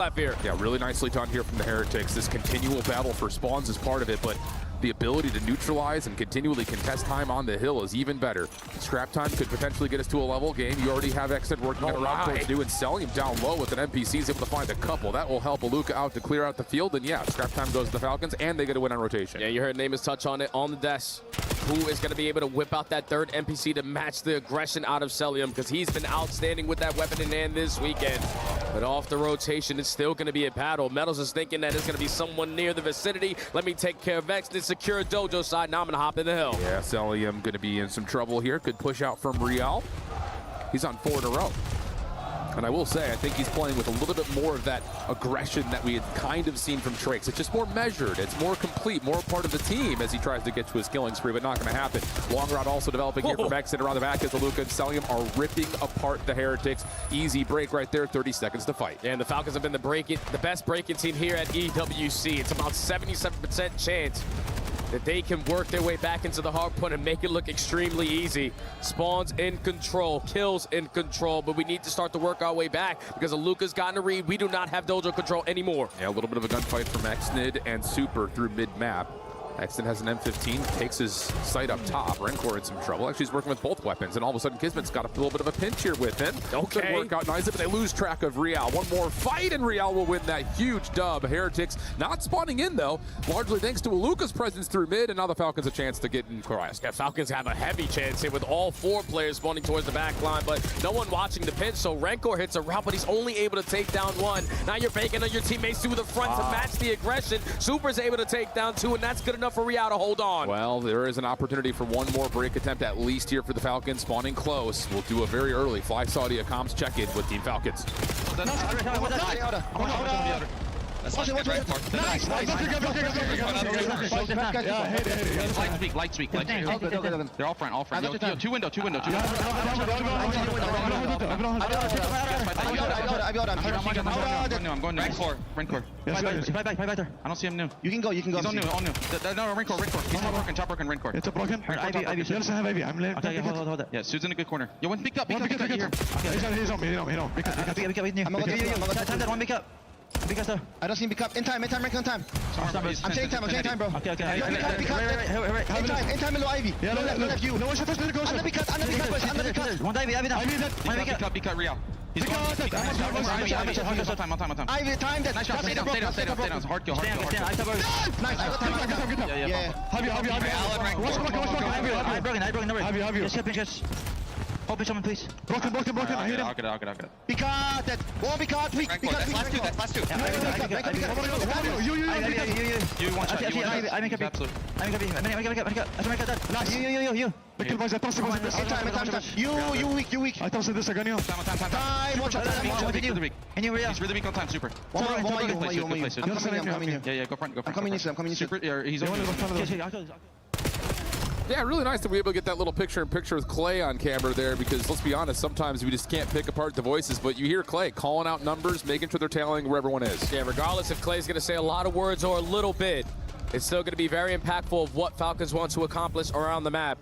Left here. Yeah, really nicely done here from the Heretics. This continual battle for spawns is part of it, but the ability to neutralize and continually contest time on the hill is even better. Scrap time could potentially get us to a level game. You already have Exit working around towards new and selling him down low with an NPC. He's able to find a couple. That will help Aluka out to clear out the field. And yeah, scrap time goes to the Falcons, and they get a win on rotation. Yeah, you heard Namus touch on it on the desk. Who is going to be able to whip out that third NPC to match the aggression out of Celium, because he's been outstanding with that weapon in hand this weekend. But off the rotation, it's still going to be a battle. Metals is thinking that it's going to be someone near the vicinity. Let me take care of X and secure Dojo side. Now I'm going to hop in the hill. Yeah, Celium going to be in some trouble here. Could push out from Royale. He's on 4 in a row. And I will say, I think he's playing with a little bit more of that aggression that we had kind of seen from Trakes. It's just more measured. It's more complete, more part of the team as he tries to get to his killing spree, but not going to happen. Long route also developing here from Exit around the back as Aluka and Celium are ripping apart the Heretics. Easy break right there, 30 seconds to fight. Yeah, and the Falcons have been the best breaking team here at EWC. It's about 77% chance that they can work their way back into the hard point and make it look extremely easy. Spawns in control, kills in control, but we need to start to work our way back because Aluka's gotten a read. We do not have Dojo control anymore. Yeah, a little bit of a gunfight from Xnid and Super through mid-map. Exton has an M15, takes his sight up top. Rencor in some trouble. Actually, he's working with both weapons, and all of a sudden, Kismet's got a little bit of a pinch here with him. Okay. Could work out nicely, but they lose track of Royale. One more fight, and Royale will win that huge dub. Heretics not spawning in, though, largely thanks to Aluka's presence through mid, and now the Falcons a chance to get in crest. Yeah, Falcons have a heavy chance here with all 4 players spawning towards the back line, but no one watching the pinch, so Rencor hits a route, but he's only able to take down 1. Now you're banking on your teammates through the front to match the aggression. Super's able to take down 2, and that's good enough for Royale to hold on. Well, there is an opportunity for one more break attempt at least here for the Falcons. Spawning close. We'll do a very early Fly Saudia comms check-in with Team Falcons. Light speak. They're all front. Yo, two window. I'm going new. Rencor. Fight there. I don't see him new. You can go. He's on new. No, Rencor. He's top broken, Rencor. It's a broken. Ivy. You understand Ivy? I'm left. Okay, hold it. Yeah, Sude's in a good corner. Yo, one pick up here. He's on me. I'm Time that one pick up. I don't see him pick up. In time, Rank on time. I'm taking time, bro. Okay. In time, below Ivy. Yeah, no left you. No one should touch the ghost. Under the cut. One Ivy down. Pick up, Real. He's going. On time. Ivy, time that. Nice shot. Stay down. Hard kill. Nice. Yeah. I broken. Hold someone, please. Broken. I hit him. I'll get it. Because that. Won't be caught. Last two. You one shot. I make a pick. You. You weak. Time. Watch out. And you he's really weak on time, Super. One more. I'm coming in. Yeah, go front. I'm coming in. Super, he's on. Yeah, really nice to be able to get that little picture-in-picture with Clay on camera there, because let's be honest, sometimes we just can't pick apart the voices, but you hear Clay calling out numbers, making sure they're telling where everyone is. Yeah, regardless if Clay's going to say a lot of words or a little bit, it's still going to be very impactful of what Falcons want to accomplish around the map.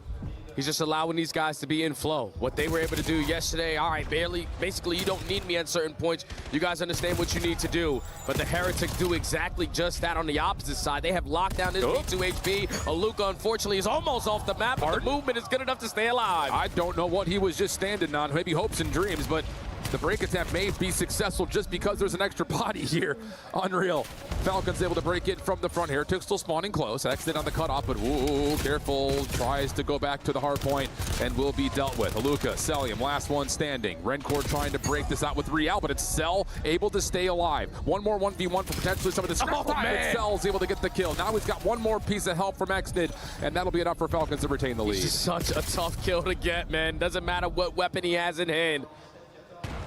He's just allowing these guys to be in flow. What they were able to do yesterday, all right, basically you don't need me at certain points. You guys understand what you need to do. But the Heretics do exactly just that on the opposite side. They have locked down his B2 HP. Aluka, unfortunately, is almost off the map, but the movement is good enough to stay alive. I don't know what he was just standing on, maybe hopes and dreams, but the break attempt may be successful just because there's an extra body here. Unreal. Falcons able to break it from the front here. Heretics still spawning close. Exit on the cutoff, but ooh, careful. Tries to go back to the hard point and will be dealt with. Aluka, Celium, last one standing. Rencor trying to break this out with Royale, but it's Cell able to stay alive. One more 1v1 for potentially some of the scrap time. Cell's able to get the kill. Now he's got one more piece of help from Xnid, and that'll be enough for Falcons to retain the lead. This is such a tough kill to get, man. Doesn't matter what weapon he has in hand.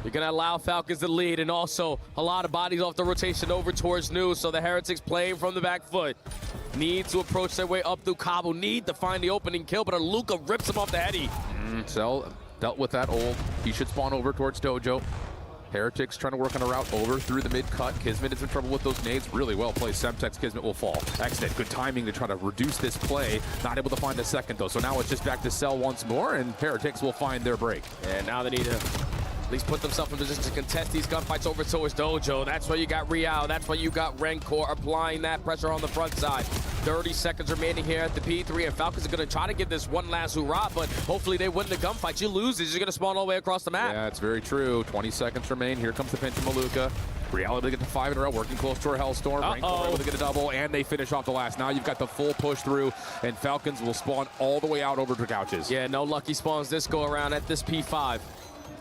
You're going to allow Falcons to lead, and also a lot of bodies off the rotation over towards New, so the Heretics playing from the back foot. Need to approach their way up through Cabo, need to find the opening kill, but Aluka rips him off the heady. Cell dealt with that ult. He should spawn over towards Dojo. Heretics trying to work on a route over through the mid-cut. Kismet is in trouble with those nades. Really well played. Semtex, Kismet will fall. Exit, good timing to try to reduce this play. Not able to find a second, though. So now it's just back to Cell once more, and Heretics will find their break. And now they need to at least put themselves in position to contest these gunfights over towards Dojo. That's why you got Royale. That's why you got Rancor applying that pressure on the front side. 30 seconds remaining here at the P3, and Falcons are going to try to give this one last hurrah, but hopefully they win the gunfight. You lose this, you're going to spawn all the way across the map. Yeah, it's very true. 20 seconds remain. Here comes the pinch from Maluka. Royale able to get to 5 in a row, working close to our Hellstorm. Rancor able to get a double, and they finish off the last. Now you've got the full push through, and Falcons will spawn all the way out over to couches. Yeah, no lucky spawns this go around at this P5.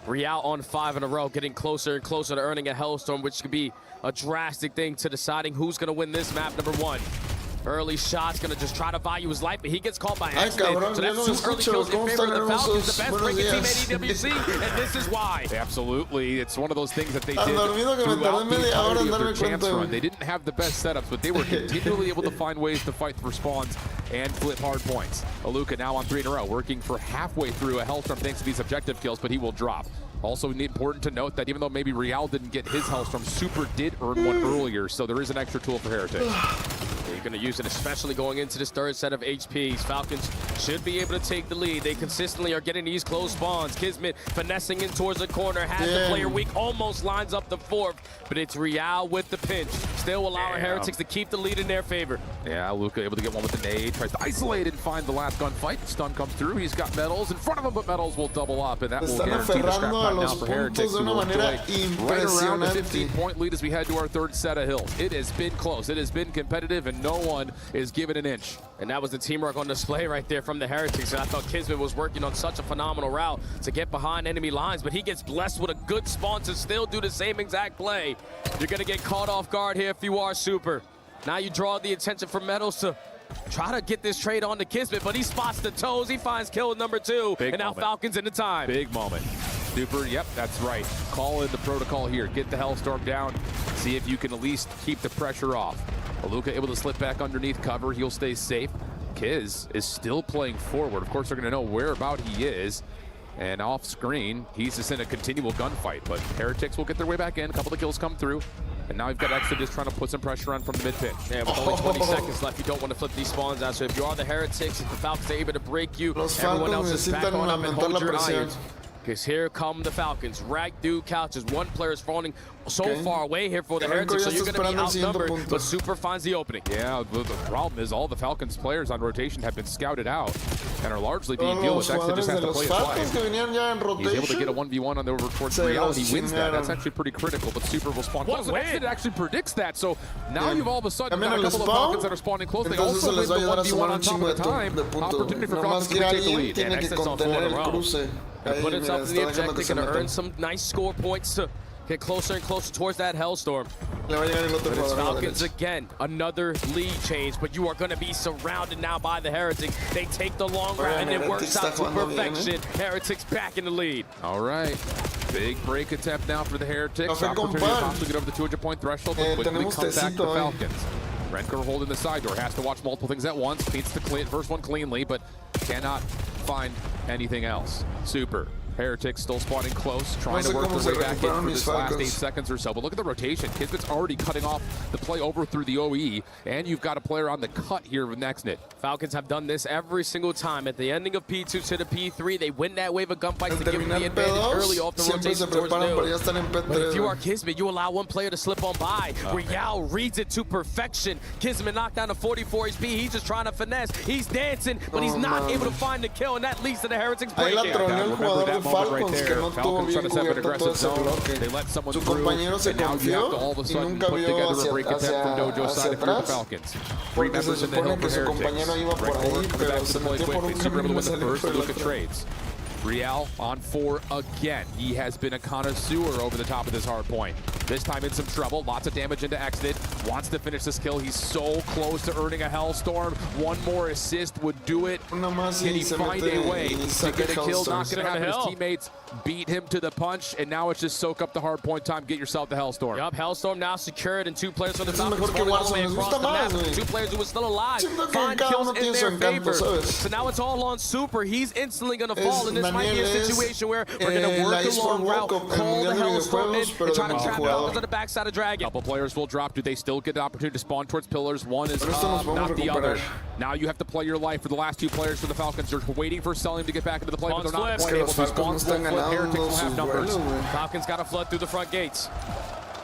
Royale on 5 in a row, getting closer and closer to earning a Hellstorm, which could be a drastic thing to deciding who's going to win this map, number 1. Early shot's gonna just try to value his life, but he gets called by accident. Cabrón, so that's 2 early kills in favor of the Falcons, the best breaking team at EWC, and this is why. Absolutely, it's one of those things that they did dormido que me throughout tardé the media hora en entirety of their darme chance cuenta. run. They didn't have the best setups, but they were continually able to find ways to fight for spawns and flip hard points. Aluka now on 3 in a row, working for halfway through a Hellstorm thanks to these objective kills, but he will drop. Also important to note that even though maybe Royale didn't get his Hellstorm, Super did earn one earlier, so there is an extra tool for Heretic. You're going to use it, especially going into this 3rd set of HPs. Falcons should be able to take the lead. They consistently are getting these close spawns. Kismet finessing in towards the corner, has the player weak, almost lines up the 4th, but it's Royale with the pinch. Still allowing Heretics to keep the lead in their favor. Yeah, Luka able to get one with the nade, tries to isolate and find the last gunfight. Stun comes through, he's got Metals in front of him, but Metals will double up, and that will guarantee the scrap time now for Heretics, who will enjoy right around the 15-point lead as we head to our 3rd set of hills. It has been close, it has been competitive, and no one is given an inch. And that was the teamwork on display right there from the Heretics. And I thought Kismet was working on such a phenomenal route to get behind enemy lines, but he gets blessed with a good spawn to still do the same exact play. You're going to get caught off guard here if you are Super. Now you draw the attention from Metals to try to get this trade on to Kismet, but he spots the toes. He finds kill number 2, and now Falcons into time. Big moment. Super, yep, that's right. Call in the protocol here. Get the Hellstorm down. See if you can at least keep the pressure off. Aluka able to slip back underneath cover. He'll stay safe. Kiz is still playing forward. Of course, they're going to know where about he is. And off screen, he's just in a continual gunfight. But Heretics will get their way back in. A couple of kills come through. And now you've got Exodus trying to put some pressure on from the mid-pitch. Yeah, with only 20 seconds left, you don't want to flip these spawns out. So if you are the Heretics, if the Falcons are able to break you, everyone else is back on up and hold your irons. Because here come the Falcons, racked through couches. One player is falling so far away here for the Heretics, so you're going to be outnumbered, but Super finds the opening. Yeah, the problem is all the Falcons players on rotation have been scouted out and are largely being dealt with. Exodus just has to play it live. He's able to get a 1v1 on the over towards Royale. He wins that. That's actually pretty critical, but Super will spawn close. Exodus actually predicts that, so now you've all of a sudden got a couple of Falcons that are spawning close. They also win the 1v1 on top of the time. Opportunity for Falcons to take the lead. And Exodus on 4 in a row. Put himself in the objective, going to earn some nice score points to get closer and closer towards that Hellstorm. But it's Falcons again, another lead change, but you are going to be surrounded now by the Heretics. They take the long route and it works out to perfection. Heretics back in the lead. All right, big break attempt now for the Heretics. Opportunity to possibly get over the 200-point threshold, but quickly come back to Falcons. Rancor holding the side door, has to watch multiple things at once. Beats the first one cleanly, but cannot find anything else. Super. Heretics still spawning close, trying to work their way back in for this last 8 seconds or so. But look at the rotation. Kismet's already cutting off the play over through the OE, and you've got a player on the cut here with Nextnit. Falcons have done this every single time. At the ending of P2 to the P3, they win that wave of gunfights to give them the advantage early off the rotation towards New. But if you are Kismet, you allow one player to slip on by. Royale reads it to perfection. Kismet knocked down to 44 HP. He's just trying to finesse. He's dancing, but he's not able to find the kill, and that leads to the Heretics breaking. Remember that moment right there. Falcons trying to set up an aggressive zone. They let someone through, and now you have to all of a sudden put together a break attempt from Dojo's side if you're the Falcons. 3 members in the hill for Heretics. Rancor coming back to the play quickly. Super able to win the first. Look at trades. Royale on 4 again. He has been a connoisseur over the top of this hard point. This time in some trouble. Lots of damage into Exit. Wants to finish this kill. He's so close to earning a Hellstorm. One more assist would do it. Can he find a way to get a kill? Not going to have his teammates beat him to the punch, and now it's just soak up the hard point time. Get yourself the Hellstorm. Yup, Hellstorm now secured, and 2 players from the Falcons falling all the way across the map. 2 players who were still alive. Find kills in their favor. So now it's all on Super. He's instantly going to fall, and this might be a situation where we're going to work a long route, call the Hellstorm in, and try to trap Falcons on the backside of Dragon. Couple players will drop. Do they still get the opportunity to spawn towards pillars? One is not the other. Now you have to play your life for the last 2 players for the Falcons. They're waiting for Selim to get back into the play, but they're not quite able to. Spawn Heretics will have numbers. Falcons got to flood through the front gates.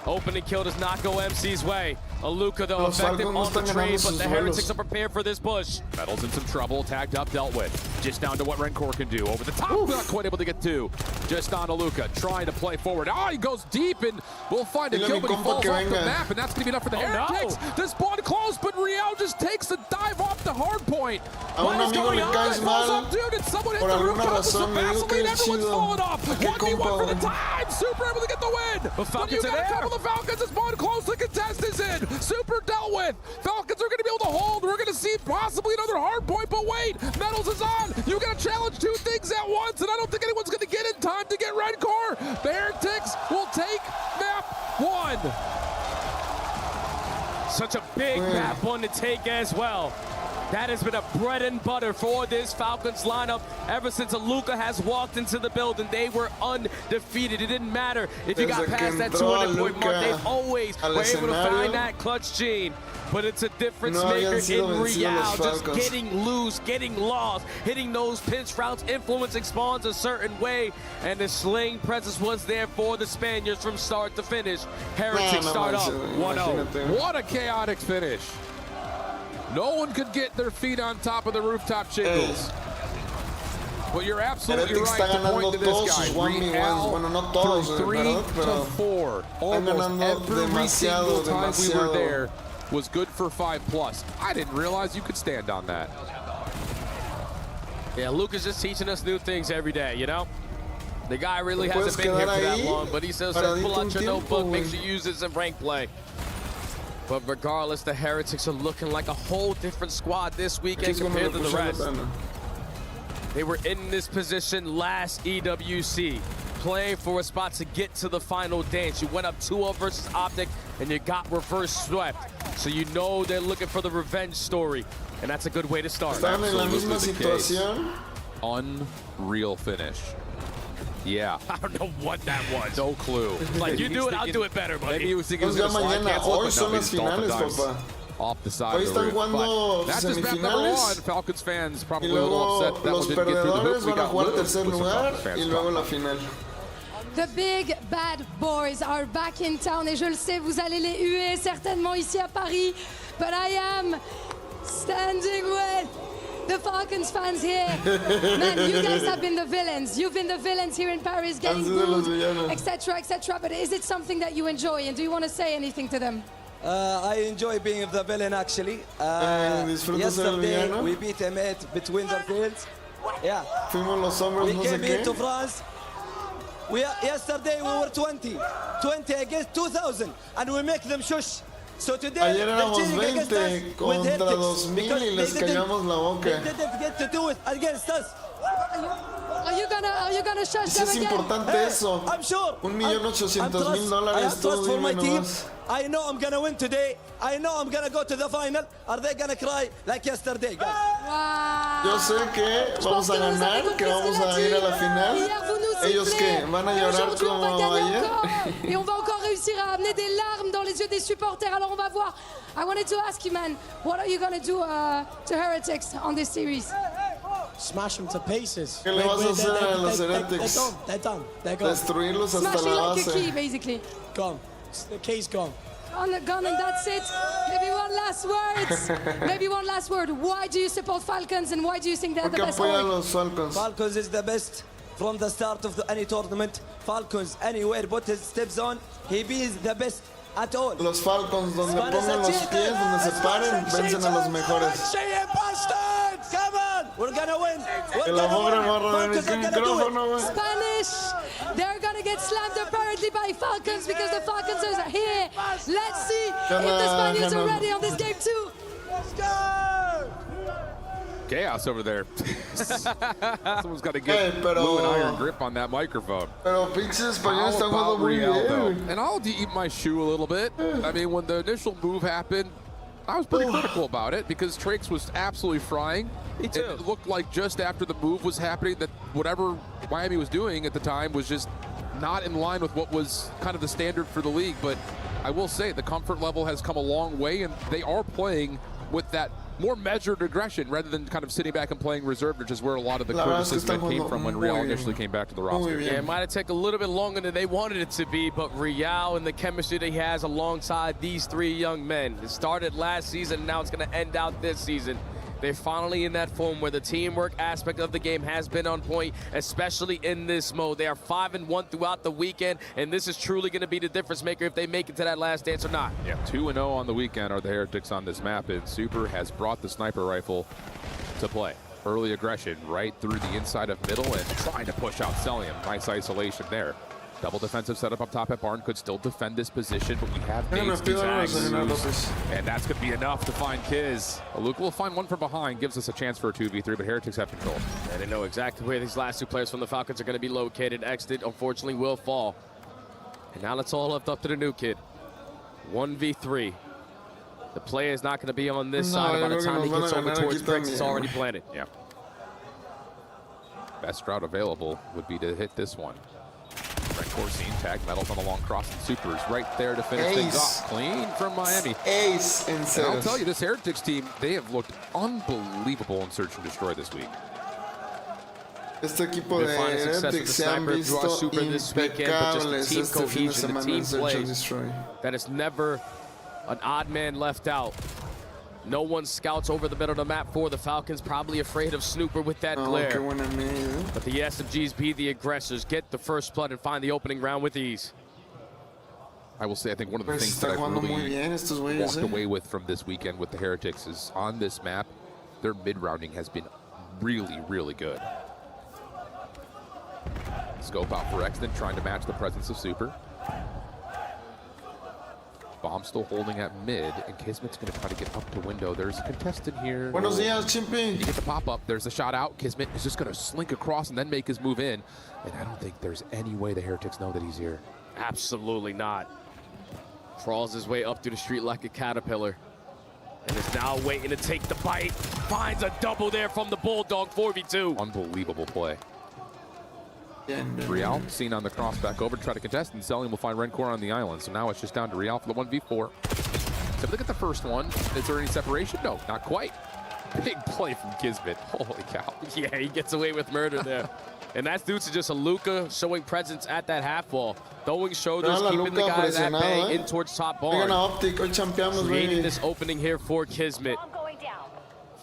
Opening kill does not go MC's way. Aluka, though, effective on the trade, but the Heretics are prepared for this push. Metal's in some trouble, tagged up, dealt with. Just down to what Rencor can do. Over the top, not quite able to get to. Just on Aluka, trying to play forward. Oh, he goes deep, and we'll find a kill, but he falls off the map, and that's going to be enough for the Heretics. The spawn close, but Royale just takes a dive off the hard point. What is going on? Dude, did someone hit the rooftop with some Vaseline? Everyone's falling off. 1v1 for the time. Super able to get the win. But you got a couple of Falcons. The spawn close. The contest is in. Super dealt with. Falcons are going to be able to hold. We're going to see possibly another hard point, but wait. Metals is on. You got to challenge two things at once, and I don't think anyone's going to get in time to get Rencor. The Heretics will take map 1. Such a big map one to take as well. That has been a bread and butter for this Falcons lineup ever since Aluka has walked into the building. They were undefeated. It didn't matter if you got past that 200-point mark. They always were able to find that clutch gene. But it's a difference maker in Royale. Just getting loose, getting lost, hitting those pinch routes, influencing spawns a certain way. And the slaying presence was there for the Spaniards from start to finish. Heretics start off 1-0. What a chaotic finish. No one could get their feet on top of the rooftop shingles. But you're absolutely right to point to this guy. Royale from 3 to 4. Almost every single time we were there was good for 5+. I didn't realize you could stand on that. Yeah, Luca's just teaching us new things every day, you know? The guy really hasn't been here for that long, but he says, pull out your notebook, make sure you use this in rank play. But regardless, the Heretics are looking like a whole different squad this weekend compared to the rest. They were in this position last EWC, playing for a spot to get to the final dance. You went up 2-0 versus Optic, and you got reverse swept. So you know they're looking for the revenge story, and that's a good way to start. Unreal finish. Yeah. I don't know what that was. No clue. Like, you do it, I'll do it better, buddy. Maybe he was thinking it was going to slide cancel, but no, he's off the side of the roof. But that's just map number 1. Falcons fans probably a little upset that one didn't get through the hoops. We got The big bad boys are back in town, et je le sais, vous allez les huer certainement ici à Paris. But I am standing with the Falcons fans here. Man, you guys have been the villains. You've been the villains here in Paris, getting booed, etc., etc. But is it something that you enjoy, and do you want to say anything to them? I enjoy being the villain, actually. Yesterday, we beat a mate between the fields. Yeah. We came into France. Yesterday, we were 20 against 2,000, and we make them shush. So today, ayer éramos 20 contra 2000 y les callamos la boca. They didn't get to do it against us. Are you gonna shush them again? Es importante eso. I'm sure. $1,800,000 todos for my team. nomás. I know I'm gonna win today. I know I'm gonna go to the final. Are they gonna cry like yesterday, guys? Wow. Yo sé que vamos a ganar, que vamos a ir a la final. Ellos que van a llorar como ayer. Et on va encore réussir à amener des larmes dans les yeux des supporters. Alors on va voir. I wanted to ask you, man, what are you gonna do to Heretics on this series? Smash them to pieces. ¿Qué le vas a hacer a los Heretics? They're done. They're gone. Destruirlos hasta Smashing la like a key, base. basically. Gone. The key's gone. On the gun, and that's it. Maybe one last word. Maybe one last word. Why do you support Falcons, and why do you think they're the best? Apoya a los Falcons. Falcons is the best from the start of any tournament. Falcons, anywhere but his steps on, he is the best at all. Los Falcons, donde pongan los pies, donde se paren, vencen a los mejores. Come on, we're gonna win. Que la pobre morra de mi micrófono, güey. Spanish, they're gonna get slammed apparently by Falcons because the Falcons are here. Let's see if the Spaniards are ready on this game too. Let's go! Chaos over there. Someone's got to get blue and iron grip on that microphone. Pero pinches españoles están jugando muy bien. And I'll eat my shoe a little bit. I mean, when the initial move happened, I was pretty critical about it because Traix was absolutely frying. Me too. It looked like just after the move was happening that whatever Miami was doing at the time was just not in line with what was kind of the standard for the league. But I will say the comfort level has come a long way, and they are playing with that more measured aggression rather than kind of sitting back and playing reserve, which is where a lot of the criticism came from when Royale initially came back to the roster. Yeah, it might have taken a little bit longer than they wanted it to be, but Royale and the chemistry that he has alongside these three young men. It started last season, now it's going to end out this season. They're finally in that form where the teamwork aspect of the game has been on point, especially in this mode. They are 5-1 throughout the weekend, and this is truly going to be the difference maker if they make it to that last dance or not. Yeah, 2-0 on the weekend are the Heretics on this map, and Super has brought the sniper rifle to play. Early aggression right through the inside of middle and trying to push out Celium. Nice isolation there. Double defensive setup up top at Barn could still defend this position, but we have nades, and that's going to be enough to find Kiz. Luke will find one from behind, gives us a chance for a 2v3, but Heretics have control. And they know exactly where these last two players from the Falcons are going to be located. Exit, unfortunately, will fall. And now it's all left up to the new kid. 1v3. The play is not going to be on this side. By the time he gets over towards Bricks, it's already planted. Yeah. Best route available would be to hit this one. Corsine tag metals on the long cross, and Super's right there to finish things off. Clean from Miami. Ace and I'll tell you, this Heretics team, they have looked unbelievable in Search and Destroy this week. Este equipo de Heretics se han visto impecables este fin de semana en Search and Destroy. That is never an odd man left out. No one scouts over the middle of the map for the Falcons, probably afraid of Snooper with that glare. But the SMGs be the aggressors, get the first blood, and find the opening round with ease. I will say, I think one of the things that I've really walked away with from this weekend with the Heretics is on this map, their mid-rounding has been really, really good. Scope out for Exton, trying to match the presence of Super. Bomb still holding at mid, and Kismet's going to try to get up to window. There's a contestant here. Buenos dias, Chimpy. You get the pop-up. There's a shot out. Kismet is just going to slink across and then make his move in. And I don't think there's any way the Heretics know that he's here. Absolutely not. Crawls his way up through the street like a caterpillar. And is now waiting to take the bite. Finds a double there from the Bulldog, 4v2. Unbelievable play. Royale seen on the cross back over to try to contest, and Celium will find Rencor on the island. So now it's just down to Royale for the 1v4. So look at the first one. Is there any separation? No, not quite. Big play from Kismet. Holy cow. Yeah, he gets away with murder there. And that's due to just a Luca showing presence at that half wall. Throwing shoulders, keeping the guys at bay in towards top bar. Creating this opening here for Kismet.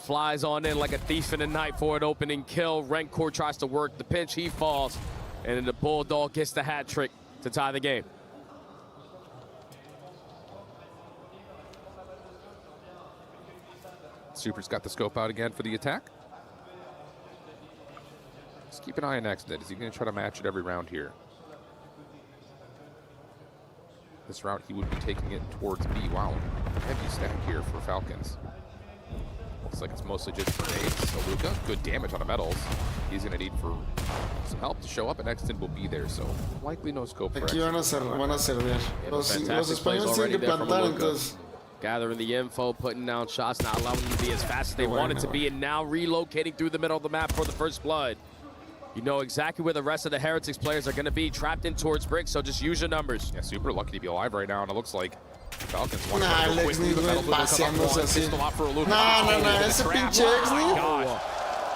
Flies on in like a thief in the night for an opening kill. Rencor tries to work the pinch, he falls. And then the Bulldog gets the hat trick to tie the game. Super's got the scope out again for the attack. Let's keep an eye on Exton. Is he going to try to match it every round here? This route, he would be taking it towards B. Wow, heavy stack here for Falcons. Looks like it's mostly just grenades. So Luca, good damage on the metals. He's going to need for some help to show up, and Exton will be there. So likely no scope for Aquí van a servir. Los españoles tienen que plantar, entonces. Gathering the info, putting down shots, not allowing them to be as fast as they wanted to be, and now relocating through the middle of the map for the first blood. You know exactly where the rest of the Heretics players are going to be, trapped in towards Brick, so just use your numbers. Yeah, super lucky to be alive right now, and it looks like Falcons want to go quickly. The metal paseándose así. No, ese pinche Exnid.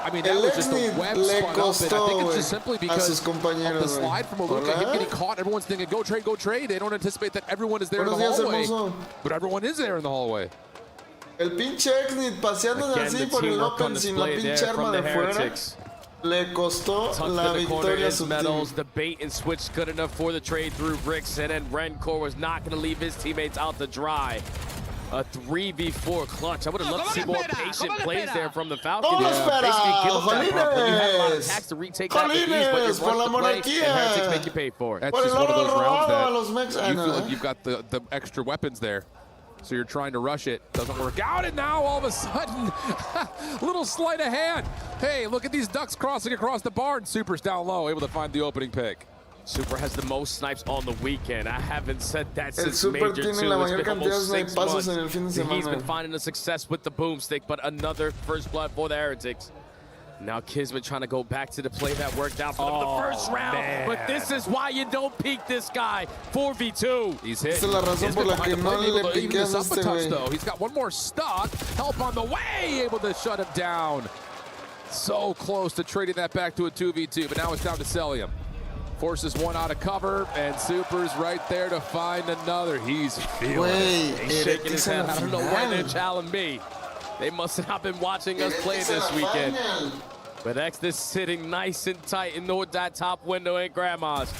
I mean, that was just a web spun up, and I think it's just simply because of the slide from Luca, him getting caught. Everyone's thinking, go trade, go trade. They don't anticipate that everyone is there in the hallway, but everyone is there in the hallway. El pinche Exnid paseándose así por el open sin la pinche arma de fuera. Le costó la victoria metals. The bait and switch good enough for the trade through Bricks, and then Rencor was not going to leave his teammates out to dry. A 3v4 clutch. I would have loved to see more patient plays there from the Falcons. Jolines, attacks to retake that with ease, but you're right to play, and Heretics make you pay for it. That's just one of those rounds that you feel like you've got the extra weapons there. So you're trying to rush it, doesn't work out, and now all of a sudden, little sleight of hand. Hey, look at these ducks crossing across the barn. Super's down low, able to find the opening pick. Super has the most snipes on the weekend. I haven't said that since Major 2. It's been almost 6 months. He's been finding a success with the boomstick, but another first blood for the Heretics. Now Kismet trying to go back to the play that worked out for them the first round. Man. But this is why you don't peek this guy. 4v2. He's hit. Esa es la razón por la que no le piqueas a este güey. Though. He's got one more stock. Help on the way. Able to shut him down. So close to trading that back to a 2v2. But now it's down to Celium. Forces one out of cover, and Super's right there to find another. He's feeling it. He's shaking his head. I don't know why they're challenging me. They must have been watching us play this weekend. But Exodus sitting nice and tight in that top window in Grandma's.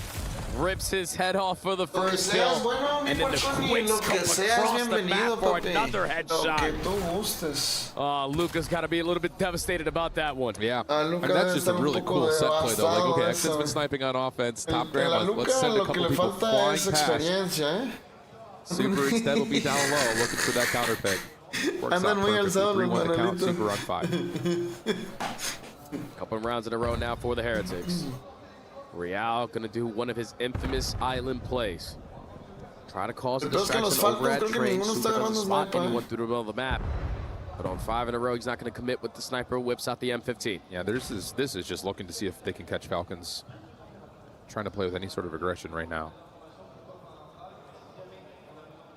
Rips his head off for the first kill. And then the quick scope across the map for another headshot. Oh, Luca's got to be a little bit devastated about that one. Yeah, I mean, that's just a really cool set play, though. Like, okay, Exodus been sniping on offense. Top Grandma, let's send a couple people flying past. Super instead will be down low, looking for that counter pick. Andan muy alzados los Manuelitos. Super on 5. Couple rounds in a row now for the Heretics. Royale gonna do one of his infamous island plays. Try to cause a distraction over at train. Super doesn't spot anyone through the middle of the map. But on 5 in a row, he's not gonna commit with the sniper, whips out the M15. Yeah, this is just looking to see if they can catch Falcons trying to play with any sort of aggression right now.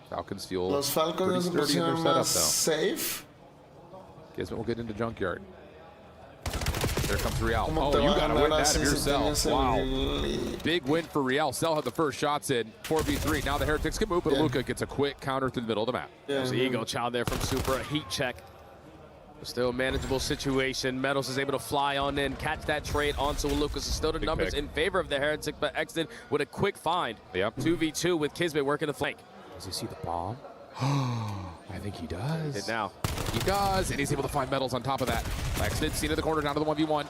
Falcons feel Los Falcons pretty sturdy in their setup, though. Safe. Kismet will get into Junkyard. There comes Royale. Oh, you got to win that of yourself. Wow. Big win for Royale. Cell had the first shots in. 4v3. Now the Heretics can move, but Luca gets a quick counter through the middle of the map. There's the Ego Child there from Super. A heat check. Still a manageable situation. Metals is able to fly on in, catch that trade onto Lucas. Still the numbers in favor of the Heretics, but Exton with a quick find. Yep. 2v2 with Kismet working the flank. Does he see the bomb? I think he does. Hit now. He does, and he's able to find Metals on top of that. Exton seen in the corner down to the 1v1.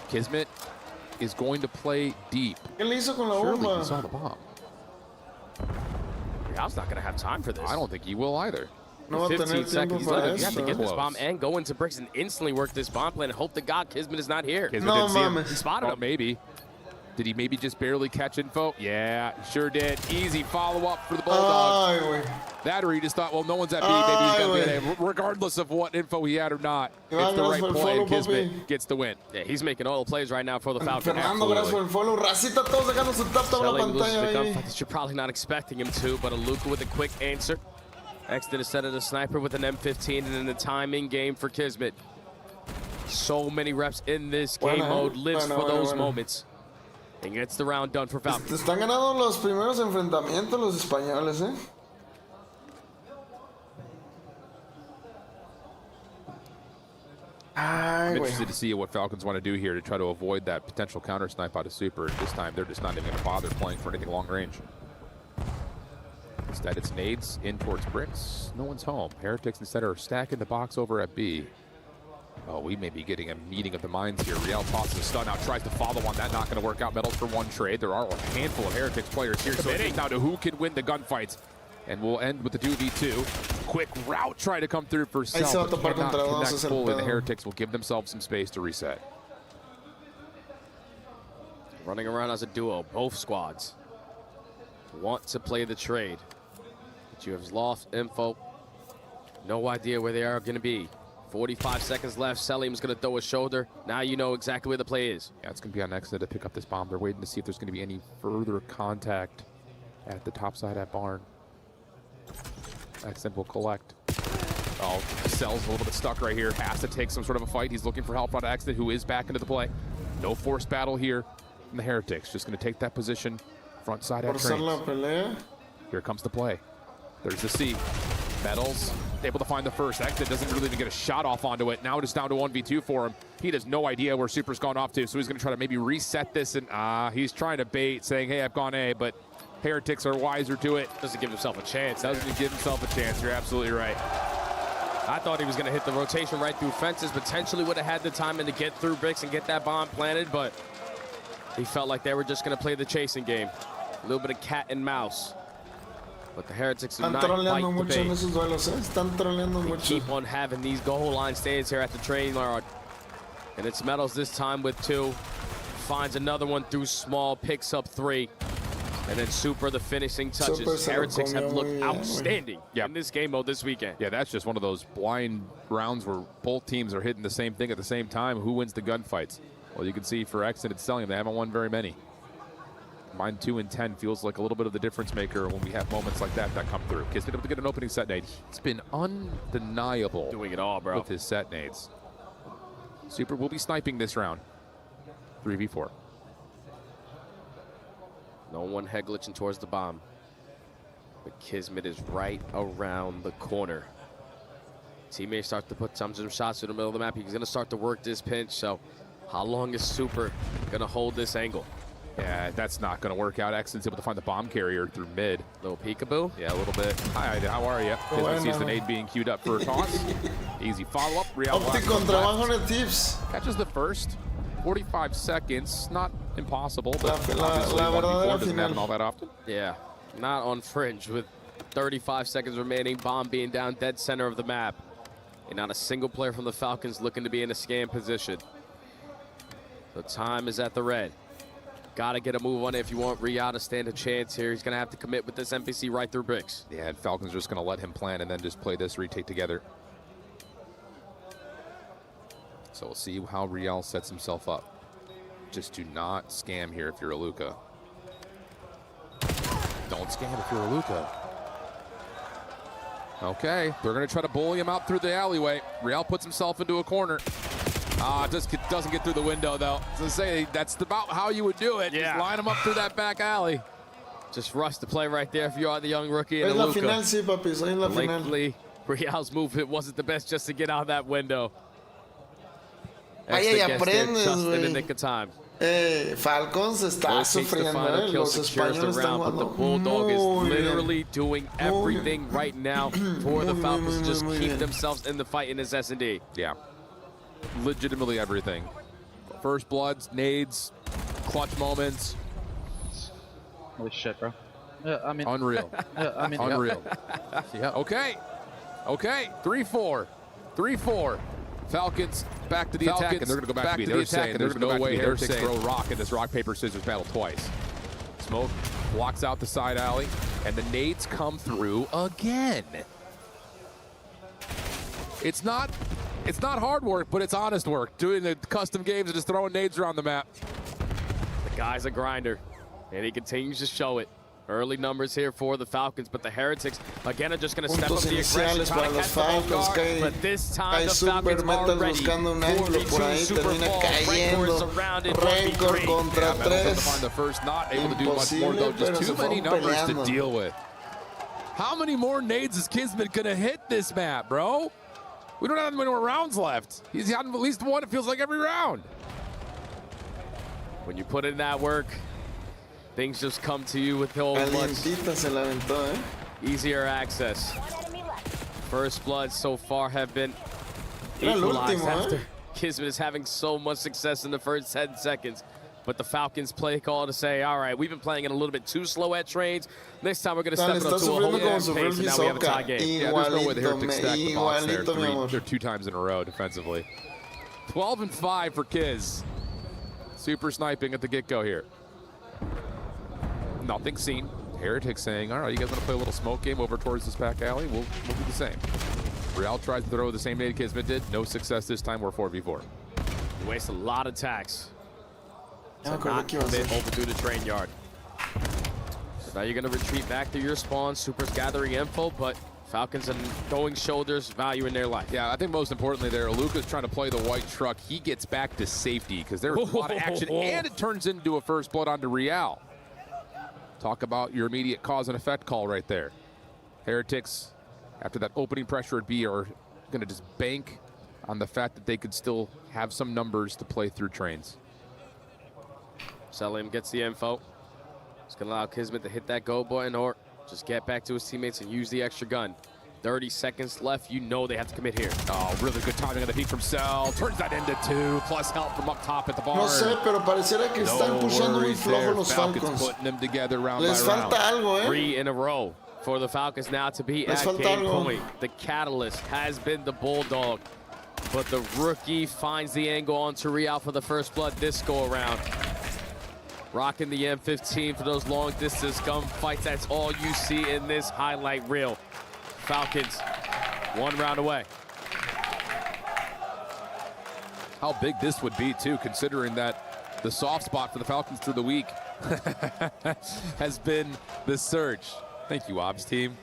Kismet is going to play deep. ¿Qué le hizo con la Surely bomba? he saw the bomb. Real's not going to have time for this. I don't think he will either. No va a tener 15 tiempo seconds para left. You have to get eso. this bomb and go into bricks and instantly work this bomb plan and hope to God Kismet is not here. Kismet No didn't see him. mames. He spotted him. Maybe. Did he maybe just barely catch info? Yeah, sure did. Easy follow-up for the Bulldogs. Ay, güey. That or he just thought, well, no one's at B. Maybe he's going to be at A. Regardless of what info he had or not, it's the right play, and Kismet gets the win. Yeah, he's making all the plays right now for the Falcon. Fernando, gracias por el follow. Racita, todos sacando su tap toda la Selling loses the pantalla, baby. gunfight that you're probably not expecting him to, but a Luca with a quick answer. Exton is set at a sniper with an M15 and then the timing game for Kismet. So many reps in this game mode, lives for those moments. And gets the round done for Falcons. Están ganando los primeros enfrentamientos los españoles, ¿eh? I'm interested to see what Falcons want to do here to try to avoid that potential counter snipe out of Super. This time, they're just not even going to bother playing for anything long range. Instead, it's nades in towards bricks. No one's home. Heretics instead are stacking the box over at B. Oh, we may be getting a meeting of the minds here. Royale tosses a stun out, tries to follow on that. Not going to work out. Metals for one trade. There are a handful of Heretics players here, so it's down to who can win the gunfights. And we'll end with the 2v2. Quick route try to come through for Cell, but cannot connect fully, and the Heretics will give themselves some space to reset. Running around as a duo, both squads want to play the trade. But you have lost info. No idea where they are going to be. 45 seconds left. Selim's going to throw a shoulder. Now you know exactly where the play is. Yeah, it's going to be on Exit to pick up this bomb. They're waiting to see if there's going to be any further contact at the top side at Barn. Exit will collect. Oh, Cell's a little bit stuck right here. Has to take some sort of a fight. He's looking for help on Exit, who is back into the play. No forced battle here from the Heretics. Just going to take that position. Front side at trains. Here comes the play. There's the C. Metals able to find the first. Exit doesn't really even get a shot off onto it. Now it's down to 1v2 for him. He has no idea where Super's gone off to, so he's going to try to maybe reset this. And he's trying to bait, saying, hey, I've gone A, but Heretics are wiser to it. Doesn't give himself a chance. Doesn't give himself a chance. You're absolutely right. I thought he was going to hit the rotation right through fences. Potentially would have had the time to get through bricks and get that bomb planted, but he felt like they were just going to play the chasing game. A little bit of cat and mouse. But the Heretics do not bite the bait. They keep on having these goal line stays here at the train yard. And it's Metals this time with 2. Finds another one through small, picks up 3. And then Super, the finishing touches. Heretics have looked outstanding in this game mode this weekend. Yeah, that's just one of those blind rounds where both teams are hitting the same thing at the same time. Who wins the gunfights? Well, you can see for Exton and Stellium, they haven't won very many. Mine 2 and 10 feels like a little bit of the difference maker when we have moments like that come through. Kid's been able to get an opening set nade. It's been undeniable. Doing it all, bro. With his set nades. Super will be sniping this round. 3v4. No one head glitching towards the bomb. But Kismet is right around the corner. Teammates start to put some shots in the middle of the map. He's going to start to work this pinch. So how long is Super going to hold this angle? Yeah, that's not going to work out. Exton's able to find the bomb carrier through mid. Little peekaboo? Yeah, a little bit. Hi, how are you? Kismet sees the nade being queued up for a toss. Easy follow-up. Real tips. Catches the first. 45 seconds. Not impossible, but obviously 1v4 doesn't happen all that often. Yeah, not on Fringe with 35 seconds remaining. Bomb being down dead center of the map. And not a single player from the Falcons looking to be in a scam position. The time is at the red. Got to get a move on it if you want Royale to stand a chance here. He's going to have to commit with this NPC right through bricks. Yeah, and Falcons are just going to let him plan and then just play this retake together. So we'll see how Royale sets himself up. Just do not scam here if you're a Luca. Don't scam if you're a Luca. Okay, they're going to try to bully him out through the alleyway. Royale puts himself into a corner. Just doesn't get through the window, though. So say that's about how you would do it. Yeah. Just line him up through that back alley. Just rush the play right there if you are the young rookie and a Luca. Likely, Royale's movement wasn't the best just to get out of that window. Vaya, y aprendes, just in the güey. nick of time. Falcons está sufriendo, Los españoles están but the jugando Bulldog is muy literally doing everything right now for the Falcons to just keep themselves in the fight in this S&D. Yeah. Legitimately everything. First bloods, nades, clutch moments. Holy shit, bro. I mean, unreal. Unreal. Yeah. Okay. Okay. 3-4. 3-4. Falcons back to the attack, and they're going to go back to the attack. And there's no way Heretics throw rock in this rock, paper, scissors battle twice. Smoke blocks out the side alley, and the nades come through again. It's not hard work, but it's honest work. Doing the custom games and just throwing nades around the map. The guy's a grinder, and he continues to show it. Early numbers here for the Falcons, but the Heretics, again, are just going to step up the aggression, try to catch the ball guard, but this time the Falcons are ready. 4v2 Super Ball, Rancor is surrounded, 1v3. contra to find the first, not able to do much more, though. Just too many numbers to deal with. How many more nades is Kismet going to hit this map, bro? We don't have many more rounds left. He's had at least one, it feels like, every round. When you put in that work, things just come to you with whole easier access. First blood so far have been equalized after Kismet is having so much success in the first 10 seconds. But the Falcons play call to say, all right, we've been playing it a little bit too slow at trades. Next time we're going to step it up to a whole new pace, and now we have a tie game. Yeah, there's no way the Heretics stack the box there. They're 2 times in a row defensively. 12-5 for Kiz. Super sniping at the get-go here. Nothing seen. Heretics saying, all right, you guys want to play a little smoke game over towards this back alley? We'll do the same. Royale tries to throw the same nade Kismet did. No success this time. We're 4v4. You waste a lot of attacks. So not commit over through the train yard. So now you're going to retreat back to your spawn. Super's gathering info, but Falcons are going shoulders, value in their life. Yeah, I think most importantly there, Luca's trying to play the white truck. He gets back to safety because there's a lot of action, and it turns into a first blood onto Royale. Talk about your immediate cause and effect call right there. Heretics, after that opening pressure at B, are going to just bank on the fact that they could still have some numbers to play through trains. Stellium gets the info. It's going to allow Kismet to hit that go button or just get back to his teammates and use the extra gun. 30 seconds left. You know they have to commit here. Oh, really good timing on the peek from Cell. Turns that into 2, plus help from up top at the bar. No sé, pero pareciera que están pushando muy flojo los Falcons. Putting them together round Les by falta round. algo, 3 in a row for the Falcons now to be at game point. The catalyst has been the Bulldog, but the rookie finds the angle onto Royale for the first blood this go around. Rocking the M15 for those long distance gunfights. That's all you see in this highlight reel. Falcons, 1 round away. How big this would be, too, considering that the soft spot for the Falcons through the week has been the Surge. Thank you, Ops team.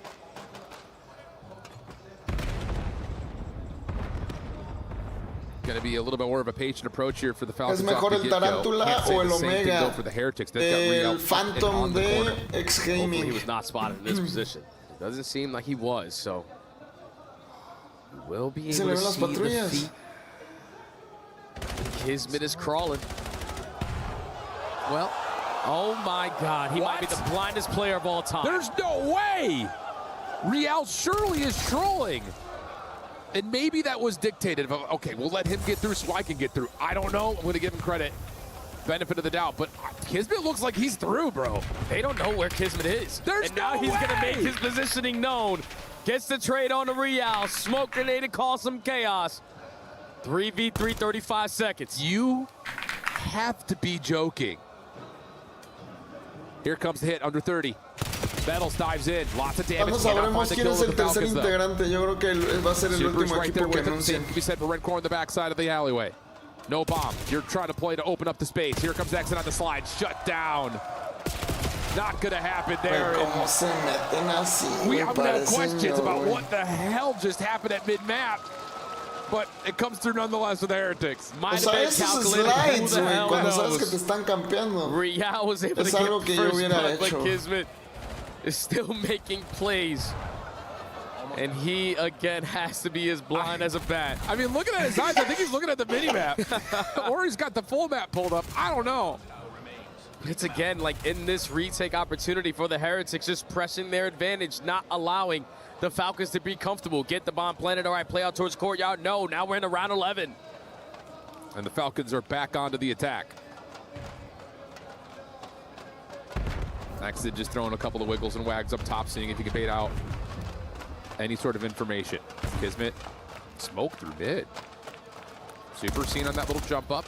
Going to be a little bit more of a patient approach here for the Falcons. Es mejor el Tarántula o el Omega, for the Heretics. el Phantom de X-Gaming. He was not spotted in this position. It doesn't seem like he was, so he will be able to see the feet. Kismet is crawling. Well, oh my God, he might be the blindest player of all time. There's no way! Royale surely is trolling. And maybe that was dictated. Okay, we'll let him get through so I can get through. I don't know. I'm going to give him credit. Benefit of the doubt. But Kismet looks like he's through, bro. They don't know where Kismet is. There's and now he's going to make his positioning known. Gets the trade on the Royale. Smoke grenade and cause some chaos. 3v3, 35 seconds. You have to be joking. Here comes the hit, under 30. Metals dives in, lots of damage. Cuando sabremos quién es el tercer integrante, yo creo que va a ser el último equipo que anuncien. Can be said for Red Core on the backside of the alleyway. No bomb. You're trying to play to open up the space. Here comes Exit on the slide. Shut down. Not going to happen there. We have questions about what the hell just happened at mid-map. But it comes through nonetheless with the Heretics. O sea, esos slides, güey, cuando sabes que te están campeando. Rial was able to get first blood, but Kismet is still making plays. And he, again, has to be as blind as a bat. I mean, looking at his eyes, I think he's looking at the mini-map. Or he's got the full map pulled up. I don't know. It's, again, like in this retake opportunity for the Heretics, just pressing their advantage, not allowing the Falcons to be comfortable. Get the bomb planted. All right, play out towards courtyard. No, now we're in round 11. And the Falcons are back onto the attack. Axid just throwing a couple of wiggles and wags up top, seeing if he can bait out any sort of information. Kismet, smoke through mid. Super seen on that little jump up.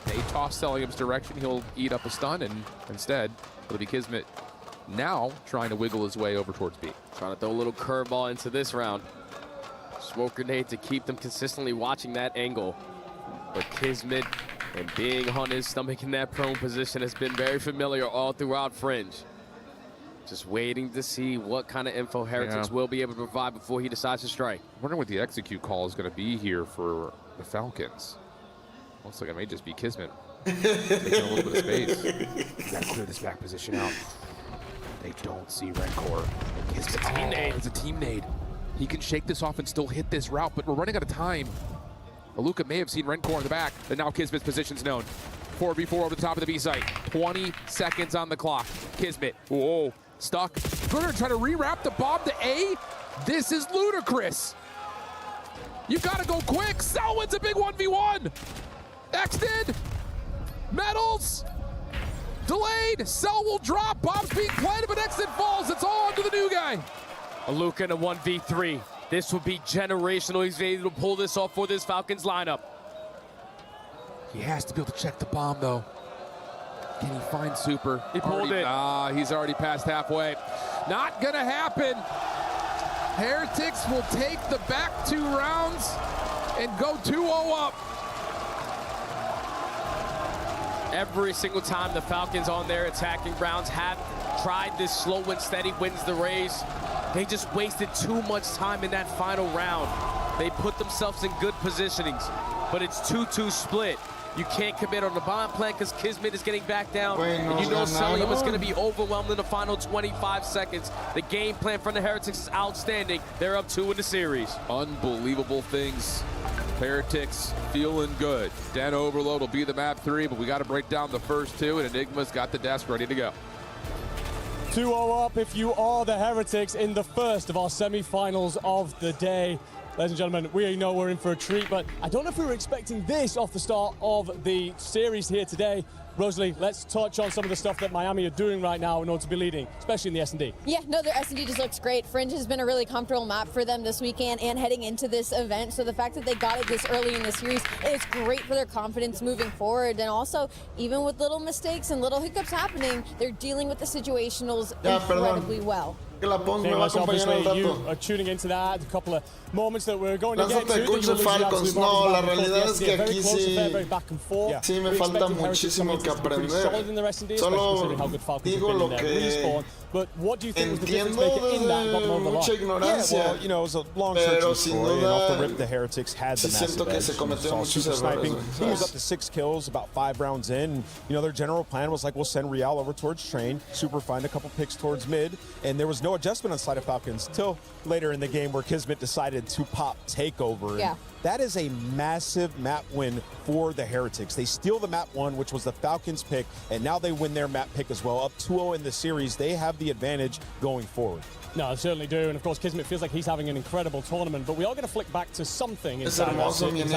They toss Celium's direction. He'll eat up a stun, and instead, it'll be Kismet now trying to wiggle his way over towards B. Trying to throw a little curveball into this round. Smoke grenade to keep them consistently watching that angle. But Kismet and being on his stomach in that prone position has been very familiar all throughout Fringe. Just waiting to see what kind of info Heretics will be able to provide before he decides to strike. I wonder what the execute call is going to be here for the Falcons. Looks like it may just be Kismet taking a little bit of space. Gotta clear this back position out. They don't see Red Core. It's a team nade. It's a team nade. He can shake this off and still hit this route, but we're running out of time. Aluka may have seen Red Core in the back, and now Kismet's position's known. 4v4 over the top of the B site. 20 seconds on the clock. Kismet, whoa, stuck. Gunnar trying to rewrap the bomb to A. This is ludicrous. You gotta go quick. Selwyn's a big 1v1. Exted. Metals. Delayed. Cell will drop. Bomb's being planted, but Exit falls. It's all onto the new guy. Aluka in a 1v3. This will be generational. He's able to pull this off for this Falcons lineup. He has to be able to check the bomb, though. Can he find Super? He pulled it. He's already past halfway. Not gonna happen. Heretics will take the back 2 rounds and go 2-0 up. Every single time the Falcons on their attacking rounds have tried this slow and steady wins the race, they just wasted too much time in that final round. They put themselves in good positionings, but it's 2-2 split. You can't commit on the bomb plan because Kismet is getting back down. And you know Celium is going to be overwhelmed in the final 25 seconds. The game plan from the Heretics is outstanding. They're up 2 in the series. Unbelievable things. Heretics feeling good. Den Overload will be the map 3, but we got to break down the first 2, and Enigma's got the desk ready to go. 2-0 up if you are the Heretics in the first of our semi-finals of the day. Ladies and gentlemen, we know we're in for a treat, but I don't know if we were expecting this off the start of the series here today. Rosalie, let's touch on some of the stuff that Miami are doing right now in order to be leading, especially in the S&D. Yeah, no, their S&D just looks great. Fringe has been a really comfortable map for them this weekend and heading into this event. So the fact that they got it this early in the series is great for their confidence moving forward. And also, even with little mistakes and little hiccups happening, they're dealing with the situationals incredibly well. Nicholas, obviously, you are tuning into that. A couple of moments that we're going to get to. Lánzate Falcons. No, la realidad es que aquí sí me falta muchísimo que aprender. Solo digo lo que entiendo desde mucha ignorancia. Pero sin duda, sí siento que se cometió muchos errores. He was up to 6 kills about 5 rounds in. You know, their general plan was like, we'll send Royale over towards Train, Super find a couple picks towards mid, and there was no adjustment on the side of Falcons till later in the game where Kismet decided to pop Takeover. Yeah. That is a massive map win for the Heretics. They steal the map 1, which was the Falcons pick, and now they win their map pick as well. Up 2-0 in the series, they have the advantage going forward. No, I certainly do. And of course, Kismet feels like he's having an incredible tournament, but we are going to flick back to something inside our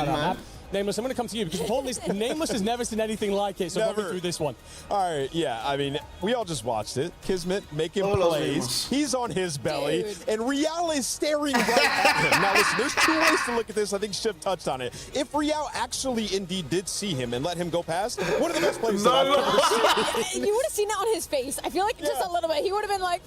map. Nameless, I'm going to come to you because the problem is Nameless has never seen anything like it, so walk me through this one. All right, yeah, I mean, we all just watched it. Kismet making plays. He's on his belly, and Royale is staring right at him. Now, listen, there's 2 ways to look at this. I think Shiv touched on it. If Royale actually indeed did see him and let him go past, one of the best plays that I've ever seen. You would have seen it on his face. I feel like just a little bit. He would have been like,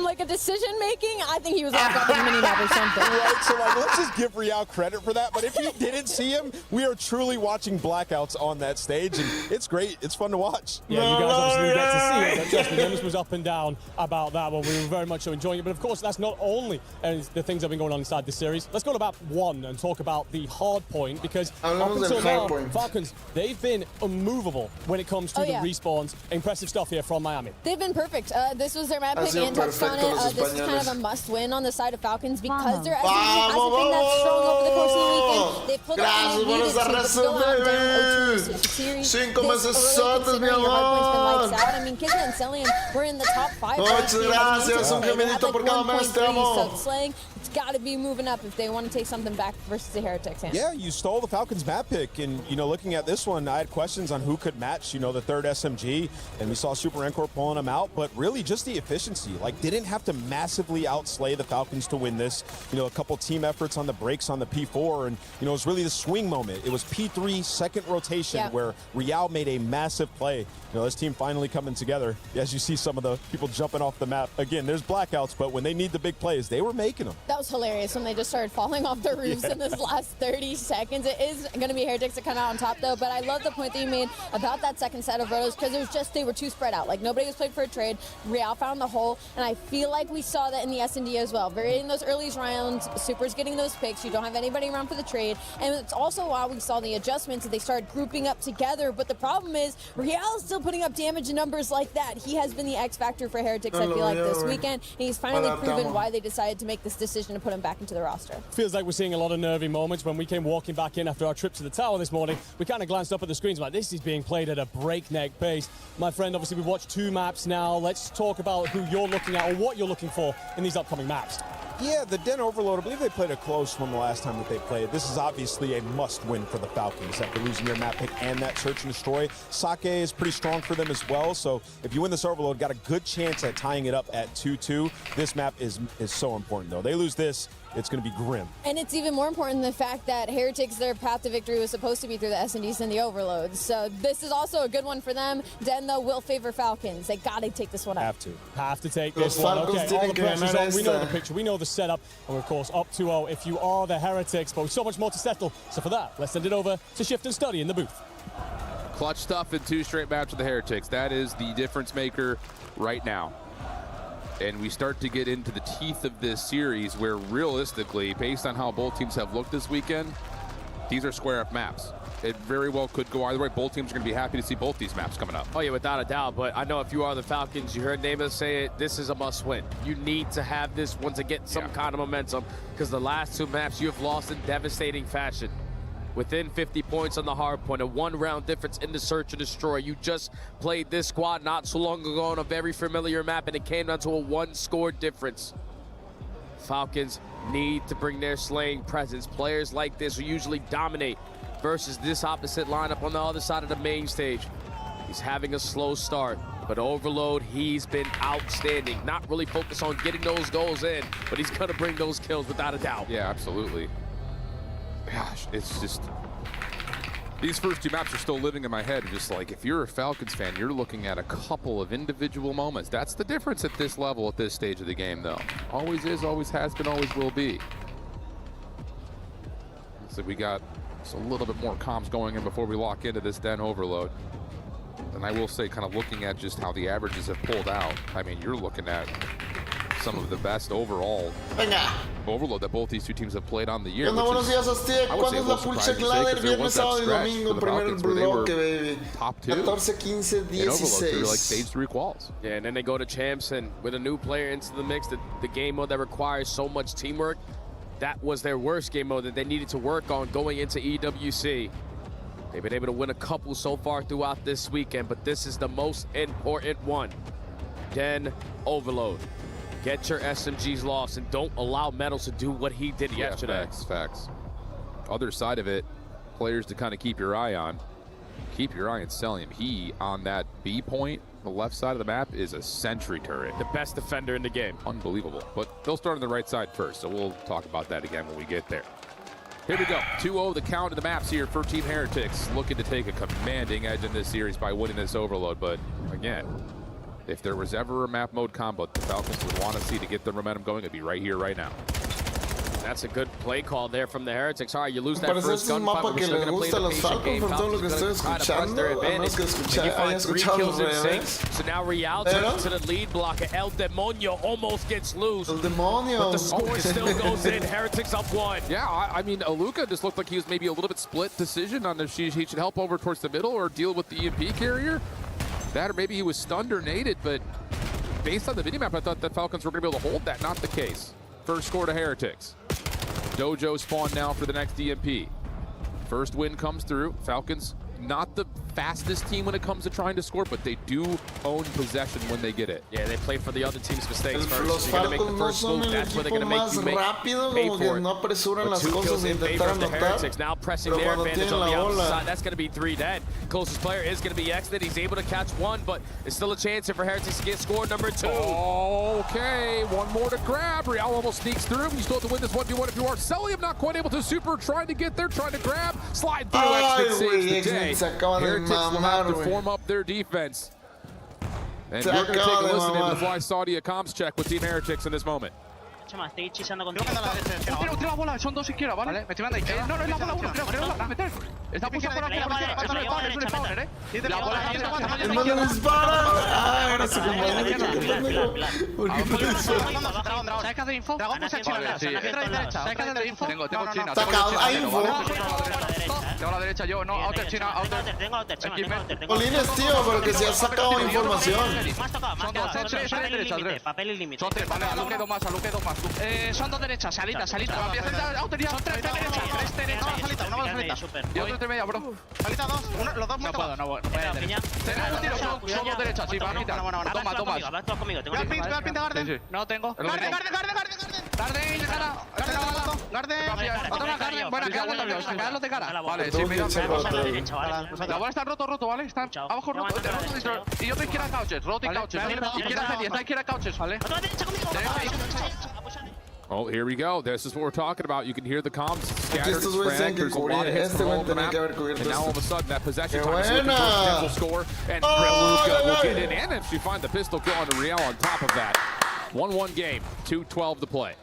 like a decision-making. I think he was off on the mini-map or something. Right, so like, let's just give Royale credit for that. But if he didn't see him, we are truly watching blackouts on that stage, and it's great. It's fun to watch. Yeah, you guys obviously didn't get to see it, but trust me, Nameless was up and down about that one. We were very much so enjoying it. But of course, that's not only the things that have been going on inside this series. Let's go to map 1 and talk about the hard point, because up until now, Falcons, they've been unmovable when it comes to the respawns. Impressive stuff here from Miami. They've been perfect. This was their map pick and touched on it. This is kind of a must-win on the side of Falcons because their SMG hasn't been that strong over the course of the weekend. They've pulled out and needed to go out down 0-2 series. 5 mesesotes, mi amor. I mean, Kenton and Celian were in the top 5. Muchas gracias. Un caminito por cada mes, te amo. So Slaying, it's got to be moving up if they want to take something back versus the Heretics. Yeah, you stole the Falcons map pick, and you know, looking at this one, I had questions on who could match, you know, the 3rd SMG, and we saw Super Encore pulling them out, but really just the efficiency. Like, didn't have to massively outslay the Falcons to win this. You know, a couple team efforts on the breaks on the P4, and you know, it was really the swing moment. It was P3 second rotation where Royale made a massive play. You know, this team finally coming together. As you see some of the people jumping off the map. Again, there's blackouts, but when they need the big plays, they were making them. That was hilarious when they just started falling off the roofs in this last 30 seconds. It is going to be Heretics that come out on top, though, but I love the point that you made about that second set of rotos because it was just they were too spread out. Like, nobody was played for a trade. Royale found the hole, and I feel like we saw that in the S&D as well. Very in those early rounds, Super's getting those picks. You don't have anybody around for the trade, and it's also why we saw the adjustments that they started grouping up together, but the problem is Royale is still putting up damage numbers like that. He has been the X factor for Heretics, I feel like, this weekend, and he's finally proven why they decided to make this decision to put him back into the roster. Feels like we're seeing a lot of nervy moments. When we came walking back in after our trip to the tower this morning, we kind of glanced up at the screens like, this is being played at a breakneck pace. My friend, obviously we've watched 2 maps now. Let's talk about who you're looking at or what you're looking for in these upcoming maps. Yeah, the Den Overload, I believe they played a close one the last time that they played. This is obviously a must-win for the Falcons after losing their map pick and that Search and Destroy. Sake is pretty strong for them as well, so if you win this Overload, got a good chance at tying it up at 2-2. This map is so important, though. They lose this, it's going to be grim. And it's even more important the fact that Heretics, their path to victory was supposed to be through the S&Ds and the Overloads. So this is also a good one for them. Den, though, will favor Falcons. They got to take this one up. Have to take this one. Okay, all the pressure's on. We know the picture. We know the setup. And we're, of course, up 2-0 if you are the Heretics. But with so much more to settle. So for that, let's send it over to Shift and Study in the booth. Clutch stuff in 2 straight matches with the Heretics. That is the difference maker right now. And we start to get into the teeth of this series where realistically, based on how both teams have looked this weekend, these are square up maps. It very well could go either way. Both teams are going to be happy to see both these maps coming up. Oh yeah, without a doubt. But I know if you are the Falcons, you heard Nameless say it, this is a must win. You need to have this one to get some kind of momentum because the last 2 maps you have lost in devastating fashion. Within 50 points on the hard point, a 1-round difference in the Search and Destroy. You just played this squad not so long ago on a very familiar map, and it came down to a 1-score difference. Falcons need to bring their slaying presence. Players like this who usually dominate versus this opposite lineup on the other side of the main stage. He's having a slow start, but Overload, he's been outstanding. Not really focused on getting those goals in, but he's gonna bring those kills without a doubt. Yeah, absolutely. Gosh, it's just, these first two maps are still living in my head. Just like, if you're a Falcons fan, you're looking at a couple of individual moments. That's the difference at this level, at this stage of the game, though. Always is, always has been, always will be. So we got just a little bit more comms going in before we lock into this Den Overload. And I will say, kind of looking at just how the averages have pulled out, I mean, you're looking at some of the best overall Overload that both these two teams have played on the year. Buenos días, Aztec. ¿Cuándo es la pulsa clave? El viernes, sábado y domingo. Primer bloque, baby. Top 2. 14, 15, 16. Like stage 3 quals. Yeah, and then they go to champs, and with a new player into the mix, the game mode that requires so much teamwork, that was their worst game mode that they needed to work on going into EWC. They've been able to win a couple so far throughout this weekend, but this is the most important one. Den Overload. Get your SMGs lost and don't allow Metals to do what he did yesterday. Facts. Other side of it, players to kind of keep your eye on. Keep your eye on Selim. He, on that B point, the left side of the map, is a sentry turret. The best defender in the game. Unbelievable. But they'll start on the right side first, so we'll talk about that again when we get there. Here we go. 2-0 the count of the maps here for Team Heretics, looking to take a commanding edge in this series by winning this Overload. But again, if there was ever a map mode combo the Falcons would want to see to get the momentum going, it'd be right here, right now. That's a good play call there from the Heretics. All right, you lose that first gunfight, but we're still going to play the patient game. Falcons are going to try to press their advantage. And you find 3 kills in sync. So now Royale turns to the lead blocker. El Demonio almost gets loose. El Demonio. But the score still goes in. Heretics up 1. Yeah, I mean, Aluka just looked like he was maybe a little bit split decision on if he should help over towards the middle or deal with the EMP carrier. That, or maybe he was stunned or naded, but based on the minimap, I thought the Falcons were going to be able to hold that. Not the case. First score to Heretics. Dojo spawn now for the next DMP. First win comes through. Falcons, not the fastest team when it comes to trying to score, but they do own possession when they get it. Yeah, they play for the other team's mistakes first. They're going to make the first move. That's where they're going to make you pay for it. No apresuran las 2 cosas kills de in favor intentar of the anotar. Heretics. Now pressing their advantage on the outside. That's going to be 3 dead. Closest player is going to be Exit. He's able to catch 1, but it's still a chance here for Heretics to get score number 2. Okay, one more to grab. Royale almost sneaks through. You still have to win this 1v1 if you are. Selim not quite able to super, trying to get there, trying to grab. Slide through, Exit saves the day. Heretics will have to form up their defense. And we're going to take a listen in to the Fly Saudia comms check with Team Heretics in this moment. Estoy chillando contigo. Última bola, son 2 izquierda, ¿vale? Me estoy mandando izquierda. No, es la bola 1, creo, meter. Está puesto por aquí, es un spawner, La bola ¡Hermano, dispara! ¡Ah, era su compañero! ¿Por qué no te dispara? ¿Sabes qué hacer info? Dragón puse a China. ¿Sabes qué hacer info? Tengo China. ¿Hay info? Tengo la derecha yo, no, outer China, outer. Polines, tío, pero que se ha sacado información. Son 3. Papel y límite. Son 3, vale, a lo que 2 más. Son 2 derechas, salita. Son 3 derechas. Una bala salita. Y otro entre media, bro. Salita 2, los 2 No puedo. Tengo un tiro, son 2 derechas, sí, va a quitar. Toma. Vas tú conmigo, tengo el pin de Garden. Sí. No tengo. Garden. Bueno, quedarlos de cara. Vale, sí, mira. La bola está roto, ¿vale? Está abajo roto. Y yo te izquierda couches, roto y couches. Izquierda serie, está izquierda couches, ¿vale? Oh, here we go. This is what we're talking about. You can hear the comms scattered, Estos güeyes spread. tienen que There's a lot of hits cubrir. from all over the Tenía map. que haber cubierto And now all of a sudden, that possession Qué time is looking for a buena. simple score. And Preluca will get in and actually find the pistol kill on the Royale on top of that. 1-1 game, 2:12 to play.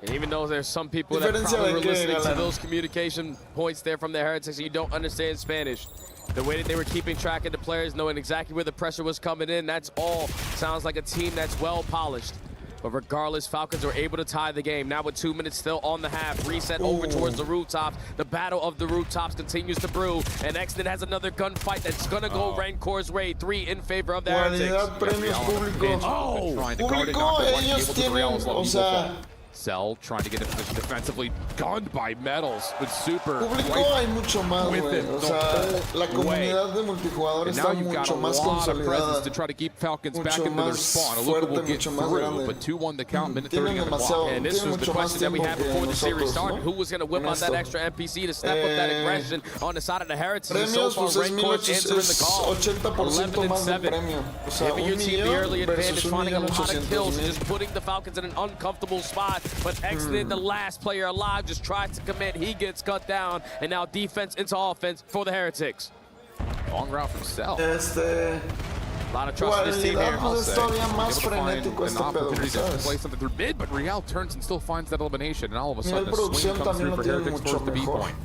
And even though there's some people that probably were listening to those communication points there from the Heretics and you don't understand Spanish, the way that they were keeping track of the players, knowing exactly where the pressure was coming in, that's all sounds like a team that's well polished. But regardless, Falcons were able to tie the game. Now with 2 minutes still on the half, reset over towards the rooftops. The battle of the rooftops continues to brew, and Exton has another gunfight that's gonna go Rancor's way. 3 in favor of the Heretics. Premios público. Público, ellos tienen, o sea... Cell trying to get in position to defensively gunned by Metals with Super. Público hay mucho más, güey. O sea, la comunidad de multijugador está mucho más consolidada. To try to keep Falcons back Mucho into their más spawn. fuerte, will get mucho más through, grande. but 2-1 the count, minute 30 Tienen on the clock. demasiado, And this tienen was the mucho más question that we tiempo had que before the series nosotros, started. ¿no? Who was going to whip En out that esto. extra NPC to step up that aggression on the side of the Heretics? And so Premios, far, pues es Raincourt answering the call. 80% más de 11-7. premio. O sea, Giving your team the early advantage, versus finding a lot of 1.800.000. kills, and just putting the Falcons in an uncomfortable spot. But exited the last player alive, just tries to commit. He gets cut down, and now defense into offense for the Heretics. Long route from Cell. A lot of trust in this team here. Pues es todavía más frenético este pedo, To ¿sabes? play something through mid, but Royale turns and still finds that elimination, and all of a Nivel sudden a swing producción comes también through lo for tienen Heretics mucho towards the B mejor. point.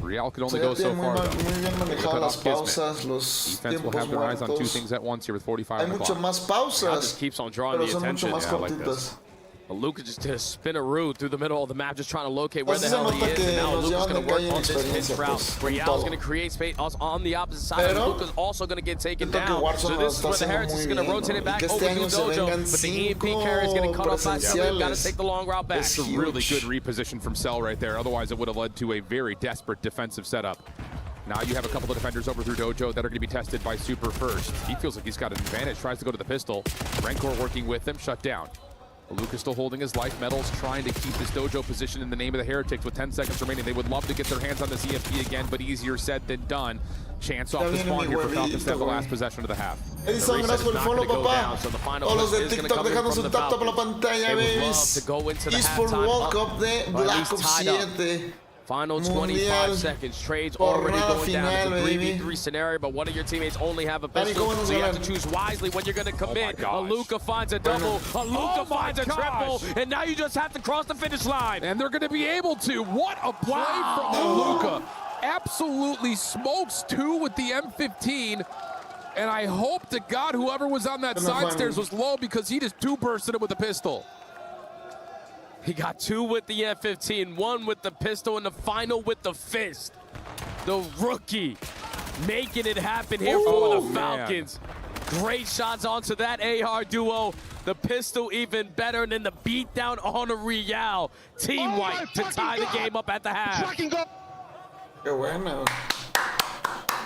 Royale could O only sea, go ya so tienen far, muy though. bien manejadas las Kismet. pausas, los Defense will tiempos have their eyes on two muertos. things at once here with 45 Hay on the mucho clock. más Royale just pausas, keeps on drawing pero the son mucho attention. más Yeah, I like cortitas. this. Luka just did a spinneroo through the middle of the map, just trying to locate where Así the se hell he nota is. que And now nos Luka's llevan going de to work calle en on this experiencia, pitch route. pues, con Royale's todo. going to create space on the opposite side, and Pero Luka's also going to get taken siento que down. Warzone So lo this is está where the haciendo Heretics is muy going to bien, rotate ¿no? it back Y que over este to año se Dojo, vengan but the EMP carrier is getting cut off by Salim. Got to take the long route back. That's a really good reposition from Cell right there. Otherwise, it would have led to a very desperate defensive setup. Now you have a couple of defenders over through Dojo that are going to be tested by Super first. He feels like he's got an advantage, tries to go to the pistol. Rancor working with him, shut down. Luka still holding his life. Metals trying to keep this Dojo position in the name of the Heretics with 10 seconds remaining. They would love to get their hands on this EMP again, but easier said than done. Chance off the spawn here for Falcons to have the last possession of the half. Edison, gracias por el follow, papá. Todos los de TikTok dejando su tap por la pantalla, babies. eSport World Cup de Black Ops 7. Final 25 seconds. Trades already going down. It's a 3v3 scenario, but one of your teammates only have a pistol, so you have to choose wisely when you're going to commit. A Luka finds a double. A Luka finds a triple. And now you just have to cross the finish line. And they're going to be able to. What a play from Luka. Absolutely smokes two with the M15. And I hope to God whoever was on that side stairs was low, because he just two-bursted it with a pistol. He got two with the M15, one with the pistol, and the final with the fist. The rookie making it happen here for the Falcons. Man. Great shots onto that AR duo. The pistol even better, and then the beatdown on a Royale. Team White to tie the game up at the half. Qué buena.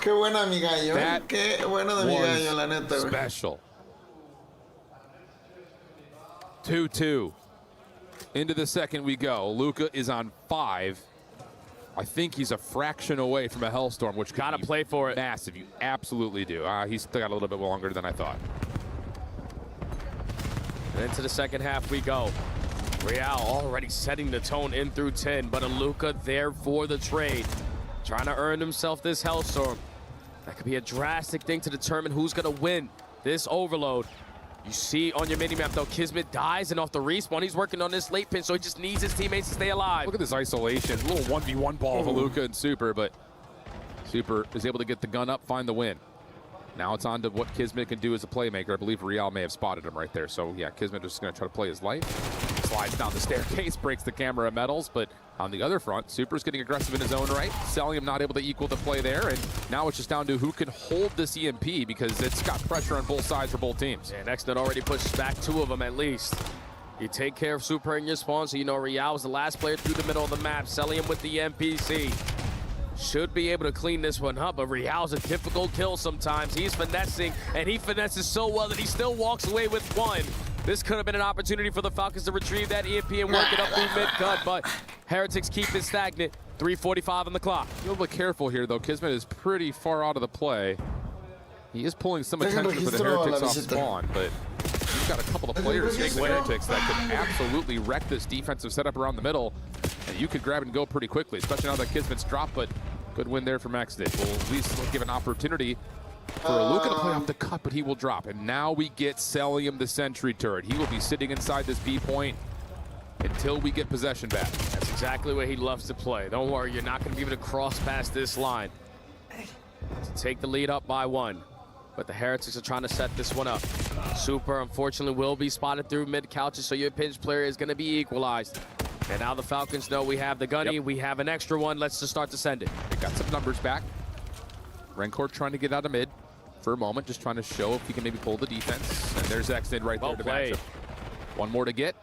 Qué buena, mi gallo. Qué buena de mi gallo, la neta, güey. Special. 2-2. Into the second we go. Luka is on 5. I think he's a fraction away from a Hellstorm, which gotta play for it. Massive. You absolutely do. He's still got a little bit longer than I thought. And into the second half we go. Royale already setting the tone in through 10, but a Luka there for the trade. Trying to earn himself this Hellstorm. That could be a drastic thing to determine who's gonna win this overload. You see on your mini-map, though, Kismet dies, and off the respawn, he's working on this late pin, so he just needs his teammates to stay alive. Look at this isolation. A little 1v1 ball for Luka and Super, but Super is able to get the gun up, find the win. Now it's on to what Kismet can do as a playmaker. I believe Royale may have spotted him right there. So, yeah, Kismet is going to try to play his life. Slides down the staircase, breaks the camera of Metals, but on the other front, Super's getting aggressive in his own right. Sellium not able to equal the play there, and now it's just down to who can hold this EMP, because it's got pressure on both sides for both teams. Yeah, Nextnet already pushed back 2 of them at least. You take care of Super in your spawn, so you know Royale was the last player through the middle of the map. Sellium with the MPC. Should be able to clean this one up, but Royale's a difficult kill sometimes. He's finessing, and he finesses so well that he still walks away with 1. This could have been an opportunity for the Falcons to retrieve that EMP and work it up through mid-cut, but Heretics keep it stagnant. 3:45 on the clock. You have to be careful here, though. Kismet is pretty far out of the play. He is pulling some attention for the Heretics off spawn, but you've got a couple of players here, the Heretics, that could absolutely wreck this defensive setup around the middle, and you could grab and go pretty quickly, especially now that Kismet's dropped, but good win there from Xnit. We'll at least give an opportunity for Luka to play off the cut, but he will drop. And now we get Sellium, the sentry turret. He will be sitting inside this B point until we get possession back. That's exactly where he loves to play. Don't worry, you're not going to be able to cross past this line. To take the lead up by 1. But the Heretics are trying to set this one up. Super, unfortunately, will be spotted through mid-couches, so your pinch player is going to be equalized. And now the Falcons know we have the gunny. We have an extra one. Let's just start to send it. They got some numbers back. Rancor trying to get out of mid for a moment, just trying to show if he can maybe pull the defense. And there's Xnid right there to match him. One more to get.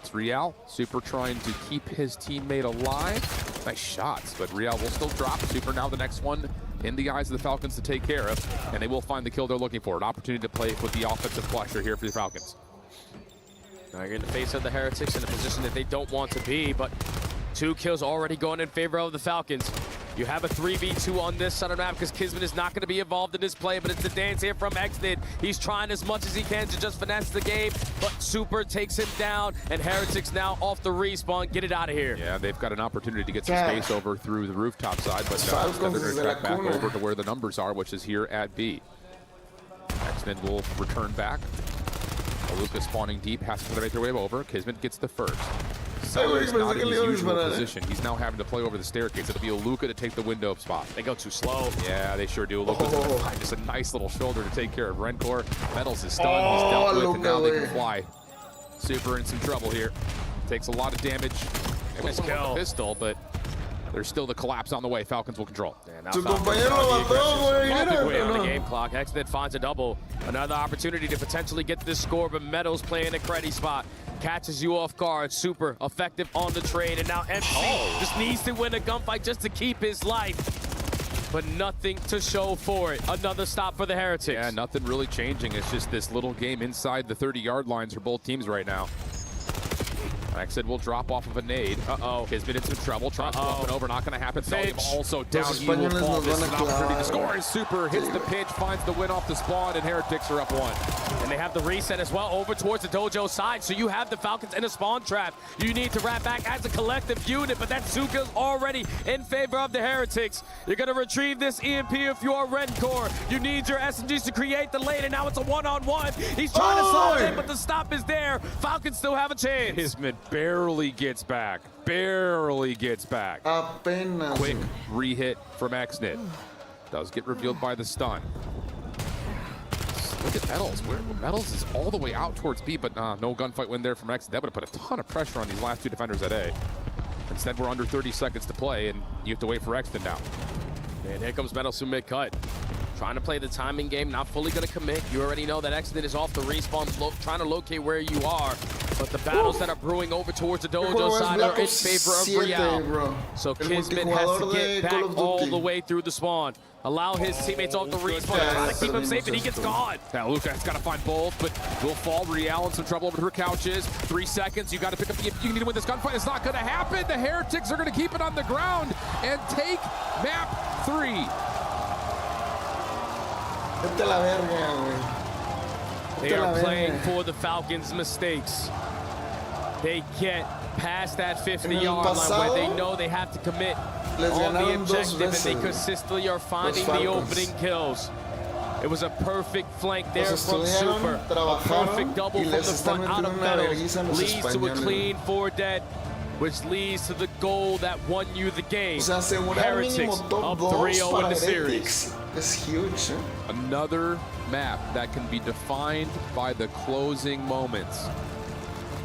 It's Royale, Super trying to keep his teammate alive. Nice shots, but Royale will still drop. Super now the next one in the eyes of the Falcons to take care of, and they will find the kill they're looking for. An opportunity to play with the offensive pressure here for the Falcons. Now you're in the face of the Heretics in a position that they don't want to be, but 2 kills already going in favor of the Falcons. You have a 3v2 on this side of the map because Kismet is not going to be involved in this play, but it's the dance here from Exnid. He's trying as much as he can to just finesse the game, but Super takes him down, and Heretics now off the respawn. Get it out of here. Yeah, they've got an opportunity to get some space over through the rooftop side, but instead they're going to track back over to where the numbers are, which is here at B. Exnid will return back. Lucas spawning deep, has to make their way over. Kismet gets the first. Seller is not in his usual position. He's now having to play over the staircase. It'll be Luca to take the window spot. They go too slow. Yeah, they sure do. Luca's gonna find just a nice little shoulder to take care of Rencor. Metals is stunned. He's dealt with, and now they can fly. Super in some trouble here. Takes a lot of damage. It was a pistol, but there's still the collapse on the way. Falcons will control. On the game clock. Exnid finds a double. Another opportunity to potentially get this score, but Metals playing a credit spot. Catches you off guard. Super effective on the trade, and now MC just needs to win a gunfight just to keep his life, but nothing to show for it. Another stop for the Heretics. Yeah, nothing really changing. It's just this little game inside the 30-yard lines for both teams right now. Like I said, we'll drop off of a nade. Kismet in some trouble. Tries to up and over. Not going to happen. Fellium also down. He will fall. This is an opportunity to score. Super hits the pitch, finds the win off the spawn, and Heretics are up 1. And they have the reset as well over towards the dojo side. So you have the Falcons in a spawn trap. You need to wrap back as a collective unit, but that Suka's already in favor of the Heretics. You're going to retrieve this EMP if you are Rencor. You need your SMGs to create the lane, and now it's a one-on-one. He's trying to slide in, but the stop is there. Falcons still have a chance. Kismet barely gets back. Barely gets back. Quick re-hit from Exnid. Does get revealed by the stun. Look at Metals. Metals is all the way out towards B, but no gunfight win there from Exnid. That would have put a ton of pressure on these last 2 defenders at A. Instead, we're under 30 seconds to play, and you have to wait for Exnid now. And here comes Metals to mid-cut. Trying to play the timing game, not fully going to commit. You already know that Exnid is off the respawn, trying to locate where you are. But the battles that are brewing over towards the dojo side are in favor of Royale. So Kismet has to get back all the way through the spawn. Allow his teammates off the respawn, trying to keep him safe, and he gets gone. Now Luca has got to find both, but will fall. Royale in some trouble over to her couches. 3 seconds. You got to pick up the. You need to win this gunfight. It's not going to happen. The Heretics are going to keep it on the ground and take map 3. They are playing for the Falcons' mistakes. They get past that 50-yard line where they know they have to commit on the objective, and they consistently are finding the opening kills. It was a perfect flank there from Super. A perfect double from the front out of Metals. Leads to a clean 4 dead, which leads to the goal that won you the game. Heretics up 3-0 in the series. It's huge. Another map that can be defined by the closing moments.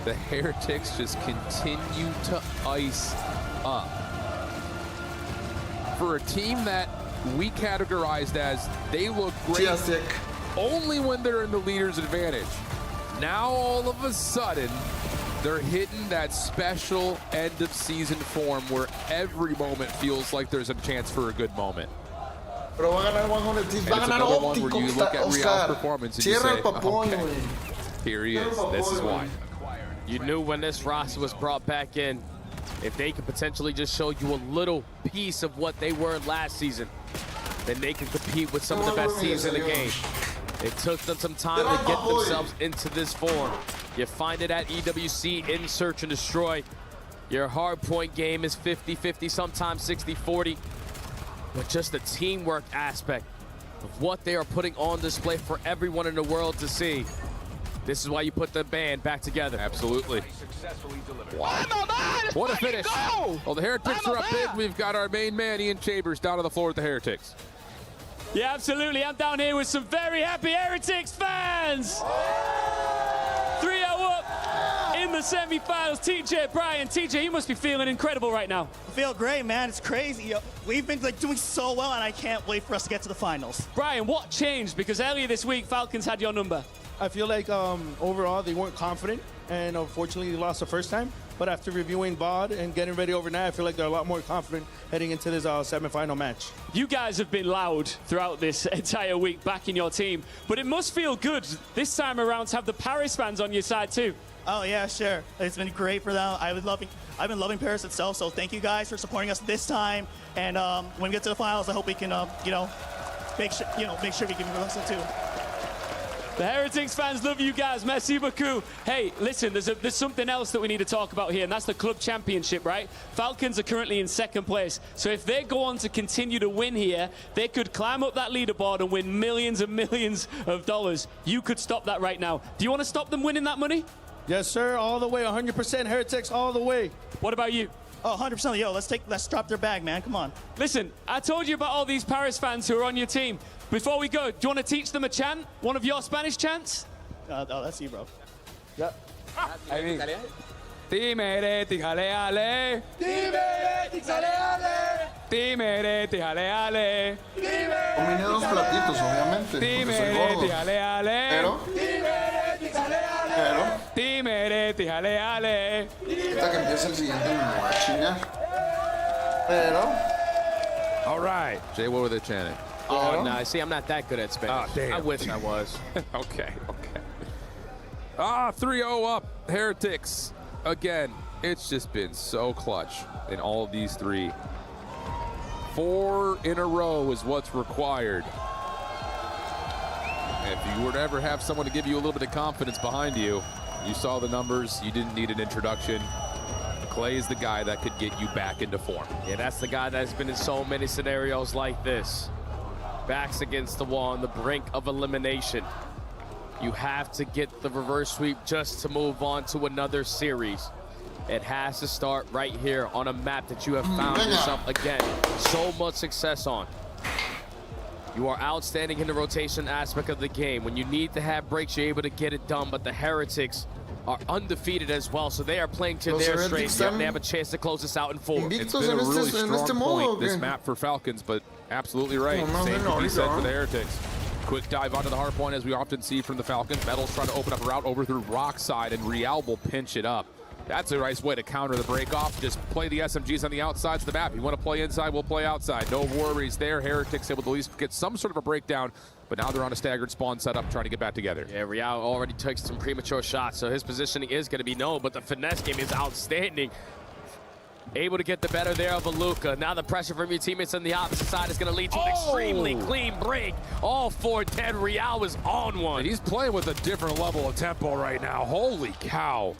The Heretics just continue to ice up. For a team that we categorized as they look great only when they're in the leader's advantage. Now all of a sudden, they're hitting that special end of season form where every moment feels like there's a chance for a good moment. Pero va a ganar 100 teams. Va a ganar Óptico. Where you look at Royale's performance and you say, okay, here he is. This is why. You knew when this roster was brought back in, if they could potentially just show you a little piece of what they were last season, then they can compete with some of the best teams in the game. It took them some time to get themselves into this form. You find it at EWC in Search and Destroy. Your hard point game is 50-50, sometimes 60-40. But just the teamwork aspect of what they are putting on display for everyone in the world to see. This is why you put the band back together. Absolutely. Wow. What a finish. Well, the Heretics are up big. We've got our main man, Ian Chambers, down on the floor with the Heretics. Yeah, absolutely. I'm down here with some very happy Heretics fans. 3-0 up in the semifinals. TJ, Brian, TJ, you must be feeling incredible right now. I feel great, man. It's crazy. We've been doing so well, and I can't wait for us to get to the finals. Brian, what changed? Because earlier this week, Falcons had your number. I feel like overall they weren't confident. and unfortunately lost the first time. But after reviewing VOD and getting ready overnight, I feel like they're a lot more confident heading into this semifinal match. You guys have been loud throughout this entire week backing your team, but it must feel good this time around to have the Paris fans on your side too. Oh yeah, sure. It's been great for them. I've been loving Paris itself. So thank you guys for supporting us this time. And when we get to the finals, I hope we can, make sure we can listen too. The Heretics fans love you guys. Merci beaucoup. Hey, listen, there's something else that we need to talk about here, and that's the club championship, right? Falcons are currently in second place. So if they go on to continue to win here, they could climb up that leaderboard and win millions and millions of dollars. You could stop that right now. Do you want to stop them winning that money? Yes, sir. All the way. 100% Heretics all the way. What about you? Oh, 100%. Yo, let's drop their bag, man. Come on. Listen, I told you about all these Paris fans who are on your team. Before we go, do you want to teach them a chant? One of your Spanish chants? Oh, that's you, bro. Yep. Timereti jale ale. Timereti jale ale. Timereti jale ale. Comí dos platitos, obviamente. Timereti jale ale. Pero. Timereti jale ale. Timereti jale ale. Ahorita que empiece el siguiente me voy a chingar. Pero. All right. Jay, what were they chanting? Oh, no. See, I'm not that good at Spanish. Oh, damn. I wish I was. Okay. 3-0 up, Heretics. Again, it's just been so clutch in all of these three. 4 in a row is what's required. And if you were to ever have someone to give you a little bit of confidence behind you, you saw the numbers, you didn't need an introduction. Clay is the guy that could get you back into form. Yeah, that's the guy that's been in so many scenarios like this. Backs against the wall on the brink of elimination. You have to get the reverse sweep just to move on to another series. It has to start right here on a map that you have found yourself, again, so much success on. You are outstanding in the rotation aspect of the game. When you need to have breaks, you're able to get it done, but the Heretics are undefeated as well, so they are playing to their strengths. They have a chance to close this out in 4. It's been a really strong point, this map for Falcons, but absolutely right. Same can be said for the Heretics. Quick dive onto the hard point, as we often see from the Falcons. Metal's trying to open up a route over through Rock side, and Royale will pinch it up. That's a nice way to counter the break off. Just play the SMGs on the outsides of the map. You want to play inside, we'll play outside. No worries there. Heretics able to at least get some sort of a breakdown, but now they're on a staggered spawn setup trying to get back together. Yeah, Royale already took some premature shots, so his positioning is going to be known, but the finesse game is outstanding. Able to get the better there of Aluka. Now the pressure from your teammates on the opposite side is going to lead to an extremely clean break. All 4 dead. Royale was on one. And he's playing with a different level of tempo right now. Holy cow.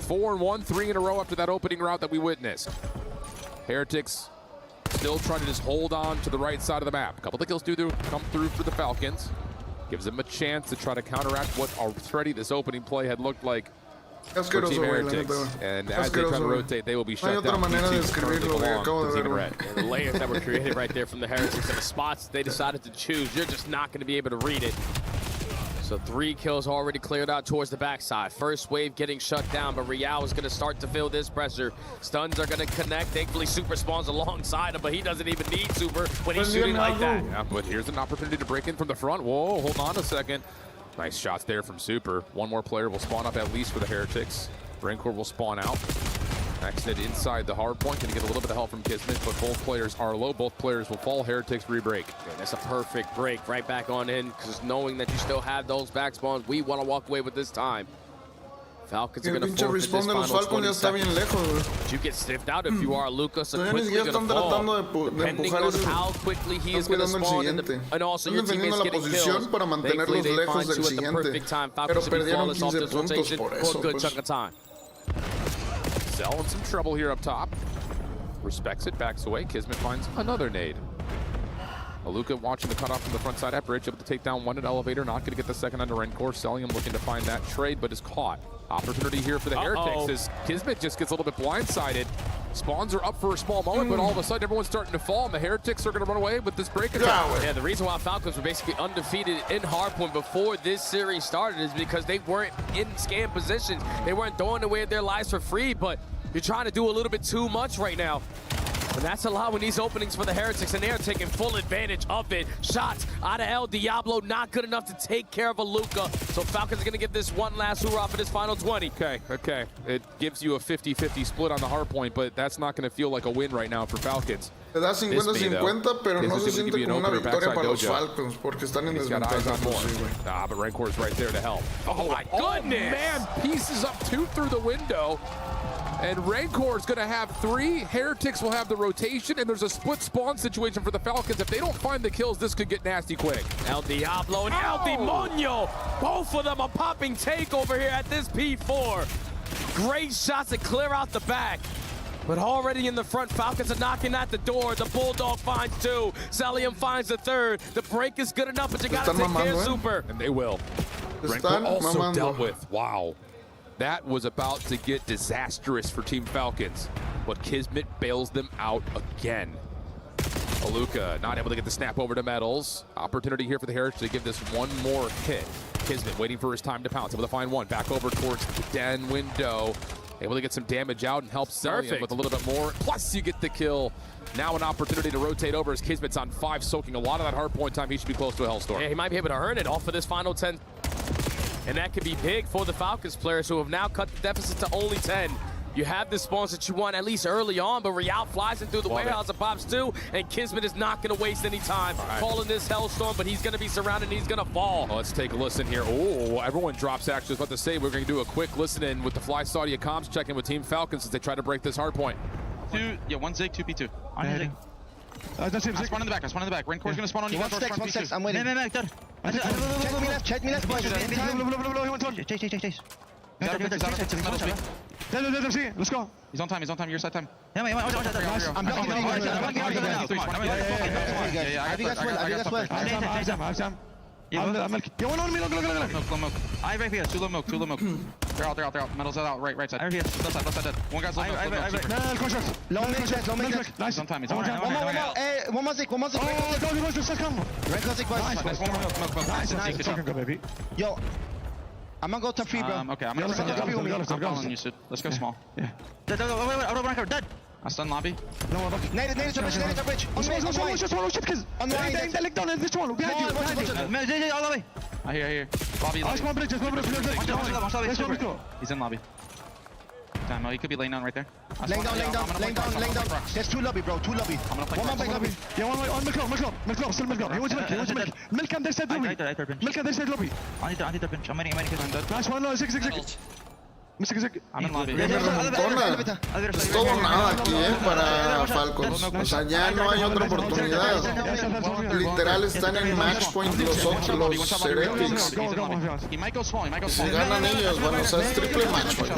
4-1, 3 in a row after that opening route that we witnessed. Heretics still trying to just hold on to the right side of the map. A couple of kills do come through for the Falcons. Gives them a chance to try to counteract what already this opening play had looked like for Team Heretics. And as they try to rotate, they will be shut down. The layers that were created right there from the Heretics and the spots they decided to choose, you're just not going to be able to read it. So 3 kills already cleared out towards the backside. First wave getting shut down, but Royale is going to start to feel this pressure. Stuns are going to connect. Thankfully, Super spawns alongside him, but he doesn't even need Super when he's shooting like that. Yeah, but here's an opportunity to break in from the front. Whoa, hold on a second. Nice shots there from Super. One more player will spawn up at least for the Heretics. Rancor will spawn out. Exit inside the hard point. Gonna get a little bit of help from Kismet, but both players are low. Both players will fall. Heretics re-break. Yeah, that's a perfect break right back on in, because knowing that you still have those back spawns, we want to walk away with this time. Falcons are going to forfeit this final 20 seconds. But you get sniffed out if you are Lucas, so quickly going to fall. Depending on how quickly he is going to spawn, and also your teammates getting kills. Thankfully, they find you at the perfect time. Falcons should be flawless off this rotation for a good chunk of time. Cell in some trouble here up top. Respects it, backs away. Kismet finds another nade. Aluka watching the cutoff from the front side at bridge, able to take down one at elevator. Not going to get the second under Encore. Sellium looking to find that trade, but is caught. Opportunity here for the Heretics as Kismet just gets a little bit blindsided. Spawns are up for a small moment, but all of a sudden everyone's starting to fall, and the Heretics are going to run away with this break attack. Yeah, the reason why Falcons were basically undefeated in hardpoint before this series started is because they weren't in scam positions. They weren't throwing away their lives for free, but you're trying to do a little bit too much right now. And that's allowing these openings for the Heretics, and they're taking full advantage of it. Shots out of El Diablo, not good enough to take care of Aluka. So Falcons are going to give this one last hurrah for this final 20. Okay. It gives you a 50-50 split on the hard point, but that's not going to feel like a win right now for Falcons. Te da 50-50, pero no se siente como una victoria para los Falcons, porque están en desventaja. But Rancor's right there to help. Oh my goodness! Man, pieces up 2 through the window. And Rancor's going to have 3. Heretics will have the rotation, and there's a split spawn situation for the Falcons. If they don't find the kills, this could get nasty quick. El Diablo and El Demonio, both of them are popping take over here at this P4. Great shots to clear out the back. But already in the front, Falcons are knocking at the door. The Bulldog finds 2. Zelium finds the 3rd. The break is good enough, but you got to take care of Super. And they will. Rancor also dealt with. Wow. That was about to get disastrous for Team Falcons, but Kismet bails them out again. Aluka not able to get the snap over to Metals. Opportunity here for the Heretics to give this one more hit. Kismet waiting for his time to pounce, able to find one. Back over towards the den window. Able to get some damage out and help Zelium with a little bit more. Plus you get the kill. Now an opportunity to rotate over as Kismet's on 5, soaking a lot of that hard point time. He should be close to a Hellstorm. Yeah, he might be able to earn it off of this final 10. And that could be big for the Falcons players who have now cut the deficit to only 10. You have the spawns that you want at least early on, but Royale flies in through the warehouse and pops 2, and Kismet is not going to waste any time calling this Hellstorm, but he's going to be surrounded and he's going to fall. Let's take a listen here. Oh, everyone drops actually. I was about to say we're going to do a quick listen in with the Fly Saudia comms check-in with Team Falcons as they try to break this hard point. 1 Zig, 2 P2. On your Zig. I spawn in the back, Rancor's gonna spawn on you. One stacks, I'm waiting. Check me left, boys. Chase. Let's go. He's on time, your side time. I'm blocking I right here, 2 low milk. They're out. Metals out, right side. Left side dead. One guy's low milk. Long milk. Nice. He's on time. One more Zik. One more baby. Yo, I'm gonna go top 3, bro. Okay, I'm gonna you, Sid. Let's go small. Yeah. Dead. I stun lobby. Nated to bridge. On the right. I hear. Lobby. He's in lobby. Damn, he could be laying down right there. Laying down. There's 2 lobby, bro. 2 lobby. I'm gonna play one more lobby. Yeah, one on milk. Still milk. He wants milk. Milk on their side lobby. Milk on their side lobby. I need to pinch. I'm waiting. Nice one, Zig. I'm in lobby. Es todo nada aquí, para Falcons. O sea, ya no hay otra oportunidad. Literal están en match point los Heretics. Si ganan ellos, bueno, o sea, es triple match point.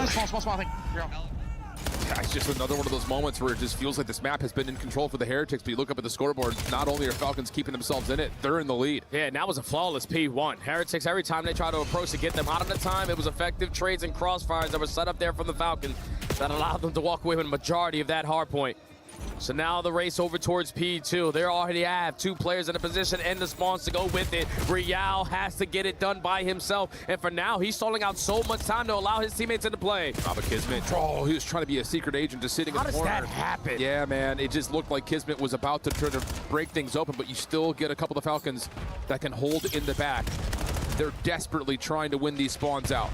It's just another one of those moments where it just feels like this map has been in control for the Heretics, but you look up at the scoreboard, not only are Falcons keeping themselves in it, they're in the lead. Yeah, and that was a flawless P1. Heretics, every time they try to approach to get them out of the time, it was effective trades and crossfires that were set up there from the Falcons that allowed them to walk away with a majority of that hard point. So now the race over towards P2. They already have 2 players in a position and the spawns to go with it. Royale has to get it done by himself. And for now, he's stalling out so much time to allow his teammates into play. But Kismet, he was trying to be a secret agent just sitting in the corner. How does that happen? Yeah, man, it just looked like Kismet was about to try to break things open, but you still get a couple of Falcons that can hold in the back. They're desperately trying to win these spawns out.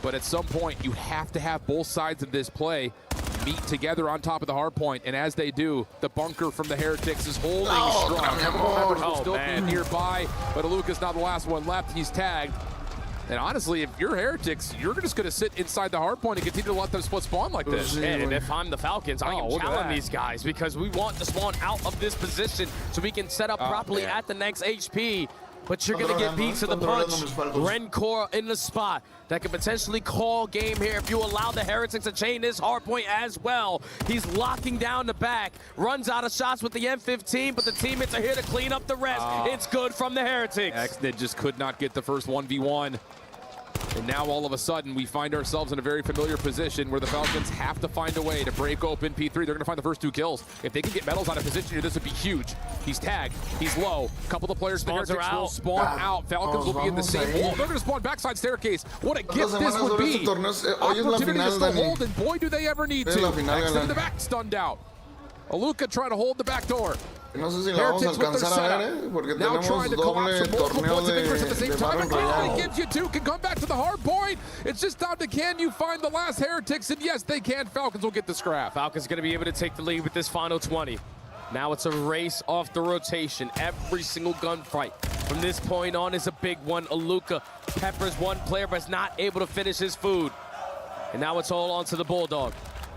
But at some point, you have to have both sides of this play meet together on top of the hard point, and as they do, the bunker from the Heretics is holding strong. Still being nearby, but Aluka's not the last one left. He's tagged. And honestly, if you're Heretics, you're just going to sit inside the hard point and continue to let them split spawn like this. And if I'm the Falcons, I am challenging these guys because we want to spawn out of this position so we can set up properly at the next HP. But you're going to get beat to the punch. Rancor in the spot that could potentially call game here if you allow the Heretics to chain this hard point as well. He's locking down the back, runs out of shots with the M15, but the teammates are here to clean up the rest. It's good from the Heretics. Xnid just could not get the first 1v1. And now all of a sudden we find ourselves in a very familiar position where the Falcons have to find a way to break open P3. They're going to find the first 2 kills. If they can get Metals out of position here, this would be huge. He's tagged. He's low. A couple of players will spawn out. Falcons will be in the same wall. They're going to spawn backside staircase. What a gift this would be. Opportunity to still hold, and boy, do they ever need to. Xnid in the back, stunned out. Aluka trying to hold the back door. No sé si la vamos a alcanzar a ver, porque tenemos doble torneo de Battle Royale. Gives you two, can come back to the hard point. It's just down to can you find the last Heretics, and yes, they can. Falcons will get the scrap. Falcons going to be able to take the lead with this final 20. Now it's a race off the rotation. Every single gunfight from this point on is a big one. Aluka peppers one player, but is not able to finish his food. And now it's all onto the Bulldog.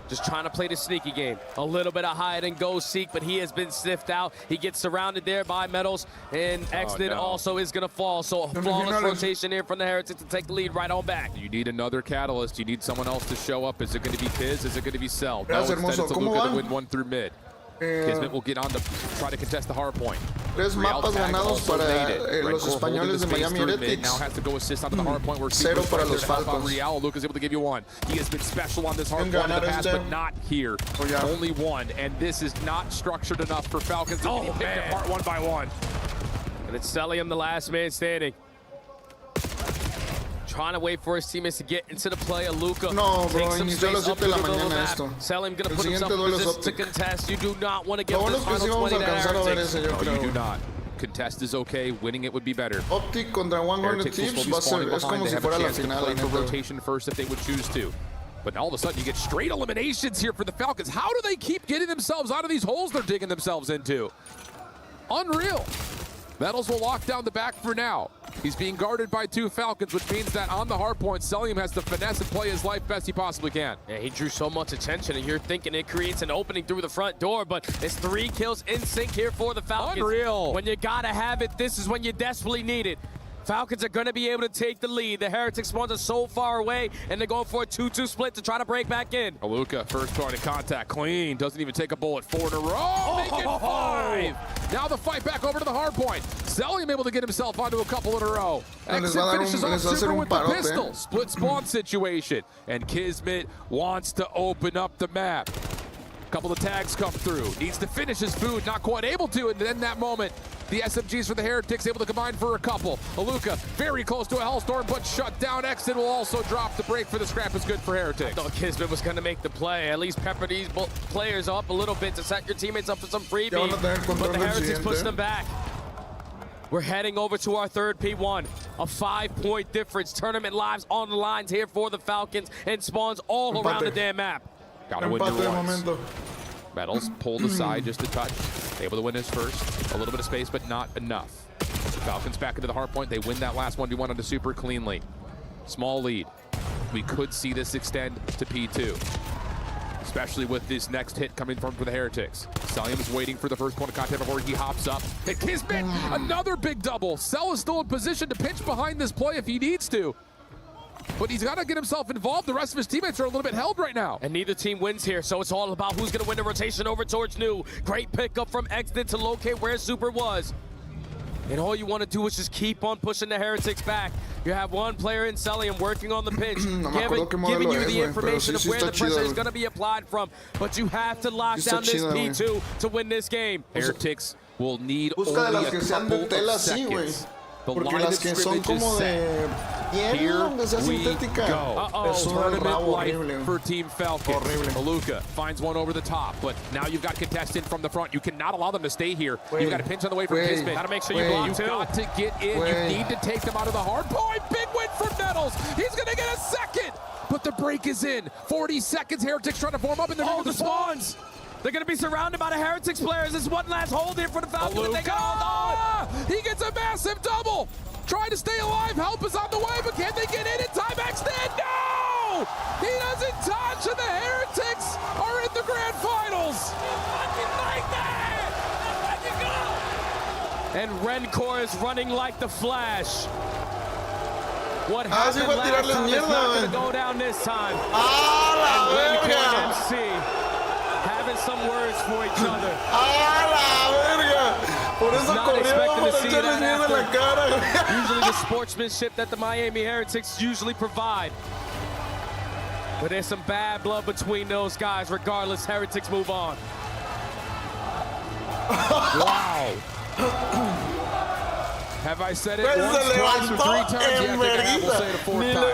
Just trying to play the sneaky game. A little bit of hide and go seek, but he has been sniffed out. He gets surrounded there by Metals, and Exton also is going to fall. So a flawless rotation here from the Heretics to take the lead right on back. You need another catalyst. You need someone else to show up. Is it going to be Piz? Is it going to be Cell? No, Gracias, instead it's hermoso. Aluka to win one through mid. Kismet will get on to try to contest the hard point. 3 mapas ganados para los españoles de Miami Heretics. Now has to go assist onto the hard point where 0 para los Falcons. Royale. Luke is able to give you one. He has been special on this hard point in the past, but not here. Only one, and this is not structured enough for Falcons to pick it apart one by one. And it's Celium, the last man standing. Trying to wait for his teammates to get into the play. Aluka takes some space up the middle of the map. Celium going to put himself in position to contest. You do not want to give this final 20 to Heretics. No, you do not. Contest is okay. Winning it would be better. Optic contra One Hornet Tips va a ser, es como si fuera la final. For rotation first if they would choose to. But all of a sudden you get straight eliminations here for the Falcons. How do they keep getting themselves out of these holes they're digging themselves into? Unreal. Metals will lock down the back for now. He's being guarded by 2 Falcons, which means that on the hard point, Celium has to finesse and play his life best he possibly can. Yeah, he drew so much attention, and you're thinking it creates an opening through the front door, but it's 3 kills in sync here for the Falcons. Unreal. When you gotta have it, this is when you desperately need it. Falcons are going to be able to take the lead. The Heretics spawns are so far away, and they're going for a 2-2 split to try to break back in. Aluka, first point of contact, clean. Doesn't even take a bullet. 4 in a row, make it 5. Now the fight back over to the hard point. Celium able to get himself onto a couple in a row. Exit finishes off Super with the pistol. Split spawn situation. And Kismet wants to open up the map. Couple of tags come through. Needs to finish his food, not quite able to, and then that moment, the SMGs for the Heretics able to combine for a couple. Aluka very close to a Hellstorm, but shut down. Exton will also drop. The break for the scrap is good for Heretics. I thought Kismet was going to make the play. At least pepper these players up a little bit to set your teammates up for some freebie. But the Heretics push them back. We're heading over to our third P1. A 5-point difference. Tournament lives on the lines here for the Falcons, and spawns all around the damn map. Gotta win it once. Metals pulled aside just a touch. Able to win his first. A little bit of space, but not enough. The Falcons back into the hard point. They win that last 1v1 on the super cleanly. Small lead. We could see this extend to P2. Especially with this next hit coming from for the Heretics. Celium is waiting for the first point of contact before he hops up. And Kismet, another big double. Cell is still in position to pinch behind this play if he needs to. But he's got to get himself involved. The rest of his teammates are a little bit held right now. And neither team wins here, so it's all about who's going to win the rotation over towards New. Great pickup from Exton to locate where Super was. And all you want to do is just keep on pushing the Heretics back. You have one player in Celium working on the pinch, giving you the information of where the pressure is going to be applied from. But you have to lock down this P2 to win this game. Heretics will need only a couple of seconds. Porque las que son como de piel, aunque sea sintética, es un rabo horrible. For Team Falcon. Aluka finds one over the top, but now you've got contestant from the front. You cannot allow them to stay here. You've got to pinch on the way from Kismet. Gotta make sure you block too. You've got to get in. You need to take them out of the hard point. Big win for Metals. He's going to get a second, but the break is in. 40 seconds. Heretics trying to form up in the middle of the spawns. They're going to be surrounded by the Heretics players. There's one last hold here for the Falcons. They got all on. He gets a massive double. Trying to stay alive. Help is on the way, but can they get in time extend? No! He doesn't touch, and the Heretics are in the grand finals. And Rencor is running like the Flash. What happened last time is not going to go down this time. And Rencor and MC having some words for each other. Por eso corrió para echarles miedo en la cara. Usually the sportsmanship that the Miami Heretics usually provide. But there's some bad blood between those guys. Regardless, Heretics move on. Wow. Have I said it once, twice, or 3 times? Yeah, I think I will say it a 4th time.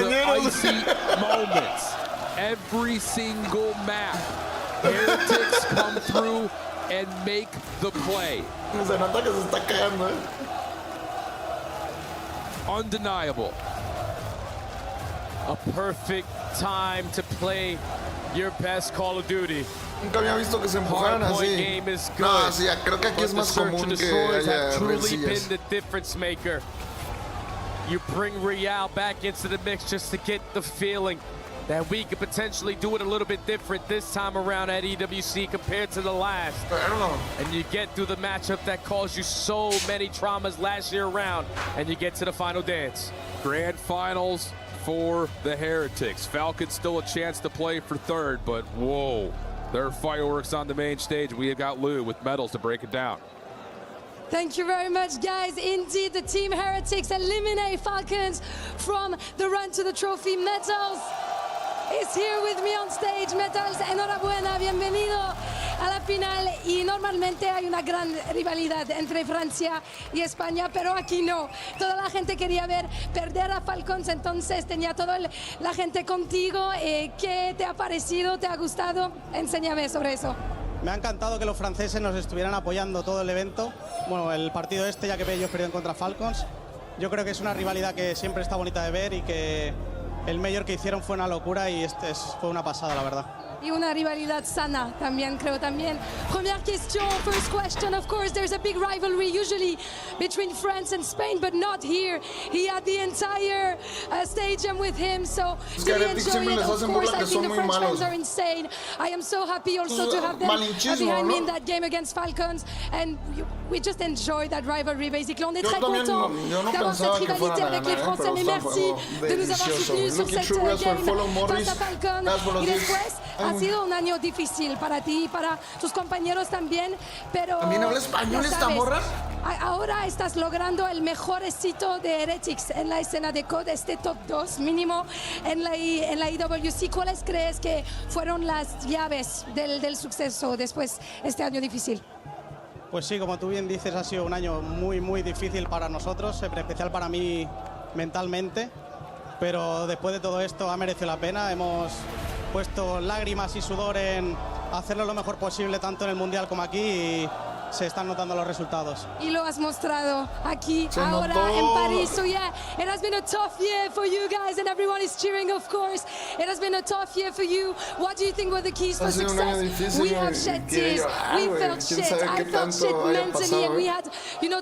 In the icy moments, every single map, Heretics come through and make the play. Se nota que se está cagando, Undeniable. A perfect time to play your best Call of Duty. Nunca había visto que se empujaran así. Game is good, No, sí, creo que aquí es más común que haya truly been rencillas. the difference maker. You bring Royale back into the mix just to get the feeling that we could potentially do it a little bit different this time around at EWC compared to the last. I don't know. And you get through the matchup that caused you so many traumas last year around, and you get to the final dance. Grand finals for the Heretics. Falcons still a chance to play for third, but whoa. There are fireworks on the main stage. We have got Lou with medals to break it down. Thank you very much, guys. Indeed, the Team Heretics eliminate Falcons from the run to the trophy. Metals is here with me on stage. Metals, enhorabuena, bienvenido a la final. Y normalmente hay una gran rivalidad entre Francia y España, pero aquí no. Toda la gente quería ver perder a Falcons, entonces tenía toda la gente contigo. ¿Qué te ha parecido? ¿Te ha gustado? Enséñame sobre eso. Me ha encantado que los franceses nos estuvieran apoyando todo el evento. Bueno, el partido este, ya que ellos perdieron contra Falcons. Yo creo que es una rivalidad que siempre está bonita de ver y que el mayor que hicieron fue una locura y fue una pasada, la verdad. Y una rivalidad sana también, creo también. Première question, first question. Of course, there's a big rivalry usually between France and Spain, but not here. He had the entire stadium with him, so really enjoy it. Of course, I think the French fans are insane. I am so happy also to have them behind me in that game against Falcons, and we just enjoy that rivalry, basically. On est très content d'avoir cette rivalité avec les Français, mais merci de nous avoir soutenus sur cette game face a Falcons. Y después, ha sido un año difícil para ti y para tus compañeros también, pero... ¿También habla español esta morra? Ahora estás logrando el mejor éxito de Heretics en la escena de COD, este top 2 mínimo en la IWC. ¿Cuáles crees que fueron las llaves del suceso después de este año difícil? Pues sí, como tú bien dices, ha sido un año muy, muy difícil para nosotros, en especial para mí mentalmente, pero después de todo esto ha merecido la pena. Hemos puesto lágrimas y sudor en hacerlo lo mejor posible, tanto en el Mundial como aquí, y se están notando los resultados. Y lo has mostrado aquí, ahora en París. So yeah, it has been a tough year for you guys, and everyone is cheering, of course. It has been a tough year for you. What do you think were the keys for success? We have shed tears, we felt shit, I felt shit mentally, and we had,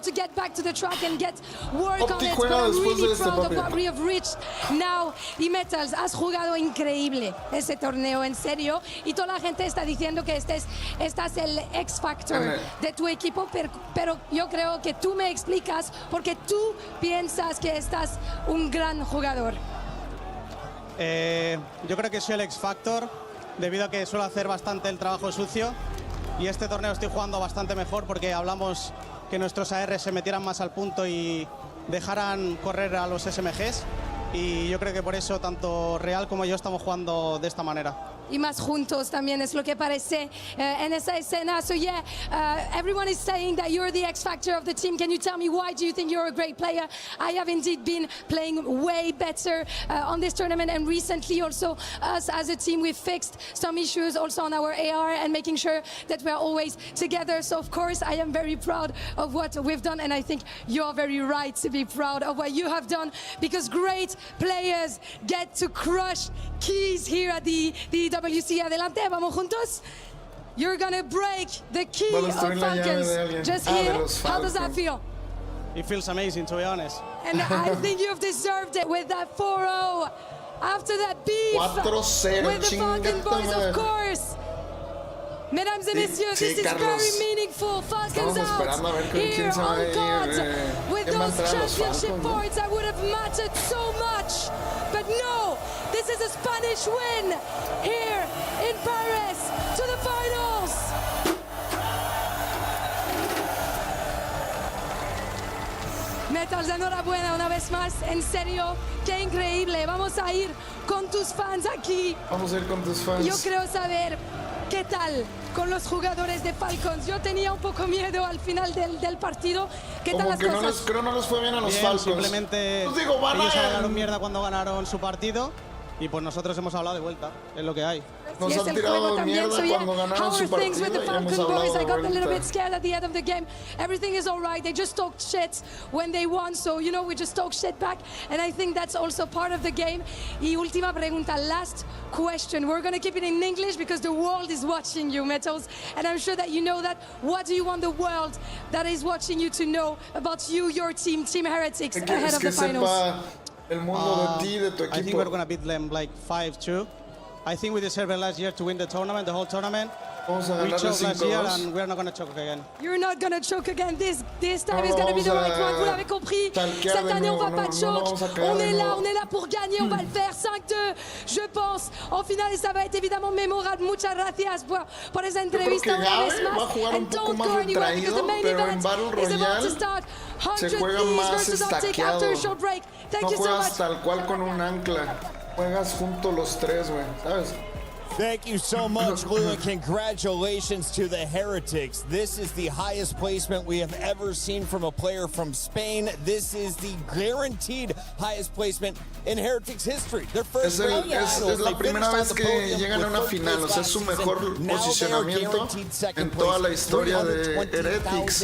to get back to the track and get work on it. But I'm really proud of what we have reached now. Y Metals, has jugado increíble ese torneo, en serio, y toda la gente está diciendo que estás el X Factor de tu equipo, pero yo creo que tú me explicas porque tú piensas que estás un gran jugador. Yo creo que soy el X Factor debido a que suelo hacer bastante el trabajo sucio, y este torneo estoy jugando bastante mejor porque hablamos que nuestros AR se metieran más al punto y dejaran correr a los SMGs, y yo creo que por eso tanto Real como yo estamos jugando de esta manera. Y más juntos también es lo que parece en esa escena. So yeah, everyone is saying that you're the X factor of the team. Can you tell me why do you think you're a great player? I have indeed been playing way better on this tournament, and recently also us as a team, we've fixed some issues also on our AR and making sure that we're always together. So of course I am very proud of what we've done, and I think you're very right to be proud of what you have done, because great players get to crush keys here at the WC. Adelante, vamos juntos. You're gonna break the key of Falcons. Just here, how does that feel? It feels amazing, to be honest. And I think you've deserved it with that 4-0. After that beef with the Falcon boys, of course. Mesdames et messieurs, this is very meaningful. Falcons out here on COD. With those championship points, that would have mattered so much. But no, this is a Spanish win here in Paris to the finals. Metals, enhorabuena una vez más, en serio, qué increíble. Vamos a ir con tus fans aquí. Vamos a ir con tus fans. Yo quiero saber qué tal con los jugadores de Falcons. Yo tenía un poco miedo al final del partido. ¿Qué tal las cosas? Creo no les fue bien a los Falcons. Simplemente pues digo, ellos hablaron mierda cuando ganaron su partido, y pues nosotros hemos hablado de vuelta, es lo que hay. Nos Yes, han el tirado juego también. mierda So yeah, cuando ganaron how su are things with the partido y hemos Falcon boys? hablado I got a little ahorita. bit scared at the end of the game. Everything is all right. They just talked shit when they won, so you know we just talk shit back, and I think that's also part of the game. Y última pregunta, last question. We're gonna keep it in English because the world is watching you, Metals, and I'm sure that you know that. What do you want the world that is watching you to know about you, your team, Team Heretics, ahead of the finals? El mundo de ti, de tu I think equipo. we're going to beat them like 5-2. I think we deserved it last year to win the tournament, the whole tournament. Vamos a We ganarle choked last year 5-2. and we're not going to choke again. You're not gonna choke again. This time No, is gonna be the vamos right a one. Vous l'avez compris. talquear Cette de année, on nuevo. va pas No, choke. no vamos a caer On de est là, nuevo. on est là pour gagner. On va le faire 5-2, je pense, en finale. Et ça va être évidemment mémorable. Muchas gracias por esa entrevista que una vez Gabe va a más. jugar un And poco don't más go anywhere because the retraído, main pero en event Battle is about to Royale start. se 100 juega Thieves más versus Optic after a short break. Thank No you so juegas much. tal cual con un ancla. Juegas juntos los tres, güey, ¿sabes? Thank you so much, Lou, and congratulations to the Heretics. This is the highest placement we have ever seen from a player from Spain. This is the guaranteed highest placement in Heretics history. Their first Es la primera vez que llegan a una final, o sea, es su mejor posicionamiento en toda la historia de Heretics.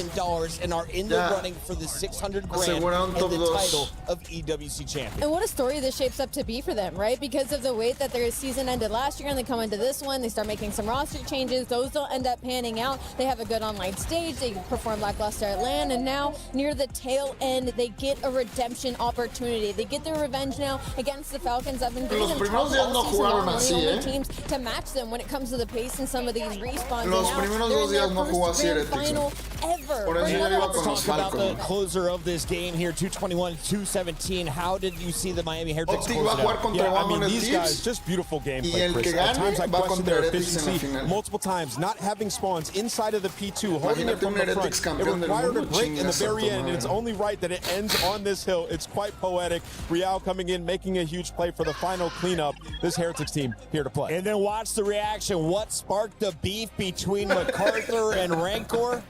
and are in the running for the 600 grand Aseguraron and top the dos. title of EWC champion. And what a story this shapes up to be for them, right? Because of the way that their season ended last year and they come into this one, they start making some roster changes. Those don't end up panning out. They have a good online stage. They perform lackluster at LAN, and now near the tail end, they get a redemption opportunity. They get their revenge now against the Falcons. I've been giving them trouble all season long. One of the only teams to match them when it comes to the pace and some of these respawns. Los primeros dos días no jugó así Heretics. Final ever. Por eso yo iba con los Talk about the Falcons. closer of this game here, 221-217. How did you see the Miami Heretics Optic close va a it jugar out? contra Yeah, I mean, Wagon these Thieves. guys, just beautiful gameplay, Y el Chris. que At gane times I va question contra their Heretics en la efficiency final. multiple times, not having spawns inside of the P2, holding it Imagínate from un the front. Heretics It campeón del required a mundo, break in the chingas a very tu end, and it's madre. only right that it ends on this hill. It's quite poetic. Royale coming in, making a huge play for the final cleanup. This Heretics team here to play. And then watch the reaction. What sparked the beef between MacArthur and Rancor?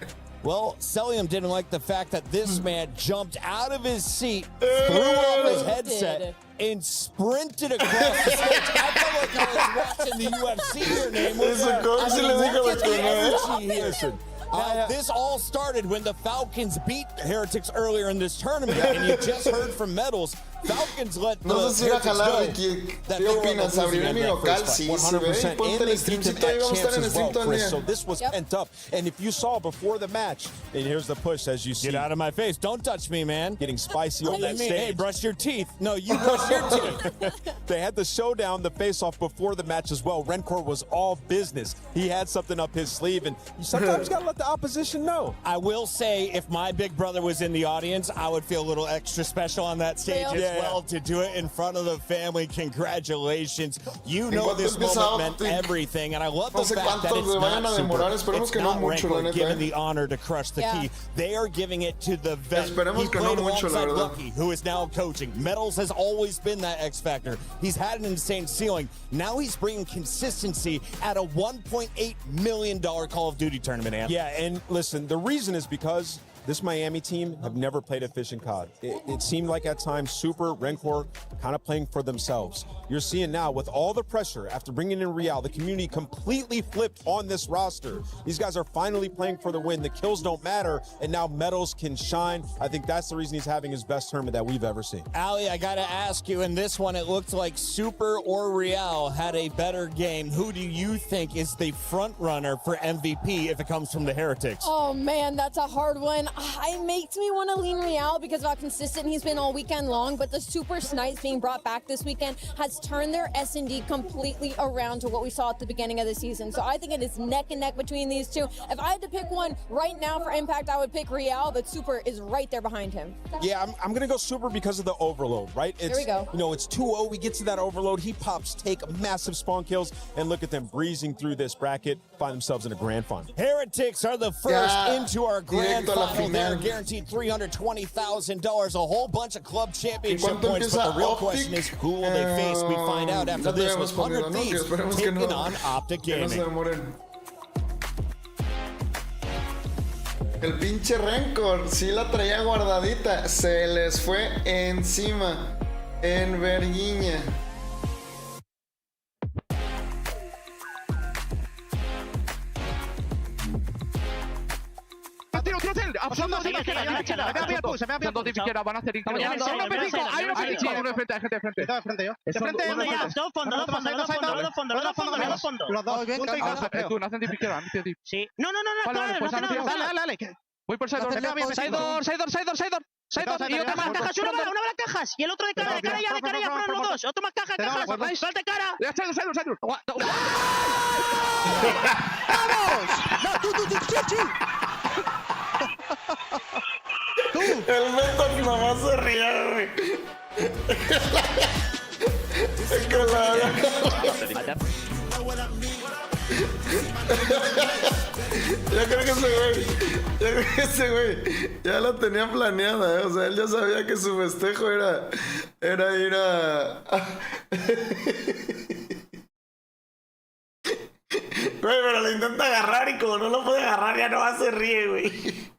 Well, Celium didn't like the fact that this man jumped out of his seat, threw off his headset, and sprinted across the stage. I felt like I was watching the UFC here, Nameless. Ese coach le dijo lo que no es. Listen, now, this all started when the Falcons beat the Heretics earlier in this tournament, and you just heard from Metals. Falcons let the No sé si ir a Heretics jalar, know Ricky. that ¿Qué they were on the opinas? losing ¿Abriré end mi of that local? first fight. Sí, se ve. 100%. Ponte And el they streamcito needed ahí, that vamos a chance estar en el as well, stream todo el Chris. día. So this was pent up. And if you saw before the match, and here's the push as you see. Get out of my face. Don't touch me, man. Getting spicy on that stage. Hey, brush your teeth. No, you brush your teeth. They had the showdown, the face-off before the match as well. Rencor was all business. He had something up his sleeve, and you sometimes got to let the opposition know. I will say, if my big brother was in the audience, I would feel a little extra special on that stage as well to do it in front of the family. Congratulations. You know this moment meant everything, and I love the fact that it's not Super. It's not Rancor given the honor to crush the key. They are giving it to the vet. He played alongside Lucky, who is now coaching. Metals has always been that X factor. He's had an insane ceiling. Now he's bringing consistency at a $1.8 million Call of Duty tournament, Ant. Yeah, and listen, the reason is because this Miami team have never played efficient COD. It seemed like at times Super, Rencor, kind of playing for themselves. You're seeing now with all the pressure after bringing in Royale, the community completely flipped on this roster. These guys are finally playing for the win. The kills don't matter, and now Metals can shine. I think that's the reason he's having his best tournament that we've ever seen. Ali, I got to ask you, in this one, it looked like Super or Royale had a better game. Who do you think is the front runner for MVP if it comes from the Heretics? Oh man, that's a hard one. It makes me want to lean Royale because of how consistent he's been all weekend long, but the Super Snipes being brought back this weekend has turned their S&D completely around to what we saw at the beginning of the season. So I think it is neck and neck between these two. If I had to pick one right now for Impact, I would pick Royale, but Super is right there behind him. Yeah, I'm going to go Super because of the overload, right? There we go. You know, it's 2-0. We get to that overload. He pops, take massive spawn kills, and look at them breezing through this bracket, find themselves in a grand final. Heretics are the first into our grand final. They're guaranteed $320,000, a whole bunch of club championship points, but the real question is who will they face? We find out after this with 100 Thieves taking on Optic Gaming. El pinche Rencor, sí la traía guardadita, se les fue encima, en verguiña. Son dos de izquierda, van a hacer izquierda. Hay uno de frente, hay gente de frente. De frente yo. De frente, Dos fondos. Los dos bien. Tú, no hacen de izquierda, Sí. No, Dale. Voy por Saidor. Saidor. Y otro más cajas, uno más cajas. Y el otro de cara, fueron los dos. Otro más cajas. Falta cara. Saidor. ¡Vamos! No, tú. El Kenton nomás se ría, güey. Es que Yo creo que ese güey ya la tenía planeada, o sea, él ya sabía que su festejo era ir a... Güey, pero lo intenta agarrar y como no lo puede agarrar ya no se ríe, güey.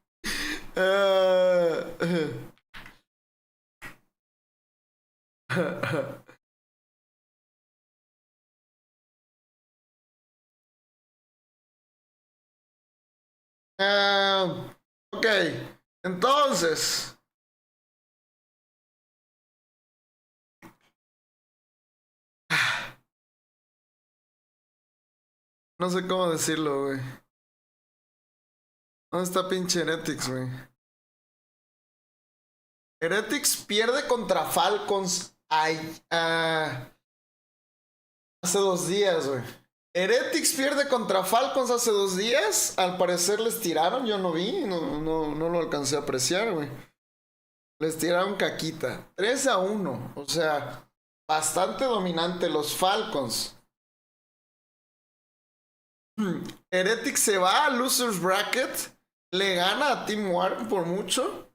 Ok, entonces no sé cómo decirlo, güey. ¿Dónde está pinche Heretics, güey? Heretics pierde contra Falcons hace 2 días, güey. Heretics pierde contra Falcons hace 2 días. Al parecer les tiraron, yo no vi, no lo alcancé a apreciar, güey. Les tiraron caquita. 3-1, o sea, bastante dominante los Falcons. Heretics se va a Losers Bracket, le gana a Team War por mucho.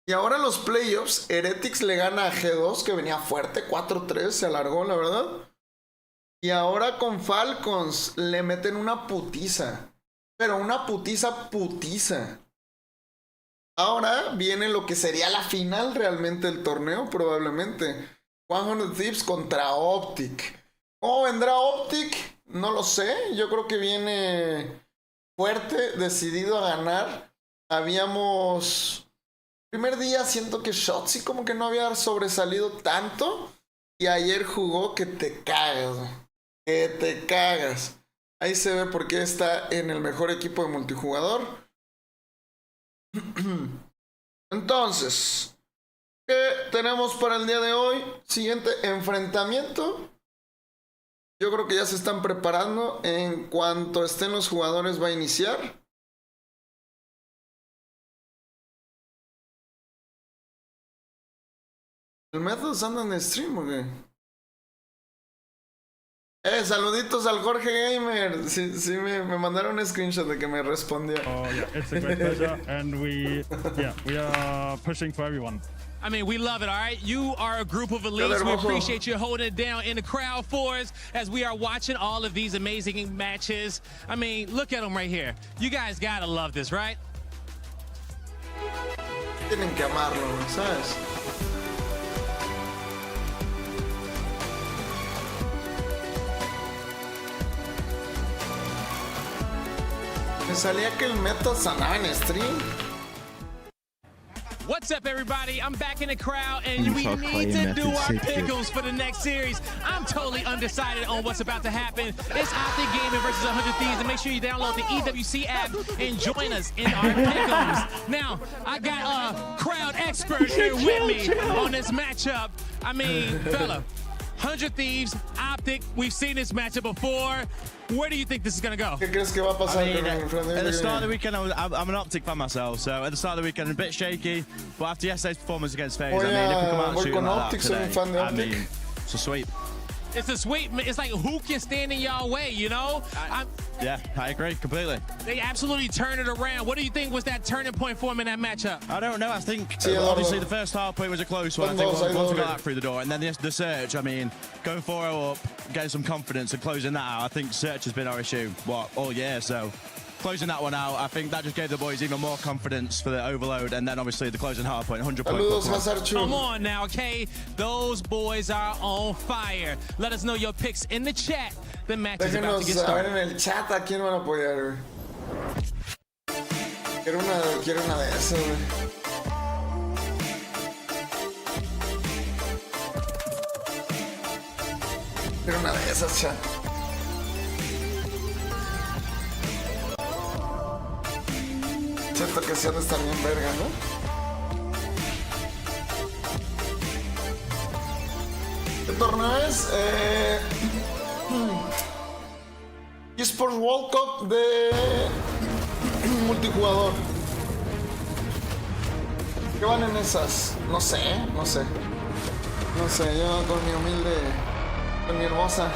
Y ahora en los playoffs, Heretics le gana a G2, que venía fuerte, 4-3, se alargó, la verdad. Y ahora con Falcons le meten una putiza. Pero una putiza. Ahora viene lo que sería la final realmente del torneo, probablemente. 100 Thieves contra Optic. ¿Cómo vendrá Optic? No lo sé. Yo creo que viene fuerte, decidido a ganar. Primer día siento que Shotzi como que no había sobresalido tanto. Y ayer jugó que te cagas, güey. Que te cagas. Ahí se ve por qué está en el mejor equipo de multijugador. Entonces, ¿qué tenemos para el día de hoy? Siguiente enfrentamiento. Yo creo que ya se están preparando. En cuanto estén los jugadores va a iniciar. ¿El Methods anda en stream o qué? Saluditos al Jorge Gamer. Sí, me mandaron un screenshot de que me respondió. Oh yeah, it's a great pleasure, and we are pushing for everyone. I mean, we love it, all right? You are a group of elites. We appreciate you holding it down in the crowd for us as we are watching all of these amazing matches. I mean, look at them right here. You guys gotta love this, right? Tienen que amarlo, ¿sabes? Me salía que el Meta sanaba en stream. What's up, everybody? I'm back in the crowd, and we need to do our pick'ems for the next series. I'm totally undecided on what's about to happen. It's Optic Gaming versus 100 Thieves, and make sure you download the EWC app and join us in our pick'ems. Now, I got a crowd expert here with me on this matchup. I mean, fella, 100 Thieves, Optic, we've seen this matchup before. Where do you think this is going to go? ¿Qué crees que va a pasar? At the start of the weekend, I'm an Optic fan myself, so at the start of the weekend, a bit shaky, but after yesterday's performance against FaZe, I mean, if we come out and shoot like that today, I mean, it's a sweep. It's a sweep. It's like, who can stand in y'all way, you know? Yeah, I agree completely. They absolutely turned it around. What do you think was that turning point for them in that matchup? I don't know. I think obviously the first half point was a close one. I think once we got that through the door, and then the search, I mean, going 4-0 up, getting some confidence and closing that out, I think search has been our issue, all year, so closing that one out, I think that just gave the boys even more confidence for the overload, and then obviously the closing hard point, 100 points. Come on now, okay? Those boys are on fire. Let us know your picks in the chat. The match is about to get started. Déjenos saber en el chat a quién van a apoyar, güey. Quiero una de esas, güey. Quiero una de esas, chat. Siento que sí han de estar bien verga, ¿no? ¿Qué torneo es? eSports World Cup de multijugador. ¿Qué van en esas? No sé. No sé, yo con mi humilde, con mi hermosa.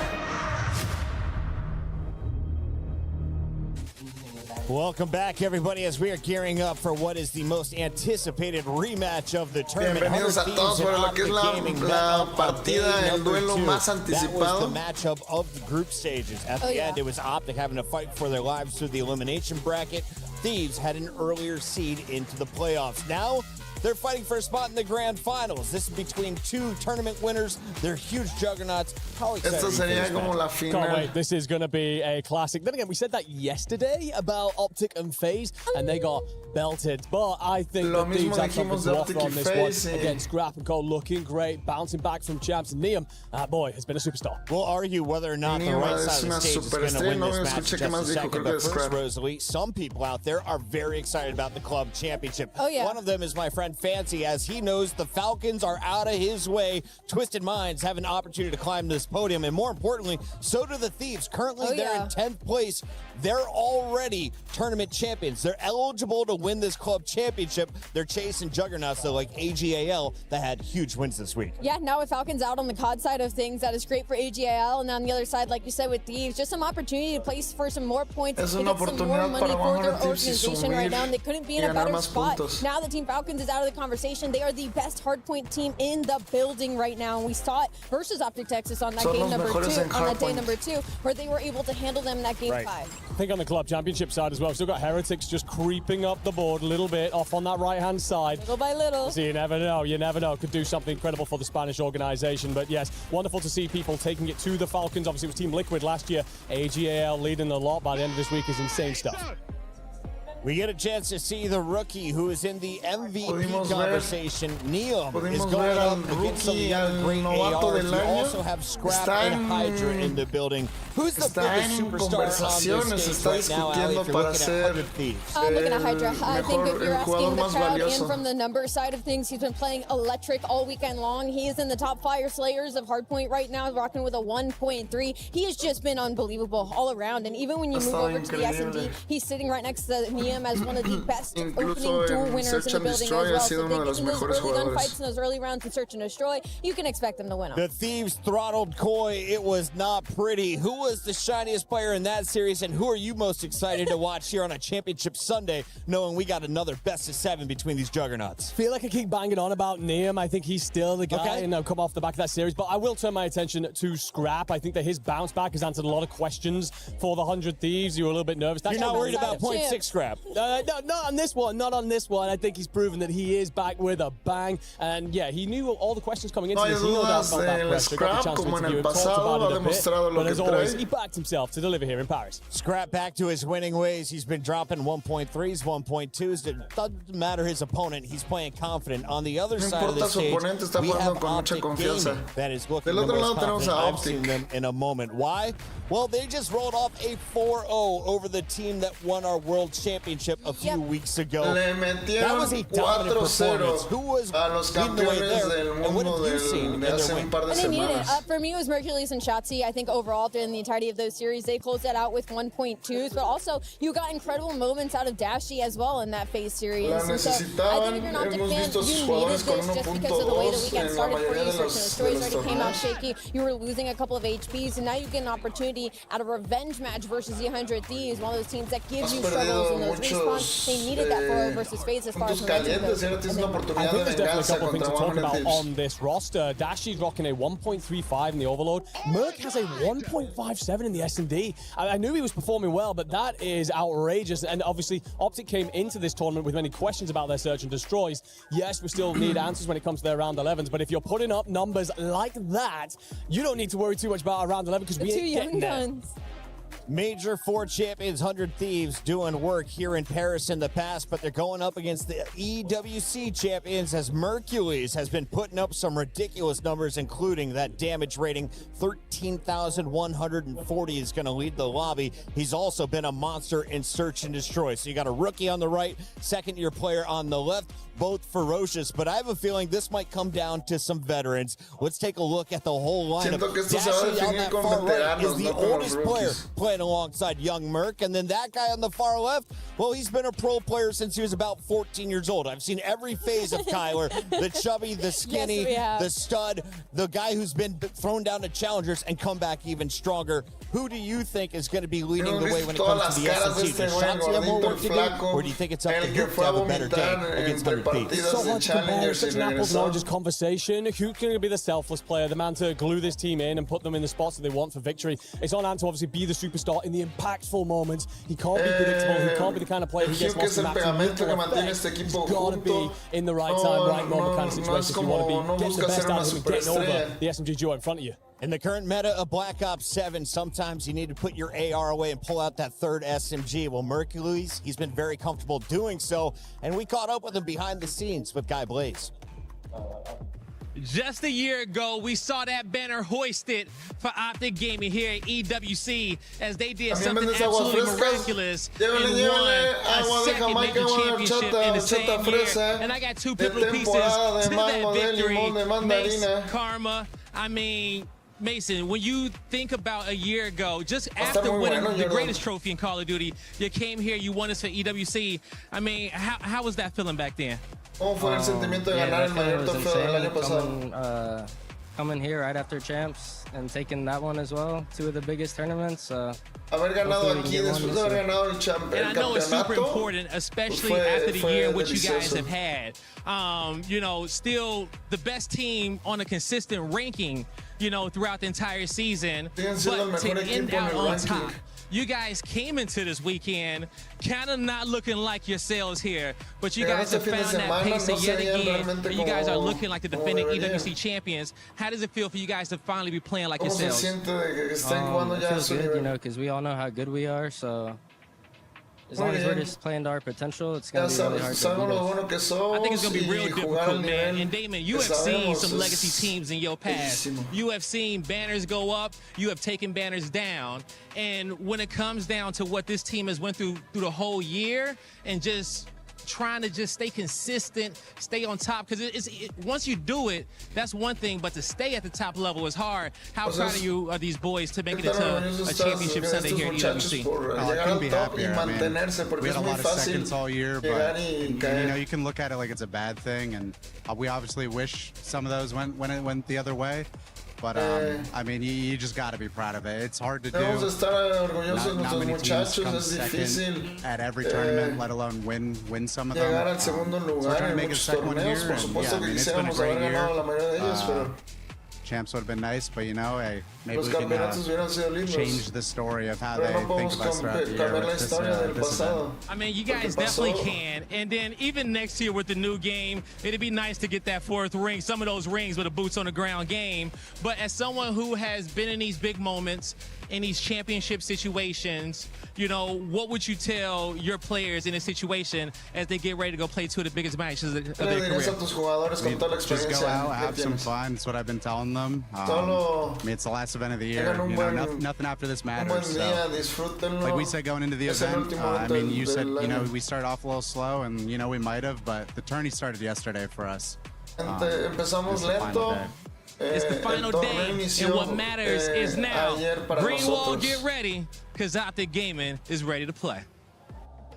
Welcome back, everybody, as we are gearing up for what is the most anticipated rematch of the tournament. Bienvenidos a todos para lo que es la partida, el duelo más anticipado. That was the matchup of the group stages. At the end, it was Optic having to fight for their lives through the elimination bracket. Thieves had an earlier seed into the playoffs. Now, they're fighting for a spot in the grand finals. This is between two tournament winners. They're huge juggernauts. How excited Esto sería como la final. Can't wait. This is going to be a classic. Then again, we said that yesterday about Optic and FaZe, and they got belted. But I think that Thieves have something to offer on this one. Again, Scrap and Cole looking great, bouncing back from champs. And Neum, boy, has been a superstar. We'll argue whether or not the right side of the stage is going to win this match in just a second. But first, Rosalie, some people out there are very excited about the club championship. Oh, yeah. One of them is my friend Fancy, as he knows the Falcons are out of his way. Twisted Minds have an opportunity to climb this podium, and more importantly, so do the Thieves. Currently, they're in 10th place. They're already tournament champions. They're eligible to win this club championship. They're chasing juggernauts, though, like AGAL, that had huge wins this week. Yeah, now with Falcons out on the COD side of things, that is great for AGAL. And on the other side, like you said, with Thieves, just some opportunity to place for some more points, to get some more money for their organization right now. And they couldn't be in a better spot. Now that Team Falcons is out of the conversation, they are the best hardpoint team in the building right now. And we saw it versus Optic Texas on that game number 2, on that day number 2, where they were able to handle them in that game 5. I think on the club championship side as well, still got Heretics just creeping up the board a little bit off on that right-hand side. Little by little. So you never know. Could do something incredible for the Spanish organization. But yes, wonderful to see people taking it to the Falcons. Obviously, it was Team Liquid last year. AGAL leading the lot by the end of this week is insane stuff. We get a chance to see the rookie who is in the MVP conversation. Neum is going up against some of the other great ARs. We also have Scrap and Hydra in the building. Who's the biggest superstar on this stage right now, Ali, if you're looking at 100 Thieves? I'm looking at Hydra. I think if you're asking the crowd and from the number side of things, he's been playing electric all weekend long. He is in the top fire slayers of Hardpoint right now, rocking with a 1.3. He has just been unbelievable all around. And even when you move over to the S&D, he's sitting right next to me as one of the best opening duel winners in the building as well. So if they get in those early gunfights in those early rounds in Search and Destroy, you can expect them to win them. The Thieves throttled Koi. It was not pretty. Who was the shiniest player in that series, and who are you most excited to watch here on a championship Sunday, knowing we got another best of 7 between these juggernauts? Feel like I keep banging on about Neum. I think he's still the guy, and I'll come off the back of that series. But I will turn my attention to Scrap. I think that his bounce back has answered a lot of questions for the 100 Thieves. You were a little bit nervous. You're not worried about 0.6 Scrap? No, not on this one. Not on this one. I think he's proven that he is back with a bang. And yeah, he knew all the questions coming into this. He no doubt felt that pressure. Got the chance to interview him, talked about it a bit. But as always, he backed himself to deliver here in Paris. Scrap back to his winning ways. He's been dropping 1.3s, 1.2s. It doesn't matter his opponent. He's playing confident. On the other side of the stage, we have Optic Gaming that is looking the most confident. I've seen them in a moment. Why? Well, they just rolled off a 4-0 over the team that won our World Championship a few weeks ago. That was a dominant performance. Who was leading the way there? And what have you seen in their win? And they need it. For me, it was Mercules and Shotzi. I think overall, during the entirety of those series, they closed that out with 1.2s. But also, you got incredible moments out of Dashy as well in that FaZe series. And so I think if you're an Optic fan, you needed this just because of the way the weekend started for you. Search and Destroys already came out shaky. You were losing a couple of HPs, and now you get an opportunity at a revenge match versus the 100 Thieves, one of those teams that gives you struggles in those respawns. They needed that for versus FaZe as far as momentum goes. I think there's definitely a couple of things to talk about on this roster. Dashy's rocking a 1.35 in the Overload. Merc has a 1.57 in the S&D. I knew he was performing well, but that is outrageous. And obviously, Optic came into this tournament with many questions about their Search and Destroys. Yes, we still need answers when it comes to their round 11s, but if you're putting up numbers like that, you don't need to worry too much about our round 11 because we ain't getting there. Major 4 champions, 100 Thieves, doing work here in Paris in the past, but they're going up against the EWC champions as Mercules has been putting up some ridiculous numbers, including that damage rating. 13,140 is going to lead the lobby. He's also been a monster in Search and Destroy. So you got a rookie on the right, second-year player on the left, both ferocious, but I have a feeling this might come down to some veterans. Let's take a look at the whole lineup. Dashing on that far right is the oldest player playing alongside young Merc, and then that guy on the far left, well, he's been a pro player since he was about 14 years old. I've seen every phase of Kyler, the chubby, the skinny, the stud, the guy who's been thrown down to challengers and come back even stronger. Who do you think is going to be leading the way when it comes to the SMG? Does Shanti have more work to do, or do you think it's up to Hook to have a better day against 100 Thieves? So hard to compare. It's such an apples and oranges conversation. Who's going to be the selfless player, the man to glue this team in and put them in the spots that they want for victory? It's on Ant to obviously be the superstar in the impactful moments. He can't be predictable. He can't be the kind of player who gets lost in maximum. He's got to be in the right time, right moment kind of situation if you want to be getting the best out of him and getting over the SMG duo in front of you. In the current meta of Black Ops 7, sometimes you need to put your AR away and pull out that third SMG. Well, Mercules, he's been very comfortable doing so, and we caught up with him behind the scenes with Guy Blaze. Just a year ago, we saw that banner hoisted for Optic Gaming here at EWC as they did something absolutely miraculous and won a second major championship in the same year. And I got two pivotal pieces to that victory. Mace, Karma, I mean, Mason, when you think about a year ago, just after winning the greatest trophy in Call of Duty, you came here, you won this for EWC. I mean, how was that feeling back then? ¿Cómo fue el sentimiento de ganar el mayor trofeo del año pasado? Coming here right after champs and taking that one as well, two of the biggest tournaments. Haber ganado aquí después de haber ganado el campeonato. And I know it's super important, especially after the year in which you guys have had. You know, still the best team on a consistent ranking, you know, throughout the entire season, but to end out on top. You guys came into this weekend kind of not looking like yourselves here, but you guys have found that pace yet again. You guys are looking like the defending EWC champions. How does it feel for you guys to finally be playing like yourselves? It feels good, you know, because we all know how good we are, so as long as we're just playing to our potential, it's going to be really hard to beat us. I think it's going to be real difficult, man. And Damon, you have seen some legacy teams in your past. You have seen banners go up. You have taken banners down. And when it comes down to what this team has went through the whole year and just trying to just stay consistent, stay on top, because once you do it, that's one thing, but to stay at the top level is hard. How proud of you are these boys to make it into a championship Sunday here at EWC? I couldn't be happier. I mean, we had a lot of seconds all year, but you know, you can look at it like it's a bad thing, and we obviously wish some of those went the other way. But I mean, you just got to be proud of it. It's hard to do. Not many teams come second at every tournament, let alone win some of them. So we're trying to make a second one here, and yeah, I mean, it's been a great year. Champs would have been nice, but you know, hey, maybe we can change the story of how they think of us throughout the year with this event. I mean, you guys definitely can. And then even next year with the new game, it'd be nice to get that fourth ring, some of those rings with a boots on the ground game. But as someone who has been in these big moments, in these championship situations, you know, what would you tell your players in a situation as they get ready to go play two of the biggest matches of their career? Just go out, have some fun. That's what I've been telling them. I mean, it's the last event of the year. You know, nothing after this matters. So, like we said going into the event, I mean, you said, you know, we started off a little slow, and you know, we might have, but the tourney started yesterday for us. Empezamos lento. It's the final day, and what matters is now. Greenwall, get ready, because Optic Gaming is ready to play.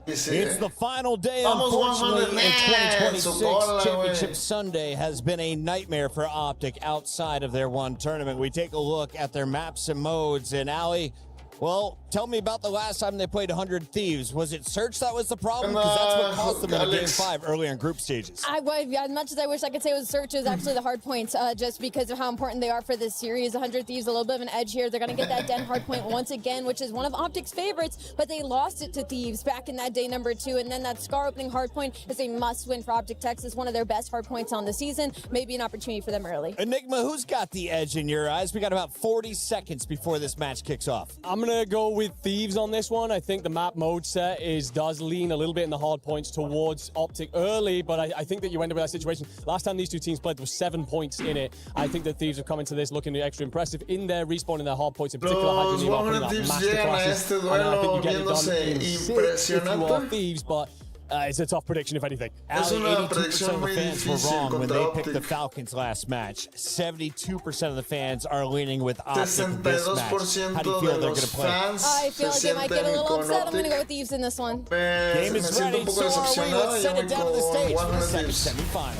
It's the final day, unfortunately, in 2026. Championship Sunday has been a nightmare for Optic outside of their one tournament. We take a look at their maps and modes, and Ali, well, tell me about the last time they played 100 Thieves. Was it Search that was the problem? Because that's what cost them in Game 5 earlier in group stages. As much as I wish I could say it was Search, it was actually the hard points, just because of how important they are for this series. 100 Thieves, a little bit of an edge here. They're going to get that Den hard point once again, which is one of Optic's favorites, but they lost it to Thieves back in that day number 2, and then that Scar opening hard point is a must-win for Optic Texas, one of their best hard points on the season. Maybe an opportunity for them early. Enigma, who's got the edge in your eyes? We got about 40 seconds before this match kicks off. I'm going to go with Thieves on this one. I think the map mode set does lean a little bit in the hard points towards Optic early, but I think that you end up with that situation. Last time these two teams played, there was 7 points in it. I think that Thieves have come into this looking extra impressive in their respawn, in their hard points, in particular. Los Women Thieves llegan a este duelo viéndose impresionante. Thieves, but it's a tough prediction, if anything. Es una predicción muy were difícil wrong when contra they Optic. picked the Falcons last match. 72% of the fans are leaning with Optic this match. How do you feel they're going to play? I feel like they might get a little upset. I'm going to go with Thieves in this one. Game is ready, so are we. Let's send it down to the stage for the second semifinal.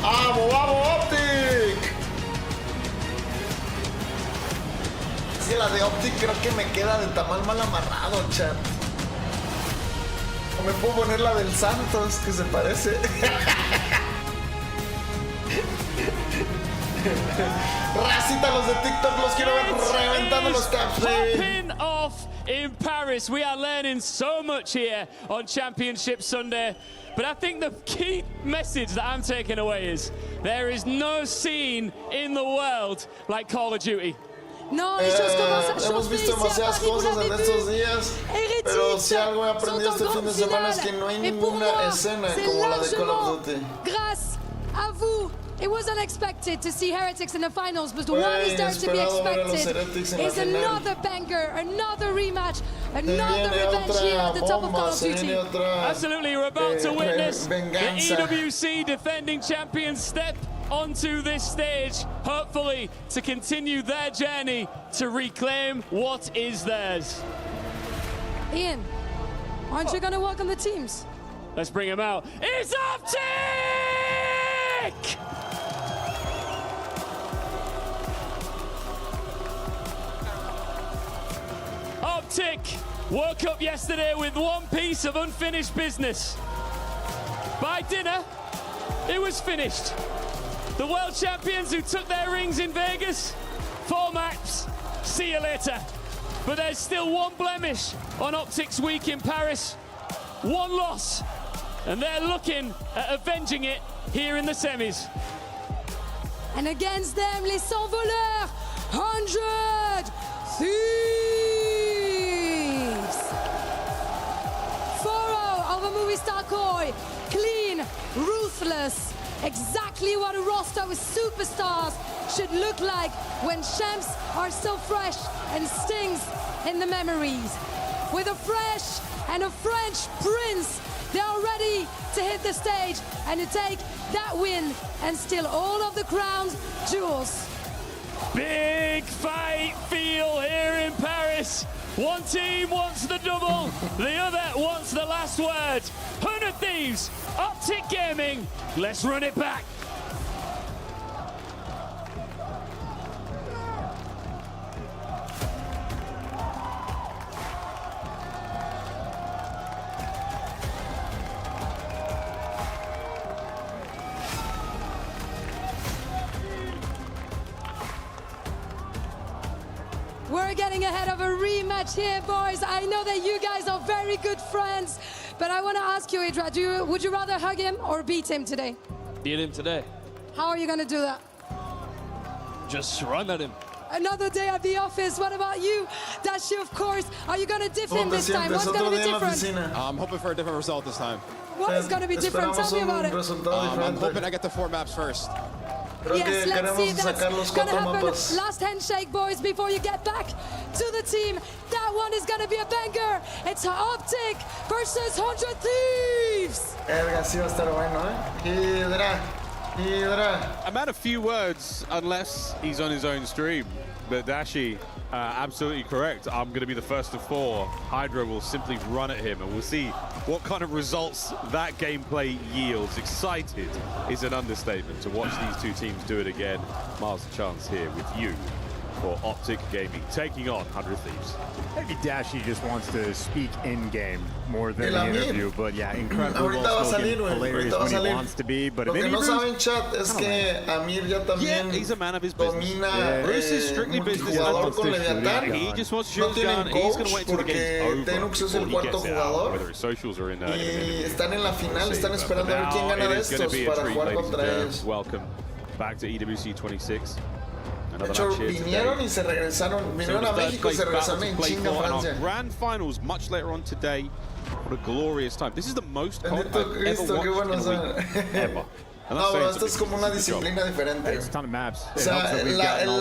¡Vamos, vamos, Optic! Es que la de Optic creo que me queda de tamal mal amarrado, chat. O me puedo poner la del Santos, que se parece. Racita, los de TikTok los quiero ver reventando los taps. Popping off in Paris. We are learning so much here on Championship Sunday. But I think the key message that I'm taking away is there is no scene in the world like Call of Duty. No, les choses commencent à Hemos chauffer visto ici à demasiadas Paris, vous cosas l'avez en vu. estos días, pero si algo he aprendido este fin de semana es que no hay ninguna escena como la de Call of Duty. Grâce à vous. It was unexpected to see Heretics in the finals, but what is there to be expected is another banger, another rematch, another revenge here at the top of Call of Duty. Absolutely, we're about to witness the venganza. EWC defending champions step onto this stage, hopefully to continue their journey to reclaim what is theirs. Ian, aren't you going to welcome the teams? Let's bring him out. It's Optic! Optic woke up yesterday with one piece of unfinished business. By dinner, it was finished. The world champions who took their rings in Vegas, 4 maps, see you later. But there's still one blemish on Optic's week in Paris, one loss, and they're looking at avenging it here in the semis. And against them, les sans voleurs, 100 Thieves. 4-0 over Movistar Koi, clean, ruthless. Exactly what a roster with superstars should look like when champs are so fresh and stings in the memories. With a fresh and a French prince, they are ready to hit the stage and to take that win and steal all of the crown's jewels. Big fight feel here in Paris. One team wants the double, the other wants the last word. 100 Thieves, Optic Gaming, let's run it back. We're getting ahead of a rematch here, boys. I know that you guys are very good friends, but I want to ask you, Idra, would you rather hug him or beat him today? Beat him today. How are you going to do that? Just run at him. Another day at the office. What about you, Dashi, of course? Are you going to diff him this time? What's going to be different? I'm hoping for a different result this time. What is going to be different? Tell me about it. I'm hoping I get the 4 maps first. Yes, let's see if that's going to happen. Last handshake, boys, before you get back to the team. That one is going to be a banger. It's Optic versus 100 Thieves. Erga, sí va a estar bueno, Hydra. I'm at a few words unless he's on his own stream. But Dashi, absolutely correct. I'm going to be the first of 4. Hydra will simply run at him, and we'll see what kind of results that gameplay yields. Excited is an understatement to watch these two teams do it again. Miles of chance here with you for Optic Gaming, taking on 100 Thieves. Maybe Dashi just wants to speak in-game more than the interview, but yeah, incredibly well-spoken, hilarious when he wants to be, but Lo que no saben, chat, es que Amir ya también he's a man of his business. domina Bruce is strictly business. multijugador con Leviatán. He just wants to shoot No his gun. tienen He's going to coach wait till the game's porque over Tenux es el before he cuarto gets it out, jugador. whether his socials are in Y están en la final, están esperando a ver quién gana de estos para jugar contra ellos. Welcome back to EWC 26. Another hecho, match here vinieron today. y se regresaron. Vinieron a México y se regresaron en chinga a Francia. Grand finals much later on today. What a glorious time. This is the most COD Bendito I've Cristo, ever qué watched bueno in a week, ever. And No, that's bro, saying esto es como una something. disciplina diferente. It's a ton of maps. O sea,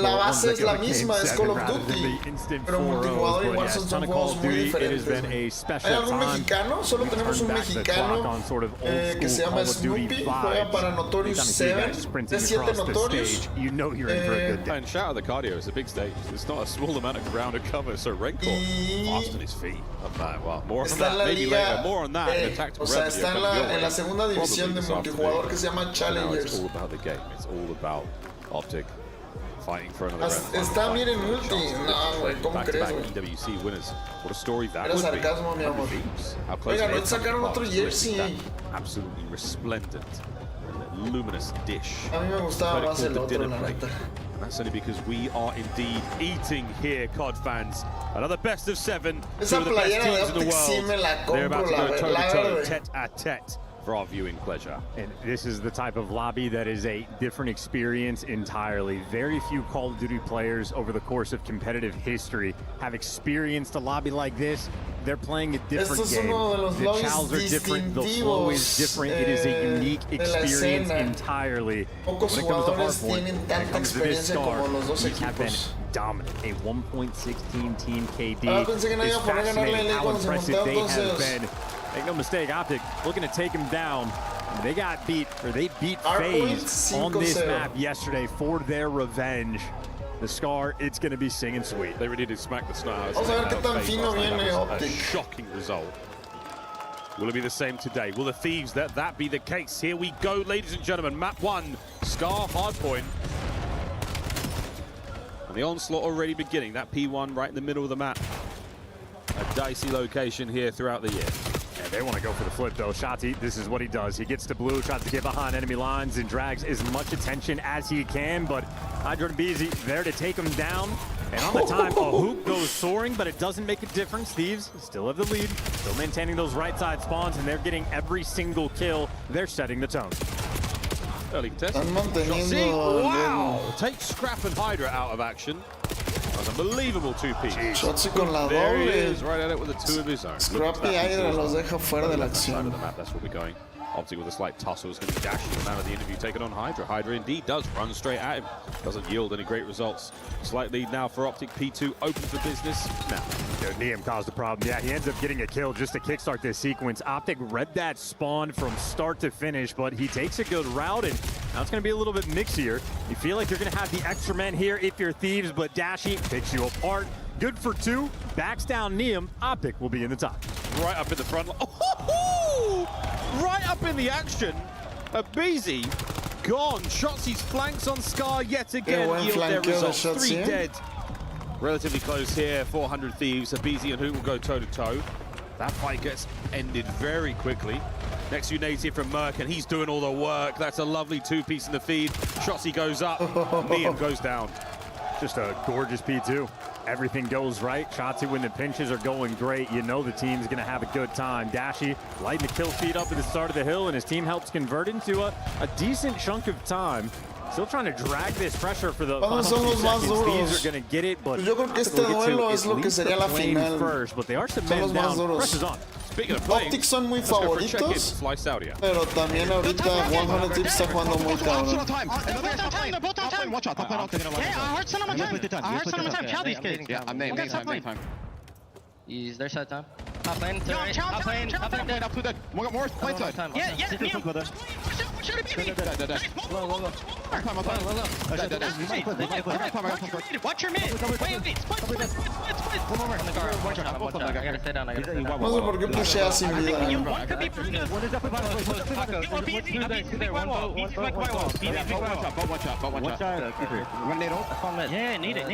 la base es la misma, es Call of Duty, pero multijugador y Warzone son juegos muy diferentes. ¿Hay algún mexicano? Solo tenemos un mexicano que se llama Snoopy, juega para Notorious 7, T7 Notorious. And shout out the cardio, it's a big stage. It's not a small amount of ground to cover, so Renko fast on his feet. Well, more on that, maybe later. More on that in the tactical revenue. O sea, está en la segunda división de multijugador que se llama Challengers. It's all about the game. It's all about Optic fighting for another grand Está bien en multi. No, güey, ¿cómo crees, güey? EWC winners. What a story that Era would be. sarcasmo, mi amor. Oiga, no sacaron otro jersey. Absolutely resplendent, luminous dish. A mí me gustaba más el otro, la neta. That's only because we are indeed eating here, COD fans. Another best of 7. Two of the best teams in the world. They're about to go toe-to-toe, tete-a-tete for our viewing pleasure. And this is the type of lobby that is a different experience entirely. Very few Call of Duty players over the course of competitive history have experienced a lobby like this. They're playing a different game. The chows are different, the flow is different. It is a unique experience entirely. When it comes to Hardpoint, when it comes to this star, these have been dominant. A 1.16 team KD is fascinating how impressive they have been. Make no mistake, Optic looking to take him down. They got beat, or they beat FaZe on this map yesterday for their revenge. The Scar, it's going to be singing sweet. They really did smack the Stars. Vamos a ver qué tan fino viene A shocking result. Will it be the same today? Will the Thieves let that be the case? Here we go, ladies and gentlemen. Map 1, Scar Hardpoint. And the onslaught already beginning. That P1 right in the middle of the map. A dicey location here throughout the year. Yeah, they want to go for the flip, though. Shotzi, this is what he does. He gets to blue, tries to get behind enemy lines, and drags as much attention as he can, but Hydra and Beezy there to take him down. And on the time, a hoop goes soaring, but it doesn't make a difference. Thieves still have the lead, still maintaining those right side spawns, and they're geting every single kill. They're setting the tone. Early test. Wow! Take Scrap and Hydra out of action. An unbelievable two-piece. Shotzi con la There he doble. is, right at it with the two of his own. Scrappy Hydra los deja fuera de la acción. That's where we're going. Optic with a slight tussle is going to be dashing him out of the interview, taking on Hydra. Hydra indeed does run straight at him. Doesn't yield any great results. Slight lead now for Optic. P2 open for business now. Neum caused the problem. Yeah, he ends up getting a kill just to kickstart this sequence. Optic read that spawn from start to finish, but he takes a good route, and now it's going to be a little bit mixier. You feel like you're going to have the extra men here if you're Thieves, but Dashi picks you apart. Good for 2, backs down Neum. Optic will be in the top. Right up in the front. Oh, right up in the action. Beezy gone. Shotzi's flanks on Scar yet again. Yield their results. 3 dead. Relatively close here. 400 Thieves. Beezy and Hoot will go toe-to-toe. That fight gets ended very quickly. Next to native from Merc, and he's doing all the work. That's a lovely two-piece in the feed. Shotzi goes up. Neum goes down. Just a gorgeous P2. Everything goes right. Shotzi when the pinches are going great. You know the team's going to have a good time. Dashi lighting the kill feed up at the start of the hill, and his team helps convert into a decent chunk of time. Still trying to drag this pressure for the final few seconds. Thieves are going to get it, but yo creo que este duelo es lo que sería la final. First, but they are some Son men los más down. duros. Pressure's on. Speaking of playing, Optic son muy favoritos, pero también ahorita 100 Tips está jugando muy cabrón. He's their side time. Top lane, to the right. Top lane, dead. More play time. Low. Watch your mid. Split. One more. On the guard. One shot. I gotta stay down. No sé por qué pushea sin vida. Yeah, need it.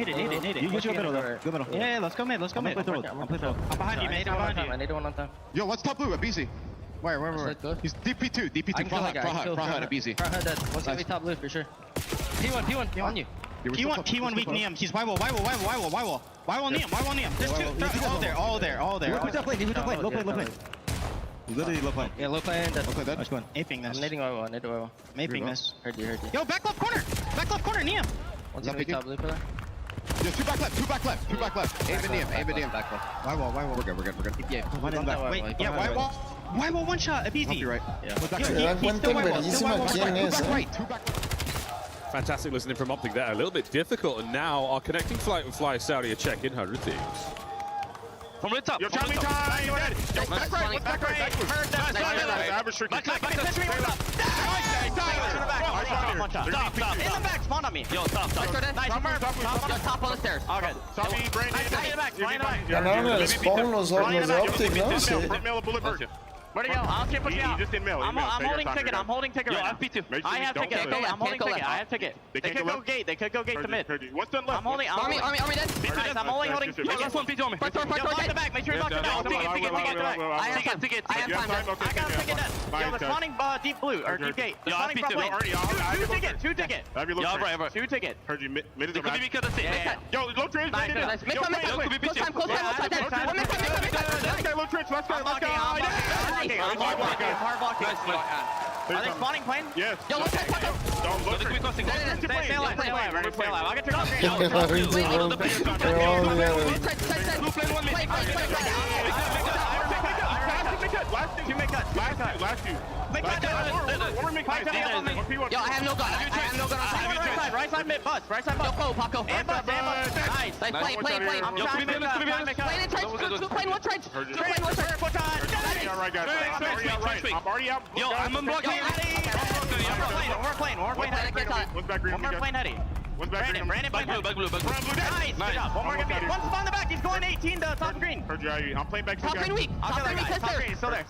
Yeah, let's go mid. I'm behind you, mate. I need one on time. Yo, what's top blue at BZ? Where? He's DP2. Front high at BZ. Front high dead. One's gonna be top blue for sure. P1 on you. P1 weak Neum. He's Y-wall Neum. There's two. All there. Low play. Literally low play. Yeah, low play and dead. Nice one. Aping this. I'm nading Y-wall. Aping this. Heard you. Yo, back left corner, Neum. Blue pillar. Yeah, two back left. Two back left. Aim and DM. Back left. Why wall? We're good. Yeah, Wait, yeah, why wall? Why will one shot? Easy. You're right. Yeah. Se dan cuenta verísima quién es, Fantastic listening from Optic there. A little bit difficult, and now our connecting flight with Fly Saudi are checking 100 Thieves. From the top. Yo, Tommy time! Back right. Heard that. Stop. In the back, spawn on me. Yo, stop. Nice, top on the stairs. Okay. Tommy, Brandon. Ganaron el spawn los de Optic, ¿no? Sí. Where'd he go? I'll keep pushing out. I'm holding ticket. I'm holding ticket right now. I have ticket. Okay, I'm holding ticket. I have ticket. They could go gate. They could go gate to mid. What's done left? I'm holding. Army dead. Nice. I'm only holding. Yo, last one, P2 on me. First door, the back. Make sure you lock it down. Ticket. I have ticket. I have time. I got ticket dead. Yo, the spawning deep blue or deep gate. The spawning front lane. Two ticket. Two ticket. Heard you. Mid is It could be because of it. Yo, low trench. Nice. Close time. Low trench. Let's go. I'm hard blocking. Are they spawning plane? Yes. Yo, let's take Paco. Don't look Stay alive. I'll get your Last two. Yo, I have no gun. Right side mid bus. Yo, Paco. And bus. Nice. Plane. I'm trying to plane one trench. Alright, guys. I'm already out. Yo, I'm unblocking. One more plane. One's back green. One more plane heady. One's back green. Brandon, back blue. Nice. Good job. One more get One's on the back. He's going 18 to top green. Heard you. I'm playing back. Top green weak. Top green. Still there.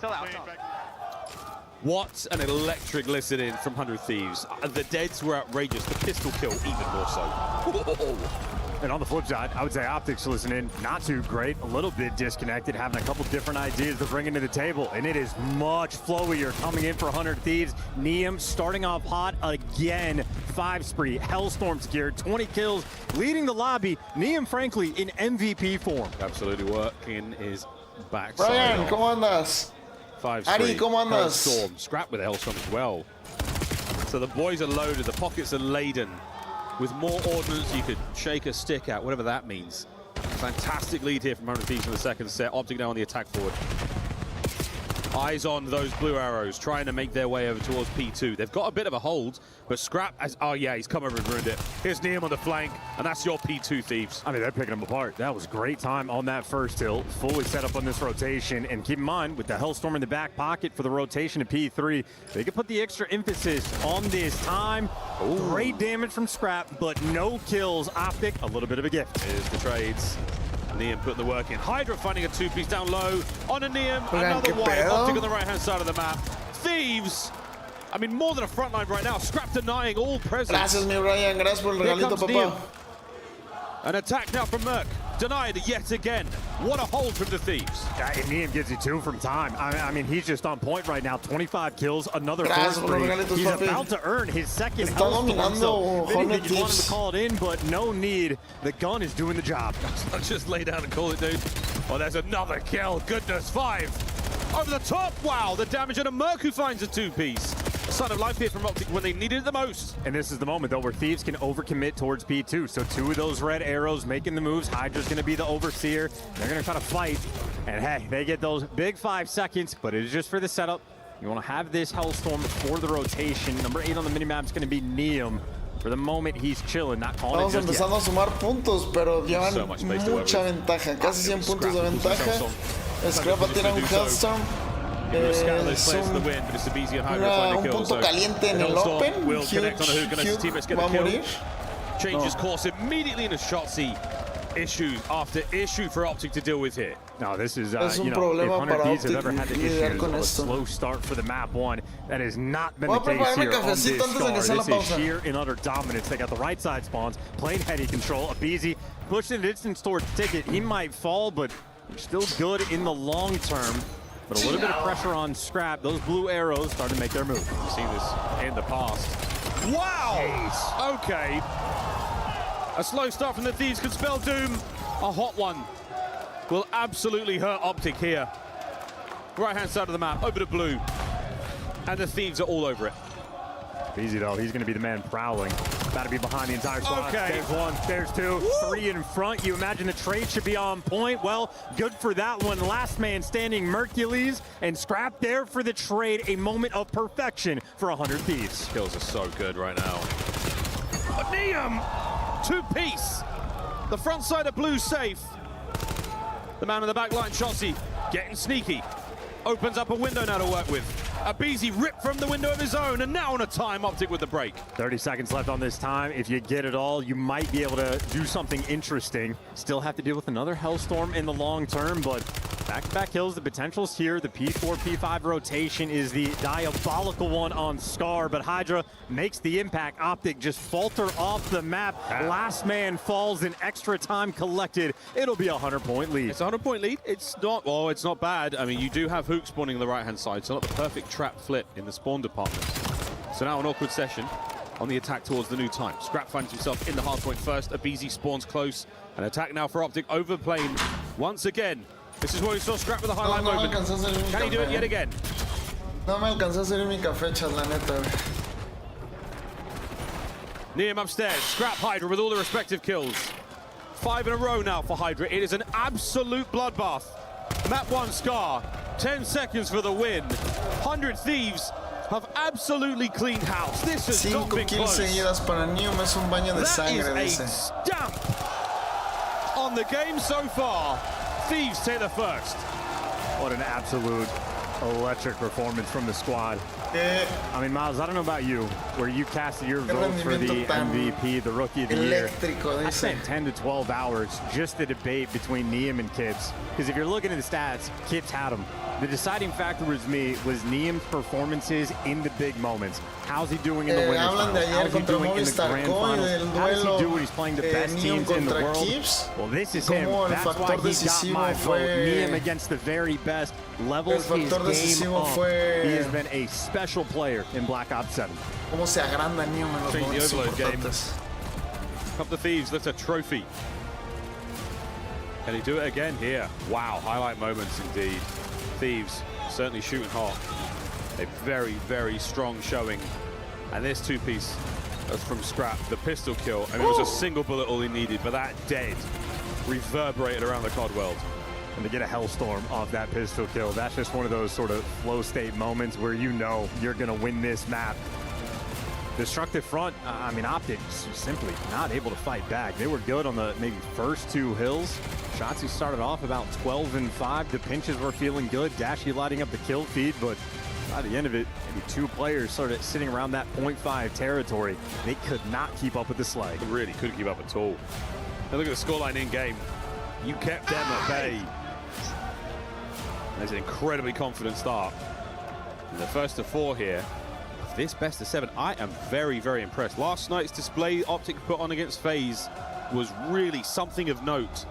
What an electric listening from 100 Thieves. The deads were outrageous. The pistol kill even more so. And on the flip side, I would say Optics listening, not too great, a little bit disconnected, having a couple different ideas to bring into the table, and it is much flowier coming in for 100 Thieves. Neum starting off hot again, 5 spree, Hellstorm geared, 20 kills, leading the lobby. Neum, frankly, in MVP form. Absolutely working his backside. Brian, ¿cómo andas? 5 Ari, ¿cómo andas? Hellstorm, scrap with the Hellstorm as well. So the boys are loaded, the pockets are laden. With more ordnance, you could shake a stick at, whatever that means. Fantastic lead here from 100 Thieves in the second set. Optic now on the attack forward. Eyes on those blue arrows, trying to make their way over towards P2. They've got a bit of a hold, but Scrap has... Oh, yeah, he's come over and ruined it. Here's Neum on the flank, and that's your P2 Thieves. I mean, they're picking them apart. That was great time on that first hill. Fully set up on this rotation. And keep in mind, with the Hellstorm in the back pocket for the rotation of P3, they can put the extra emphasis on this time. Ooh. Great damage from Scrap, but no kills. Optic, a little bit of a gift. Here's the trades. Neum putting the work in. Hydra finding a 2-piece down low on a Neum. Another one. Optic on the right-hand side of the map. Thieves, I mean, more than a front line right now. Scrap denying all presence. Gracias, mi Brian. Gracias por el regalito, papá. Neum. An attack now from Merc. Denied yet again. What a hold from the Thieves. Yeah, and Neum gives you 2 from time. I mean, he's just on point right now. 25 kills, another first free. He's about to earn his second Hellstorm. So maybe you want him to call it in, but no need. The gun is doing the job. Just lay down and call it, dude. Oh, there's another kill. Goodness, 5. Over the top. Wow, the damage on a Merc who finds a 2-piece. A sign of life here from Optic when they needed it the most. And this is the moment, though, where Thieves can overcommit towards P2. So 2 of those red arrows making the moves. Hydra's going to be the overseer. They're going to try to fight. And hey, they get those big 5 seconds, but it is just for the setup. You want to have this Hellstorm for the rotation. Number 8 on the minimap is going to be Neum. For the moment, he's chilling, not calling it just yet. Estamos empezando a sumar puntos, pero llevan mucha ventaja. Casi 100 puntos de ventaja. Scrap tiene un Hellstorm. Es un punto caliente en el Open. Huge va a morir. Changes course immediately in a Shotzzy. Issue after issue for Optic to deal with here. No, this is, un you know, if 100 Thieves have ever had the issues of a slow start for the map 1, that has not been the case here on this star. This is sheer and utter dominance. They got the right side spawns, playing heady control. Abizi pushing distance towards Ticket. He might fall, but still good in the long term. But a little bit of pressure on Scrap. Those blue arrows start to make their move. You see this in the past. Wow! Okay. A slow start from the Thieves could spell doom. A hot one will absolutely hurt Optic here. Right-hand side of the map, over to blue. And the Thieves are all over it. Easy though, he's going to be the man prowling. About to be behind the entire squad. Okay. There's one, there's two, three in front. You imagine the trade should be on point. Well, good for that one. Last man standing, Mercules, and Scrap there for the trade. A moment of perfection for 100 Thieves. Kills are so good right now. Neum, two-piece. The front side of blue safe. The man on the back line, Chauncey, getting sneaky. Opens up a window now to work with. Abizi ripped from the window of his own, and now on a time, Optic with the break. 30 seconds left on this time. If you get it all, you might be able to do something interesting. Still have to deal with another Hellstorm in the long term, but back-to-back kills, the potential's here. The P4, P5 rotation is the diabolical one on Scar, but Hydra makes the impact. Optic just falter off the map. Last man falls in extra time collected. It'll be a 100-point lead. It's a 100-point lead. It's not, well, it's not bad. I mean, you do have Hook spawning on the right-hand side, so not the perfect trap flip in the spawn department. So now an awkward session on the attack towards the new time. Scrap finds himself in the hard point first. Abizi spawns close. An attack now for Optic over plane once again. This is where we saw Scrap with a highlight moment. Can he do it yet again? No me alcanzó a hacer mi café, chat, la neta. Neum upstairs. Scrap Hydra with all the respective kills. 5 in a row now for Hydra. It is an absolute bloodbath. Map 1 Scar. 10 seconds for the win. 100 Thieves have absolutely cleaned house. This has not been close. 5 kills seguidas para Neum es un baño de sangre, that is dice. a stamp on the game so far. Thieves take the first. What an absolute electric performance from the squad. I mean, Miles, I don't know about you, where you casted your vote for the MVP, the Rookie of the Year. I spent 10 to 12 hours just to debate between Neum and Kips. Because if you're looking at the stats, Kips had him. The deciding factor was Neum's performances in the big moments. How's he doing in the winner's finals? How's he doing in the grand finals? How does he do when he's playing the best teams in the world? Well, this is him. That's why he got my vote. Neum against the very best levels his game up. He has been a special player in Black Ops 7. Cómo se agranda Neum en los momentos importantes. Cup the Thieves lift a trophy. Can he do it again here? Wow, highlight moments indeed. Thieves certainly shooting hot. A very, very strong showing. And this two-piece from Scrap, the pistol kill. I mean, it was a single bullet all he needed, but that dead reverberated around the COD world. And to get a Hellstorm off that pistol kill, that's just one of those sort of flow state moments where you know you're going to win this map. Destructive front, I mean, Optic simply not able to fight back. They were good on the maybe first 2 hills. Shotzzy started off about 12 and 5. The pinches were feeling good. Dashy lighting up the kill feed, but by the end of it, maybe 2 players started sitting around that 0.5 territory. They could not keep up with the slag. They really couldn't keep up at all. Now look at the scoreline in game. You kept them at bay. There's an incredibly confident start. And the first of 4 here. This best of 7, I am very, very impressed. Last night's display Optic put on against FaZe was really something of note.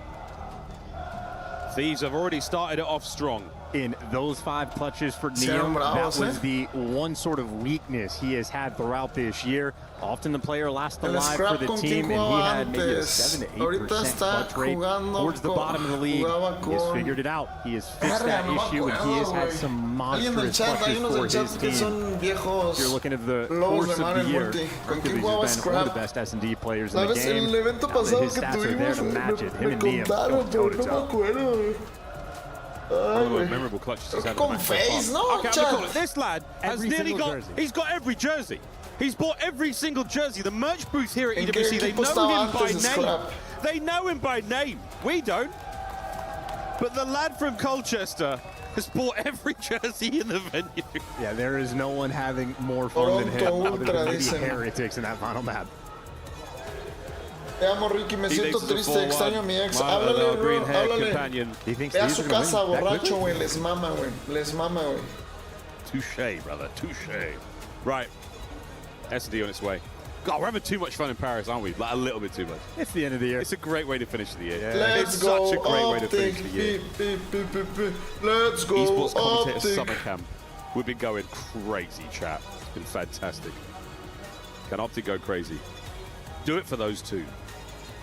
Thieves have already started it off strong. In those 5 clutches for Neum, that was the one sort of weakness he has had throughout this year. Often the player last alive for the team, and he had maybe a 7 to 8% clutch rate towards the bottom of the league. He has figured it out. He has fixed that issue, and he has had some monstrous clutches for his team. If you're looking at the course of the year, Hercules has been one of the best S&D players in the game. Now that his stats are there to match it, him and Neum go toe-to-toe. One of the most memorable clutches he's had in the match so far. Okay, I'm gonna call it. This lad has nearly got, he's got every jersey. He's bought every single jersey. The merch booth here at EWC, they know him by name. They know him by name. We don't. But the lad from Colchester has bought every jersey in the venue. Yeah, there is no one having more fun than him other than maybe Heretics in that final map. Te amo, Ricky, me siento triste, extraño a mi ex. Háblale, bro, háblale. Ve a su casa, borracho, güey. Les mama, güey. Les mama, güey. Touché, brother, touché. Right. SD on its way. God, we're having too much fun in Paris, aren't we? Like a little bit too much. It's the end of the year. It's a great way to finish the year. Yeah. It's such a great way to finish the year. Let's go, Esports commentator Optic. summer camp. We've been going crazy, chat. It's been fantastic. Can Optic go crazy? Do it for those 2.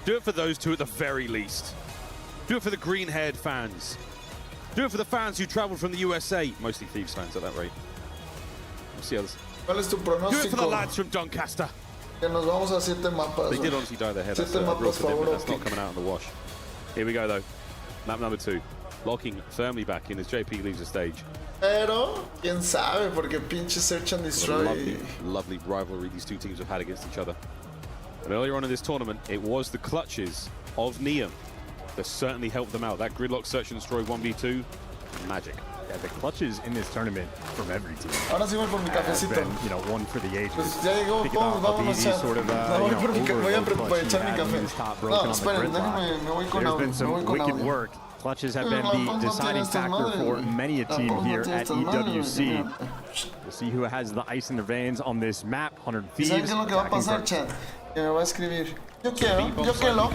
Do it for those 2 at the very least. Do it for the green-haired fans. Do it for the fans who traveled from the USA. Mostly Thieves fans at that rate. We'll see others. ¿Cuál es tu Do it for the pronóstico? lads from Doncaster. Que nos vamos a 7 mapas. They güey. did honestly dye their hair. That's 7 a real mapas favor commitment. That's not Optic. coming out in the wash. Here we go, though. Map number 2. Locking firmly back in as JP leaves the stage. Pero, quién sabe, porque pinche Search and What a Destroy. lovely, lovely rivalry these two teams have had against each other. And earlier on in this tournament, it was the clutches of Neum that certainly helped them out. That gridlock search and destroy 1v2, magic. Yeah, the clutches in this tournament from every team. Ahora sí voy por mi have cafecito. been, you know, one for the ages. Pues ya llegó, Think vamos, about vámonos Habibi ya. sort of, No, voy you know, por mi ca- voy a overload clutch echar mi he had café. when he was top No, broken on the esperen, gridlock. déjame, me voy con There's audio. been Me some voy con wicked audio. work. Clutches have Pero been the no deciding tiene estas factor madres, for güey. many a team Tampoco here tiene at estas madres, EWC. güey. We'll see who has the ice in their veins on this map. 100 ¿Y Thieves. saben qué es lo que va a pasar, chat? Que me va a escribir. Yo quiero, yo quiero,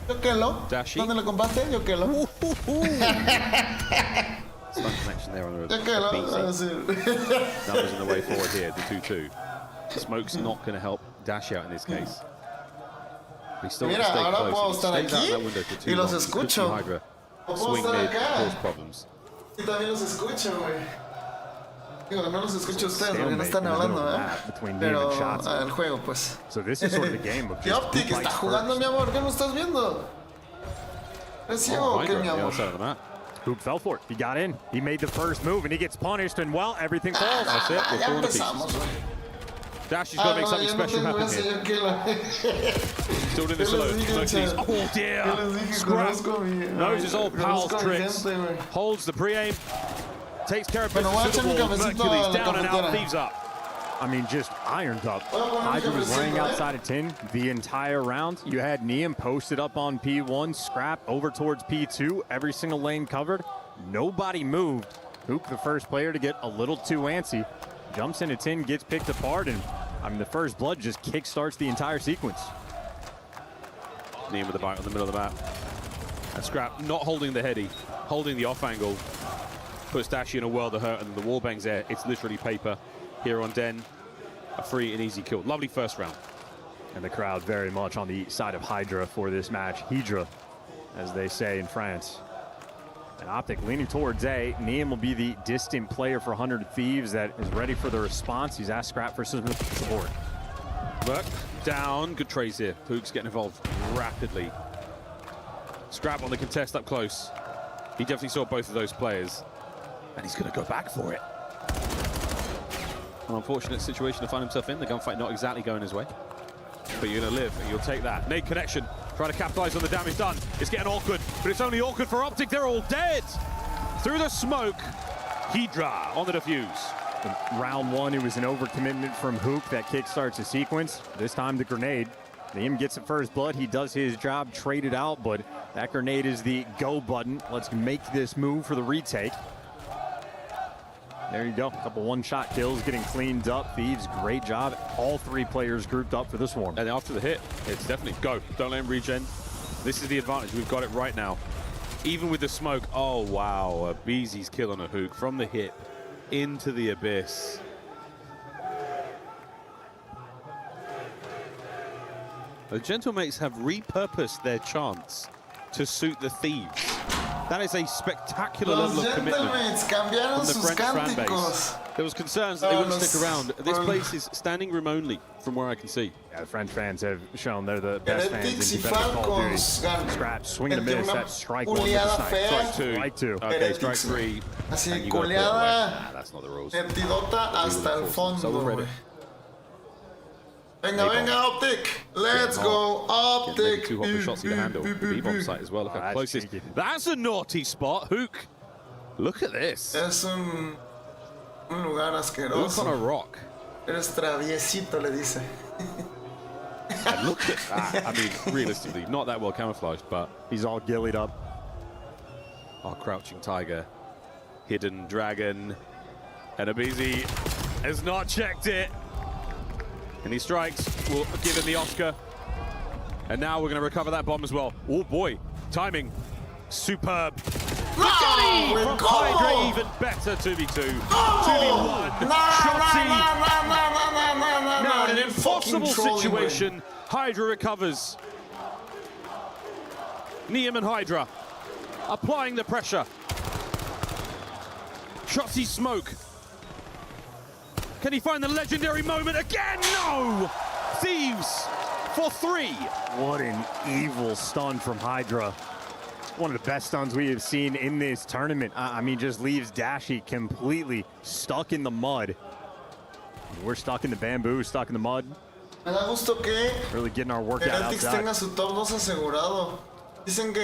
yo quiero. ¿Dónde lo compraste? Yo quiero. Stun connection there on the Yo quiero. numbers in the way forward here, the 2-2. Smoke's not going to help Dashi out in this case. He's still Mira, going to stay ahora puedo close. estar If he stays out aquí that window for too y los long, escucho. Hydra No puedo swing estar mid, acá. cause problems. Y también los escucho, güey. Digo, no los escucho a ustedes porque no Stalemate están in the hablando, middle of the ¿eh? map between Neum Pero and Shots. el juego, pues. So this is sort of the game of ¿Qué just Optic who está fights jugando, first. mi amor? ¿Qué no estás viendo? ¿Es ciego o qué, mi amor? Hoop fell for it. He got in. He made the first move, and he gets punished, and well, everything falls. That's it. We're Ya falling to empezamos, pieces. güey. Dashi's got to make something yo no special tengo happen ese, here. yo quiero. Still doing this ¿Qué les alone. dije, Mercedes. chat? Oh dear. ¿Qué les dije? Scrap. Conozco a mi- Knows his old pal's conozco a mi tricks. gente, güey. Holds the pre-aim. Takes care of Bueno, voy a business to echar the mi wall. cafecito a Mercury's la down and out. cafetera. Thieves up. I mean, just ironed up. Voy a poner mi Hydra was laying cafecito, outside of 10 the entire round. You had Neum posted up on P1, Scrap over towards P2, every single lane covered. Nobody moved. Hoop, the first player to get a little too antsy. Jumps into 10, gets picked apart, and I mean, the first blood just kickstarts the entire sequence. Neum with the bite on the middle of the map. And Scrap not holding the heady, holding the off angle. Puts Dashi in a world of hurt, and the wall bangs there. It's literally paper here on Den. A free and easy kill. Lovely first round. And the crowd very much on the side of Hydra for this match. Hydra, as they say in France. And Optic leaning towards A. Neum will be the distant player for 100 Thieves that is ready for the response. He's asked Scrap for some support. Burke down. Good trades here. Hook's getting involved rapidly. Scrap on the contest up close. He definitely saw both of those players. And he's going to go back for it. An unfortunate situation to find himself in. The gunfight not exactly going his way. But you're going to live, and you'll take that. Nade connection. Trying to capitalize on the damage done. It's getting awkward, but it's only awkward for Optic. They're all dead. Through the smoke, Hydra on the defuse. In round one, it was an overcommitment from Hook that kickstarts the sequence. This time, the grenade. Neum gets the first blood. He does his job, traded out, but that grenade is the go button. Let's make this move for the retake. There you go. A couple one-shot kills getting cleaned up. Thieves, great job. All three players grouped up for this one. And after the hit, it's definitely go. Don't let him regen. This is the advantage. We've got it right now. Even with the smoke. Oh, wow. A Beezy's kill on a Hook from the hip into the abyss. The Gentlemates have repurposed their chants to suit the Thieves. That is a spectacular level of commitment Cambiaron from the sus French fan base. cánticos. There was concerns that they wouldn't stick around. This place is standing room only, from where I can see. Yeah, the French fans have shown they're the best fans in Call of Duty. Scrap, swing and a miss. That strike one with the snipe. Strike two. Strike two. Okay, strike three. Así, And you gotta put it away. culeada, That's not the rules. metidota hasta el fondo, So we're ready. güey. Venga, venga, Optic. Let's go, Getting maybe Optic. 2 hopper shots to the handle. The B-bomb site as well. Look how close it is. That's a naughty spot, Hook. Look at this. Es un lugar Hook asqueroso. on a rock. Eres traviesito, le dice. And look at that. I mean, realistically, not that well camouflaged, but he's all gillied up. Our crouching tiger, hidden dragon, and Abizi has not checked it. And he strikes, will give him the Oscar. And now we're going to recover that bomb as well. Oh boy, timing, superb. From Hydra, even better, 2v2. 2v1. Now in an impossible situation, Hydra recovers. Neum and Hydra applying the pressure. Shotzi smoke. Can he find the legendary moment again? No! Thieves for 3. What an evil stun from Hydra. One of the best stuns we have seen in this tournament. I mean, just leaves Dashi completely stuck in the mud. We're stuck in the bamboo, stuck in the mud. Me da gusto que Really getting our workout Heretics outside. tenga su top 2 asegurado. Decían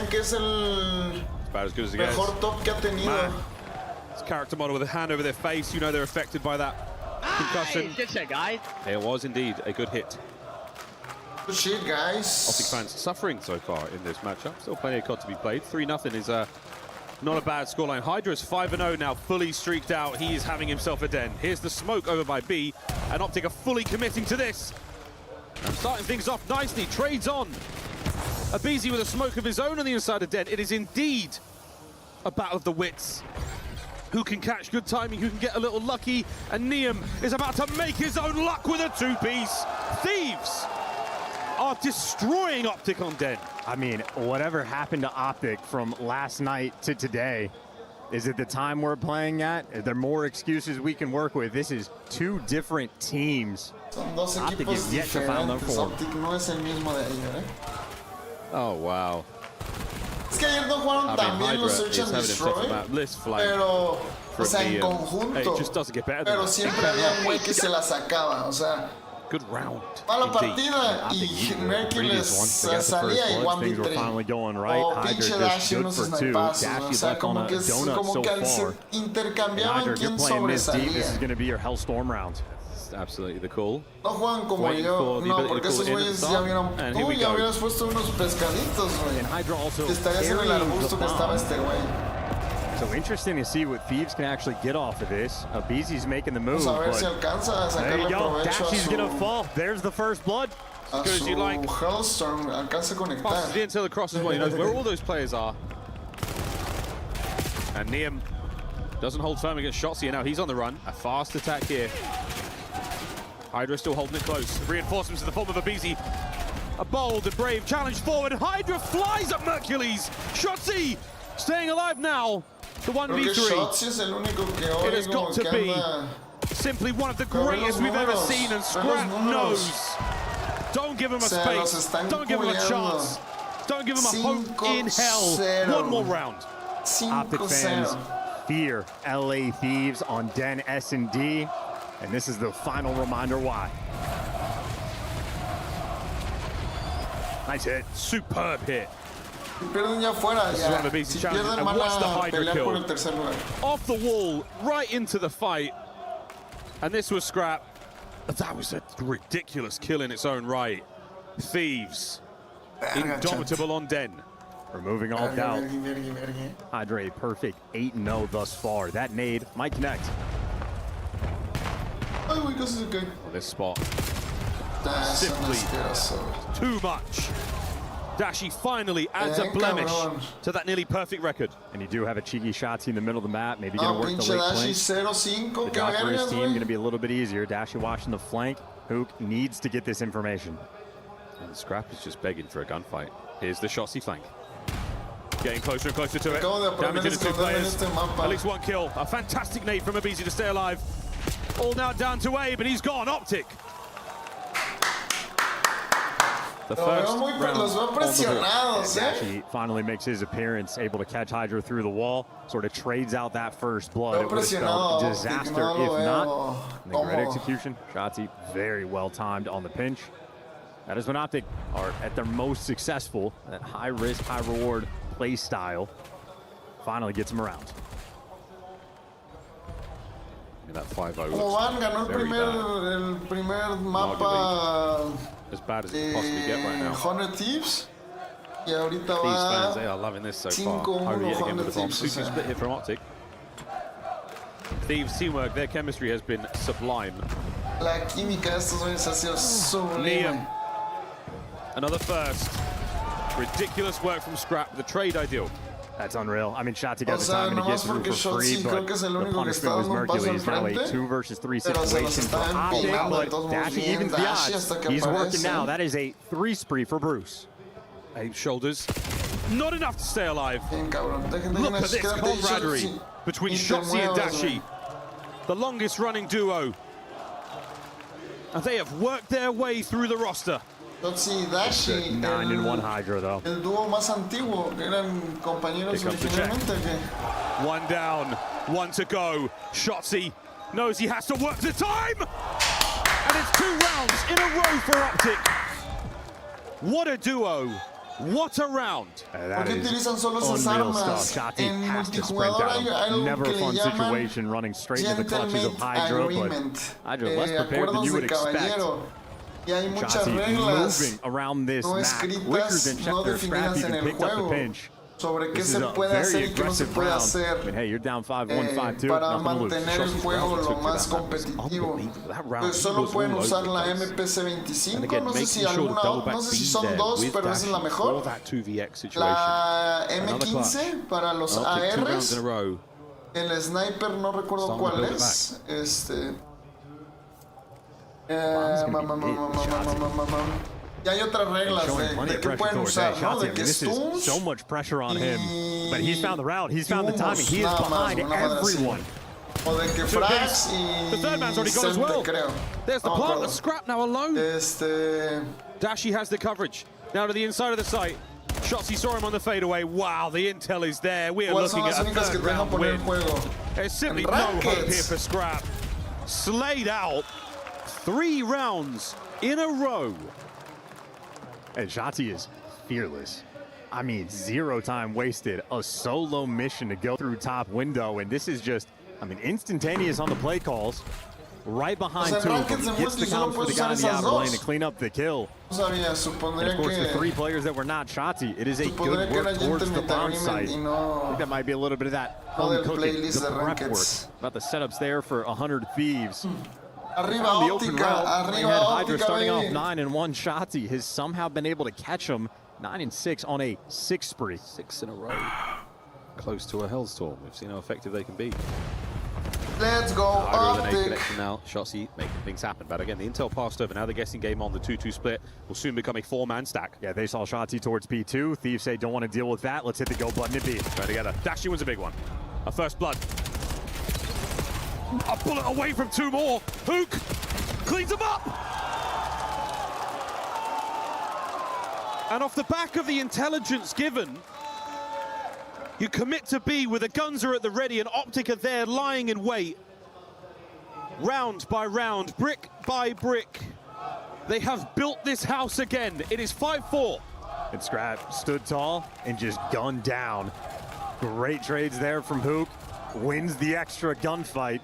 que es el About as good as it gets. mejor top que ha tenido. It's character model with a hand over their face. You know they're affected by that concussion. Good shit, guys. It was indeed a good hit. Good shit, guys. Optic fans suffering so far in this matchup. Still plenty of COD to be played. 3-0 is not a bad scoreline. Hydra's 5-0 now, fully streaked out. He is having himself a den. Here's the smoke over by B, and Optic are fully committing to this. And starting things off nicely, trades on. Abizi with a smoke of his own on the inside of den. It is indeed a battle of the wits. Who can catch good timing, who can get a little lucky, and Niam is about to make his own luck with a 2-piece. Thieves are destroying Optic on Den. I mean, whatever happened to Optic from last night to today, is it the time we're playing at? Are there more excuses we can work with? This is 2 different teams. Son dos Optic equipos is yet to find their diferentes. form. Optic no es el mismo de ayer, Oh, wow. Es que ayer no jugaron tan bien los Search and Destroy, pero, o sea, en conjunto, pero siempre había un güey que se la sacaba, o sea, good round. Mala partida y Mercules salía y 1v3. O pinche Dashi unos snipazos, o sea, como que intercambiaban quién sobresalía. This is going to be your Hellstorm round. Absolutely the call. No juegan como yo, no, porque esos güeyes ya vieron, uy, ya hubieras puesto unos pescaditos, güey. Estarías en el arbusto que estaba este güey. So interesting to see what Thieves can actually get off of this. Abizi's making the move. Vamos a ver si alcanza a sacarle provecho Dashi's gonna fall. There's the first blood. A As good as you like. Hellstorm alcanza a conectar. Passes the intel across as well. He knows where all those players are. And Niam doesn't hold firm against Shotzi. Now he's on the run. A fast attack here. Hydra still holding it close. Reinforcements in the form of Abizi. A bold and brave challenge forward. Hydra flies at Mercules. Shotzi staying alive now. The 1v3. It has got to be simply one of the greatest we've ever seen, and Scrap knows. Don't give him a space. Don't give him a chance. Don't give him a hope in hell. One more round. Optic fans fear LA Thieves on Den S&D, and this is the final reminder why. Nice hit. Superb hit. Si pierden ya fuera, ya. Si pierden van a pelear por el tercer lugar. Off the wall, right into the fight. And this was Scrap. That was a ridiculous kill in its own right. Thieves. Indomitable on Den. Removing all doubt. Hydra a perfect 8-0 thus far. That nade might connect. Ay, casi se cae. On this spot. Simply too much. Dashi finally adds a blemish to that nearly perfect record. And you do have a cheeky Shotzi in the middle of the map. Maybe going to work the late Dashi flank. The job for his team going to be a little bit easier. Dashi watching the flank. Hook needs to get this information. And Scrap is just begging for a gunfight. Here's the Shotzi flank. Getting closer and closer to it. Damaging the 2 players. At least 1 kill. A fantastic nade from Abizi to stay alive. All now down to A, but he's gone. Optic. The first round los veo presionados, Dashi finally makes his appearance, able to catch Hydra through the wall, sort of trades out that first blood. It would have felt disaster if not. And the great execution. Shotzi very well timed on the pinch. That is when Optic are at their most successful. That high risk, high reward play style finally gets them around. That 5-0 Como van, ganó el primer mapa as bad as it can possibly get right now. 100 Thieves. Y ahorita These va fans, they are loving this so far. Hurry yet again with the bomb. 2 split hit from Optic. Thieves' teamwork, their chemistry has been sublime. La química de estos güeyes ha sido sublime. Another first. Ridiculous work from Scrap, the trade ideal. That's unreal. I mean, Shotzi got the timing to get through for free, but the punishment was Mercules. Now a 2 versus 3 situation for Optic, but Dashi evens the odds. He's working now. That is a 3 spree for Bruce. 8 shoulders. Not enough to stay alive. Look at this camaraderie between Shotzi and Dashi. the longest running duo. And they have worked their way through the roster. Shotzi, Dashi, 9-1 Hydra though. El dúo más antiguo, que eran compañeros originalmente. One down, one to go. Shotzi knows he has to work the time! And it's 2 rounds in a row for Optic. What a duo. What a round. ¿Por qué utilizan solo esas armas? En multijugador hay algo Never que a fun le llaman situation running straight into the clutches of Hydra, but Hydra less prepared than you would expect. Y hay muchas Shotzi reglas moving around this no map quicker than escritas, no check their scrap, definidas en even el picked up the juego pinch. sobre qué This se is a puede very hacer y qué no se aggressive puede round. hacer I mean, hey, you're down 5-1, 5-2, para nothing to lose. mantener el juego lo más competitivo. Pues solo pueden usar la MPC-25, no sé si alguna, no sé si son dos, pero esa es la mejor. La M15 para los ARs. El sniper no recuerdo cuál es. Y hay otras reglas de que pueden usar, ¿no? De que stuns so much pressure on him, but he's found the route, he's found the timing, he is behind everyone. O de que frags y the third man's already gone as well. creo. There's the plant, the scrap now alone. Dashi has the coverage. Now to the inside of the site. Shotzi saw him on the fadeaway. Wow, the intel is there. We are looking at a third round win. There's simply no hope here for Scrap. Slayed out 3 rounds in a row. And Shotzi is fearless. I mean, 0 time wasted. A solo mission to go through top window, and this is just, I mean, instantaneous on the play calls. Right behind 2 of them. Gets the count for the guy in the outer lane to clean up the kill. And of course, the 3 players that were not Shotzi, it is a good work towards the bomb site. I think that might be a little bit of that home cooking, the prep work. About the setups there for 100 Thieves. Arriba On the open route, Óptica, they arriba had Hydra Óptica, starting off baby. 9-1. Shotzi has somehow been able to catch him 9-6 on a 6 spree. 6 in a row. Close to a Hellstorm. We've seen how effective they can be. Let's go Hydra with an A Optic. connection now. Shotzi making things happen. But again, the intel passed over. Now the guessing game on the 2-2 split will soon become a 4-man stack. Yeah, they saw Shotzi towards P2. Thieves say don't want to deal with that. Let's hit the go button at B. Try together. Dashi wins a big one. A first blood. A bullet away from 2 more. Hook cleans them up. And off the back of the intelligence given, you commit to B where the guns are at the ready and Optic are there lying in wait. Round by round, brick by brick. They have built this house again. It is 5-4. And Scrap stood tall and just gunned down. Great trades there from Hook. Wins the extra gunfight.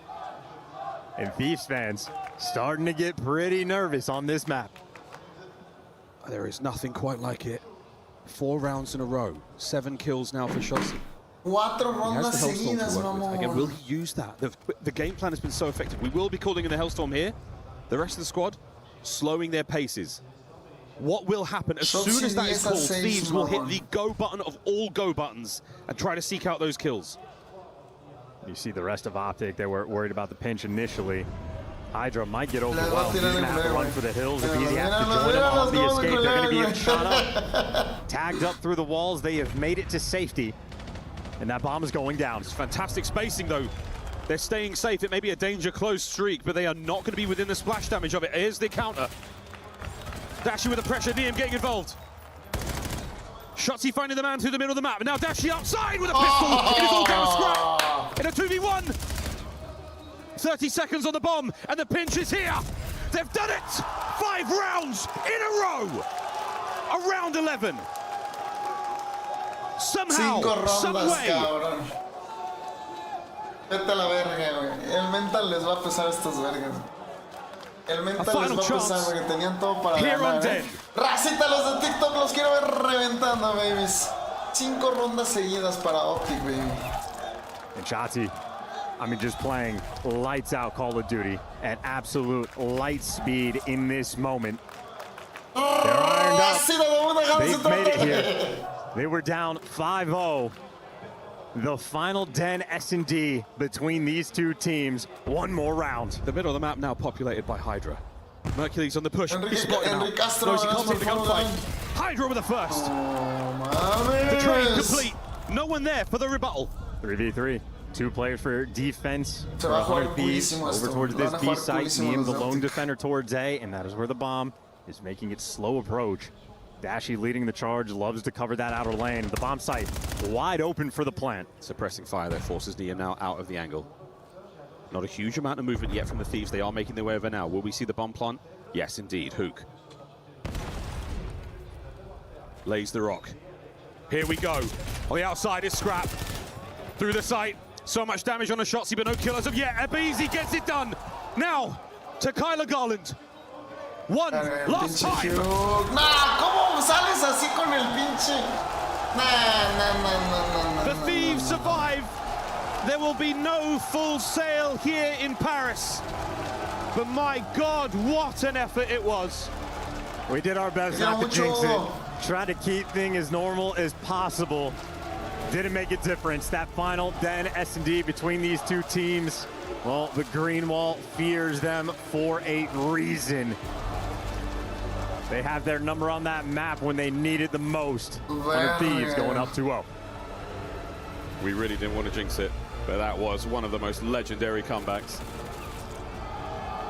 And Thieves fans starting to get pretty nervous on this map. There is nothing quite like it. 4 rounds in a row. 7 kills now for Shotzi. 4 rondas seguidas, mamón. Again, will he use that? The game plan has been so effective. We will be calling in the Hellstorm here. The rest of the squad slowing their paces. What will happen as soon as that is called? Thieves will hit the go button of all go buttons and try to seek out those kills. You see the rest of Optic, they were worried about the pinch initially. Hydra might get overwhelmed. He's gonna have to run for the hills. If he has to join him on the escape, they're gonna be shot up. Tagged up through the walls, they have made it to safety. And that bomb is going down. It's fantastic spacing though. They're staying safe. It may be a danger close streak, but they are not going to be within the splash damage of it. Here's the counter. Dashi with the pressure, DM getting involved. Shotzi finding the man through the middle of the map. And now Dashi outside with a pistol. It is all down to Scrap in a 2v1. 30 seconds on the bomb, and the pinch is here. They've done it! 5 rounds in a row. Around 11. Somehow, some way. Cabrón. Vete a la verga, güey. El mental les va a pesar a estos vergas. El mental les va a pesar porque tenían todo para ganar. Racita, los de TikTok los quiero ver reventando, babies. 5 rondas seguidas para Optic, baby. And Shotzi, I mean, just playing lights out Call of Duty at absolute light speed in this moment. They're ironed up. They've made it here. They were down 5-0. The final den S&D between these 2 teams. 1 more round. The middle of the map now populated by Hydra. Mercury's on the push. He's spotted now. Castro, Knows he can't take the gunfight. Hydra with the first. The train complete. No one there for the rebuttal. 3v3. 2 players for defense for 100 Thieves over towards this B site. Niem, the lone defender towards A, and that is where the bomb is making its slow approach. Dashy leading the charge, loves to cover that outer lane. The bomb site wide open for the plant. Suppressing fire that forces Niem now out of the angle. Not a huge amount of movement yet from the Thieves. They are making their way over now. Will we see the bomb plant? Yes, indeed. Hook lays the rock. Here we go. On the outside is Scrap. Through the site. So much damage on the Shotzzy, but no kill as of yet. Abizi gets it done. Now to Kyler Garland. One last time. Nah, ¿cómo sales así con el pinche? Nah. The Thieves survive. There will be no full sail here in Paris. But my God, what an effort it was. We did our best not to jinx it. Try to keep things as normal as possible. Didn't make a difference. That final Den S&D between these two teams, well, the green wall fears them for a reason. They have their number on that map when they need it the most. 100 Thieves going up 2-0. We really didn't want to jinx it, but that was one of the most legendary comebacks.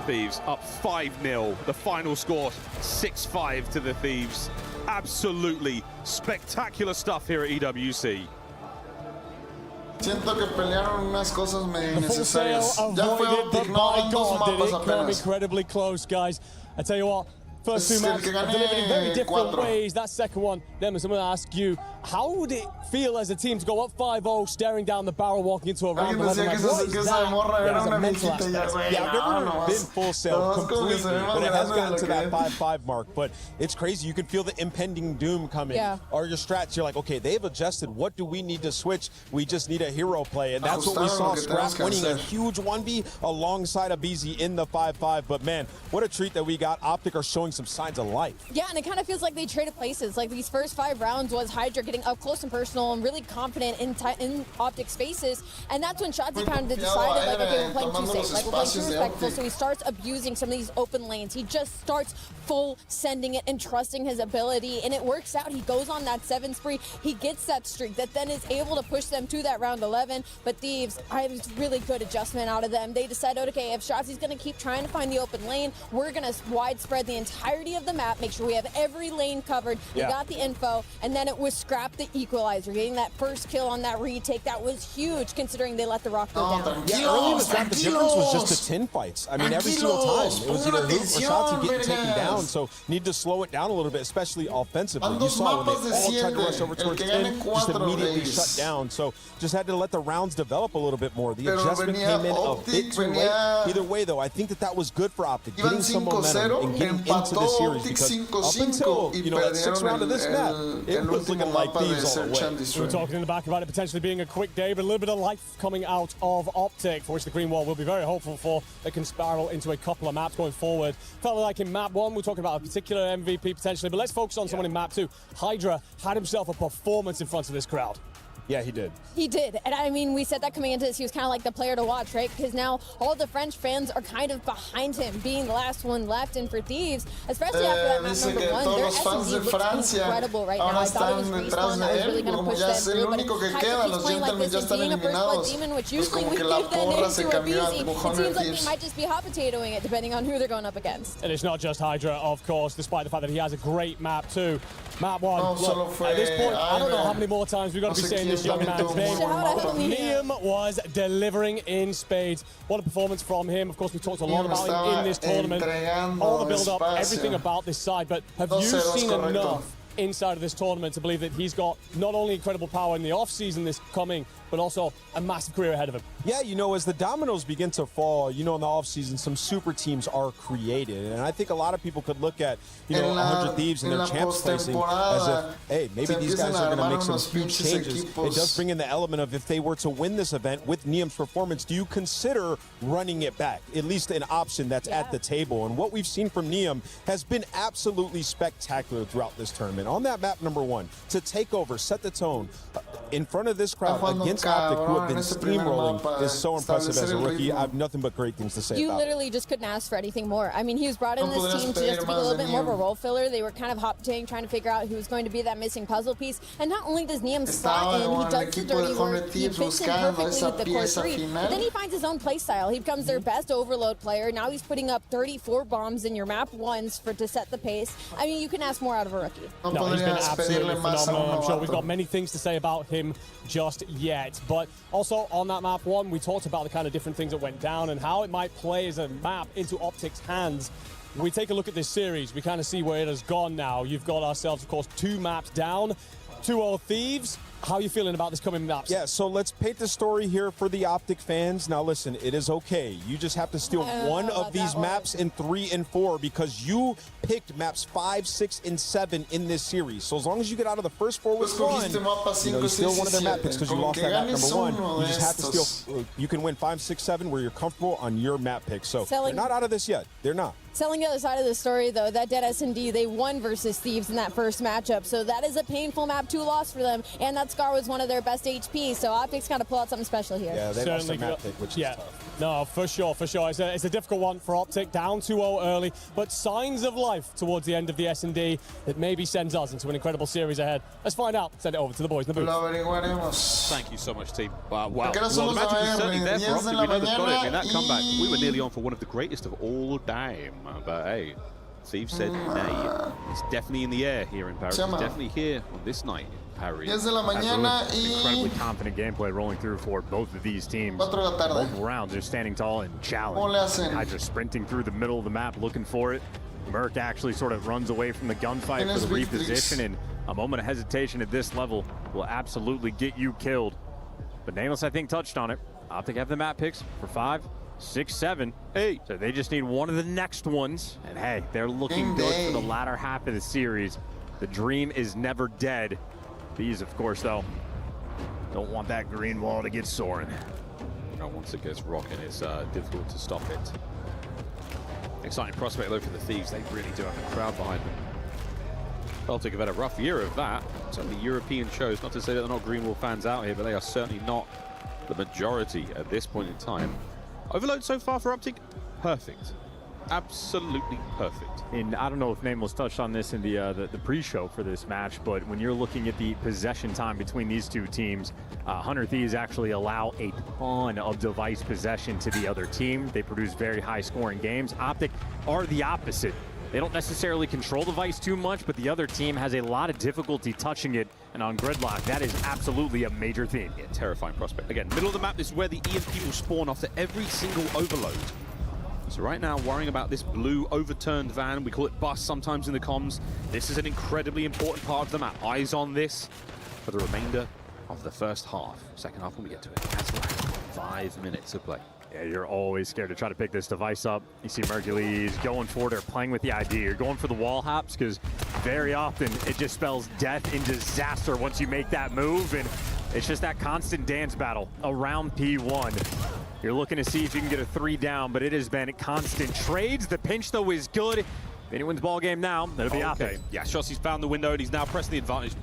Thieves up 5-0. The final score 6-5 to the Thieves. Absolutely spectacular stuff here at EWC. Siento que pelearon unas cosas medio innecesarias. The full sale avoided, but my God, did it come incredibly close, guys. I tell you what, first two maps delivered in very different ways. That second one, Demis, I'm going to ask you, how would it feel as a team to go up 5-0, staring down the barrel, walking into a round 11? Like, what is that? A mental aspect. Yeah, I've never been full sale completely, but it has gotten to that 5-5 mark. But it's crazy. You can feel the impending doom coming. Yeah. Or your strats, you're like, okay, they've adjusted. What do we need to switch? We just need a hero play. And that's what we saw. Scrap winning a huge 1v alongside Abizi in the 5-5. But man, what a treat that we got. Optic are showing some signs of life. Yeah, and it kind of feels like they traded places. Like these first 5 rounds was Hydra getting up close and personal and really confident in Optic spaces. And that's when Shotzzy kind of decided, like, okay, we're playing too safe. Like, we're playing too respectful. So he starts abusing some of these open lanes. He just starts full sending it and trusting his ability. And it works out. He goes on that 7 spree. He gets that streak that then is able to push them to that round 11. But Thieves, I was really good adjustment out of them. They decided, okay, if Shotzzy's going to keep trying to find the open lane, we're going to widespread the entirety of the map, make sure we have every lane covered. You got the info, and then it was Scrap the equalizer, getting that first kill on that retake. That was huge, considering they let the rock go down. Yeah, early in the draft, the difference was just the 10 fights. I mean, every single time, it was either Hoop or Shotzzy getting taken down, so need to slow it down a little bit, especially offensively. You saw when they all tried to rush over towards 10, just immediately shut down. So just had to let the rounds develop a little bit more. The adjustment came in a bit too late. Either way, though, I think that was good for Optic, getting some momentum and getting into the series, because up until, you know, that 6th round of this map, it was looking like Thieves all the way. We were talking in the back about it potentially being a quick day, but a little bit of life coming out of Optic, for which the green wall will be very hopeful for. They can spiral into a couple of maps going forward. Felt like in map 1, we're talking about a particular MVP potentially, but let's focus on someone in map 2. Hydra had himself a performance in front of this crowd. Yeah, he did. He did. And I mean, we said that coming into this, he was kind of like the player to watch, right? Because now all the French fans are kind of behind him, being the last one left. And for Thieves, especially after that map number 1, their SMG looks incredible right now. I thought it was Respawn that was really going to push them through, but Hydra keeps playing like this and being a first blood demon, which usually we give that name to Abizi. It seems like he might just be hot potatoing it, depending on who they're going up against. And it's not just Hydra, of course, despite the fact that he has a great map too. Map 1, look, at this point, I don't know how many more times we've got to be saying this young man's name. Niem was delivering in spades. What a performance from him. Of course, we talked a lot about him in this tournament. All the build-up, everything about this side. But have you seen enough inside of this tournament to believe that he's got not only incredible power in the off-season this coming, but also a massive career ahead of him? Yeah, you know, as the dominoes begin to fall, you know, in the offseason, some super teams are created. And I think a lot of people could look at, you know, 100 Thieves and their champs placing as if, hey, maybe these guys are going to make some huge changes. It does bring in the element of if they were to win this event with Niem's performance, do you consider running it back? At least an option that's at the table. And what we've seen from Niem has been absolutely spectacular throughout this tournament. tournament, on that map number 1, to take over, set the tone in front of this crowd against Optic, who have been steamrolling, is so impressive as a rookie. I have nothing but great things to say about You it. literally just couldn't ask for anything more. I mean, he was brought in this team to just be a little bit more of a role filler. They were kind of hop-ting, trying to figure out who was going to be that missing puzzle piece. And not only does Niam slot in, he does the dirty work, he fits in perfectly with the core 3, but then he finds his own play style. He becomes their best overload player. Now he's putting up 34 bombs in your map once to set the pace. I mean, you can ask more out of a rookie. No, he's been absolutely phenomenal. I'm sure we've got many things to say about him just yet. But also on that map 1, we talked about the kind of different things that went down and how it might play as a map into Optic's hands. When we take a look at this series, we kind of see where it has gone now. You've got ourselves, of course, 2 maps down, 2-0 Thieves. How are you feeling about this coming maps? Yeah, so let's paint the story here for the Optic fans. Now listen, it is okay. You just have to steal one of these maps in 3 and 4 because you picked maps 5, 6, and 7 in this series. So as long as you get out of the first 4 with 1, you steal one of their map picks because you lost that map number 1. You just have to steal. You can win 5, 6, 7 where you're comfortable on your map pick. So they're not out of this yet. They're not. Telling the other side of the story, though, that dead S&D, they won versus Thieves in that first matchup. So that is a painful map 2 loss for them. And that Scar was one of their best HP. So Optic's got to pull out something special here. Yeah, they lost their map pick, which is tough. No, for sure, for sure. It's a difficult one for Optic, down 2-0 early, but signs of life towards the end of the S&D that maybe sends us into an incredible series ahead. Let's find out. Send it over to the boys in the booth. Thank you so much, team. Wow. Well, the magic is certainly there for Optic. We know they've got it. In that comeback, we were nearly on for one of the greatest of all time. But hey, Steve said nay. It's definitely in the air here in Paris. It's definitely here on this night. 10 de la mañana y incredibly confident gameplay rolling through for both of these teams. Both rounds are standing tall and challenging. Hydra sprinting through the middle of the map looking for it. Merc actually sort of runs away from the gunfight for the reposition, and a moment of hesitation at this level will absolutely get you killed. But Nameless, I think, touched on it. Optic have the map picks for 5, 6, 7, 8. So they just need one of the next ones. And hey, they're looking good for the latter half of the series. The dream is never dead. These, of course, though, don't want that green wall to get soaring. You know, once it gets rocking, it's difficult to stop it. Exciting prospect, though, for the Thieves. They really do have a crowd behind them. Celtic have had a rough year of that. Certainly European shows. Not to say that they're not green wall fans out here, but they are certainly not the majority at this point in time. Overload so far for Optic, perfect. Absolutely perfect. And I don't know if Nameless touched on this in the pre-show for this match, but when you're looking at the possession time between these two teams, Hunter Thieves actually allow a ton of device possession to the other team. They produce very high-scoring games. Optic are the opposite. They don't necessarily control the device too much, but the other team has a lot of difficulty touching it, and on Gridlock, that is absolutely a major theme. Yeah, terrifying prospect. Again, middle of the map, this is where the EMP will spawn after every single overload. So right now, worrying about this blue overturned van, we call it bus sometimes in the comms. This is an incredibly important part of the map. Eyes on this for the remainder of the first half. Second half when we get to it. That's right. 5 minutes of play. Yeah, you're always scared to try to pick this device up. You see Mercules going for it, or playing with the idea. You're going for the wall hops because very often it just spells death and disaster once you make that move, and it's just that constant dance battle around P1. You're looking to see if you can get a 3 down, but it has been constant trades. The pinch, though, is good. If anyone's ball game now, it'll be Optic. Yeah, Shossi's found the window, and he's now pressing the advantage.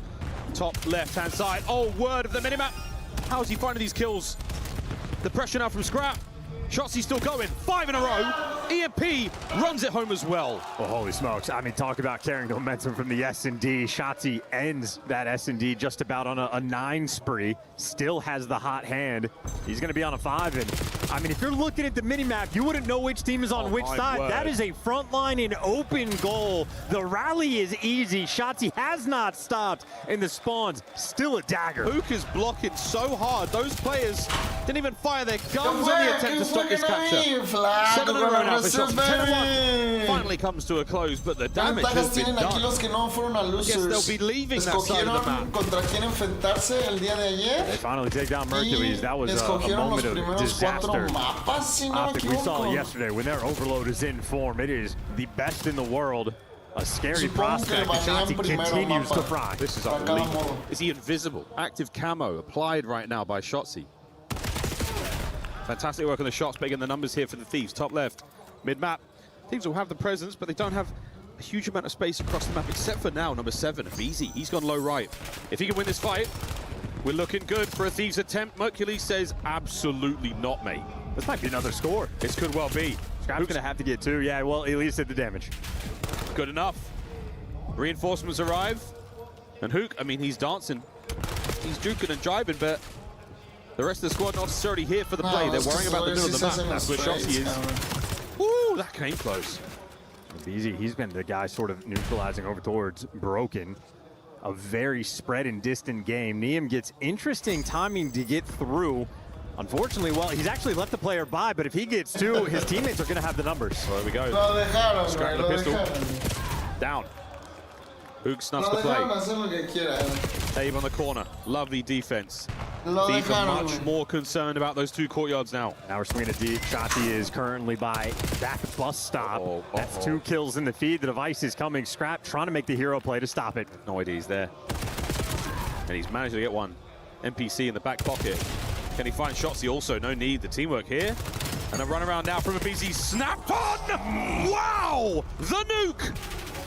Top left-hand side. Oh, word of the minimap. How is he finding these kills? The pressure now from Scrap. Shotsi's still going. 5 in a row. EMP runs it home as well. Oh, holy smokes. I mean, talk about carrying the momentum from the S&D. Shotzi ends that S&D just about on a 9 spree. Still has the hot hand. He's going to be on a 5. And, I mean, if you're looking at the minimap, you wouldn't know which team is on which side. Word. That is a front line and open goal. The rally is easy. Shotzi has not stopped. And the spawns, still a dagger. Puka's blocking so hard. Those players didn't even fire their guns on the attempt to stop this capture. 7 in a row now for Shots. 10-1 finally comes to a close, but the damage has been done. I guess they'll be leaving that side of the map. They finally take down Mercules. That was a moment of disaster. Optic, we saw it yesterday. When their overload is in form, it is the best in the world. A scary prospect. Shotzi continues to fry. This is unbelievable. Is he invisible? Active camo applied right now by Shotzi. Fantastic work on the shots, big in the numbers here for the Thieves. Top left, mid-map. Thieves will have the presence, but they don't have a huge amount of space across the map, except for now, number 7, BZ. He's gone low right. If he can win this fight, we're looking good for a Thieves attempt. Mercury says absolutely not, mate. This might be another score. This could well be. Scrap's going to have to get 2. Yeah, well, at least did the damage. Good enough. Reinforcements arrive. And Hook, I mean, he's dancing. He's juking and jiving, but the rest of the squad not necessarily here for the play. They're worrying about the middle of the map. That's where Shotzi is. Woo, that came close. BZ, he's been the guy sort of neutralizing over towards Broken. A very spread and distant game. Neum gets interesting timing to get through. Unfortunately, well, he's actually left the player by, but if he gets 2, his teammates are going to have the numbers. There we go. Scrap the pistol. Down. Hook snuffs the play. Dave on the corner. Lovely defense. Thieves are much more concerned about those 2 courtyards now. Now we're swinging it deep. Shotzi is currently by that bus stop. That's 2 kills in the feed. The device is coming. Scrap trying to make the hero play to stop it. No idea he's there. And he's managed to get one. NPC in the back pocket. Can he find Shotzi also? No need. The teamwork here. And a run around now from a BZ. Snapped on! Wow! The nuke!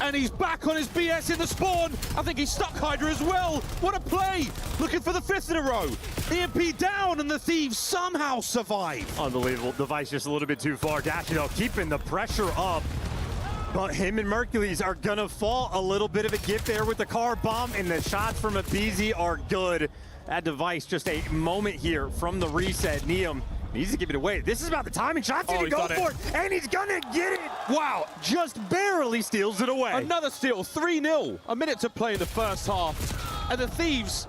And he's back on his BS in the spawn. I think he stuck Hydra as well. What a play! Looking for the 5th in a row. EMP down, and the Thieves somehow survive. Unbelievable. Device just a little bit too far. Dashy, though, keeping the pressure up. But him and Mercules are gonna fall. A little bit of a gift there with the car bomb, and the shots from a BZ are good. That Device just a moment here from the reset. Neum needs to give it away. This is about the timing. Shot's gonna go for it, and he's gonna get it. Wow, just barely steals it away. Another steal, 3-0. A minute to play in the first half. And the Thieves,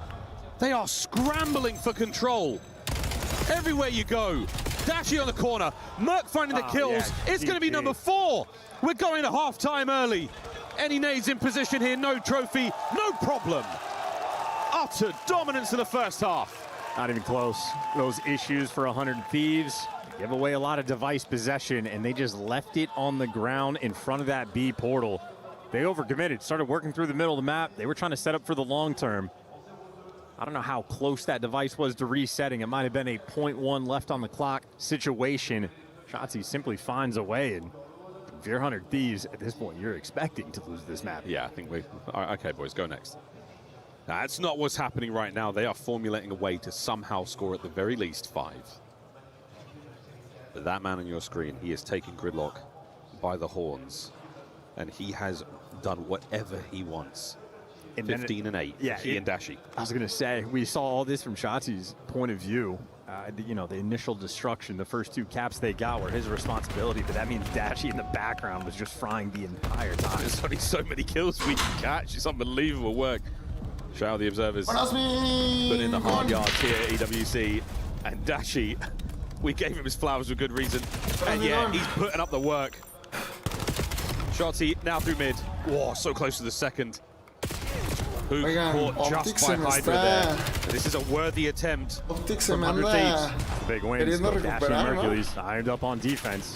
they are scrambling for control. Everywhere you go. Dashy on the corner. Merc finding the kills. Yeah, it's gonna be number 4. We're going to half-time early. Any nades in position here, no trophy, no problem. Utter dominance in the first half. Not even close. Those issues for 100 Thieves give away a lot of device possession, and they just left it on the ground in front of that B portal. They overcommitted, started working through the middle of the map. They were trying to set up for the long term. I don't know how close that device was to resetting. It might have been a 0.1 left on the clock situation. Shotzi simply finds a way, and if you're 100 Thieves, at this point, you're expecting to lose this map. Yeah, I think we... Okay, boys, go next. That's not what's happening right now. They are formulating a way to somehow score at the very least 5. But that man on your screen, he is taking Gridlock by the horns, and he has done whatever he wants. 15 and 8, yeah, he and Dashy. I was going to say, we saw all this from Shotzi's point of view. You know, the initial destruction, the first 2 caps they got were his responsibility, but that means Dashy in the background was just frying the entire time. There's only so many kills we can catch. It's unbelievable work. Shout out the observers. Put in the hard yards here at EWC. And Dashy, we gave him his flowers for good reason. And yeah, he's putting up the work. Shotzi now through mid. Whoa, so close to the second. Who caught just by Hydra there. This is a worthy attempt from 100 Thieves. Big wins. Dashy and Mercules ironed up on defense.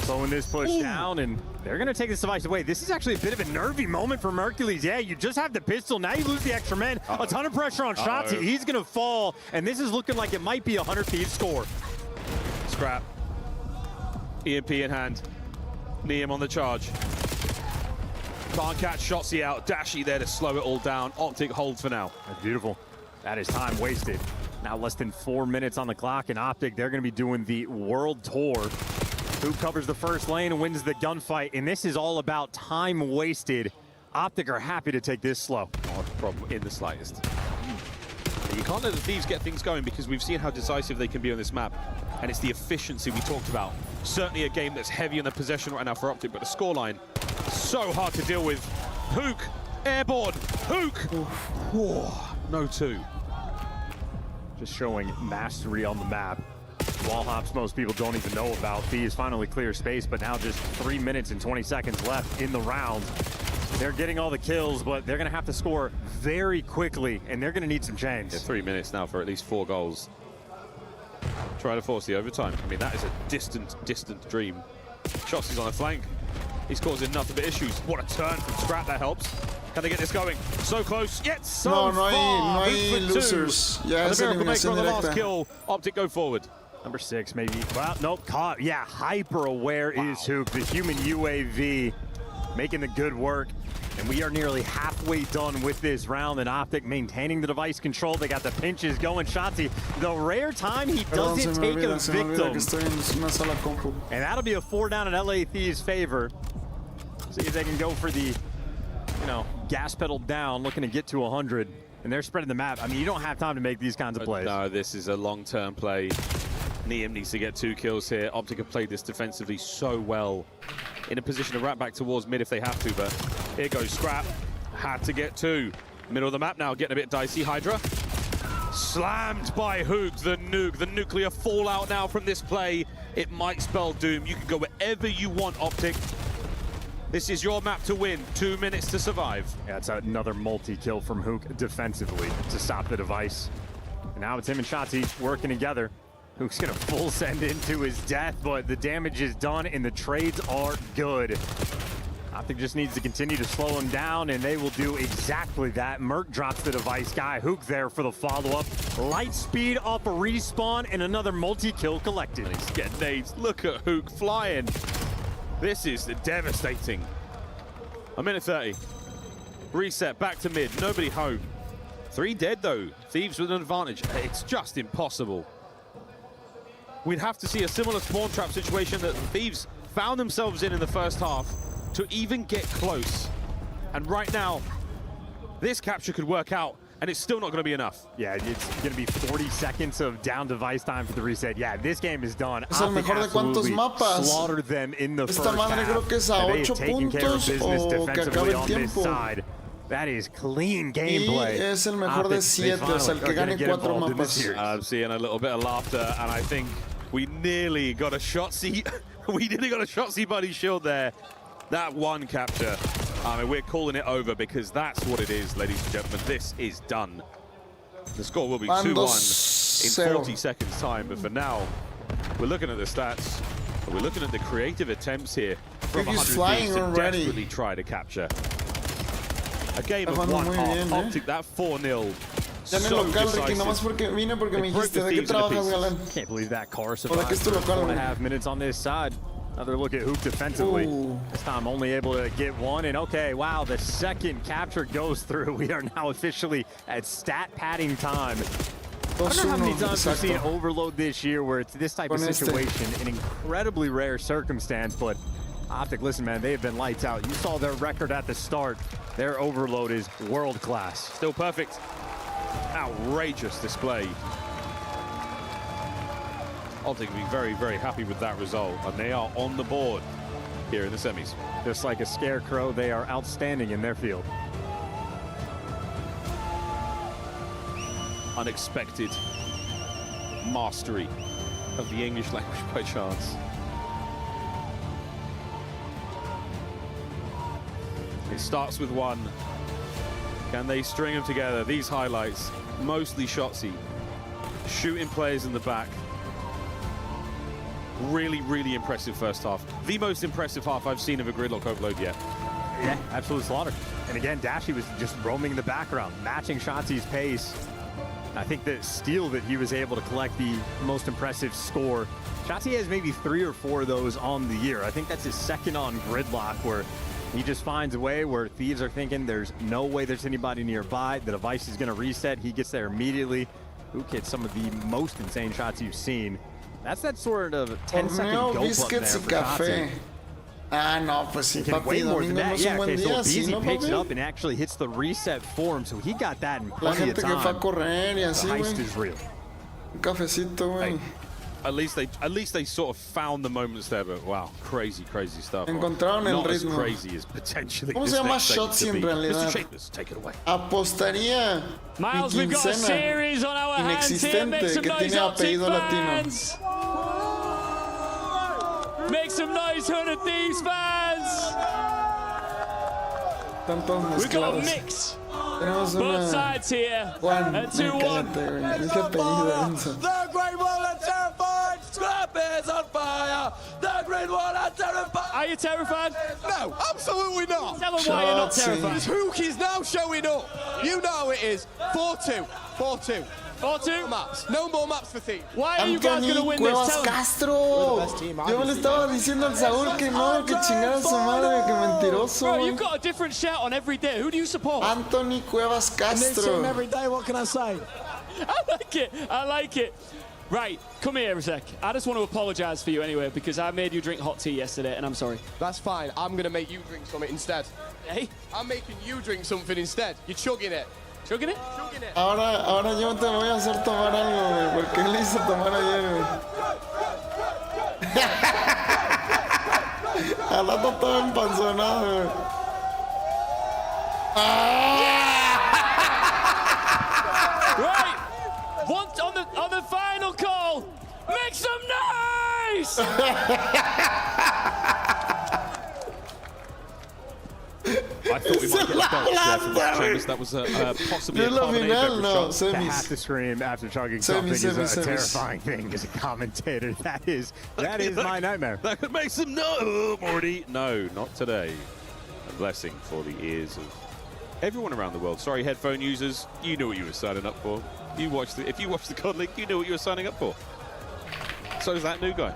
Slowing this push down, and they're going to take this device away. This is actually a bit of a nervy moment for Mercules. Yeah, you just have the pistol. Now you lose the extra men. A ton of pressure on Shotzi. He's going to fall, and this is looking like it might be a 100 Thieves score. Scrap. EMP in hand. Neum on the charge. Can't catch Shotzi out. Dashy there to slow it all down. Optic holds for now. That's beautiful. That is time wasted. Now less than 4 minutes on the clock, and Optic, they're going to be doing the world tour. Who covers the first lane and wins the gunfight, and this is all about time wasted. Optic are happy to take this slow. Not a problem in the slightest. You can't let the Thieves get things going because we've seen how decisive they can be on this map, and it's the efficiency we talked about. Certainly a game that's heavy on the possession right now for Optic, but the scoreline, so hard to deal with. Hook, airborne, Hook! Whoa, no 2. Just showing mastery on the map. Wall hops most people don't even know about. Thieves finally clear space, but now just 3 minutes and 20 seconds left in the round. They're getting all the kills, but they're going to have to score very quickly, and they're going to need some chains. Yeah, 3 minutes now for at least 4 goals. Try to force the overtime. I mean, that is a distant, distant dream. Shotzi's on the flank. He's causing nothing but issues. What a turn from Scrap, that helps. Can they get this going? So close, yet so far. No hay losers. Yeah, and the miracle maker on the last kill. Optic go forward. Number 6, maybe. Well, nope, caught. Yeah, hyper aware is Hook, the human UAV. making the good work. And we are nearly halfway done with this round, and Optic maintaining the device control. They got the pinches going. Shotzi, the rare time he doesn't take a victim. And that'll be a 4 down in LA Thieves' favor. See if they can go for the, gas pedal down, looking to get to 100. And they're spreading the map. I mean, you don't have time to make these kinds of plays. No, this is a long-term play. Neum needs to get 2 kills here. Optic have played this defensively so well. In a position to wrap back towards mid if they have to, but here goes Scrap. Had to get 2. Middle of the map now, getting a bit dicey. Hydra slammed by Hook, the nuke. The nuclear fallout now from this play. It might spell doom. You can go wherever you want, Optic. This is your map to win. 2 minutes to survive. Yeah, it's another multi-kill from Hook defensively to stop the device. And now it's him and Shotzi working together. Hook's gonna full send into his death, but the damage is done and the trades are good. Optic just needs to continue to slow him down, and they will do exactly that. Merc drops the device guy. Hook there for the follow-up. Light speed off a respawn, and another multi-kill collected. And he's getting nades. Look at Hook flying. This is devastating. 1:30. Reset, back to mid. Nobody home. 3 dead, though. Thieves with an advantage. It's just impossible. We'd have to see a similar spawn trap situation that the Thieves found themselves in the first half to even get close. And right now, this capture could work out, and it's still not going to be enough. Yeah, it's going to be 40 seconds of down device time for the reset. Yeah, this game is done. Es el mejor de cuántos mapas. Slaughtered them in the Esta first madre half. creo que es a 8 puntos o que acabe el tiempo. That is clean gameplay. Y es el mejor de 7, o sea, el que gane 4 mapas. I'm seeing a little bit of laughter, and I think we nearly got a Shotzi. We nearly got a Shotzi buddy shield there. That one capture. I mean, we're calling it over because that's what it is, ladies and gentlemen. This is done. The score will be 2-1 in 40 seconds time, but for now, we're looking at the stats. We're looking at the creative attempts here from 100 Thieves to desperately try to capture. A game of 1 half. Optic that 4-0. Ya en el local, Ricky, nomás porque vine porque me dijiste, ¿de qué trabajas, Galán? Can't believe that car survived 4.5 minutes on this side. Another look at Hook defensively. This time only able to get 1, and okay, wow, the second capture goes through. We are now officially at stat padding time. I don't know how many times we've seen Overload this year where it's this type of situation, an incredibly rare circumstance, but Optic, listen, man, they have been lights out. You saw their record at the start. Their Overload is world class. Still perfect. Outrageous display. Optic will be very, very happy with that result, and they are on the board here in the semis. Just like a scarecrow, they are outstanding in their field. Unexpected mastery of the English language by chance. It starts with 1. Can they string them together? These highlights, mostly Shotzi, shooting players in the back. Really, really impressive first half. The most impressive half I've seen of a Gridlock Overload yet. Yeah, absolute slaughter. And again, Dashy was just roaming in the background, matching Shotzi's pace. I think the steal that he was able to collect the most impressive score. Shotzi has maybe 3 or 4 of those on the year. I think that's his second on Gridlock, where he just finds a way where Thieves are thinking there's no way there's anybody nearby. The device is going to reset. He gets there immediately. Hook hits some of the most insane shots you've seen. That's that sort of 10-second go button there for Shotzi. Ah, no, pues sí, papi, Domingo no es un buen día, sí, ¿no, picks it papi? up and actually hits the reset form, so he got that in La plenty gente of que time. fue a correr y así, The heist güey. is real. Un cafecito, güey. At least they sort of found the moments there, but wow, crazy, crazy stuff. Encontraron el Not as ritmo. crazy as potentially ¿Cómo this se llama next segment Shotzi could en be. realidad? Mr. Chambers, take it away. Apostaría Miles, mi we've got a quincena series on our hands here. Make inexistente some que noise, tiene Optic apellido latino. fans. Make some noise, 100 Thieves fans. Están todos We've got a mezclados. mix. Tenemos Both una... sides here Juan, at 2-1. cállate, güey. Dije apellido, Enzo. The Great Wall are terrified! Scrap is on fire! The Great Wall are terrified! Are you terrified? No, absolutely not! Tell them why you're not terrified. This Hook is now showing up! You know it is. 4-2. 4-2. 4-2. No more maps for Thieves. Why are you guys going to win Cuevas this? Castro. Yo le estaba diciendo al Saúl que no, que chingara su madre, que mentiroso. Bro, you've got a different shout on every day. Who do you support? Anthony Cuevas Castro. every day. What can I say? I like it. I like it. Right, come here a sec. I just want to apologize for you anyway, because I made you drink hot tea yesterday, and I'm sorry. That's fine. I'm going to make you drink something instead. Hey? I'm making you drink something instead. You're chugging it. ¿Chugging it? Chugging it. Ahora yo te voy a hacer tomar algo, güey, porque él hizo tomar ayer, güey. Al rato todo empanzonado, güey. Right, once on the final call, make some noise! I thought we might get a belt there from James. That was possibly a carbonate beverage shot. To have to scream after chugging something is a terrifying thing as a commentator. That is my nightmare. That could make some no, Morty. No, not today. A blessing for the ears of everyone around the world. Sorry, headphone users, you knew what you were signing up for. If you watched the COD League, you knew what you were signing up for. So does that new guy,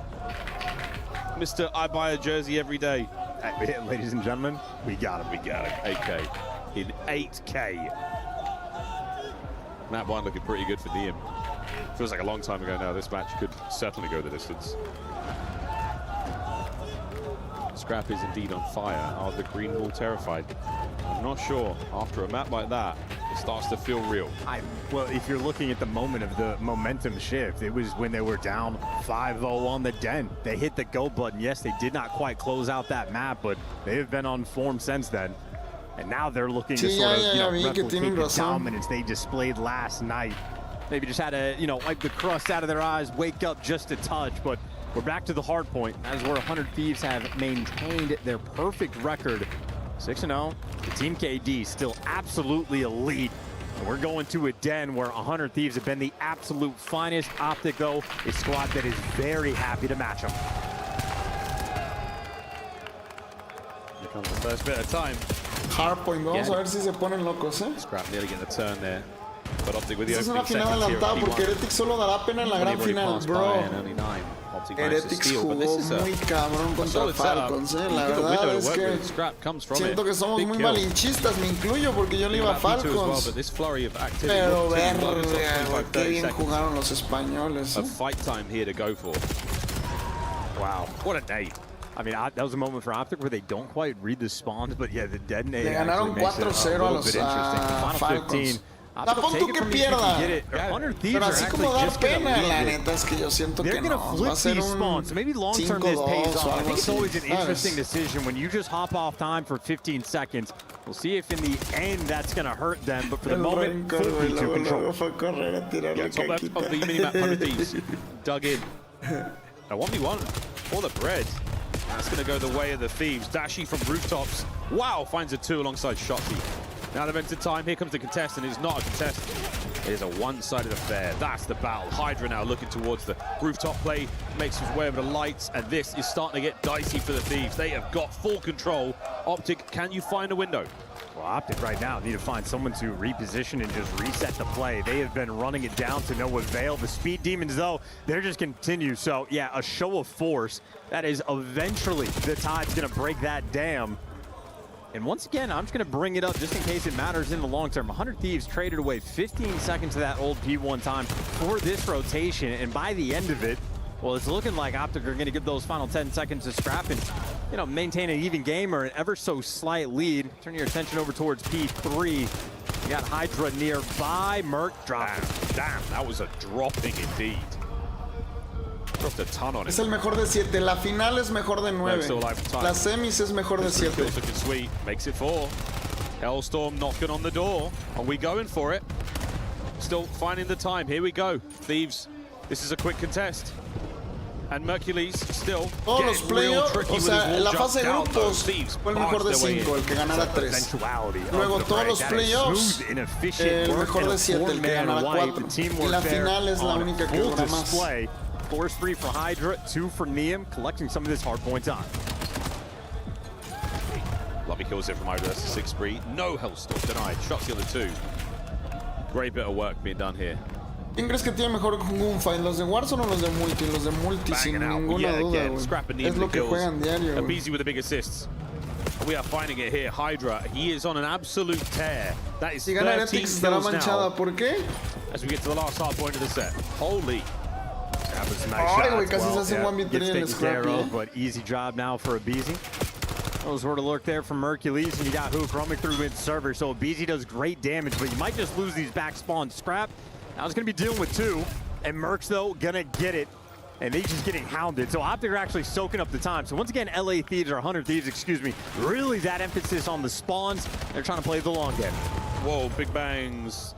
Mr. I buy a jersey every day. Ladies and gentlemen, we got him. 8K. In 8K. Matt Wine looking pretty good for Liam. Feels like a long time ago now. This match could certainly go the distance. Scrap is indeed on fire. Are the green wall terrified? I'm not sure. After a map like that, it starts to feel real. Well, if you're looking at the moment of the momentum shift, it was when they were down 5-0 on the Den. They hit the go button. Yes, they did not quite close out that map, but they have been on form since then. And now they're looking to sort of replicate the dominance they displayed last night. Maybe just had to, wipe the crust out of their eyes, wake up just a touch, but we're back to the hard point. That is where 100 Thieves have maintained their perfect record. 6-0. The Team KD still absolutely elite. And we're going to a Den where 100 Thieves have been the absolute finest. Optic, though, a squad that is very happy to match them. Here comes the first bit of time. Hardpoint, vamos a ver si se ponen locos, eh. Scrap nearly getting the turn there. But Optic with the Esta es una final adelantada porque Heretics solo dará pena en la gran final, bro. Heretics jugó muy cabrón contra Falcons, la verdad es que siento que somos muy malinchistas, me incluyo porque yo le iba a Falcons. Pero verga, qué bien jugaron los españoles. A fight time here to go for. Wow, what a day. I mean, that was a moment for Optic where they don't quite read the spawns, but yeah, the detonate actually makes it a little bit interesting. Falcons. Pon tú que pierda, pero así como dar pena, la neta es que yo siento que no, va a ser un 5-2 o algo It's always an interesting decision when you just hop off time for 15 seconds. We'll see if in the end that's going to hurt them, but for the moment, full P2 control. Top left of the minimap, 100 Thieves. Dug in. Now 1v1 for the bread. That's going to go the way of the Thieves. Dashi from rooftops. Wow, finds a 2 alongside Shotzi. Now they've entered time. Here comes the contest, and it's not a contest. It is a one-sided affair. That's the battle. Hydra now looking towards the rooftop play, makes his way over the lights, and this is starting to get dicey for the Thieves. They have got full control. Optic, can you find a window? Well, Optic right now need to find someone to reposition and just reset the play. They have been running it down to no avail. The Speed Demons, though, they're just continue. So, yeah, a show of force. That is eventually the tide's going to break that dam. And once again, I'm just going to bring it up just in case it matters in the long term. 100 Thieves traded away 15 seconds of that old P1 time for this rotation. And by the end of it, well, it's looking like Optic are going to give those final 10 seconds to Scrap and, maintain an even game or an ever so slight lead. Turn your attention over towards P3. You got Hydra nearby. Merc dropped. Damn, that was a dropping indeed. Dropped a ton on it. Es el mejor de 7. La final es mejor de 9. Las semis es mejor de 7. Looking sweet. Makes it 4. Hellstorm knocking on the door. Are we going for it? Still finding the time. Here we go. Thieves. This is a quick contest. And Mercules still todos los playoffs, o sea, la fase de grupos fue el mejor de 5, el que ganara 3. Luego todos los playoffs, el mejor de 7, el que ganara 4. Y la final es la única que dura más. 4-3 for Hydra, 2 for Neum, collecting some of this hard point time. Lovely kills it from Hydra, that's a 6 spree. No Hellstorm denied, shots the other 2. Great bit of work being done here. ¿Quién crees que tiene mejor gunfight? ¿Los de Warzone o los de Multi? Los de Multi, sin ninguna duda, güey. Es lo que juegan diario, güey. Beezy with the big assists. We are finding it here. Hydra, he is on an absolute tear. That is 13 kills now. ¿Por qué? As we get to the last hard point of the set. Holy. That was a nice Ay, shot. güey, casi se hace un 1v3 en Scrappy. But easy job now for a Beezy. Those were to look there from Hercules, and you got Hook roaming through mid-server. So Beezy does great damage, but you might just lose these back spawn. Scrap, now it's going to be dealing with 2. And Merc's, though, going to get it. And they just getting hounded. So Optic are actually soaking up the time. So once again, LA Thieves, or 100 Thieves, excuse me, really that emphasis on the spawns. They're trying to play the long game. Whoa, big bangs.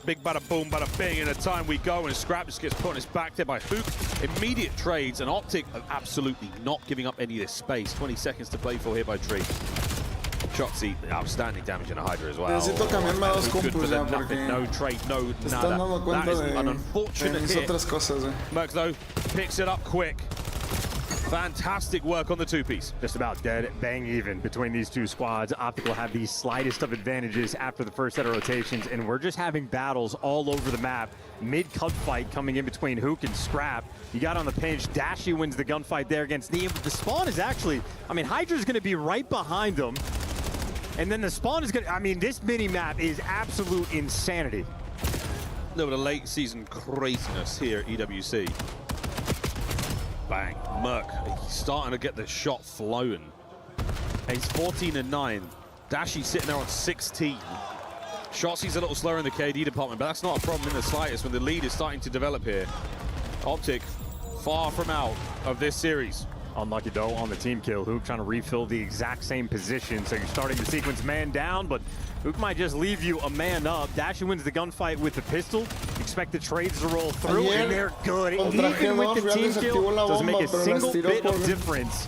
Big bada boom, bada bing, and the time we go, and Scrap just gets put on his back there by Hook. Immediate trades, and Optic are absolutely not giving up any of this space. 20 seconds to play for here by Tree. Shotzzy, outstanding damage in a Hydra as well. Necesito cambiarme a dos compus ya, porque no trade, no se nada. están dando cuenta That is an de unfortunate mis hit. otras cosas, güey. Merc, though, picks it up quick. Fantastic work on the two-piece. Just about dead, bang even between these two squads. Optic will have the slightest of advantages after the first set of rotations, and we're just having battles all over the map. Mid-cut fight coming in between Hook and Scrap. You got on the pinch. Dashy wins the gunfight there against Neem, but the spawn is actually, I mean, Hydra's going to be right behind them. And then the spawn is going to, I mean, this mini-map is absolute insanity. A little bit of late season craziness here at EWC. Bang, Merc, he's starting to get the shot flowing. He's 14-9. Dashy sitting there on 16. Shotzi's a little slower in the KD department, but that's not a problem in the slightest when the lead is starting to develop here. Optic, far from out of this series. Unlucky though on the team kill. Hook trying to refill the exact same position. So you're starting the sequence man down, but Hook might just leave you a man up. Dashy wins the gunfight with the pistol. Expect the trades to roll through, and they're good. Even with the team kill, doesn't make a single bit of difference.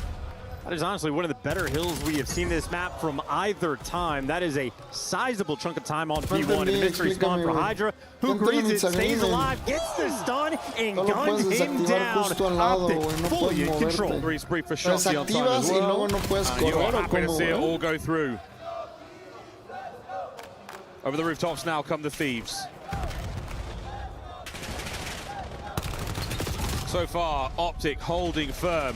That is honestly one of the better hills we have seen this map from either time. That is a sizable chunk of time on P1. And mystery spawn for Hydra. Hook reads it, stays alive, gets the stun, and guns him down. Optic fully in control. Brief for Shotzi on time as well. You're happy to see it all go through. Over the rooftops now come the Thieves. So far, Optic holding firm.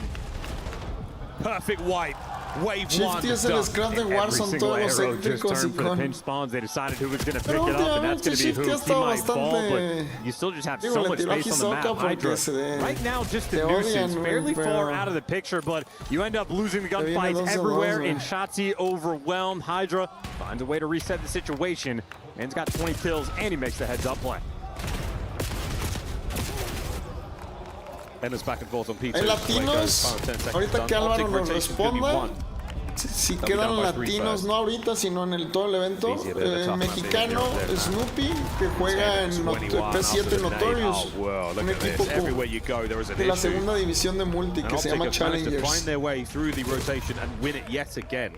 Perfect wipe. Wave one. Es el scrap de Warzone, todos los eléctricos y con... pinch spawns, they decided who was going to pick it up, and that's going to be who. He might fall, but you still just have so much space on the map. Hydra, right now, just the nuisance, fairly far out of the picture, but you end up losing the gunfights everywhere, and Shotzzy overwhelmed. Hydra finds a way to reset the situation, and he's got 20 kills, and he makes the heads-up play. And it's back and forth on P2. Hay latinos, ahorita que Álvaro nos responda, si quedan latinos, no ahorita, sino en todo el evento, mexicano Snoopy, que juega en P7 Notorious, un equipo de la segunda división de Multi, que se llama Challengers. Find their way through the rotation and win it yet again.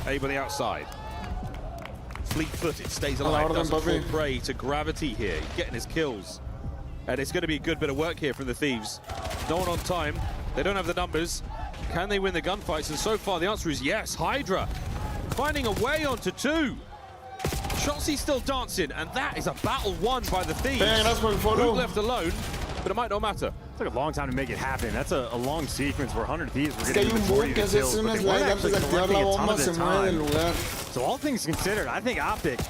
Abe on the outside. Fleet-footed, stays alive, doesn't fall prey to gravity here. He's getting his kills. And it's going to be a good bit of work here from the Thieves. No one on time. They don't have the numbers. Can they win the gunfights? And so far, the answer is yes. Hydra finding a way onto 2. Shotzi still dancing, and that is a battle won by the Thieves. Hook left alone, but it might not matter. It took a long time to make it happen. That's a long sequence where 100 Thieves were getting the majority of the kills, but they weren't actually collecting a ton of the time. So all things considered, I think Optic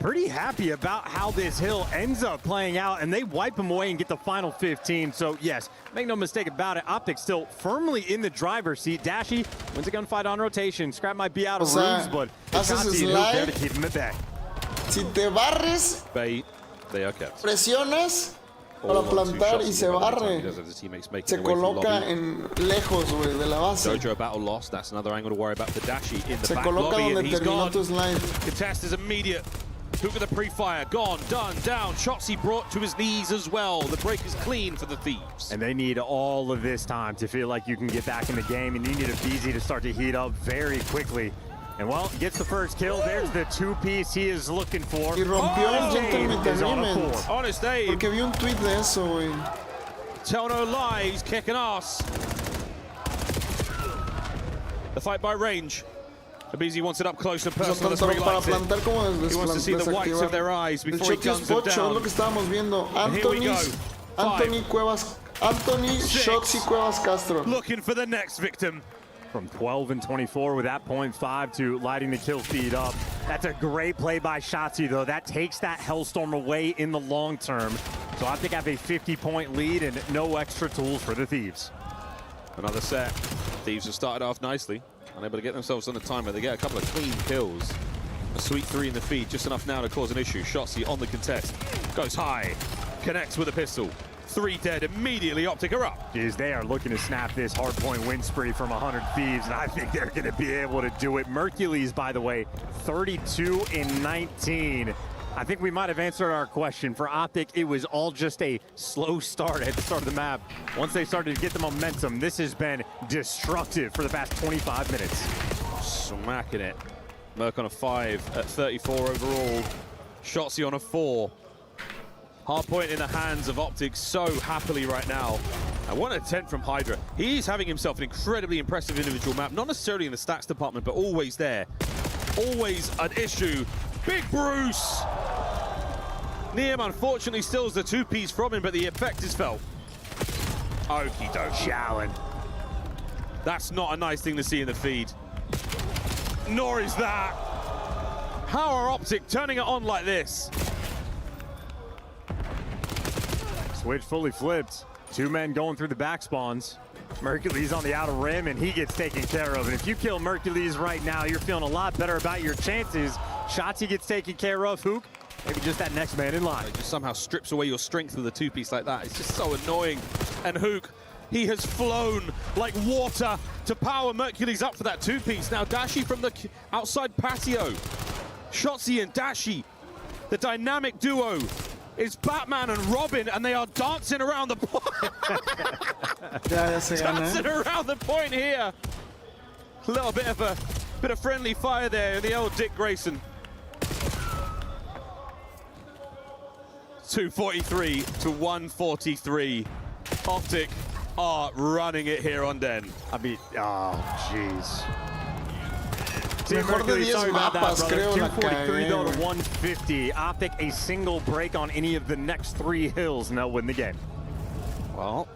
pretty happy about how this hill ends up playing out, and they wipe him away and get the final 15. So yes, make no mistake about it, Optic still firmly in the driver's seat. Dashy wins a gunfight on rotation. Scrap might be out of rooms, but Shotzzy and Hook there to keep him at bay. Si te barres, presionas para plantar y se barre, se coloca en lejos, güey, de la base. Dojo battle lost. That's another angle to worry about for Dashy in the back coloca lobby, donde and he's gone. tu slide. Contest is immediate. Hook with the pre-fire, gone, done, down. Shotzzy brought to his knees as well. The break is clean for the Thieves. And they need all of this time to feel like you can get back in the game, and you need a Beezy to start to heat up very quickly. And well, gets the first kill. There's the two-piece he is looking for. Y rompió el Gentleman Agreement. Honest Abe. Porque vi un tweet de eso, güey. Tell no lie, he's kicking ass. The fight by range. Abizi wants it up close and personal. That's where he likes it. He wants to see the whites of their eyes before he guns them down. Lo que estábamos viendo. Anthony Shotzi Cuevas Castro. Looking for the next victim. From 12 and 24 with that .5 to lighting the kill feed up. That's a great play by Shotzi, though. That takes that Hellstorm away in the long term. So I think I have a 50-point lead and no extra tools for the Thieves. Another set. Thieves have started off nicely. Unable to get themselves on the timer. They get a couple of clean kills. A sweet 3 in the feed, just enough now to cause an issue. Shotzi on the contest. Goes high. Connects with a pistol. 3 dead, immediately Optic are up. Is they are looking to snap this hardpoint win spree from 100 Thieves, and I think they're going to be able to do it. Mercules, by the way, 32 and 19. I think we might have answered our question. For Optic, it was all just a slow start at the start of the map. Once they started to get the momentum, this has been destructive for the past 25 minutes. Smacking it. Merc on a 5 at 34 overall. Shotzi on a 4. Hardpoint in the hands of Optic so happily right now. And what an attempt from Hydra. He's having himself an incredibly impressive individual map, not necessarily in the stats department, but always there. Always an issue. Big Bruce! Niam unfortunately steals the 2-piece from him, but the effect is felt. Okie dokie. Allen. That's not a nice thing to see in the feed. Nor is that. How are Optic turning it on like this? Switch fully flipped. 2 men going through the back spawns. Mercules on the outer rim, and he gets taken care of. And if you kill Mercules right now, you're feeling a lot better about your chances. Shotzi gets taken care of. Hook, maybe just that next man in line. It just somehow strips away your strength with a 2-piece like that. It's just so annoying. And Hook, he has flown like water to power Mercules up for that 2-piece. Now Dashi from the outside patio. Shotzi and Dashi, the dynamic duo. It's Batman and Robin, and they are dancing around the point. Dancing around the point here. A little bit of friendly fire there in the old Dick Grayson. 243 to 143. Optic are running it here on Den. I mean, oh, jeez. Mejor de 10 mapas, creo, la 243 though to 150. Optic a single break on any of the next 3 hills, and they'll win the game. Well,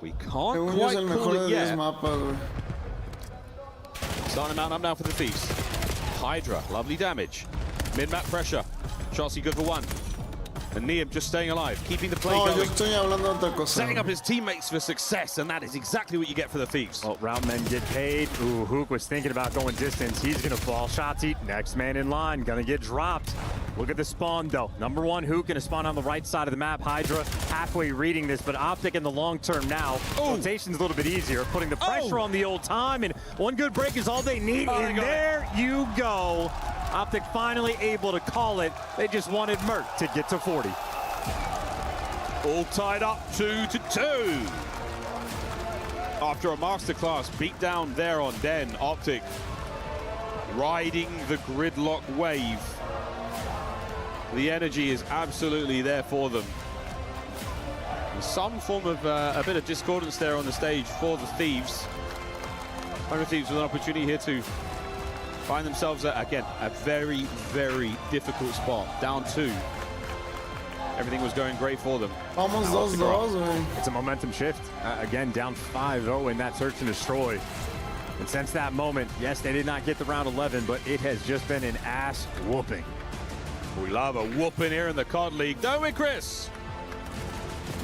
we can't quite call it yet. Starting mount up now for the Thieves. Hydra, lovely damage. Mid-map pressure. Chelsea good for 1. And Niam just staying alive, keeping the play going. Setting up his teammates for success, and that is exactly what you get for the Thieves. Well, route men get paid. Ooh, Hook was thinking about going distance. He's going to fall. Shotzi, next man in line, going to get dropped. Look at the spawn, though. Number 1, Hook going to spawn on the right side of the map. Hydra halfway reading this, but Optic in the long term now. Rotation's a little bit easier, putting the pressure on the old time, and 1 good break is all they need, and there you go. Optic finally able to call it. They just wanted Merc to get to 40. All tied up 2-2. After a masterclass beat down there on Den, Optic riding the gridlock wave. The energy is absolutely there for them. Some form of a bit of discordance there on the stage for the Thieves. 100 Thieves with an opportunity here to find themselves, again, a very, very difficult spot. Down 2. Everything was going great for them. Almost 2-2. It's a momentum shift. Again, down 5-0 in that search and destroy. And since that moment, yes, they did not get the round 11, but it has just been an ass whooping. We love a whooping here in the COD League, don't we, Chris?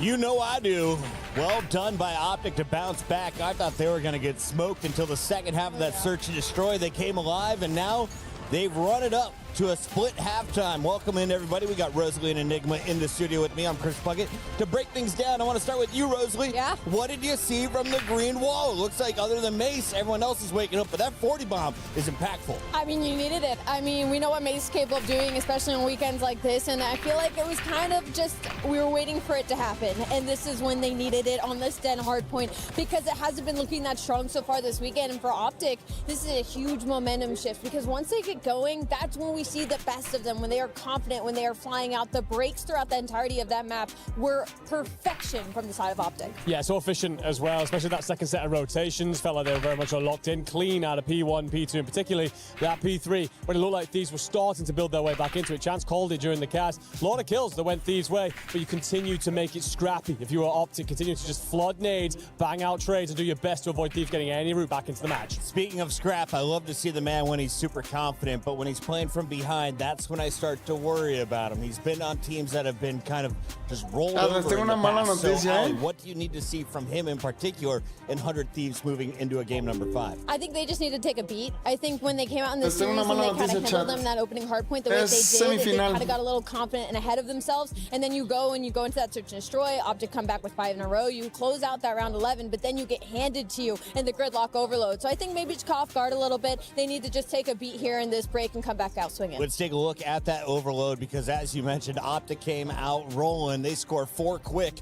You know I do. Well done by Optic to bounce back. I thought they were going to get smoked until the second half of that search and destroy. They came alive, and now they've run it up to a split halftime. Welcome in, everybody. We got Rosalie and Enigma in the studio with me. I'm Chris Puckett. To break things down, I want to start with you, Rosalie. Yeah? What did you see from the green wall? It looks like other than Mace, everyone else is waking up, but that 40 bomb is impactful. I mean, you needed it. I mean, we know what Mace is capable of doing, especially on weekends like this, and I feel like it was kind of just, we were waiting for it to happen, and this is when they needed it on this Den hardpoint, because it hasn't been looking that strong so far this weekend, and for Optic, this is a huge momentum shift, because once they get going, that's when we see the best of them, when they are confident, when they are flying out. The breaks throughout the entirety of that map were perfection from the side of Optic. Yeah, so efficient as well, especially that second set of rotations. Felt like they were very much locked in, clean out of P1, P2, and particularly that P3, when it looked like Thieves were starting to build their way back into it. Chance called it during the cast. A lot of kills that went Thieves' way, but you continue to make it scrappy. If you were Optic, continue to just flood nades, bang out trades, and do your best to avoid Thieves getting any route back into the match. Speaking of scrap, I love to see the man when he's super confident, but when he's playing from behind, that's when I start to worry about him. He's been on teams that have been kind of just rolled over in the past. So, Ali, what do you need to see from him in particular in 100 Thieves moving into a game number 5? I think they just need to take a beat. I think when they came out in the series and they kind of handled them that opening hard point the way they did, they kind of got a little confident and ahead of themselves, and then you go into that search and destroy. Optic come back with 5 in a row. You close out that round 11, but then you get handed to you in the gridlock overload. So I think maybe just caught off guard a little bit. They need to just take a beat here in this break and come back out swinging. Let's take a look at that overload because, as you mentioned, Optic came out rolling. They score 4 quick.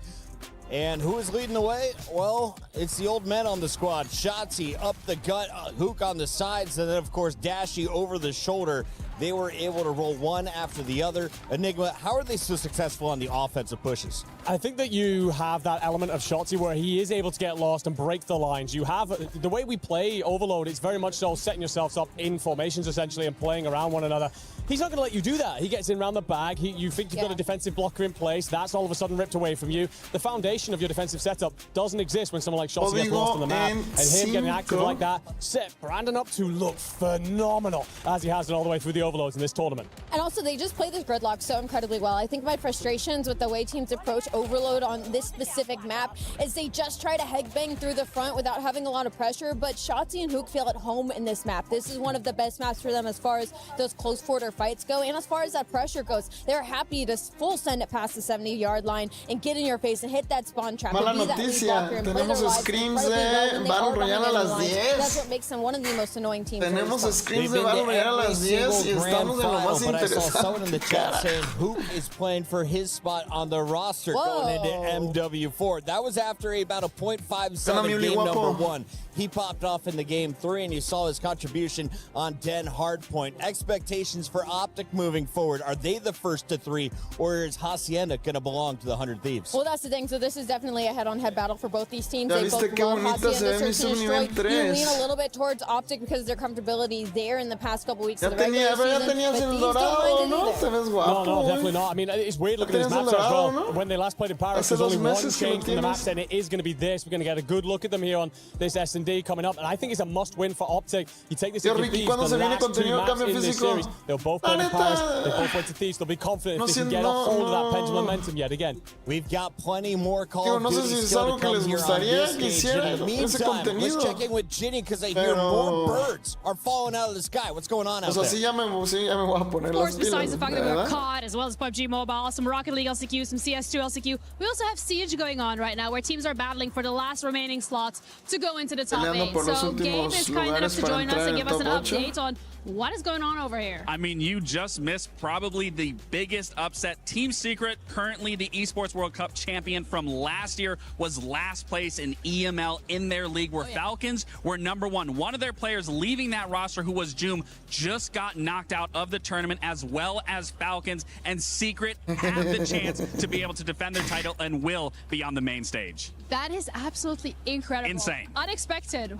And who is leading the way? Well, it's the old men on the squad. Shotzi up the gut, Hook on the sides, and then, of course, Dashy over the shoulder. They were able to roll one after the other. Enigma, how are they so successful on the offensive pushes? I think that you have that element of Shotzi where he is able to get lost and break the lines. You have the way we play Overload, it's very much so setting yourselves up in formations essentially and playing around one another. He's not going to let you do that. He gets in around the bag. You think you've got a defensive blocker in place. That's all of a sudden ripped away from you. The foundation of your defensive setup doesn't exist when someone like Shotzi gets lost on the map. And him getting active like that set Brandon up to look phenomenal as he has it all the way through the overloads in this tournament. And also, they just play this gridlock so incredibly well. I think my frustrations with the way teams approach Overload on this specific map is they just try to headbang through the front without having a lot of pressure, but Shotzi and Hook feel at home in this map. This is one of the best maps for them as far as those close quarter fights go, and as far as that pressure goes, they're happy to full send it past the 70-yard line and get in your face and hit that spawn trap. Mala noticia, tenemos scrims de Battle Royale a las 10. That's what makes them one of the most annoying teams. Tenemos scrims de Battle Royale a las 10 y estamos de lo más but I saw someone in the chat interesante. saying Hook is playing for his spot on the roster going into MW4. That was after about a .57 game number 1. He popped off in the game 3, and you saw his contribution on Den Hardpoint. Expectations for Optic moving forward. Are they the first to 3, or is Hacienda going to belong to the 100 Thieves? Well, that's the thing. So this is definitely a head-on-head battle for both these teams. Ya They viste both qué love bonita se ve Hacienda, mi Search and sub-nivel Destroy. You 3. lean a little bit towards Optic because of their comfortability there in the past couple weeks Ya of the regular season. tenías But el Thieves don't dorado, mind it ¿no? either. Te ves guapo. No, definitely not. I mean, it's weird looking at this map Tienes el as dorado, well. ¿no? When they last played in Paris, Hace there's only 2 one meses que lo change in the map, tienes. and it is going to be this. We're going to get a good look at them here on this S&D coming up, and I think it's a must-win for Optic. You take this Tío into Ricky, Thieves, ¿cuándo the se viene last 2 contenido maps cambio in this físico? series. They'll both play in Paris. They both went to Thieves. They'll be confident No if they can siento- get a hold of that no. pendulum momentum yet again. We've got plenty more Call Digo, of no sé Duty si es still algo to que come les here on gustaría this que stage. In the hicieran ese meantime, let's contenido. check in with Ginny because I hear Pero- more birds are falling out of the sky. What's going on O out sea, there? sí ya me voy a poner Of las course, pilas. besides the fact that we're ¿verdad? COD as well as PUBG Mobile, some Rocket League LCQ, some CS2 LCQ. We also have Siege going on right now, where teams are battling for the last remaining slots to go into the top Peleando 8. por los So Gabe últimos is kind enough lugares to para join us entrar and en give el us an top 8. update on what is going on over here. I mean, you just missed probably the biggest upset. Team Secret, currently the Esports World Cup champion from last year, was last place in EML in their league, where Falcons were number 1. One of their players leaving that roster, who was Joom, just got knocked out of the tournament, as well as Falcons, and Secret have the chance to be able to defend their title and will be on the main stage. That is absolutely incredible. Insane. Unexpected.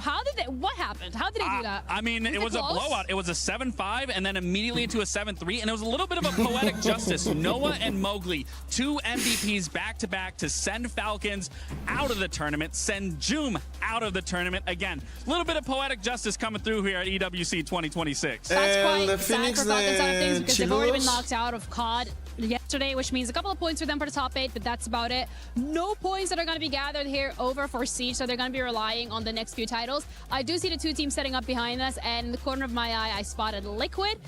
What happened? How did they do that? I mean, it was a close? blowout. It was a 7-5 and then immediately into a 7-3, and it was a little bit of a poetic justice. Noah and Mowgli, 2 MVPs back-to-back to send Falcons out of the tournament, send Joom out of the tournament. Again, a little bit of poetic justice coming through here at EWC 2026. That's quite the sad Phoenix for Falcons side of things because they've already been Chiludos. knocked out of COD yesterday, which means a couple of points for them for the top 8, but that's about it. No points that are going to be gathered here over for Siege, so they're going to be relying on the next few titles. I do see the 2 teams setting up behind us, and in the corner of my eye, I spotted Liquid.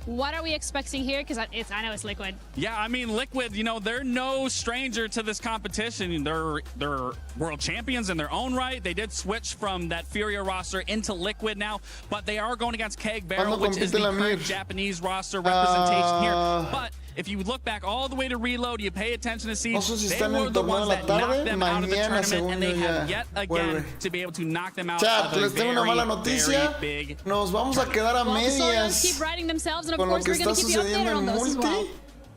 What are we expecting here? Because I know it's Liquid. Yeah, I mean, Liquid, you know, they're no stranger to this competition. They're world champions in their own right. They did switch from that Furia roster into Liquid now, but they are going against Keg Barrel, which is the current Japanese roster representation here. But if you look back all the way to Reload, you pay attention to see, No sé si they están en were el the torneo ones de la that knocked tarde. them out of the Mañana, tournament, según and they yo, have ya yet again vuelve. to be able to knock them out Chat, of a les tengo una mala noticia. big. Nos vamos a quedar a Well, the storylines medias keep writing themselves, and of con lo course que we're going está to keep you updated sucediendo on en those as well. multi.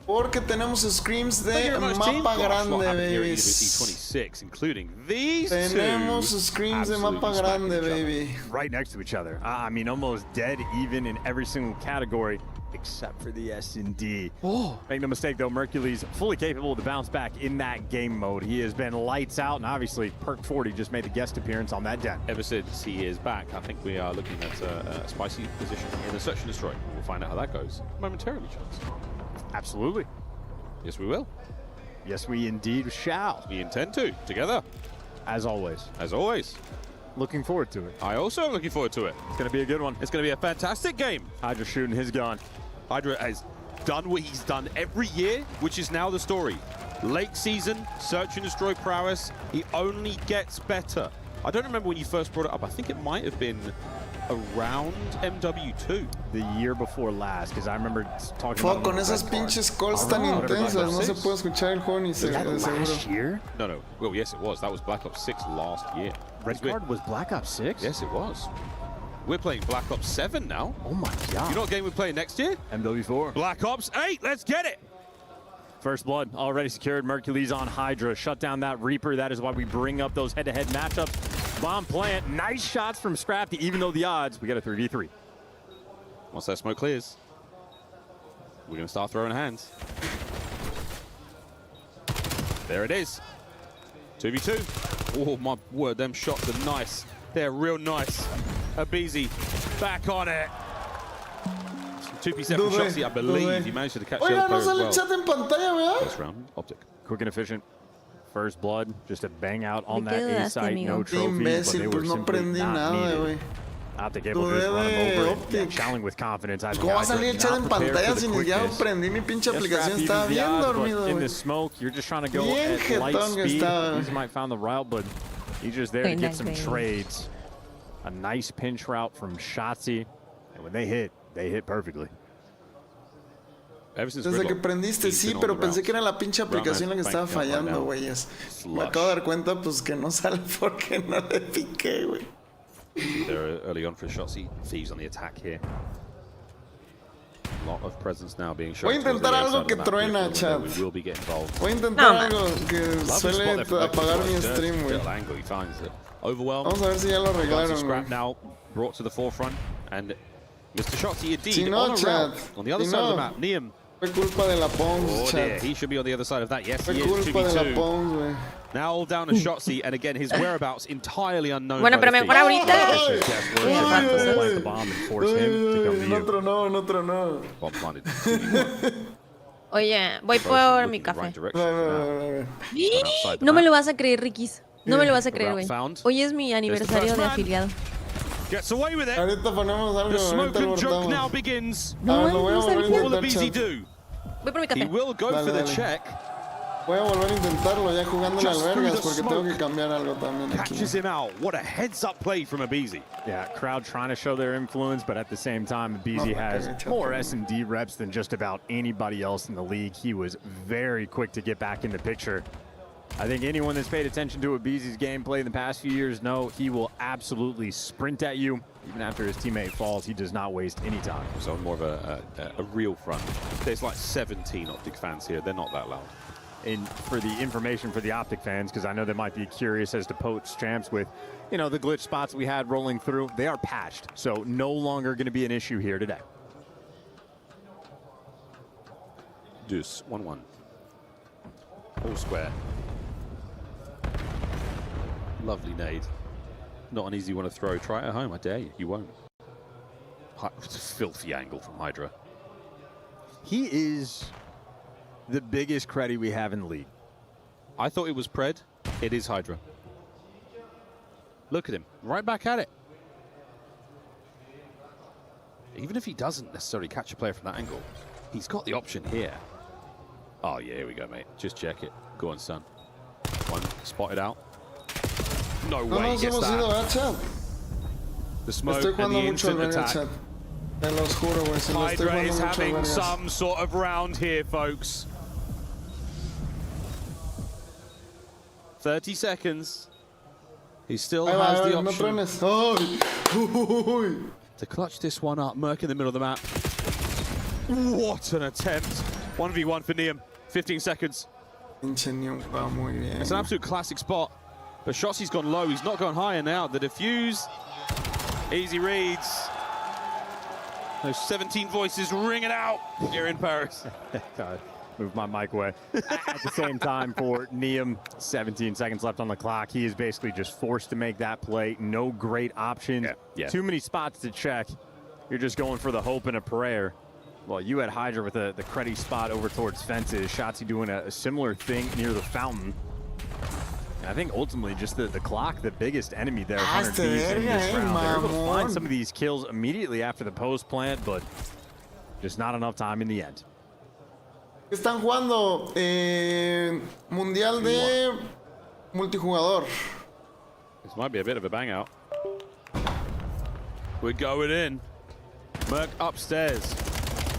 Porque tenemos screams de Gosh, mapa what grande, happened here at babies. EWC 26, including these Tenemos two screams de absolutely mapa smacking grande, each other. baby. Right next to each other. I mean, almost dead even in every single category except for the S&D. Oh. Make no mistake, though, Mercury's fully capable to bounce back in that game mode. He has been lights out, and obviously Perk 40 just made the guest appearance on that den. Ever since he is back, I think we are looking at a spicy position in the search and destroy. We'll find out how that goes momentarily, Chance. Absolutely. Yes, we will. Yes, we indeed shall. We intend to, together. As always. As always. Looking forward to it. I also am looking forward to it. It's going to be a good one. It's going to be a fantastic game. Hydra shooting his gun. Hydra has done what he's done every year, which is now the story. Late season, search and destroy prowess. He only gets better. I don't remember when you first brought it up. I think it might have been around MW2. The year before last, because I remember talking Fuck, about con esas pinches calls tan intensas, no se puede escuchar el juego ni de seguro. Last year? No. Well, yes, it was. That was Black Ops 6 last year. Red Card was Black Ops 6? Yes, it was. We're playing Black Ops 7 now. Oh my god. You know what game we're playing next year? MW4. Black Ops 8. Let's get it. First blood already secured. Mercury's on Hydra. Shut down that Reaper. That is why we bring up those head-to-head matchups. Bomb plant. Nice shots from Scrafty, even though the odds, we got a 3v3. Once that smoke clears, we're going to start throwing hands. There it is. 2v2. Oh, my word. Them shots are nice. They're real nice. Abizi back on it. 2p7 shots, I believe. He managed to catch the Oiga, other no player sale as chat well. en pantalla, ¿verdad? First round, Optic. Quick and efficient. First blood, just a bang out on that quedaste, A site, amigo? no trophies, but they Imbécil, were pues no simply aprendí not nada, needed. güey. Optic able to just run him over and yeah, challenging with confidence. ¿Cómo va a salir el chat en pantalla si ni ya prendí mi pinche aplicación? Estaba bien dormido, in güey. the smoke, you're just trying to go Bien at light jetón que speed. estaba. These might find the route, but he's just there to Very get nice, some very nice. trades. A nice pinch route from Shotzi, and when they hit perfectly. Desde que prendiste, sí, pero pensé que era la pinche aplicación la que estaba fallando, güeyes. Me acabo de dar cuenta, pues, que no sale porque no le piqué, güey. They're early on for shots. Thieves on the attack here. A lot of presence now being shown. Voy a intentar algo que truena, chat. We will be getting involved. Voy a intentar algo que suele apagar mi stream, güey. Angle, he finds it. Overwhelmed. Vamos a ver si ya lo arreglaron, Scrap güey. now brought to the forefront, and Mr. Shotzi indeed Si no, on a chat. route on the other Si side of the no. map. Niam. Fue culpa de la Pons, Oh dear, chat. he should be on the other side of that. Yes, Fue he is. culpa de la 2v2. Pons, güey. Now all down to Shotzi, and again his whereabouts entirely unknown. Bueno, by pero the mejor Thieves. ahorita. Plant the bomb and force him to come to No you. tronó, no tronó. Bomb planted. Oye, voy por mi café. No me lo vas a creer, Rikis. No me lo vas a creer, güey. Hoy es mi aniversario de afiliado. Gets away with it. Ahorita ponemos algo, The smoke ahorita and joke now abortamos. begins. No, lo voy a volver a What will the intentar, BZ chat. do? Voy por mi He café. will go Dale, for the dale. check. Voy a volver a intentarlo ya jugando las Just through vergas the porque tengo que smoke. cambiar algo también aquí. Catches him out. What a heads-up play from Abizi. Yeah, crowd trying to show their influence, but at the same time, BZ has more S&D reps than just about anybody else in the league. He was very quick to get back in the picture. I think anyone that's paid attention to Abizi's gameplay in the past few years know he will absolutely sprint at you. Even after his teammate falls, he does not waste any time. So more of a real front. There's like 17 Optic fans here. They're not that loud. And for the information for the Optic fans, because I know they might be curious as to Poach champs with, you know, the glitch spots we had rolling through, they are patched. So no longer going to be an issue here today. Deuce, 1-1. All square. Lovely nade. Not an easy one to throw. Try it at home, I dare you. You won't. It's a filthy angle from Hydra. He is the biggest credit we have in the league. I thought it was Pred. It is Hydra. Look at him. Right back at it. Even if he doesn't necessarily catch a player from that angle, he's got the option here. Oh, yeah, here we go, mate. Just check it. Go on, son. One spotted out. No way he gets that. The smoke Estoy and the jugando mucho al instant verga, attack. chat. Te los juro, güey. Se lo estoy Hydra is jugando mucho, having vergas. some sort of round here, folks. 30 seconds. He still Ahí va, has the no option truenes. ¡Ay! ¡Uy! to clutch this one up. Merc in the middle of the map. What an attempt. 1v1 for Neum. 15 seconds. Pinche Neum va muy bien. It's an absolute classic spot. But Shossi's gone low. He's not going higher now. The defuse. Easy reads. Those 17 voices ringing out here in Paris. God, move my mic away. At the same time, for Neum, 17 seconds left on the clock. He is basically just forced to make that play. No great options. Yeah. Too many spots to check. You're just going for the hope and a prayer. Well, you had Hydra with the cruddy spot over towards fences. Shotzi doing a similar thing near the fountain. And I think ultimately just the clock, the biggest enemy there. 100 Bs in this round. They're able to find some of these kills immediately after the post plant, but just not enough time in the end. Están jugando Mundial de Multijugador. This might be a bit of a bang out. We're going in. Merc upstairs.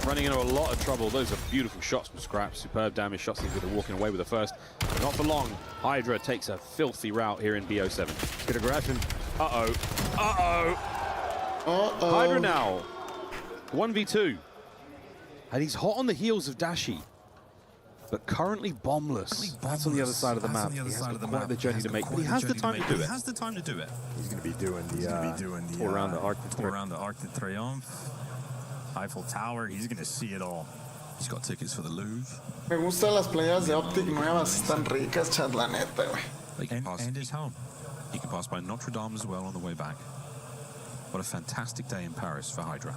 Running into a lot of trouble. Those are beautiful shots from Scrap. Superb damage. Shots with it walking away with the first. But not for long. Hydra takes a filthy route here in BO7. Good aggression. Uh-oh. Uh-oh. Uh-oh. Hydra now. 1v2. And he's hot on the heels of Dashi. But currently bombless. That's on the other side of the map. He has got quite the journey to make, but he has the time to do it. He has the time to do it. He's going to be doing the around the Arc de Triomphe, Eiffel Tower. He's going to see it all. He's got tickets for the Louvre. Me gustan las playeras de Optic nuevas. Están ricas, chat, la neta, güey. And his home. He can pass by Notre Dame as well on the way back. What a fantastic day in Paris for Hydra.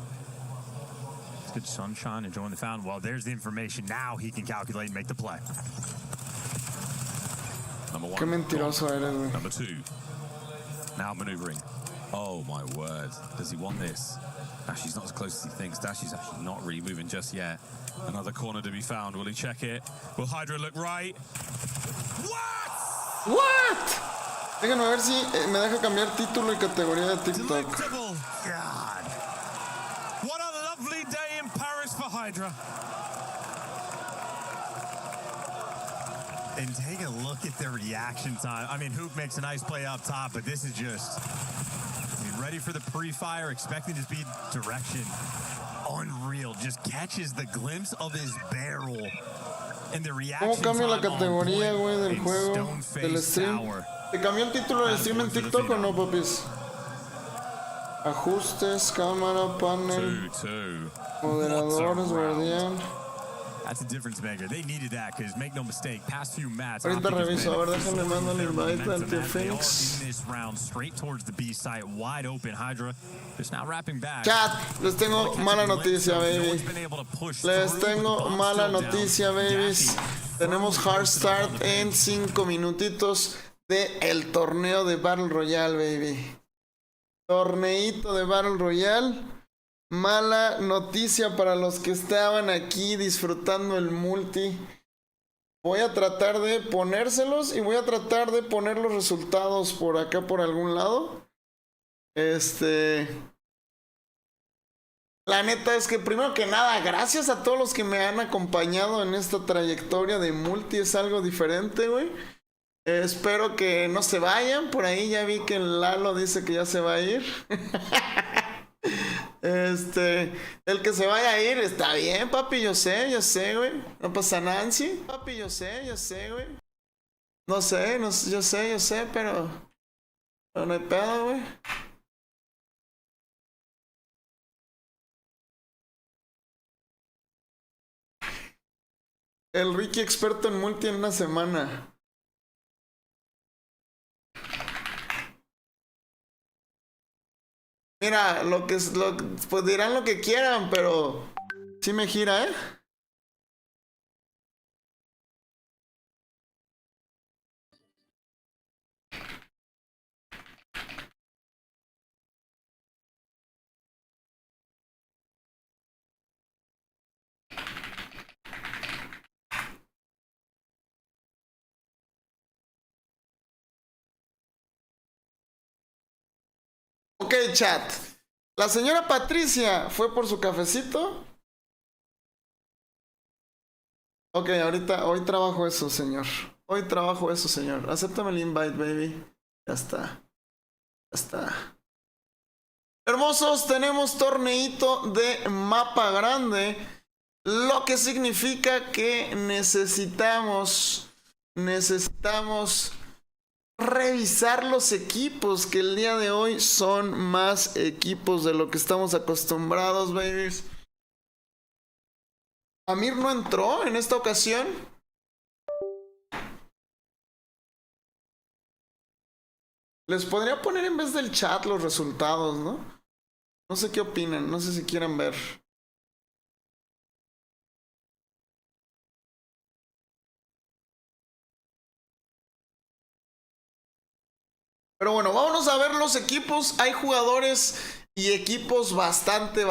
It's good sunshine, enjoying the fountain. Well, there's the information. Now he can calculate and make the play. Number one. Qué mentiroso eres, güey. Number two. Now maneuvering. Oh my word. Does he want this? Dashi's not as close as he thinks. Dashi's actually not really moving just yet. Another corner to be found. Will he check it? Will Hydra look right? What? Déjenme ver si me deja cambiar título y categoría de TikTok. God. What a lovely day in Paris for Hydra. And take a look at the reaction time. I mean, Hoop makes a nice play up top, but this is just... ready for the pre-fire, expecting to be direction. Unreal. Just catches the glimpse of his barrel. And the reaction ¿Cómo cambia la categoría, güey, del juego, del stream? ¿Te cambió el título del stream en TikTok o no, papis? Ajustes, cámara, panel, moderadores, guardián. That's a difference maker. They needed that because make no mistake, past few mats. Ahorita reviso, a ver, déjame mando el invite al tío Phoenix. In this round, straight towards the B site, wide open. Hydra just now wrapping back. Chat, les tengo mala noticia, baby. Les tengo mala noticia, babies. Tenemos hard start en 5 minutitos de el torneo de Battle Royale, baby. Torneito de Battle Royale. Mala noticia para los que estaban aquí disfrutando el multi. Voy a tratar de ponérselos y voy a tratar de poner los resultados por acá por algún lado. La neta es que primero que nada, gracias a todos los que me han acompañado en esta trayectoria de multi. Es algo diferente, güey. Espero que no se vayan. Por ahí ya vi que el Lalo dice que ya se va a ir. El que se vaya a ir está bien, papi, yo sé, güey. No pasa Nancy. Papi, yo sé, güey. No sé, yo sé, pero no hay pedo, güey. El Ricky experto en multi en una semana. Mira, pues dirán lo que quieran, pero sí me gira, ¿eh? Ok, chat. La señora Patricia fue por su cafecito. Ok, hoy trabajo eso, señor. Hoy trabajo eso, señor. Acéptame el invite, baby. Ya está. Ya está. Hermosos, tenemos torneito de mapa grande. Lo que significa que necesitamos revisar los equipos, que el día de hoy son más equipos de lo que estamos acostumbrados, babies. Amir no entró en esta ocasión. Les podría poner en vez del chat los resultados, ¿no? No sé qué opinan, no sé si quieren ver. Pero bueno, vámonos a ver los equipos. Hay jugadores y equipos bastante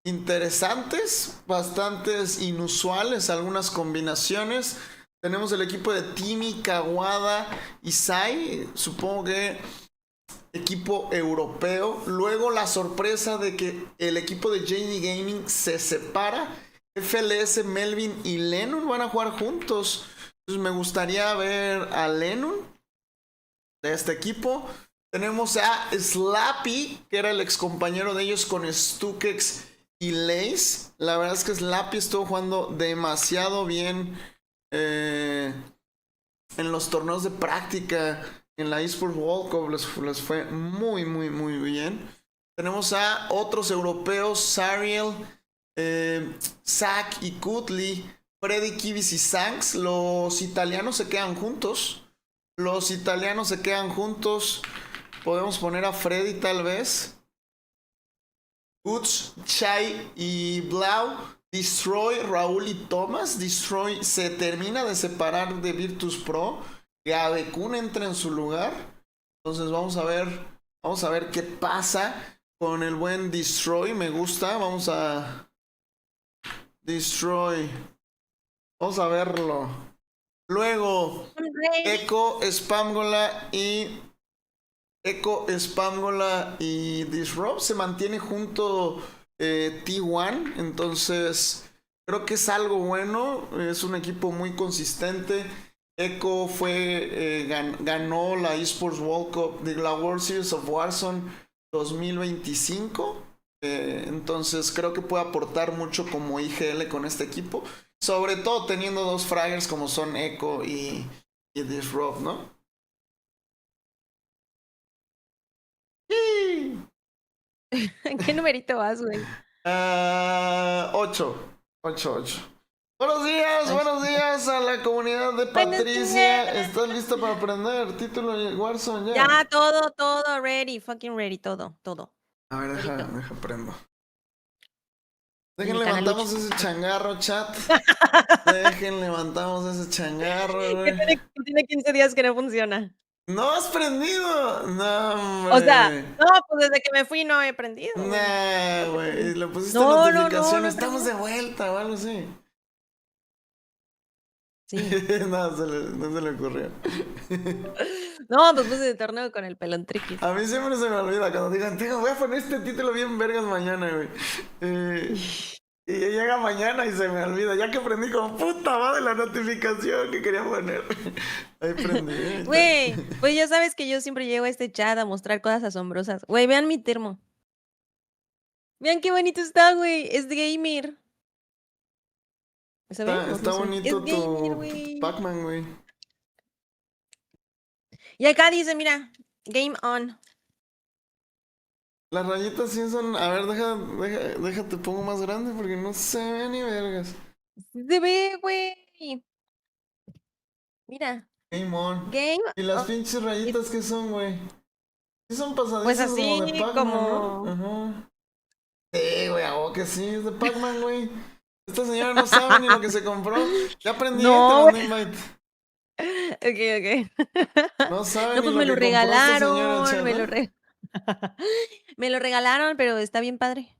interesantes, bastantes inusuales, algunas combinaciones. Tenemos el equipo de Timi, Kawada y Sai, supongo que equipo europeo. Luego la sorpresa de que el equipo de JD Gaming se separa. FLS, Melvin y Lennon van a jugar juntos. Entonces me gustaría ver a Lennon de este equipo. Tenemos a Slappy, que era el ex compañero de ellos con Stukex y Lace. La verdad es que Slappy estuvo jugando demasiado bien en los torneos de práctica. En la eSports World Cup les fue muy bien. Tenemos a otros europeos, Sariel, Zack y Kutli, Freddy, Kibis y Sanks. Los italianos se quedan juntos. Podemos poner a Freddy tal vez. Guts, Chai y Blau. Destroy, Raúl y Thomas. Destroy se termina de separar de Virtus Pro. Gabekun entra en su lugar. Entonces vamos a ver qué pasa con el buen Destroy. Me gusta. Vamos a Destroy. Vamos a verlo. Luego Echo, Spamgola y Disrupt se mantiene junto T1. Entonces creo que es algo bueno. Es un equipo muy consistente. Echo ganó la eSports World Cup de la World Series of Warzone 2025. Entonces creo que puede aportar mucho como IGL con este equipo. Sobre todo teniendo dos fraggers como son Echo y Disrupt, ¿no? ¿Qué numerito vas, güey? 8. Buenos días a la comunidad de Patricia. ¿Estás lista para aprender? Título de Warzone ya. Ya, todo ready, fucking ready, todo. A ver, deja prendo. Dejen levantamos ese changarro, chat. Levantamos ese changarro, güey. Tiene 15 días que no funciona. ¿No has prendido? No, hombre. O sea, no, pues desde que me fui no he prendido. Nah, güey. Le pusiste notificación. Estamos de vuelta o algo así. Sí. No se le ocurrió. No, pues puse de torneo con el pelón triquis. A mí siempre se me olvida cuando digan, voy a poner este título bien vergas mañana, güey. Y llega mañana y se me olvida. Ya que prendí como puta madre la notificación que quería poner. Ahí prendí. Güey, pues ya sabes que yo siempre llego a este chat a mostrar cosas asombrosas. Güey, vean mi termo. Vean qué bonito está, güey. Es de gamer. Está bonito tu Pac-Man, güey. Y acá dice, mira, game on. Las rayitas sí son... A ver, déjate pongo más grande porque no se ve ni vergas. Se ve, güey. Mira. Game on. Game ¿Y las pinches rayitas qué son, güey? Sí son pasadizas pues así, como de Pac-Man, como... ¿no? Ajá. Sí, güey, hago que sí, es de Pac-Man, güey. Esta señora no sabe ni lo que se compró. Ya aprendí, no, te mandé invite. Ok. No sabe no, ni pues lo me lo que regalaron, compró esta señora, me lo regalaron, pero está bien padre.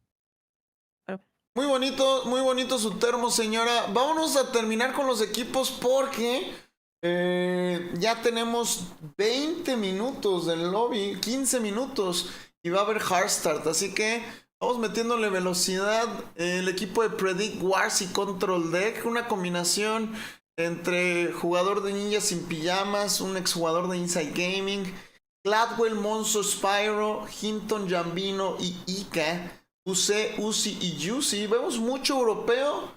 Muy bonito su termo, señora. Vámonos a terminar con los equipos porque ya tenemos 20 minutos del lobby, 15 minutos. y va a haber hard start, así que vamos metiéndole velocidad. El equipo de Predict Wars y Control Deck, una combinación entre jugador de Ninja sin pijamas, un exjugador de Inside Gaming, Gladwell, Monzo, Spyro, Hinton, Jambino y Ika, UC, Uzi y Juicy. Vemos mucho europeo.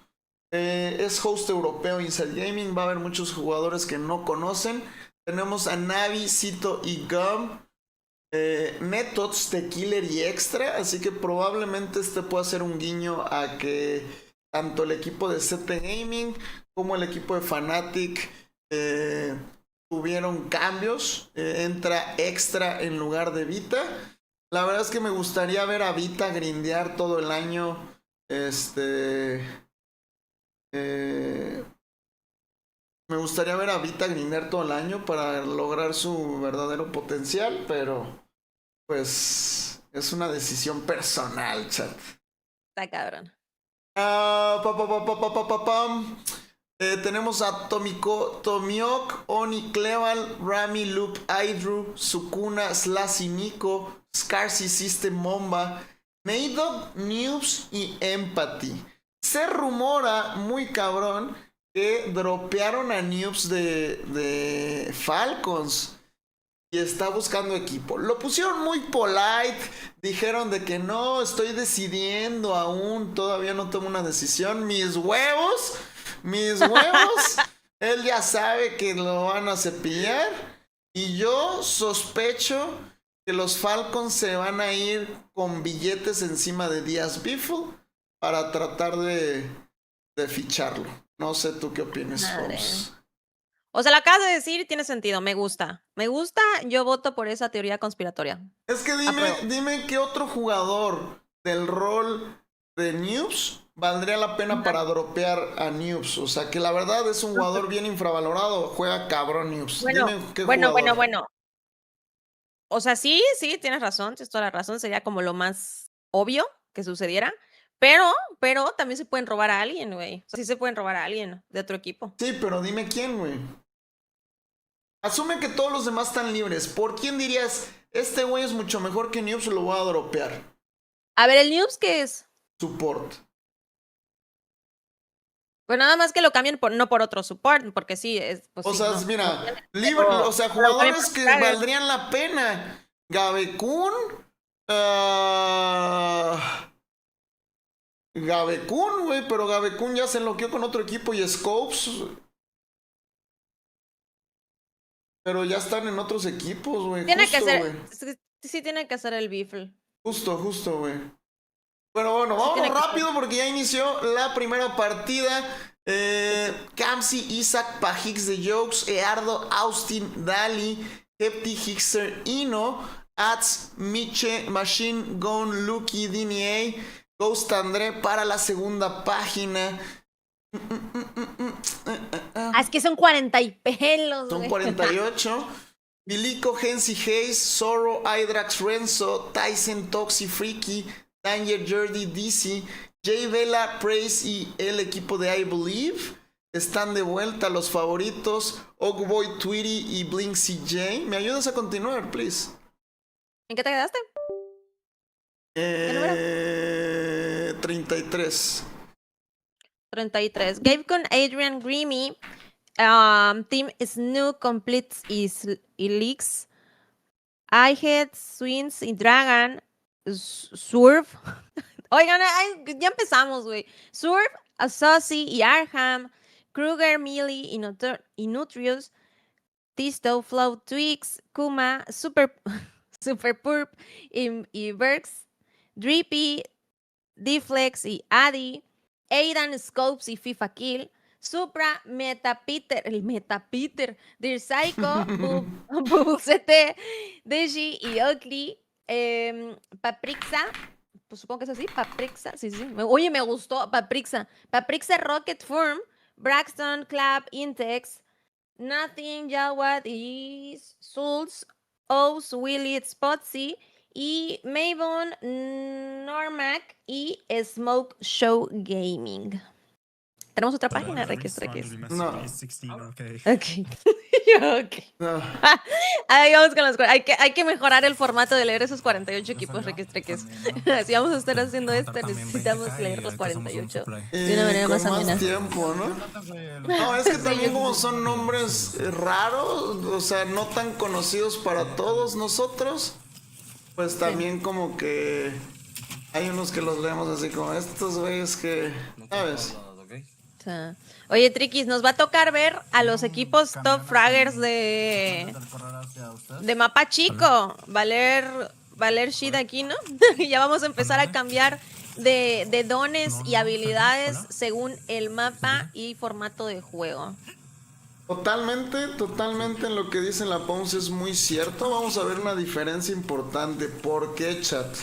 Es host europeo Inside Gaming. Va a haber muchos jugadores que no conocen. Tenemos a Navi, Cito y Gum. Netots de Killer y Extra. Así que probablemente este pueda ser un guiño a que tanto el equipo de CT Gaming como el equipo de Fnatic tuvieron cambios. Entra Extra en lugar de Vita. La verdad es que me gustaría ver a Vita grindear todo el año. Me gustaría ver a Vita grindear todo el año para lograr su verdadero potencial, pero pues es una decisión personal, chat. Está cabrón. Tenemos a Tomiok, Oni, Cleval, Rami, Loop, Aydru, Sukuna, Slashy, Nico, Scarcy, System, Momba, Neidog, Noobs y Empathy. Se rumora muy cabrón que dropearon a Noobs de Falcons y está buscando equipo. Lo pusieron muy polite, dijeron de que no, estoy decidiendo aún, todavía no tomo una decisión. Mis huevos, él ya sabe que lo van a cepillar y yo sospecho que los Falcons se van a ir con billetes encima de Díaz Biffle para tratar de ficharlo. No sé tú qué opinas, Fox. O sea, lo acabas de decir y tiene sentido. Me gusta. Yo voto por esa teoría conspiratoria. Es que dime qué otro jugador del rol de Noobs valdría la pena para dropear a Noobs. O sea, que la verdad es un jugador bien infravalorado. Juega cabrón Noobs. Bueno. O sea, sí, tienes razón. Tienes toda la razón. Sería como lo más obvio que sucediera. Pero también se pueden robar a alguien, güey. O sea, sí se pueden robar a alguien de otro equipo. Sí, pero dime quién, güey. Asume que todos los demás están libres. ¿Por quién dirías, este güey es mucho mejor que Noobs, lo voy a dropear? A ver, ¿el Noobs qué es? Support. Pues nada más que lo cambien no por otro support, porque sí, es posible. O sea, mira, jugadores que valdrían la pena. Gabekun. Gabekun, güey, pero Gabekun ya se enloqueó con otro equipo y Scopes. Pero ya están en otros equipos, güey. Tiene que ser, sí tiene que ser el Biffle. Justo, güey. Bueno, vamos rápido porque ya inició la primera partida. Kamsi, Isaac, Pajix de Jokes, Eardo, Austin, Dali, Hepti, Hickster, Ino, Ats, Miche, Machine Gun, Lucky, Dini A, Ghost André para la segunda página. Es que son 40 y pelos. Son 48. Bilico, Hensi, Hayes, Zorro, Hydrax, Renzo, Tyson, Toxi, Freaky, Danger, Jordi, DC, Jay Vela, Praise y el equipo de I Believe. Están de vuelta los favoritos. Ogboy, Tweety y Blink CJ. ¿Me ayudas a continuar, please? ¿En qué te quedaste? 33. Gabe con Adrian Greamy. Team Snoo completes y leaks. Ihead, Swings y Dragon. Swerve. Oigan, ya empezamos, güey. Swerve, Assassi y Arham. Kruger, Mealy y Nutrius. Tisto, Flow, Twix, Kuma, Super Purp y Berks. Drippy, Deflex y Adi. Aidan, Scopes y FIFA Kill. Supra, el Metapeter, Dear Psycho, Bubble CT, Deji y Oakley, Paprixa, pues supongo que es así, Paprixa, sí. Oye, me gustó, Paprixa, Rocket Firm, Braxton, Clap, Intex, Nothing, Jawad y Souls, O's, Willy, Spotsy y Mavon, Normac y Smoke Show Gaming. Tenemos otra página, Rex. No. Ok. No. Ahí vamos con los... Hay que mejorar el formato de leer esos 48 equipos, Treques. Si vamos a estar haciendo esto, necesitamos leer los 48 de una manera más amena. Tiempo, ¿no? No, es que también como son nombres raros, o sea, no tan conocidos para todos nosotros, pues también como que hay unos que los leemos así como estos güeyes que, ¿sabes? Oye, Triquis, nos va a tocar ver a los equipos top fraggers de mapa chico. Valer shit aquí, ¿no? Y ya vamos a empezar a cambiar de dones y habilidades según el mapa y formato de juego. Totalmente en lo que dice la Pons es muy cierto. Vamos a ver una diferencia importante. ¿Por qué, chat?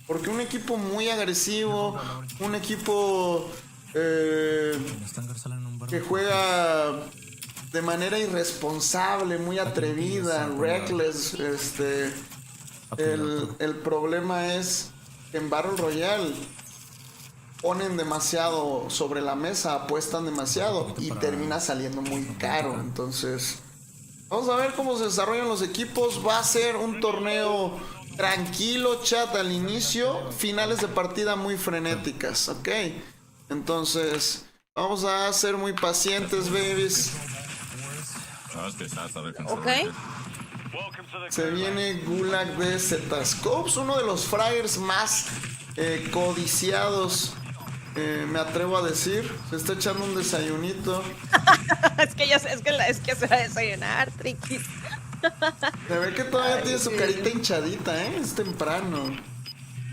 Porque un equipo muy agresivo, un equipo que juega de manera irresponsable, muy atrevida, reckless, el problema es que en Battle Royale ponen demasiado sobre la mesa, apuestan demasiado y termina saliendo muy caro. Entonces vamos a ver cómo se desarrollan los equipos. Va a ser un torneo tranquilo, chat, al inicio, finales de partida muy frenéticas, ¿ok? Entonces vamos a ser muy pacientes, babies. Ok. Se viene Gulag de Zetascopes, uno de los fraggers más codiciados, me atrevo a decir. Se está echando un desayunito. es que se va a desayunar, Triquis. Se ve que todavía tiene su carita hinchadita, ¿eh? Es temprano.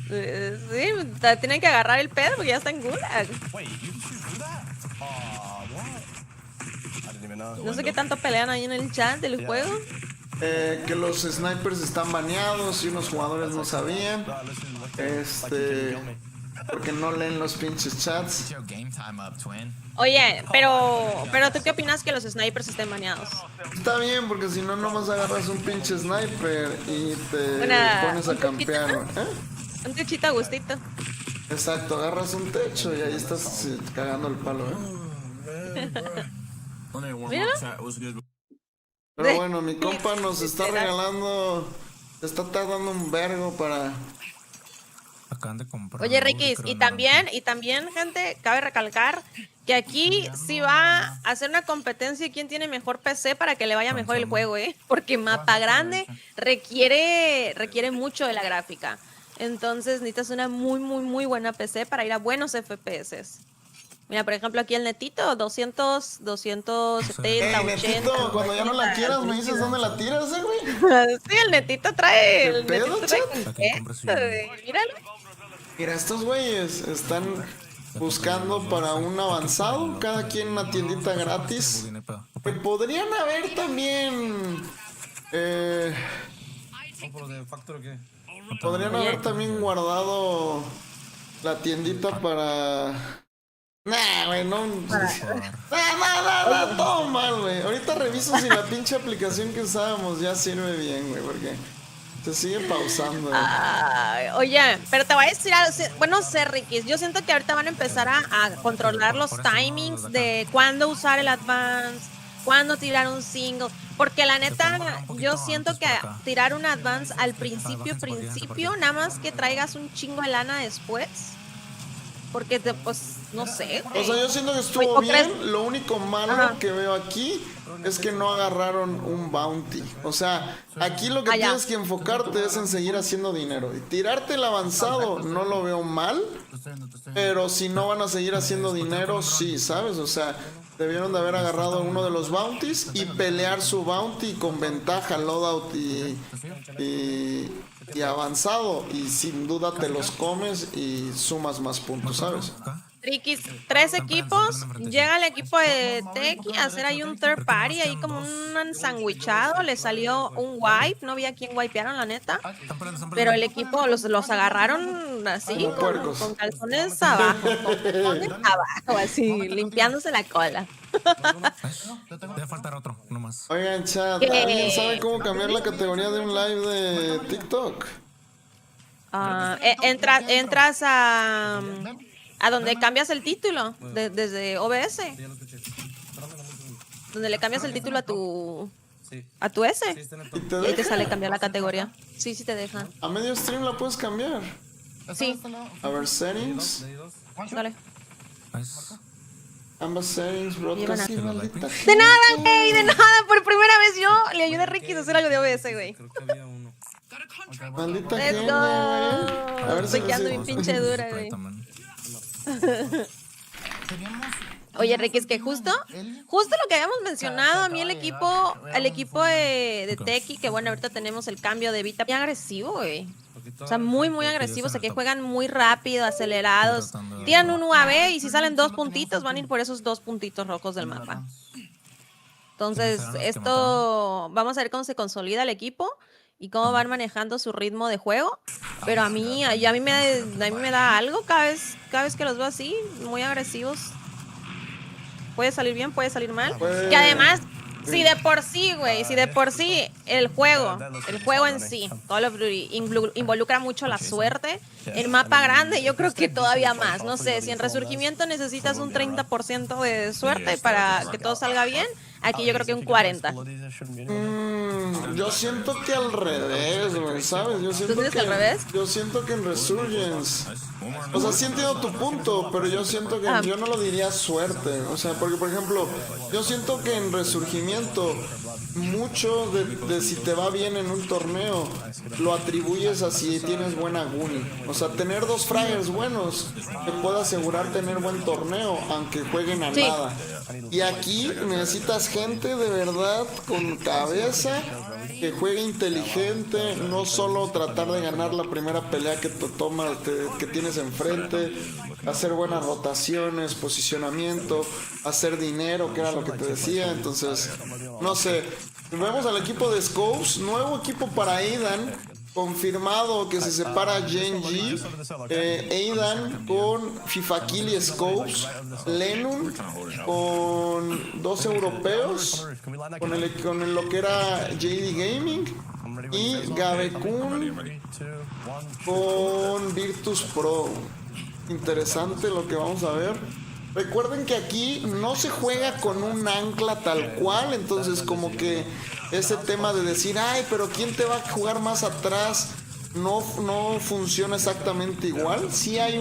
Sí, tienen que agarrar el pedo porque ya está en Gulag. No sé qué tanto pelean ahí en el chat del juego. Que los snipers están baneados y unos jugadores no sabían. Porque no leen los pinches chats. Oye, pero ¿tú qué opinas que los snipers estén baneados? Está bien, porque si no, nomás agarras un pinche sniper y te pones a campear. Un techito a gustito. Exacto, agarras un techo y ahí estás cagando el palo, Mira. Pero bueno, mi compa nos está regalando, está tardando un vergo para... Oye, Rikis, y también, gente, cabe recalcar que aquí sí va a hacer una competencia de quién tiene mejor PC para que le vaya mejor el juego, porque mapa grande requiere mucho de la gráfica. Entonces necesitas una muy buena PC para ir a buenos FPS. Mira, por ejemplo, aquí el netito, 200, 270, 80. Netito, cuando ya no la quieras, me dices dónde la tiras, güey. Sí, el netito trae. El netito trae. Míralo. Mira, estos güeyes están buscando para un avanzado, cada quien una tiendita gratis. Que podrían haber también. Podrían haber también guardado la tiendita para. Nah, güey, no. Todo mal, güey. Ahorita reviso si la pinche aplicación que usábamos ya sirve bien, güey, porque se sigue pausando. Oye, pero te voy a decir algo. Bueno, sé, Rikis, yo siento que ahorita van a empezar a controlar los timings de cuándo usar el advance, cuándo tirar un single. Porque la neta, yo siento que tirar un advance al principio, nada más que traigas un chingo de lana después. Porque pues, no sé. O sea, yo siento que estuvo bien. Lo único malo que veo aquí es que no agarraron un bounty. O sea, aquí lo que tienes que enfocarte es en seguir haciendo dinero. Y tirarte el avanzado no lo veo mal. Pero si no van a seguir haciendo dinero, sí, ¿sabes? O sea, debieron de haber agarrado uno de los bounties y pelear su bounty con ventaja, loadout y avanzado, y sin duda te los comes y sumas más puntos, ¿sabes? Trikis, 3 equipos, llega el equipo de Tequi a hacer ahí un third party, ahí como un ensandwichado, le salió un wipe, no vi a quién wipearon la neta, pero el equipo los agarraron así, con calzones abajo, así, limpiándose la cola. Debe faltar otro, nomás. Oigan, chat, ¿alguien sabe cómo cambiar la categoría de un live de TikTok? Entras a donde cambias el título desde OBS, donde le cambias el título a tu A tu S. ¿Y te Y ahí te deja? sale cambiar la categoría. Sí, sí te deja. A medio stream la puedes cambiar. Sí. A ver, settings. Dale. Ambas settings, broadcast y maldita De nada, güey, de nada. Por primera vez yo le ayudé a Ricky a hacer algo de OBS, güey. Maldita Let's gente, go. A ver Estoy quedando bien pinche dura, güey. Oye, Ricky, es que justo lo que habíamos mencionado, a mí el equipo de Teki, que bueno, ahorita tenemos el cambio de Vita, bien agresivo, güey. O sea, muy, muy agresivos, o sea, que juegan muy rápido, acelerados. Tiran un UAV y si salen 2 puntitos, van a ir por esos 2 puntitos rojos del mapa. Entonces, esto, vamos a ver cómo se consolida el equipo y cómo van manejando su ritmo de juego. Pero a mí me da algo cada vez que los veo así, muy agresivos. Puede salir bien, puede salir mal. Que además, si de por sí, güey, el juego en sí, Call of Duty, involucra mucho la suerte, el mapa grande yo creo que todavía más. No sé, si en Resurgimiento necesitas un 30% de suerte para que todo salga bien, aquí yo creo que un 40%. Yo siento que al revés, güey, ¿sabes? ¿Tú sientes que al revés? Yo siento que en Resurgence, o sea, sí entiendo tu punto, pero yo siento que yo no lo diría suerte. O sea, porque por ejemplo, yo siento que en Resurgimiento mucho de si te va bien en un torneo lo atribuyes a si tienes buena Guni. O sea, tener 2 fraggers buenos te puede asegurar tener buen torneo, aunque jueguen a nada. Y aquí necesitas gente de verdad con cabeza, que juegue inteligente, no solo tratar de ganar la primera pelea que que tienes enfrente, hacer buenas rotaciones, posicionamiento, hacer dinero, que era lo que te decía. Entonces, no sé, vemos al equipo de Scopes, nuevo equipo para Aidan, confirmado que se separa Genji, Aidan con Fifakil y Scopes, Lennon con 2 europeos, con lo que era JD Gaming, y Gabekun con Virtus Pro. Interesante lo que vamos a ver. Recuerden que aquí no se juega con un ancla tal cual, entonces como que ese tema de decir, ay, pero ¿quién te va a jugar más atrás? No funciona exactamente igual. Sí hay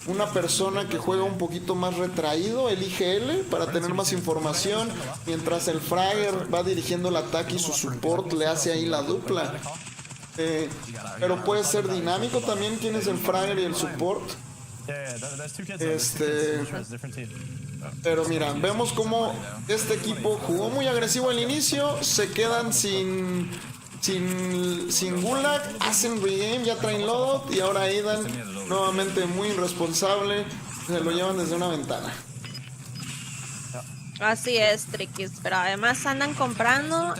una persona que juega un poquito más retraído, el IGL, para tener más información, mientras el fragger va dirigiendo el ataque y su support le hace ahí la dupla. Pero puede ser dinámico también quién es el fragger y el support. Pero mira, vemos como este equipo jugó muy agresivo al inicio, se quedan sin Gulag, hacen regame, ya traen loadout y ahora Aidan nuevamente muy irresponsable, se lo llevan desde una ventana. Así es, Triquis, pero además andan comprando,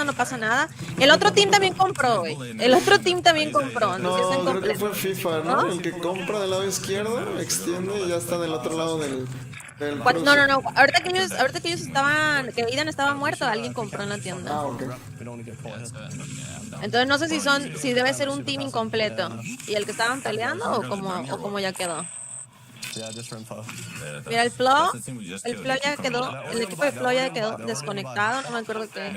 no pasa nada. El otro team también compró, güey. El otro team también compró. No, creo que fue FIFA, ¿no? El que compra del lado izquierdo, extiende y ya está del otro lado del no. Ahorita que ellos estaban, que Aidan estaba muerto, alguien compró en la tienda. Ah, ok. Entonces no sé si debe ser un team incompleto. ¿Y el que estaban peleando o como ya quedó? Mira, el Flo ya quedó, el equipo de Flo ya quedó desconectado, no me acuerdo qué.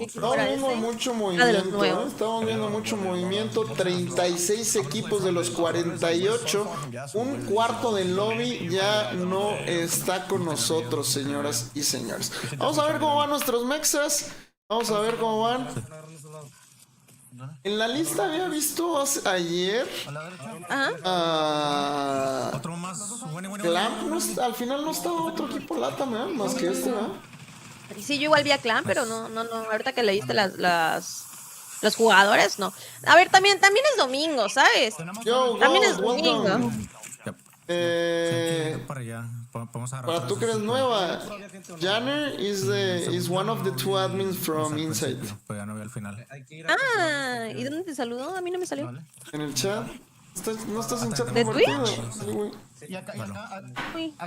Estamos viendo mucho movimiento, estamos viendo mucho movimiento, 36 equipos de los 48, un cuarto del lobby ya no está con nosotros, señoras y señores. Vamos a ver cómo van nuestros mexas, vamos a ver cómo van. En la lista había visto ayer Clamp, al final no estaba otro equipo lata, más que este, ¿verdad? Sí, yo igual vi a Clamp, pero no, ahorita que leíste los jugadores, no. A ver, también es domingo, ¿sabes? También es domingo. Para tú que eres nueva, Janner is one of the 2 admins from Inside. Ah, ¿y dónde te saludó? A mí no me salió. En el chat. ¿No estás en chat de Twitch? Y acá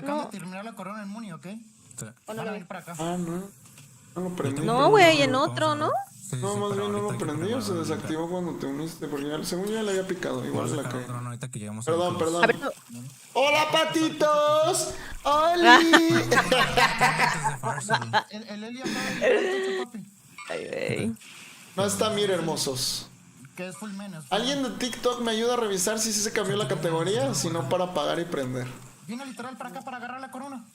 no terminar la corona en Muni, ¿ok? Van a ir para acá. Ah, no. No lo prendí. No, güey, en otro, ¿no? No, más bien no lo prendí o se desactivó cuando te uniste, porque según yo ya le había picado, igual la caí. Perdón. ¡Hola, patitos! ¡Oli! El Eli anda papi. No está, mira, hermosos. Que es full menos. ¿Alguien de TikTok me ayuda a revisar si se cambió la categoría? Si no, para apagar y prender. Viene literal para acá para agarrar la corona.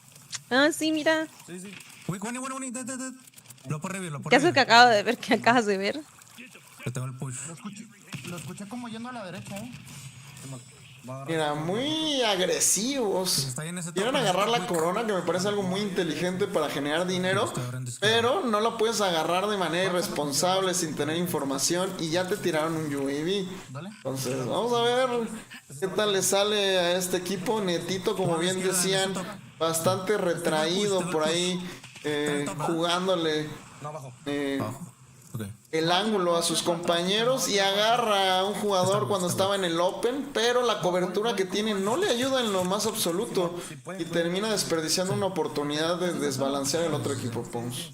Ah, sí, mira. Sí. Uy, bueno. Lo por review. ¿Qué es lo que acabo de ver? ¿Qué acabas de ver? Yo tengo el push. Lo escuché como yendo a la derecha, Mira, muy agresivos. Quieren agarrar la corona, que me parece algo muy inteligente para generar dinero, pero no la puedes agarrar de manera irresponsable sin tener información y ya te tiraron un UAV. Entonces, vamos a ver qué tal le sale a este equipo. Netito, como bien decían, bastante retraído por ahí, jugándole el ángulo a sus compañeros y agarra a un jugador cuando estaba en el Open, pero la cobertura que tiene no le ayuda en lo más absoluto y termina desperdiciando una oportunidad de desbalancear el otro equipo. Pons.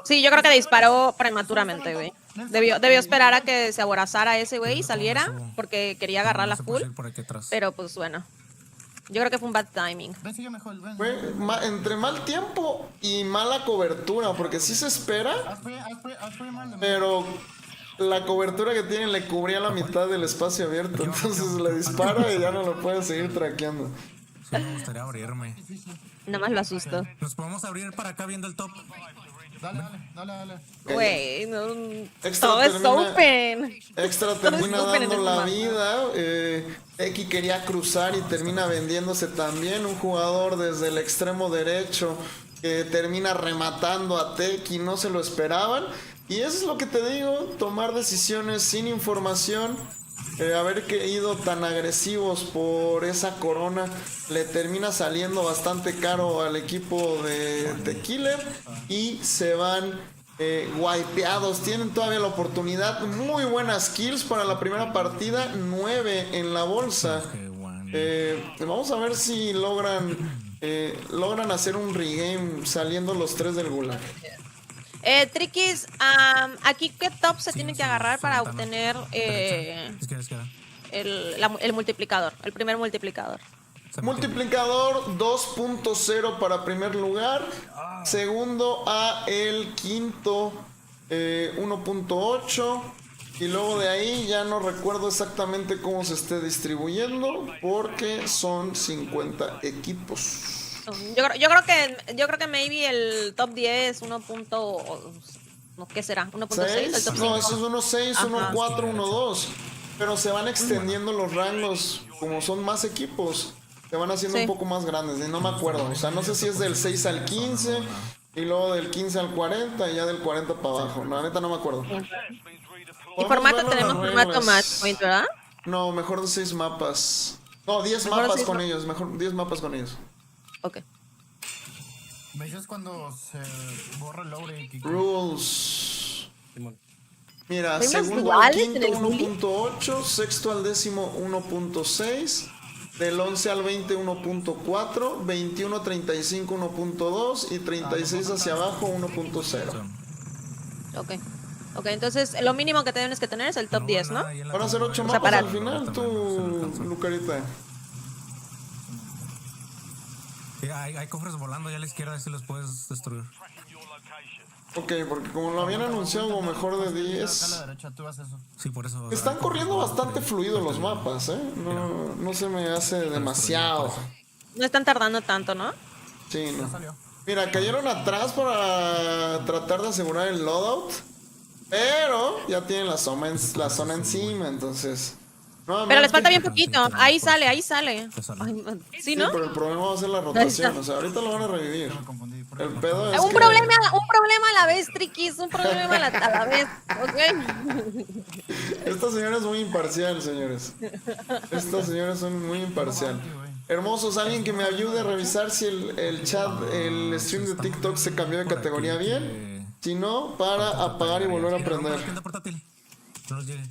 Sí, yo creo que disparó prematuramente, güey. Debió esperar a que se aborazara ese güey y saliera porque quería agarrar la full, pero pues bueno. Yo creo que fue un bad timing. Fue entre mal tiempo y mala cobertura, porque sí se espera, pero la cobertura que tiene le cubría la mitad del espacio abierto, entonces le dispara y ya no lo puede seguir traqueando. Sí, me gustaría abrirme. Nada más lo asusto. Nos podemos abrir para acá viendo el top. Dale. Güey, no, todo es open. Extra termina dando la vida. X quería cruzar y termina vendiéndose también. Un jugador desde el extremo derecho que termina rematando a Teki. No se lo esperaban. Y eso es lo que te digo: tomar decisiones sin información. Haber ido tan agresivos por esa corona le termina saliendo bastante caro al equipo de Killer y se van wipeados. Tienen todavía la oportunidad, muy buenas kills para la primera partida, 9 en la bolsa. Vamos a ver si logran hacer un regame saliendo los 3 del gulag. Triquis, aquí qué top se tiene que agarrar para obtener el multiplicador, el primer multiplicador. Multiplicador 2.0 para primer lugar, segundo a el quinto 1.8 y luego de ahí ya no recuerdo exactamente cómo se esté distribuyendo porque son 50 equipos. Yo creo que maybe el top 10 ¿qué será? 1.6. No, eso es 1.6, 1.4, 1.2. Pero se van extendiendo los rangos, como son más equipos, se van haciendo un poco más grandes. Y no me acuerdo, o sea, no sé si es del 6 al 15 y luego del 15 al 40 y ya del 40 para abajo. La neta no me acuerdo. ¿Y formato tenemos formato match point, verdad? No, mejor de 6 mapas. No, 10 mapas con ellos, mejor 10 mapas con ellos. Ok. ¿Me dices cuando se borra el loading? Rules. Mira, segundo al quinto 1.8, sexto al décimo 1.6, del 11 al 20 1.4, 21 a 35 1.2 y 36 hacia abajo 1.0. Ok, entonces lo mínimo que tienes que tener es el top 10, ¿no? Van a ser 8 mapas al final, tú, Lucarita. Hay cofres volando allá a la izquierda, si los puedes destruir. Ok, porque como lo habían anunciado como mejor de 10... Sí, por eso. Están corriendo bastante fluido los mapas, no se me hace demasiado. No están tardando tanto, ¿no? Sí, no. Mira, cayeron atrás para tratar de asegurar el loadout, pero ya tienen la zona encima, entonces... Pero les falta bien poquito. Ahí sale. Ay, ¿sí, no? Pero el problema va a ser la rotación. O sea, ahorita lo van a revivir. El pedo es un problema a la vez, Triquis. Un problema a la vez. ¿Ok? Esta señora es muy imparcial, señores. Estas señoras son muy imparcial. Hermosos, alguien que me ayude a revisar si el chat, el stream de TikTok se cambió de categoría bien. Si no, para apagar y volver a prender. No nos llegue.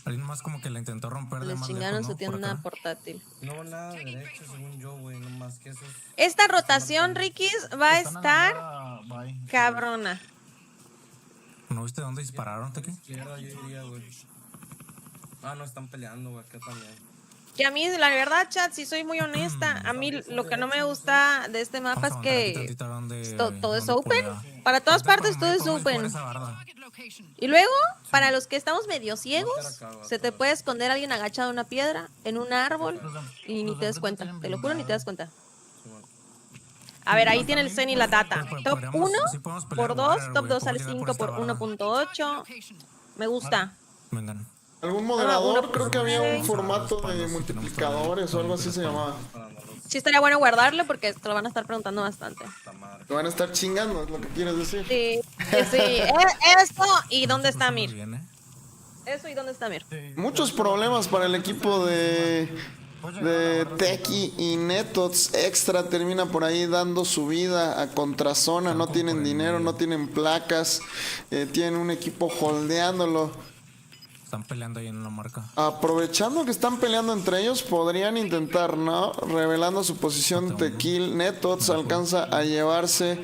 Alguien más como que la intentó romper de Le más chingaron lejos, su tienda portátil. No, nada derecho, según yo, güey, no más que eso. Esta rotación, Rikis, va a estar cabrona. ¿No viste dónde dispararon, Tequi? Izquierda, yo diría, güey. Ah, no, están peleando, güey, acá también. Que a mí, la verdad, chat, si soy muy honesta, a mí lo que no me gusta de este mapa es que todo es open. Para todas partes todo es open. Y luego, para los que estamos medio ciegos, se te puede esconder alguien agachado en una piedra, en un árbol, y ni te das cuenta. Te lo juro, ni te das cuenta. A ver, ahí tiene el Zen y la data. Top 1 por 2, top 2 al 5 por 1.8. Me gusta. Vengan. ¿Algún moderador? Creo que había un formato de multiplicadores o algo así se llamaba. Sí estaría bueno guardarlo porque te lo van a estar preguntando bastante. Te van a estar chingando, es lo que quieres decir. Sí, sí. Eso y dónde está Mir. Eso y dónde está Mir. Muchos problemas para el equipo de Tequi y Netots. Extra termina por ahí dando su vida a contrazona. No tienen dinero, no tienen placas. Tienen un equipo holdeándolo. Están peleando ahí en la marca. Aprovechando que están peleando entre ellos, podrían intentar, ¿no? Revelando su posición de kill. Netots alcanza a llevarse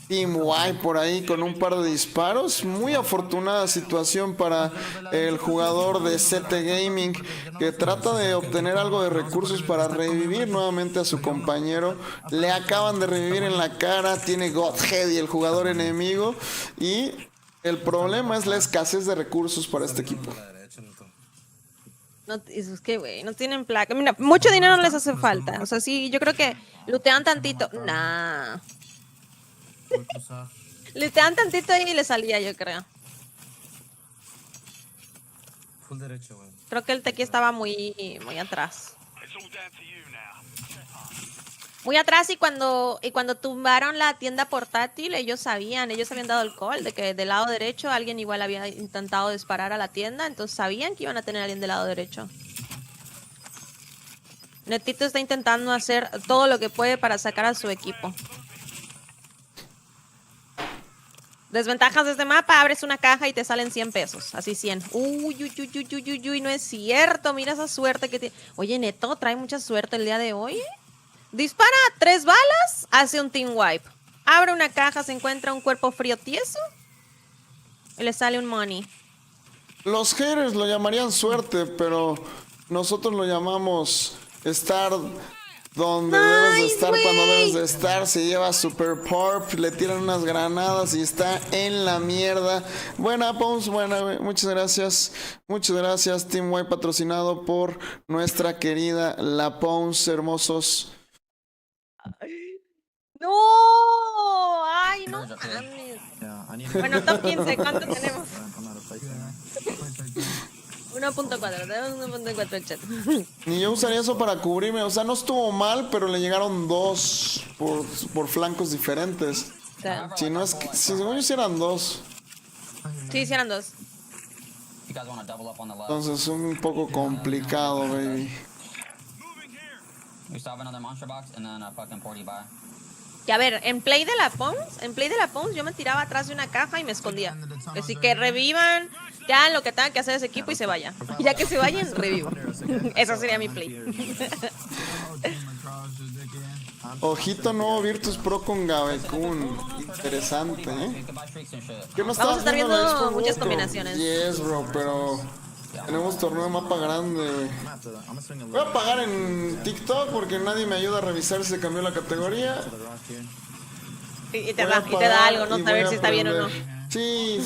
Team Y por ahí con un par de disparos. Muy afortunada situación para el jugador de CT Gaming, que trata de obtener algo de recursos para revivir nuevamente a su compañero. Le acaban de revivir en la cara. Tiene Godhead y el jugador enemigo. Y el problema es la escasez de recursos para este equipo. No, es que, güey, no tienen placa. Mira, mucho dinero no les hace falta. O sea, sí, yo creo que lootean tantito. Nah. Lootean tantito y le salía, yo creo. Full derecho, güey. Creo que el Tequi estaba muy atrás. Muy atrás y cuando tumbaron la tienda portátil, ellos habían dado el call de que del lado derecho alguien igual había intentado disparar a la tienda, entonces sabían que iban a tener a alguien del lado derecho. Netito está intentando hacer todo lo que puede para sacar a su equipo. Desventajas de este mapa, abres una caja y te salen 100 pesos, así 100. Uy, no es cierto, mira esa suerte que tiene. Oye, Neto, trae mucha suerte el día de hoy. Dispara 3 balas, hace un team wipe. Abre una caja, se encuentra un cuerpo frío tieso y le sale un money. Los haters lo llamarían suerte, pero nosotros lo llamamos estar donde debes de estar, cuando debes de estar. Se lleva Super Purp, le tiran unas granadas y está en la mierda. Buena, Pons, buena, güey. Muchas gracias. Muchas gracias, Team Y, patrocinado por nuestra querida La Pons, hermosos. ¡No! ¡Ay, no mames! Bueno, top 15, ¿cuánto tenemos? 1.4, tenemos 1.4 en chat. Ni yo usaría eso para cubrirme. O sea, no estuvo mal, pero le llegaron 2 por flancos diferentes. Si no es que, si según yo hicieran 2. Sí, hicieran 2. Entonces es un poco complicado, baby. Que a ver, en play de la Pons, yo me tiraba atrás de una caja y me escondía. Así que revivan, que hagan lo que tengan que hacer ese equipo y se vayan. Ya que se vayan, revivo. Eso sería mi play. Ojito nuevo Virtus Pro con Gabekun. Interesante, ¿eh? Vamos a estar viendo muchas combinaciones. Yes, bro, pero tenemos torneo de mapa grande, güey. Voy a pagar en TikTok porque nadie me ayuda a revisar si se cambió la categoría. Y te da algo, ¿no? Saber si está bien o no. Sí.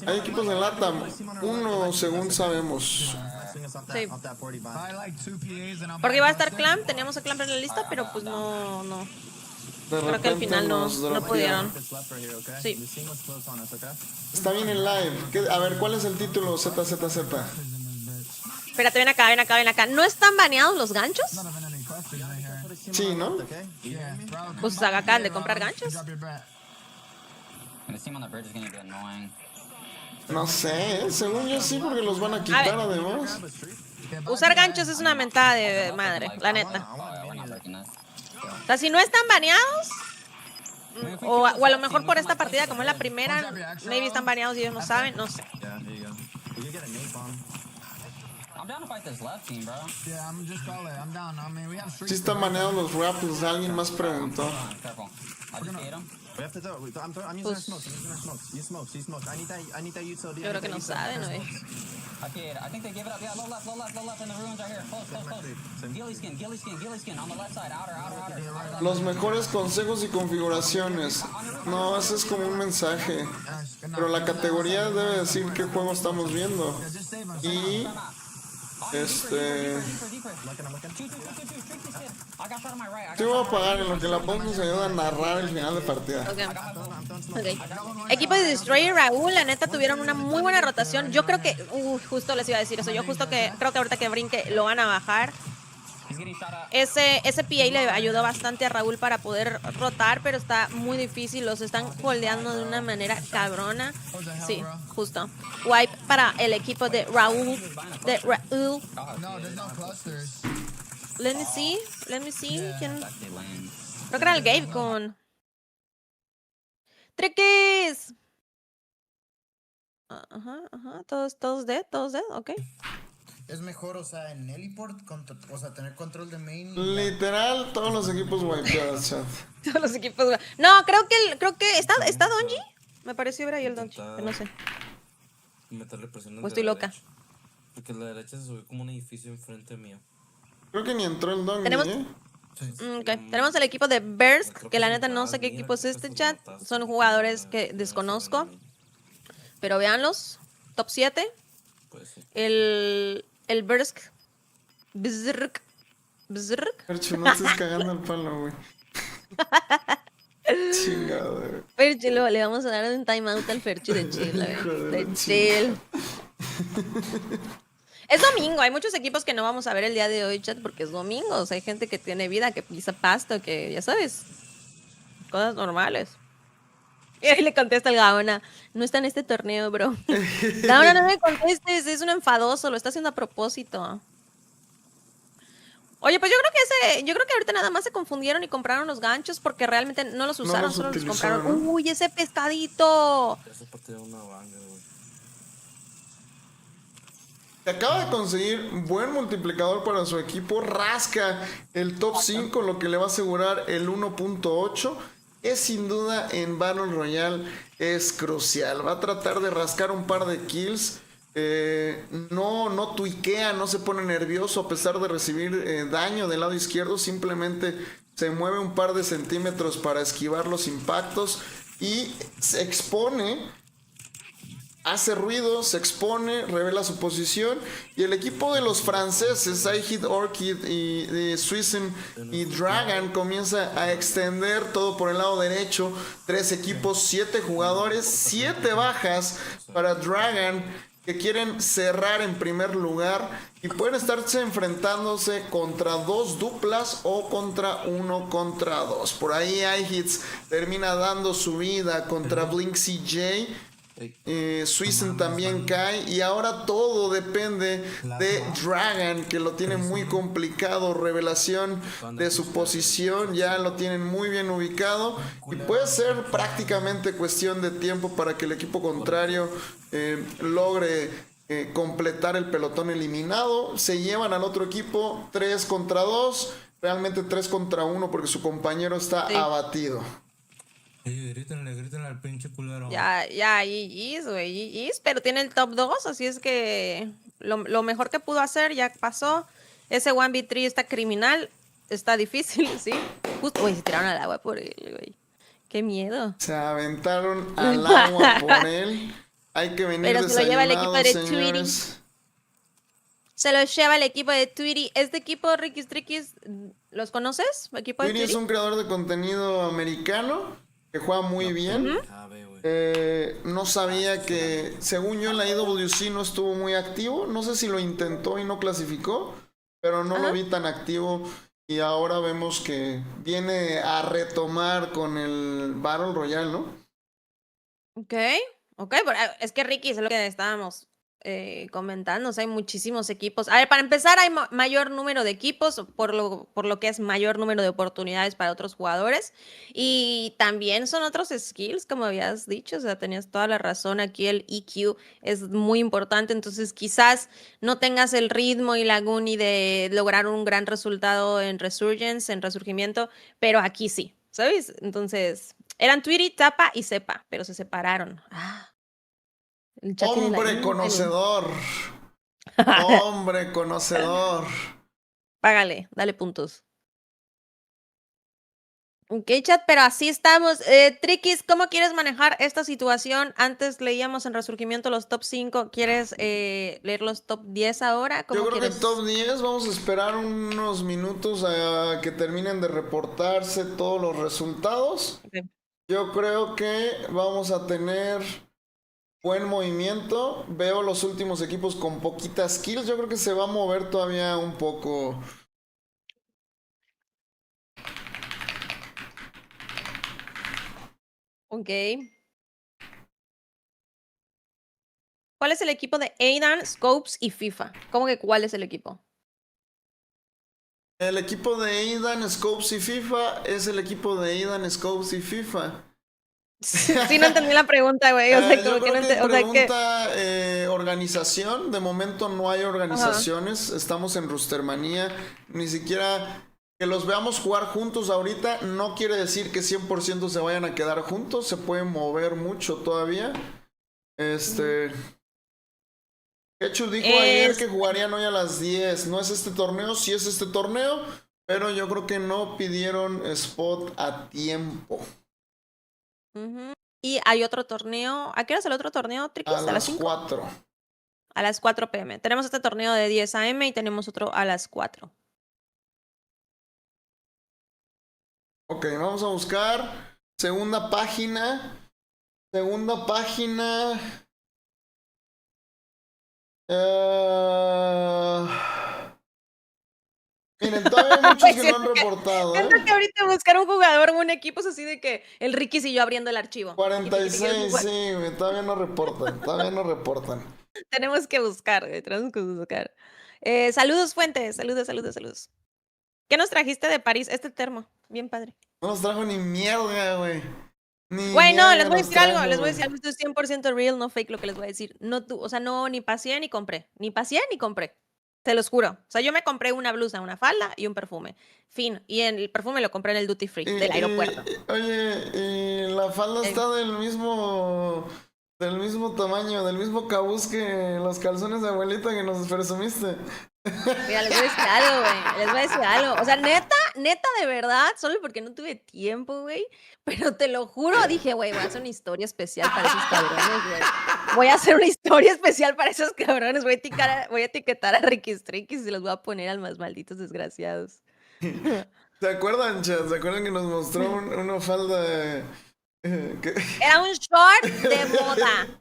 Hay equipos en LATAM, uno según sabemos. Sí. Porque iba a estar Clamp, teníamos a Clamp en la lista, pero pues no. Creo que al final no pudieron. Sí. Está bien el live. A ver, ¿cuál es el título? ZZZ. Espérate, ven acá. ¿No están baneados los ganchos? Sí, ¿no? Pues acaban de comprar ganchos. No sé, según yo sí, porque los van a quitar además. Usar ganchos es una mentada de madre, la neta. O sea, si no están baneados, o a lo mejor por esta partida, como es la primera, maybe están baneados y ellos no saben, no sé. Sí están maneados los rappers, alguien más preguntó. Yo creo que no saben, güey. Los mejores consejos y configuraciones. No, ese es como un mensaje. Pero la categoría debe decir qué juego estamos viendo. Y... Te voy a apagar en lo que la voz nos ayuda a narrar el final de partida. Okay. Equipo de Destroyer Raúl, la neta tuvieron una muy buena rotación. Yo creo que, justo les iba a decir eso, yo justo que creo que ahorita que brinque lo van a bajar. Ese PA le ayudó bastante a Raúl para poder rotar, pero está muy difícil, los están holdeando de una manera cabrona. Sí, justo. Wipe para el equipo de Raúl. Let me see. ¿Quién? Creo que era el Gabe con... ¡Treques! Ajá. Todos dead, ok. Es mejor, o sea, en heliport, o sea, tener control de main. Literal, todos los equipos wipeados, chat. Todos los equipos. No, creo que está Donji. Me pareció ver ahí el Donji, pero no sé. O estoy loca. Porque la derecha se subió como un edificio enfrente mío. Creo que ni entró el Donji, Tenemos el equipo de Burst, que la neta no sé qué equipo es este, chat. Son jugadores que desconozco. Pero véanlos. Top 7. El Burst. Berserk. Percho, no estés cagando el palo, güey. Chingado, güey. Percho, le vamos a dar un timeout al Fercho de chill, de chill. Es domingo, hay muchos equipos que no vamos a ver el día de hoy, chat, porque es domingo. O sea, hay gente que tiene vida, que pisa pasto, que ya sabes, cosas normales. Y ahí le contesta el Gaona, no está en este torneo, bro. Gaona, no me contestes, es un enfadoso, lo está haciendo a propósito. Oye, pues yo creo que ahorita nada más se confundieron y compraron los ganchos porque realmente no los usaron, solo los compraron. ¿No? Uy, ese pescadito. Esa parte de una banga, güey. Acaba de conseguir buen multiplicador para su equipo. Rasca el top 5, lo que le va a asegurar el 1.8. Es sin duda en Battle Royale es crucial. Va a tratar de rascar un par de kills. No tuiquea, no se pone nervioso a pesar de recibir daño del lado izquierdo. Simplemente se mueve un par de centímetros para esquivar los impactos y se expone. Hace ruido, se expone, revela su posición. Y el equipo de los franceses, I Hit Orchid y Swissem y Dragon, comienza a extender todo por el lado derecho. 3 equipos, 7 jugadores, 7 bajas para Dragon, que quieren cerrar en primer lugar. Y pueden estarse enfrentándose contra 2 duplas o contra 1 contra 2. Por ahí I Hits termina dando su vida contra Blink CJ. Swissem también cae y ahora todo depende de Dragon, que lo tiene muy complicado. Revelación de su posición, ya lo tienen muy bien ubicado y puede ser prácticamente cuestión de tiempo para que el equipo contrario logre completar el pelotón eliminado. Se llevan al otro equipo 3 contra 2, realmente 3 contra 1 porque su compañero está abatido. Grítenle al pinche culero. Ya, GG's, güey, GG's, pero tiene el top 2, así es que lo mejor que pudo hacer ya pasó. Ese 1v3 está criminal, está difícil, sí. Justo, güey, se tiraron al agua por él, güey. Qué miedo. Se aventaron al agua por él. Hay que venir pero se lo lleva el equipo de Tweety. Se lo lleva el equipo de Tweety. Este equipo, Rikis Trikis, ¿los conoces? ¿Equipo de Tweety es un creador de contenido americano que juega muy bien. No sabía que, según yo, en la IWC no estuvo muy activo. No sé si lo intentó y no clasificó, pero no lo vi tan activo. Y ahora vemos que viene a retomar con el Battle Royale, ¿no? Ok, es que Ricky es lo que estábamos comentando, o sea, hay muchísimos equipos. A ver, para empezar, hay mayor número de equipos, por lo que es mayor número de oportunidades para otros jugadores. Y también son otros skills, como habías dicho, o sea, tenías toda la razón. Aquí el EQ es muy importante, entonces quizás no tengas el ritmo y la guni de lograr un gran resultado en Resurgence, en Resurgimiento, pero aquí sí, ¿sabes? Entonces, eran Tweety, Tapa y Sepa, pero se separaron. El chat tiene Hombre conocedor. Hombre conocedor. Págale, dale puntos. Ok, chat, pero así estamos. Triquis, ¿cómo quieres manejar esta situación? Antes leíamos en Resurgimiento los top 5. ¿Quieres leer los top 10 ahora? Yo creo que top 10, vamos a esperar unos minutos a que terminen de reportarse todos los resultados. Okay. Yo creo que vamos a tener buen movimiento. Veo los últimos equipos con poquitas kills. Yo creo que se va a mover todavía un poco. Ok. ¿Cuál es el equipo de Aidan, Scopes y FIFA? ¿Cómo que cuál es el equipo? El equipo de Aidan, Scopes y FIFA es el equipo de Aidan, Scopes y FIFA. Sí, no entendí la pregunta, güey. O sea, como que no entendí. Pregunta organización. De momento no hay organizaciones. Estamos en Rustermanía. Ni siquiera que los veamos jugar juntos ahorita no quiere decir que 100% se vayan a quedar juntos. Se pueden mover mucho todavía. Kechu dijo ayer que jugarían hoy a las 10. No es este torneo, sí es este torneo, pero yo creo que no pidieron spot a tiempo. Y hay otro torneo. ¿A qué hora es el otro torneo, Triquis? A las 4. A las 4 p.m. Tenemos este torneo de 10 a.m. y tenemos otro a las 4. Ok, vamos a buscar segunda página. Segunda página. Miren, todavía hay muchos que no han reportado. Siento que ahorita buscar un jugador o un equipo es así de que el Ricky y yo abriendo el archivo. 46, sí, güey, todavía no reportan, Tenemos que buscar, güey, tenemos que buscar. Saludos, Fuentes, saludos. ¿Qué nos trajiste de París? Este termo, bien padre. No nos trajo ni mierda, güey. Güey, no, les voy a decir algo, esto es 100% real, no fake lo que les voy a decir. No, o sea, ni pasé ni compré. Te los juro. O sea, yo me compré una blusa, una falda y un perfume. Fin. Y el perfume lo compré en el duty free del aeropuerto. Oye, y la falda está del mismo tamaño, del mismo cabuz que los calzones de abuelita que nos presumiste. Mira, les voy a decir algo, güey. O sea, neta, de verdad, solo porque no tuve tiempo, güey. Pero te lo juro, dije, güey, voy a hacer una historia especial para esos cabrones, güey. Voy a etiquetar a Ricky Strikis y los voy a poner al más malditos desgraciados. ¿Se acuerdan, chat? ¿Se acuerdan que nos mostró una falda? Era un short de moda.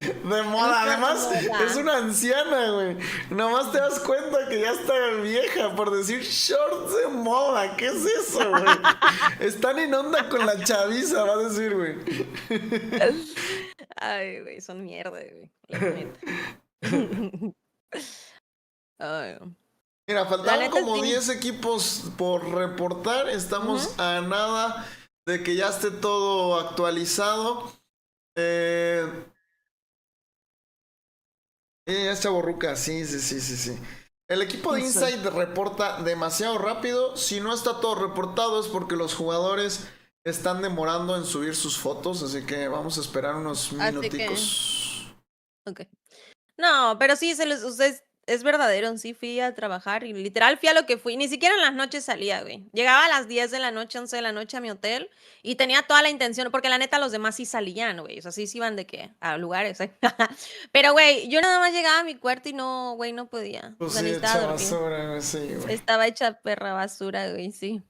De moda, además es una anciana, güey. Nomás te das cuenta que ya está vieja por decir shorts de moda. ¿Qué es eso, güey? Están en onda con la chaviza, va a decir, güey. Ay, güey, son mierda, güey. La neta. Ay. Mira, faltaban como 10 equipos por reportar. Estamos a nada de que ya esté todo actualizado. Es chavorruca, sí. El equipo de Inside reporta demasiado rápido. Si no está todo reportado es porque los jugadores están demorando en subir sus fotos. Así que vamos a esperar unos minuticos. Ok. No, pero sí, es verdadero. Sí fui a trabajar y literal fui a lo que fui. Ni siquiera en las noches salía, güey. Llegaba a las 10 de la noche, 11 de la noche a mi hotel y tenía toda la intención, porque la neta los demás sí salían, güey. O sea, sí iban de qué, a lugares, Pero, güey, yo nada más llegaba a mi cuarto y no, güey, no podía. Pues o sea, sí, hecha basura, güey, sí, güey. Estaba hecha perra basura, güey, sí.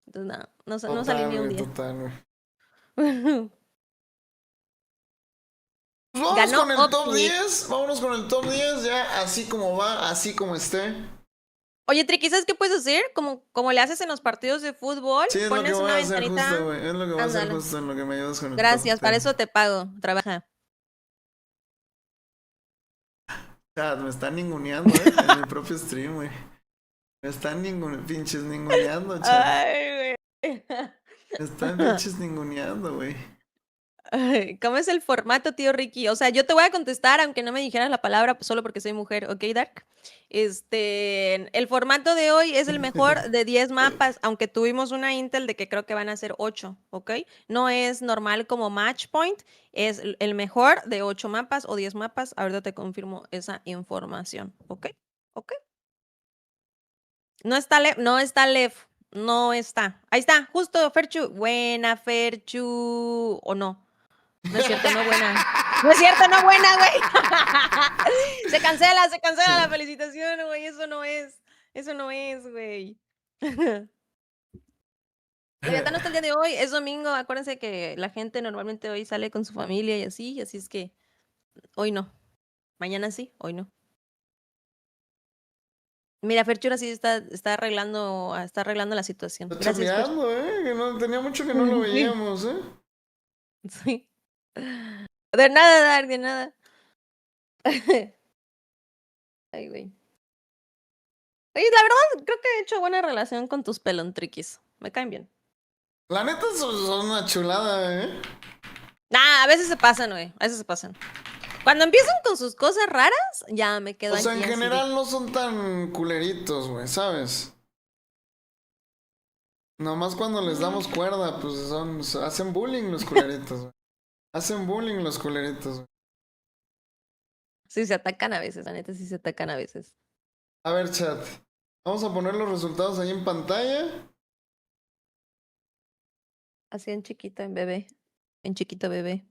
Entonces, no salí ni un día. Total, güey. Vámonos con el top 10. Vámonos con el top 10, ya así como va, así como esté. Oye, Triqui, ¿sabes qué puedes hacer? Como le haces en los partidos de fútbol. Sí, es pones lo que voy una a hacer ventanita. justo, güey. Es lo que voy a hacer justo en lo que me ayudas con el Gracias, top para 10. eso te pago. Trabaja. Chat, me están ninguneando, en mi propio stream, güey. Me están pinches ninguneando, chat. Ay, güey. Me están pinches ninguneando, güey. Ay, ¿cómo es el formato, tío Ricky? O sea, yo te voy a contestar aunque no me dijeras la palabra pues, solo porque soy mujer, ¿ok, Dark? El formato de hoy es el mejor de 10 mapas, aunque tuvimos una intel de que creo que van a ser 8, ¿ok? No es normal como match point, es el mejor de 8 mapas o 10 mapas. Ahorita te confirmo esa información, ¿ok? ¿Ok? No está no está Lef, no está. Ahí está, justo Ferchu. Buena, Ferchu. ¿O no? No es cierto, no buena. No es cierto, no buena, güey. Se cancela la felicitación, güey. Eso no es, güey. Ya no está el día de hoy, es domingo. Acuérdense que la gente normalmente hoy sale con su familia y así es que hoy no. Mañana sí, hoy no. Mira, Ferchura sí está arreglando la situación. Está chameando, que no, tenía mucho que no lo veíamos, Sí. De nada, Dark, de nada. Ay, güey. Oye, la verdad, creo que he hecho buena relación con tus pelontriquis. Me caen bien. La neta son una chulada, Nah, a veces se pasan, güey. A veces se pasan. Cuando empiezan con sus cosas raras, ya me quedo O sea, aquí en así general no son tan culeritos, güey, ¿sabes? Nomás cuando les damos cuerda, pues hacen bullying los culeritos, güey. Hacen bullying los culeritos, güey. Sí, se atacan a veces, la neta sí se atacan a veces. A ver, chat. Vamos a poner los resultados ahí en pantalla. Así en chiquito, en bebé. En chiquito bebé.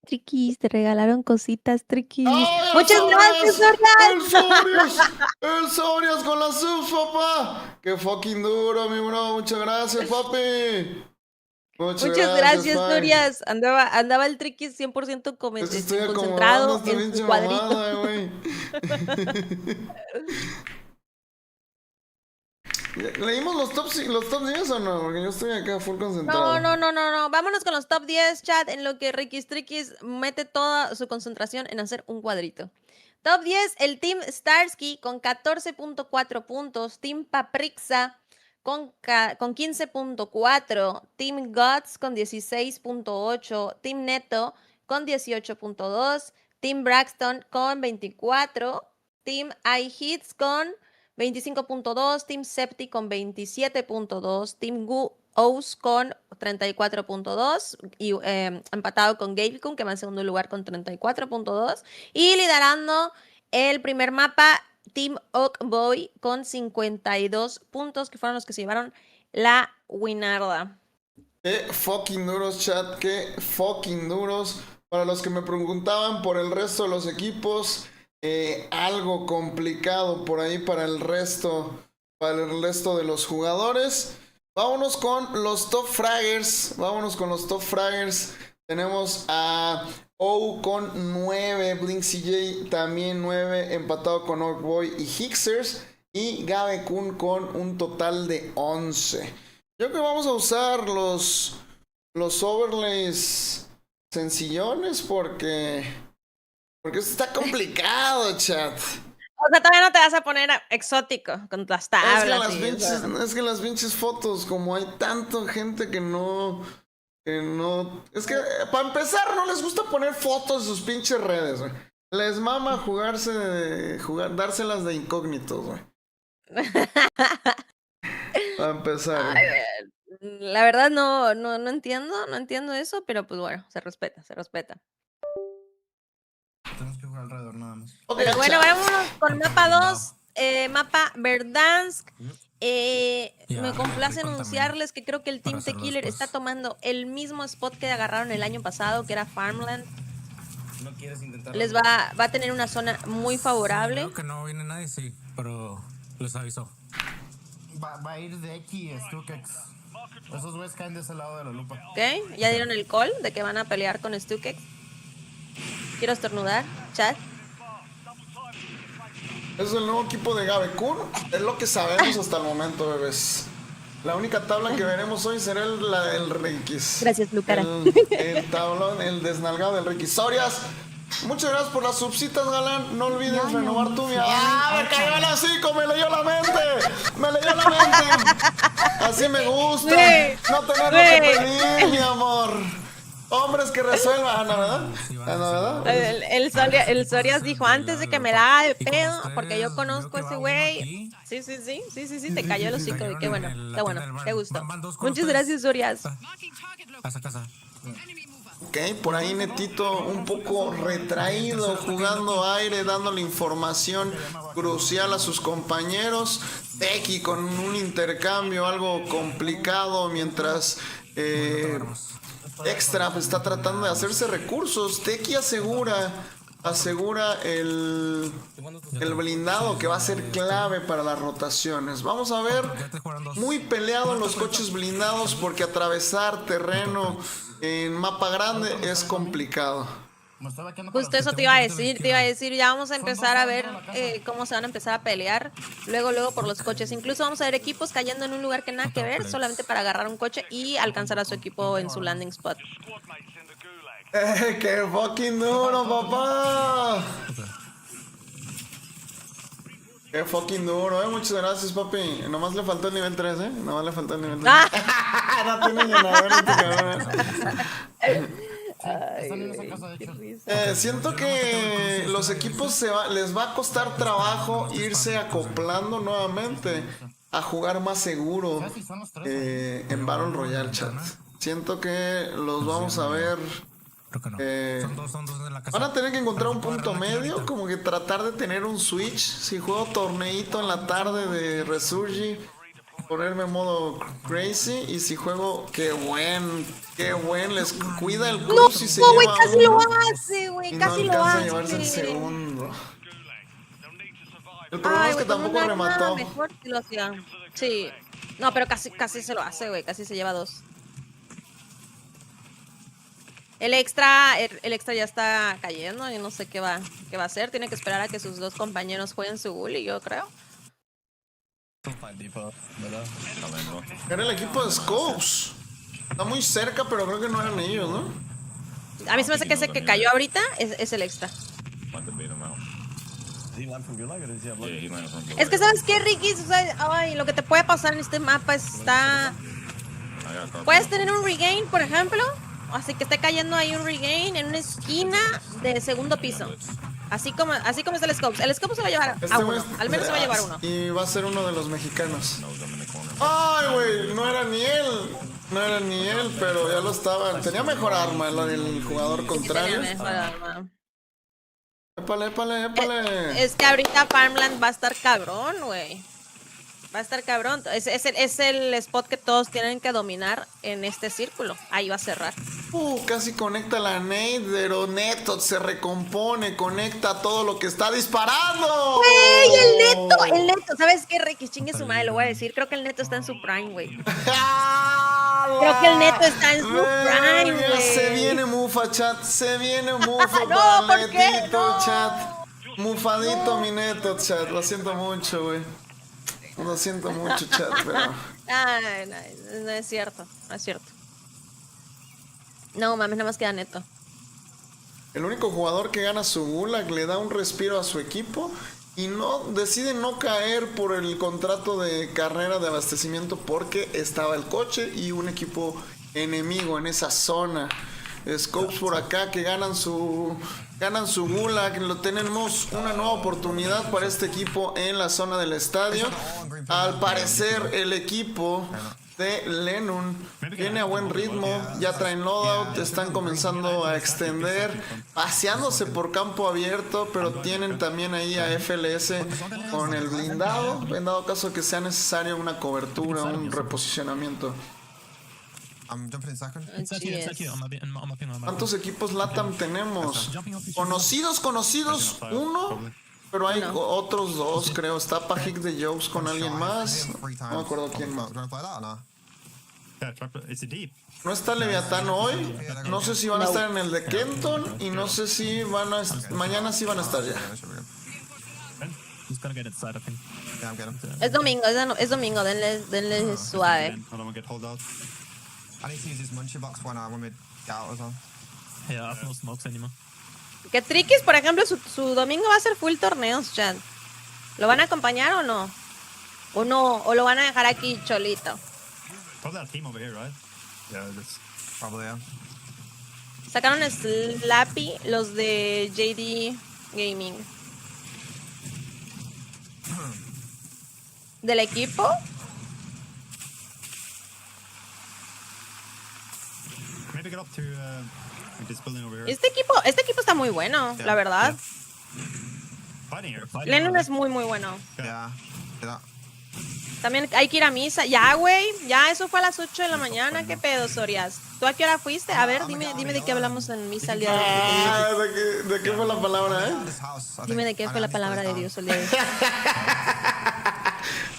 Triquis, te regalaron cositas, Triquis. ¡Ay, Muchas gracias, Royale. El Sobrias con la sub, papá. Qué fucking duro, mi bro. Muchas gracias, papi. Muchas gracias, Nurias. Andaba el Triquis 100% concentrado en su cuadrito. Mamada, ¿leímos los top 10 o no? Porque yo estoy acá full concentrado. No. Vámonos con los top 10, chat, en lo que Riquis Triquis mete toda su concentración en hacer un cuadrito. Top 10, el Team Starsky con 14.4 puntos. Team Paprixa con 15.4. Team Guts con 16.8. Team Neto con 18.2. Team Braxton con 24. Team iHits con 25.2, Team Septi con 27.2, Team Goose con 34.2 y empatado con Gailkun, que va en segundo lugar con 34.2, y liderando el primer mapa Team Oakboy con 52 puntos, que fueron los que se llevaron la winarda. Qué fucking duros, chat, qué fucking duros. Para los que me preguntaban por el resto de los equipos, algo complicado por ahí para el resto de los jugadores. Vámonos con los top fraggers. Tenemos a O con 9, Blink CJ también 9, empatado con Oakboy y Hixers, y Gabe Kun con un total de 11. Yo creo que vamos a usar los overlays sencillones porque esto está complicado, chat. O sea, todavía no te vas a poner exótico con las tablas. Es que las pinches fotos, como hay tanta gente que no... Es que, para empezar, no les gusta poner fotos en sus pinches redes, güey. Les mama dárselas de incógnitos, güey. Para empezar. Ay, la verdad no entiendo eso, pero pues bueno, se respeta. Tenemos que jugar alrededor nada más. Pero bueno, vámonos con mapa 2, mapa Verdansk. Me complace anunciarles que creo que el Team Tequiller está tomando el mismo spot que agarraron el año pasado, que era Farmland. ¿No quieres intentar? Les va a tener una zona muy favorable. Creo que no viene nadie, sí, pero les avisó. Va a ir de X, Stukex. Esos güeyes caen de ese lado de la lupa. Ok, ya dieron el call de que van a pelear con Stukex. Quiero estornudar, chat. Es el nuevo equipo de Gabekun. Es lo que sabemos hasta el momento, bebés. La única tabla que veremos hoy será la del Rikis. Gracias, Lucara. El tablón, el desnalgado del Rikis. Sorias, muchas gracias por las subcitas, galán. No olvides renovar tu vida. ¡Ah, me cayó el hocico! ¡Me leyó la mente! ¡Me leyó la mente! Así me gusta. No tener que pedir, mi amor. Hombres que resuelvan, ¿no, verdad? ¿No, verdad? El Sorias dijo antes de que me la haga de pedo, porque yo conozco a ese güey. Sí, te cayó el hocico. Y qué bueno, qué gusto. Muchas gracias, Sorias. Ok, por ahí Netito un poco retraído, jugando aire, dándole información crucial a sus compañeros. Teki con un intercambio algo complicado mientras Extra está tratando de hacerse recursos. Teki asegura el blindado que va a ser clave para las rotaciones. Vamos a ver, muy peleados los coches blindados porque atravesar terreno en mapa grande es complicado. Justo eso te iba a decir, ya vamos a empezar a ver cómo se van a empezar a pelear luego por los coches. Incluso vamos a ver equipos cayendo en un lugar que nada que ver, solamente para agarrar un coche y alcanzar a su equipo en su landing spot. ¡Qué fucking duro, papá! ¡Qué fucking duro, Muchas gracias, papi. Nomás le faltó el nivel 3, Nomás le faltó el nivel 3. No tiene llenador en tu cabrón. Siento que los equipos les va a costar trabajo irse acoplando nuevamente a jugar más seguro en Battle Royale, chat. Siento que los vamos a ver. Van a tener que encontrar un punto medio, como que tratar de tener un switch. Si juego torneito en la tarde de Resurgi, ponerme en modo crazy. Y si juego, qué buen, les cuida el cruz y se lleva güey, casi lo hace, güey, casi lo hace. A llevarse el segundo. El problema es que tampoco remató. Mejor que lo hacía. Sí, no, pero casi se lo hace, güey, casi se lleva 2. El extra ya está cayendo, yo no sé qué va a hacer. Tiene que esperar a que sus dos compañeros jueguen su bully, yo creo. Era el equipo de Scopes. Está muy cerca, pero creo que no eran ellos, ¿no? A mí se me hace que ese que cayó ahorita es el extra. Es que, ¿sabes qué, Ricky? O sea, ay, lo que te puede pasar en este mapa está... Puedes tener un regain, por ejemplo. Así que esté cayendo ahí un regain en una esquina de segundo piso. Así como es el Scope. El Scope se va a llevar a uno. Al menos se va a llevar uno. Y va a ser uno de los mexicanos. Ay, güey, no era ni él. No era ni él, pero ya lo estaba. Tenía mejor arma la del jugador contrario. Tenía mejor arma. Épale. Es que ahorita Farmland va a estar cabrón, güey. Va a estar cabrón. Es el spot que todos tienen que dominar en este círculo. Ahí va a cerrar. Casi conecta la nade, pero Neto se recompone, conecta todo lo que está disparando. ¡Güey, el Neto! ¿Sabes qué, Ricky? Chingue su madre, lo voy a decir. Creo que el Neto está en su prime, güey. Creo que el Neto está en su prime, güey. Se viene mufa, chat. Se viene mufa no, para ¿por qué? Netito, No. chat. Mufadito mi Neto, chat. Lo siento mucho, güey. Lo siento mucho, chat, pero... Ay, no es cierto, no es cierto. No, mames, nada más queda Neto. El único jugador que gana su gulag le da un respiro a su equipo y decide no caer por el contrato de carrera de abastecimiento porque estaba el coche y un equipo enemigo en esa zona. Scopes por acá que ganan su gulag. Tenemos una nueva oportunidad para este equipo en la zona del estadio. Al parecer el equipo de Lennon viene a buen ritmo, ya traen loadout, están comenzando a extender, paseándose por campo abierto, pero tienen también ahí a FLS con el blindado, en dado caso que sea necesaria una cobertura, un reposicionamiento. ¿Cuántos equipos LATAM tenemos? Conocidos, uno, pero hay otros dos, creo. Está Pajik de Jokes con alguien más. No me acuerdo quién más. No está Leviatán hoy. No sé si van a estar en el de Kenton. Y no sé si van a... Mañana sí van a estar ya. Es domingo, es domingo, denle suave. Que Triquis, por ejemplo, su domingo va a ser full torneos, chat. ¿Lo van a acompañar o no? ¿O no? ¿O lo van a dejar aquí cholito? Sacaron Slappy los de JD Gaming. ¿Del equipo? Este equipo está muy bueno, la verdad. Lennon es muy bueno. También hay que ir a misa. Ya, güey. Ya, eso fue a las 8 de la mañana. ¿Qué pedo, Sorias? ¿Tú a qué hora fuiste? A ver, dime de qué hablamos en misa el día de hoy. ¿De qué fue la palabra, Dime de qué fue la palabra de Dios el día de hoy.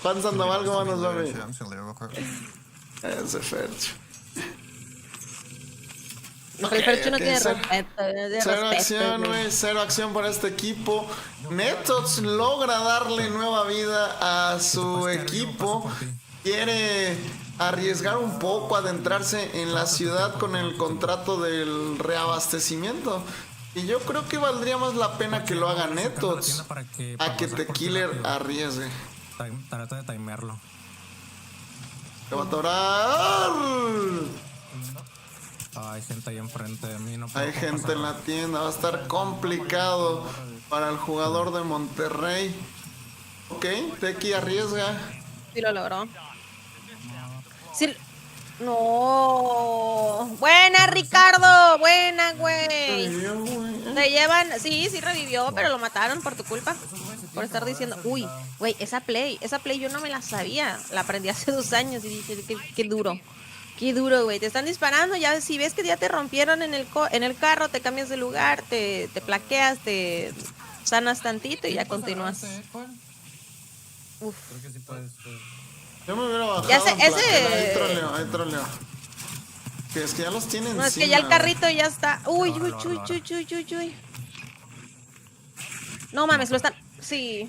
Juan Sandoval, ¿cómo nos va, güey? Ese Fercho. El Fercho no tiene respeto. Cero acción, güey. Cero acción para este equipo. Netox logra darle nueva vida a su equipo. Quiere arriesgar un poco, adentrarse en la ciudad con el contrato del reabastecimiento. Y yo creo que valdría más la pena que lo haga Netox a que Tequiller arriesgue. Trata de timearlo. ¡Te va a atorar! Hay gente ahí enfrente de mí. No hay gente en la tienda. Va a estar complicado para el jugador de Monterrey. Ok, Tequi arriesga. Sí lo logró. Sí. No. Buena, Ricardo. Buena, güey. Te llevan. Sí revivió, pero lo mataron por tu culpa. Por estar diciendo, uy, güey, esa play yo no me la sabía. La aprendí hace 2 años y dije, qué duro. Qué duro, güey. Te están disparando. Ya si ves que ya te rompieron en el carro, te cambias de lugar, te plaqueas, te sanas tantito y ya continúas. Uf. Yo me hubiera bajado. Ahí troleo. Que es que ya los tienen. No, es que ya el carrito ya está. Uy. No mames, lo están. Sí.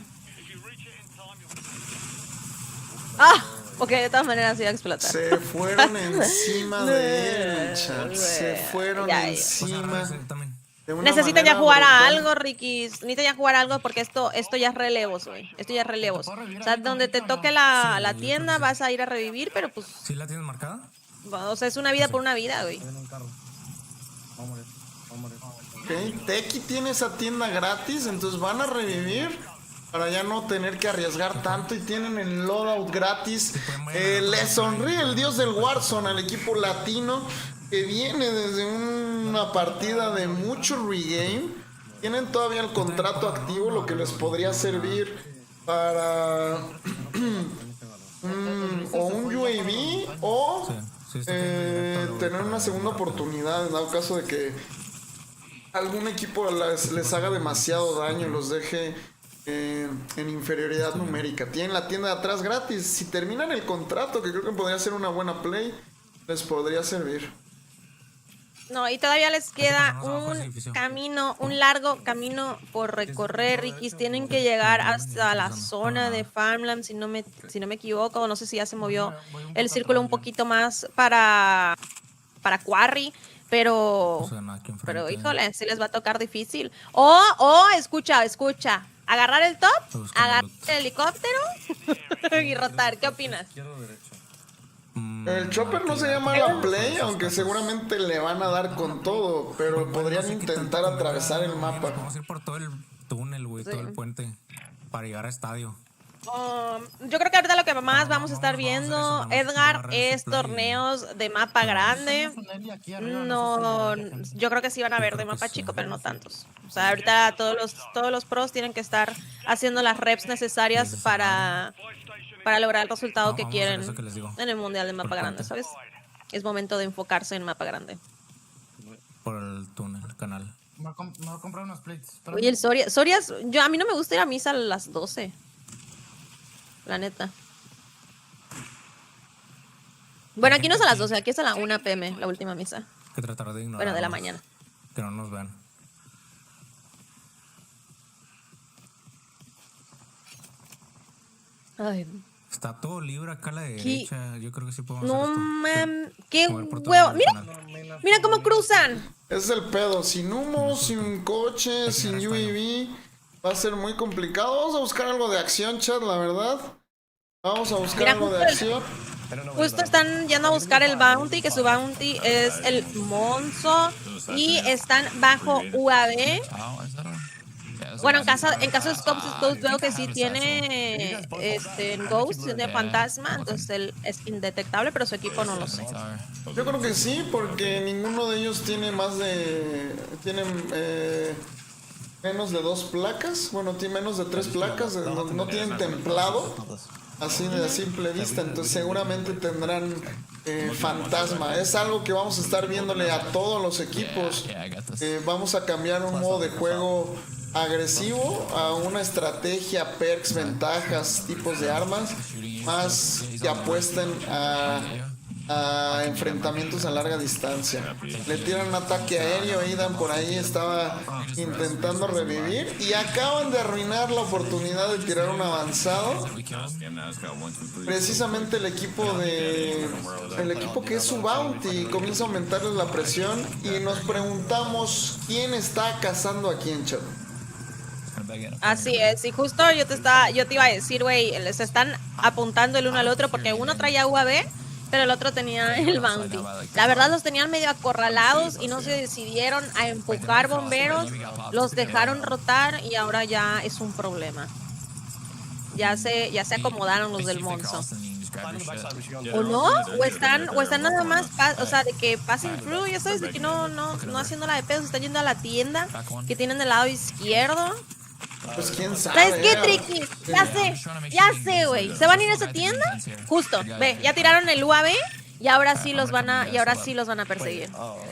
Ok, de todas maneras se iba a explotar. Se fueron encima de él, chat. Se fueron encima. Necesitan ya jugar a algo, Rikis. Necesitan ya jugar a algo porque esto ya es relevos, güey. Esto ya es relevos. O sea, donde te toque la tienda vas a ir a revivir, pero pues... ¿Sí la tienes marcada? O sea, es una vida por una vida, güey. Ok, Tequi tiene esa tienda gratis, entonces van a revivir para ya no tener que arriesgar tanto y tienen el loadout gratis. Le sonríe el dios del Warzone al equipo latino que viene desde una partida de mucho regame. Tienen todavía el contrato activo, lo que les podría servir para o un UAV o tener una segunda oportunidad en dado caso de que algún equipo les haga demasiado daño, los deje en inferioridad numérica. Tienen la tienda de atrás gratis. Si terminan el contrato, que creo que podría ser una buena play, les podría servir. No, y todavía les queda un largo camino por recorrer, Rikis. Tienen que llegar hasta la zona de Farmland, si no me equivoco. No sé si ya se movió el círculo un poquito más para Quarry. Pero híjole, sí les va a tocar difícil. Escucha. Agarrar el top, agarrar el helicóptero y rotar. ¿Qué opinas? El chopper no sería mala play, aunque seguramente le van a dar con todo, pero podrían intentar atravesar el mapa. Vamos a ir por todo el túnel, güey, todo el puente, para llegar a estadio. Yo creo que ahorita lo que más vamos a estar viendo, Edgar, es torneos de mapa grande. No, yo creo que sí van a haber de mapa chico, pero no tantos. O sea, ahorita todos los pros tienen que estar haciendo las reps necesarias para lograr el resultado que quieren en el mundial de mapa grande, ¿sabes? Es momento de enfocarse en mapa grande. Por el túnel, el canal. Me voy a comprar unos plates. Oye, el Sorias, a mí no me gusta ir a misa a las 12. La neta. Bueno, aquí no es a las 12, aquí es a la 1 p.m. la última misa. Hay que tratar de ignorar. Bueno, de la mañana. Que no nos vean. Ay. Está todo libre acá a la derecha. Yo creo que sí podemos No hacer esto. mames, qué huevo. Mira cómo cruzan. Es el pedo. Sin humo, sin coche, sin UAV. Va a ser muy complicado. Vamos a buscar algo de acción, chat, la verdad. Vamos a buscar algo de acción. Justo están yendo a buscar el bounty, que su bounty es el Monzo. Y están bajo UAV. Bueno, en caso de Scopes veo que sí tiene Ghost, tiene fantasma, entonces él es indetectable, pero su equipo no lo sé. Yo creo que sí, porque ninguno de ellos tiene menos de 2 placas. Bueno, tiene menos de 3 placas, no tienen templado. Así de simple vista, entonces seguramente tendrán fantasma. Es algo que vamos a estar viéndole a todos los equipos. Vamos a cambiar un modo de juego agresivo a una estrategia, perks, ventajas, tipos de armas, más que apuesten a enfrentamientos a larga distancia. Le tiran un ataque aéreo, Aidan por ahí estaba intentando revivir y acaban de arruinar la oportunidad de tirar un avanzado. Precisamente el equipo que es su bounty comienza a aumentarles la presión y nos preguntamos quién está cazando a quién, chat. Así es, y justo yo te iba a decir, güey, les están apuntando el uno al otro porque uno traía UAV, pero el otro tenía el bounty. La verdad los tenían medio acorralados y no se decidieron a empujar bomberos, los dejaron rotar y ahora ya es un problema. Ya se acomodaron los del Monzo. ¿O no? ¿O están nada más, o sea, de que passing through, ya sabes, de que no haciendo la de pedo, se están yendo a la tienda que tienen del lado izquierdo? Pues quién sabe. ¿Sabes qué, Tricky? Ya sé, güey. ¿Se van a ir a esa tienda? Justo, ve, ya tiraron el UAV y ahora sí los van a perseguir.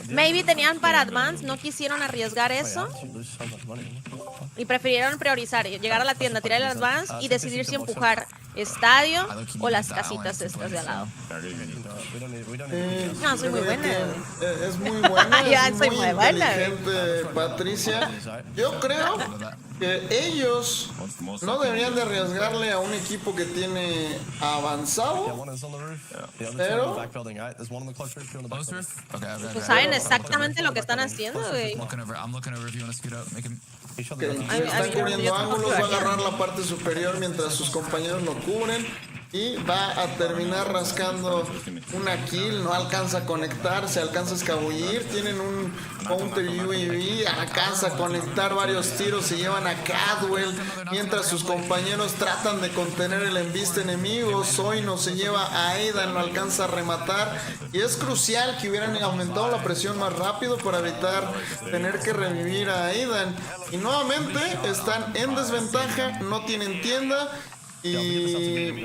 Maybe tenían para advance, no quisieron arriesgar eso y prefirieron priorizar, llegar a la tienda, tirar el advance y decidir si empujar estadio o las casitas estas de al lado. No, soy muy buena. Es muy buena, ya es soy muy muy buena. inteligente, Patricia. Yo creo que ellos no deberían de arriesgarle a un equipo que tiene avanzado, pero pues saben exactamente lo que están haciendo, güey. Están cubriendo ángulos, va a agarrar la parte superior mientras sus compañeros lo cubren y va a terminar rascando una kill. No alcanza a conectar, se alcanza a escabullir. Tienen un counter UAV, alcanza a conectar varios tiros, se llevan a Cadwell mientras sus compañeros tratan de contener el embiste enemigo. Zoino se lleva a Aidan, lo alcanza a rematar y es crucial que hubieran aumentado la presión más rápido para evitar tener que revivir a Aidan. Y nuevamente están en desventaja, no tienen tienda y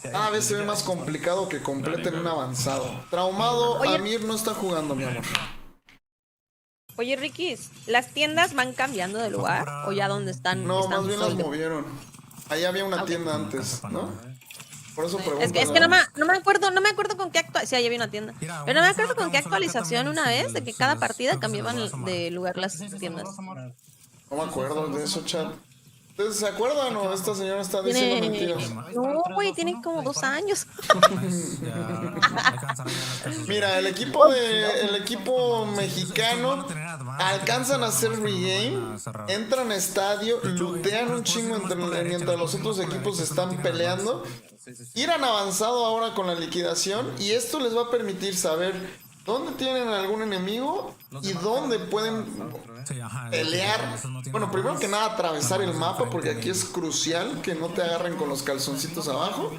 cada vez se ve más complicado que completen un avanzado. Traumado, Oye, Amir no está jugando, mi amor. Oye, Ricky, ¿las tiendas van cambiando de lugar o ya dónde están? No, más bien las movieron. Ahí había una tienda antes, ¿no? Por eso pregunto. Es que no me acuerdo con qué actualización. Sí, ahí había una tienda. Pero no me acuerdo con qué actualización una vez de que cada partida cambiaban de lugar las tiendas. No me acuerdo de eso, chat. ¿Ustedes se acuerdan o esta señora está diciendo mentiras? No, güey, tiene como 2 años. Mira, el equipo mexicano alcanzan a hacer regame, entran a estadio, lootean un chingo mientras los otros equipos están peleando. Irán avanzado ahora con la liquidación y esto les va a permitir saber dónde tienen algún enemigo y dónde pueden pelear. Bueno, primero que nada atravesar el mapa porque aquí es crucial que no te agarren con los calzoncitos abajo.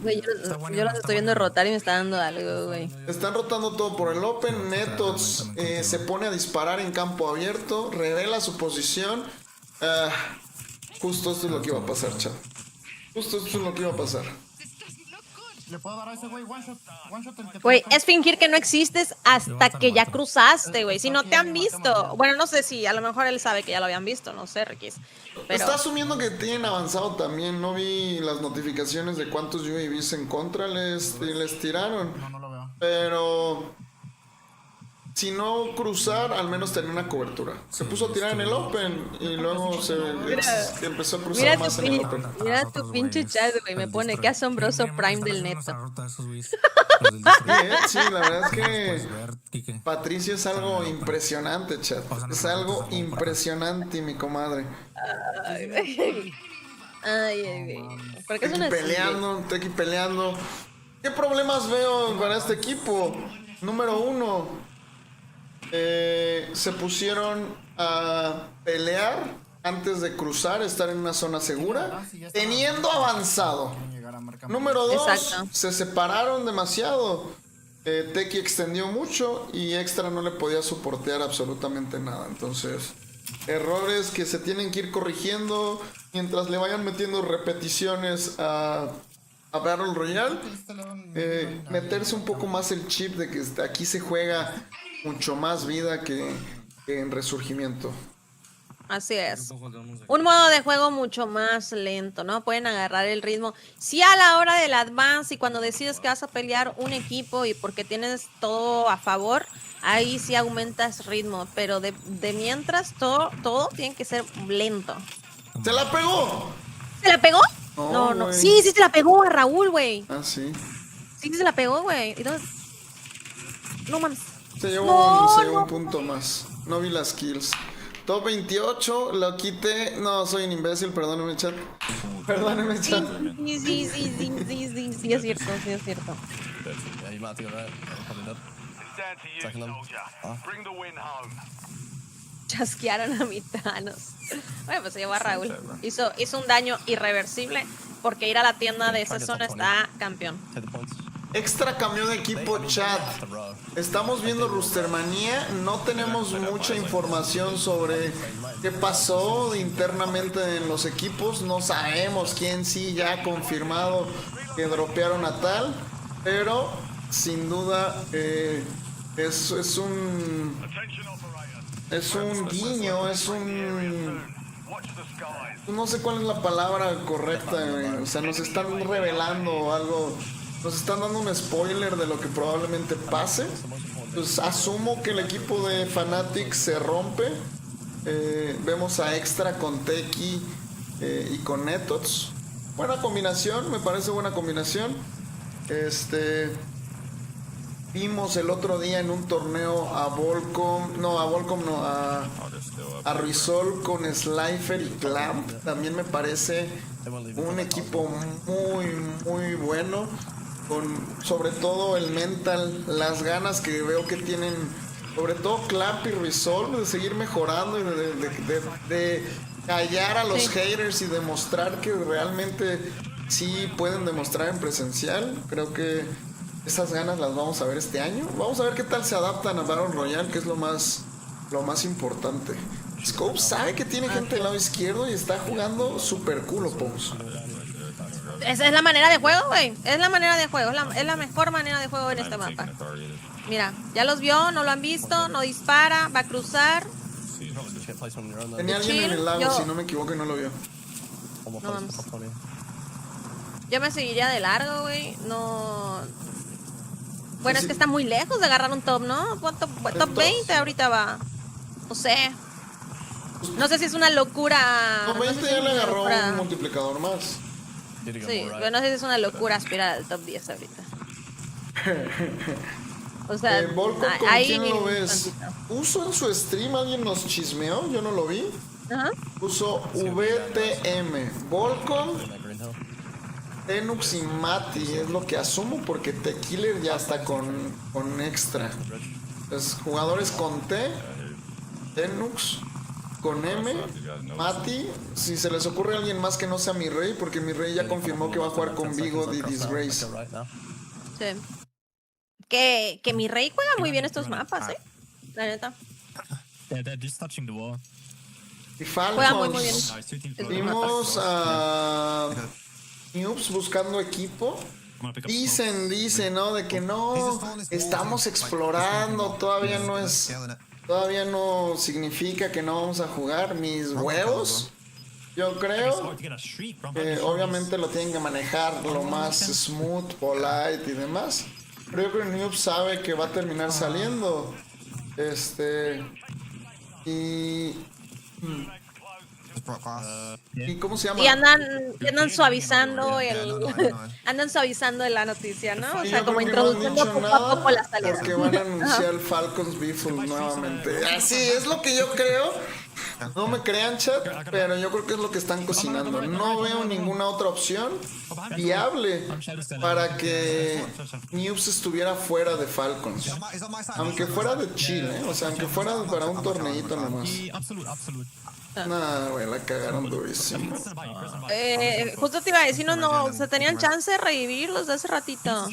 Güey, yo los estoy viendo rotar y me está dando algo, güey. Están rotando todo por el open. Netots se pone a disparar en campo abierto, revela su posición. Justo esto es lo que iba a pasar, chat. Justo esto es lo que iba a pasar. Le puedo dar a ese güey one shot el que Güey, es fingir que no existes hasta que ya cruzaste, güey. Si no te han visto. Bueno, no sé si a lo mejor él sabe que ya lo habían visto, no sé, Riquis. Pero... Está asumiendo que tienen avanzado también. No vi las notificaciones de cuántos UAVs en contra les tiraron. No lo veo. Pero si no cruzar, al menos tener una cobertura. Se puso a tirar en el Open y luego empezó a cruzar más en el Open. Mira tu pinche chat, güey. Me pone, qué asombroso Prime del neto. Sí, la verdad es que Patricio es algo impresionante, chat. Es algo impresionante, mi comadre. Ay. ¿Por qué es una Tequi peleando. ¿Qué problemas veo para este equipo? Número 1. Se pusieron a pelear antes de cruzar, estar en una zona segura, teniendo avanzado. Número 2, se separaron demasiado. Tequi extendió mucho y Extra no le podía soportear absolutamente nada. Entonces, errores que se tienen que ir corrigiendo mientras le vayan metiendo repeticiones a Battle Royale. Meterse un poco más el chip de que aquí se juega mucho más vida que en Resurgimiento. Así es. Un modo de juego mucho más lento, ¿no? Pueden agarrar el ritmo. Sí, a la hora del advance y cuando decides que vas a pelear un equipo y porque tienes todo a favor, ahí sí aumentas ritmo. Pero de mientras, todo tiene que ser lento. ¡Se la pegó! ¿Se la pegó? No. Sí, se la pegó a Raúl, güey. Ah, sí. Sí, se la pegó, güey. No mames. Se llevó un punto más. No vi las kills. Top 28, lo quité. No, soy un imbécil, perdóneme, chat. Perdóneme, chat. Sí, es cierto. Chasquearon a mi Thanos. Bueno, pues se llevó a Raúl. Hizo un daño irreversible porque ir a la tienda de esa zona está campeón. Extra cambió de equipo, chat. Estamos viendo Rustermanía. No tenemos mucha información sobre qué pasó internamente en los equipos. No sabemos quién sí ya ha confirmado que dropearon a tal. Pero sin duda es un guiño, no sé cuál es la palabra correcta. O sea, nos están revelando algo. Nos están dando un spoiler de lo que probablemente pase. Pues asumo que el equipo de Fnatic se rompe. Vemos a Extra con Tequi y con Netots. Buena combinación, me parece buena combinación. Vimos el otro día en un torneo a Rizol con Slifer y Clamp. También me parece un equipo muy, muy bueno. Sobre todo el mental, las ganas que veo que tienen, sobre todo Clamp y Rizol, de seguir mejorando y de callar a los haters y demostrar que realmente sí pueden demostrar en presencial. Creo que esas ganas las vamos a ver este año. Vamos a ver qué tal se adaptan a Battle Royale, que es lo más importante. Scope sabe que tiene gente del lado izquierdo y está jugando super cool, Pose. Esa es la manera de juego, güey. Es la manera de juego. Es la mejor manera de juego en este mapa. Mira, ya los vio, no lo han visto, no dispara, va a cruzar. Tenía alguien en el lago, si no me equivoco, y no lo vio. No, vamos. Yo me seguiría de largo, güey. No. Bueno, es que está muy lejos de agarrar un top, ¿no? ¿Cuánto? Top 20 ahorita va. No sé. No sé si es una locura. Top 20 ya le agarró un multiplicador más. Sí, pero no sé si es una locura aspirar al top 10 ahorita. O sea, ahí ¿quién lo ves? ¿Uso en su stream? ¿Alguien nos chismeó? Yo no lo vi. Uso VTM. Volcom, Tenux y Mati. Es lo que asumo porque T-Killer ya está con Extra. Entonces, jugadores con T, Tenux, con M, Mati. Si se les ocurre a alguien más que no sea mi rey, porque mi rey ya confirmó que va a jugar con Vigo de Disgrace. Sí. Que mi rey juega muy bien estos mapas, la neta. Y Falcons. Juega muy bien. Vimos a Noobs buscando equipo. Dicen, ¿no? De que no, estamos explorando, todavía no significa que no vamos a jugar. Mis huevos, yo creo, obviamente lo tienen que manejar lo más smooth, polite y demás. Pero yo creo que Noob sabe que va a terminar saliendo. ¿Y cómo se llama? Y andan suavizando andan suavizando la noticia, ¿no? O sea, como introduciendo poco a poco la salida. Porque van a anunciar Falcons Beeful nuevamente. Así es lo que yo creo. No me crean, chat, pero yo creo que es lo que están cocinando. No veo ninguna otra opción viable para que Noobs estuviera fuera de Falcons. Aunque fuera de Chile, o sea, aunque fuera para un torneito nomás. Nah, güey, la cagaron durísimo. Justo te iba a decir, no, se tenían chance de revivirlos de hace ratito.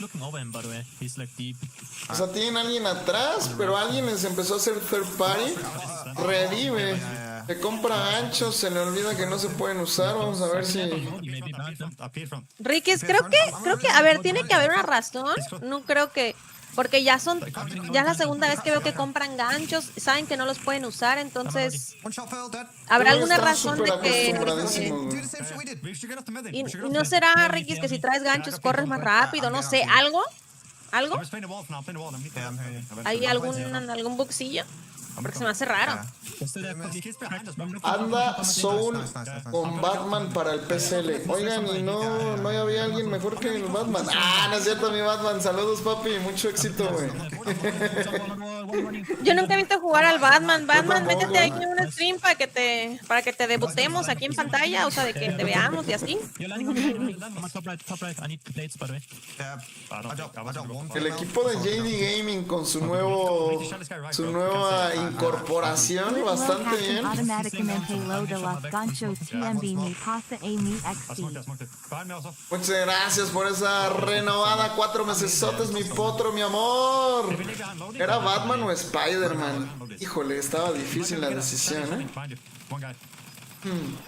O sea, tienen alguien atrás, pero alguien les empezó a hacer third party. Revive. Se compra ganchos, se le olvida que no se pueden usar. Vamos a ver si... Riquis, creo que, a ver, tiene que haber una razón. No creo que... Porque ya es la segunda vez que veo que compran ganchos, saben que no los pueden usar, entonces habrá alguna razón de que... Y no será, Ricky, que si traes ganchos corres más rápido, no sé, ¿algo? ¿Hay algún buxillo? Porque se me hace raro. Anda Soul con Batman para el PCL. Oigan, y no había alguien mejor que el Batman. Ah, no es cierto, mi Batman. Saludos, papi. Mucho éxito, güey. Yo nunca he visto jugar al Batman. Batman, métete aquí en un stream para que te debutemos aquí en pantalla, o sea, de que te veamos y así. El equipo de JD Gaming con su nueva incorporación bastante bien. Muchas gracias por esa renovada 4 mesesotes, mi potro, mi amor. ¿Era Batman o Spider-Man? Híjole, estaba difícil la decisión, ¿eh?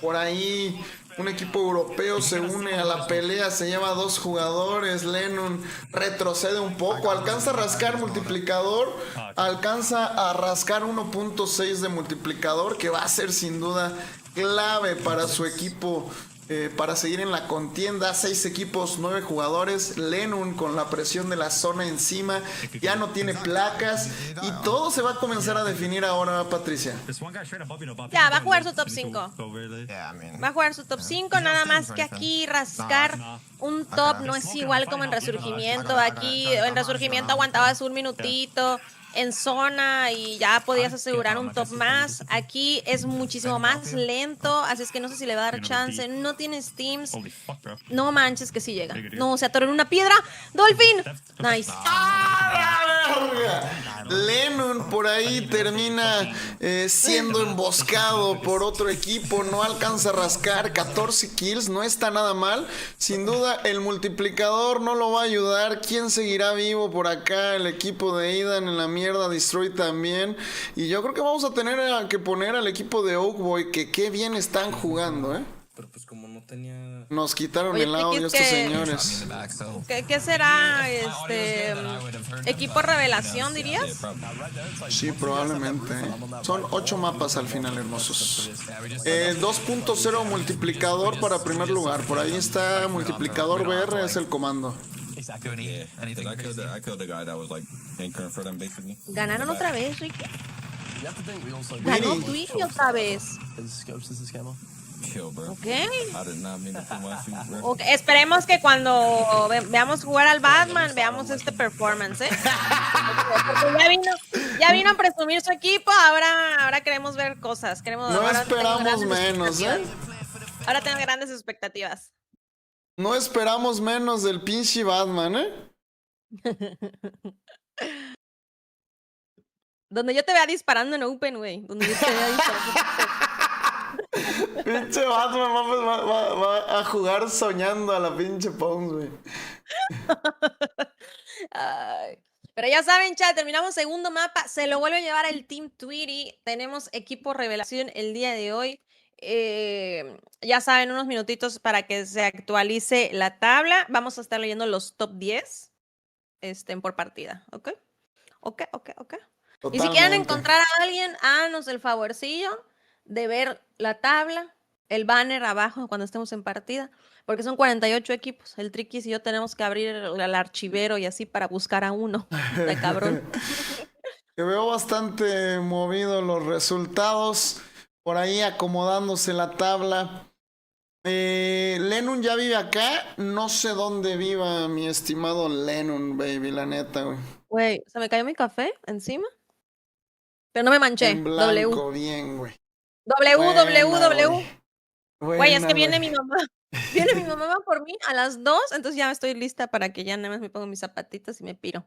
Por ahí un equipo europeo se une a la pelea, se lleva 2 jugadores. Lennon retrocede un poco, alcanza a rascar multiplicador, alcanza a rascar 1.6 de multiplicador, que va a ser sin duda clave para su equipo. Para seguir en la contienda. 6 equipos, 9 jugadores. Lennon con la presión de la zona encima, ya no tiene placas y todo se va a comenzar a definir ahora, Patricia. Ya, va a jugar su top 5. Va a jugar su top 5, nada más que aquí rascar un top no es igual como en Resurgimiento. Aquí en Resurgimiento aguantabas un minutito en zona y ya podías asegurar un top más. Aquí es muchísimo más lento, así es que no sé si le va a dar chance. No tienes teams. No manches que sí llega. No, se atoró en una piedra. Dolphin. Nice. Lennon por ahí termina siendo emboscado por otro equipo. No alcanza a rascar. 14 kills, no está nada mal. Sin duda el multiplicador no lo va a ayudar. ¿Quién seguirá vivo por acá? El equipo de Aidan en la mierda. Destroy también. Y yo creo que vamos a tener que poner al equipo de Oakboy, que qué bien están jugando, ¿eh? Pero pues como no tenía... Nos quitaron el audio estos señores. ¿Qué será? ¿Equipo revelación, dirías? Sí, probablemente. Son 8 mapas al final, hermosos. 2.0 multiplicador para primer lugar. Por ahí está multiplicador BR, es el comando. Ganaron otra vez, Rick. Ganó Twitch otra vez. Okay, esperemos que cuando veamos jugar al Batman veamos este performance, ¿eh? Porque ya vino a presumir su equipo, ahora queremos ver cosas. No esperamos menos, ¿eh? Ahora tengo grandes expectativas. No esperamos menos del pinche Batman, ¿eh? Donde yo te vea disparando en Open, güey. Donde yo te vea disparando. Pinche Batman va a jugar soñando a la pinche Pons, güey. Pero ya saben, chat, terminamos segundo mapa. Se lo vuelve a llevar el Team Tweety. Tenemos equipo revelación el día de hoy. ya saben, unos minutitos para que se actualice la tabla. Vamos a estar leyendo los top 10 por partida, ¿ok? Ok. Y si quieren encontrar a alguien, háganos el favorcillo de ver la tabla, el banner abajo cuando estemos en partida, porque son 48 equipos. El Triquis y yo tenemos que abrir el archivero y así para buscar a uno. De cabrón. Que veo bastante movido los resultados. Por ahí acomodándose la tabla. Lennon ya vive acá. No sé dónde viva mi estimado Lennon, baby, la neta, güey. Güey, se me cayó mi café encima. Pero no me manché. En blanco, bien, güey. W. Güey, es que viene mi mamá. Viene mi mamá por mí a las 2, entonces ya estoy lista para que ya nada más me pongo mis zapatitos y me piro.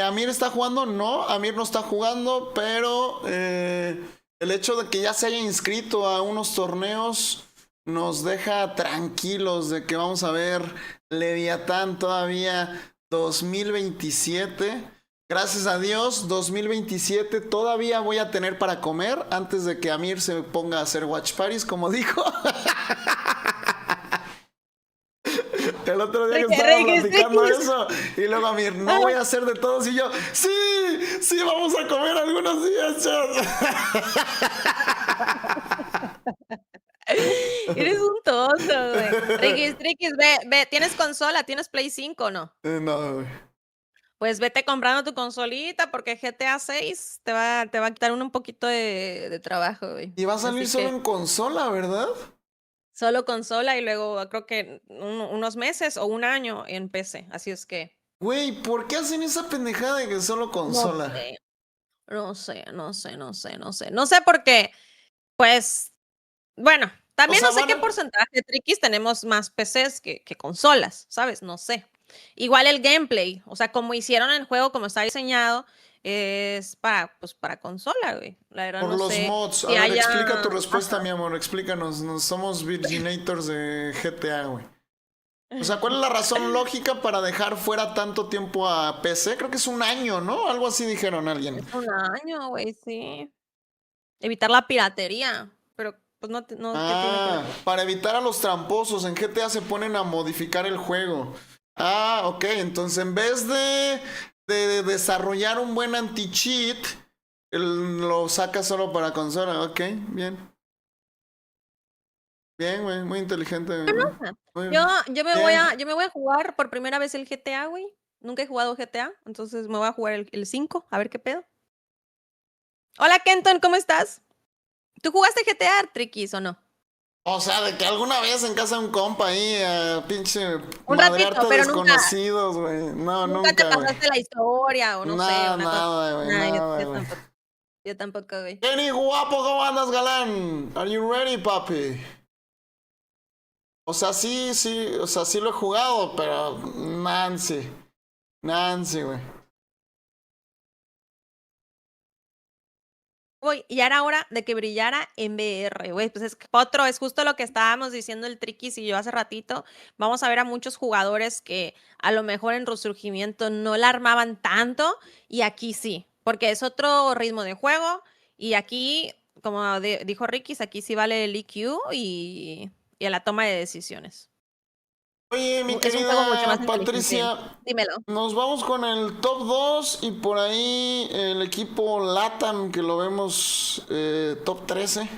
Amir está jugando, no, Amir no está jugando, pero el hecho de que ya se haya inscrito a unos torneos nos deja tranquilos de que vamos a ver Leviatán todavía 2027. Gracias a Dios, 2027 todavía voy a tener para comer antes de que Amir se ponga a hacer watch parties, como dijo. El otro día que estábamos platicando eso, y luego Amir, no voy a hacer de todos, y yo, sí, vamos a comer algunos días, chat. Eres un tonto, güey. Riquis, ve, ¿tienes consola? ¿Tienes Play 5 o no? No, güey. Pues vete comprando tu consolita porque GTA 6 te va a quitar un poquito de trabajo, güey. Y va a salir solo en consola, ¿verdad? Solo consola y luego creo que unos meses o un año en PC. Así es que. Güey, ¿por qué hacen esa pendejada de que solo consola? No sé. No sé por qué. Pues, bueno, también no sé qué porcentaje de Triquis tenemos más PCs que consolas, ¿sabes? No sé. Igual el gameplay, o sea, como hicieron el juego, como está diseñado, es para consola, güey. La verdad Por no los sé mods. A ver, explica tu respuesta, mi amor. Explícanos. No somos virginators de GTA, güey. O sea, ¿cuál es la razón lógica para dejar fuera tanto tiempo a PC? Creo que es un año, ¿no? Algo así dijeron alguien. Es un año, güey, sí. Evitar la piratería, pero pues no, ¿qué tiene que ver? Para evitar a los tramposos. En GTA se ponen a modificar el juego. Ok. Entonces, en vez de desarrollar un buen anti-cheat, lo saca solo para consola. Ok, bien. Bien, güey, muy inteligente. Güey. Yo me voy a jugar por primera vez el GTA, güey. Nunca he jugado GTA, entonces me voy a jugar el 5, a ver qué pedo. Hola, Kenton, ¿cómo estás? ¿Tú jugaste GTA, Triquis, o no? O sea, de que alguna vez en casa de un compa ahí, pinche un ratito, pero desconocidos, güey. No, nunca te pasaste la historia, o no sé. Nada, güey. Yo tampoco, güey. Kenny, guapo, ¿cómo andas, galán? Are you ready, papi? O sea, sí lo he jugado, pero Nancy, güey. Y era hora de que brillara en VR, güey. Pues es justo lo que estábamos diciendo el Triquis y yo hace ratito. Vamos a ver a muchos jugadores que a lo mejor en resurgimiento no la armaban tanto y aquí sí, porque es otro ritmo de juego y aquí, como dijo Riquis, aquí sí vale el EQ y a la toma de decisiones. Oye, mi querida Patricia, dímelo. Nos vamos con el top 2 y por ahí el equipo LATAM que lo vemos top 13.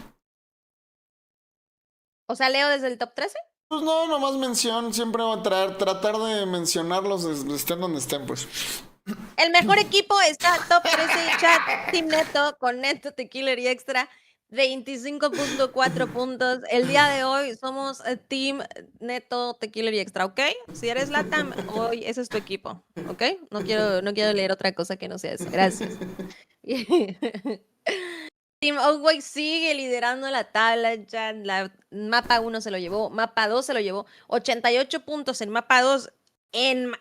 O sea, ¿leo desde el top 13? Pues no, nomás mención, siempre voy a tratar de mencionarlos estén donde estén, pues. El mejor equipo está top 13 chat, Team Neto, con Neto, Tequila y Extra. 25.4 puntos. El día de hoy somos Team Neto, Tequila y Extra, ¿ok? Si eres LATAM, hoy ese es tu equipo, ¿ok? No quiero leer otra cosa que no sea eso. Gracias. Team Outway sigue liderando la tabla. Ya mapa 1 se lo llevó, mapa 2 se lo llevó. 88 puntos en mapa 2 en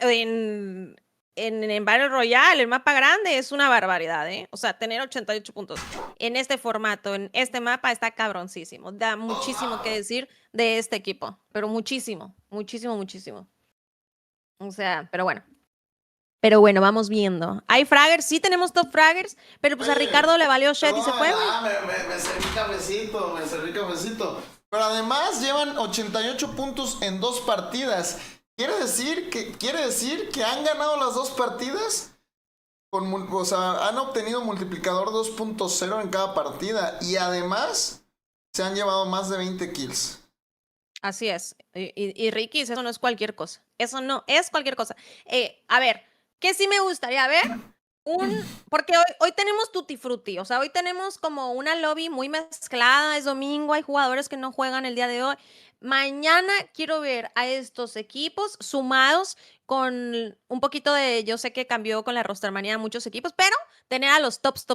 Battle Royale, el mapa grande, es una barbaridad, ¿eh? O sea, tener 88 puntos en este formato, en este mapa, está cabroncísimo. Da muchísimo que decir de este equipo, pero muchísimo. O sea, pero bueno. Pero bueno, vamos viendo. Hay fraggers, sí tenemos top fraggers, pero pues a Ricardo le valió shit y se fue, güey. Me serví cafecito. Pero además llevan 88 puntos en 2 partidas. ¿Quiere decir que han ganado las 2 partidas? O sea, han obtenido multiplicador 2.0 en cada partida. Y además se han llevado más de 20 kills. Así es. Y Ricky, eso no es cualquier cosa. Eso no es cualquier cosa. A ver, ¿qué sí me gustaría ver? Porque hoy tenemos tutti frutti, o sea, hoy tenemos como una lobby muy mezclada, es domingo, hay jugadores que no juegan el día de hoy. Mañana quiero ver a estos equipos sumados con un poquito de, yo sé que cambió con la rostermanía muchos equipos, pero tener a los tops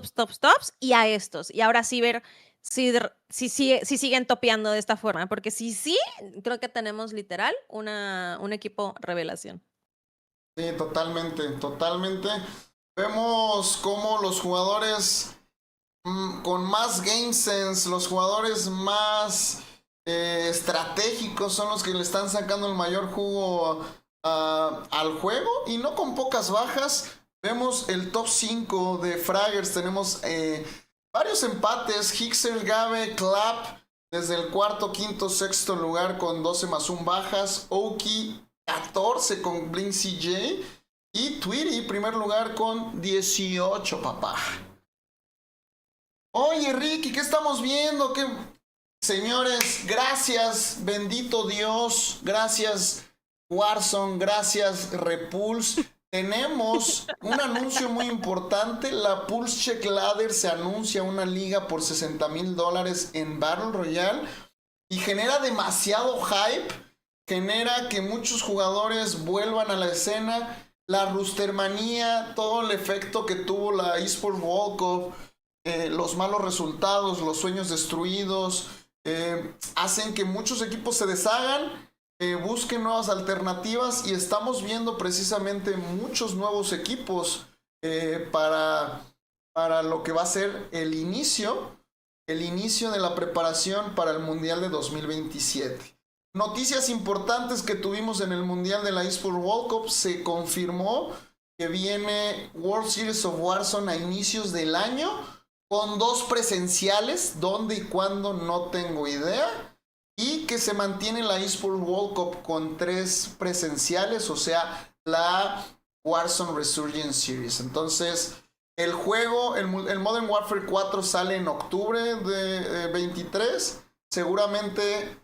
y a estos. Y ahora sí ver si siguen topeando de esta forma, porque sí, creo que tenemos literal un equipo revelación. Sí, totalmente. Vemos cómo los jugadores con más game sense, los jugadores más estratégicos son los que le están sacando el mayor jugo al juego y no con pocas bajas. Vemos el top 5 de fraggers, tenemos varios empates, Hixer, Gabe, Clap desde el cuarto, quinto, sexto lugar con 12+1 bajas, Oki 14 con Blink CJ y Tweety primer lugar con 18, papá. Oye, Ricky, ¿qué estamos viendo? Señores, gracias, bendito Dios, gracias Warzone, gracias Repulse. Tenemos un anuncio muy importante, la Pulse Check Ladder se anuncia una liga por $60,000 en Battle Royale y genera demasiado hype, genera que muchos jugadores vuelvan a la escena, la Rustermanía, todo el efecto que tuvo la eSports World Cup, los malos resultados, los sueños destruidos, hacen que muchos equipos se deshagan, busquen nuevas alternativas y estamos viendo precisamente muchos nuevos equipos para lo que va a ser el inicio de la preparación para el Mundial de 2027. Noticias importantes que tuvimos en el Mundial de la eSports World Cup, se confirmó que viene World Series of Warzone a inicios del año con 2 presenciales, dónde y cuándo no tengo idea. Y que se mantiene la eSports World Cup con 3 presenciales, o sea, la Warzone Resurgence Series. Entonces, el juego, el Modern Warfare 4 sale en octubre de 23. Seguramente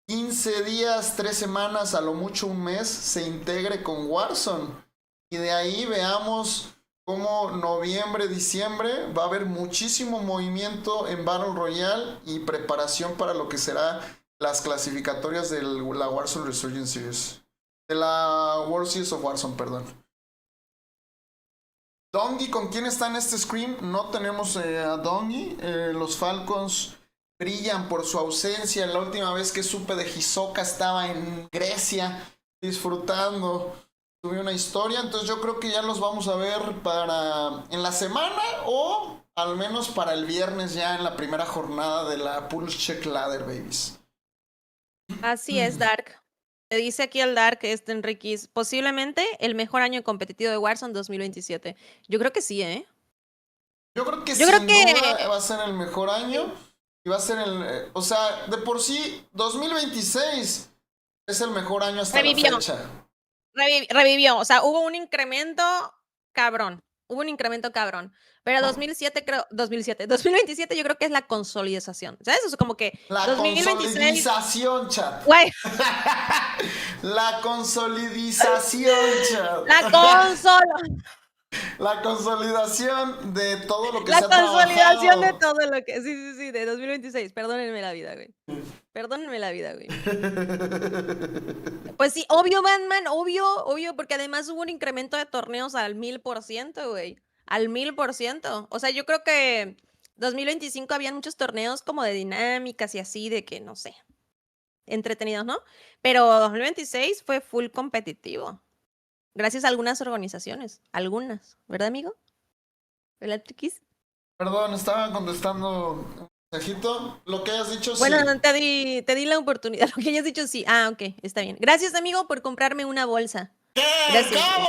15 días, 3 semanas, a lo mucho un mes, se integre con Warzone. Y de ahí veamos cómo noviembre, diciembre va a haber muchísimo movimiento en Battle Royale y preparación para lo que será las clasificatorias de la Warzone Resurgence Series. De la World Series of Warzone, perdón. Dongi, ¿con quién está en este scream? No tenemos a Dongi. Los Falcons brillan por su ausencia. La última vez que supe de Hisoka estaba en Grecia disfrutando. Tuve una historia, entonces yo creo que ya los vamos a ver en la semana o al menos para el viernes ya en la primera jornada de la Pulse Check Ladder, babies. Así es, Dark. Te dice aquí el Dark, Enriquis, posiblemente el mejor año competitivo de Warzone 2027. Yo creo que sí, ¿eh? Yo creo que sin duda va a ser el mejor año y va a ser o sea, de por sí 2026 es el mejor año hasta la fecha. Revivió, o sea, hubo un incremento cabrón. Pero 2027 yo creo que es la consolidación. ¿Sabes? O sea, como que la 2026... consolidación, chat. Güey. La consolidación, chat. La consolidación de todo lo que se ha trabajado. La consolidación de todo lo que... Sí, de 2026. Perdónenme la vida, güey. Pues sí, obvio, Batman, obvio, porque además hubo un incremento de torneos al 1000%, güey. Al 1000%. O sea, yo creo que 2025 había muchos torneos como de dinámicas y así, de que, no sé, entretenidos, ¿no? Pero 2026 fue full competitivo. Gracias a algunas organizaciones. Algunas, ¿verdad, amigo? ¿Verdad, Triquis? Perdón, estaba contestando un mensajito. Lo que hayas dicho, bueno, sí. Bueno, te di la oportunidad. Lo que hayas dicho, sí. Ah, ok, está bien. Gracias, amigo, por comprarme una bolsa. Gracias. ¿Cómo?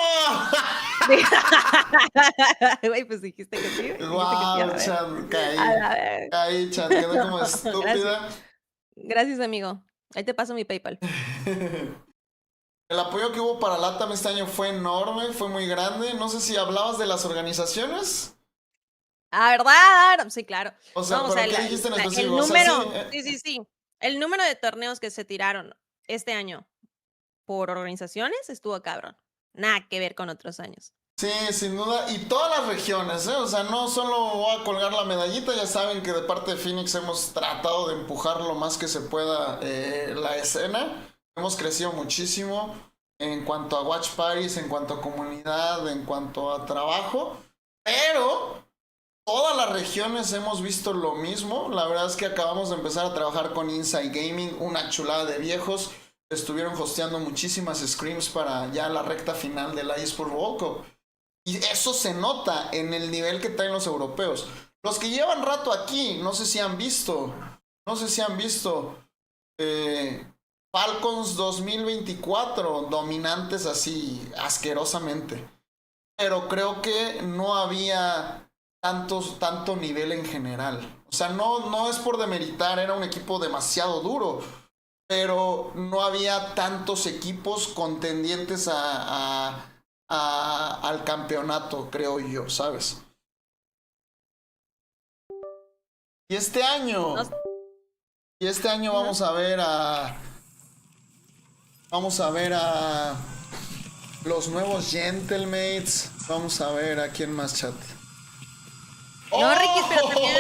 Güey, pues dijiste que sí. Wow, Chan, caí, Chan, quedé como estúpida. Gracias, amigo. Ahí te paso mi PayPal. El apoyo que hubo para LATAM este año fue enorme, fue muy grande. No sé si hablabas de las organizaciones. Ah, ¿verdad? Sí, claro. O sea, No, ¿pero qué dijiste en específico? el O sea, número, sí. El número de torneos que se tiraron este año por organizaciones estuvo cabrón. Nada que ver con otros años. Sí, sin duda. Y todas las regiones, ¿eh? O sea, no solo voy a colgar la medallita. Ya saben que de parte de Phoenix hemos tratado de empujar lo más que se pueda la escena. Hemos crecido muchísimo en cuanto a watch parties, en cuanto a comunidad, en cuanto a trabajo. Pero todas las regiones hemos visto lo mismo. La verdad es que acabamos de empezar a trabajar con Inside Gaming, una chulada de viejos. Estuvieron hosteando muchísimas scrims para ya la recta final del eSports World Cup. Y eso se nota en el nivel que traen los europeos. Los que llevan rato aquí, no sé si han visto Falcons 2024, dominantes así asquerosamente. Pero creo que no había tanto nivel en general. O sea, no es por demeritar, era un equipo demasiado duro. Pero no había tantos equipos contendientes al campeonato, creo yo, ¿sabes? Y este año vamos a ver a los nuevos Gentlemates. Vamos a ver a quién más, chat. No, Ricky, pero también...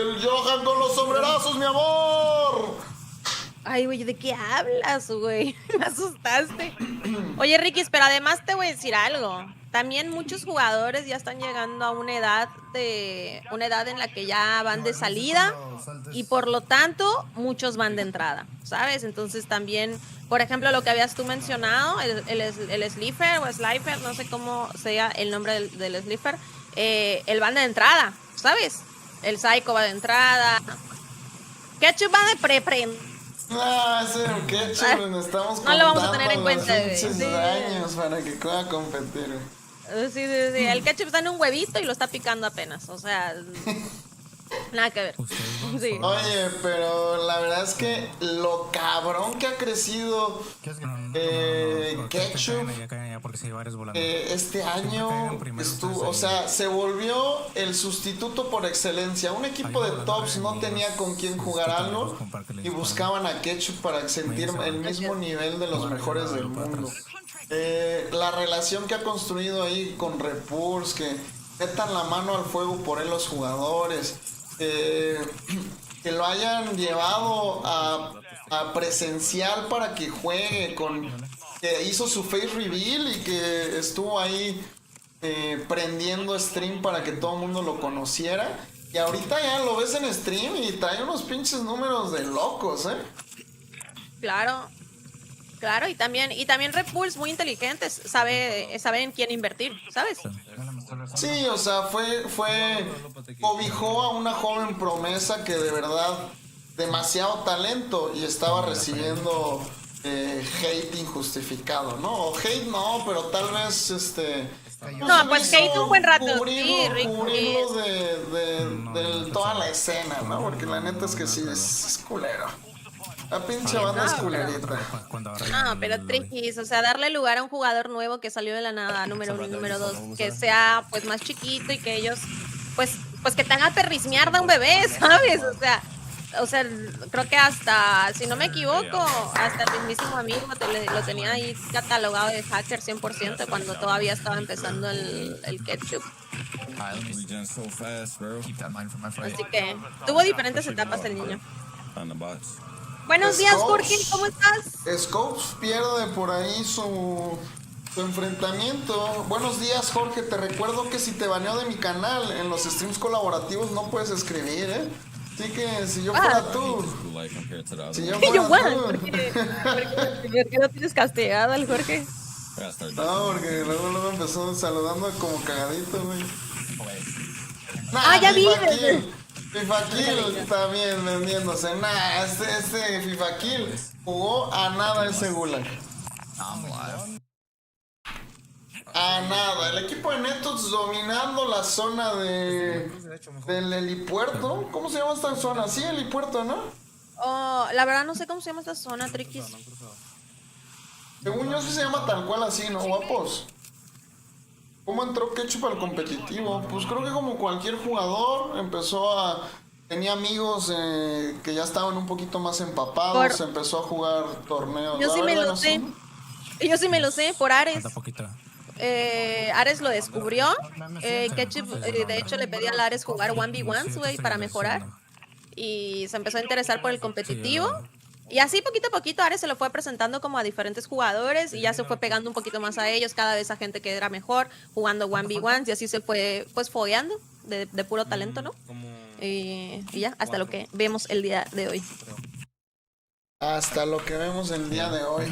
El Johan con los sombrerazos, mi amor. Ay, güey, ¿de qué hablas, güey? Me asustaste. Oye, Ricky, pero además te voy a decir algo. También muchos jugadores ya están llegando a una edad en la que ya van de salida y por lo tanto muchos van de entrada, ¿sabes? Entonces también, por ejemplo, lo que habías tú mencionado, el Slifer o Slifer, no sé cómo sea el nombre del Slifer, el van de entrada, ¿sabes? El Psycho va de entrada. Ketchup va de pre. Ese es el Ketchup, nos estamos no lo vamos a tener en cuenta, años para que pueda competir. Sí. El Ketchup está en un huevito y lo está picando apenas. O sea, nada que ver. Sí. Oye, pero la verdad es que lo cabrón que ha crecido Ketchup este año estuvo, o sea, se volvió el sustituto por excelencia. Un equipo de tops no tenía con quién jugar algo y buscaban a Ketchup para sentir el mismo nivel de los mejores del mundo. La relación que ha construido ahí con Repurs, que metan la mano al fuego por él los jugadores, que lo hayan llevado a presencial para que juegue, que hizo su face reveal y que estuvo ahí prendiendo stream para que todo el mundo lo conociera. Y ahorita ya lo ves en stream y trae unos pinches números de locos, Claro, y también Repulse muy inteligentes, saben en quién invertir, ¿sabes? Sí, o sea, cobijó a una joven promesa que de verdad demasiado talento y estaba recibiendo hate injustificado, ¿no? O hate no, pero tal vez no, pues hate un buen rato, cubrirlo de toda la escena, ¿no? Porque la neta es que sí, es culero. La pinche banda es culerita. No, pero triquis, o sea, darle lugar a un jugador nuevo que salió de la nada, número 1 y número 2, que sea pues más chiquito y que ellos, pues que te hagan perrismear de un bebé, ¿sabes? O sea, creo que hasta, si no me equivoco, hasta el mismísimo amigo lo tenía ahí catalogado de hacker 100% cuando todavía estaba empezando el Ketchup. Así que tuvo diferentes etapas el niño. Buenos días, Jorge, ¿cómo estás? Scopes pierde por ahí su enfrentamiento. Buenos días, Jorge. Te recuerdo que si te baneo de mi canal en los streams colaborativos no puedes escribir, Así que si yo fuera tú. Si yo fuera tú. ¿Por qué no tienes castigado al Jorge? No, porque luego empezó saludando como cagadito, güey. Ya vi. FIFA Kill también vendiéndose. Este FIFA Kill jugó a nada ese Gulag. a nada. El equipo de Netos dominando la zona del helipuerto. ¿Cómo se llama esta zona? Sí, helipuerto, ¿no? Oh, la verdad no sé cómo se llama esta zona, Triquis. Según yo sí se llama tal cual así, ¿no, guapos? ¿Cómo entró Ketchup al competitivo? Pues creo que como cualquier jugador tenía amigos que ya estaban un poquito más empapados, empezó a jugar torneos. Yo sí me lo sé. Yo sí me lo sé por Ares. Ares lo descubrió. Ketchup, de hecho, le pedía a Ares jugar 1v1, güey, para mejorar. Y se empezó a interesar por el competitivo. Y así poquito a poquito Ares se lo fue presentando como a diferentes jugadores y ya se fue pegando un poquito más a ellos, cada vez a gente que era mejor, jugando 1v1 y así se fue pues fogueando de puro talento, ¿no? Y ya, hasta lo que vemos el día de hoy. Hasta lo que vemos el día de hoy.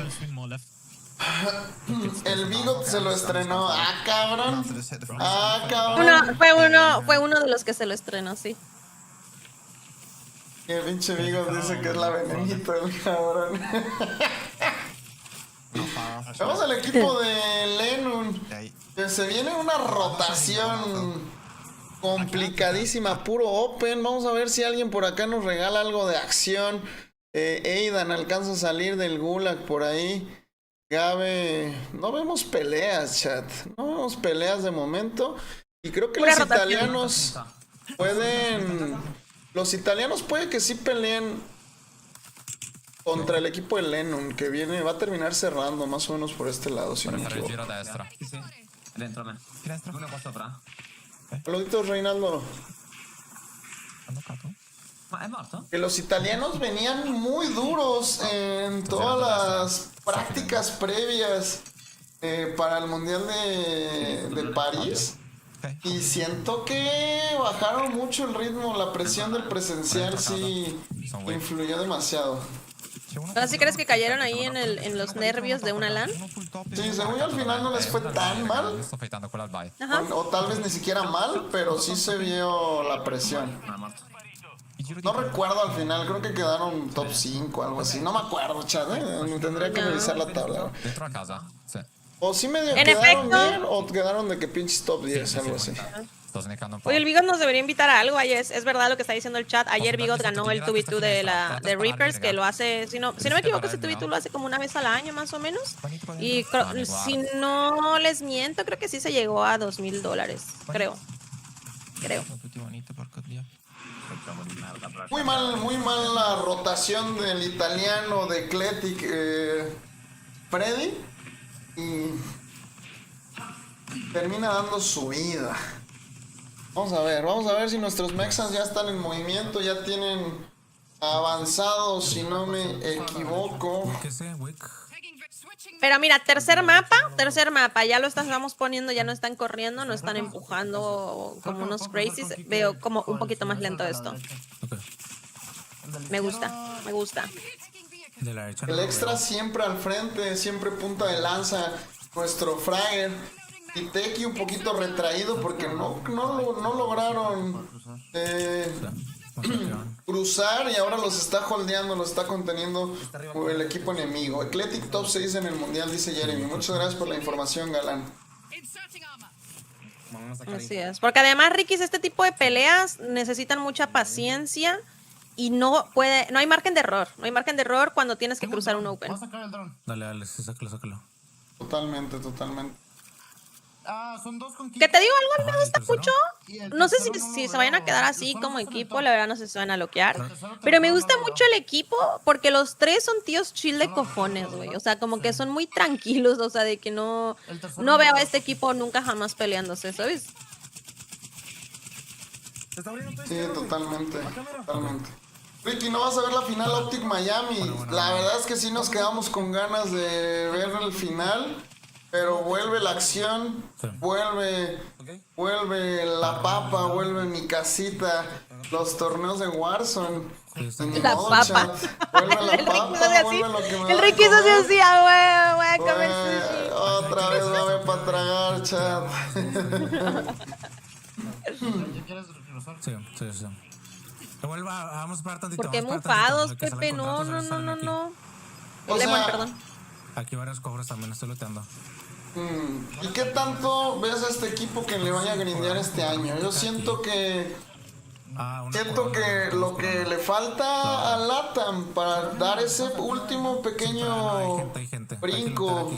El Bigot se lo estrenó. Ah, cabrón. Ah, cabrón. Fue uno de los que se lo estrenó, sí. El pinche Bigot dice que es la venenito, el cabrón. Vamos al equipo de Lennon. Que se viene una rotación complicadísima, puro open. Vamos a ver si alguien por acá nos regala algo de acción. Aidan alcanza a salir del gulag por ahí. Gabe, no vemos peleas, chat. No vemos peleas de momento. Y creo que los italianos puede que sí peleen contra el equipo de Lennon, que va a terminar cerrando más o menos por este lado, si no me equivoco. Saluditos, Reinaldo. Que los italianos venían muy duros en todas las prácticas previas para el Mundial de París. Y siento que bajaron mucho el ritmo, la presión del presencial sí influyó demasiado. ¿Ahora sí crees que cayeron ahí en los nervios de una LAN? Sí, según yo al final no les fue tan mal. O tal vez ni siquiera mal, pero sí se vio la presión. No recuerdo al final, creo que quedaron top 5 o algo así. No me acuerdo, chat, tendría que revisar la tabla. O sí medio quedaron bien o quedaron de que pinches top 10, algo así. Oye, el Bigot nos debería invitar a algo. Es verdad lo que está diciendo el chat. Ayer Bigot ganó el 2v2 de Reapers, que lo hace, si no me equivoco, ese 2v2 lo hace como una vez al año más o menos. Y si no les miento, creo que sí se llegó a $2,000, creo. Muy mal la rotación del italiano de Eclectic Freddy. Y termina dando su vida. Vamos a ver si nuestros mexas ya están en movimiento, ya tienen avanzado, si no me equivoco. Pero mira, tercer mapa, ya lo estamos poniendo, ya no están corriendo, no están empujando como unos crazies. Veo como un poquito más lento esto. Me gusta. El extra siempre al frente, siempre punta de lanza, nuestro Fragger. Y Teki un poquito retraído porque no lograron cruzar y ahora los está holdeando, los está conteniendo el equipo enemigo. Eclectic Top 6 en el mundial, dice Jeremy. Muchas gracias por la información, galán. Así es, porque además, Rikis, este tipo de peleas necesitan mucha paciencia y no hay margen de error. No hay margen de error cuando tienes que cruzar un open. Dale, sí, sácalo. Totalmente. Son 2 con que te digo algo, a mí me gusta mucho. No sé si se vayan a quedar así como equipo, la verdad no sé si se van a loquear. Pero me gusta mucho el equipo porque los tres son tíos chill de cojones, güey. O sea, como que son muy tranquilos, o sea, de que no veo a este equipo nunca jamás peleándose, ¿sabes? Sí, totalmente. Ricky, ¿no vas a ver la final Optic Miami? La verdad es que sí nos quedamos con ganas de ver el final. Pero vuelve la acción, vuelve la papa, vuelve mi casita, los torneos de Warzone. La papa. Vuelve la papa, vuelve lo que me el Ricky se decía, voy a comer sushi. Otra vez dame para tragar, chat. Sí. Vamos a parar tantito. ¿Por qué mofados, Pepe? No. O sea, perdón. Aquí varios cofres también, estoy looteando. ¿Y qué tanto ves a este equipo que le vaya a grindear este año? Yo siento que lo que le falta a LATAM para dar ese último pequeño brinco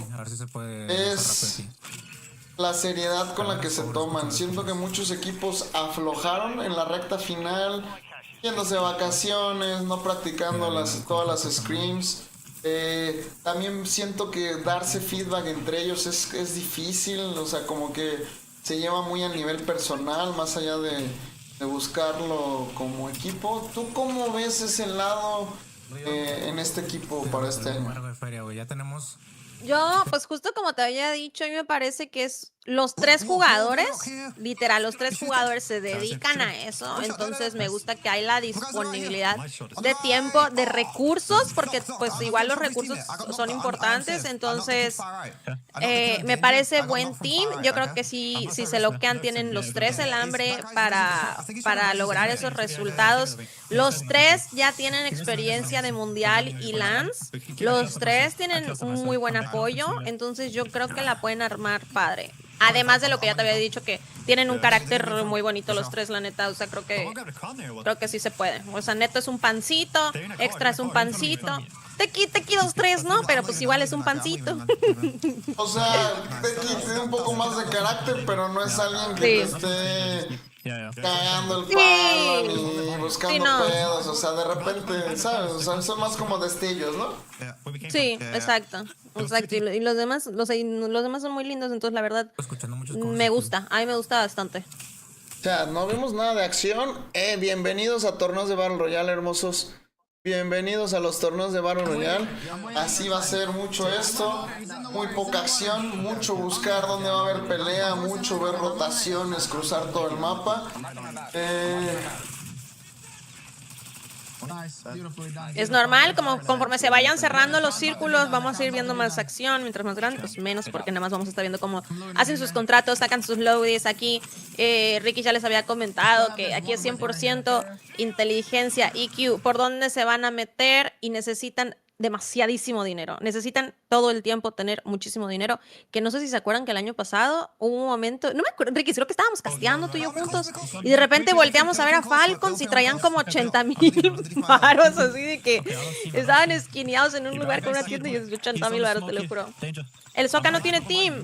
es la seriedad con la que se toman. Siento que muchos equipos aflojaron en la recta final, yéndose de vacaciones, no practicando todas las scrims. También siento que darse feedback entre ellos es difícil, o sea, como que se lleva muy a nivel personal, más allá de buscarlo como equipo. ¿Tú cómo ves ese lado en este equipo para este año? Yo, pues justo como te había dicho, a mí me parece que es los 3 jugadores, literal, los 3 jugadores se dedican a eso, entonces me gusta que hay la disponibilidad de tiempo, de recursos, porque pues igual los recursos son importantes, entonces me parece buen team. Yo creo que si se loquean tienen los 3 el hambre para lograr esos resultados. Los 3 ya tienen experiencia de mundial y LANs, los 3 tienen un muy buen apoyo, entonces yo creo que la pueden armar padre. Además de lo que ya te había dicho, que tienen un carácter muy bonito los 3, la neta. O sea, creo que sí se puede. O sea, Neto es un pancito, Extra es un pancito. Tequi 2-3, ¿no? Pero pues igual es un pancito. O sea, Tequi tiene un poco más de carácter, pero no es alguien que te esté cagando el palo ni buscando pedos. O sea, de repente, ¿sabes? O sea, son más como destellos, ¿no? Sí, exacto. Y los demás, los demás son muy lindos, entonces la verdad me gusta, a mí me gusta bastante. O sea, no vimos nada de acción. Bienvenidos a torneos de Battle Royale, hermosos. Bienvenidos a los torneos de Battle Royale. Así va a ser mucho esto. Muy poca acción, mucho buscar dónde va a haber pelea, mucho ver rotaciones, cruzar todo el mapa. Es normal, conforme se vayan cerrando los círculos, vamos a ir viendo más acción, mientras más grande, pues menos, porque nada más vamos a estar viendo cómo hacen sus contratos, sacan sus loadies. Aquí Ricky ya les había comentado que aquí es 100% inteligencia, EQ, por dónde se van a meter, y necesitan demasiadísimo dinero. Necesitan todo el tiempo tener muchísimo dinero, que no sé si se acuerdan que el año pasado hubo un momento, no me acuerdo, Ricky, creo que estábamos casteando tú y yo juntos, y de repente volteamos a ver a Falcons y traían como 80,000 varos, así de que estaban esquineados en un lugar con una tienda y 80,000 varos, te lo juro. El Soca no tiene team.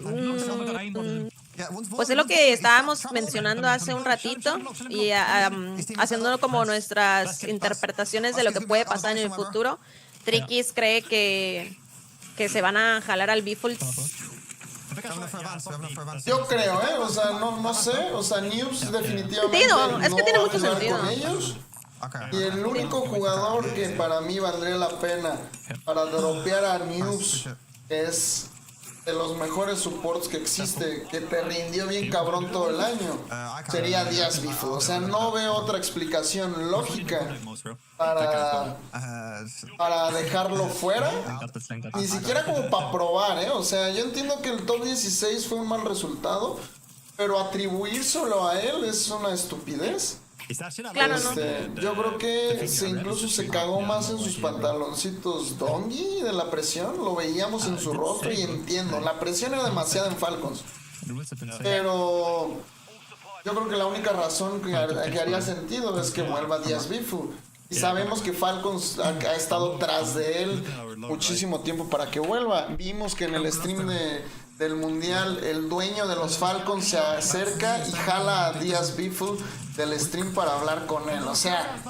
Pues es lo que estábamos mencionando hace un ratito y haciéndolo como nuestras interpretaciones de lo que puede pasar en el futuro. Trikis cree que se van a jalar al Biffle. Yo creo, o sea, no sé, o sea, News definitivamente es que tiene mucho sentido con ellos. Y el único jugador que para mí valdría la pena para dropear a News es de los mejores supports que existe, que te rindió bien cabrón todo el año, sería Díaz Biffle. O sea, no veo otra explicación lógica para dejarlo fuera, ni siquiera como para probar, O sea, yo entiendo que el top 16 fue un mal resultado, pero atribuírselo a él es una estupidez. Claro, no. Yo creo que incluso se cagó más en sus pantaloncitos Dongi de la presión. Lo veíamos en su rostro y entiendo, la presión era demasiada en Falcons. Pero yo creo que la única razón que haría sentido es que vuelva Díaz Biffle. Y sabemos que Falcons ha estado tras de él muchísimo tiempo para que vuelva. Vimos que en el stream del mundial el dueño de los Falcons se acerca y jala a Díaz Biffle del stream para hablar con él. O sea,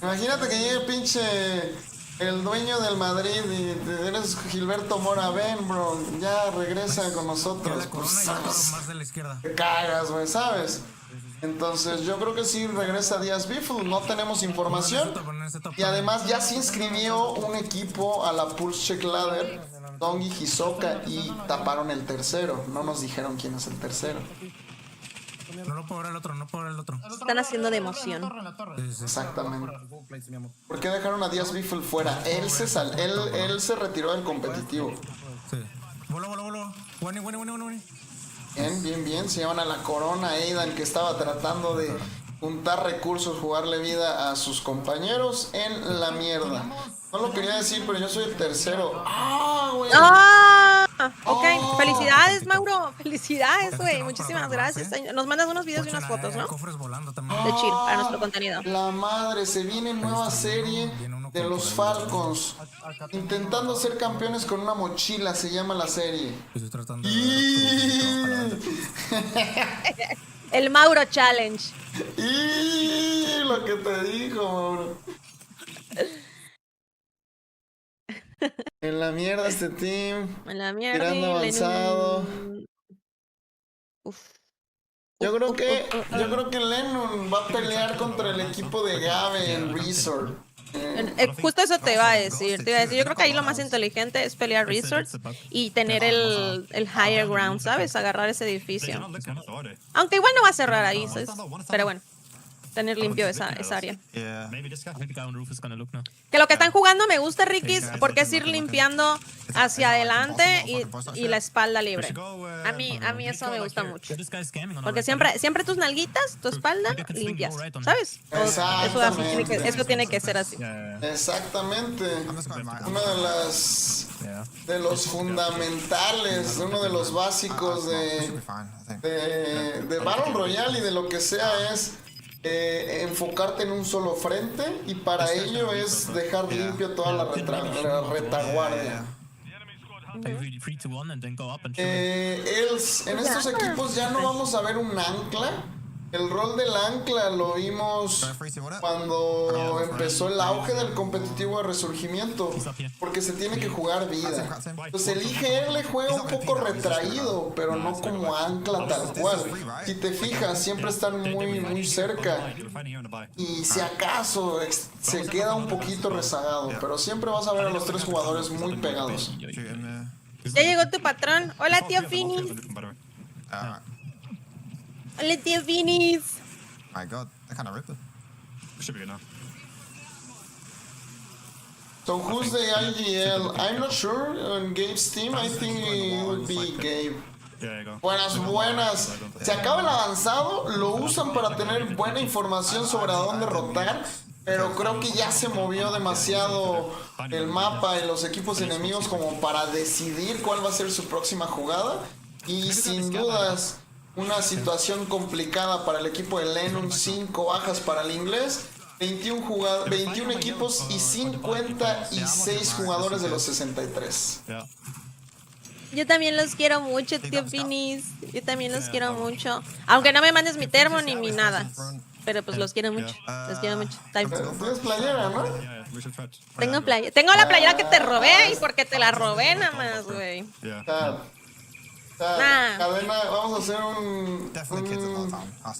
imagínate que llegue el dueño del Madrid y eres Gilberto Mora, ven bro, ya regresa con nosotros. Pues, te cagas, güey, ¿sabes? Entonces yo creo que sí regresa Díaz Biffle, no tenemos información. Y además ya se inscribió un equipo a la Pulse Check Ladder, Dongi, Hisoka, y taparon el tercero. No nos dijeron quién es el tercero. No puedo ver el otro, Están haciendo de emoción. Bien. ¿Por qué dejaron a Díaz Biffle fuera? Él se retiró del competitivo. Sí. Voló. Bien. Se llevan a la corona Aidan, que estaba tratando de juntar recursos, jugarle vida a sus compañeros en la mierda. No lo quería decir, pero yo soy el tercero. ¡Ah, güey! ¡Ah! Ok, Felicidades, Mauro. Felicidades, güey. Muchísimas gracias. Nos mandas unos videos y unas fotos, ¿no? De chill para nuestro contenido. La madre, se viene nueva serie de los Falcons. Intentando ser campeones con una mochila, se llama la serie. El Mauro Challenge. Y lo que te dijo, Mauro. En la mierda este team. En la mierda. Tirando avanzado. Yo creo que Lennon va a pelear contra el equipo de Gabe en Resort. Justo eso te iba a decir. Yo creo que ahí lo más inteligente es pelear Resorts y tener el higher ground, ¿sabes? Agarrar ese edificio. Aunque igual no va a cerrar ahí, ¿sabes? Pero bueno, tener limpio esa área. Que lo que están jugando me gusta, Ricky, porque es ir limpiando hacia adelante y la espalda libre. A mí eso me gusta mucho. Porque siempre tus nalguitas, tu espalda, limpias, ¿sabes? Eso tiene que ser así. Exactamente. Uno de los fundamentales, uno de los básicos de Battle Royale y de lo que sea es enfocarte en un solo frente, y para ello es dejar limpio toda la retaguardia. En estos equipos ya no vamos a ver un ancla. El rol del ancla lo vimos cuando empezó el auge del competitivo de resurgimiento, porque se tiene que jugar vida. Pues el IGL juega un poco retraído, pero no como ancla tal cual. Si te fijas, siempre están muy cerca, y si acaso se queda un poquito rezagado, pero siempre vas a ver a los tres jugadores muy pegados. Ya llegó tu patrón. Hola, tío Finis. Hola, tío Finis. My God, I kind of ripped it. Should be good now. So who's the IGL? I'm not sure. On Gabe's team, I think it would be Gabe. Buenas. Se acaba el avanzado, lo usan para tener buena información sobre a dónde rotar, pero creo que ya se movió demasiado el mapa y los equipos enemigos como para decidir cuál va a ser su próxima jugada. Y sin dudas, una situación complicada para el equipo de Lennon. 5 bajas para el inglés, 21 equipos y 56 jugadores de los 63. Yo también los quiero mucho, tío Finis. Yo también los quiero mucho. Aunque no me mandes mi termo ni mi nada. Pero pues los quiero mucho. Los quiero mucho. Tienes playera, ¿no? Tengo playera. Tengo la playera que te robé y porque te la robé nada más, güey. Cadena, vamos a hacer un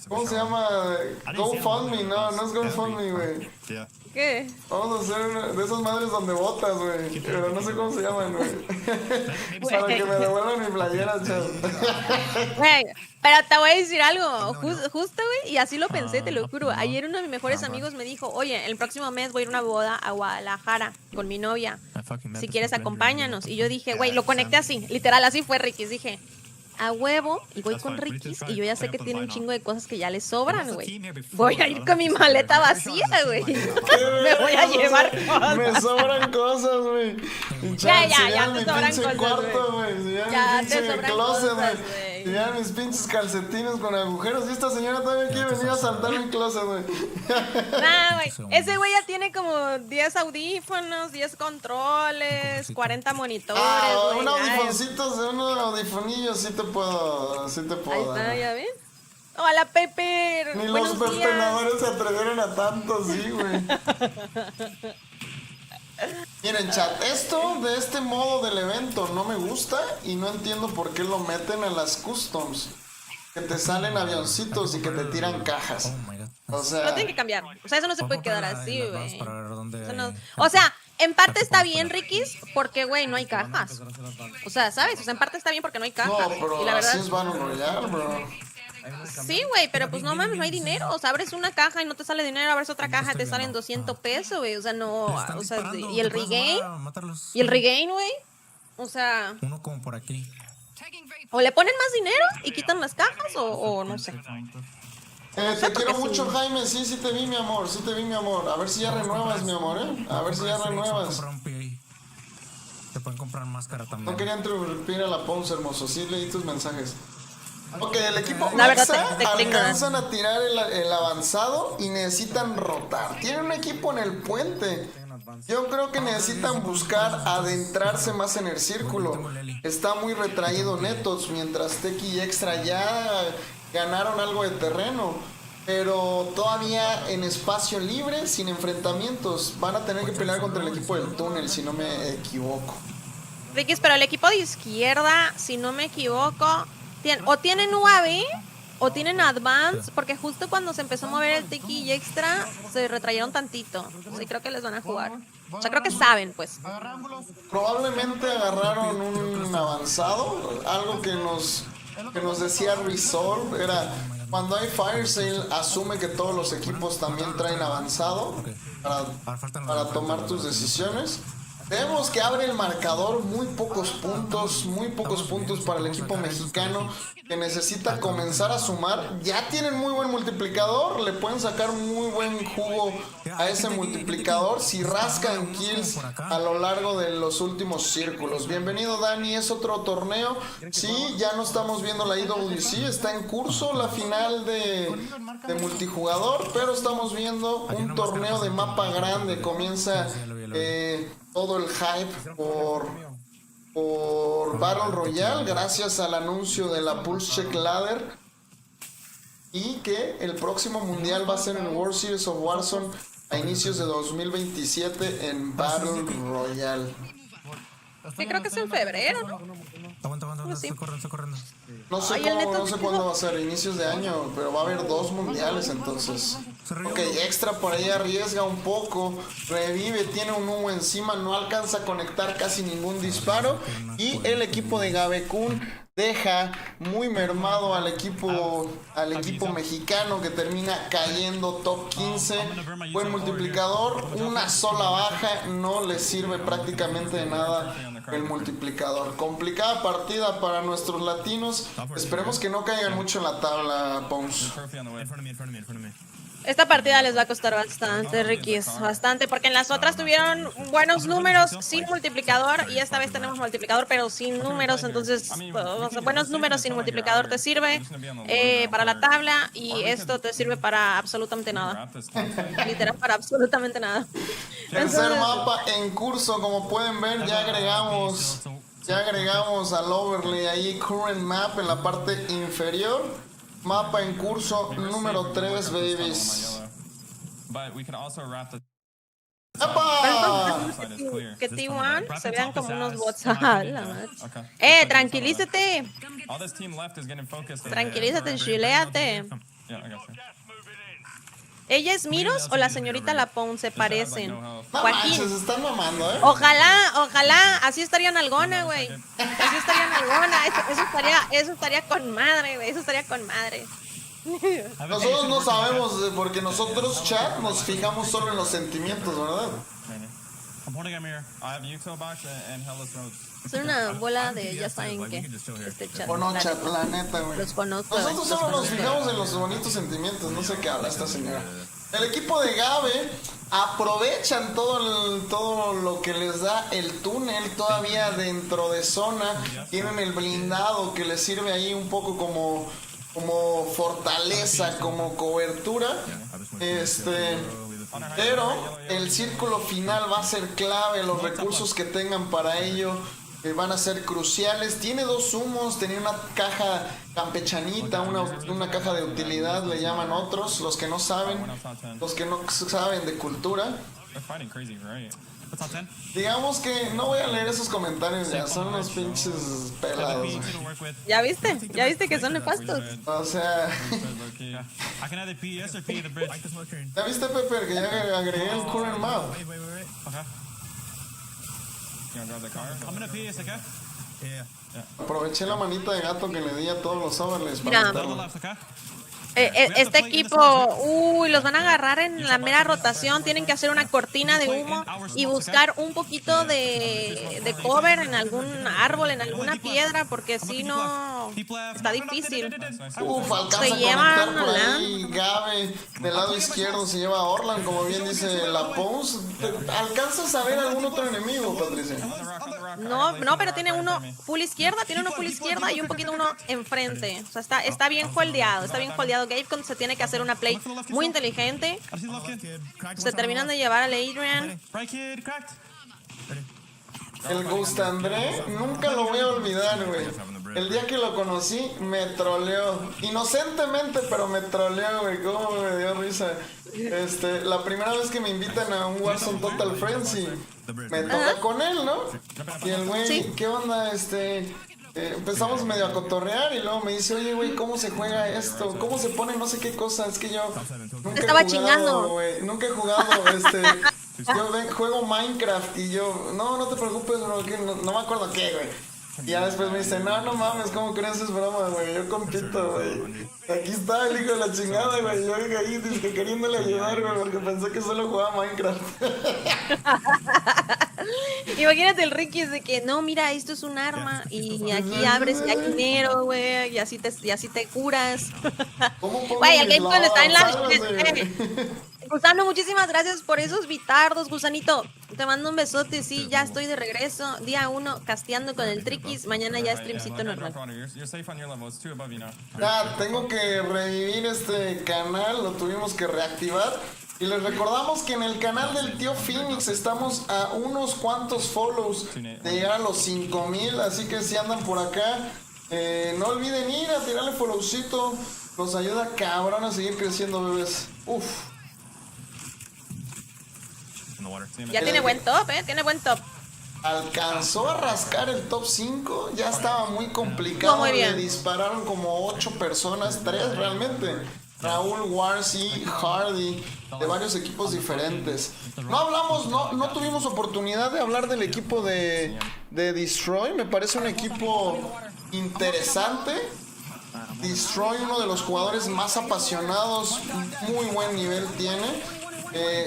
¿cómo se llama? GoFundMe, no es GoFundMe, güey. ¿Qué? Vamos a hacer una de esas madres donde botas, güey. Pero no sé cómo se llaman, güey. Para que me devuelvan mi playera, chaval. Güey, pero te voy a decir algo. Justo, güey, y así lo pensé, te lo juro. Ayer uno de mis mejores amigos me dijo, oye, el próximo mes voy a ir a una boda a Guadalajara con mi novia. Si quieres, acompáñanos. Y yo dije, güey, lo conecté así. Literal, así fue, Ricky. Dije, a huevo, y voy con Ricky, y yo ya sé que tiene un chingo de cosas que ya le sobran, güey. Voy a ir con mi maleta vacía, güey. Me voy a llevar cosas. Me sobran cosas, güey. Ya te sobran cosas, güey. Ya te sobran cosas, güey. Ya mis pinches calcetines con agujeros. Y esta señora todavía quiere venir a saltar mi closet, güey. Nah, güey. Ese güey ya tiene como 10 audífonos, 10 controles, 40 monitores. Un audifoncito, unos audifonillos, sí te puedo Ahí está, dar. ¿ya ves? Hola, Pepe. Ni los pepenadores se atrevieron a tanto, sí, güey. Miren, chat, esto de este modo del evento no me gusta y no entiendo por qué lo meten en las customs. Que te salen avioncitos y que te tiran cajas. O sea, lo tienen que cambiar. O sea, eso no se puede quedar así, güey. O sea, en parte está bien, Rikis, porque, güey, no hay cajas. O sea, ¿sabes? O sea, en parte está bien porque no hay cajas. No, pero y la verdad así es Battle Royale, bro. Sí, güey, pero pues no mames, no hay dinero. O sea, abres una caja y no te sale dinero, abres otra caja y te salen 200 pesos, güey. O sea, no. O sea, y el regain. Y el regain, güey. O sea. Uno como por aquí. O le ponen más dinero y quitan las cajas, o no sé. Te quiero mucho, Jaime. Sí te vi, mi amor. Sí te vi, mi amor. A ver si ya renuevas, mi amor, A ver si ya renuevas. Te pueden comprar máscara también. No quería interrumpir a la Pons, hermoso. Sí leí tus mensajes. Ok, el equipo La verdad, Mexa te alcanzan a tirar el avanzado y necesitan rotar. Tienen un equipo en el puente. Yo creo que necesitan buscar adentrarse más en el círculo. Está muy retraído Netos, mientras Teki y Extra ya ganaron algo de terreno. Pero todavía en espacio libre, sin enfrentamientos. Van a tener que pelear contra el equipo del túnel, si no me equivoco. Ricky, pero el equipo de izquierda, si no me equivoco, o tienen UAV o tienen Advance, porque justo cuando se empezó a mover el Tiki y Extra, se retrayeron tantito. Sí, creo que les van a jugar. O sea, creo que saben, pues. Probablemente agarraron un avanzado, algo que nos decía Resolve, era cuando hay Fire Sale, asume que todos los equipos también traen avanzado para tomar tus decisiones. Vemos que abre el marcador, muy pocos puntos para el equipo mexicano que necesita comenzar a sumar. Ya tienen muy buen multiplicador, le pueden sacar muy buen jugo a ese multiplicador si rascan kills a lo largo de los últimos círculos. Bienvenido Dani, es otro torneo. Sí, ya no estamos viendo la IWC, está en curso la final de multijugador, pero estamos viendo un torneo de mapa grande. Comienza todo el hype por Battle Royale gracias al anuncio de la Pulse Check Ladder, y que el próximo mundial va a ser en World Series of Warzone a inicios de 2027 en Battle Royale. Sí, creo que es en febrero, ¿no? Aguanta, Sí. estoy corriendo. No sé cuándo va a ser, inicios de año, pero va a haber 2 mundiales entonces. Ok, Extra por ahí arriesga un poco, revive, tiene un humo encima, no alcanza a conectar casi ningún disparo, y el equipo de Gabekun deja muy mermado al equipo mexicano, que termina cayendo top 15. Buen multiplicador, una sola baja, no le sirve prácticamente de nada el multiplicador. Complicada partida para nuestros latinos. Esperemos que no caigan mucho en la tabla, Pons. Esta partida les va a costar bastante, Riquis, bastante, porque en las otras tuvieron buenos números sin multiplicador y esta vez tenemos multiplicador pero sin números, entonces buenos números sin multiplicador te sirve para la tabla, y esto te sirve para absolutamente nada, literal para absolutamente nada. Tercer mapa en curso, como pueden ver, ya agregamos al overlay ahí current map en la parte inferior. Mapa en curso número 3, babies. ¡Epa! Que T1 se vean como unos bots. Tranquilízate. Tranquilízate, chiléate. ¿Ella es Miros o la señorita Lapón? Se parecen. Joaquín. Se están mamando, ¿eh? Ojalá. Así estaría nalgona, güey. Así estaría nalgona. Eso estaría con madre, güey. Eso estaría con madre. Nosotros no sabemos, porque nosotros, chat, nos fijamos solo en los sentimientos, ¿verdad? Son una bola de, ya saben que este chat. O no, chat, la neta, güey. Los conozco. Nosotros solo nos fijamos en los bonitos sentimientos, no sé qué habla esta señora. El equipo de Gabe aprovechan todo lo que les da el túnel todavía dentro de zona. Tienen el blindado que les sirve ahí un poco como fortaleza, como cobertura. Pero el círculo final va a ser clave, los recursos que tengan para ello van a ser cruciales. Tiene 2 humos, tenía una caja campechanita, una caja de utilidad, le llaman otros, los que no saben de cultura. Digamos que no voy a leer esos comentarios, ya son unos pinches pelados. ¿Ya viste que son nefastos? O sea, ¿ya viste, Pepper, que ya agregué el current map? Aproveché la manita de gato que le di a todos los overlays para meterlo. Este equipo, los van a agarrar en la mera rotación. Tienen que hacer una cortina de humo y buscar un poquito de cover en algún árbol, en alguna piedra, porque si no Está difícil. Alcanza Se a llevan conectar por a ahí Gabe. Del lado izquierdo se lleva a Orlan, como bien dice la Pons. ¿Alcanzas a ver algún otro enemigo, Patricia? No, pero tiene uno full izquierda, y un poquito uno enfrente. O sea, está bien holdeado, Gabe se tiene que hacer una play muy inteligente. Se terminan de llevar al Adrian. El Ghost André, nunca lo voy a olvidar, güey. El día que lo conocí, me troleó. Inocentemente, pero me troleó, güey. Cómo me dio risa. La primera vez que me invitan a un Warzone Total Frenzy, me toca con él, ¿no? Y el güey, ¿qué onda? Empezamos medio a cotorrear y luego me dice, oye, güey, ¿cómo se juega esto? ¿Cómo se pone no sé qué cosa? Es que yo nunca estaba he jugado, chingando, güey. Nunca he jugado, yo juego Minecraft y yo, no te preocupes, bro, que no me acuerdo qué, güey. Y ya después me dice, no mames, ¿cómo crees? Es broma, güey, yo compito, güey. Aquí está el hijo de la chingada, güey. Yo ahí dije, queriéndole ayudar, güey, porque pensé que solo jugaba Minecraft. Imagínate el Ricky es de que, no, mira, esto es un arma y aquí abres y hay dinero, güey, y así te curas. Güey, el Kenton está en la... Gusano, muchísimas gracias por esos bitardos, Gusanito. Te mando un besote, sí, ya estoy de regreso. Día 1, casteando con el Triquis. Mañana ya streamcito normal. Tengo que revivir este canal, lo tuvimos que reactivar. Y les recordamos que en el canal del tío Phoenix estamos a unos cuantos follows de llegar a los 5000. Así que si andan por acá, no olviden ir a tirarle followcito. Nos ayuda cabrón a seguir creciendo, bebés. Uf. Ya tiene buen top, tiene buen top. Alcanzó a rascar el top 5, ya estaba muy complicado. Muy bien. Le dispararon como 8 personas, 3 realmente. Raúl, Warsi, Hardy, de varios equipos diferentes. No tuvimos oportunidad de hablar del equipo de Destroy. Me parece un equipo interesante. Destroy, uno de los jugadores más apasionados, muy buen nivel tiene.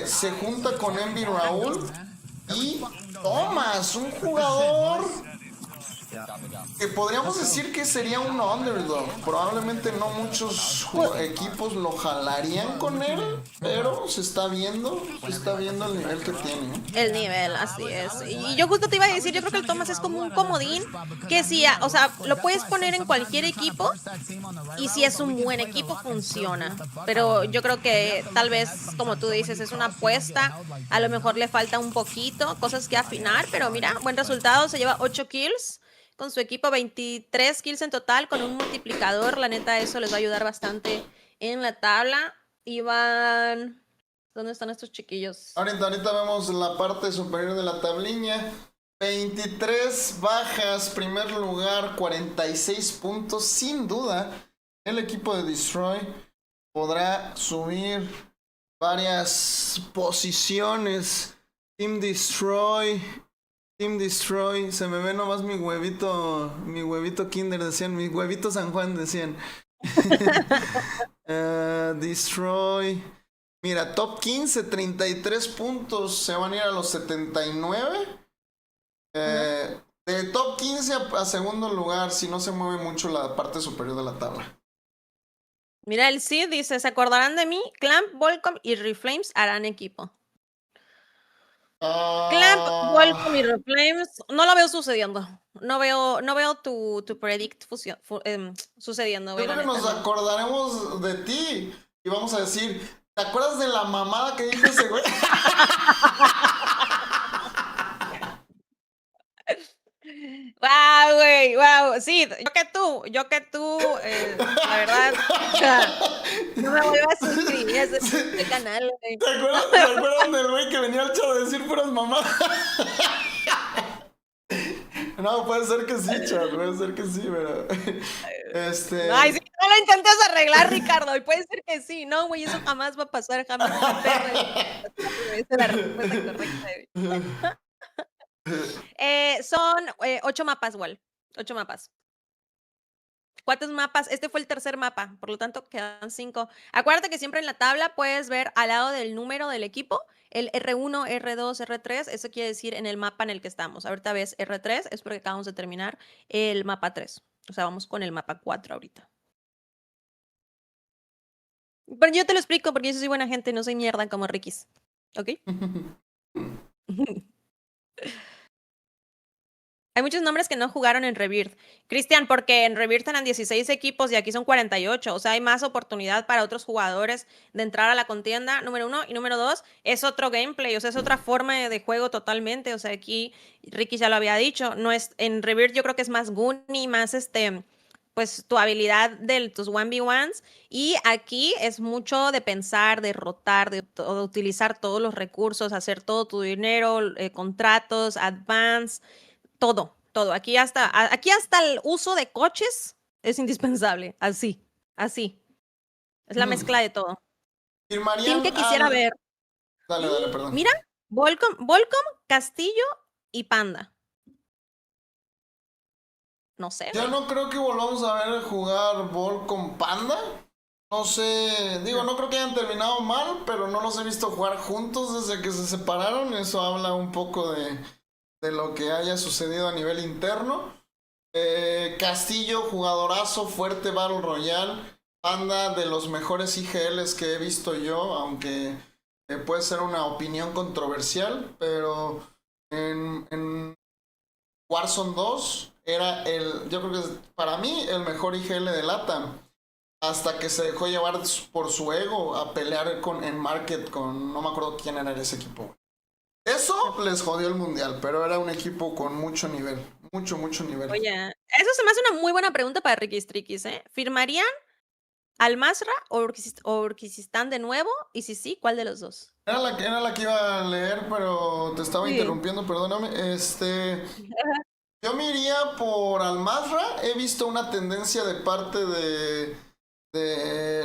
Se junta con Envy Raúl y Thomas, un jugador que podríamos decir que sería un underdog. Probablemente no muchos equipos lo jalarían con él, pero se está viendo el nivel que tiene. El nivel, así es. Y yo justo te iba a decir, yo creo que el Thomas es como un comodín que sí, o sea, lo puedes poner en cualquier equipo y si es un buen equipo funciona. Pero yo creo que tal vez, como tú dices, es una apuesta. A lo mejor le falta un poquito, cosas que afinar, pero mira, buen resultado, se lleva 8 kills. Con su equipo, 23 kills en total, con un multiplicador. La neta, eso les va a ayudar bastante en la tabla. Iván, ¿dónde están estos chiquillos? Ahorita vemos la parte superior de la tablilla. 23 bajas, primer lugar, 46 puntos. Sin duda, el equipo de Destroy podrá subir varias posiciones. Team Destroy, se me ve nomás mi huevito Kinder, decían, mi huevito San Juan, decían. Destroy. Mira, top 15, 33 puntos, se van a ir a los 79. De top 15 a segundo lugar, si no se mueve mucho la parte superior de la tabla. Mira, el Cid dice, ¿se acordarán de mí? Clamp, Volcom y Reflames harán equipo. Clamp, Volcom y Reflames, no lo veo sucediendo. No veo tu predict sucediendo. Yo creo que nos acordaremos de ti y vamos a decir, ¿te acuerdas de la mamada que dijo ese güey? Wow, güey, wow. Sí, yo que tú, la verdad, no me vuelvas a suscribir a este canal, güey. ¿Te acuerdas del güey que venía al show a decir puras mamadas? No, puede ser que sí, chat, puede ser que sí, pero... Ay, si no lo intentas arreglar, Ricardo, y puede ser que sí, no, güey, eso jamás va a pasar, jamás. Esa es la respuesta correcta, güey. Son 8 mapas, igual. 8 mapas. ¿Cuántos mapas? Este fue el tercer mapa, por lo tanto quedan 5. Acuérdate que siempre en la tabla puedes ver al lado del número del equipo el R1, R2, R3. Eso quiere decir en el mapa en el que estamos. Ahorita ves R3, es porque acabamos de terminar el mapa 3. O sea, vamos con el mapa 4 ahorita. Pero yo te lo explico porque yo soy buena gente, no soy mierda como Rikis. ¿Ok? Hay muchos nombres que no jugaron en Rebirth. Cristian, porque en Rebirth eran 16 equipos y aquí son 48. O sea, hay más oportunidad para otros jugadores de entrar a la contienda, número 1. Y número 2, es otro gameplay, o sea, es otra forma de juego totalmente. O sea, aquí Ricky ya lo había dicho. No es, en Rebirth yo creo que es más Goonie, más pues tu habilidad de tus 1v1s. Y aquí es mucho de pensar, de rotar, de utilizar todos los recursos, hacer todo tu dinero, contratos, advance. Todo, todo. Aquí hasta el uso de coches es indispensable. Así, así. Es la mezcla de todo. Team que quisiera ver. Dale, perdón. Mira, Volcom, Castillo y Panda. No sé. Yo no creo que volvamos a ver jugar Vol con Panda. No sé, digo, no creo que hayan terminado mal, pero no los he visto jugar juntos desde que se separaron. Eso habla un poco de lo que haya sucedido a nivel interno. Castillo, jugadorazo, fuerte Battle Royale. Panda, de los mejores IGLs que he visto yo, aunque puede ser una opinión controversial, pero en Warzone 2 era yo creo que es para mí el mejor IGL de LATAM. Hasta que se dejó llevar por su ego a pelear en Market con, no me acuerdo quién era ese equipo. Eso les jodió el mundial, pero era un equipo con mucho nivel. Mucho nivel. Oye, eso se me hace una muy buena pregunta para Rikis Trikis, ¿eh? ¿Firmarían al Masra o Urquistán de nuevo? Y si sí, ¿cuál de los dos? Era la que iba a leer, pero te estaba interrumpiendo, perdóname. Yo me iría por Al-Masra. He visto una tendencia de parte de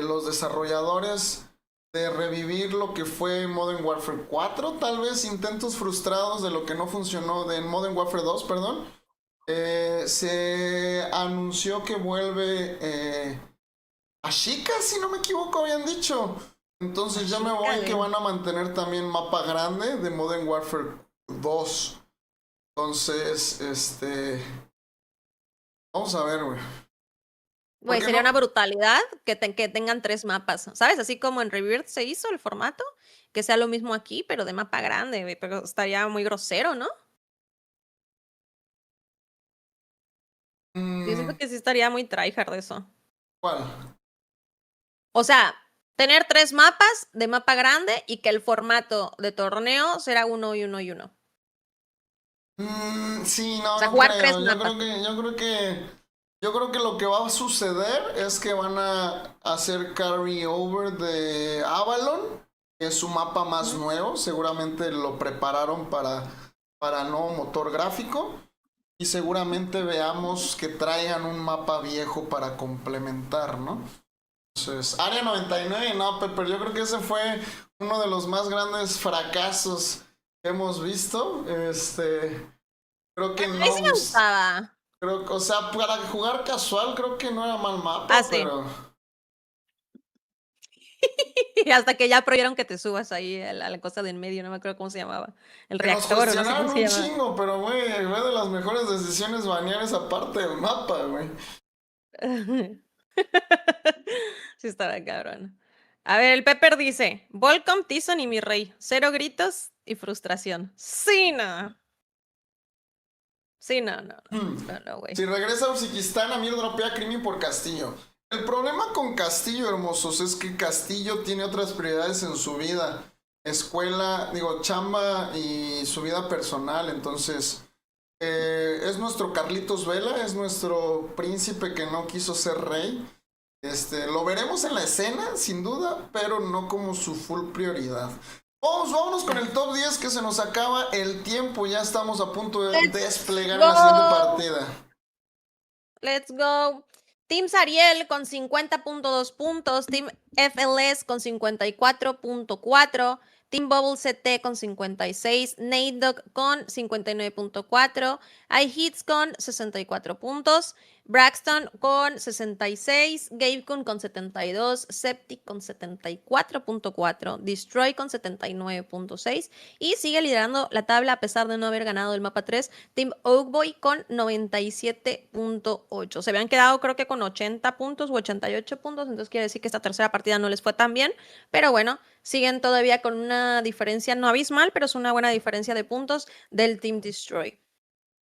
los desarrolladores de revivir lo que fue Modern Warfare 4, tal vez intentos frustrados de lo que no funcionó de Modern Warfare 2, perdón. Se anunció que vuelve Ashika, si no me equivoco, habían dicho. Entonces ya me voy que van a mantener también mapa grande de Modern Warfare 2. Entonces, vamos a ver, güey. Güey, sería una brutalidad que tengan 3 mapas, ¿sabes? Así como en Rebirth se hizo el formato, que sea lo mismo aquí, pero de mapa grande, güey, pero estaría muy grosero, ¿no? Yo siento que sí estaría muy tryhard eso. ¿Cuál? O sea, tener 3 mapas de mapa grande y que el formato de torneo será 1 y 1 y 1. Sí, no, o sea, no jugar creo. 3 Yo mapas. Yo creo que lo que va a suceder es que van a hacer carry over de Avalon, que es su mapa más nuevo. Seguramente lo prepararon para nuevo motor gráfico. Y seguramente veamos que traigan un mapa viejo para complementar, ¿no? Entonces, Área 99, no, pero yo creo que ese fue uno de los más grandes fracasos que hemos visto. Creo que no. A mí sí me gustaba. O sea, para jugar casual creo que no era mal mapa, pero... Y hasta que ya prohibieron que te subas ahí a la cosa de en medio, no me acuerdo cómo se llamaba. El reactor, Nos no sé cómo se un llama. chingo, pero güey, fue de las mejores decisiones banear esa parte del mapa, güey. Sí estaba cabrón. A ver, el Pepper dice, Volcom, Tyson y mi rey. 0 gritos y frustración. Sí, no. Sí, no, güey. Si regresa a Uzbekistán, a mí dropea crimen por Castillo. El problema con Castillo, hermosos, es que Castillo tiene otras prioridades en su vida. Escuela, chamba y su vida personal. Entonces, es nuestro Carlitos Vela, es nuestro príncipe que no quiso ser rey. Lo veremos en la escena, sin duda, pero no como su full prioridad. Vámonos con el top 10 que se nos acaba el tiempo. Ya estamos a punto de desplegar la siguiente partida. Let's go. Team Sariel con 50.2 puntos. Team FLS con 54.4. Team Bubble CT con 56, Nate Dogg con 59.4, iHits con 64 puntos, Braxton con 66, Gavekun con 72, Septic con 74.4, Destroy con 79.6 y sigue liderando la tabla a pesar de no haber ganado el mapa 3, Team Oakboy con 97.8. Se habían quedado creo que con 80 puntos u 88 puntos, entonces quiere decir que esta tercera partida no les fue tan bien, pero bueno, siguen todavía con una diferencia no abismal, pero es una buena diferencia de puntos del Team Destroy.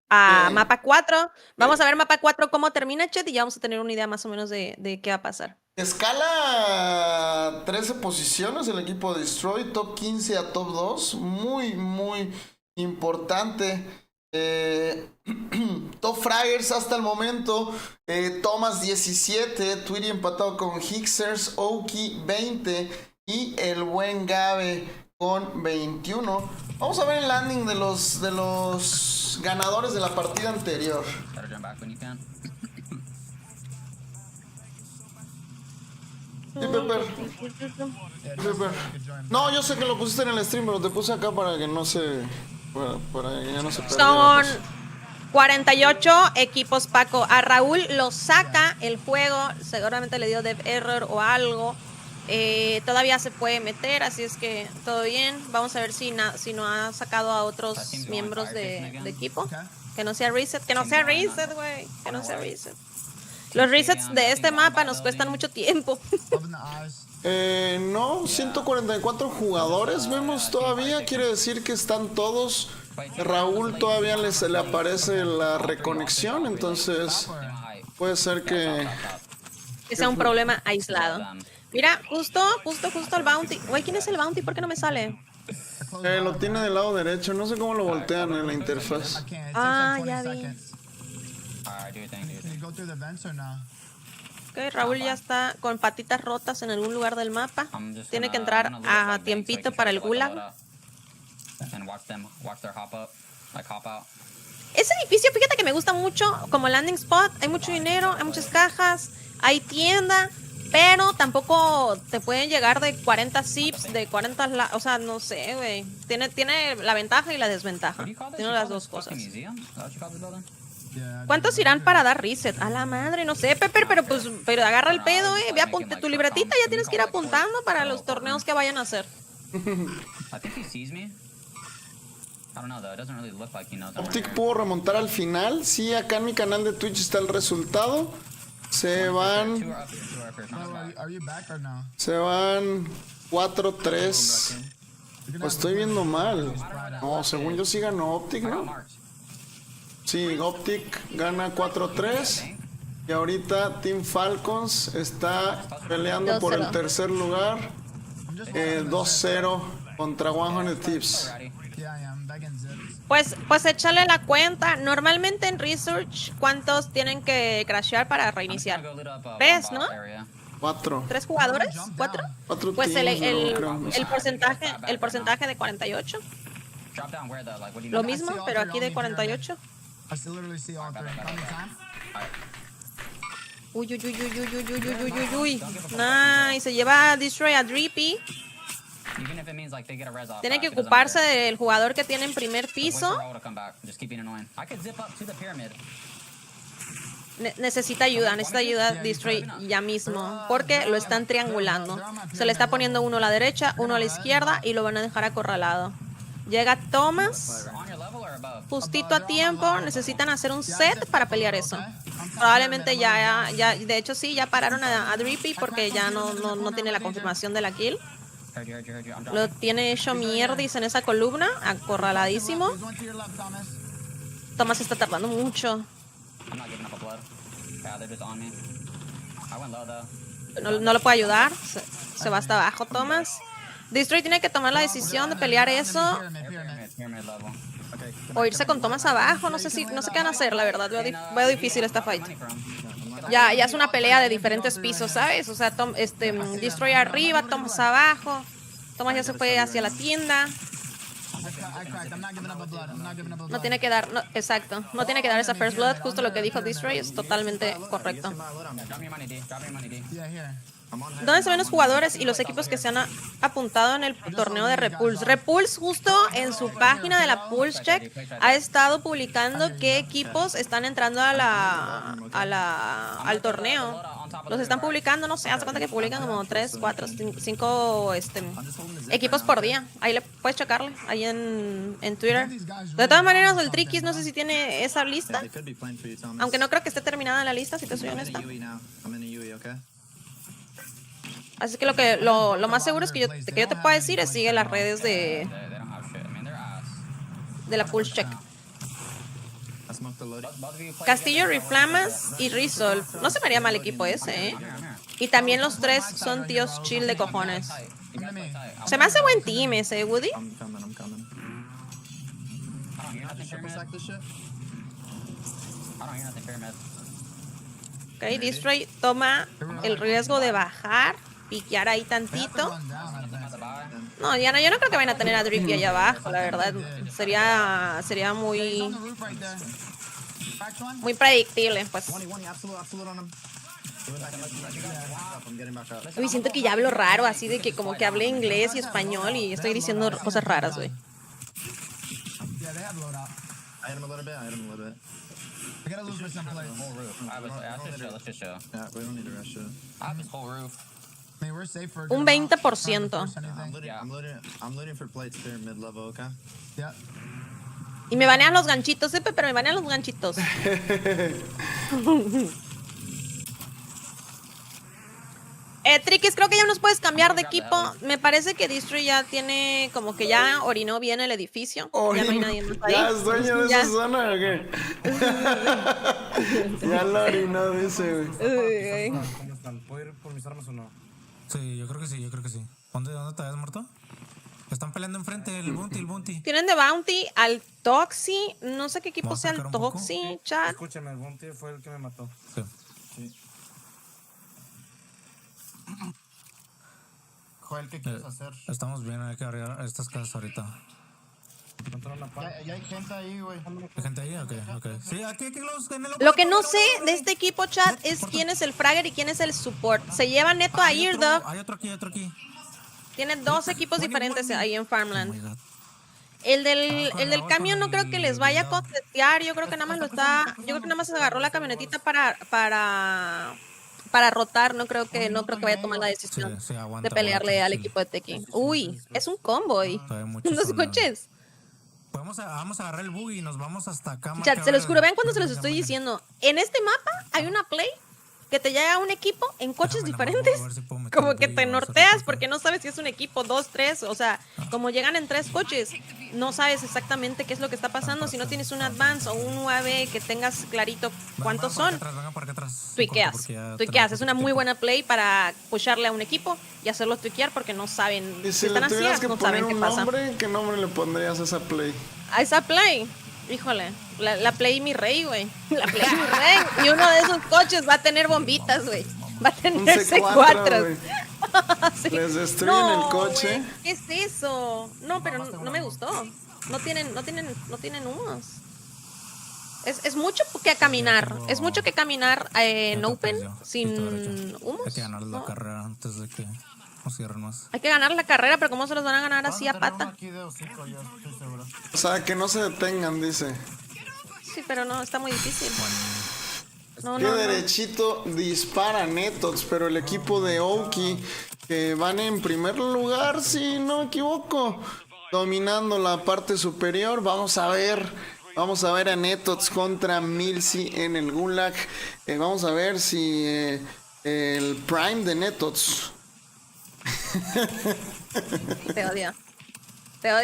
Mapa 4. Vamos a ver mapa 4 cómo termina, Chet, y ya vamos a tener una idea más o menos de qué va a pasar. Escala 13 posiciones el equipo de Destroy, top 15 a top 2. Muy importante. Top Fraggers hasta el momento. Thomas 17, Twitty empatado con Hixers, Oki 20 y el buen Gabe con 21. Vamos a ver el landing de los ganadores de la partida anterior. Sí, Pepper. No, yo sé que lo pusiste en el stream, pero te puse acá para que no se... para que ya no se perdiera. Son 48 equipos, Paco. A Raúl lo saca el juego. Seguramente le dio dev error o algo. Todavía se puede meter, así es que todo bien. Vamos a ver si no ha sacado a otros miembros de equipo. Que no sea reset, güey. Que no sea reset. Los resets de este mapa nos cuestan mucho tiempo. No, 144 jugadores vemos todavía. Quiere decir que están todos. Raúl todavía se le aparece la reconexión, entonces puede ser que sea un problema aislado. Mira, justo el bounty. Güey, ¿quién es el bounty? ¿Por qué no me sale? Lo tiene del lado derecho. No sé cómo lo voltean en la interfaz. Ya vi. Ok, Raúl ya está con patitas rotas en algún lugar del mapa. Tiene que entrar a tiempito para el gulag. Ese edificio, fíjate que me gusta mucho como landing spot. Hay mucho dinero, hay muchas cajas, hay tienda, pero tampoco te pueden llegar de 40 zips, de 40... o sea, no sé, güey. Tiene la ventaja y la desventaja. Tiene las dos cosas. ¿Cuántos irán para dar reset? A la madre, no sé, Pepper, pero agarra el pedo, ve, apunte tu libretita, ya tienes que ir apuntando para los torneos que vayan a hacer. Optic pudo remontar al final. Sí, acá en mi canal de Twitch está el resultado. Se van 4-3. Lo estoy viendo mal. No, según yo sí ganó Optic, ¿no? Sí, Optic gana 4-3. Y ahorita Team Falcons está peleando por el tercer lugar. 2-0 contra 100 Tips. Pues échale la cuenta. Normalmente en Research, ¿cuántos tienen que crashear para reiniciar? 3, ¿no? 4. ¿3 jugadores? ¿4? Pues el porcentaje de 48. Lo mismo, pero aquí de 48. Uy. Nice. Se lleva a Destroy a Drippy. Tiene que ocuparse del jugador que tiene en primer piso. Necesita ayuda Destroy ya mismo, porque lo están triangulando. Se le está poniendo uno a la derecha, uno a la izquierda y lo van a dejar acorralado. Llega Thomas justito a tiempo. Necesitan hacer un set para pelear eso. Probablemente ya de hecho sí, ya pararon a Drippy porque ya no tiene la confirmación de la kill. Lo tiene hecho mierdis en esa columna, acorraladísimo. Thomas está tardando mucho. No lo puede ayudar. Se va hasta abajo Thomas. Destroy tiene que tomar la decisión de pelear eso o irse con Thomas abajo. No sé qué van a hacer, la verdad. Veo difícil esta fight. Ya es una pelea de diferentes pisos, ¿sabes? O sea, Destroy arriba, Thomas abajo. Thomas ya se fue hacia la tienda. No tiene que dar, exacto. No tiene que dar esa first blood. Justo lo que dijo Destroy es totalmente correcto. ¿Dónde se ven los jugadores y los equipos que se han apuntado en el torneo de Repulse? Repulse justo en su página de la Pulse Check ha estado publicando qué equipos están entrando al torneo. Los están publicando, no sé, hace cuenta que publican como 3, 4, 5 equipos por día. Ahí le puedes checarle, ahí en Twitter. De todas maneras, el Trikis no sé si tiene esa lista. Aunque no creo que esté terminada la lista, si te soy honesta. Así que lo más seguro es que yo te pueda decir es sigue las redes de la Pulse Check. Castillo, Reflamas y Resolve. No se me haría mal equipo ese, ¿eh? Y también los tres son tíos chill de cojones. Se me hace buen team ese, Woody. Ok, Destroy toma el riesgo de bajar, piquear ahí tantito. No, ya no, yo no creo que vayan a tener a Drippy allá abajo, la verdad. Sería muy predictible, pues. Uy, siento que ya hablo raro, así de que como que hablé inglés y español y estoy diciendo cosas raras, güey. Un 20%. Y me banean los ganchitos, pero me banean los ganchitos. Trikis, creo que ya nos puedes cambiar de equipo. Me parece que Destroy ya tiene como que ya orinó bien el edificio. Ya no hay nadie más ahí. ¿Ya es dueño de esa zona o qué? Ya lo orinó, dice, güey. ¿Cómo están? ¿Puedo ir por mis armas o no? Sí, yo creo que sí. ¿Dónde te habías muerto? Están peleando enfrente el Bounty. Tienen de Bounty al Toxi. No sé qué equipo sea el Toxi, chat. Escúchame, el Bounty fue el que me mató. Sí. Joel, ¿qué quieres hacer? Estamos bien, hay que arreglar estas casas ahorita. Ya hay gente ahí, güey. ¿Hay gente ahí? Ok. Sí, aquí Lo que no sé de este equipo, chat, es quién es el Fragger y quién es el support. Se lleva neto a Eardog. Hay otro aquí. Tienen dos equipos diferentes ahí en Farmland. El del camión no creo que les vaya a contestear. Yo creo que nada más se agarró la camionetita para rotar. No creo que vaya a tomar la decisión de pelearle al equipo de Teki. Uy, es un convoy. Los coches. Vamos a agarrar el buggy y nos vamos hasta acá. Chat, se los juro, vean cuando se los estoy diciendo. En este mapa hay una play que te llega un equipo en coches diferentes. Como que te norteas porque no sabes si es un equipo 2, 3. O sea, como llegan en 3 coches, no sabes exactamente qué es lo que está pasando. Si no tienes un Advance o un UAV que tengas clarito cuántos son, tuiqueas. Es una muy buena play para pusharle a un equipo y hacerlo tuiquear porque no saben. Si están así, no saben qué pasa. ¿Qué nombre le pondrías a esa play? A esa play. Híjole, la play mi rey, güey. La play mi rey. Y uno de esos coches va a tener bombitas, güey. Va a tener C4. Sí. Les destruyen el coche. Wey, ¿qué es eso? No, pero no me gustó. No tienen humos. Es mucho que caminar. Es mucho que caminar en open sin humos. Hay que ganar la carrera antes de que nos cierren más. Hay que ganar la carrera, pero ¿cómo se los van a ganar así a pata? O sea, que no se detengan, dice. Sí, pero no, está muy difícil. Que derechito dispara Netots, pero el equipo de Oki, que van en primer lugar, si no me equivoco, dominando la parte superior. Vamos a ver a Netots contra Milsi en el Gulag. Vamos a ver si el Prime de Netots. Te odio,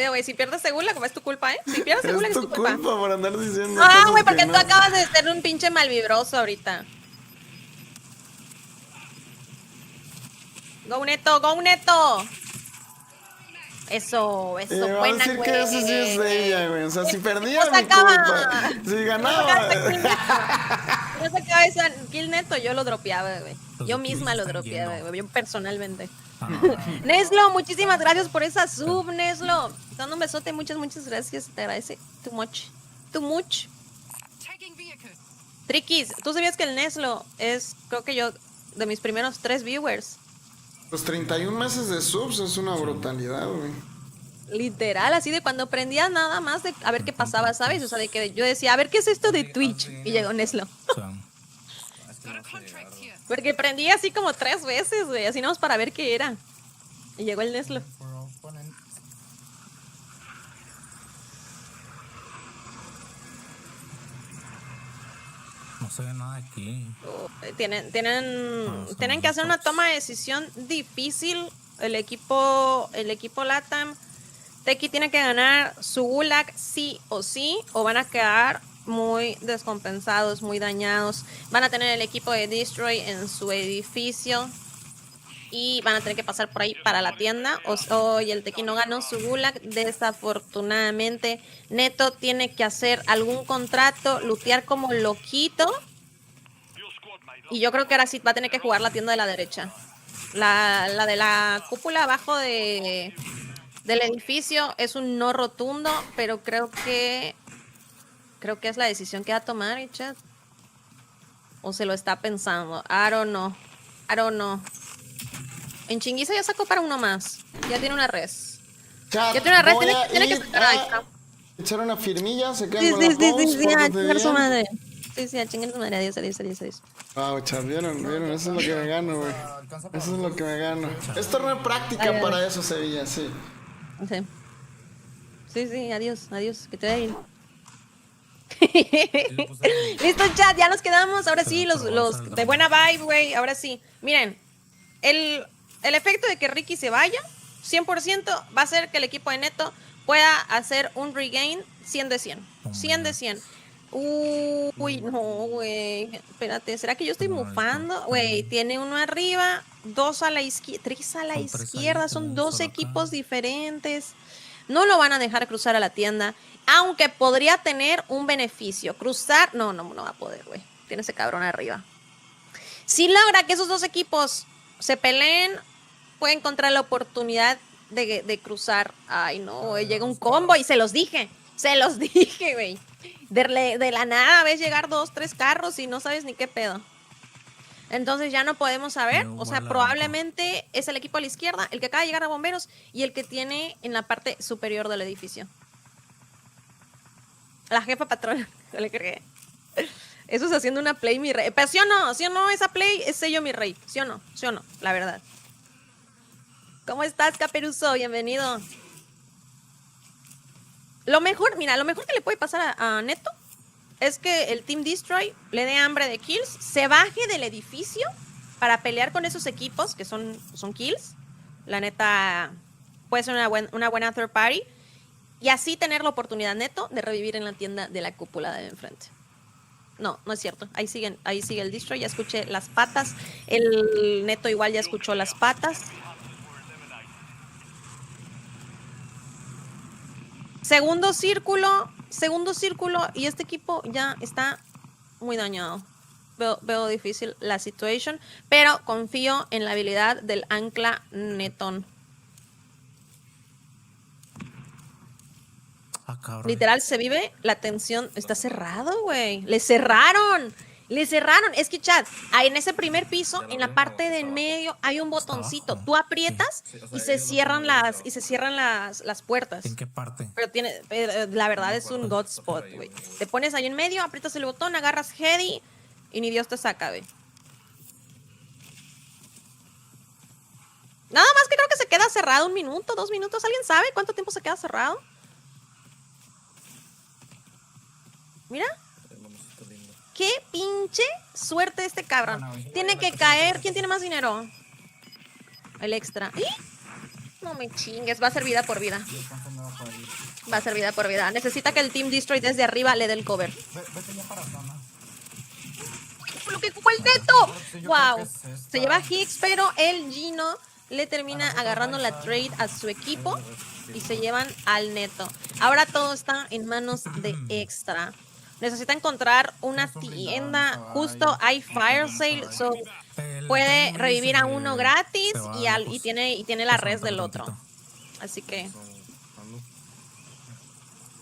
güey. Si pierdes Segula, como es tu culpa, ¿eh? Si pierdes Segula, es tu culpa. Por andar diciendo. Ah, güey, porque tú acabas de ser un pinche malvibroso ahorita. Go Neto. Eso, buena, güey. A decir que eso sí es de ella, güey. O sea, si perdía, mi culpa. Si ganaba. No sacaba esa kill Neto, yo lo dropeaba, güey. Yo misma lo dropeaba, güey. Yo personalmente. Neslo, muchísimas gracias por esa sub, Neslo. Te dando un besote, muchas gracias. Te agradece. Too much. Trikis, ¿tú sabías que el Neslo es, creo que yo, de mis primeros 3 viewers? Los 31 meses de subs es una brutalidad, güey. Literal, así de cuando prendía nada más de a ver qué pasaba, ¿sabes? O sea, de que yo decía, a ver qué es esto de Twitch. Y llegó Neslo. Porque prendí así como 3 veces, güey, así nomás para ver qué era. Y llegó el Neslo. No se ve nada aquí. Tienen que hacer una toma de decisión difícil. El equipo LATAM. Teki tiene que ganar su Gulag sí o sí, o van a quedar muy descompensados, muy dañados. Van a tener el equipo de Destroy en su edificio y van a tener que pasar por ahí para la tienda. Y el Teki no ganó su Gulag, desafortunadamente. Neto tiene que hacer algún contrato, lootear como loquito. Y yo creo que ahora sí va a tener que jugar la tienda de la derecha. La de la cúpula abajo del edificio es un no rotundo, pero creo que es la decisión que va a tomar, chat. O se lo está pensando. I don't know. En chinguiza ya sacó para uno más. Ya tiene una res. Chat, ya tiene una res, voy tiene que sacar a extra. Echar una firmilla, se quedan Sí, con la pose, a pórtate chingar su bien. madre. Sí, a chingar su madre. Adiós. Wow, chat, vieron, eso es lo que me gano, güey. Eso es lo que me gano. Es torneo de práctica para eso, Sevilla, sí. Sí, adiós, que te vaya bien. Listo, chat, ya nos quedamos. Ahora sí, los de buena vibe, güey. Ahora sí. Miren, el efecto de que Ricky se vaya, 100%, va a hacer que el equipo de Neto pueda hacer un regain 100 de 100. 100 de 100. Uy, no, güey. Espérate, ¿será que yo estoy mufando? Güey, tiene uno arriba, 2 a la izquierda, 3 a la izquierda. Son 2 equipos diferentes. No lo van a dejar cruzar a la tienda, aunque podría tener un beneficio. Cruzar, no va a poder, güey. Tiene ese cabrón arriba. Si logra que esos 2 equipos se peleen, puede encontrar la oportunidad de cruzar. Ay, no, güey, llega un combo y se los dije, güey. De la nada ves llegar 2, 3 carros y no sabes ni qué pedo. Entonces ya no podemos saber, o sea, probablemente es el equipo a la izquierda, el que acaba de llegar a bomberos y el que tiene en la parte superior del edificio. La jefa patrona, no le creé. Eso es haciendo una play, mi rey. Pero sí o no, esa play es sello, mi rey. Sí o no, la verdad. ¿Cómo estás, Caperuso? Bienvenido. Lo mejor que le puede pasar a Neto es que el Team Destroy le dé hambre de kills, se baje del edificio para pelear con esos equipos que son kills. La neta, puede ser una buena third party. Y así tener la oportunidad, Neto, de revivir en la tienda de la cúpula de enfrente. No es cierto. Ahí sigue el Destroy. Ya escuché las patas. El Neto igual ya escuchó las patas. Segundo círculo y este equipo ya está muy dañado. Veo difícil la situación, pero confío en la habilidad del ancla Netón. Literal, se vive la tensión. Está cerrado, güey. Le cerraron. Es que, chat, en ese primer piso, en la parte de en medio, hay un botoncito. Tú aprietas y se cierran las puertas. ¿En qué parte? Pero la verdad es un god spot, güey. Te pones ahí en medio, aprietas el botón, agarras heady y ni Dios te saca, güey. Nada más que creo que se queda cerrado 1 minuto, 2 minutos. ¿Alguien sabe cuánto tiempo se queda cerrado? Mira. Qué pinche suerte este cabrón. Tiene que caer. ¿Quién tiene más dinero? El extra. ¿Y? No me chingues. Va a ser vida por vida. Necesita que el Team Destroy desde arriba le dé el cover. Lo que ocupó el Neto. Wow. Se lleva Higgs, pero el Gino le termina agarrando la trade a su equipo y se llevan al Neto. Ahora todo está en manos de extra. Necesita encontrar una tienda. Justo hay fire sale, so puede revivir a uno gratis y tiene la res del otro. Así que,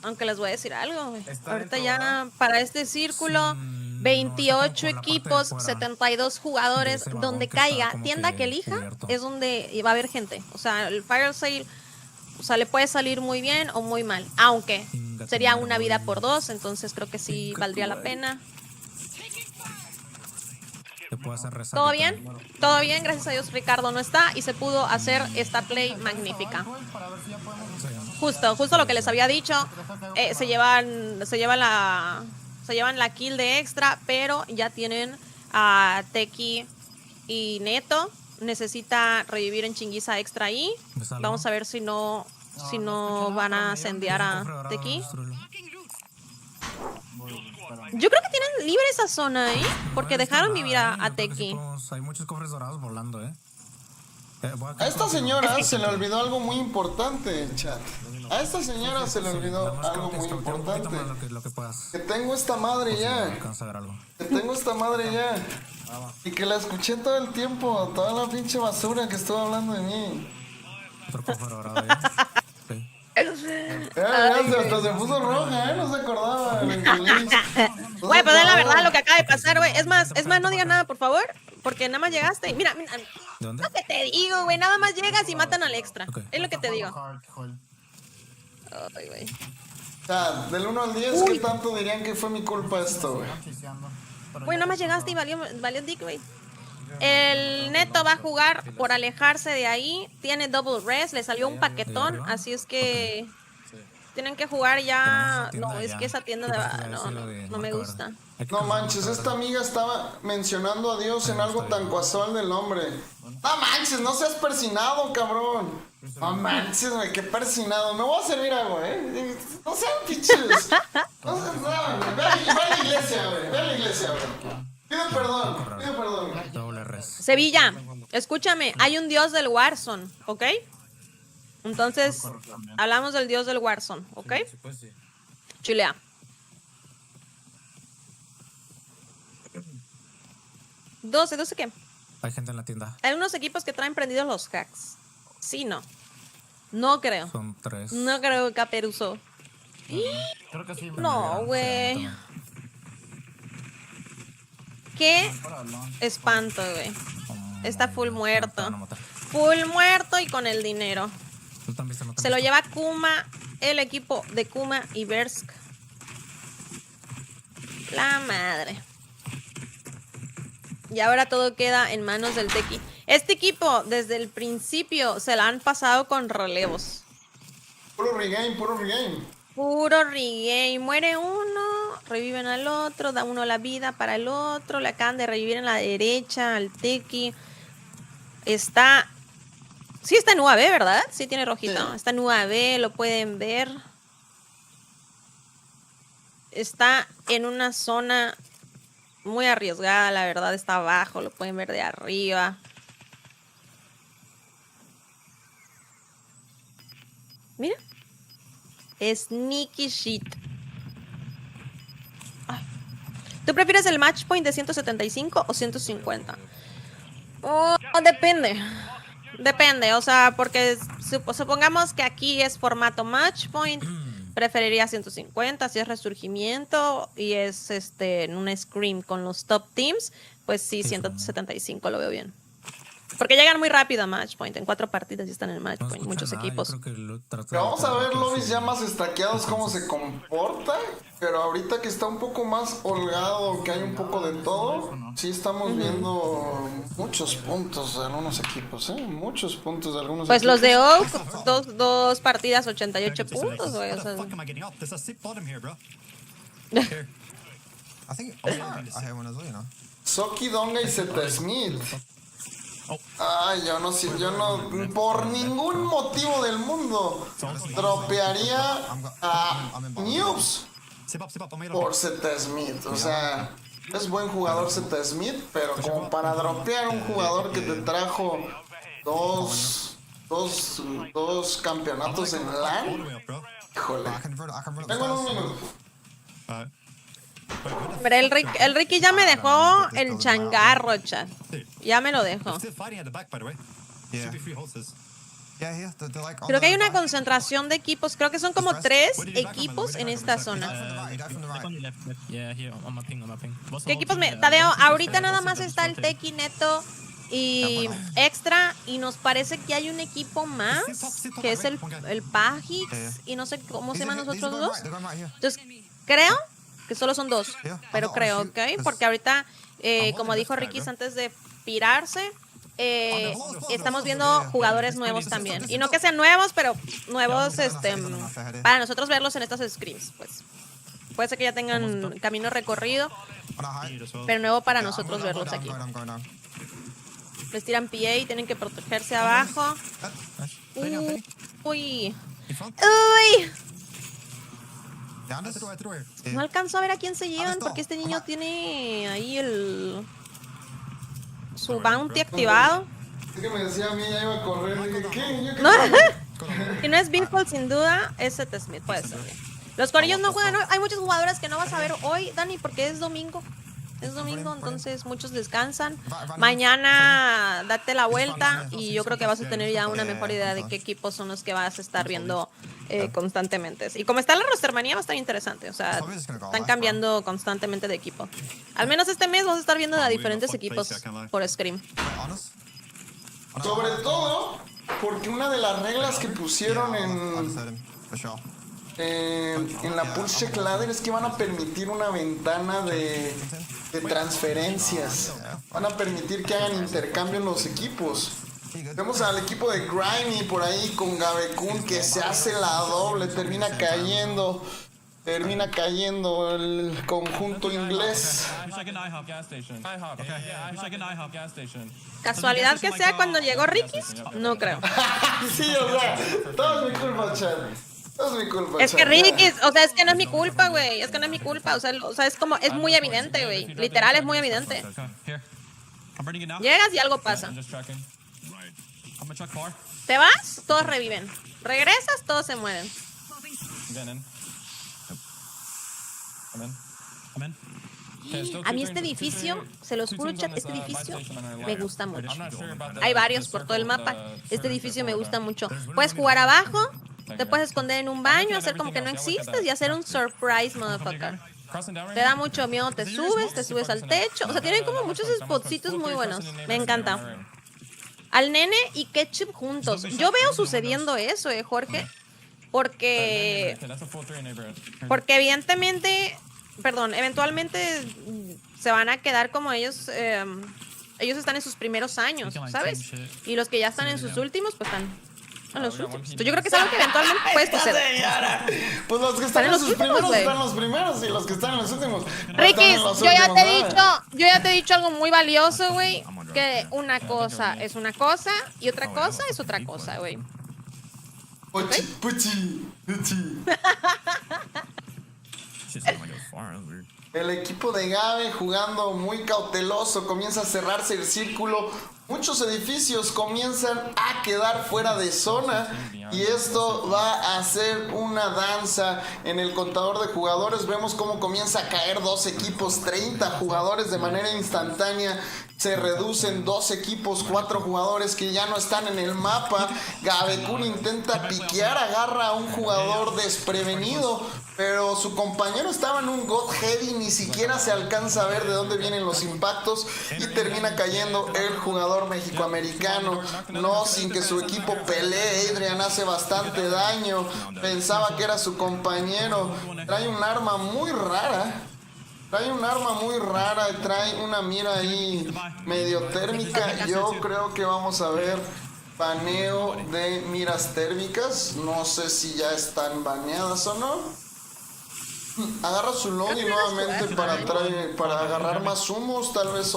aunque les voy a decir algo, ahorita ya para este círculo 28 equipos, 72 jugadores, donde caiga, tienda que elija, es donde va a haber gente. O sea, el Fire Sale, o sea, le puede salir muy bien o muy mal, aunque sería una vida por 2, entonces creo que sí valdría la pena. ¿Todo bien? Todo bien, gracias a Dios Ricardo no está y se pudo hacer esta play magnífica. Justo lo que les había dicho, se llevan la kill de extra, pero ya tienen a Teki y Neto. Necesita revivir en chinguiza extra ahí. Vamos a ver si no van a ascendear a Teki. Yo creo que tienen libre esa zona, ¿eh? Porque dejaron vivir a Teki. Hay muchos cofres dorados volando, ¿eh? A esta señora se le olvidó algo muy importante, chat. A esta señora se le olvidó algo muy importante. Que tengo esta madre ya. Que tengo esta madre ya. Y que la escuché todo el tiempo. Toda la pinche basura que estuvo hablando de mí. Otro cofre dorado, ¿eh? Hasta se puso roja, no se acordaba. Güey, pues es la verdad lo que acaba de pasar, güey. Es más, no digas nada, por favor. Porque nada más llegaste. Mira, ¿Dónde? lo que te digo, güey. Nada más llegas y matan al extra. Es lo que te digo. Ay, güey. O sea, del 1 al 10, ¿qué tanto dirían que fue mi culpa esto, güey? Güey, nada más llegaste y valió dick, güey. El Neto va a jugar por alejarse de ahí. Tiene double rest, le salió un paquetón. Así es que tienen que jugar ya. No, es que esa tienda no me gusta. No manches, esta amiga estaba mencionando a Dios en algo tan casual del nombre. No manches, no seas persinado, cabrón. No manches, güey, qué persinado. Me voy a servir agua, No sean pinches. No sean nada, ve a la iglesia, güey. Ve a la iglesia, güey. Pido perdón. Sevilla, escúchame, hay un dios del Warzone, ¿ok? Entonces, hablamos del dios del Warzone, ¿ok? Chilea. ¿12 qué? Hay gente en la tienda. Hay unos equipos que traen prendidos los hacks. Sí, no. No creo. Son 3. No creo, Caperuso. Creo que sí. No, güey. Qué espanto, güey. Está full muerto. Full muerto y con el dinero. Se lo lleva Kuma, el equipo de Kuma y Bersk. La madre. Y ahora todo queda en manos del Teki. Este equipo, desde el principio, se la han pasado con relevos. Puro regame, puro regame. Puro regame. Muere uno, reviven al otro, da uno la vida para el otro. Le acaban de revivir en la derecha al Teki. Está... Sí está en UAV, ¿verdad? Sí tiene rojito. Sí. Está en UAV, lo pueden ver. Está en una zona muy arriesgada, la verdad. Está abajo, lo pueden ver de arriba. Mira. Sneaky shit. Ay. ¿Tú prefieres el match point de 175 o 150? Oh, depende. Depende, o sea, porque supongamos que aquí es formato match point, preferiría 150. Si es resurgimiento y es en un scrim con los top teams, pues sí, 175 lo veo bien. Porque llegan muy rápido a match point, en 4 partidas ya están en match point, muchos equipos. Vamos a ver lobbies ya más estaqueados cómo se comporta, pero ahorita que está un poco más holgado, que hay un poco de todo, sí estamos viendo muchos puntos de algunos equipos, muchos puntos de algunos pues equipos. Los de Oak, dos partidas, 88 puntos, güey. O sea... Soki, Donga y Zeta Smith. Ay, yo no, por ningún motivo del mundo dropearía a Noobs por Zeta Smith. O sea, es buen jugador Zeta Smith, pero como para dropear un jugador que te trajo dos campeonatos en LAN, híjole. Tengo un minuto. Pero el Ricky ya me dejó el changarro, chat. Ya me lo dejó. Creo que hay una concentración de equipos. Creo que son como 3 equipos en esta zona. ¿Qué equipos me...? Tadeo, ahorita nada más está el Tequi, Neto y Extra. Y nos parece que hay un equipo más, que es el Pagix. Y no sé cómo se llaman los otros dos. Entonces, creo que solo son 2. Pero creo, ¿ok? Porque ahorita, como dijo Ricky antes de pirarse... estamos viendo jugadores nuevos también. Y no que sean nuevos, pero nuevos para nosotros verlos en estas scrims. Pues puede ser que ya tengan camino recorrido, pero nuevo para nosotros verlos aquí. Les tiran PA y tienen que protegerse abajo. Uy. Uy. No alcanzo a ver a quién se llevan porque este niño tiene ahí su bounty activado. Es que me decía a mí, ya iba a correr. ¿Qué? No, si no es Biffle, sin duda, es Seth Smith, puede ser. Los corillos no juegan, ¿no? Hay muchos jugadores que no vas a ver hoy, Dani, porque es domingo. Es domingo, entonces muchos descansan. Mañana date la vuelta y yo creo que vas a tener ya una mejor idea de qué equipos son los que vas a estar viendo constantemente. Y como está la rostermanía va a estar interesante, o sea, están cambiando constantemente de equipo. Al menos este mes vamos a estar viendo a diferentes equipos por Scrim. Sobre todo porque una de las reglas que pusieron en la Pulse Check Ladder es que van a permitir una ventana de transferencias. Van a permitir que hagan intercambio en los equipos. Vemos al equipo de Grimy por ahí con Gabekun que se hace la doble, termina cayendo el conjunto inglés. ¿Casualidad que sea cuando llegó Ricky? No creo. Sí, o sea, todo es mi culpa, Chad. Es que Ricky, o sea, es que no es mi culpa, güey. Es que no es mi culpa. O sea, es como, es muy evidente, güey. Literal, es muy evidente. Llegas y algo pasa. Te vas, todos reviven. Regresas, todos se mueren. A mí este edificio, se los juro, chat, este edificio me gusta mucho. Hay varios por todo el mapa. Este edificio me gusta mucho. Puedes jugar abajo, te puedes esconder en un baño, hacer como que no existes y hacer un surprise, motherfucker. Te da mucho miedo, te subes al techo. O sea, tienen como muchos spotcitos muy buenos. Me encanta. Al nene y Ketchup juntos. Yo veo sucediendo eso, Jorge. Porque eventualmente se van a quedar como ellos están en sus primeros años, ¿sabes? Y los que ya están en sus últimos, pues están en los últimos. Entonces, yo creo que es algo que eventualmente puede suceder. Pues los que están en sus primeros están los primeros y los que están en los últimos. Ricky, yo ya te he dicho algo muy valioso, güey. Que una cosa es una cosa y otra cosa es otra cosa, güey. Puchi, puchi. El equipo de Gabe jugando muy cauteloso, comienza a cerrarse el círculo. Muchos edificios comienzan a quedar fuera de zona y esto va a ser una danza en el contador de jugadores. Vemos cómo comienza a caer 2 equipos, 30 jugadores de manera instantánea. Se reducen 2 equipos, 4 jugadores que ya no están en el mapa. Gabekun intenta piquear, agarra a un jugador desprevenido, pero su compañero estaba en un God Heavy, ni siquiera se alcanza a ver de dónde vienen los impactos y termina cayendo el jugador mexicoamericano. No sin que su equipo pelee. Adrian hace bastante daño, pensaba que era su compañero. Trae un arma muy rara. Trae una mira ahí medio térmica. Yo creo que vamos a ver baneo de miras térmicas. No sé si ya están baneadas o no. Agarra su lobby nuevamente para agarrar más humos. Tal vez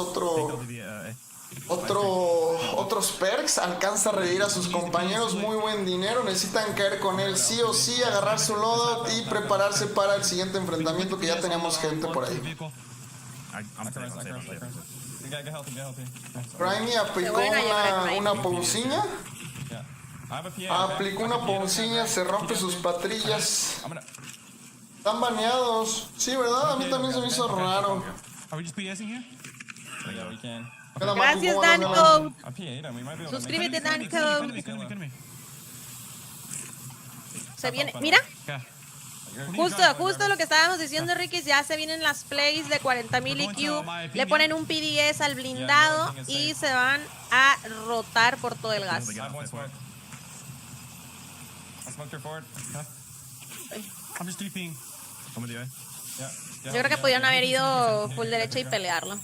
otros perks. Alcanza a revivir a sus compañeros. Muy buen dinero. Necesitan caer con él sí o sí, agarrar su loadout y prepararse para el siguiente enfrentamiento, que ya tenemos gente por ahí. Grimy aplicó una pausiña. Aplicó una pausiña, se rompe sus patrillas. Están baneados. Sí, ¿verdad? A mí también se me hizo raro. Gracias, Danco. Suscríbete, Danco. Se viene, mira. Justo lo que estábamos diciendo, Ricky, ya se vienen las plays de 40,000 IQ, le ponen un PDS al blindado y se van a rotar por todo el gas. Yo creo que pudieron haber ido full derecha y pelearlo.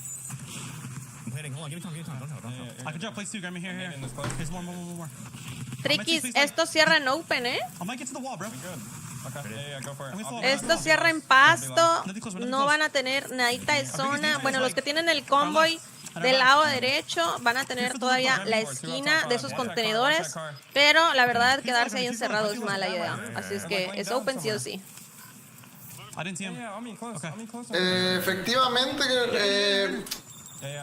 Triquis, esto cierra en open, ¿eh? Esto cierra en pasto, no van a tener nadita de zona. Bueno, los que tienen el convoy del lado derecho van a tener todavía la esquina de esos contenedores, pero la verdad quedarse ahí encerrado es mala idea. Así es que es open sí o sí. Efectivamente,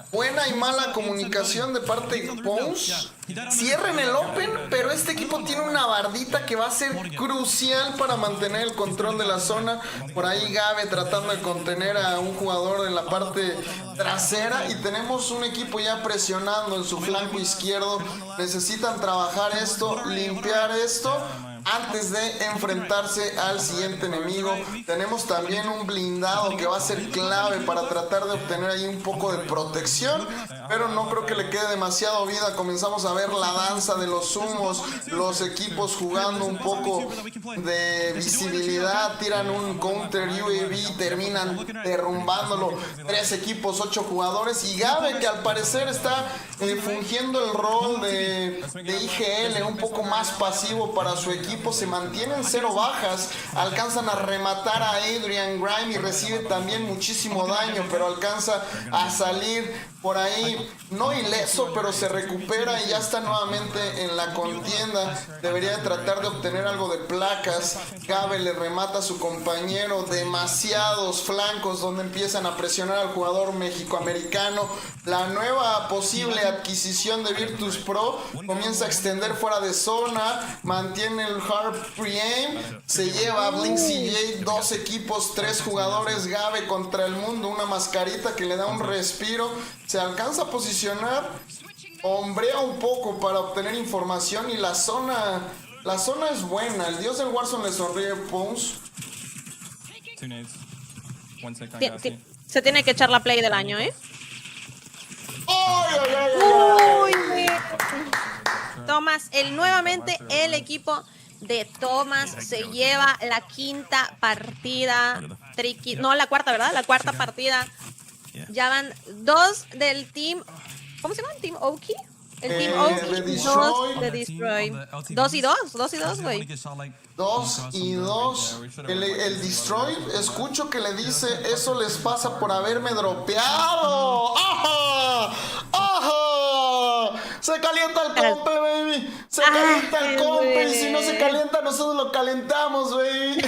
buena y mala comunicación de parte de Pons. Cierren el Open, pero este equipo tiene una bardita que va a ser crucial para mantener el control de la zona. Por ahí Gabe tratando de contener a un jugador en la parte trasera y tenemos un equipo ya presionando en su flanco izquierdo. Necesitan trabajar esto, limpiar esto antes de enfrentarse al siguiente enemigo. Tenemos también un blindado que va a ser clave para tratar de obtener ahí un poco de protección, pero no creo que le quede demasiado vida. Comenzamos a ver la danza de los humos, los equipos jugando un poco de visibilidad, tiran un counter UAV, terminan derrumbándolo. 3 equipos, 8 jugadores y Gabe, que al parecer está fungiendo el rol de IGL, un poco más pasivo para su equipo. Se mantienen 0 bajas, alcanzan a rematar a Adrian Grime y recibe también muchísimo daño, pero alcanza a salir por ahí, no ileso, pero se recupera y ya está nuevamente en la contienda. Debería tratar de obtener algo de placas. Gabe le remata a su compañero, demasiados flancos donde empiezan a presionar al jugador mexicoamericano. La nueva posible adquisición de Virtus Pro comienza a extender fuera de zona, mantiene el hard pre-aim, se lleva a Blink CJ, 2 equipos, 3 jugadores. Gabe contra el mundo, una mascarita que le da un respiro. Se alcanza a posicionar, hombrea un poco para obtener información y la zona es buena. El dios del Warzone le sonríe a Pons. Se tiene que echar la play del año, ¿eh? Uy, Thomas, nuevamente el equipo de Thomas se lleva la 5ª partida. Tricky, no, la 4ª, ¿verdad? La 4ª partida. Ya van 2 del team. ¿Cómo se llama? ¿Team Oki? El Team Oki, 2 de Destroy. 2 y 2, güey. 2 y 2. El Destroy, escucho que le dice: eso les pasa por haberme dropeado. ¡Ajá! ¡Ajá! Se calienta el compe, baby. Se calienta el compe. Y si no se calienta, nosotros lo calentamos, baby.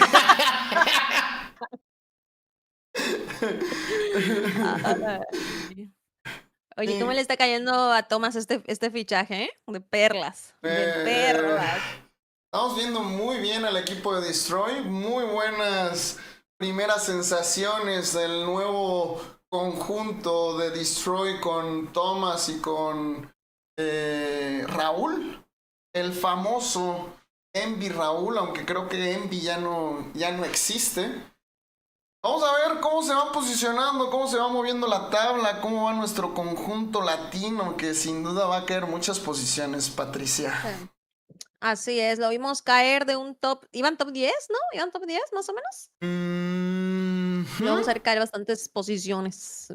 Oye, ¿cómo le está cayendo a Thomas este fichaje, eh? De perlas. De perlas. Estamos viendo muy bien al equipo de Destroy. Muy buenas primeras sensaciones del nuevo conjunto de Destroy con Thomas y con Raúl. El famoso Envy Raúl, aunque creo que Envy ya no existe. Vamos a ver cómo se va posicionando, cómo se va moviendo la tabla, cómo va nuestro conjunto latino, que sin duda va a caer muchas posiciones, Patricia. Sí. Así es, lo vimos caer de un top, iban top 10, ¿no? Iban top 10 más o menos. Lo vamos a ver caer bastantes posiciones,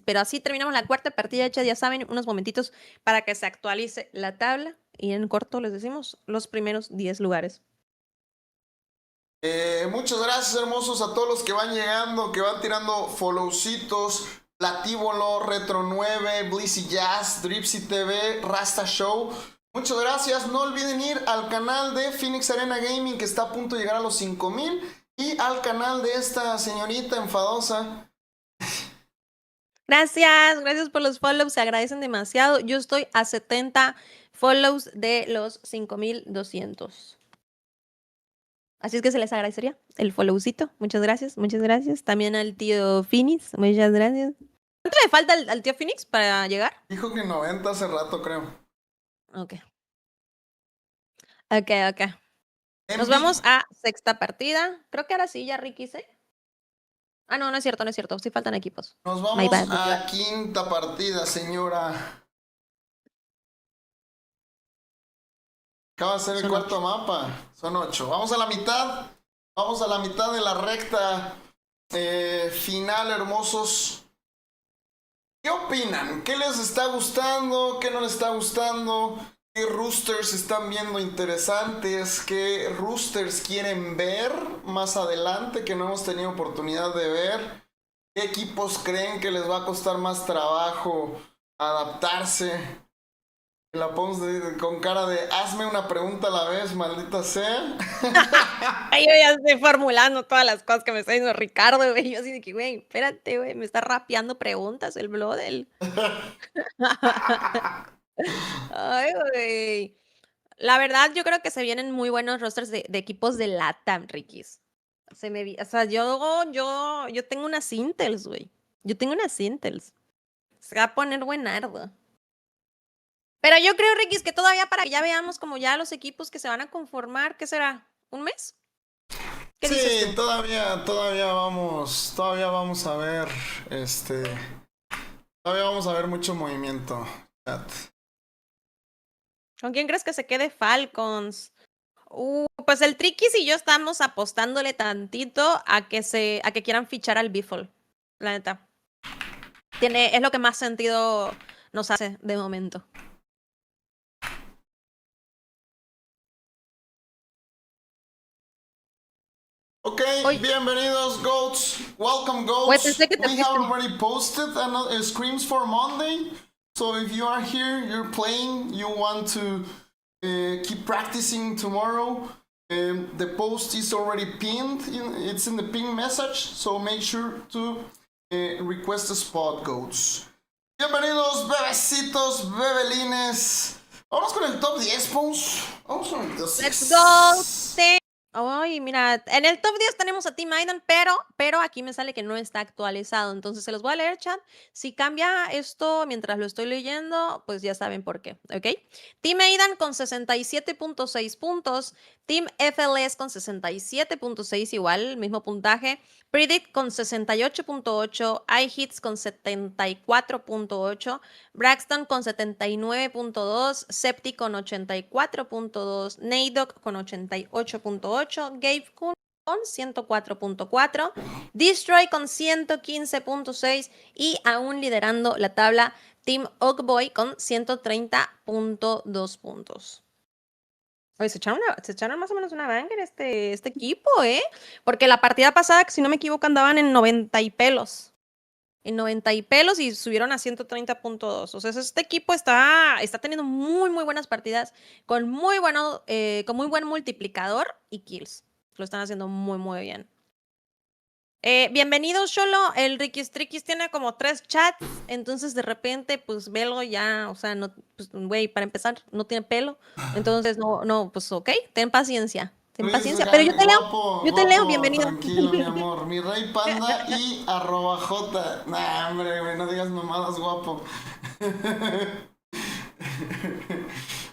pero así terminamos la 4ª partida hecha, ya saben, unos momentitos para que se actualice la tabla y en corto les decimos los primeros 10 lugares. Muchas gracias, hermosos, a todos los que van llegando, que van tirando followcitos. Platívolo, Retro 9, Blissy Jazz, Dripsy TV, Rasta Show. Muchas gracias. No olviden ir al canal de Phoenix Arena Gaming, que está a punto de llegar a los 5,000. Y al canal de esta señorita enfadosa. Gracias por los follows, se agradecen demasiado. Yo estoy a 70 follows de los 5,200. Así es que se les agradecería el followcito. Muchas gracias. También al tío Phoenix, muchas gracias. ¿Cuánto le falta al tío Phoenix para llegar? Dijo que 90 hace rato, creo. Ok. Nos vamos a sexta partida. Creo que ahora sí, ya Ricky, ¿sí? Ah, no, no es cierto, no es cierto. Sí faltan equipos. Nos My vamos bad, my a bad. quinta partida, señora. Acaba de ser el cuarto mapa. Son 8. Vamos a la mitad. Vamos a la mitad de la recta final, hermosos. ¿Qué opinan? ¿Qué les está gustando? ¿Qué no les está gustando? ¿Qué roosters están viendo interesantes? ¿Qué roosters quieren ver más adelante que no hemos tenido oportunidad de ver? ¿Qué equipos creen que les va a costar más trabajo adaptarse? La pongo con cara de hazme una pregunta a la vez, maldita sea. Ay, yo ya estoy formulando todas las cosas que me está diciendo Ricardo, güey. Yo así de que, güey, espérate, güey, me está rapeando preguntas el Bloodel. Ay, güey. La verdad, yo creo que se vienen muy buenos rosters de equipos de LATAM, Rikis. O sea, yo tengo unas Intels, güey. Yo tengo unas Intels. Se va a poner buenardo. Pero yo creo, Rikis, que todavía para que ya veamos como ya los equipos que se van a conformar, ¿qué será? ¿Un mes? ¿Qué dices tú? todavía vamos a ver, todavía vamos a ver mucho movimiento. ¿Con quién crees que se quede Falcons? Pues el Trikis y yo estamos apostándole tantito a que quieran fichar al Biffle, la neta. Es lo que más sentido nos hace de momento. Okay, bienvenidos, Goats. Welcome, Goats. We have already posted screams for Monday. So if you are here, you're playing, you want to keep practicing tomorrow, the post is already pinned. It's in the pin message. So make sure to request a spot, Goats. Bienvenidos, bebecitos, bebelines. Vamos con el top 10, Pons. Vamos con el top 10. Let's go. Ay, mira, en el top 10 tenemos a Team Aidan, pero aquí me sale que no está actualizado. Entonces se los voy a leer, chat. Si cambia esto mientras lo estoy leyendo, pues ya saben por qué, ¿ok? Team Aidan con 67.6 puntos. Team FLS con 67.6, igual, el mismo puntaje. Predict con 68.8. iHits con 74.8. Braxton con 79.2. Septi con 84.2. Naydoc con 88.8. Gabe Kun con 104.4. Destroy con 115.6. Y aún liderando la tabla, Team Oakboy con 130.2 puntos. Oye, se echaron más o menos una banger este equipo, ¿eh? Porque la partida pasada, que si no me equivoco, andaban en 90 y pelos. En 90 y pelos y subieron a 130.2. O sea, este equipo está teniendo muy, muy buenas partidas con muy buen multiplicador y kills. Lo están haciendo muy, muy bien. Bienvenido, Sholo. El Rikis Trikis tiene como 3 chats, entonces de repente, pues velo ya, o sea, no, pues, güey, para empezar, no tiene pelo, entonces no, pues ok, ten paciencia, pero yo te leo, bienvenido. Tranquilo, mi amor, mi rey panda y @J. Nah, hombre, güey, no digas mamadas, guapo.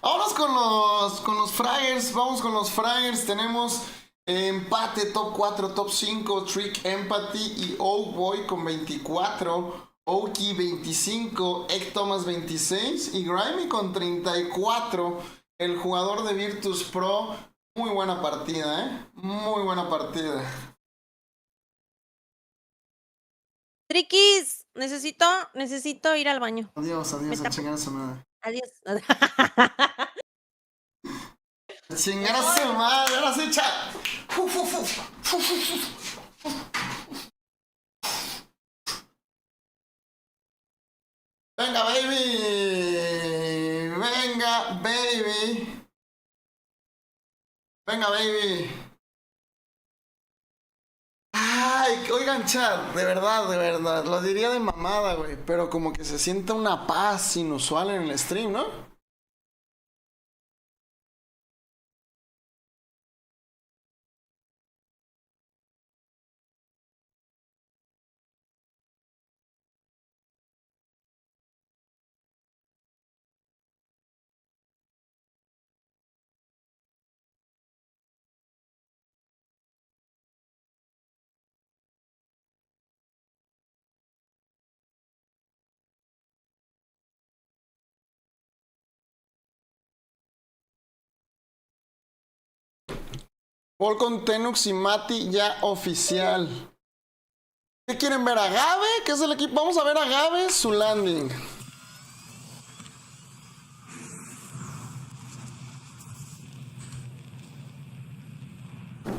Vámonos con los fraggers, tenemos empate, top 4, top 5, Trick Empathy y Oakboy con 24, Oki 25, Egg Thomas 26 y Grimy con 34, el jugador de Virtus Pro. Muy buena partida, muy buena partida. Trikis, necesito ir al baño. Adiós, a chingar a su madre. Adiós. Chingar a su madre, ahora sí, chat. Venga, baby. Ay, oigan, chat, de verdad, lo diría de mamada, güey, pero como que se siente una paz inusual en el stream, ¿no? Paul con Tenux y Mati ya oficial. ¿Qué quieren ver? ¿A Gabe? ¿Qué es el equipo? Vamos a ver a Gabe su landing.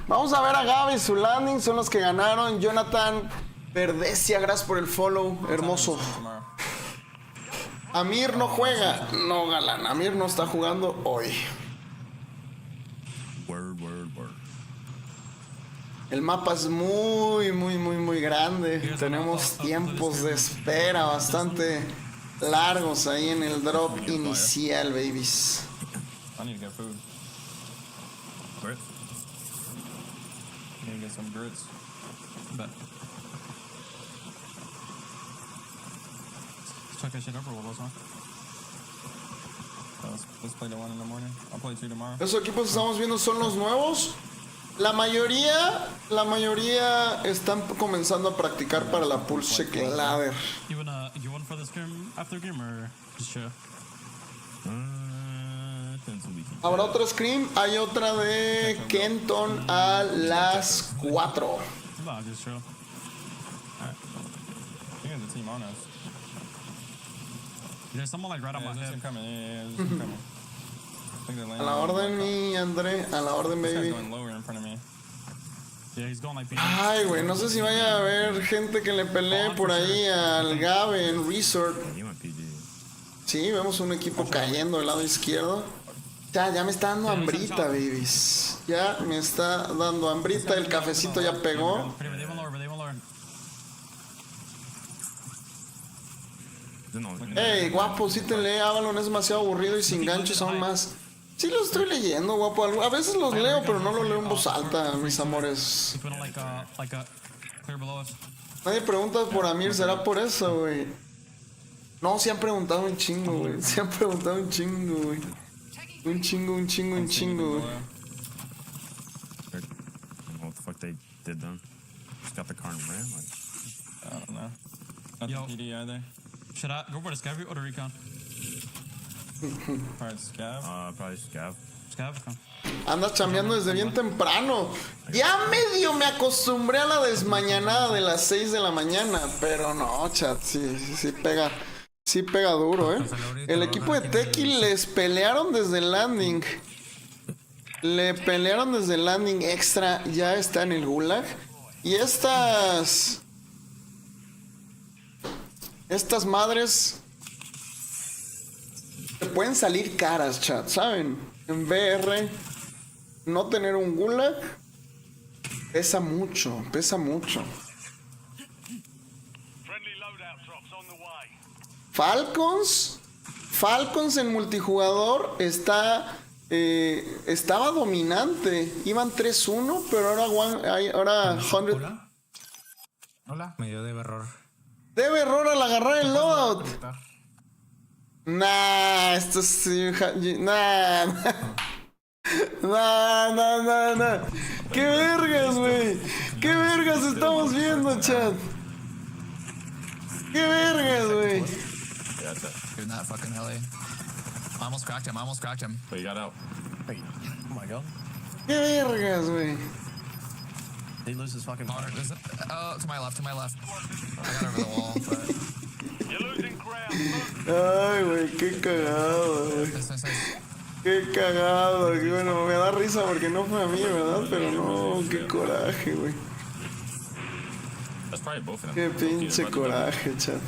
Vamos a ver a Gabe y su landing. Son los que ganaron. Jonathan Verdecia, gracias por el follow. Hermoso. Amir no juega. No, galán. Amir no está jugando hoy. El mapa es muy grande. Tenemos tiempos de espera bastante largos ahí en el drop inicial, babies. I need to get food. Grits? I need to get some grits. Bet. Let's check that shit over with us, huh? Let's play the 1 in the morning. I'll play 2 tomorrow. Esos equipos que estamos viendo son los nuevos. La mayoría están comenzando a practicar para la Pulse Check Ladder. You want for the scrim after game or just chill? Habrá otra scrim, hay otra de Kenton a las 4. No, just chill. Alright. You got the team on us. There's someone like right on my head. Yeah, there's some coming. A la orden, mi André, a la orden, baby. Ay, güey, no sé si vaya a haber gente que le pelee por ahí al Gabe en Resort. Sí, vemos un equipo cayendo del lado izquierdo. Ya me está dando hambrita, babies. Ya me está dando hambrita, el cafecito ya pegó. Ey, guapo, sí te lee, Avalon es demasiado aburrido y sin ganchos aún más. Sí los estoy leyendo, guapo. A veces los leo, pero no los leo en voz alta, mis amores. Nadie pregunta por Amir, ¿será por eso, güey? No, sí han preguntado un chingo, güey. Sí han preguntado un chingo, güey. Un chingo, güey. What the fuck they did then? Just got the car and ran, like, I don't know. Not the PD either. Should I go for the Scav or the Recon? Probably Scav. Probably Scav. Scav, okay. Andas chambeando desde bien temprano. Ya medio me acostumbré a la desmañanada de las 6 de la mañana, pero no, chat, sí pega. Sí pega duro, ¿eh? El equipo de Tequi les pelearon desde el landing. Le pelearon desde el landing extra. Ya está en el gulag. Y estas madres te pueden salir caras, chat, ¿saben? En VR no tener un gulag pesa mucho. Falcons en multijugador estaba dominante. Iban 3-1, pero ahora 100. Hola, me dio error. Debe error al agarrar el loadout. Nah, esto sí. Nah. ¿Qué vergas, güey? ¿Qué vergas estamos viendo, chat? ¿Qué vergas, güey? Doing that fucking heli. I almost cracked him. But you got out. Wait, oh my god. ¿Qué vergas, güey? He loses fucking power. To my left. I got over the wall, but... You're losing ground. Ay, güey, qué cagado, güey. Qué cagado, güey. Bueno, me da risa porque no fue a mí, ¿verdad? Pero no, qué coraje, güey. Qué pinche coraje, chat.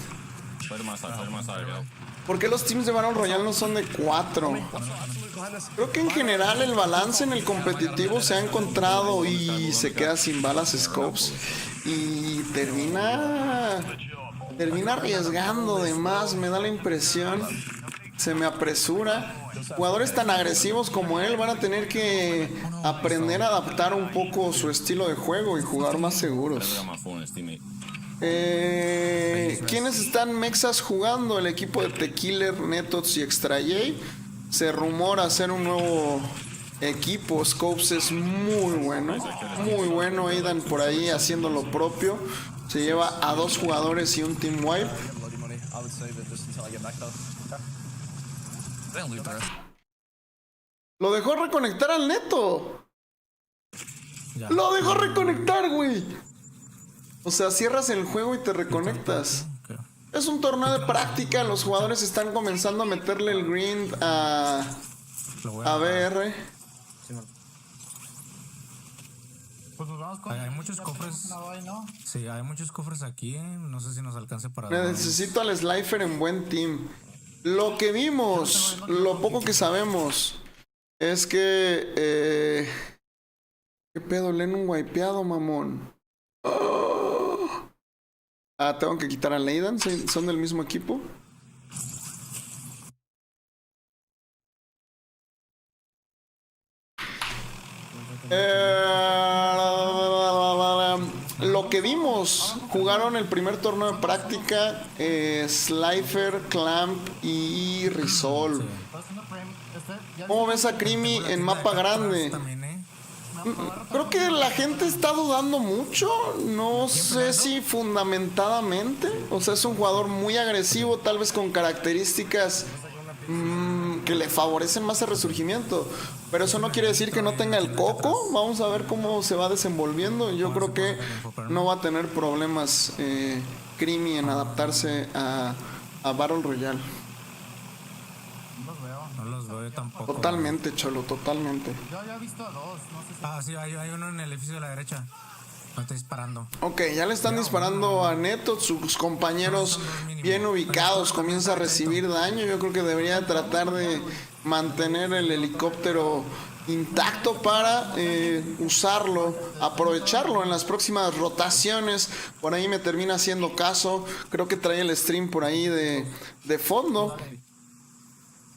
¿Por qué los teams de Battle Royale no son de 4? Creo que en general el balance en el competitivo se ha encontrado y se queda sin balas scopes y termina arriesgando de más, me da la impresión. Se me apresura. Jugadores tan agresivos como él van a tener que aprender a adaptar un poco su estilo de juego y jugar más seguros. ¿Quiénes están mexas jugando? El equipo de Tequiller, Netots y Extra J. Se rumora hacer un nuevo equipo. Scopes es muy bueno. Aidan por ahí haciendo lo propio. Se lleva a 2 jugadores y un team wipe. Lo dejó reconectar al Neto. Lo dejó reconectar, güey. O sea, cierras el juego y te reconectas. Es un torneo de práctica. Los jugadores están comenzando a meterle el grind a BR. Pues nos vamos con hay muchos cofres. Sí, hay muchos cofres aquí. No sé si nos alcance para. Necesito al Slifer en buen team. Lo que vimos, lo poco que sabemos, es que. ¿Qué pedo? Len un wipeado, mamón. Oh. Ah, tengo que quitar a Leidan. ¿Son del mismo equipo? Lo que vimos, jugaron el primer torneo de práctica, Slifer, Clamp y Resolve. ¿Cómo ves a Creamy en mapa grande? Creo que la gente está dudando mucho, no sé si fundamentadamente. O sea, es un jugador muy agresivo, tal vez con características que le favorecen más el resurgimiento, pero eso no quiere decir que no tenga el coco. Vamos a ver cómo se va desenvolviendo. Yo creo que no va a tener problemas Creamy en adaptarse a Battle Royale. No los veo tampoco. Totalmente, Cholo, totalmente. Yo había visto a dos, no sé si... Ah, sí, hay uno en el edificio de la derecha. No está disparando. Ok, ya le están disparando a Neto. Sus compañeros bien ubicados comienza a recibir daño. Yo creo que debería tratar de mantener el helicóptero intacto para usarlo, aprovecharlo en las próximas rotaciones. Por ahí me termina haciendo caso. Creo que trae el stream por ahí de fondo,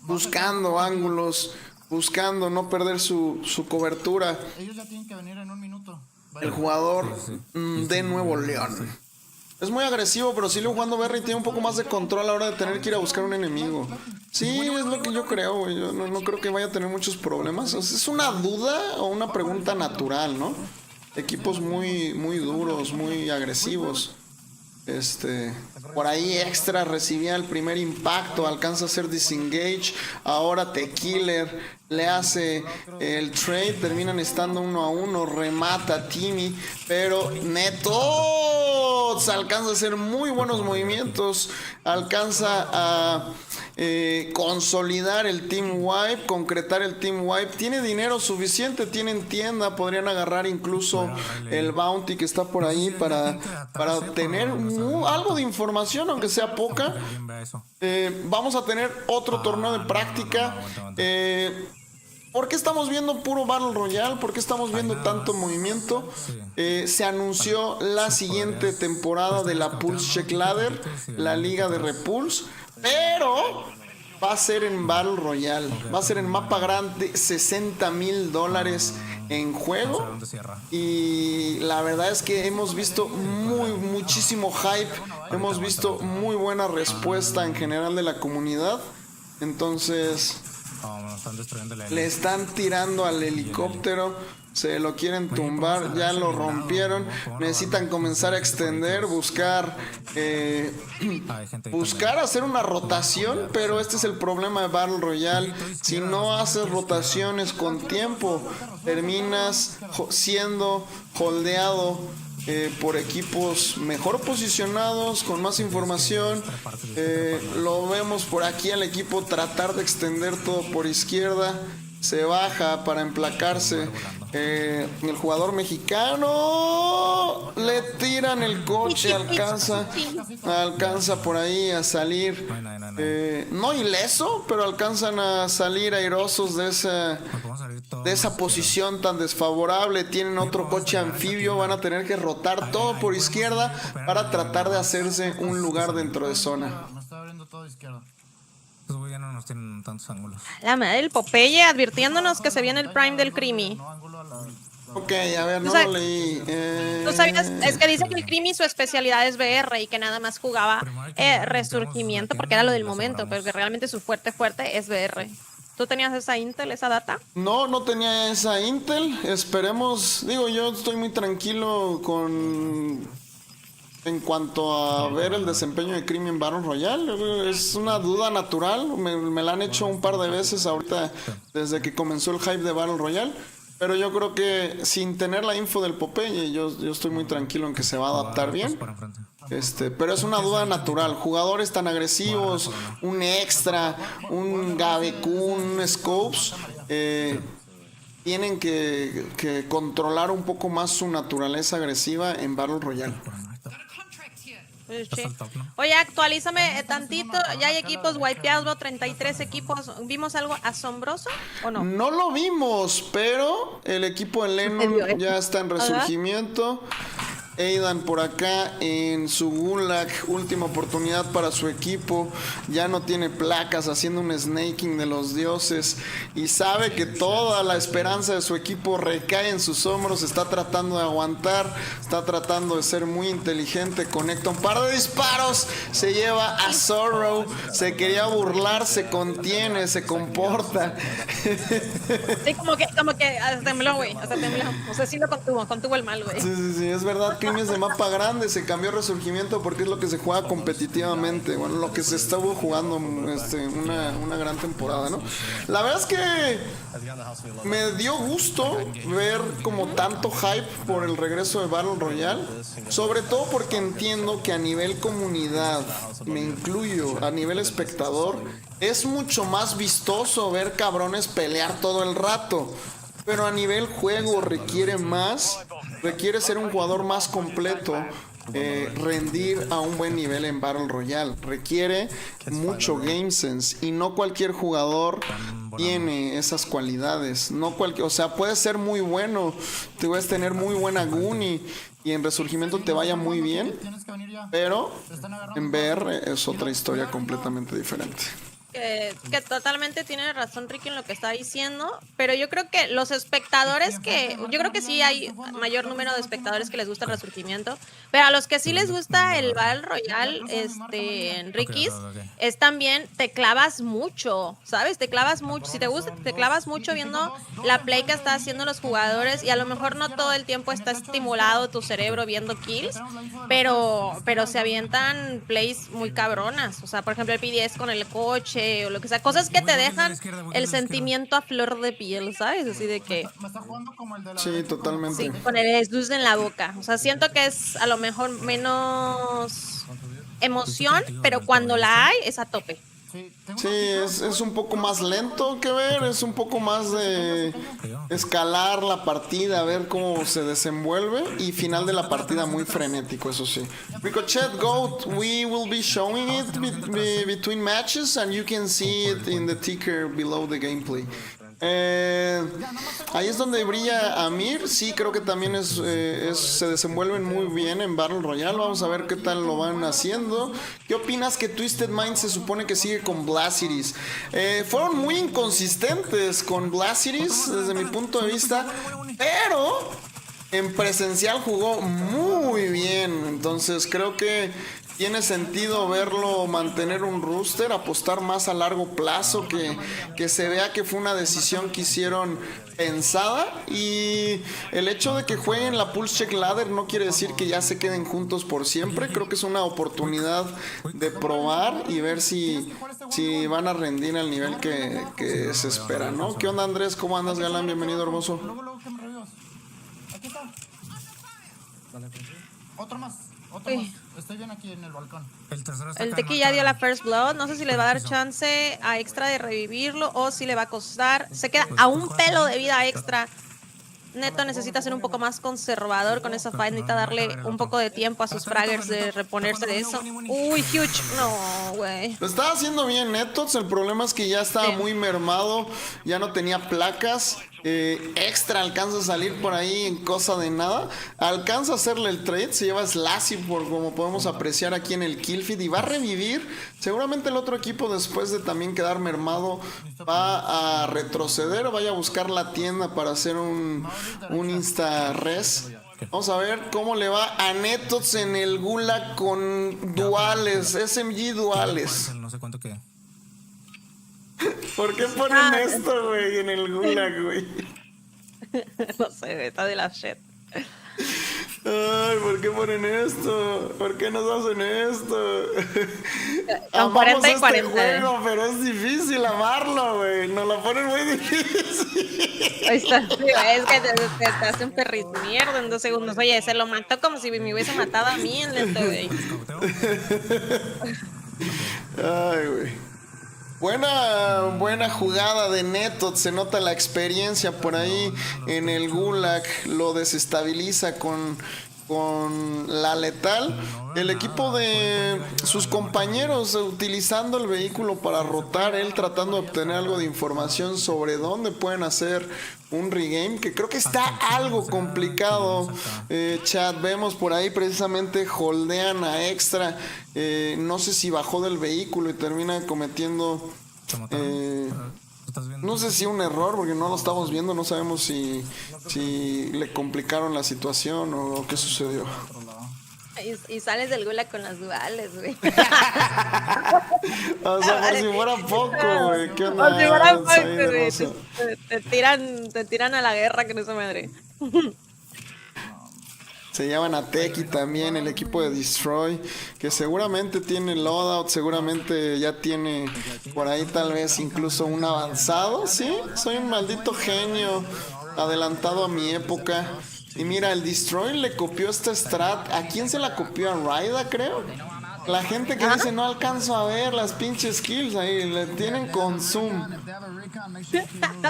buscando ángulos, buscando no perder su cobertura. Ellos ya tienen que venir en un minuto. El jugador de Nuevo León es muy agresivo, pero sigue jugando Berry y tiene un poco más de control a la hora de tener que ir a buscar un enemigo. Sí, es lo que yo creo, güey. Yo no creo que vaya a tener muchos problemas. O sea, es una duda o una pregunta natural, ¿no? Equipos muy duros, muy agresivos. Por ahí Extra recibía el primer impacto, alcanza a hacer disengage. Ahora Tequiller le hace el trade, terminan estando 1-1, remata a Timmy, pero Neto alcanza a hacer muy buenos movimientos, alcanza a consolidar el team wipe, concretar el team wipe. Tiene dinero suficiente, tienen tienda, podrían agarrar incluso el bounty que está por ahí para tener algo de información, aunque sea poca. Vamos a tener otro torneo de práctica. ¿Por qué estamos viendo puro Battle Royale? ¿Por qué estamos viendo tanto movimiento? Se anunció la siguiente temporada de la Pulse Check Ladder, la liga de Repulse, pero va a ser en Battle Royale, va a ser en mapa grande, $60,000 en juego. Y la verdad es que hemos visto muchísimo hype, hemos visto muy buena respuesta en general de la comunidad. Entonces le están tirando al helicóptero, se lo quieren tumbar, ya lo rompieron. Necesitan comenzar a extender, buscar hacer una rotación, pero este es el problema de Battle Royale. Si no haces rotaciones con tiempo, terminas siendo holdeado por equipos mejor posicionados, con más información. Lo vemos por aquí al equipo tratar de extender todo por izquierda. Se baja para emplacarse. El jugador mexicano le tiran el coche, alcanza por ahí a salir, no ileso, pero alcanzan a salir airosos de esa posición tan desfavorable. Tienen otro coche anfibio, van a tener que rotar todo por izquierda para tratar de hacerse un lugar dentro de zona. Me está abriendo todo izquierda. Los güeyes ya no nos tienen tantos ángulos. La madre del Popeye advirtiéndonos que se viene el prime del Creamy. Ok, a ver, no lo leí. ¿Tú sabías? Es que dice que el Creamy su especialidad es BR y que nada más jugaba resurgimiento porque era lo del momento, pero que realmente su fuerte es BR. ¿Tú tenías esa intel, esa data? No tenía esa intel. Esperemos, yo estoy muy tranquilo en cuanto a ver el desempeño de Creamy en Battle Royale. Es una duda natural, me la han hecho un par de veces ahorita desde que comenzó el hype de Battle Royale. Pero yo creo que sin tener la info del Popeye, yo estoy muy tranquilo en que se va a adaptar bien. Pero es una duda natural. Jugadores tan agresivos, un Extra, un Gabekun, un Scopes, tienen que controlar un poco más su naturaleza agresiva en Battle Royale. Oye, actualízame tantito. Ya hay equipos wipeados, 33 equipos. ¿Vimos algo asombroso o no? No lo vimos, pero el equipo de Lennon ya está en resurgimiento. Aidan por acá en su gulag, última oportunidad para su equipo, ya no tiene placas, haciendo un snaking de los dioses y sabe que toda la esperanza de su equipo recae en sus hombros, está tratando de aguantar, está tratando de ser muy inteligente, conecta un par de disparos, se lleva a Sorrow, se quería burlar, se contiene, se comporta. Sí, como que hasta tembló, güey, hasta tembló. O sea, sí lo contuvo el mal, güey. Sí, es verdad que es de mapa grande, se cambió resurgimiento porque es lo que se juega competitivamente, bueno, lo que se estuvo jugando una gran temporada, ¿no? La verdad es que me dio gusto ver como tanto hype por el regreso de Battle Royale, sobre todo porque entiendo que a nivel comunidad, me incluyo, a nivel espectador, es mucho más vistoso ver cabrones pelear todo el rato. Pero a nivel juego requiere ser un jugador más completo, rendir a un buen nivel en Battle Royale. Requiere mucho game sense y no cualquier jugador tiene esas cualidades. O sea, puedes ser muy bueno, te puedes tener muy buena Goonie y en resurgimiento te vaya muy bien, pero en VR es otra historia completamente diferente. Que totalmente tiene razón Ricky en lo que está diciendo, pero yo creo que los espectadores yo creo que sí hay mayor número de espectadores que les gusta el resurgimiento, pero a los que sí les gusta el Battle Royale, Ricky's, es también, te clavas mucho, ¿sabes? Te clavas mucho, si te gusta, te clavas mucho viendo la play que están haciendo los jugadores y a lo mejor no todo el tiempo está estimulado tu cerebro viendo kills, pero se avientan plays muy cabronas, o sea, por ejemplo el PDS con el coche o lo que sea, cosas que te dejan el sentimiento a flor de piel, ¿sabes? Así de que... Sí, totalmente. Sí, con el esduz en la boca. O sea, siento que es a lo mejor menos emoción, pero cuando la hay, es a tope. Sí, es un poco más lento que ver, es un poco más de escalar la partida, ver cómo se desenvuelve y final de la partida muy frenético, eso sí. Ricochet Goat, we will be showing it between matches and you can see it in the ticker below the gameplay. Ahí es donde brilla Amir. Sí, creo que también se desenvuelven muy bien en Battle Royale. Vamos a ver qué tal lo van haciendo. ¿Qué opinas que Twisted Mind se supone que sigue con Blaziris? Fueron muy inconsistentes con Blaziris desde mi punto de vista, pero en presencial jugó muy bien. Entonces creo que tiene sentido verlo mantener un roster, apostar más a largo plazo, que se vea que fue una decisión que hicieron pensada, y el hecho de que jueguen la Pulse Check Ladder no quiere decir que ya se queden juntos por siempre. Creo que es una oportunidad de probar y ver si van a rendir al nivel que se espera, ¿no? ¿Qué onda, Andrés? ¿Cómo andas, Galán? Bienvenido, hermoso. Otro más. Estoy bien aquí en el balcón. El Tequi ya dio la first blood. No sé si le va a dar chance a Extra de revivirlo o si le va a costar. Se queda a un pelo de vida Extra. Neto necesita ser un poco más conservador con esa fight. Necesita darle un poco de tiempo a sus fraggers de reponerse de eso. Uy, huge. No, güey. Lo estaba haciendo bien Netots. El problema es que ya estaba muy mermado. Ya no tenía placas. Extra alcanza a salir por ahí en cosa de nada. Alcanza a hacerle el trade. Se lleva Slashy, por como podemos apreciar aquí en el kill feed, y va a revivir. Seguramente el otro equipo, después de también quedar mermado, va a retroceder. Vaya a buscar la tienda para hacer un insta res. Vamos a ver cómo le va a Netots en el Gulag con duales, SMG duales. No sé cuánto queda. ¿Por qué ponen esto, güey, en el Gulag, güey? No sé, güey, está de la shit. Ay, ¿por qué ponen esto? ¿Por qué nos hacen esto? Con 40 y 40. Juego, pero es difícil amarlo, güey. Nos lo ponen muy difícil. Ahí está, sí, es que te hacen perrito mierda en 2 segundos. Oye, se lo mató como si me hubiese matado a mí en lento, güey. Ay, güey. Buena jugada de Neto, se nota la experiencia por ahí en el Gulag, lo desestabiliza con la letal. El equipo de sus compañeros utilizando el vehículo para rotar, él tratando de obtener algo de información sobre dónde pueden hacer un regame, que creo que está algo complicado. Chat, vemos por ahí precisamente holdean a Extra, no sé si bajó del vehículo y termina cometiendo no sé si un error, porque no lo estamos viendo, no sabemos si le complicaron la situación o qué sucedió. Y sales del Gulag con las duales, güey. O sea, por si fuera poco, güey. ¿Qué onda? Por si fuera poco, güey. Te tiran a la guerra con esa madre. Se llaman a Teki también, el equipo de Destroy, que seguramente tiene loadout, seguramente ya tiene por ahí tal vez incluso un avanzado. Sí, soy un maldito genio, adelantado a mi época. Y mira, el Destroy le copió esta strat. ¿A quién se la copió? ¿A Raida, creo? La gente que dice no alcanzo a ver las pinches kills ahí, le tienen con zoom.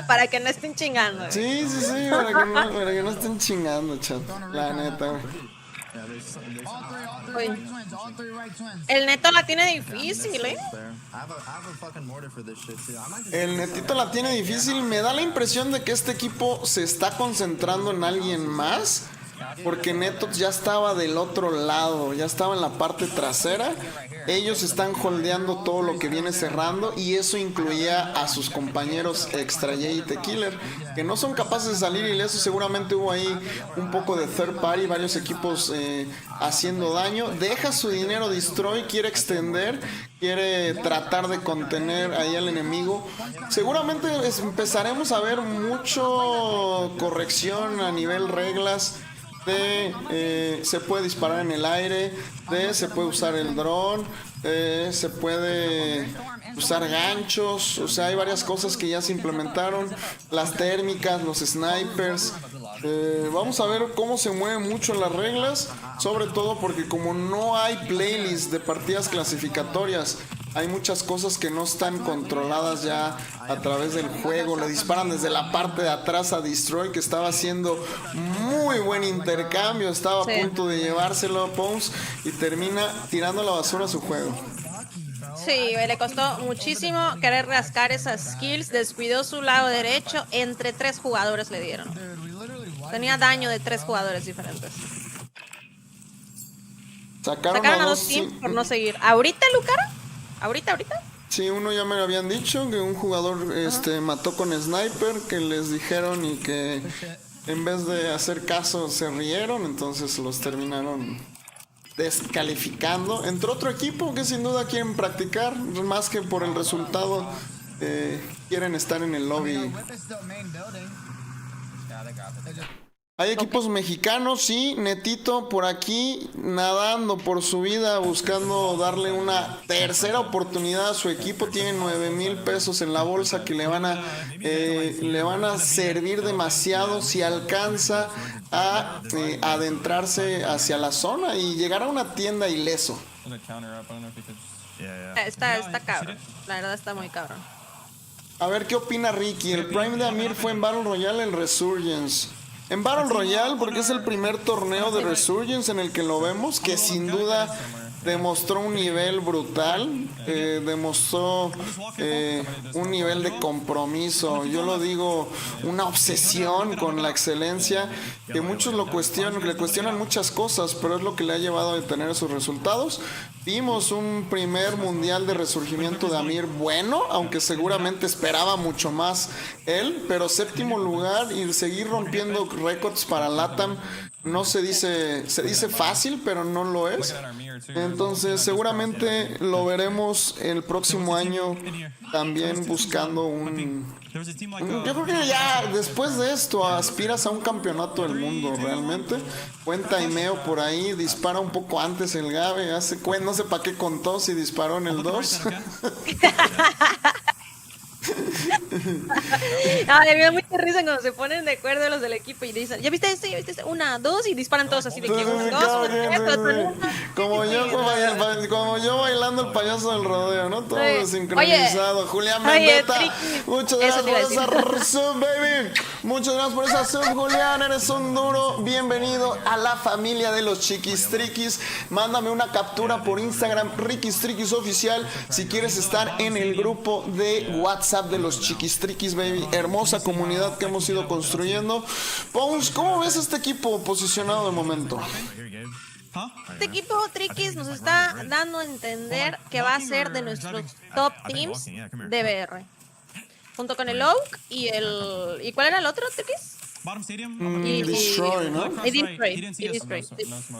Para que no estén chingando. Sí, para que no estén chingando, chat. La neta, güey. El Neto la tiene difícil, ¿eh? El Netito la tiene difícil. Me da la impresión de que este equipo se está concentrando en alguien más, porque Neto ya estaba del otro lado, ya estaba en la parte trasera. Ellos están holdeando todo lo que viene cerrando, y eso incluía a sus compañeros Extra J y Tequiller, que no son capaces de salir ilesos. Seguramente hubo ahí un poco de third party, varios equipos haciendo daño. Deja su dinero Destroy, quiere extender, quiere tratar de contener ahí al enemigo. Seguramente empezaremos a ver mucho corrección a nivel reglas. Se puede disparar en el aire, se puede usar el dron, se puede usar ganchos. O sea, hay varias cosas que ya se implementaron, las térmicas, los snipers. Vamos a ver cómo se mueven mucho las reglas, sobre todo porque como no hay playlist de partidas clasificatorias, hay muchas cosas que no están controladas ya a través del juego. Le disparan desde la parte de atrás a Destroy, que estaba haciendo muy buen intercambio, estaba a punto de llevárselo a Pons y termina tirando a la basura su juego. Sí, le costó muchísimo querer rascar esas kills, descuidó su lado derecho, entre 3 jugadores le dieron. Tenía daño de 3 jugadores diferentes. Sacaron a 2 teams por no seguir. ¿Ahorita, Lucara? ¿Ahorita? Sí, uno ya me lo habían dicho, que un jugador mató con sniper, que les dijeron y que en vez de hacer caso se rieron, entonces los terminaron descalificando. Entró otro equipo que sin duda quieren practicar, más que por el resultado, quieren estar en el lobby. Hay equipos mexicanos, sí. Netito por aquí nadando por su vida, buscando darle una tercera oportunidad a su equipo. Tiene 9,000 pesos en la bolsa que le van a servir demasiado si alcanza a adentrarse hacia la zona y llegar a una tienda ileso. Está cabrón, la verdad está muy cabrón. A ver qué opina Ricky. El Prime de Amir fue en Battle Royale en Resurgence. En Battle Royale, porque es el primer torneo de Resurgence en el que lo vemos, que sin duda demostró un nivel brutal, demostró un nivel de compromiso, yo lo digo, una obsesión con la excelencia, que muchos le cuestionan muchas cosas, pero es lo que le ha llevado a tener esos resultados. Vimos un primer mundial de resurgimiento de Amir bueno, aunque seguramente esperaba mucho más él, pero 7º lugar y seguir rompiendo récords para LATAM no se dice fácil, pero no lo es. Entonces seguramente lo veremos el próximo año también buscando yo creo que ya después de esto aspiras a un campeonato del mundo realmente. Cuenta Imeo por ahí, dispara un poco antes el Gabe, no sé para qué contó si disparó en el 2. No, le vio mucha Qué risa cuando se ponen de acuerdo los del equipo y dicen, ¿ya viste esto? ¿Ya viste esto? 1, 2 y disparan todos así de que 1, 2, 1, 3, Como yo bailando el payaso del rodeo, ¿no? Todo desincronizado. Julián Mendeta, muchas gracias por esa sub, baby. Muchas gracias por esa sub, Julián. Eres un duro. Bienvenido a la familia de los Chiquistriquis. Mándame una captura por Instagram, Riquistriquis Oficial, si quieres estar en el grupo de WhatsApp de los Chiquistriquis, baby. Hermosa comunidad que hemos ido construyendo. Pons, ¿cómo ves este equipo posicionado de momento? Este equipo Triquis nos está dando a entender que va a ser de nuestros top teams de BR. Junto con el Oak y el... ¿Y cuál era el otro, Triquis? Destroy, ¿no? Destroy.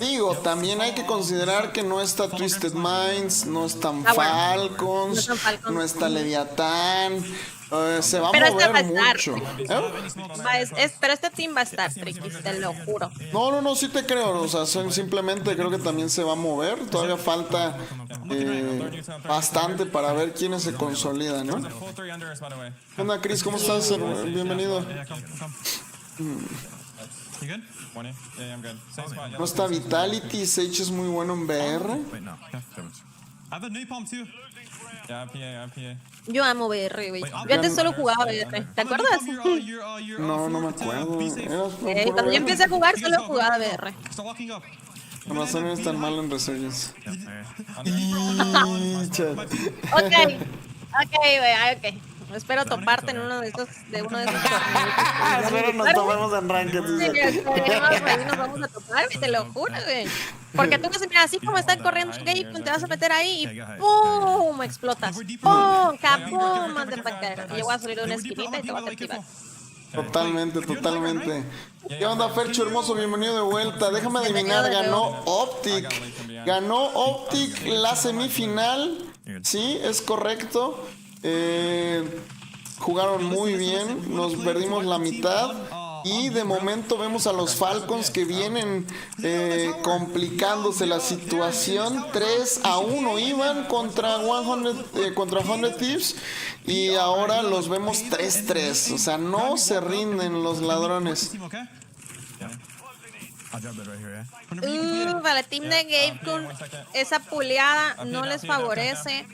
Digo, también hay que considerar que no está Twisted Minds, no están Falcons, no está Leviatán. Se va a mover mucho. Pero este team va a estar, Triquis, te lo juro. No, sí te creo. O sea, simplemente creo que también se va a mover. Todavía falta bastante para ver quiénes se consolidan, ¿no? ¿Qué onda, Chris? ¿Cómo estás? Bienvenido. No está Vitality. Sage es muy bueno en BR. Yo amo BR, güey. Yo antes solo jugaba BR. ¿Te acuerdas? No me acuerdo. Cuando yo empecé a jugar, solo jugaba BR. Amazon no es tan malo en Resurgence. Ok, güey. Espero toparte en uno de esos torneos. Espero nos tomemos en ranked. Nos vamos a topar, te lo juro, güey. Porque tú vas a mirar así como está corriendo Gabe, te vas a meter ahí y ¡pum! Explotas. ¡Pum! ¡Capum! Más de pacar. Y yo voy a salir de una esquinita y te vas a activar. Totalmente. ¿Qué onda, Fercho hermoso? Bienvenido de vuelta. Déjame adivinar, ganó Optic. Ganó Optic la semifinal. Sí, es correcto. Jugaron muy bien, nos perdimos la mitad y de momento vemos a los Falcons que vienen complicándose la situación. 3-1 iban contra 100 Thieves y ahora los vemos 3-3. O sea, no se rinden los ladrones. Para el team de Gabe con esa puleada no les favorece.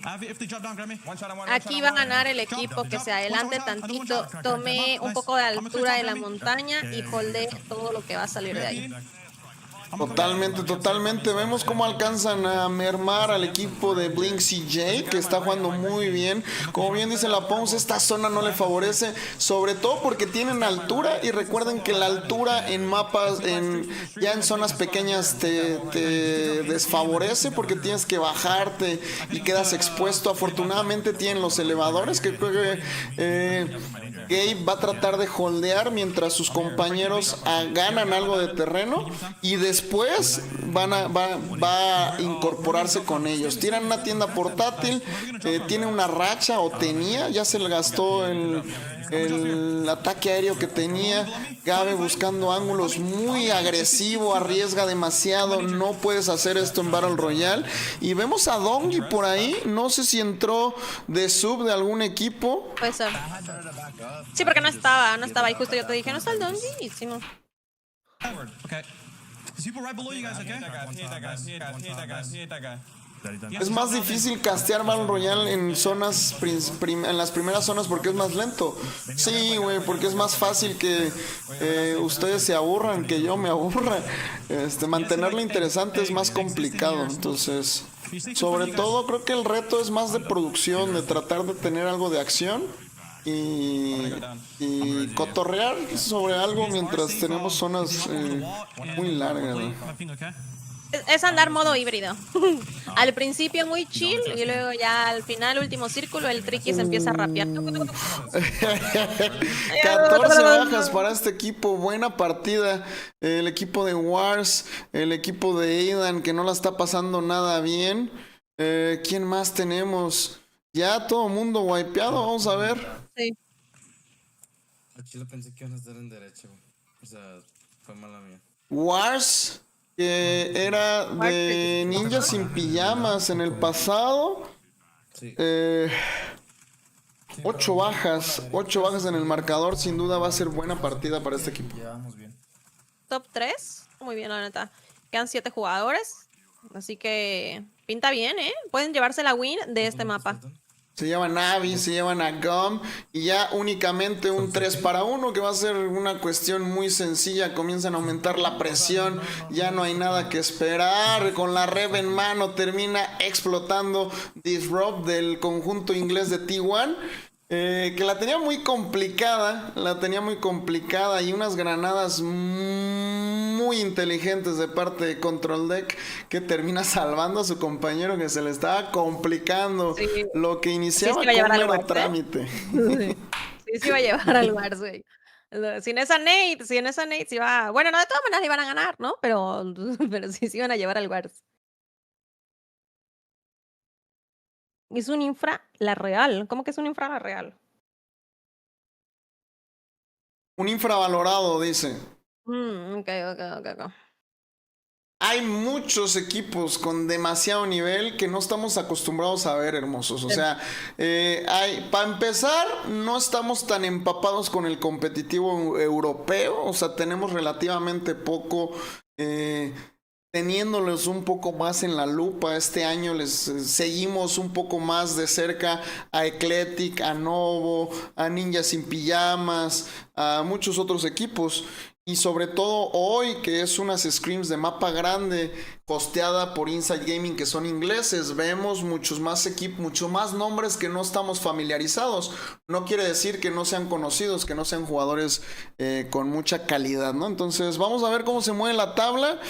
Aquí va a ganar el equipo que se adelante tantito, tome un poco de altura de la montaña y holdee todo lo que va a salir de ahí. Totalmente. Vemos cómo alcanzan a mermar al equipo de Blink CJ, que está jugando muy bien. Como bien dice la Pons, esta zona no le favorece, sobre todo porque tienen altura. Y recuerden que la altura en mapas, ya en zonas pequeñas, te desfavorece porque tienes que bajarte y quedas expuesto. Afortunadamente tienen los elevadores, que creo que Gabe va a tratar de holdear mientras sus compañeros ganan algo de terreno y después va a incorporarse con ellos. Tienen una tienda portátil, tiene una racha o tenía, ya se le gastó el ataque aéreo que tenía. Gabe buscando ángulos, muy agresivo, arriesga demasiado, no puedes hacer esto en Battle Royale. Y vemos a Dongi por ahí, no sé si entró de sub de algún equipo. Puede ser. Sí, porque no estaba y justo yo te dije, ¿no está el Dongi? Y sí, no. Es más difícil castear Battle Royale en zonas en las primeras zonas porque es más lento. Sí, güey, porque es más fácil que ustedes se aburran, que yo me aburra. Mantenerlo interesante es más complicado. Entonces, sobre todo creo que el reto es más de producción, de tratar de tener algo de acción y cotorrear sobre algo mientras tenemos zonas muy largas, ¿no? Es andar modo híbrido. Al principio muy chill y luego ya al final, último círculo, el Tricky se empieza a rapear. 14 bajas para este equipo. Buena partida. El equipo de Wars, el equipo de Aidan, que no la está pasando nada bien. ¿Quién más tenemos? Ya todo mundo wipeado, vamos a ver. Sí. Aquí lo pensé que iban a estar en derecho. O sea, fue mala mía. Wars, que era de ninjas sin pijamas en el pasado. Sí. 8 bajas en el marcador. Sin duda va a ser buena partida para este equipo. Top 3. Muy bien, la neta. Quedan 7 jugadores. Así que pinta bien, ¿eh? Pueden llevarse la win de este mapa. Se llevan a Navi, se llevan a Gum y ya únicamente un 3 para 1 que va a ser una cuestión muy sencilla. Comienzan a aumentar la presión, ya no hay nada que esperar. Con la rev en mano termina explotando Disrupt del conjunto inglés de T1. Que la tenía muy complicada y unas granadas muy inteligentes de parte de Control Deck que termina salvando a su compañero que se le estaba complicando lo que iniciaba sí, con un mero trámite. Sí, se iba a llevar al Wars, güey. Sin esa nade se iba... Bueno, no, de todas maneras iban a ganar, ¿no? Pero sí se iban a llevar al Wars. Es un infra la real. ¿Cómo que es un infra la real? Un infravalorado, dice. Ok. Hay muchos equipos con demasiado nivel que no estamos acostumbrados a ver, hermosos. O sea, para empezar, no estamos tan empapados con el competitivo europeo. O sea, tenemos relativamente poco... teniéndolos un poco más en la lupa. Este año les seguimos un poco más de cerca a Eclectic, a Novo, a Ninja Sin Pijamas, a muchos otros equipos. Y sobre todo hoy, que es unas scrims de mapa grande, costeada por Inside Gaming, que son ingleses, vemos muchos más equipos, muchos más nombres que no estamos familiarizados. No quiere decir que no sean conocidos, que no sean jugadores con mucha calidad, ¿no? Entonces vamos a ver cómo se mueve la tabla.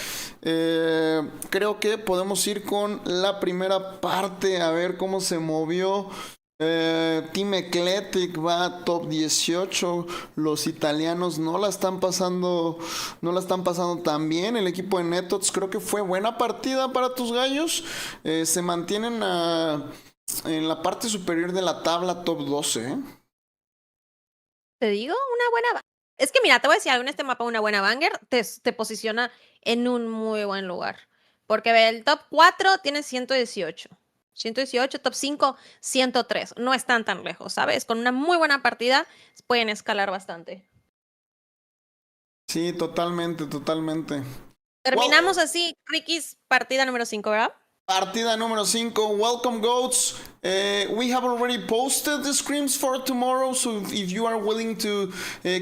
Creo que podemos ir con la primera parte, a ver cómo se movió. Team Eclectic va a top 18. Los italianos no la están pasando tan bien. El equipo de Netots creo que fue buena partida para tus gallos. Se mantienen en la parte superior de la tabla, top 12. Te digo, una buena... Es que mira, te voy a decir algo, en este mapa una buena banger te posiciona en un muy buen lugar. Porque ve, el top 4 tiene 118. 118, top 5, 103. No están tan lejos, ¿sabes? Con una muy buena partida pueden escalar bastante. Sí, totalmente. Terminamos así, Ricky's partida número 5, ¿verdad? Partida número 5. Welcome, goats. We have already posted the scrims for tomorrow, so if you are willing to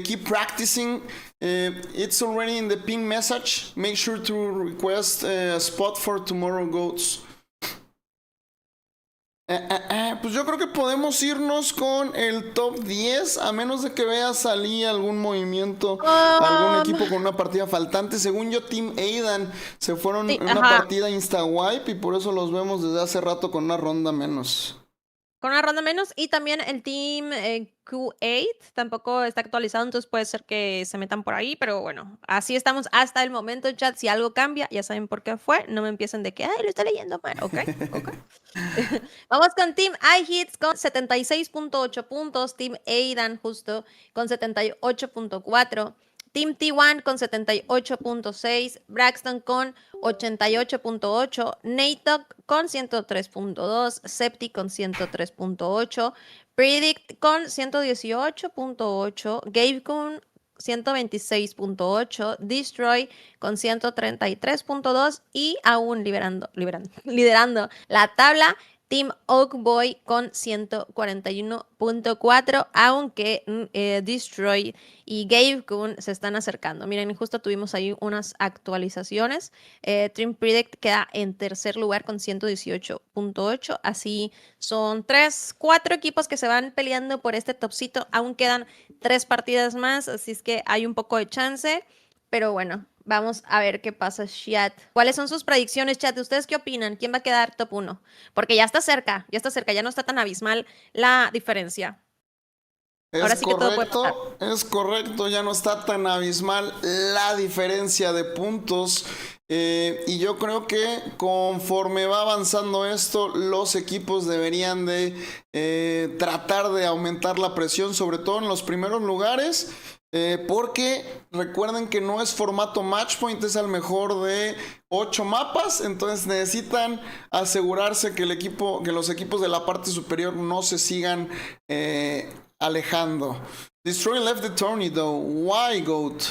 keep practicing, it's already in the pin message. Make sure to request a spot for tomorrow, goats. Pues yo creo que podemos irnos con el top 10, a menos de que veas salir algún movimiento, algún equipo con una partida faltante. Según yo, Team Aidan se fueron en una partida insta-wipe y por eso los vemos desde hace rato con una ronda menos. Con una ronda menos, y también el Team Q8 tampoco está actualizado, entonces puede ser que se metan por ahí, pero bueno, así estamos hasta el momento, chat. Si algo cambia, ya saben por qué fue, no me empiecen de que, ay, lo estoy leyendo mal, ok. Vamos con Team iHits con 76.8 puntos, Team Aidan justo con 78.4, Team T1 con 78.6, Braxton con 88.8, Natok con 103.2, Septi con 103.8, Predict con 118.8, Gabe con 126.8, Destroy con 133.2 y aún liderando la tabla, Team Oakboy con 141.4, aunque Destroy y Gabe Kun se están acercando. Miren, justo tuvimos ahí unas actualizaciones. Team Predict queda en tercer lugar con 118.8. Así son 4 equipos que se van peleando por este topcito. Aún quedan 3 partidas más, así es que hay un poco de chance. Pero bueno, vamos a ver qué pasa, chat. ¿Cuáles son sus predicciones, chat? ¿Ustedes qué opinan? ¿Quién va a quedar top 1? Porque ya está cerca, ya no está tan abismal la diferencia. Ahora sí que todo puede pasar. Es correcto, ya no está tan abismal la diferencia de puntos. Y yo creo que conforme va avanzando esto, los equipos deberían de tratar de aumentar la presión, sobre todo en los primeros lugares. Porque recuerden que no es formato match point, es al mejor de 8 mapas. Entonces necesitan asegurarse que los equipos de la parte superior no se sigan alejando. Destroy left the tourney though. Why, GOAT?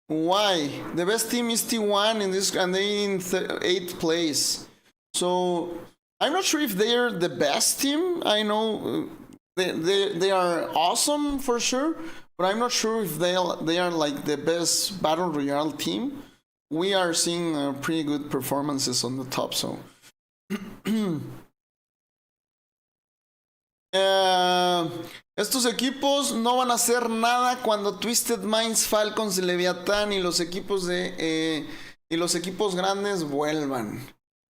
Why? The best team is T1 in this, and they in 8th place. So I'm not sure if they're the best team. I know they are awesome for sure, but I'm not sure if they are like the best Battle Royale team. We are seeing pretty good performances on the top, so. Estos equipos no van a hacer nada cuando Twisted Minds, Falcons, Leviatán y los equipos grandes vuelvan.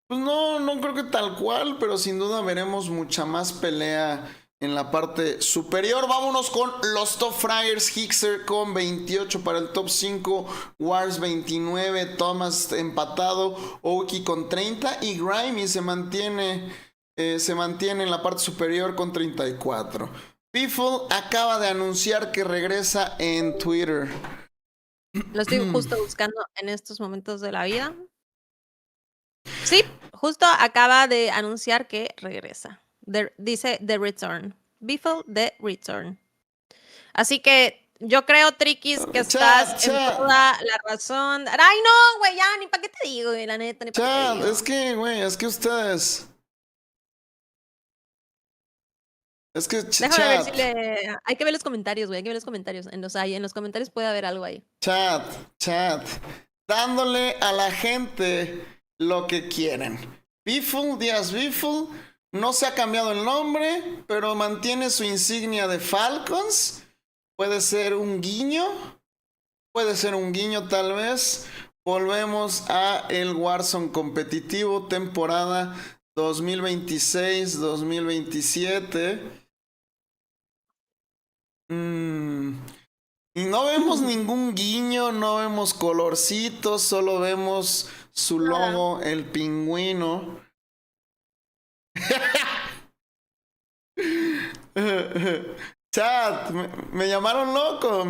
Pues no creo que tal cual, pero sin duda veremos mucha más pelea en la parte superior. Vámonos con los Top Friars. Hixer con 28 para el top 5, Wars 29, Thomas empatado, Oki con 30 y Grimy se mantiene en la parte superior con 34. Piffle acaba de anunciar que regresa en Twitter. Lo estoy justo buscando en estos momentos de la vida. Sí, justo acaba de anunciar que regresa. Dice The Return. Biffle The Return. Así que yo creo, Triquis, que estás en toda la razón. Ay, no, güey, ya, ni para qué te digo, güey, la neta, ni para qué te digo. Es que ustedes... Es que déjame ver si hay que ver los comentarios, güey, hay que ver los comentarios. En los comentarios puede haber algo ahí. Chat. Dándole a la gente lo que quieren. Biffle, Díaz Biffle, no se ha cambiado el nombre, pero mantiene su insignia de Falcons. Puede ser un guiño tal vez. Volvemos a el Warzone competitivo, temporada 2026-2027. Y no vemos ningún guiño, no vemos colorcitos, solo vemos su logo, el pingüino. Chat, me llamaron loco,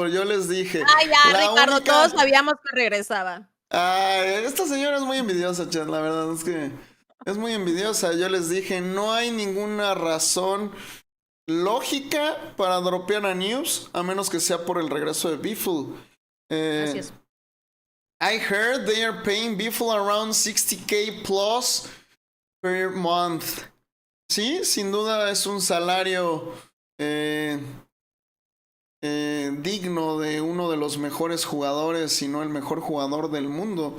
yo les dije. Ay, ya, Ricardo, todos sabíamos que regresaba. Esta señora es muy envidiosa, chat, la verdad es que es muy envidiosa. Yo les dije, no hay ninguna razón lógica para dropear a News, a menos que sea por el regreso de Biffle. Así es. I heard they are paying Biffle around 60K plus per month. Sí, sin duda es un salario digno de uno de los mejores jugadores, si no el mejor jugador del mundo.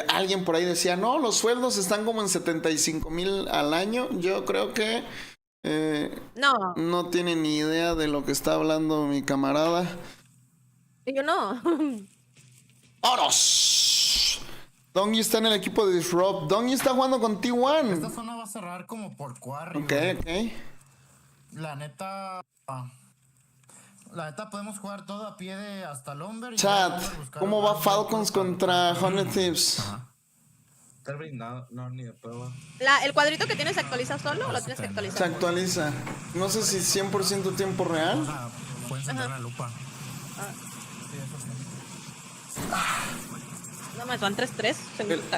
Alguien por ahí decía, no, los sueldos están como en 75,000 al año. Yo creo que no tiene ni idea de lo que está hablando mi camarada. Yo no. ¡Vámonos! Dongy está en el equipo de Disrupt. Dongy está jugando con T1. Esta zona va a cerrar como por quarry. Ok. La neta podemos jugar todo a pie de hasta Lumber. Chat, ¿cómo va Falcons contra Honey Thieves? No, ni de prueba. ¿El cuadrito que tienes se actualiza solo o lo tienes que actualizar? Se actualiza. No sé si 100% tiempo real. Puedes entrar la lupa. No me van 3-3.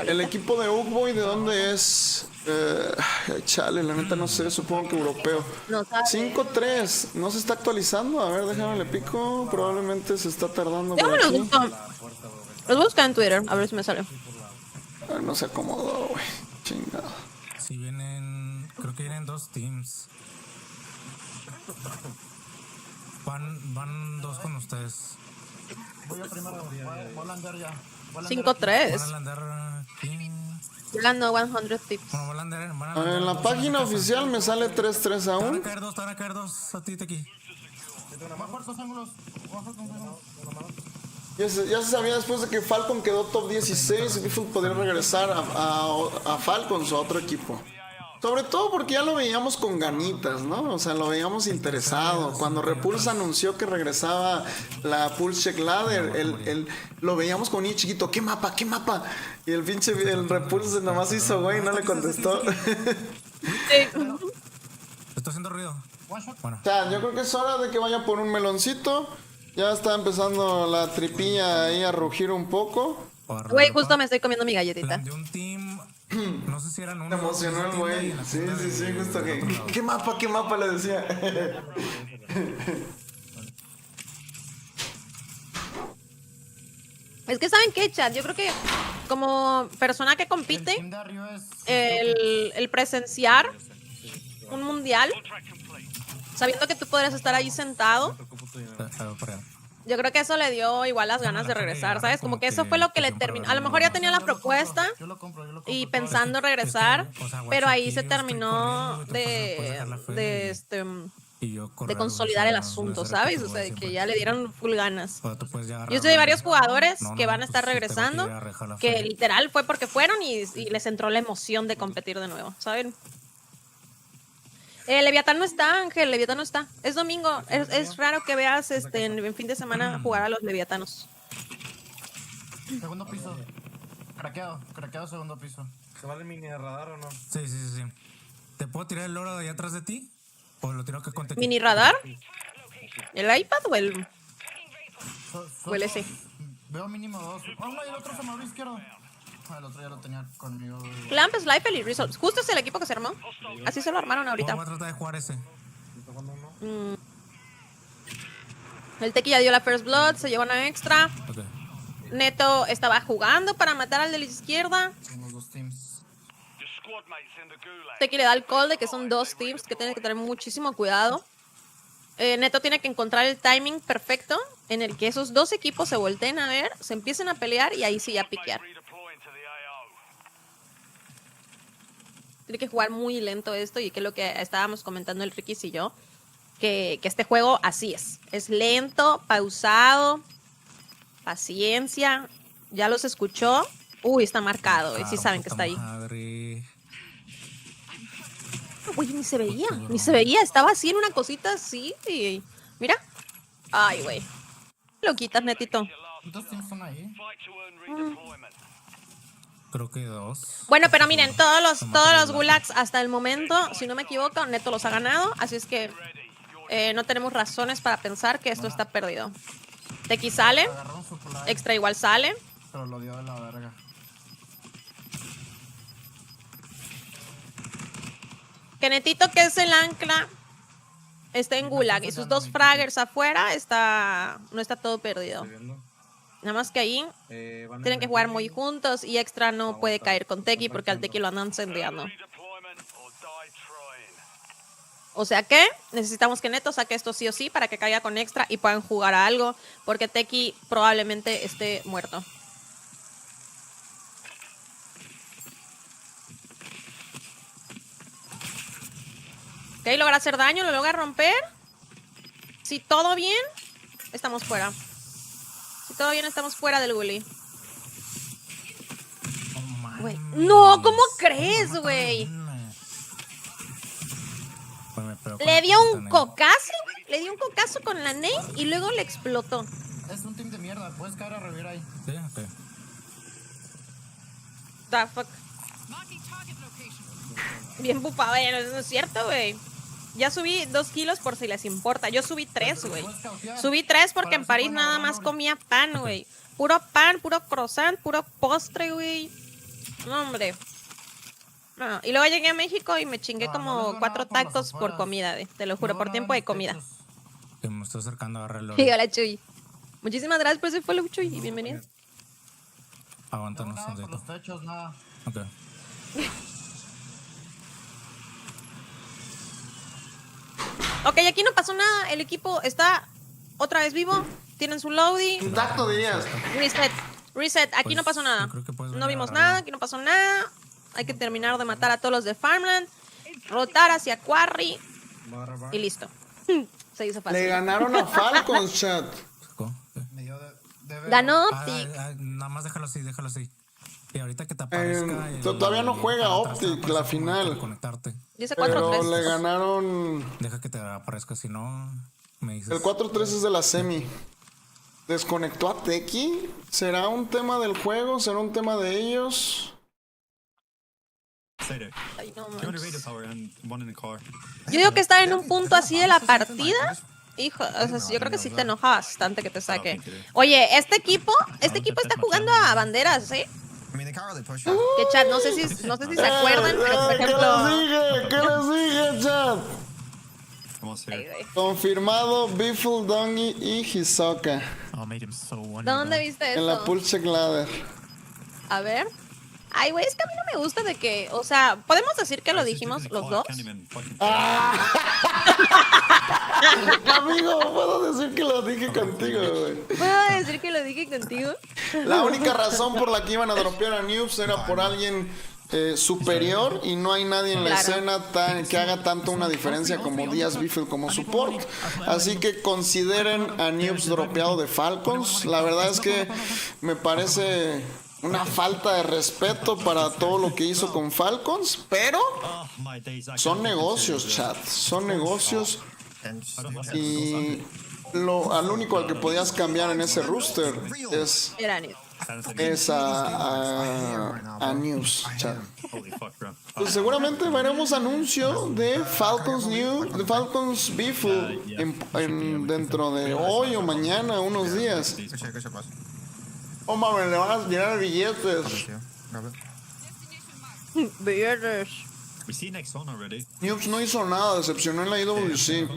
El equipo de Ugboy, ¿de dónde es? Chale, la neta no sé, supongo que europeo. 5-3, no se está actualizando. A ver, déjame le pico. Probablemente se está tardando. Déjame los busco. Los voy a buscar en Twitter, a ver si me sale. No se acomodó, güey. Chingado. Si vienen, creo que vienen 2 teams. Van 2 con ustedes. Voy a primero, voy a landar ya. 5-3. Volando 100 tips. En la página oficial me sale 3-3 aún. Te van a caer dos a ti, Tequi. Ya se sabía después de que Falcon quedó top 16, Biffle podría regresar a Falcons o a otro equipo. Sobre todo porque ya lo veíamos con ganitas, ¿no? O sea, lo veíamos interesado. Cuando Repulse anunció que regresaba la Pulse Check Ladder, lo veíamos con un niño chiquito. ¿Qué mapa? ¿Qué mapa? Y el Repulse nomás hizo, güey, no le contestó. Está haciendo ruido. O sea, yo creo que es hora de que vaya por un meloncito. Ya está empezando la tripilla ahí a rugir un poco. Güey, justo me estoy comiendo mi galletita. De un team, no sé si eran uno. Se emocionó el güey. Sí, justo que. ¿Qué mapa le decía? Es que ¿saben qué, chat? Yo creo que como persona que compite, el presenciar un mundial, sabiendo que tú podrías estar ahí sentado, yo creo que eso le dio igual las ganas de regresar, ¿sabes? Como que eso fue lo que le terminó. A lo mejor ya tenía la propuesta y pensando regresar, pero ahí se terminó de consolidar el asunto, ¿sabes? O sea, de que ya le dieron full ganas. Yo sé de varios jugadores que van a estar regresando, que literal fue porque fueron y les entró la emoción de competir de nuevo, ¿saben? Leviatán no está, Ángel, Leviatán no está. Es domingo, es raro que veas en fin de semana jugar a los Leviatanos. Segundo piso. Craqueado segundo piso. ¿Se vale mini radar o no? Sí. ¿Te puedo tirar el oro de ahí atrás de ti? ¿O lo tiro que con Tequi? ¿Mini radar? ¿El iPad o el ese? Veo mínimo 2. Oh, no, el otro se me abrió izquierdo. El otro ya lo tenía conmigo. Clamp, Slifer y Results. Justo es el equipo que se armó. Así se lo armaron ahorita. Voy a tratar de jugar ese. El Tequi ya dio la First Blood, se llevó una extra. Okay. Neto estaba jugando para matar al de la izquierda. Somos dos teams. Tequi le da el call de que son dos teams que tienen que tener muchísimo cuidado. Neto tiene que encontrar el timing perfecto en el que esos dos equipos se volteen a ver, se empiecen a pelear y ahí sí ya piquear. Tiene que jugar muy lento esto y que es lo que estábamos comentando el Ricky y yo, que este juego así es lento, pausado, paciencia. Ya los escuchó. Uy, está marcado, y sí saben que está ahí. Uy, ni se veía, estaba así en una cosita así y mira. Ay, güey. Lo quitas, Netito. ¿Dos teams son ahí? Creo que 2. Bueno, pero miren, todos los gulags hasta el momento, si no me equivoco, Neto los ha ganado, así es que no tenemos razones para pensar que esto está perdido. Tequi sale, Extra igual sale. Pero lo dio de la verga. Netito, que es el ancla, está en gulag y sus dos fraggers afuera no está todo perdido. Nada más que ahí tienen que jugar muy juntos y Extra no puede caer con Tequi porque al Tequi lo andan sendeando. O sea que necesitamos que Neto saque esto sí o sí para que caiga con Extra y puedan jugar a algo, porque Tequi probablemente esté muerto. Ok, logra hacer daño, lo logra romper. Si todo bien, estamos fuera. Si todo bien, estamos fuera del bully. Güey. No, ¿cómo crees, güey? Le dio un cocazo, le dio un cocazo con la nade y luego le explotó. Es un team de mierda, puedes caer a revivir ahí. Sí, ok. The fuck. Bien bufado, no es cierto, güey. Ya subí 2 kilos por si les importa. Yo subí 3, güey. Subí 3 porque en París nada más comía pan, güey. Puro pan, puro croissant, puro postre, güey. No, hombre. No. Y luego llegué a México y me chingué como 4 tacos por comida, güey. Te lo juro, por tiempo de comida. Que me estoy acercando a agarrarlo. Hola, Chuy. Muchísimas gracias por ese follow, Chuy. Y bienvenido. Aguántanos un Los techos, nada. Ok. Ok, aquí no pasó nada. El equipo está otra vez vivo. Tienen su loading. Intacto, dirías. Reset. Aquí no pasó nada. No vimos nada. Aquí no pasó nada. Hay que terminar de matar a todos los de Farmland. Rotar hacia Quarry. Y listo. Se hizo fácil. Le ganaron a Falcons, chat. Ganó Optic. Nada más déjalo así. Y ahorita que te aparezca todavía no juega Optic la final. Dice 4-3. Pero le ganaron. Deja que te aparezca, si no me dices. El 4-3 es de la semi. ¿Desconectó a Tequi? ¿Será un tema del juego? ¿Será un tema de ellos? Ay, no Two on the manches. radio tower and one in the car. Yo digo que estar en un punto así de la partida, hijo, o sea, yo creo que sí te enoja bastante que te saque. Oye, este equipo está jugando a banderas, ¿sí? Que chat, no sé si se acuerdan, pero por ejemplo. ¿Qué les dije, chat? Confirmado Biffle, Dongy y Hisoka. ¿Dónde viste eso? En la Pulse Ladder. A ver. Ay, güey, es que a mí no me gusta de que, o sea, podemos decir que lo dijimos los dos. Amigo, puedo decir que lo dije contigo, güey. ¿Puedo decir que lo dije contigo? La única razón por la que iban a dropear a Noobs era por alguien superior y no hay nadie en la escena que haga tanto una diferencia como Díaz Biffle como support. Así que consideren a Noobs dropeado de Falcons. La verdad es que me parece una falta de respeto para todo lo que hizo con Falcons, pero son negocios, chat, son negocios y al único al que podías cambiar en ese rooster es a News, chat. Pues seguramente veremos anuncio de Falcons Biffle dentro de hoy o mañana, unos días. Oh, mames, le van a llenar billetes. Billetes. Noobs no hizo nada, decepcionó en la IWC.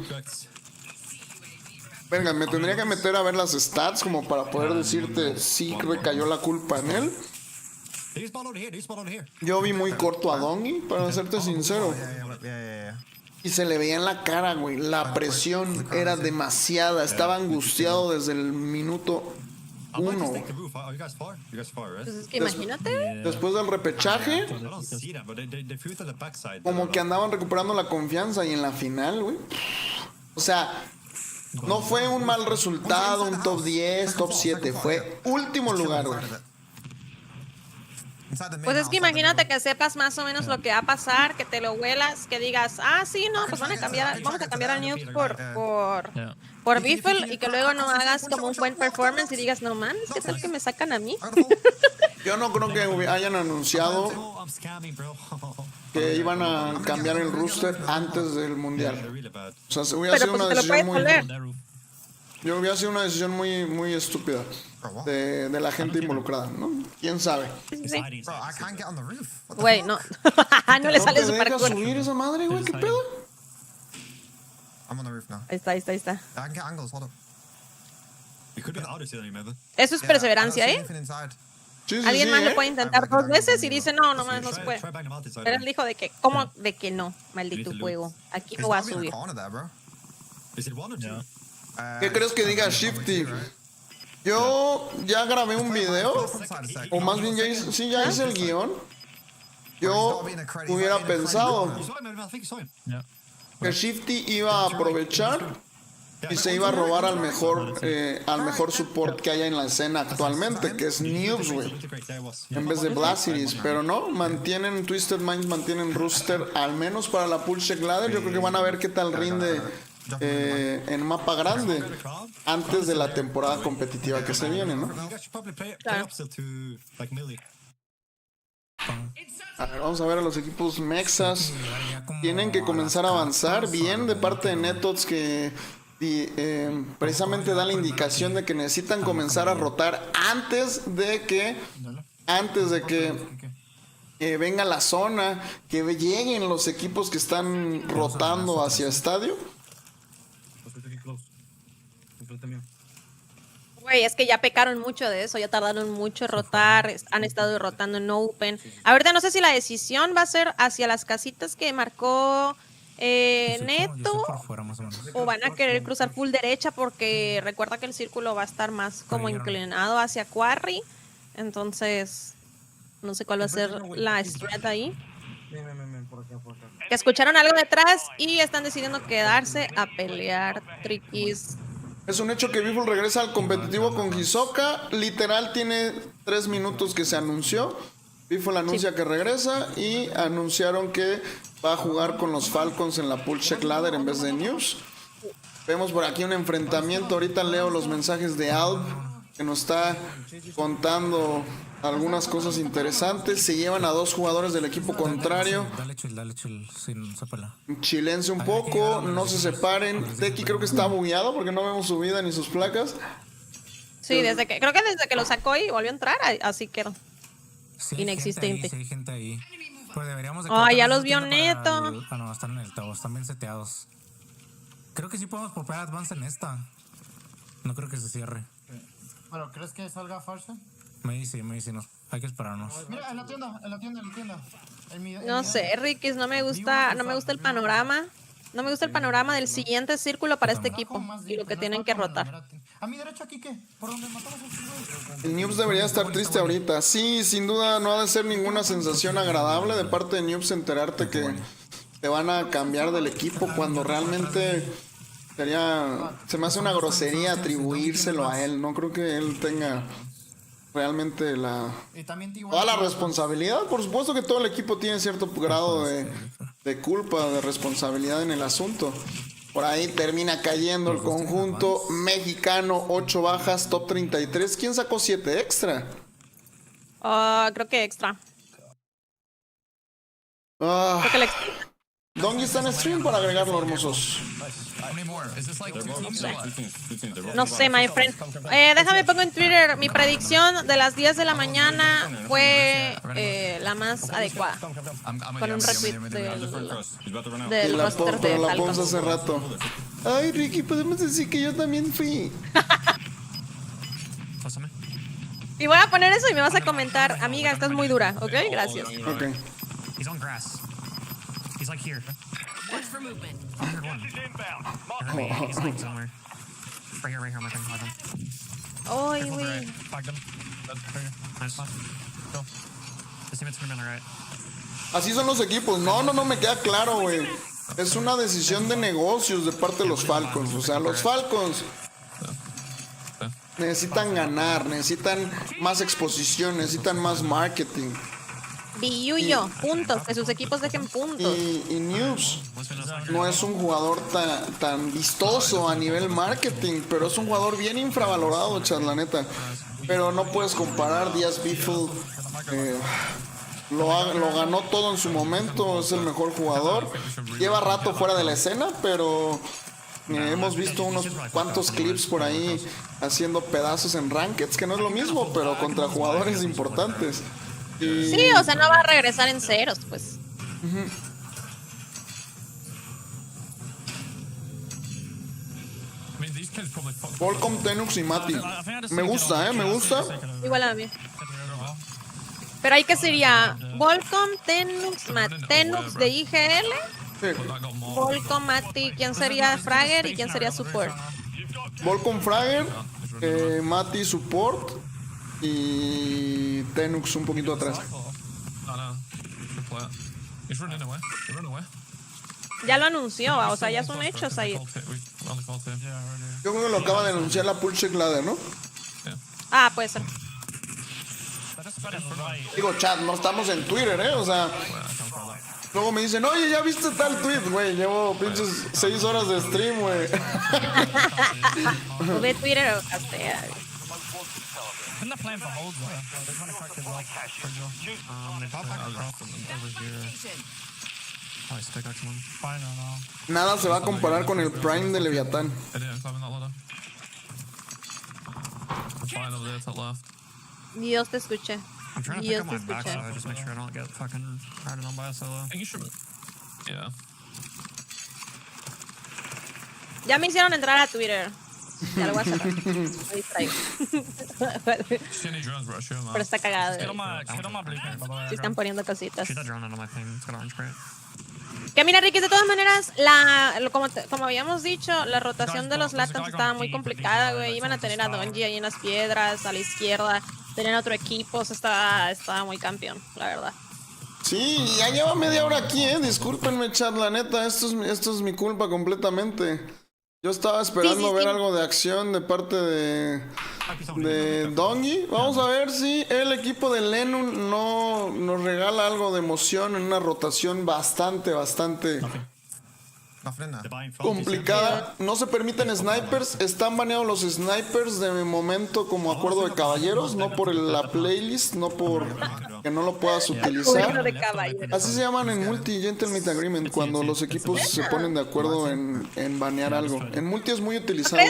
Venga, me tendría que meter a ver las stats como para poder decirte si recayó la culpa en él. Yo vi muy corto a Dongy, para serte sincero. Y se le veía en la cara, güey. La presión era demasiada. Estaba angustiado desde el minuto 1. Pues es que imagínate. Después del repechaje, como que andaban recuperando la confianza y en la final, güey. O sea, no fue un mal resultado, un top 10, top 7. Fue último lugar, güey. Pues es que imagínate que sepas más o menos lo que va a pasar, que te lo huelas, que digas, ah, sí, no, pues vamos a cambiar al Noobs por Biffle y que luego no hagas como un buen performance y digas, no man, ¿qué tal que me sacan a mí? Yo no creo que hayan anunciado que iban a cambiar el roster antes del mundial. O sea, hubiera sido una decisión muy estúpida de la gente involucrada, ¿no? ¿Quién sabe? Güey, no. No le sale super cool. ¿Subir esa madre, güey? ¿Qué pedo? Ahí está. Eso es perseverancia, ¿eh? Alguien más lo puede intentar 2 veces y dice, no más no se puede. Pero él dijo de que, ¿cómo? De que no, maldito juego. Aquí no va a subir. ¿Qué crees que diga Shifty? Yo ya grabé un video, o más bien ya hice el guión. Yo hubiera pensado que Shifty iba a aprovechar y se iba a robar al mejor support que haya en la escena actualmente, que es Noobs, güey, en vez de Blaziris. Pero no, Twisted Minds mantienen roster, al menos para la Pulse Ladder. Yo creo que van a ver qué tal rinde en mapa grande antes de la temporada competitiva que se viene, ¿no? A ver, vamos a ver a los equipos mexas. Tienen que comenzar a avanzar bien de parte de Netots, que precisamente da la indicación de que necesitan comenzar a rotar antes de que venga la zona, que lleguen los equipos que están rotando hacia estadio. Güey, es que ya pecaron mucho de eso, ya tardaron mucho en rotar, han estado rotando en Open. Ahorita no sé si la decisión va a ser hacia las casitas que marcó Neto o van a querer cruzar full derecha, porque recuerda que el círculo va a estar más como inclinado hacia Quarry. Entonces, no sé cuál va a ser la strat ahí. Que escucharon algo detrás y están decidiendo quedarse a pelear. Trickies. Es un hecho que Biffle regresa al competitivo con Hisoka. Literal tiene 3 minutos que se anunció. Biffle anuncia que regresa y anunciaron que va a jugar con los Falcons en la Pulse Ladder en vez de News. Vemos por aquí un enfrentamiento. Ahorita leo los mensajes de Alb, que nos está contando algunas cosas interesantes. Se llevan a 2 jugadores del equipo contrario. Dale chill, sin se pela. Chilense un poco, no se separen. Teki creo que está bugueado porque no vemos su vida ni sus placas. Sí, creo que desde que lo sacó y volvió a entrar, así quedó. Sí, inexistente. Sí, hay gente ahí. Pues deberíamos de ya los vio Neto. No, están en el Tao, están bien seteados. Creo que sí podemos popear Advance en esta. No creo que se cierre. ¿Pero crees que salga Farsa? Me dice, no. Hay que esperarnos. Mira, en la tienda. No sé, Riquis, no me gusta el panorama. No me gusta el panorama del siguiente círculo para este equipo y lo que tienen que rotar. A mi derecha aquí, ¿qué? ¿Por dónde matamos a estos güeyes? El Noobs debería estar triste ahorita. Sí, sin duda no ha de ser ninguna sensación agradable de parte de Noobs enterarte que te van a cambiar del equipo cuando realmente se me hace una grosería atribuírselo a él. No creo que él tenga realmente toda la responsabilidad. Por supuesto que todo el equipo tiene cierto grado de culpa, de responsabilidad en el asunto. Por ahí termina cayendo el conjunto mexicano, 8 bajas, top 33. ¿Quién sacó 7 extra? Creo que extra. Creo que el extra. ¿Dónde está en stream para agregarlo, hermosos? No sé, my friend. Déjame pongo en Twitter. Mi predicción de las 10 de la mañana fue la más adecuada. Con un retweet del roster de la Falcons. pausa hace rato. Ay, Ricky, podemos decir que yo también fui. Y voy a poner eso y me vas a comentar, amiga, estás muy dura, ¿ok? Gracias. Ok. He's on grass. He's like here. Watch for movement. I heard one. I heard me. He's like somewhere. Right here, my thing. Love him. Ay, güey. Fagged him. Nice. Go. This teammate's gonna be on the right. Así son los equipos. No, me queda claro, güey. Es una decisión de negocios de parte de los Falcons. O sea, los Falcons necesitan ganar, necesitan más exposición, necesitan más marketing. Billuyo, puntos, que sus equipos dejen puntos. Y Noobs no es un jugador tan vistoso a nivel marketing, pero es un jugador bien infravalorado, chat, la neta. Pero no puedes comparar. Díaz Biffle lo ganó todo en su momento, es el mejor jugador. Lleva rato fuera de la escena, pero hemos visto unos cuantos clips por ahí haciendo pedazos en rankeds, que no es lo mismo, pero contra jugadores importantes. Sí, o sea, no va a regresar en ceros, pues. Volcom, Tenux y Mati. Me gusta, me gusta. Igual a mí. Pero ahí que sería Volcom, Tenux de IGL. Sí. Volcom, Mati, ¿quién sería Fragger y quién sería Support? Volcom, Fragger, Mati, Support y Tenux un poquito atrás. Ya lo anunció, o sea, ya son hechos ahí. Yo creo que lo acaba de anunciar la Pulse Ladder, ¿no? Ah, puede ser. Digo, chat, no estamos en Twitter, o sea. Luego me dicen, oye, ¿ya viste tal tweet? Güey, llevo pinches 6 horas de stream, güey. Ve Twitter o castea. Isn't that plan for holds? They're trying to crack as well. Nada se va a comparar con el Prime de Leviatán. Dios te escuche. I'm trying to pick Dios up te my back escuche. side, just make sure I don't get fucking ridden on by a solo. You should. Yeah. Ya me hicieron entrar a Twitter. Ya lo voy a cerrar. Me distraigo. Pero está cagado. Sí están poniendo cositas. Que mira, Ricky, de todas maneras, como habíamos dicho, la rotación de los Latins estaba muy complicada, güey. Iban a tener a Donji ahí en las piedras, a la izquierda. Tenían otro equipo, o sea, estaba muy campeón, la verdad. Sí, ya lleva media hora aquí, Discúlpenme, chat, la neta, esto es mi culpa completamente. Yo estaba esperando ver algo de acción de parte de Dongi. Vamos a ver si el equipo de Lennon no nos regala algo de emoción en una rotación bastante complicada. No se permiten snipers. Están baneados los snipers de momento como acuerdo de caballeros, no por la playlist, no por que no lo puedas utilizar. Así se llaman en multi, Gentleman Agreement, cuando los equipos se ponen de acuerdo en banear algo. En multi es muy utilizado.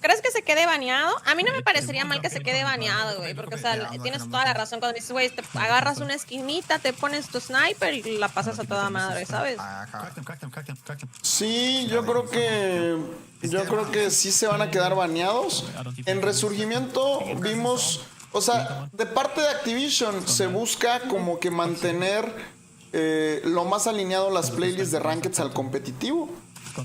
¿Crees que se quede baneado? A mí no me parecería mal que se quede baneado, güey, porque, o sea, tienes toda la razón cuando dices, güey, te agarras una esquinita, te pones tu sniper y la pasas a toda madre, ¿sabes? Sí, yo creo que sí se van a quedar baneados. En Resurgimiento vimos, o sea, de parte de Activision se busca como que mantener lo más alineado las playlists de Rankeds al competitivo.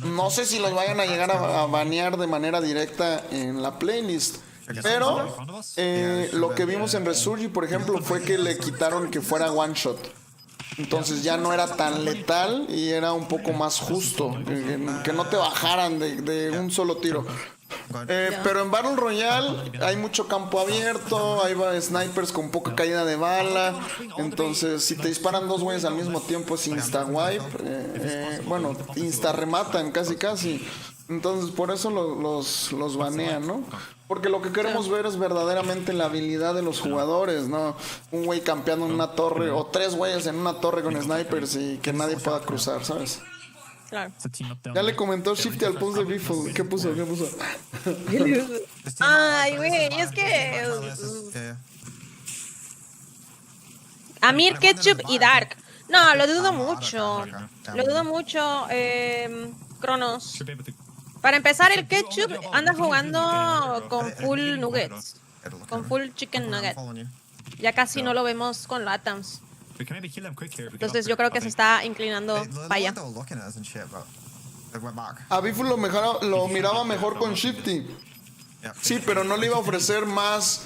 No sé si los vayan a llegar a banear de manera directa en la playlist. Pero lo que vimos en Resurgi, por ejemplo, fue que le quitaron que fuera one shot. Entonces ya no era tan letal y era un poco más justo. Que no te bajaran de un solo tiro. Pero en Battle Royale hay mucho campo abierto, hay snipers con poca caída de bala. Entonces, si te disparan dos güeyes al mismo tiempo es insta-wipe. Bueno, insta-rematan casi. Entonces, por eso los banean, ¿no? Porque lo que queremos ver es verdaderamente la habilidad de los jugadores, ¿no? Un güey campeando en una torre o tres güeyes en una torre con snipers y que nadie pueda cruzar, ¿sabes? Claro. Ya le comentó Shifty al post de Biffle. ¿Qué puso? Ay, güey, es que... Amir, Ketchup y Dark. No, lo dudo mucho. Lo dudo mucho, Cronos. Para empezar, el Ketchup anda jugando con full nuggets. Con full chicken nugget. Ya casi no lo vemos con Latams. Entonces yo creo que se está inclinando para allá. A Biffle lo miraba mejor con Shifty. Sí, pero no le iba a ofrecer más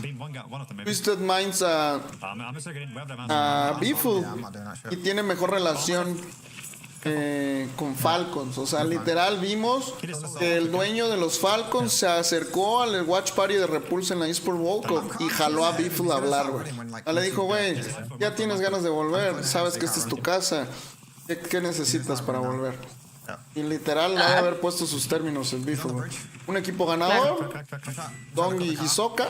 Twisted Minds a Biffle. Y tiene mejor relación con Falcons. O sea, literal vimos que el dueño de los Falcons se acercó al Watch Party de Repulse en la eSport World Cup y jaló a Biffle a hablar, güey. Le dijo, güey, ya tienes ganas de volver, sabes que esta es tu casa, ¿qué necesitas para volver? Y literal le ha de haber puesto sus términos el Biffle, güey. Un equipo ganador, Dong y Hisoka,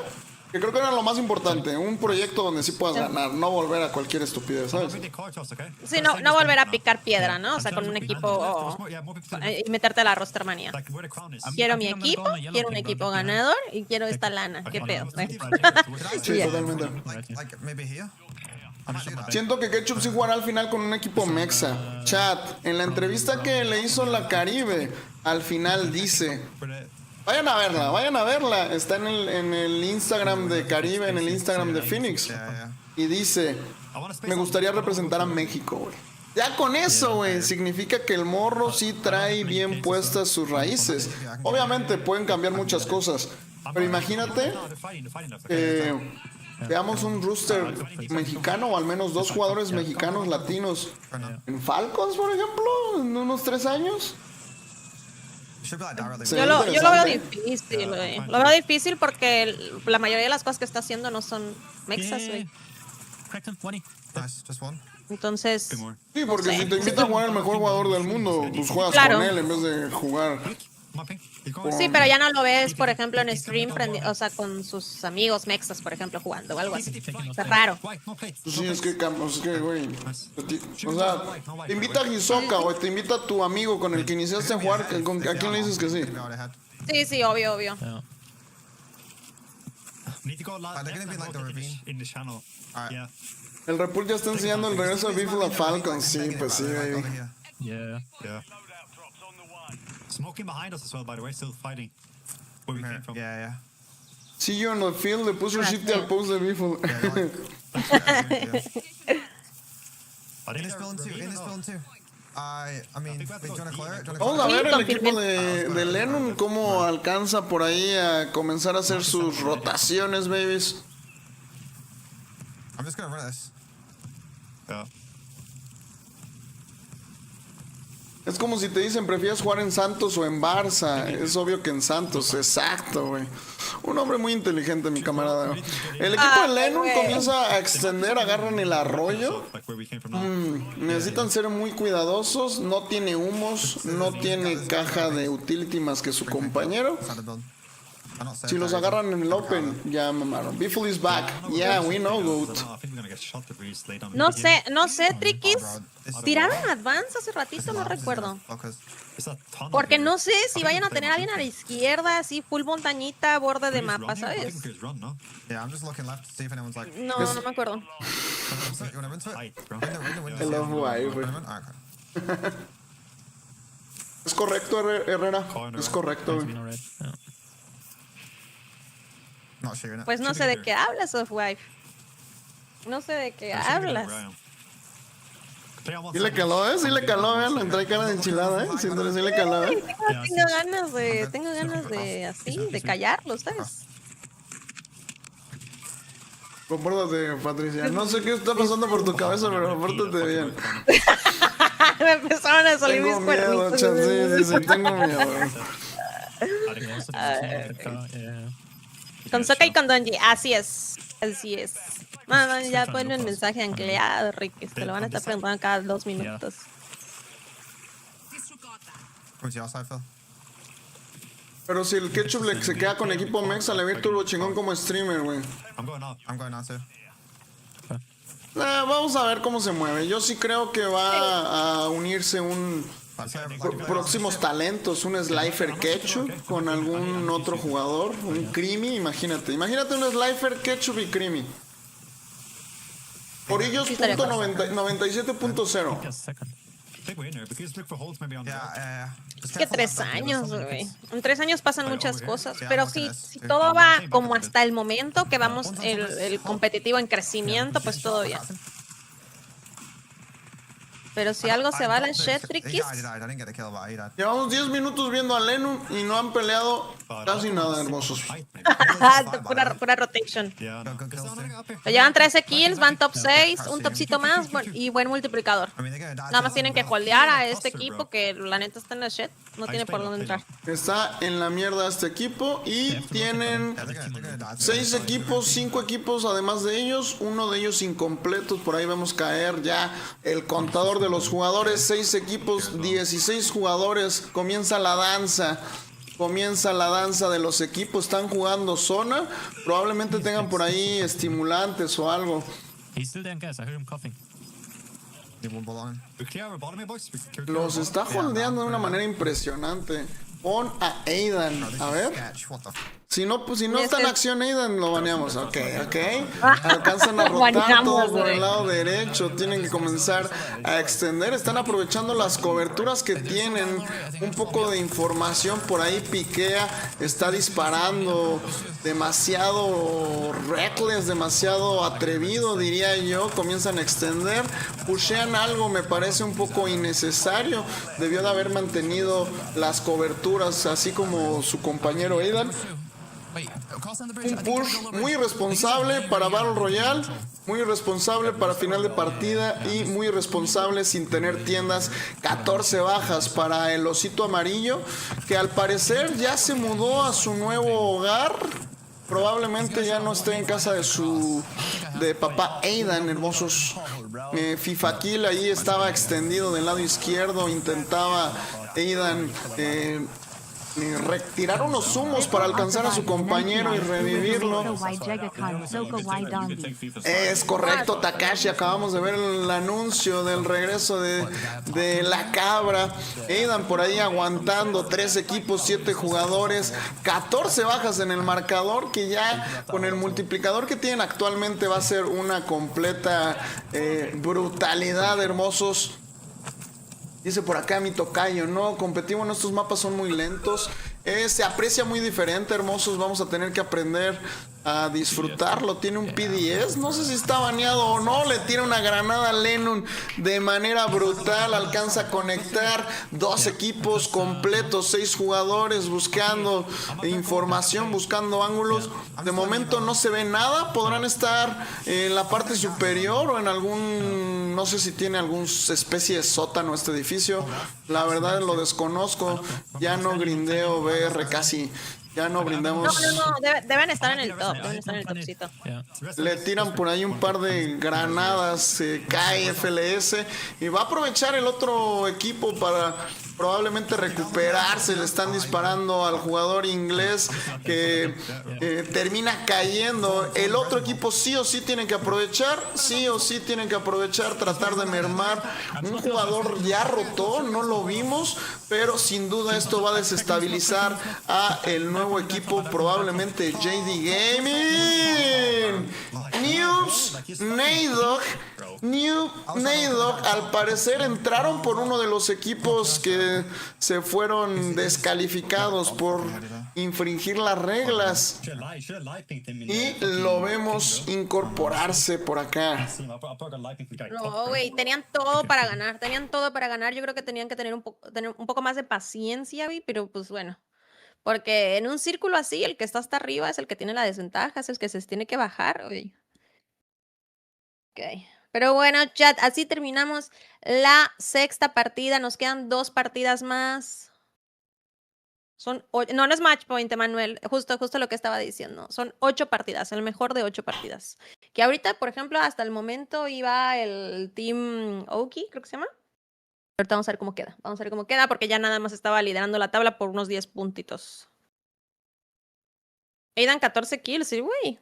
que creo que era lo más importante, un proyecto donde sí puedas ganar, no volver a cualquier estupidez, ¿sabes? Sí, no volver a picar piedra, ¿no? O sea, con un equipo y meterte a la rostermanía. Quiero mi equipo, quiero un equipo ganador y quiero esta lana. ¿Qué pedo? Sí, totalmente. Siento que Ketchup sí jugará al final con un equipo mexa. Chat, en la entrevista que le hizo la Caribe, al final dice... Vayan a verla. Está en el Instagram de Caribe, en el Instagram de Phoenix. Y dice, me gustaría representar a México, güey. Ya con eso, güey, significa que el morro sí trae bien puestas sus raíces. Obviamente pueden cambiar muchas cosas. Pero imagínate veamos un roster mexicano o al menos dos jugadores mexicanos latinos en Falcons, por ejemplo, en unos 3 años. Yo lo veo difícil, güey. Lo veo difícil porque la mayoría de las cosas que está haciendo no son mexas, güey. Entonces... Sí, porque si te invita a jugar el mejor jugador del mundo, pues juegas con él en vez de jugar. Sí, pero ya no lo ves, por ejemplo, en stream, o sea, con sus amigos mexas, por ejemplo, jugando o algo así. Está raro. Sí, es que, güey. O sea, te invita a Hisoka, güey, te invita a tu amigo con el que iniciaste a jugar. ¿A quién le dices que sí? Sí, obvio. El Repul ya está enseñando el regreso de Biffle a Falcons. Sí, pues sí, baby. Smoking behind us as well, by the way, still fighting where we came from. See you on the field, le puso Shifty al post de Biffle. Vamos a ver el equipo de Lennon cómo alcanza por ahí a comenzar a hacer sus rotaciones, babies. I'm just gonna run this. Es como si te dicen, ¿prefieres jugar en Santos o en Barça? Es obvio que en Santos, exacto, güey. Un hombre muy inteligente, mi camarada. El equipo de Lennon comienza a extender, agarran el arroyo. Necesitan ser muy cuidadosos. No tiene humos, no tiene caja de utility más que su compañero. Si los agarran en el open, ya mamaron. Biffle is back. Yeah, we know, Goat. No sé, Triquis. ¿Tiraron advance hace ratito? No recuerdo. Porque no sé si vayan a tener a alguien a la izquierda, así full montañita, borde de mapa, ¿sabes? No me acuerdo. Es correcto, Herrera. Es correcto, güey. Pues no sé de qué hablas, Off-Wife. No sé de qué hablas. Sí le caló, sí le caló, vean, trae cara de enchilada, sí le caló, Tengo ganas de así, de callarlo, ¿sabes? Compórtate, Patricia. No sé qué está pasando por tu cabeza, pero compórtate bien. Me empezaron a salir mis cuernitos. Sí, tengo miedo. Con Soka y con Donji, así es. No, ya ponen el mensaje ancleado, Rick, te lo van a estar preguntando cada 2 minutos. Pero si el Ketchup se queda con equipo Mexa, le ve turbo chingón como streamer, güey. Vamos a ver cómo se mueve. Yo sí creo que va a unirse próximos talentos, un Slifer Ketchup con algún otro jugador, un Creamy, imagínate un Slifer Ketchup y Creamy. Orillos punto 97.0. Es que 3 años, güey. En 3 años pasan muchas cosas, pero si todo va como hasta el momento que vamos el competitivo en crecimiento, pues todo bien. Pero si algo se va a la shit, Triquis. Llevamos 10 minutos viendo a Lennon y no han peleado casi nada, hermosos. pura rotation. Llevan 13 kills, van top 6, un topcito más y buen multiplicador. Nada más tienen que holdear a este equipo que la neta está en la shit. No tiene por dónde entrar. Está en la mierda este equipo y tienen 6 equipos, 5 equipos además de ellos, uno de ellos incompletos. Por ahí vemos caer ya el contador de los jugadores, 6 equipos, 16 jugadores. Comienza la danza de los equipos. Están jugando zona, probablemente tengan por ahí estimulantes o algo. Los está holdeando de una manera impresionante. Pon a Aidan, a ver. Si no está en acción Aidan, lo baneamos. Ok. Alcanzan a rotar todo por el lado derecho. Tienen que comenzar a extender. Están aprovechando las coberturas que tienen. Un poco de información por ahí. Piquea. Está disparando. Demasiado reckless. Demasiado atrevido, diría yo. Comienzan a extender. Pushean algo, me parece un poco innecesario. Debió de haber mantenido las coberturas, así como su compañero Aidan. Un push muy responsable para Battle Royale, muy responsable para final de partida y muy responsable sin tener tiendas. 14 bajas para el osito amarillo, que al parecer ya se mudó a su nuevo hogar. Probablemente ya no esté en casa de papá Aidan, hermosos. FIFA Kill ahí estaba extendido del lado izquierdo, intentaba Aidan retirar unos humos para alcanzar a su compañero y revivirlo. Es correcto, Takashi. Acabamos de ver el anuncio del regreso de la cabra. Aidan por ahí aguantando. 3 equipos, 7 jugadores, 14 bajas en el marcador, que ya con el multiplicador que tienen actualmente va a ser una completa brutalidad, hermosos. Dice por acá mi tocayo, no, competitivo en estos mapas son muy lentos. Se aprecia muy diferente, hermosos. Vamos a tener que aprender a disfrutarlo. Tiene un P10, no sé si está baneado o no. Le tira una granada a Lennon de manera brutal. Alcanza a conectar 2 equipos completos, 6 jugadores buscando información, buscando ángulos. De momento no se ve nada. Podrán estar en la parte superior o en algún, no sé si tiene alguna especie de sótano este edificio. La verdad lo desconozco. Ya no grindeo VR casi. Ya no brindamos. No, deben estar en el top, deben estar en el topcito. Le tiran por ahí un par de granadas, cae FLS y va a aprovechar el otro equipo para probablemente recuperarse. Le están disparando al jugador inglés que termina cayendo. El otro equipo sí o sí tiene que aprovechar, tratar de mermar. Un jugador ya rotó, no lo vimos, pero sin duda esto va a desestabilizar a el nuevo equipo, probablemente JD Gaming. Neydog, al parecer entraron por uno de los equipos que se fueron descalificados por infringir las reglas y lo vemos incorporarse por acá. No, güey, tenían todo para ganar, yo creo que tenían que tener un poco más de paciencia, güey, pero pues bueno, porque en un círculo así, el que está hasta arriba es el que tiene la desventaja, es el que se tiene que bajar, güey. Ok. Pero bueno, chat, así terminamos la 6ª partida. Nos quedan 2 partidas más. No es match point, Manuel. Justo lo que estaba diciendo. Son 8 partidas, el mejor de 8 partidas. Que ahorita, por ejemplo, hasta el momento iba el Team Oki, creo que se llama. Ahorita vamos a ver cómo queda. Vamos a ver cómo queda porque ya nada más estaba liderando la tabla por unos 10 puntitos. Aidan 14 kills, sí, güey.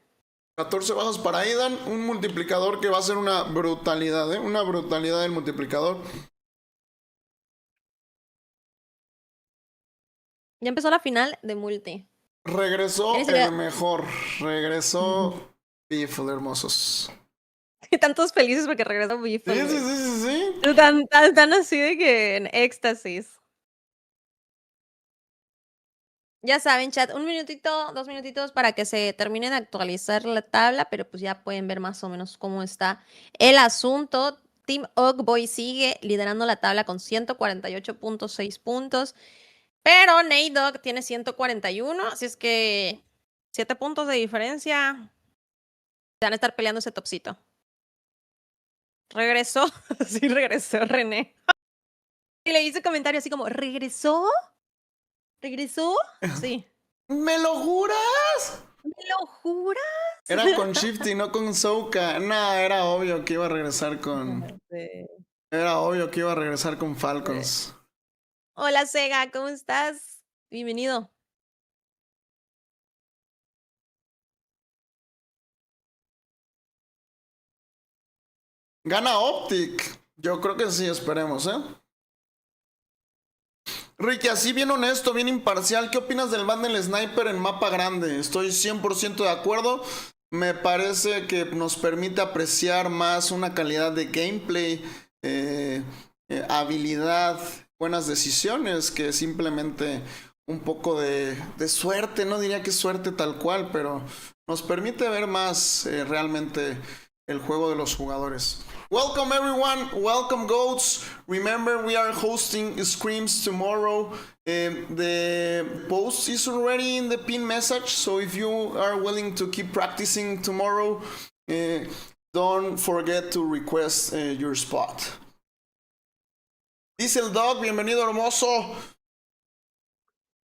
14 bajas para Aidan, un multiplicador que va a ser una brutalidad, una brutalidad del multiplicador. Ya empezó la final de multi. Regresó el mejor, regresó Biffle, hermosos. Tantos felices porque regresó Biffle. Sí. Tan así de que en éxtasis. Ya saben, chat, 1 minutito, 2 minutitos para que se termine de actualizar la tabla, pero pues ya pueden ver más o menos cómo está el asunto. Team Ogboy sigue liderando la tabla con 148.6 puntos, pero Neydog tiene 141, así es que 7 puntos de diferencia. Van a estar peleando ese topcito. Regresó, sí regresó René. Y le hice comentario así como, ¿regresó? ¿Regresó? Sí. ¿Me lo juras? ¿Me lo juras? Era con Shifty, no con Souka. Nah, era obvio que iba a regresar con... Era obvio que iba a regresar con Falcons. Hola, Sega, ¿cómo estás? Bienvenido. Gana Optic. Yo creo que sí, esperemos, Ricky, así bien honesto, bien imparcial, ¿qué opinas del ban del sniper en mapa grande? Estoy 100% de acuerdo. Me parece que nos permite apreciar más una calidad de gameplay, habilidad, buenas decisiones, que simplemente un poco de suerte. No diría que es suerte tal cual, pero nos permite ver más realmente el juego de los jugadores. Welcome everyone, welcome goats. Remember we are hosting Screams tomorrow. The post is already in the pin message, so if you are willing to keep practicing tomorrow, don't forget to request your spot. Diesel Dog, bienvenido hermoso.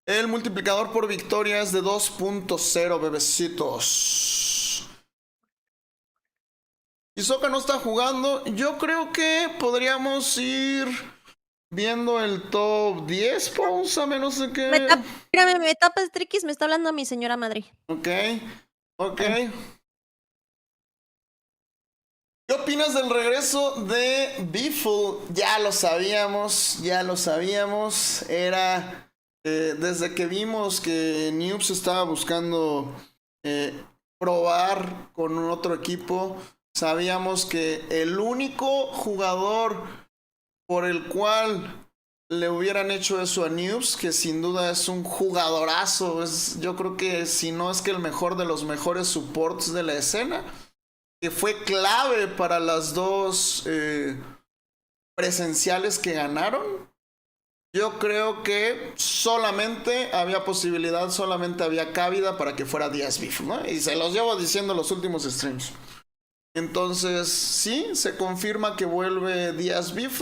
El multiplicador por victoria es de 2.0, bebecitos. Hisoka no está jugando. Yo creo que podríamos ir viendo el top 10, pausa, menos de que... Me tapas, Triquis, me está hablando mi señora madre. Ok. ¿Qué opinas del regreso de Biffle? Ya lo sabíamos. Era desde que vimos que Noobs estaba buscando probar con un otro equipo. Sabíamos que el único jugador por el cual le hubieran hecho eso a Noobs, que sin duda es un jugadorazo. Yo creo que si no es que el mejor de los mejores supports de la escena, que fue clave para las dos presenciales que ganaron. Yo creo que solamente había posibilidad, solamente había cabida para que fuera Díaz Beef, ¿no? Y se los llevo diciendo los últimos streams. Entonces, sí, se confirma que vuelve Díaz Beef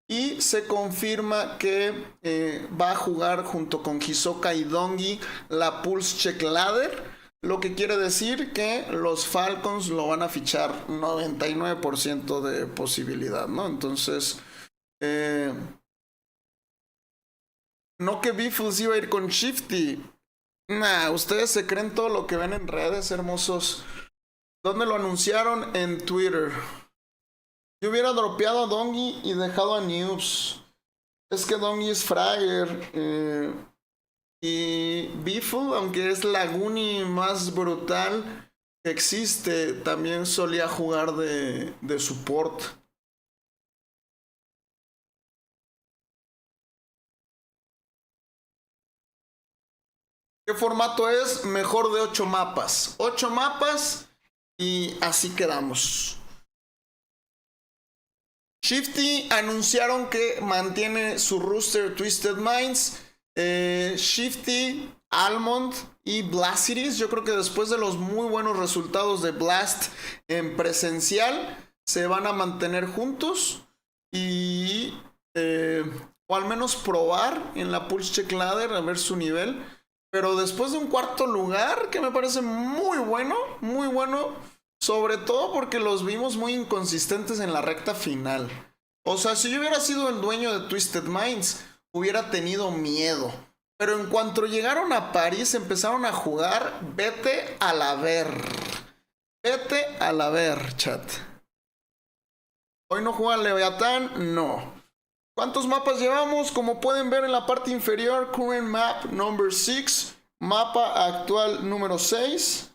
y se confirma que va a jugar junto con Hisoka y Dongi la Pulse Check Ladder, lo que quiere decir que los Falcons lo van a fichar 99% de posibilidad, ¿no? Entonces, no que Beefles iba a ir con Shifty. Nah, ustedes se creen todo lo que ven en redes, hermosos. ¿Dónde lo anunciaron? En Twitter. Yo hubiera dropeado a Dongi y dejado a Noobs. Es que Dongi es Fragger. Y Beefle, aunque es la Goonie más brutal que existe, también solía jugar de support. ¿Qué formato es? Mejor de 8 mapas. 8 mapas y así quedamos. Shifty anunciaron que mantiene su roster Twisted Minds. Shifty, Almond y Blastiris. Yo creo que después de los muy buenos resultados de Blast en presencial, se van a mantener juntos y o al menos probar en la Pulse Check Ladder a ver su nivel. Pero después de un cuarto lugar, que me parece muy bueno, sobre todo porque los vimos muy inconsistentes en la recta final. O sea, si yo hubiera sido el dueño de Twisted Minds, hubiera tenido miedo. Pero en cuanto llegaron a París, empezaron a jugar, vete a la ver. Vete a la ver, chat. Hoy no juega Leviatán, no. ¿Cuántos mapas llevamos? Como pueden ver en la parte inferior, current map number 6, mapa actual número 6.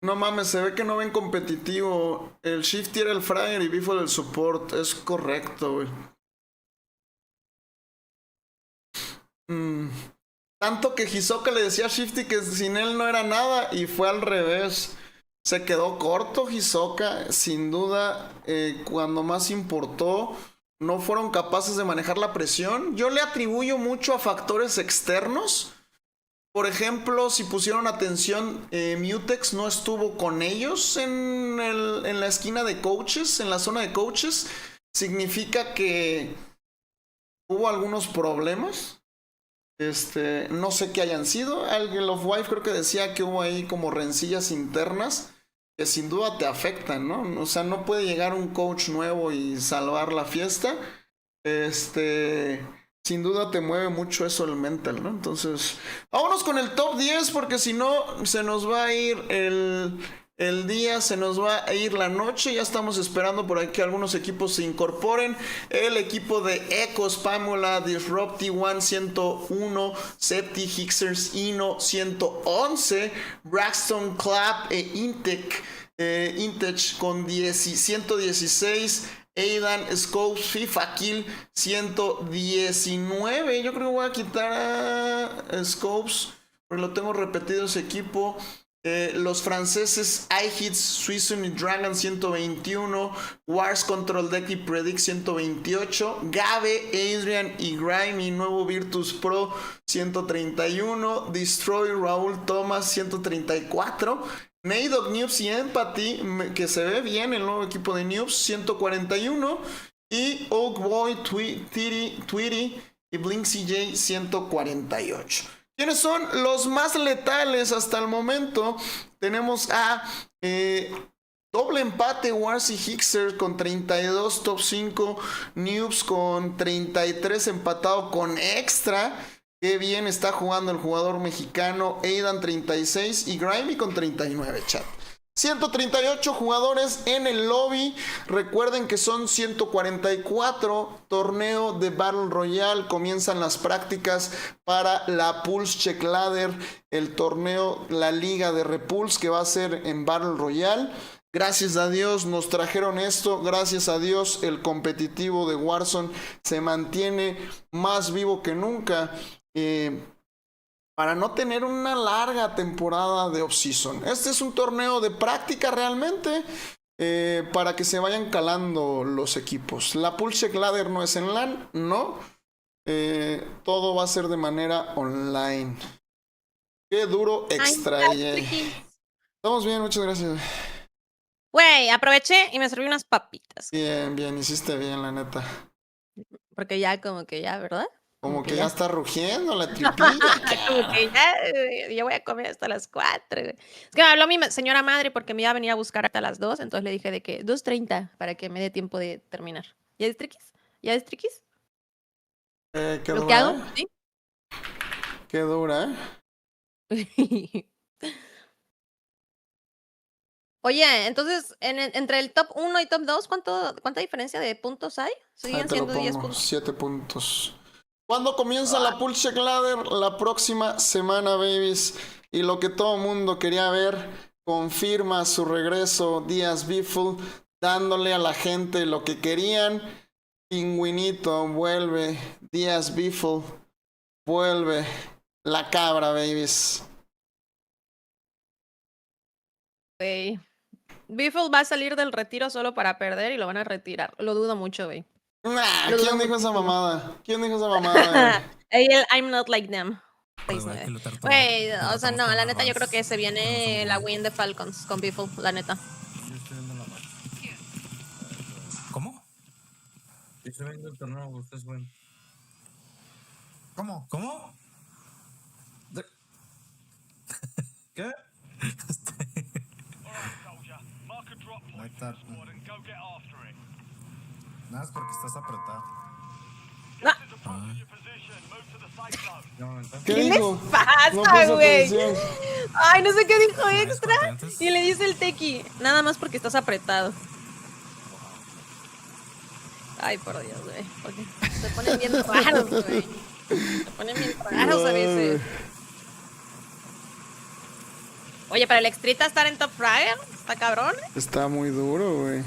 No mames, se ve que no ven competitivo. El Shifty era el Fragger y Bifo del support. Es correcto, güey. Tanto que Hisoka le decía a Shifty que sin él no era nada y fue al revés. Se quedó corto Hisoka, sin duda. Cuando más importó, no fueron capaces de manejar la presión. Yo le atribuyo mucho a factores externos. Por ejemplo, si pusieron atención, Mutex no estuvo con ellos en la esquina de coaches, en la zona de coaches. Significa que hubo algunos problemas. No sé qué hayan sido. Alguien of Wife creo que decía que hubo ahí como rencillas internas que sin duda te afectan, ¿no? O sea, no puede llegar un coach nuevo y salvar la fiesta. Sin duda te mueve mucho eso el mental, ¿no? Entonces, vámonos con el top 10 porque si no se nos va a ir el día, se nos va a ir la noche. Ya estamos esperando por aquí que algunos equipos se incorporen. El equipo de Ecos, Pamela, Disrupti, One 101, Septi, Hixers, Ino 111, Braxton, Clap e Intech con 116. Aidan, Scopes, FIFA Kill 119. Yo creo que voy a quitar a Scopes porque lo tengo repetido ese equipo. Los franceses iHits, Suizun y Dragon 121, Wars Control Deck y Predict 128, Gabe, Adrian y Grimy, nuevo Virtus Pro 131, Destroy, Raúl Thomas 134, Naydog, Noobs y Empathy, que se ve bien el nuevo equipo de Noobs 141, y Oakboy, Tweety y Blink CJ 148. ¿Quiénes son los más letales hasta el momento? Tenemos a doble empate Wars y Hixer con 32 top 5, Noobs con 33 empatado con extra. Qué bien está jugando el jugador mexicano. Aidan 36 y Grimy con 39, chat. 138 jugadores en el lobby. Recuerden que son 144. Torneo de Battle Royale. Comienzan las prácticas para la Pulse Check Ladder, el torneo, la liga de Repulse que va a ser en Battle Royale. Gracias a Dios nos trajeron esto. Gracias a Dios el competitivo de Warzone se mantiene más vivo que nunca. Para no tener una larga temporada de off-season. Este es un torneo de práctica realmente, para que se vayan calando los equipos. La Pulse Check Ladder no es en LAN, no. Todo va a ser de manera online. Qué duro extra. Estamos bien, muchas gracias. Güey, aproveché y me serví unas papitas. Bien, bien, hiciste bien, la neta. Porque ya, como que ya, ¿verdad? Como que ya está rugiendo la tripilla. Como que ya, yo voy a comer hasta las 4. Es que me habló mi señora madre porque me iba a venir a buscar hasta las 2. Entonces le dije de que 2:30 para que me dé tiempo de terminar. ¿Ya es triquis? ¿Ya es triquis? ¿Qué ¿Lo dura, que hago? ¿Sí? Qué dura, Oye, entonces, entre el top 1 y top 2, ¿cuánta diferencia de puntos hay? Siguen siendo 10 puntos. 7 puntos. ¿Cuándo comienza la Pulse Check Ladder? La próxima semana, babies. Y lo que todo mundo quería ver, confirma su regreso Díaz Biffle, dándole a la gente lo que querían. Pingüinito vuelve, Díaz Biffle vuelve, la cabra, babies. Güey. Biffle va a salir del retiro solo para perder y lo van a retirar. Lo dudo mucho, güey. Nah, ¿quién dijo esa mamada? ¿Quién dijo esa mamada? I'm not like them. Güey, o sea, no, la neta yo creo que se viene la win de Falcons con Biffle, la neta. ¿Cómo? Estoy viendo el torneo, ustedes ven. ¿Cómo? ¿Cómo? ¿Qué? Nada, es porque estás apretado. ¿Qué les pasa, güey? Ay, no sé qué dijo extra. Y le dice el tequi, nada más porque estás apretado. Ay, por Dios, güey. Porque se ponen bien raros, güey. Se ponen bien raros a veces. Oye, para el Extrita estar en Top Fryer, está cabrón. Está muy duro, güey.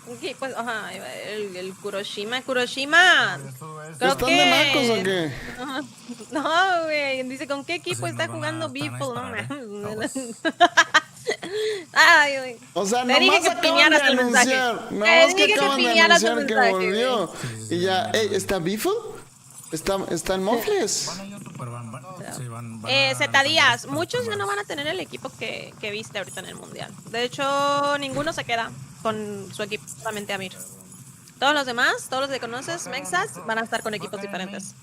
Ok, pues, ajá, el Kuroshima. Creo ¿Están que... de macos o qué? Ajá. No, güey. Dice, ¿con qué equipo está jugando Biffle? No mames. Ay, güey. O sea, te dije que piñaras el mensaje. Nomás que acaban de anunciar que volvió. Y ya, ¿está Biffle? ¿Está en Mofles? Zetadías, muchos ya no van a tener el equipo que viste ahorita en el mundial. De hecho, ninguno se queda con su equipo, solamente Amir. Todos los demás, todos los que conoces, Mexas, van a estar con equipos diferentes.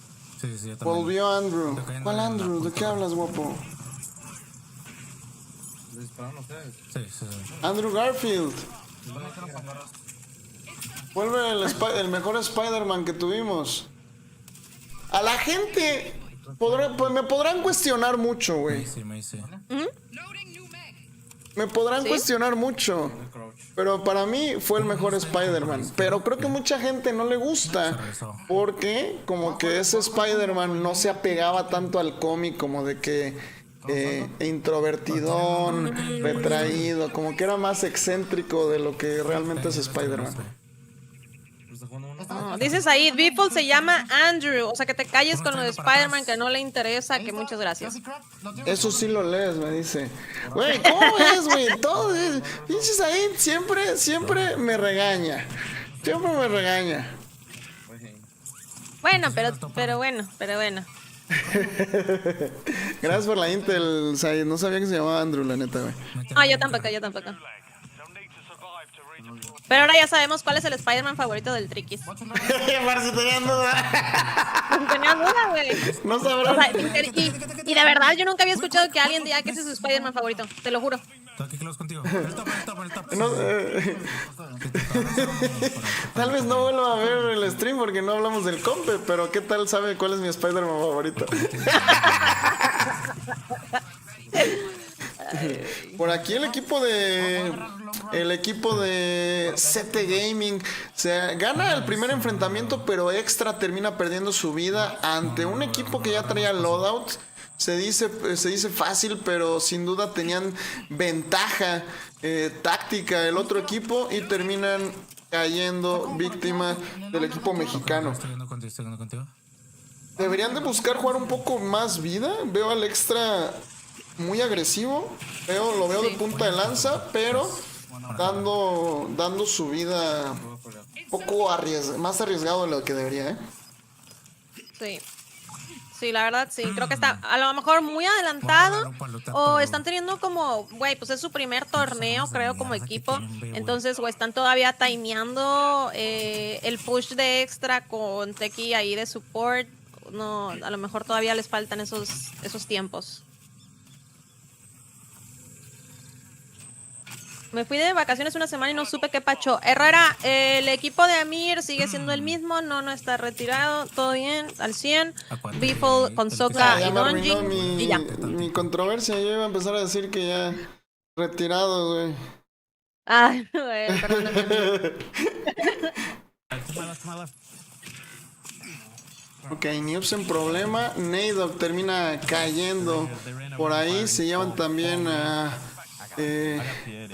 Volvió Andrew. ¿Cuál Andrew? ¿De qué hablas, guapo? Andrew Garfield. Vuelve el mejor Spider-Man que tuvimos. A la gente me podrán cuestionar mucho, güey. Me podrán cuestionar mucho. Pero para mí fue el mejor Spider-Man. Pero creo que mucha gente no le gusta. Porque como que ese Spider-Man no se apegaba tanto al cómic, como de que introvertidón, retraído, como que era más excéntrico de lo que realmente es Spider-Man. No, dices ahí, Biffle se llama Andrew. O sea, que te calles con lo de Spider-Man, que no le interesa, que muchas gracias. Eso sí lo lees, me dice. Güey, ¿cómo es, güey? Todo es... Pinches ahí siempre me regaña. Siempre me regaña. Bueno, pero bueno. Gracias por la Intel, Said. No sabía que se llamaba Andrew, la neta, güey. No, yo tampoco. Pero ahora ya sabemos cuál es el Spider-Man favorito del Triquis. Parece tenían duda. Tenía duda, güey. No sabrán. O sea, y de verdad, yo nunca había escuchado que alguien diga que ese es su Spider-Man favorito. Te lo juro. Estoy aquí close contigo. El top. No, tal vez no vuelva a ver el stream porque no hablamos del compe, pero ¿qué tal sabe cuál es mi Spider-Man favorito? Por aquí el equipo de CT Gaming se gana el primer enfrentamiento, pero Extra termina perdiendo su vida ante un equipo que ya traía loadout. Se dice fácil, pero sin duda tenían ventaja táctica el otro equipo y terminan cayendo víctima del equipo mexicano. Estoy viendo contigo. Deberían de buscar jugar un poco más vida. Veo al Extra muy agresivo. Lo veo de punta de lanza, pero dando su vida un poco más arriesgado de lo que debería, Sí, la verdad sí. Creo que está a lo mejor muy adelantado o están teniendo como, güey, pues es su primer torneo, creo, como equipo. Entonces, güey, están todavía timeando el push de Extra con Teki ahí de support. No, a lo mejor todavía les faltan esos tiempos. Me fui de vacaciones una semana y no supe qué pacho. Herrera, el equipo de Amir sigue siendo el mismo, no está retirado, todo bien, al 100. Bifol con Soka y Donji. Y ya. Mi controversia, yo iba a empezar a decir que ya retirado, güey. Ay, güey, perdóname. Ok, Nubes en problema. Nadok termina cayendo. Por ahí se llevan también a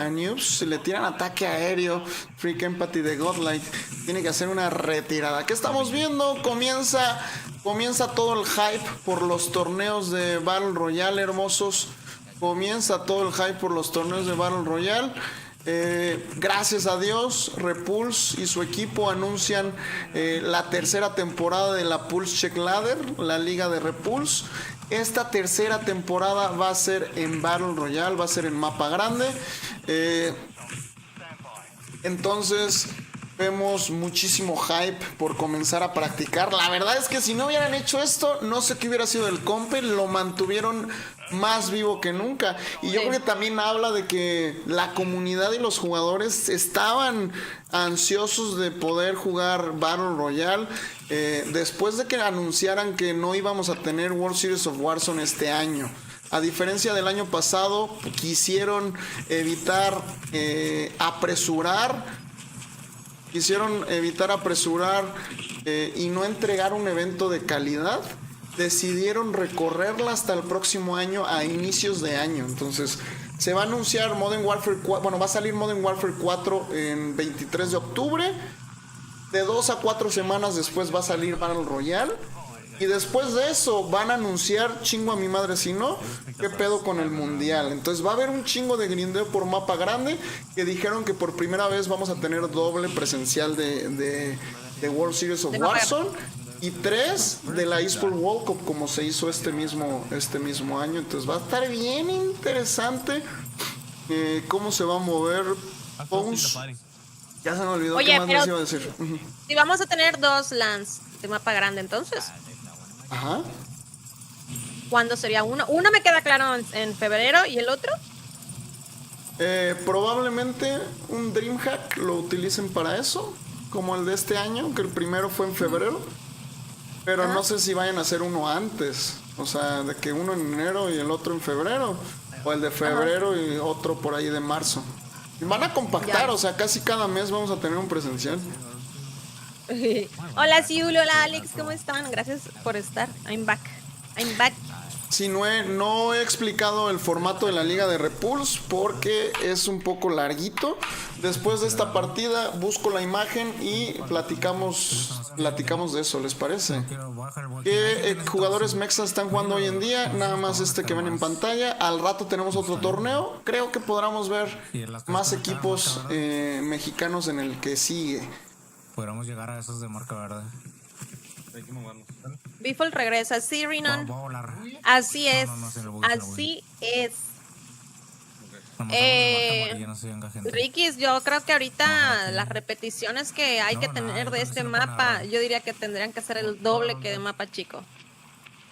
Nubes, le tiran ataque aéreo. Freak Empathy de Godlight tiene que hacer una retirada. ¿Qué estamos viendo? Comienza todo el hype por los torneos de Battle Royale, hermosos. Comienza todo el hype por los torneos de Battle Royale. Gracias a Dios, Repulse y su equipo anuncian la tercera temporada de la Pulse Check Ladder, la liga de Repulse. Esta tercera temporada va a ser en Battle Royale, va a ser en mapa grande. Entonces vemos muchísimo hype por comenzar a practicar. La verdad es que si no hubieran hecho esto, no sé qué hubiera sido el compe. Lo mantuvieron más vivo que nunca. Y yo creo que también habla de que la comunidad y los jugadores estaban ansiosos de poder jugar Battle Royale. Después de que anunciaran que no íbamos a tener World Series of Warzone este año. A diferencia del año pasado, quisieron evitar apresurar y no entregar un evento de calidad. Decidieron recorrerla hasta el próximo año, a inicios de año. Entonces se va a anunciar Modern Warfare 4, bueno, va a salir Modern Warfare 4 en 23 de octubre. De 2 a 4 semanas después va a salir Battle Royale. Y después de eso van a anunciar, chingo a mi madre si no, qué pedo con el mundial. Entonces va a haber un chingo de grindeo por mapa grande, que dijeron que por primera vez vamos a tener doble presencial de World Series of Warzone y 3 de la eSport World Cup, como se hizo este mismo año. Entonces va a estar bien interesante cómo se va a mover Pons. Ya se me olvidó. Oye, qué más les iba a decir. Si vamos a tener 2 LANs de mapa grande, entonces. Ajá. ¿Cuándo sería uno? Uno me queda claro en febrero y el otro. Probablemente un DreamHack lo utilicen para eso, como el de este año, que el primero fue en febrero. Pero no sé si vayan a hacer uno antes. O sea, de que uno en enero y el otro en febrero. O el de febrero y otro por ahí de marzo. Y van a compactar, o sea, casi cada mes vamos a tener un presencial. Hola Siul, hola Alex, ¿cómo están? Gracias por estar. I'm back. Sí, no he explicado el formato de la liga de Repulse porque es un poco larguito. Después de esta partida busco la imagen y platicamos de eso, ¿les parece? ¿Qué jugadores mexas están jugando hoy en día? Nada más este que ven en pantalla. Al rato tenemos otro torneo. Creo que podremos ver más equipos mexicanos en el que sigue. Podríamos llegar a esos de marca verde. Bifol regresa, sí, Rinon. Así es. Así es. Rikis, yo creo que ahorita las repeticiones que hay que tener de este mapa, yo diría que tendrían que ser el doble que de mapa chico.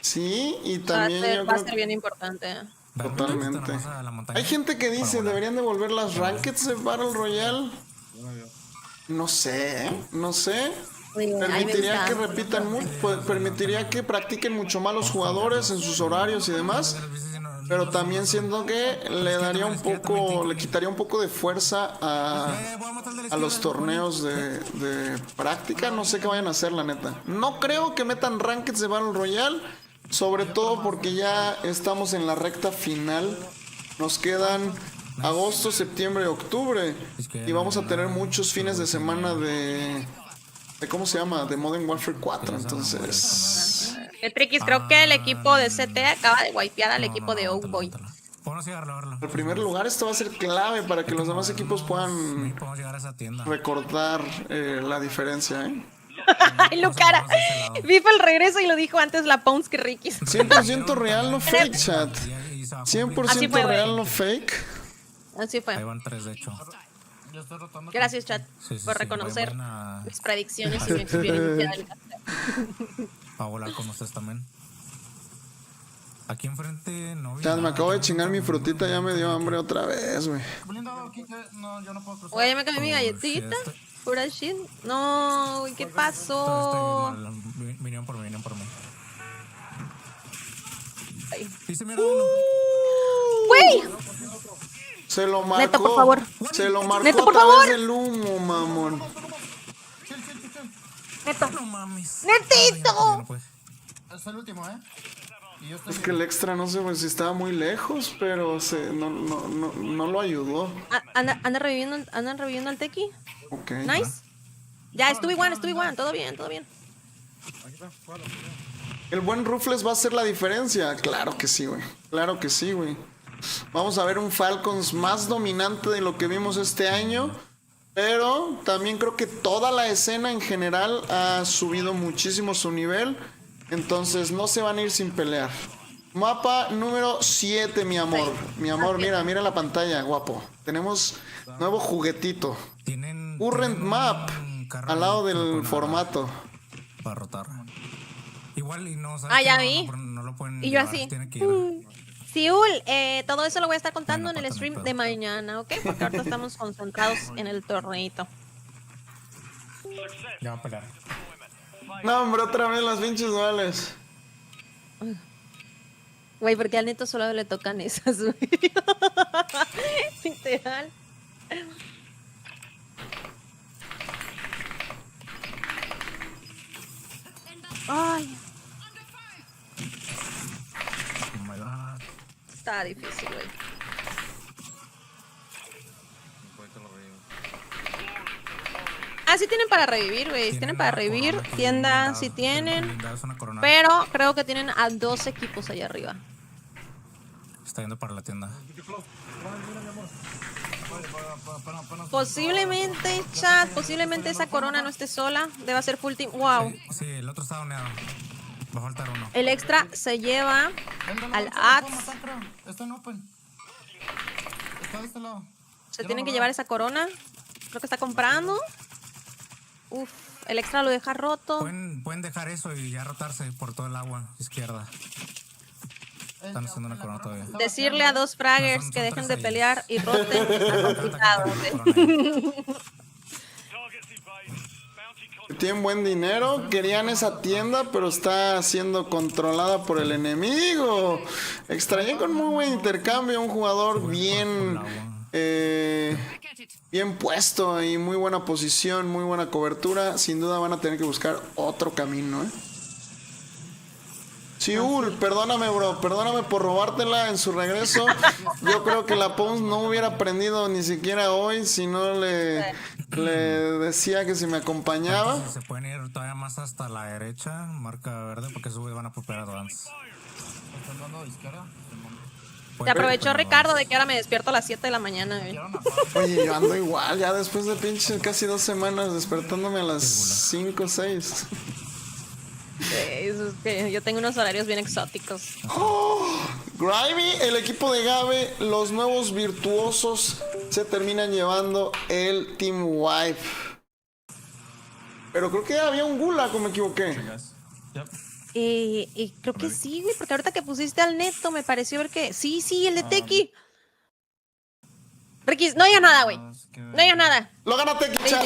Sí, y también va a ser bien importante. Totalmente. Hay gente que dice, deberían devolver las rankeds de Battle Royale. No sé, no sé. Permitiría que repitan mucho, permitiría que practiquen mucho más los jugadores en sus horarios y demás. Pero también siento que le daría un poco, le quitaría un poco de fuerza a los torneos de práctica. No sé qué vayan a hacer, la neta. No creo que metan rankeds de Battle Royale. Sobre todo porque ya estamos en la recta final. Nos quedan agosto, septiembre, octubre. Y vamos a tener muchos fines de semana de ¿cómo se llama? De Modern Warfare 4. Entonces... Qué triquis, creo que el equipo de CT acaba de wipear al equipo de Oakboy. En primer lugar, esto va a ser clave para que los demás equipos puedan recortar la diferencia, ¿eh? Ay, Lucara. FIFA el regreso y lo dijo antes la Pounds que Ricky. 100% real, no fake, chat. 100% real, no fake. Así fue. Ahí van 3, de hecho. Gracias, chat, por reconocer mis predicciones y mi experiencia. Para volar con ustedes también. Aquí enfrente no vi. Chat, me acabo de chingar mi frutita, ya me dio hambre otra vez, güey. Güey, ya me cambié mi galletita. Pura shit. No, güey, ¿qué pasó? Vinieron por mí, vinieron por mí. Sí, se me uno. ¡Güey! Se lo marcó. Neto, por favor. Se lo marcó Neto, por a través favor. del humo, mamón. Neto. No mames. ¡Netito! Es el último, ¿eh? Es que el extra no sé pues, si estaba muy lejos, pero no lo ayudó. ¿Andan reviviendo al Tequi? Ok. Nice. Ya, estuve igual, todo bien, todo bien. El buen Rufles va a hacer la diferencia. Claro que sí, güey. Claro que sí, güey. Vamos a ver un Falcons más dominante de lo que vimos este año. Pero también creo que toda la escena en general ha subido muchísimo su nivel. Entonces no se van a ir sin pelear. Mapa número 7, mi amor. Mi amor, mira la pantalla, guapo. Tenemos nuevo juguetito. Current Map al lado del formato. Para rotar. Igual y no. Ya vi. No lo pueden y yo llevar, así. tiene que ir. Siul, todo eso lo voy a estar contando en el stream de mañana, ¿ok? Porque ahorita estamos concentrados en el torneito. Ya va a pelear. No, hombre, otra vez las pinches duales. Güey, porque al Neto solo le tocan esas, güey. Literal. Ay. Oh my God. Está difícil, güey. Sí tienen para revivir, güey. Si tienen para revivir, tienda sí tienen. Pero creo que tienen a 2 equipos allá arriba. Está yendo para la tienda. Posiblemente, chat, posiblemente esa corona no esté sola. Debe ser full team. Wow. Sí, el otro está doneado. Va a faltar uno. El extra se lleva al Ads. Está en open. Está de este lado. Se tienen que llevar esa corona. Creo que está comprando. Uf, el extra lo deja roto. Pueden dejar eso y ya rotarse por todo el agua izquierda. Están haciendo una corona todavía. Decirle a 2 fraggers que dejen de pelear y roten está complicado. Tienen buen dinero, querían esa tienda, pero está siendo controlada por el enemigo. Extrañé con muy buen intercambio, un jugador bien puesto y muy buena posición, muy buena cobertura. Sin duda van a tener que buscar otro camino, ¿eh? Siul, perdóname, bro, perdóname por robártela en su regreso. Yo creo que la Pons no hubiera aprendido ni siquiera hoy si no le decía que si me acompañaba. Se pueden ir todavía más hasta la derecha, marca verde, porque esos van a preparar advance. Te aprovechó Ricardo de que ahora me despierto a las 7 de la mañana. Oye, yo ando igual, ya después de pinche casi 2 semanas despertándome a las 5 o 6. Eso es que yo tengo unos horarios bien exóticos. Grimy, el equipo de Gabe, los nuevos virtuosos se terminan llevando el Team Wipe. Pero creo que había un gulag, o me equivoqué. Creo que sí, güey, porque ahorita que pusiste al Neto me pareció ver que... Sí, el de Teki. Ricky, no digas nada, güey. No digas nada. Lo gana Teki, chat.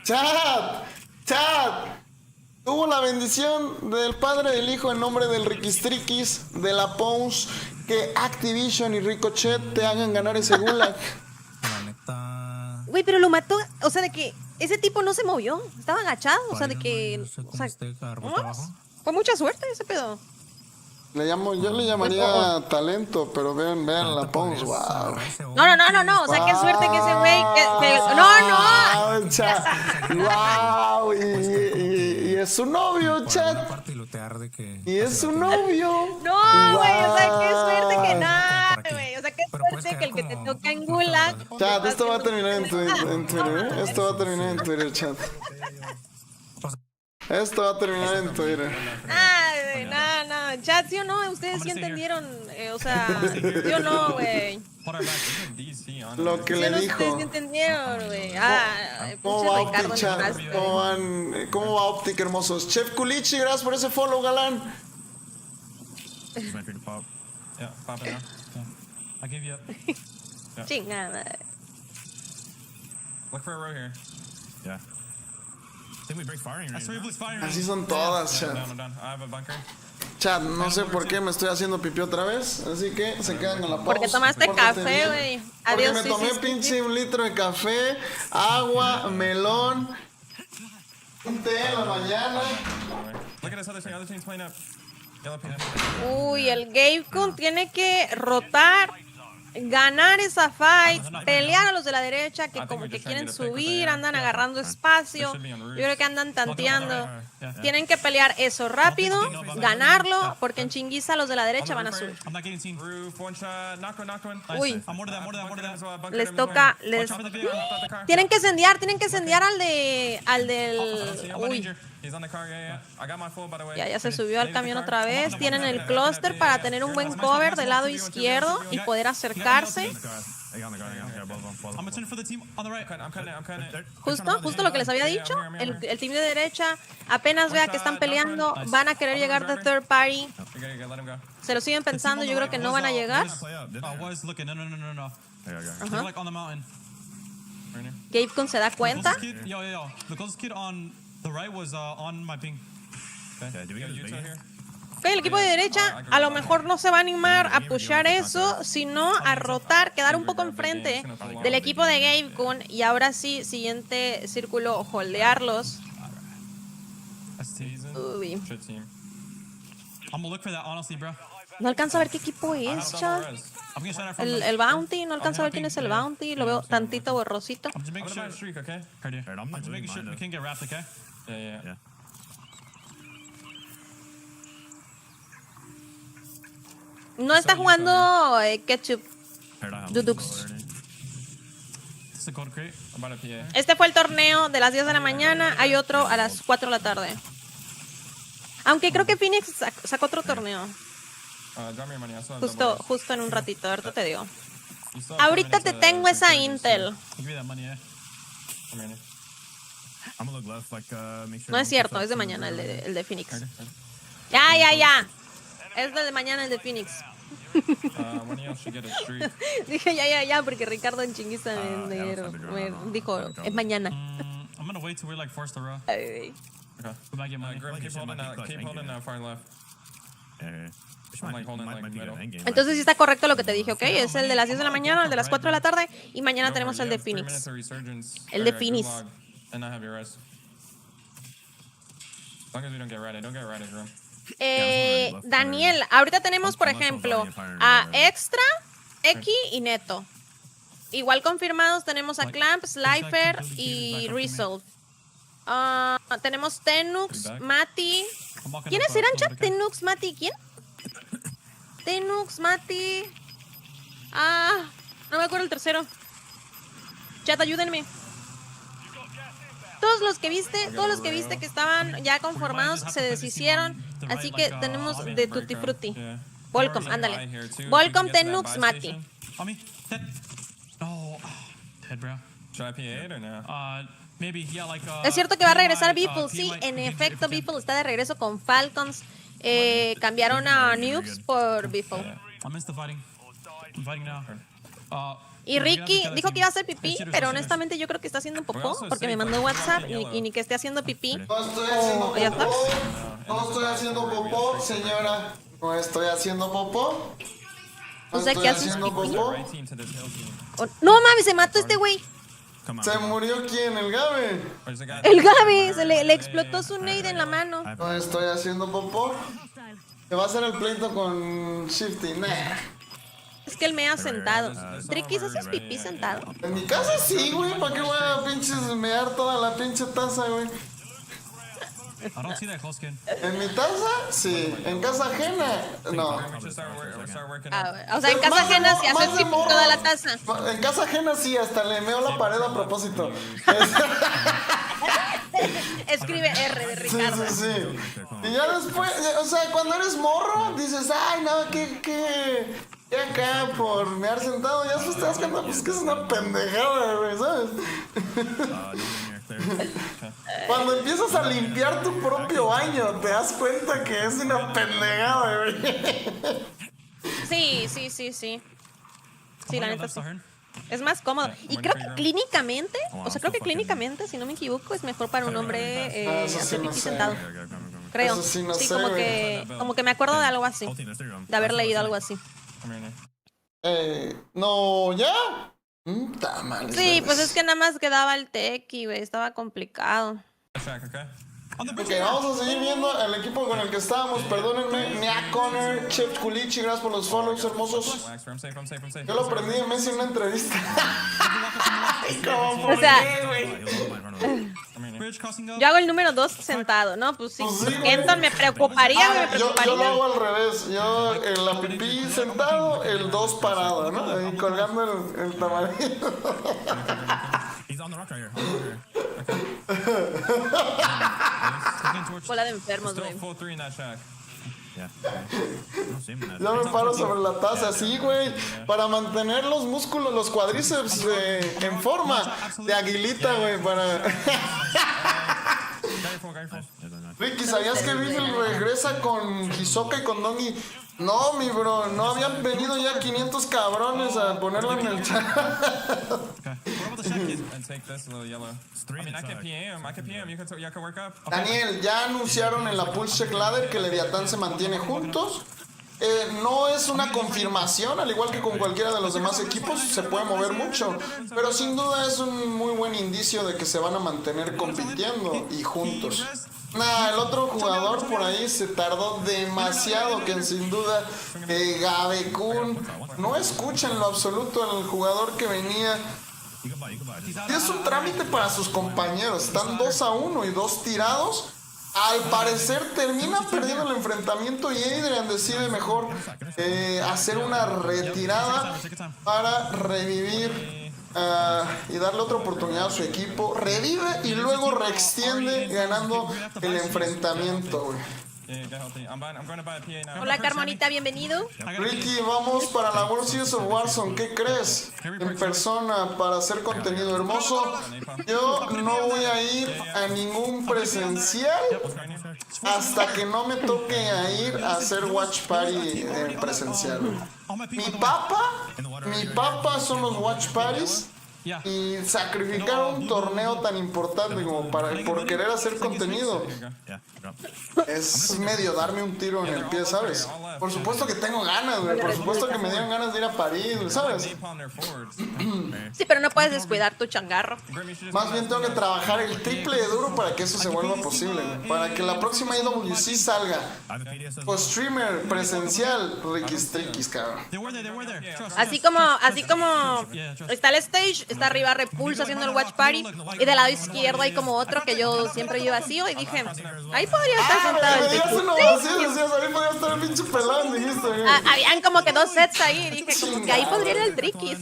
Chat. Tuvo la bendición del Padre, del Hijo, en nombre del Riquistriquis, de la Pons, que Activision y Ricochet te hagan ganar ese gulag. Güey, pero lo mató, o sea, de que ese tipo no se movió, estaba agachado, o sea, de que... O sea, fue mucha suerte ese pedo. Yo le llamaría talento, pero vean la Pons, wow. No, o sea, qué suerte que ese güey... ¡Wow! Y es su novio, chat. Y es su novio. No, güey, o sea, qué suerte que nada, güey. O sea, qué suerte que el que te toca en gulag... Chat, esto va a terminar en Twitter, ¿eh? Esto va a terminar en Twitter, chat. Esto va a terminar en Twitter. No, chat, ¿sí o no? Ustedes sí entendieron, o sea, ¿sí o no, güey? Lo que le dijo. Ustedes sí entendieron, güey. ¿Cómo va Optic, chat? ¿Cómo va Optic, hermosos? Chef Culichi, gracias por ese follow, galán. Chingada. Look for a row here. Yeah. Así son todas, chat. Chat, no sé por qué me estoy haciendo pipí otra vez, así que se quedan en la pausa. Porque tomaste café, güey. Adiós. Porque me tomé pinche un litro de café, agua, melón, un té en la mañana. Uy, el Gavecon tiene que rotar, ganar esa fight, pelear a los de la derecha que como que quieren subir, andan agarrando espacio, yo creo que andan tanteando. Tienen que pelear eso rápido, ganarlo, porque en chinguiza los de la derecha van a subir. Uy, les toca, tienen que incendiar al del... Uy. Ya se subió al camión otra vez. Tienen el clúster para tener un buen cover del lado izquierdo y poder acercarse. Justo lo que les había dicho. El team de derecha, apenas vea que están peleando, van a querer llegar de third party. Se lo siguen pensando, yo creo que no van a llegar. Gavecon se da cuenta. El equipo de derecha a lo mejor no se va a animar a pushar eso, sino a rotar, quedar un poco enfrente del equipo de Gavecon y ahora sí, siguiente círculo, holdearlos. Uy. No alcanzo a ver qué equipo es, chat. El Bounty, no alcanzo a ver quién es el Bounty, lo veo tantito borrosito. No está jugando Ketchup. Dudux. Este fue el torneo de las 10 de la mañana. Hay otro a las 4 de la tarde. Aunque creo que Phoenix sacó otro torneo. Justo en un ratito. Ahorita te digo. Ahorita te tengo esa intel. No es cierto, es de mañana el de Phoenix. Ya. Es de mañana el de Phoenix. Dije ya, porque Ricardo en chinguista me dijo, es mañana. Entonces sí está correcto lo que te dije, ¿ok? Es el de las 10 de la mañana, el de las 4 de la tarde y mañana tenemos el de Phoenix. El de Phoenix. Daniel, ahorita tenemos, por ejemplo, a Extra, X y Neto. Igual confirmados tenemos a Clamp, Slifer y Resolve. Tenemos Tenux, Mati. ¿Quiénes eran, chat? Tenux, Mati, ¿quién? Tenux, Mati. No me acuerdo el tercero. Chat, ayúdenme. Todos los que viste que estaban ya conformados se deshicieron. Así que tenemos de Tutti Frutti. Volcom, ándale. Volcom, Tenux, Mati. Oh, dead, bro. Should I P8 or no? Maybe, yeah, like. Es cierto que va a regresar Beeple, sí, en efecto, Beeple está de regreso con Falcons. Cambiaron a Noobs por Beeple. I'm fighting. I'm fighting now. Y Ricky dijo que iba a hacer pipí, pero honestamente yo creo que está haciendo popó porque me mandó WhatsApp y ni que esté haciendo pipí. No estoy haciendo popó. No estoy haciendo popó, señora. No estoy haciendo popó. O sea, ¿qué haces haciendo pipí? popó. No mames, se mató este güey. ¿Se murió quién? ¿El Gabe? El Gabe, le explotó su nade en la mano. No estoy haciendo popó. ¿Qué va a hacer el pleito con Shifty? Nah. Es que él me ha sentado. Triquis, ¿haces pipí sentado? En mi casa sí, güey. ¿Para qué voy a pinches mear toda la pinche taza, güey? En mi taza, sí. En casa ajena, no. O sea, en casa ajena sí haces pipí toda la taza. En casa ajena sí, hasta le meo la pared a propósito. Escribe R de Ricardo. Sí, sí, sí. Y ya después, o sea, cuando eres morro, dices, ay, no, que acá por mear sentado, ya después te das cuenta, pues que es una pendejada, güey, ¿sabes? Cuando empiezas a limpiar tu propio baño, te das cuenta que es una pendejada, güey. Sí. Sí, la neta sí. Es más cómodo. Y creo que clínicamente, si no me equivoco, es mejor para un hombre hacer pipí sentado. Creo. Sí, no sé, como que me acuerdo de algo así. De haber leído algo así. No, ¿ya? Está mal. Sí, pues es que nada más quedaba el tequi, güey. Estaba complicado. Ok, vamos a seguir viendo el equipo con el que estábamos. Perdónenme, Nia Connor, Chef Culichi, gracias por los follows hermosos. Yo lo aprendí de Messi en una entrevista. O sea, yo hago el número 2 sentado, ¿no? Pues sí. Kenton me preocuparía, Yo lo hago al revés. Yo la pipí sentado, el 2 parado, ¿no? Ahí colgando el tamarindo. Bola de enfermos, güey. Yo me paro sobre la taza, así, güey, para mantener los músculos, los cuádriceps en forma de aguilita, güey, para... Ricky, ¿sabías que Biffle regresa con Hisoka y con Dongi? No, mi bro, no habían venido ya 500 cabrones a ponerlo en el chat. Daniel, ya anunciaron en la Pulse Check Ladder que Leviatán se mantiene juntos. No es una confirmación, al igual que con cualquiera de los demás equipos, se puede mover mucho. Pero sin duda es un muy buen indicio de que se van a mantener compitiendo y juntos. El otro jugador por ahí se tardó demasiado, que sin duda Gabe-kun. No escucha en lo absoluto al jugador que venía. Es un trámite para sus compañeros. Están 2-1 y 2 tirados. Al parecer termina perdiendo el enfrentamiento y Adrian decide mejor hacer una retirada para revivir y darle otra oportunidad a su equipo. Revive y luego reextiende ganando el enfrentamiento, güey. Hola Carmonita, bienvenido. Ricky, vamos para la World Series of Warzone. ¿Qué crees? En persona para hacer contenido hermoso. Yo no voy a ir a ningún presencial hasta que no me toque a ir a hacer watch party presencial. Mi papá son los watch parties. Y sacrificar un torneo tan importante como por querer hacer contenido es medio darme un tiro en el pie, ¿sabes? Por supuesto que tengo ganas, güey. Por supuesto que me dieron ganas de ir a París, ¿sabes? Sí, pero no puedes descuidar tu changarro. Más bien tengo que trabajar el triple de duro para que eso se vuelva posible, güey. Para que la próxima IWC salga. Pues streamer presencial, Ricky's Trickies, cabrón. Así como está el stage, está arriba Repulsa haciendo el watch party y del lado izquierdo hay como otro que yo siempre iba vacío y dije, ahí podría estar sentado el Trickies. Ahí podría estar el pinche pelón, dijiste. Habían como que 2 sets ahí y dije, como que ahí podría ir el Trickies.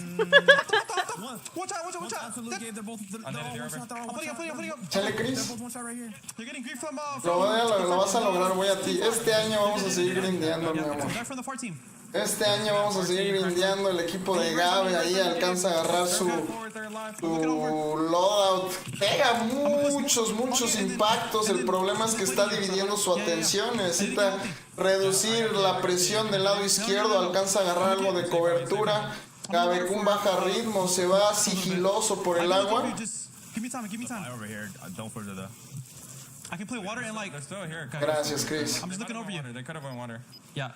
Chale, Chris. Lo vas a lograr, voy a ti. Este año vamos a seguir grindeando, mi amor. Este año vamos a seguir grindeando. El equipo de Gabe ahí alcanza a agarrar su loadout. Pega muchos impactos. El problema es que está dividiendo su atención. Necesita reducir la presión del lado izquierdo. Alcanza a agarrar algo de cobertura. Gabekun baja ritmo. Se va sigiloso por el agua. Gracias, Chris. I'm just looking over you. They could have went water. Yeah.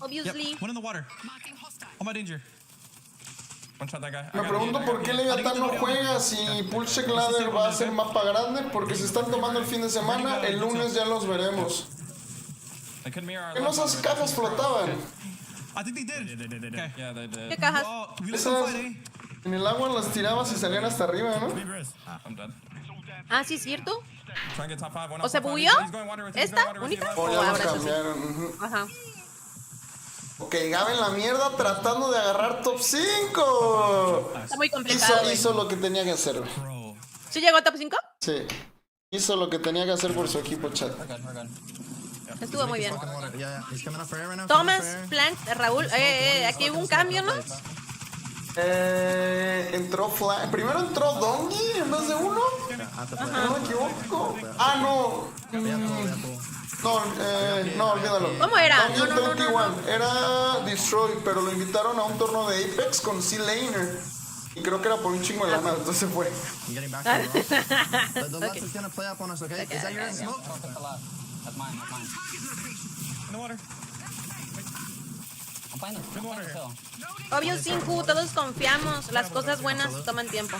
Obviously. One in the water. On my danger. One shot that guy. Me pregunto por qué Leviatán no juega si Pulse Ladder va a ser mapa grande, porque se están tomando el fin de semana, el lunes ya los veremos. ¿Qué no esas cajas flotaban? I think they did. Okay. Yeah, they did. ¿Qué cajas? Esas en el agua las tirabas y salían hasta arriba, ¿no? I'm dead. Ah, sí, es cierto. Try and get top 5. ¿O se bugueó? ¿Esta? ¿Única? O ¿O ya los ahora sí? cambiaron. Ajá. Ok, Gabe en la mierda tratando de agarrar top 5. Está muy complicado. Hizo lo que tenía que hacer. ¿Sí llegó a top 5? Sí. Hizo lo que tenía que hacer por su equipo, chat. Estuvo muy bien. Thomas, Plank, Raúl. Aquí hubo un cambio, ¿no? Entró Flank. Primero entró Dongi en vez de uno. No me equivoco. Ah, no. No, olvídalo. ¿Cómo era? Dongi 21. Era Destroy, pero lo invitaron a un torneo de Apex con C-Laner. Y creo que era por un chingo de lana, entonces fue. Obvio, Sinku, todos confiamos. Las cosas buenas toman tiempo.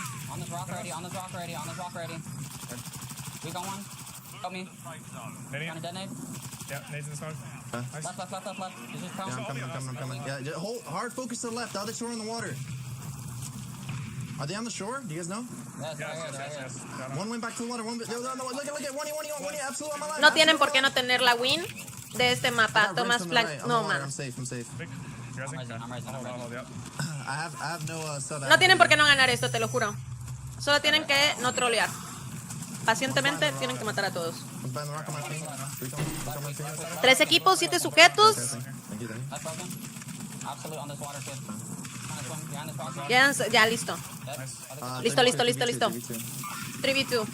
Yeah, Nate's in the smoke. Nice. Left. I'm coming. Yeah, just hold hard focus to the left. The other shore in the water. Are they on the shore? Do you guys know? Yes. One went back to the water. One. Look at one. Absolute on my left. No tienen por qué no tener la win de este mapa. Thomas Plank. No, man. I'm safe. I have no sub. No tienen por qué no ganar esto, te lo juro. Solo tienen que no trolear. Pacientemente tienen que matar a todos. 3 equipos, 7 sujetos. Ya, listo. Listo. 3v2.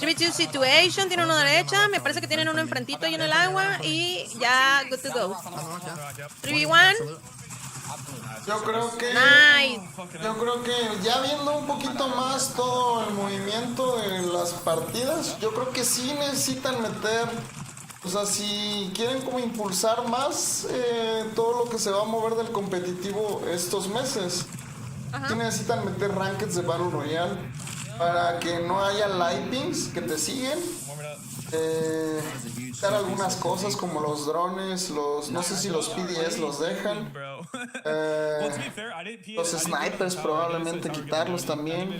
3v2 situation, tiene uno derecha. Me parece que tienen uno enfrentito ahí en el agua. Y ya, good to go. 3v1. Yo creo que ya viendo un poquito más todo el movimiento de las partidas, yo creo que sí necesitan meter, o sea, si quieren como impulsar más todo lo que se va a mover del competitivo estos meses, sí necesitan meter rankeds de Battle Royale para que no haya lightings que te siguen. Dar algunas cosas como los drones, no sé si los PDS los dejan. Los snipers probablemente quitarlos también.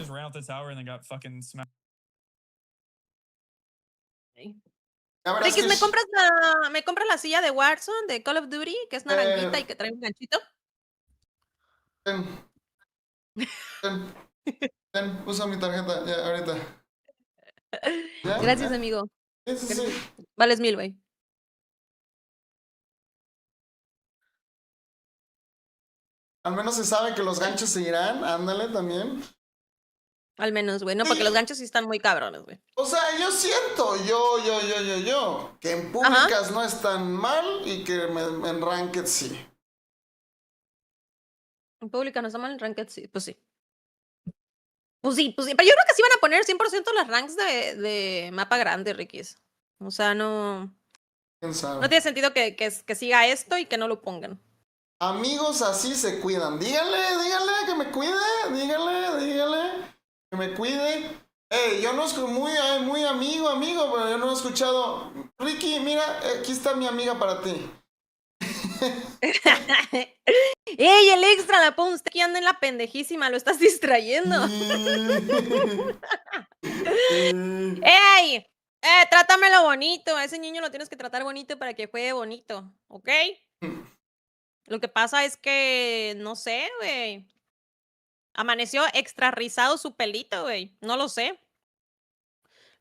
Ricky, ¿me compras la silla de Warzone de Call of Duty, que es naranjita y que trae un ganchito? Ten, usa mi tarjeta, ya, ahorita. ¿Ya? Gracias, amigo. Sí. Vales 1000, güey. Al menos se sabe que los ganchos se irán, ándale también. Al menos, güey, no, porque los ganchos sí están muy cabrones, güey. O sea, yo siento, que en públicas no es tan mal y que en ranked sí. En pública no está mal, en ranked sí, pues sí. Pero yo creo que sí van a poner 100% las ranks de mapa grande, Rikis. O sea, no tiene sentido que siga esto y que no lo pongan. Amigos así se cuidan. Díganle que me cuide. Díganle que me cuide. Yo no soy muy amigo, pero yo no he escuchado. Ricky, mira, aquí está mi amiga para ti. ¡Ey, el extra! La pongo usted que anda en la pendejísima, lo estás distrayendo. ¡Ey! Trátamelo bonito. A ese niño lo tienes que tratar bonito para que juegue bonito, ¿ok? Lo que pasa es que, no sé, güey. Amaneció extra rizado su pelito, güey. No lo sé.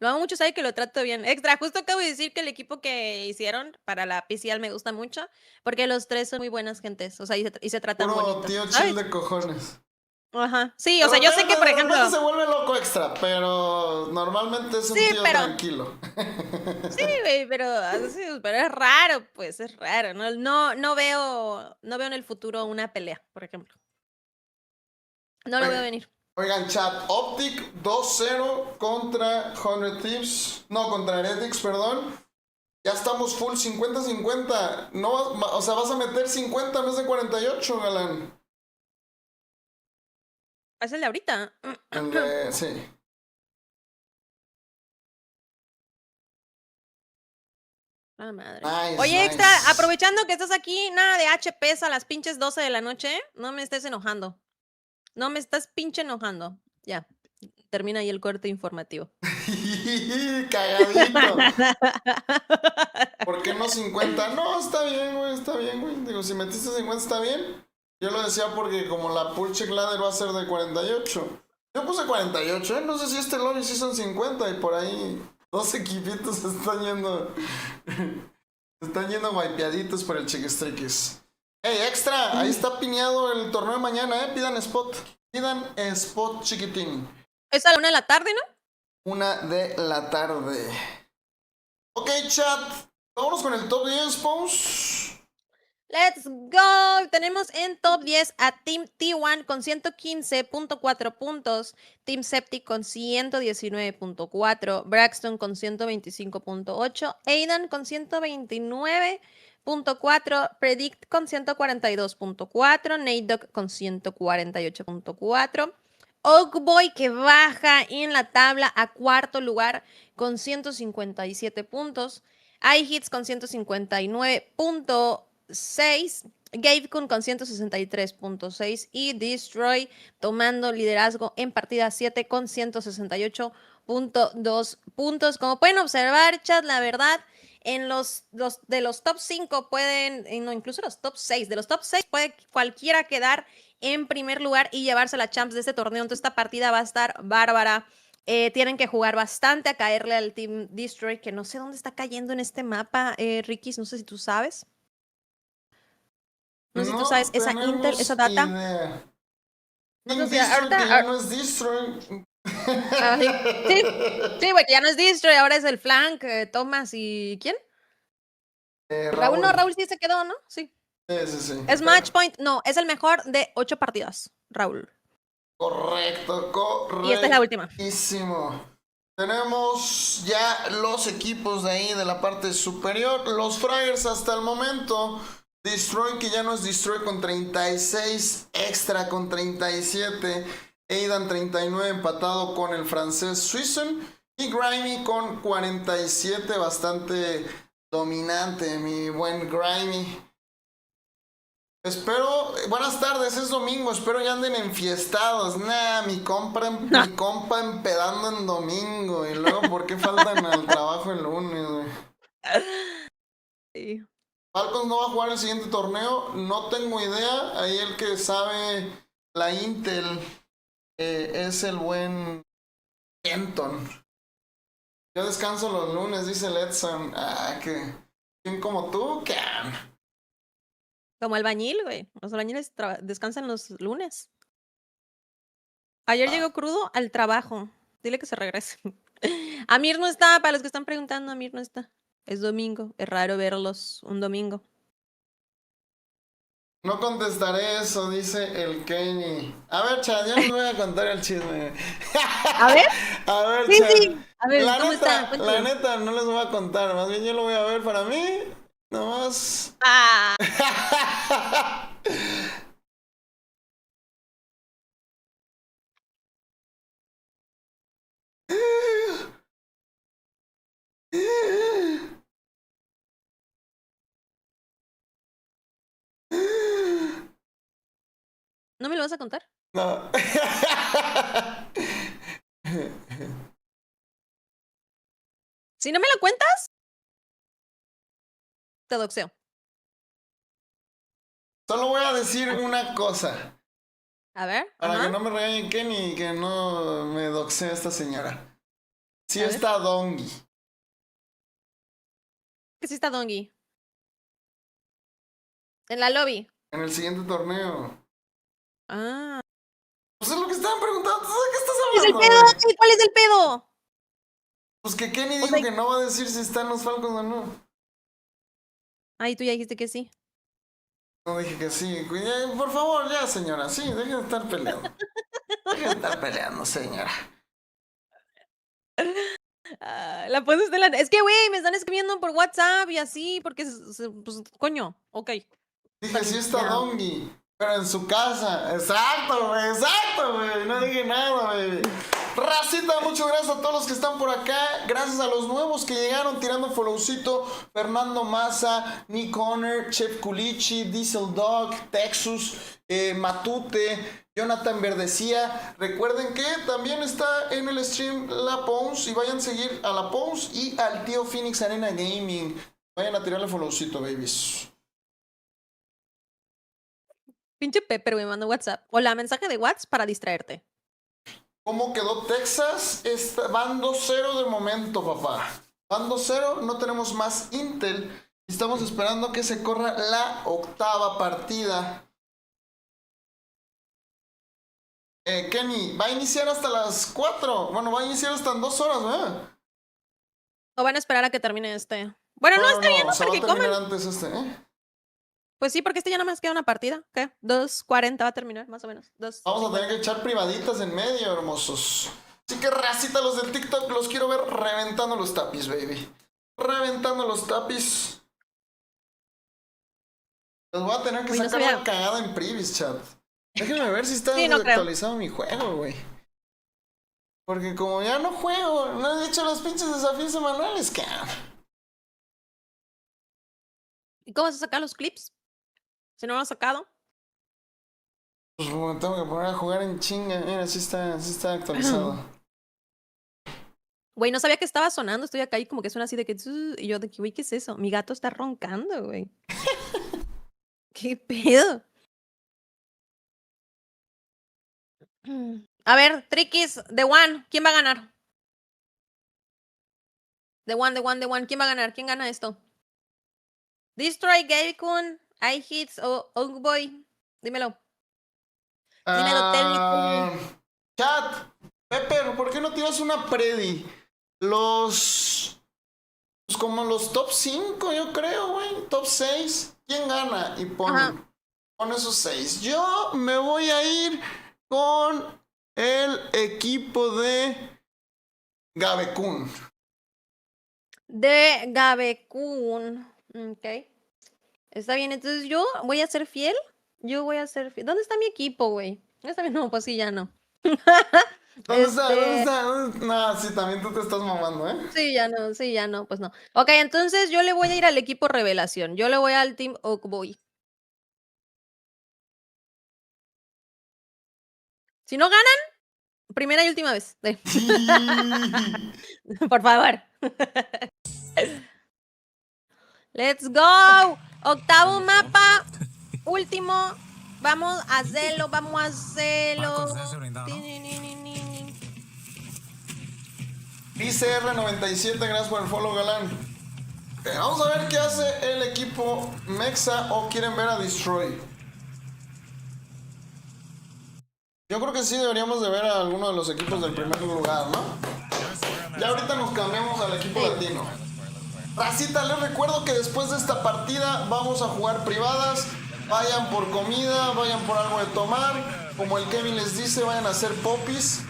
Lo amo mucho, sabe que lo trato bien. Extra, justo acabo de decir que el equipo que hicieron para la PCL me gusta mucho, porque los tres son muy buenas gentes, o sea, y se tratan Puro bonito, tío ¿sabes? chill de cojones. Ajá, sí, De o sea, yo sé que, por repente ejemplo... se vuelve loco extra, pero normalmente es un Sí, tío pero... tranquilo. Sí, güey, pero es raro, pues, es raro. No veo en el futuro una pelea, por ejemplo. No lo veo venir. Oigan, chat, Optic 2-0 contra 100 Thieves. No, contra Heretics, perdón. Ya estamos full 50-50. No, o sea, vas a meter 50 en vez de 48, galán. ¿Es el de ahorita? Sí. Ah, madre. Nice, Oye, nice. Extra, aprovechando que estás aquí, nada de HPs a las pinches 12 de la noche, no me estés enojando. No me estás pinche enojando. Ya, termina ahí el corte informativo. Cagadito. ¿Por qué no 50? No, está bien, güey. Digo, si metiste 50 está bien. Yo lo decía porque como la pull check ladder va a ser de 48. Yo puse 48, ¿eh? No sé si este lobby sí son 50 y por ahí 2 equipitos se están yendo. Se están yendo guaypeaditos por el Chiquistriquis. Hey, extra, ahí está pineado el torneo de mañana, ¿eh? Pidan spot. Pidan spot, chiquitín. Es a la 1 de la tarde, ¿no? 1 de la tarde. Ok, chat. Vámonos con el top 10, Pons. Let's go. Tenemos en top 10 a Team T1 con 115.4 puntos, Team Septic con 119.4, Braxton con 125.8, Aidan con 129.4, Predict con 142.4, Nadog con 148.4, Oakboy que baja en la tabla a cuarto lugar con 157 puntos, iHits con 159.6, Gavekun con 163.6 y Destroy tomando liderazgo en partida 7 con 168.2 puntos. Como pueden observar, chat, la verdad, en los top 5 pueden, no, incluso los top 6, de los top 6 puede cualquiera quedar en primer lugar y llevarse la champs de este torneo. Entonces esta partida va a estar bárbara. Tienen que jugar bastante a caerle al Team Destroy, que no sé dónde está cayendo en este mapa, Ricky, no sé si tú sabes. No sé si tú sabes esa intel, esa data. Idea. No sé si Destroy, ahorita... que ya no es Destroy. Sí, güey, que ya no es Destroy, ahora es el Flank, Thomas y... ¿quién? Raúl, no, Raúl sí se quedó, ¿no? Sí. Sí. Es match point, no, es el mejor de 8 partidas, Raúl. Correcto. Y esta es la última. Tenemos ya los equipos de ahí de la parte superior. Los Fraggers hasta el momento. Destroy, que ya no es Destroy, con 36, Extra con 37, Aidan 39 empatado con el francés Suizen y Grimy con 47, bastante dominante, mi buen Grimy. Espero, buenas tardes, es domingo, espero ya anden enfiestados. Nah, mi compa empedando en domingo. Y luego, ¿por qué faltan al trabajo el lunes, güey? Sí. Falcons no va a jugar el siguiente torneo, no tengo idea. Ahí el que sabe la Intel es el buen Kenton. Yo descanso los lunes, dice Letson. Que ¿quién como tú? Can. Como albañil, güey. Los albañiles descansan los lunes. Ayer llegó crudo al trabajo. Dile que se regrese. Amir no está, para los que están preguntando, Amir no está. Es domingo, es raro verlos un domingo. No contestaré eso, dice el Kenny. A ver, Chad, ya les voy a contar el chisme. A ver. A ver, Sí, Chad. sí. A ver, la ¿cómo neta, está? la neta, no les voy a contar. Más bien yo lo voy a ver para mí. Nomás. Ah. ¿No me lo vas a contar? No. Si no me lo cuentas, te doxeo. Solo voy a decir una cosa. A ver. Para que no me regañen Kenny y que no me doxee esta señora. Sí está Dongi. ¿Qué sí está Dongi? En la lobby. En el siguiente torneo. Ah. Pues es lo que estaban preguntando. ¿De qué estás ¿Cuál es el hablando, pedo? güey? ¿Cuál es el pedo? Pues que Kenny dijo que no va a decir si están los Falcons o no. Ay, tú ya dijiste que sí. No dije que sí. Por favor, ya, señora. Sí, dejen de estar peleando. Dejen de estar peleando, señora. La poses de la... Es que, güey, me están escribiendo por WhatsApp y así, porque, pues, coño, ok. Dije, sí está Dongi, pero en su casa. Exacto, güey. No dije nada, güey. Racita, muchas gracias a todos los que están por acá. Gracias a los nuevos que llegaron tirando followcito. Fernando Maza, Nick Honor, Chef Culichi, Diesel Dog, Texus, Matute, Jonathan Verdecía. Recuerden que también está en el stream La Pons y vayan a seguir a La Pons y al tío Phoenix Arena Gaming. Vayan a tirarle followcito, babies. Pinche Pepper, me mandó WhatsApp. Hola, mensaje de WhatsApp para distraerte. ¿Cómo quedó Texas? Van 2-0 de momento, papá. Van 2-0, no tenemos más Intel. Estamos esperando que se corra la octava partida. Kenny, va a iniciar hasta las 4. Bueno, va a iniciar hasta en 2 horas, ¿verdad? O van a esperar a que termine este. Bueno, no, está bien, ¿no? Se va a Porque terminar comen. antes Pues sí, porque este ya nada más queda una partida. ¿Qué? 2:40 va a terminar, más o menos. Vamos a tener que echar privaditas en medio, hermosos. Así que racita, los del TikTok, los quiero ver reventando los tapis, baby. Reventando los tapis. Les voy a tener que sacar la cagada en privis, chat. Déjenme ver si está actualizado mi juego, güey. Porque como ya no juego, no he hecho los pinches desafíos semanales, cabrón. ¿Y cómo vas a sacar los clips? Si no lo has sacado. Pues me tengo que poner a jugar en chinga. Mira, sí está actualizado. Güey, no sabía que estaba sonando. Estoy acá y como que suena así de que... Y yo de que, güey, ¿qué es eso? Mi gato está roncando, güey. ¿Qué pedo? A ver, Trikis, The One. ¿Quién va a ganar? The One. ¿Quién va a ganar? ¿Quién gana esto? Destroy, Gavekun, iHits o Oakboy. Dímelo. Dímelo, tell me. Chat, Pepper, ¿por qué no tiras una predi? Pues como los top 5, yo creo, güey. Top 6. ¿Quién gana? Y pon esos 6. Yo me voy a ir con el equipo de Gavekun. De Gavekun. Ok. Está bien, entonces yo voy a ser fiel. ¿Dónde está mi equipo, güey? No, pues sí, ya no. ¿Dónde está? No, sí, también tú te estás mamando, ¿eh? Sí, ya no, pues no. Ok, entonces yo le voy a ir al equipo revelación. Yo le voy al Team Oakboy. Si no ganan, primera y última vez. Por favor. Let's go. Octavo mapa. Último. Vamos a hacerlo. ICR97, gracias por el follow, galán. Vamos a ver qué hace el equipo Mexa o quieren ver a Destroy. Yo creo que sí deberíamos de ver a alguno de los equipos del primer lugar, ¿no? Ya ahorita nos cambiamos al equipo latino. Racita, les recuerdo que después de esta partida vamos a jugar privadas. Vayan por comida, vayan por algo de tomar. Como el Kevin les dice, vayan a hacer popis.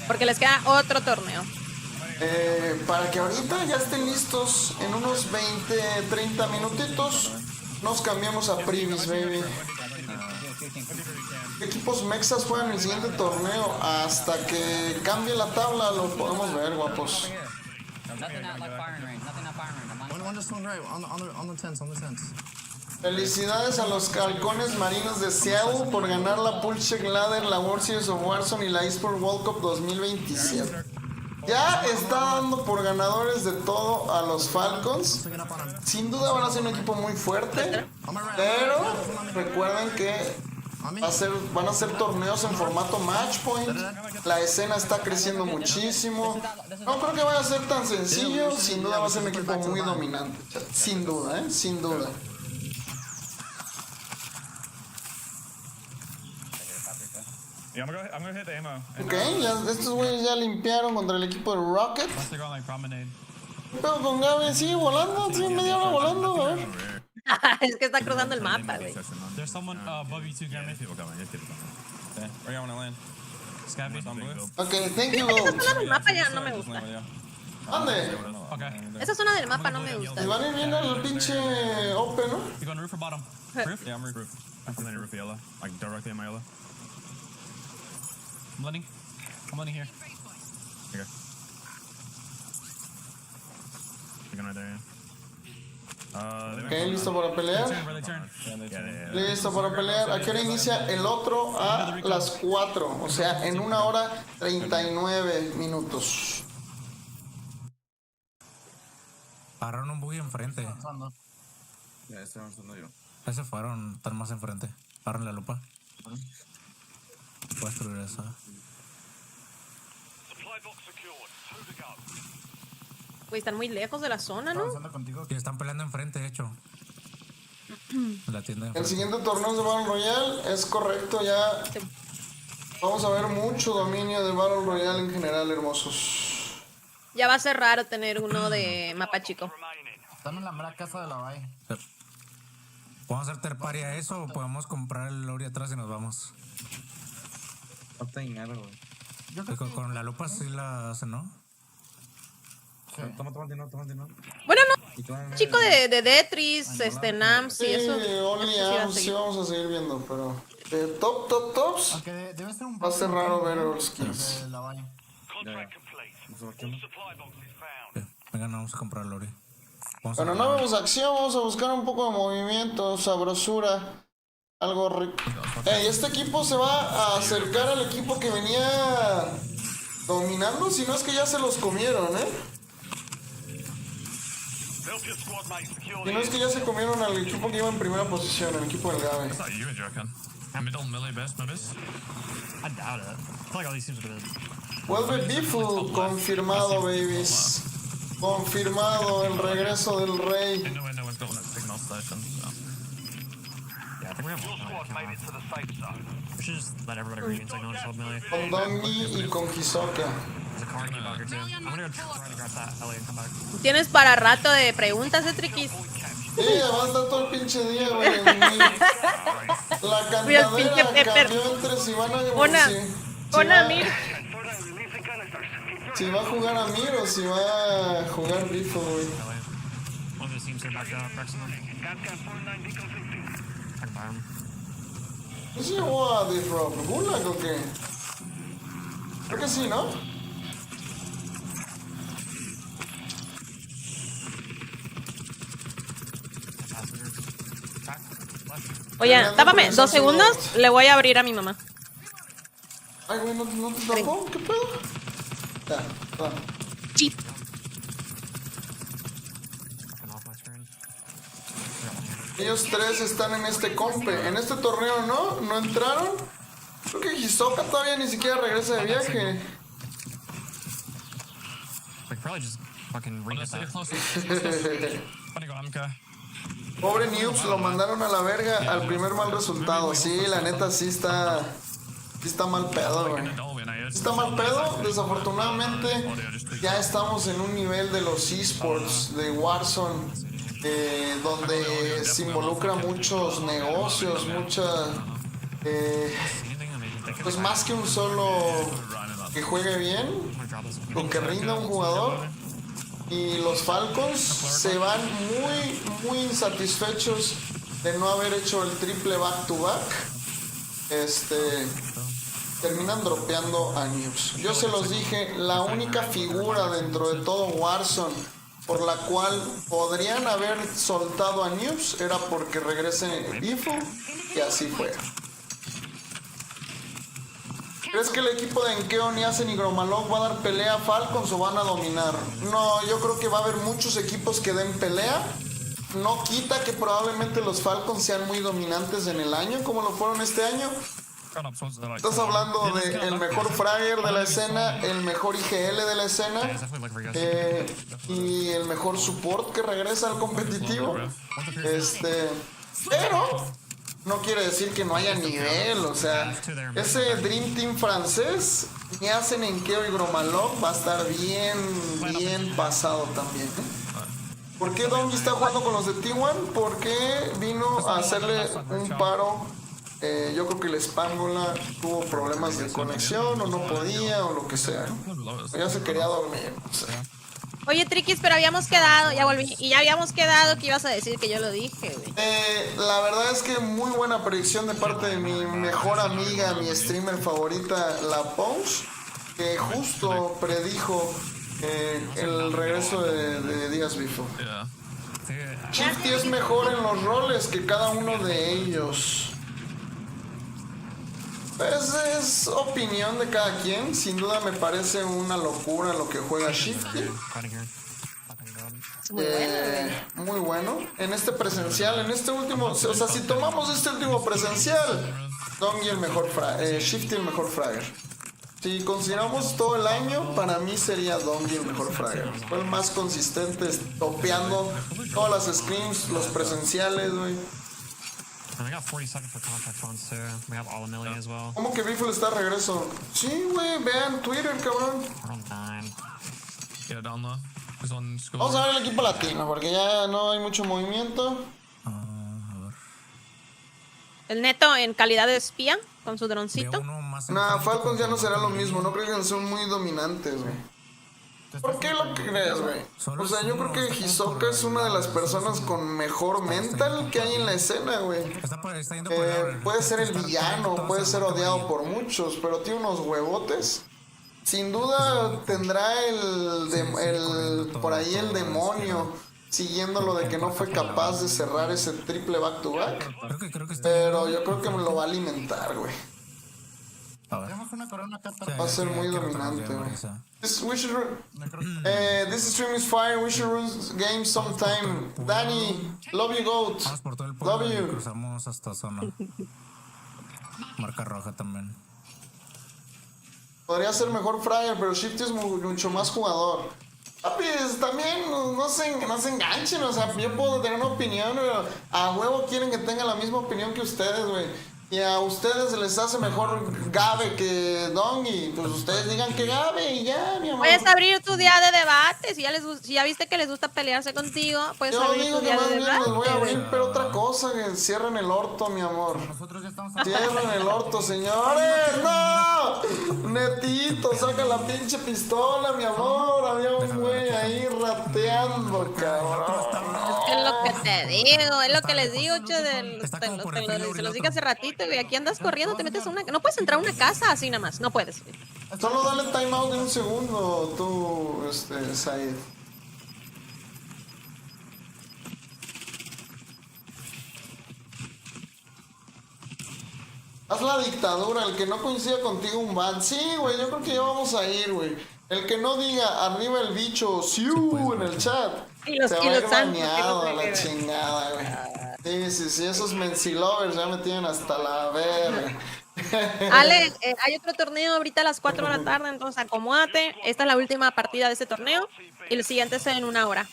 Porque les queda otro torneo. Para que ahorita ya estén listos en unos 20, 30 minutitos. Nos cambiamos a privis, baby. ¿Qué equipos mexas juegan el siguiente torneo? Hasta que cambie la tabla lo podemos ver, guapos. Felicidades a los halcones marinos de Seattle por ganar la Pulse Ladder, la World Series of Warzone y la eSport World Cup 2027. Ya está dando por ganadores de todo a los Falcons. Sin duda van a ser un equipo muy fuerte, pero recuerden que Van a ser torneos en formato match point. La escena está creciendo muchísimo. No creo que vaya a ser tan sencillo. Sin duda va a ser un equipo muy dominante. Sin duda, sin duda. Ok, estos güeyes ya limpiaron contra el equipo de Rocket. Pero con Gaby sigue volando, sigue media hora volando, a ver. Es que está cruzando el mapa, güey. There's someone above you too, Gary. Ok, thank you, Gold. Esa zona del mapa ya no me gusta. ¿Dónde? Esa zona del mapa no me gusta. Y van a ir bien al pinche Open, ¿no? You going roof or bottom? Roof? Yeah, I'm roof. I'm coming roof yellow. Like directly in my yellow. I'm landing here. Okay. You're right there, Ok, listo para pelear. Listo para pelear. ¿A qué hora inicia el otro? A las 4. O sea, en 1 hora 39 minutos. Pararon un buggy enfrente. Ya estoy avanzando yo. Ya se fueron, están más enfrente. Pararon la lupa. Puedes destruir eso. Güey, están muy lejos de la zona, ¿no? Y están peleando enfrente, de hecho. La tienda El siguiente torneo de Battle Royale es correcto, ya vamos a ver mucho dominio de Battle Royale en general, hermosos. Ya va a ser raro tener uno de mapa chico. Están en la mera casa de la Bay. ¿Podemos hacer terparia a eso o podemos comprar el lobby atrás y nos vamos? No tengo dinero, güey. Con la lupa sí la hacen, ¿no? Toma dinero. Bueno, no. Chico de Detris, Nams y eso. Sí, vamos a seguir viendo, pero tops va a ser raro ver los skins. Venga, no vamos a comprar el lobby. Bueno, no vemos acción, vamos a buscar un poco de movimiento, sabrosura, algo rico. Este equipo se va a acercar al equipo que venía dominando, si no es que ya se los comieron, Si no es que ya se comieron al equipo que iba en primera posición, el equipo del Gabe. Vuelve Bifu, confirmado, babies. Confirmado el regreso del rey. Con Dongi y con Hisoka. ¿Tienes para rato de preguntas, Triquis? Sí, va a estar todo el pinche día, güey. La cantadera cambió entre si van a... Si va a jugar a Mir o si va a jugar Rifle, güey. ¿No se llevó a Disrupt Gulag o qué? Creo que sí, ¿no? Oye, tápame 2 segundos, le voy a abrir a mi mamá. Ay, güey, ¿no te tapó? ¿Qué pedo? Ya, va. Chip. Ellos 3 están en este compe. En este torneo no entraron. Creo que Hisoka todavía ni siquiera regresa de viaje. Pobre Nubes, lo mandaron a la verga al primer mal resultado. Sí, la neta sí está mal pedo, güey. Está mal pedo, desafortunadamente ya estamos en un nivel de los esports de Warzone donde se involucra muchos negocios, pues más que un solo que juegue bien o que rinda un jugador. Y los Falcons se van muy insatisfechos de no haber hecho el triple back to back. Terminan dropeando a Nubes. Yo se los dije, la única figura dentro de todo Warzone por la cual podrían haber soltado a Nubes era porque regrese Bifu, y así fue. ¿Crees que el equipo de Enkeo, Niasen y Gromalog va a dar pelea a Falcons o van a dominar? No, yo creo que va a haber muchos equipos que den pelea, no quita que probablemente los Falcons sean muy dominantes en el año, como lo fueron este año. Estás hablando del mejor fragger de la escena, el mejor IGL de la escena y el mejor support que regresa al competitivo. Pero no quiere decir que no haya nivel, o sea, ese Dream Team francés, me hacen en Keo y Gromalog, va a estar bien pasado también. ¿Por qué Dongi está jugando con los de T1? Porque vino a hacerle un paro. Yo creo que el Spángola tuvo problemas de conexión o no podía o lo que sea. Ya se quería dormir. O sea. Oye, Triquis, pero habíamos quedado, ya volví, y ya habíamos quedado que ibas a decir que yo lo dije, güey. La verdad es que muy buena predicción de parte de mi mejor amiga, mi streamer favorita, La Pons, que justo predijo el regreso de Díaz Bifo. Shifty es mejor en los roles que cada uno de ellos. Pues es opinión de cada quien. Sin duda me parece una locura lo que juega Shifty. Muy bueno. En este presencial, en este último, o sea, si tomamos este último presencial, Dongi el mejor Shifty el mejor fragger. Si consideramos todo el año, para mí sería Dongi el mejor fragger. Fue el más consistente, topeando todas las scrims, los presenciales, güey. ¿Cómo que Biffle está de regreso? Sí, güey, vean Twitter, cabrón. Vamos a ver el equipo latino, porque ya no hay mucho movimiento. El Neto en calidad de espía, con su droncito. Nah, Falcons ya no será lo mismo, no creo que son muy dominantes, güey. ¿Por qué lo crees, güey? O sea, yo creo que Hisoka es una de las personas con mejor mental que hay en la escena, güey. Puede ser el villano, puede ser odiado por muchos, pero tiene unos huevotes. Sin duda tendrá por ahí el demonio siguiendo lo de que no fue capaz de cerrar ese triple back-to-back. Pero yo creo que me lo va a alimentar, güey. Va a ser muy dominante, güey. This stream is fire. We should run games sometime. Danny, love you, GOAT. Love you. Cruzamos hasta zona. Marca roja también. Podría ser mejor fragger, pero Shifty es mucho más jugador. Papi, también no se enganchen, o sea, yo puedo tener una opinión, pero a huevo quieren que tenga la misma opinión que ustedes, güey. Y a ustedes les hace mejor Gabe que Dongi. Pues ustedes digan que Gabe y ya, mi amor. Puedes abrir tu día de debate. Si ya viste que les gusta pelearse contigo, puedes abrir tu día de debate. Yo digo que más bien les voy a abrir, pero otra cosa, que cierren el orto, mi amor. Cierren el orto, señores. ¡No! Netito, saca la pinche pistola, mi amor. Había un güey ahí rateando, cabrón. Es lo que te digo, es lo que les digo, se los dije hace ratito. Y aquí andas corriendo, te metes a una... No puedes entrar a una casa así nada más, no puedes. Solo dale timeout de un segundo, tú, Said. Haz la dictadura, el que no coincida contigo un ban. Sí, güey, yo creo que ya vamos a ir, güey. El que no diga arriba el bicho, ¡siu! En el chat. Se va a ir baneado a la chingada, güey. Sí, esos Mensilovers ya me tienen hasta la verga. Ale, hay otro torneo ahorita a las 4 de la tarde, entonces acomódate. Esta es la última partida de ese torneo y el siguiente es en 1 hora.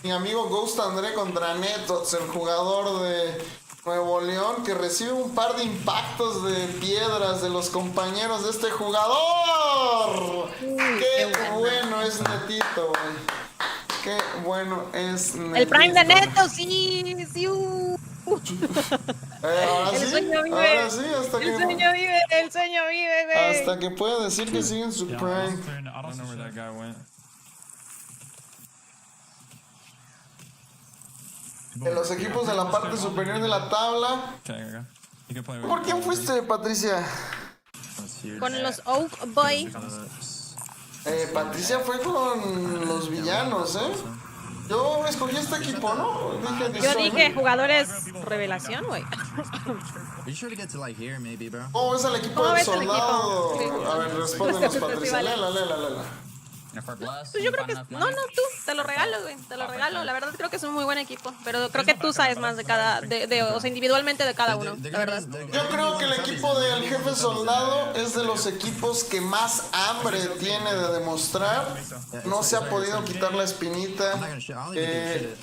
Mi amigo Ghost André contra Netots, el jugador de Nuevo León, que recibe un par de impactos de piedras de los compañeros de este jugador. Qué bueno es Netito, güey. Qué bueno es Netito. El Prime de Neto, sí. Ahora el sueño vive. Ahora sí, hasta que... El sueño vive, güey. Hasta que pueda decir que sigue en su Prime. En los equipos de la parte superior de la tabla. ¿Por quién fuiste, Patricia? Con los Oak Boy. Patricia fue con los villanos, Yo escogí este equipo, ¿no? Yo dije jugadores revelación, güey. ¿Cómo ves al equipo del soldado? A ver, respóndenos, Patricia. Lela. Pues yo creo que... No, tú, te lo regalo, güey. Te lo regalo. La verdad creo que es un muy buen equipo. Pero creo que tú sabes más de cada... o sea, individualmente de cada uno, la verdad. Yo creo que el equipo del Jefe Soldado es de los equipos que más hambre tiene de demostrar. No se ha podido quitar la espinita.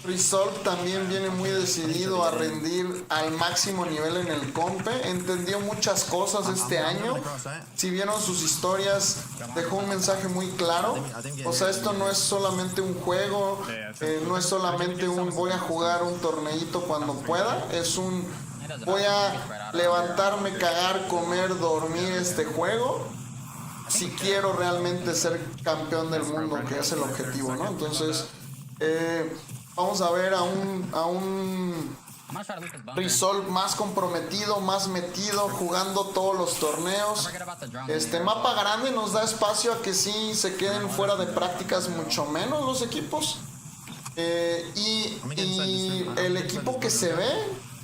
Resolve también viene muy decidido a rendir al máximo nivel en el compe. Entendió muchas cosas este año. Si vieron sus historias, dejó un mensaje muy claro. O sea, esto no es solamente un juego, no es solamente un voy a jugar un torneito cuando pueda, es un voy a levantarme, cagar, comer, dormir este juego si quiero realmente ser campeón del mundo, que es el objetivo, ¿no? Entonces, vamos a ver a un Resolve más comprometido, más metido, jugando todos los torneos. Mapa grande nos da espacio a que sí se queden fuera de prácticas mucho menos los equipos. Y el equipo que se ve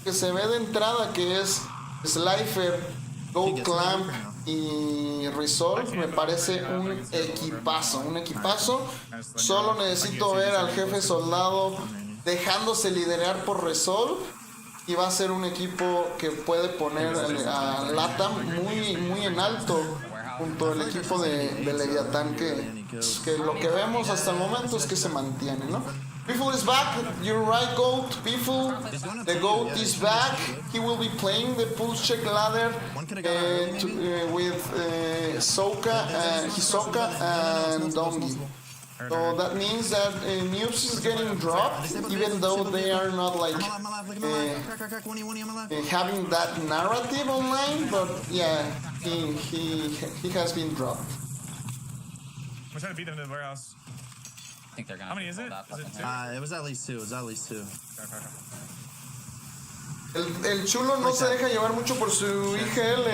de entrada, que es Slifer, Gold Clamp y Resolve, me parece un equipazo. Solo necesito ver al Jefe Soldado dejándose liderar por Resolve, y va a ser un equipo que puede poner a LATAM muy en alto junto al equipo de Leviatán, que lo que vemos hasta el momento es que se mantiene, ¿no? Beeful is back, you're right, Goat. Beeful, the Goat is back. He will be playing the pulse check ladder with Hisoka and Dongi. So that means that News is getting dropped, even though they are not like having that narrative online. But yeah, he has been dropped. We're trying to beat them to the warehouse. I think they're gonna. How many is it? Is it two? It was at least two. El chulo no se deja llevar mucho por su IGL.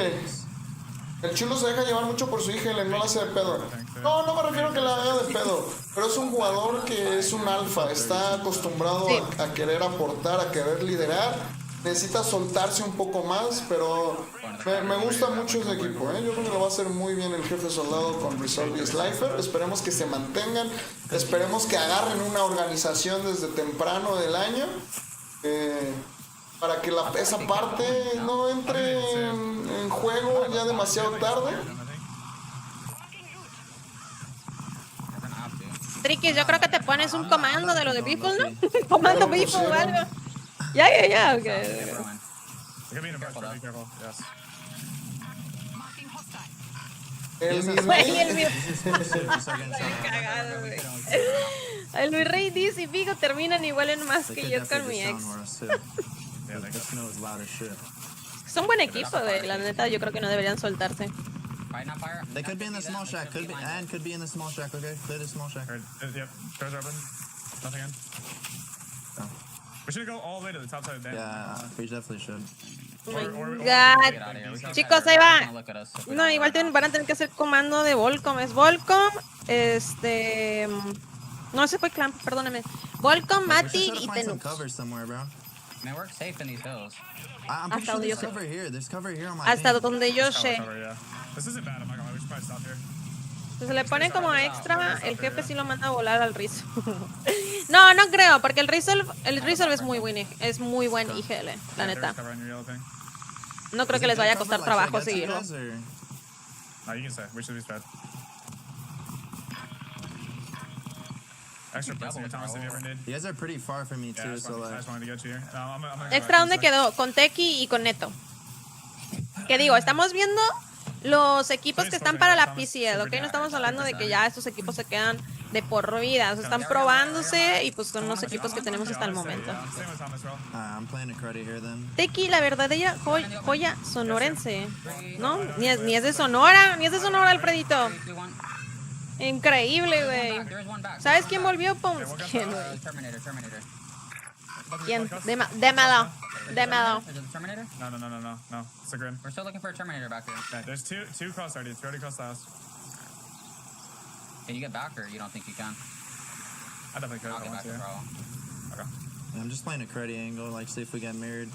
El chulo se deja llevar mucho por su IGL, no la hace de pedo. No me refiero a que la haga de pedo, pero es un jugador que es un alfa, está acostumbrado a querer aportar, a querer liderar. Necesita soltarse un poco más, pero me gusta mucho ese equipo, ¿eh? Yo creo que lo va a hacer muy bien el Jefe Soldado con Resolve y Slifer. Esperemos que se mantengan, esperemos que agarren una organización desde temprano del año, para que esa parte no entre en juego ya demasiado tarde. Triquis, yo creo que te pones un comando de lo de Beeful, ¿no? Comando Beeful o algo. Ya, okay. El Luis Rey dice, y fijo, terminan igual en más que yo con mi ex. Son buen equipo, güey. La neta, yo creo que no deberían soltarse. They could be in the small shack, could be in the small shack, okay? Clear the small shack. Yep, doors are open. Nothing in. Oh. We should go all the way to the top side of the dam. Yeah, we definitely should. God. Chicos, ahí va. No, igual van a tener que hacer comando de Volcom. Es Volcom, no, ese fue Clamp, perdóname. Volcom, Mati y Tenux. Hasta donde yo sé. Hasta donde yo sé. Si se le pone como extra, el jefe sí lo manda a volar al Rizzo. No creo, porque el Rizzo es muy buen IGL, la neta. No creo que les vaya a costar trabajo seguirlo. Extra, ¿dónde quedó? Con Teki y con Neto. ¿Qué digo? Estamos viendo los equipos que están para la PCL, ¿ok? No estamos hablando de que ya estos equipos se quedan de por vida. O sea, están probándose y pues son los equipos que tenemos hasta el momento. Teki, la verdadera joya sonorense, ¿no? Ni es de Sonora, Alfredito. Increíble, güey. ¿Sabes quién volvió, Pons? ¿Quién, güey? ¿Quién? Démelo. No. It's a grin. We're still looking for a Terminator back there. Yeah, there's two cross already. It's already crossed the house. Can you get back, or you don't think you can? I definitely could. I'll get back, bro. Okay. Yeah, I'm just playing a cruddy angle, like see if we get mirrored.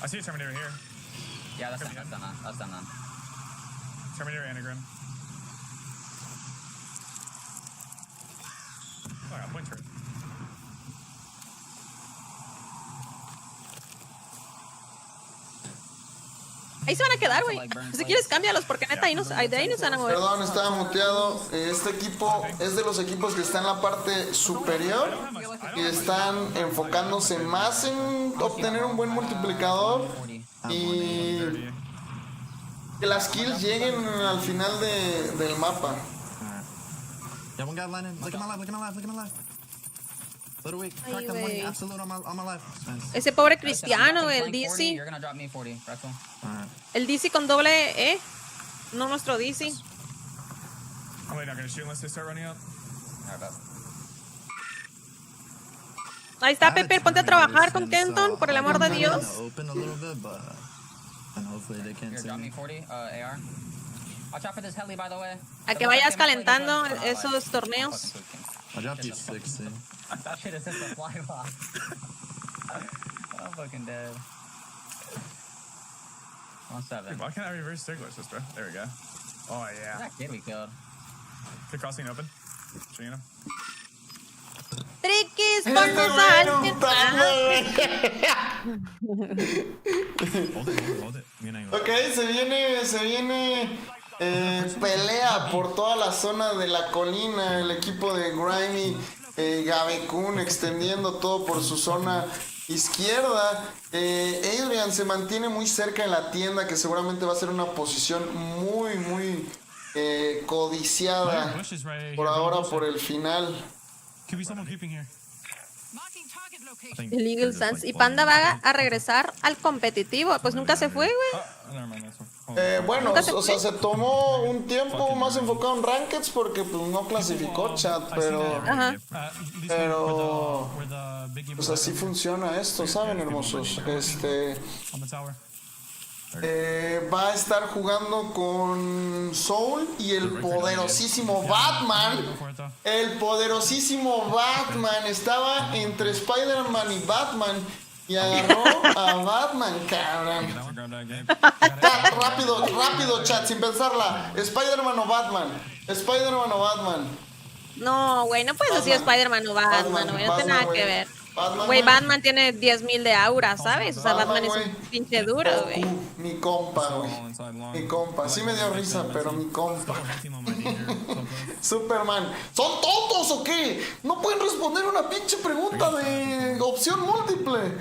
I see a Terminator here. Yeah, that's done. Terminator and a grin. Ahí se van a quedar, güey. Si quieres, cámbialos, porque neta, de ahí no se van a mover. Perdón, estaba muteado. Este equipo es de los equipos que está en la parte superior y están enfocándose más en obtener un buen multiplicador y que las kills lleguen al final del mapa. Yeah, one guy landing. Look at my left, look at my left, look at my left. Little weak. Cracked them, one absolute on my left. Nice. Ese pobre Cristiano, el DC. El DC con doble E. No nuestro DC. Ahí está, Pepe. Ponte a trabajar con Kenton, por el amor de Dios. A que vayas calentando esos torneos. I dropped you 60. That shit is just a fly ball. I'm fucking dead. 1-7. Why can't I reverse Stiglitz this, bro? There we go. Oh, yeah. That kid we killed. Good crossing open. Gina. Triquis, ponnos a alguien más. Ok, se viene pelea por toda la zona de la colina. El equipo de Grimy, Gabekun extendiendo todo por su zona izquierda. Adrian se mantiene muy cerca en la tienda, que seguramente va a ser una posición muy codiciada por ahora, por el final. El Eagle Stance. Y Panda va a regresar al competitivo. Pues nunca se fue, güey. Bueno, o sea, se tomó un tiempo más enfocado en Rankeds porque pues no clasificó, chat, pero pues así funciona esto, ¿saben, hermosos? Va a estar jugando con Soul y el poderosísimo Batman. El poderosísimo Batman estaba entre Spider-Man y Batman y agarró a Batman, cabrón. Rápido, chat, sin pensarla. ¿Spider-Man o Batman? ¿Spider-Man o Batman? No, güey, no puedes decir Spider-Man o Batman, güey. No tiene nada que ver. Güey, Batman tiene 10.000 de aura, ¿sabes? O sea, Batman es un pinche duro, güey. Mi compa, güey. Mi compa. Sí me dio risa, pero mi compa. Superman. ¿Son tontos o qué? No pueden responder una pinche pregunta de opción múltiple.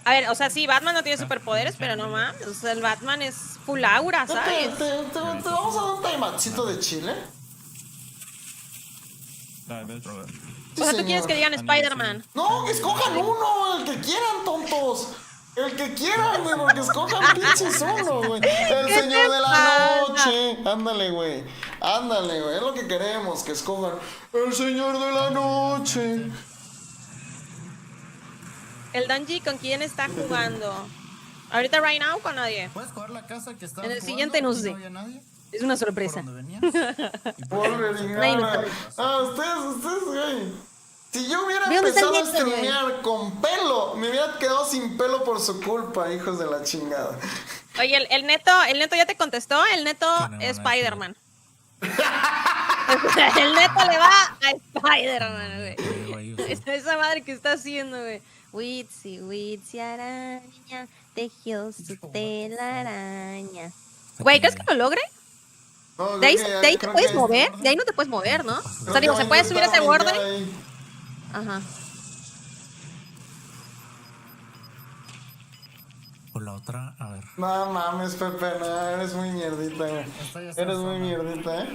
A ver, o sea, sí, Batman no tiene superpoderes, pero no mames. O sea, el Batman es full aura, ¿sabes? ¿Te vamos a dar un timeoutcito de Chile? O sea, ¿tú quieres que digan Spider-Man? No, que escojan uno, el que quieran, tontos. El que quieran, güey, porque escojan pinches uno, güey. El señor de la noche. Ándale, güey. Es lo que queremos, que escojan. El señor de la noche. El Danji, ¿con quién está jugando? Ahorita, right now, con nadie. ¿Puedes jugar la casa que está en el siguiente no sé. Es una sorpresa. Ustedes, güey. Si yo hubiera empezado a streamear con pelo, me hubiera quedado sin pelo por su culpa, hijos de la chingada. Oye, el neto ya te contestó. El neto es Spider-Man. El neto le va a Spider-Man, güey. Esa madre que está haciendo, güey. Witsi araña, tejió su telaraña. Güey, ¿crees que lo logre? No, ¿De ahí te puedes mover? De ahí no te puedes mover, ¿no? O sea, digo, ¿se puede subir a ese borde? Ajá. Por la otra, a ver. No mames, Pepe, no, eres muy mierdita, güey. Eres muy mierdita,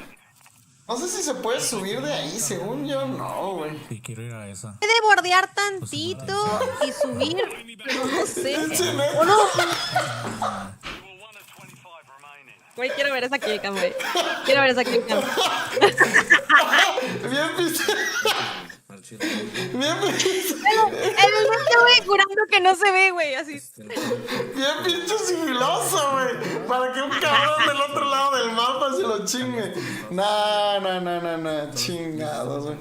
No sé si se puede subir de ahí, según yo, no, güey. Sí, quiero ir a esa. Puede bordear tantito y subir. No sé. ¿O no? Güey, quiero ver esa killcam, güey. Quiero ver esa killcam. Bien, El momento, güey, jurando que no se ve, güey, así. Bien pinche sigiloso, güey. Para que un cabrón del otro lado del mapa se lo chingue. No. Chingados, güey.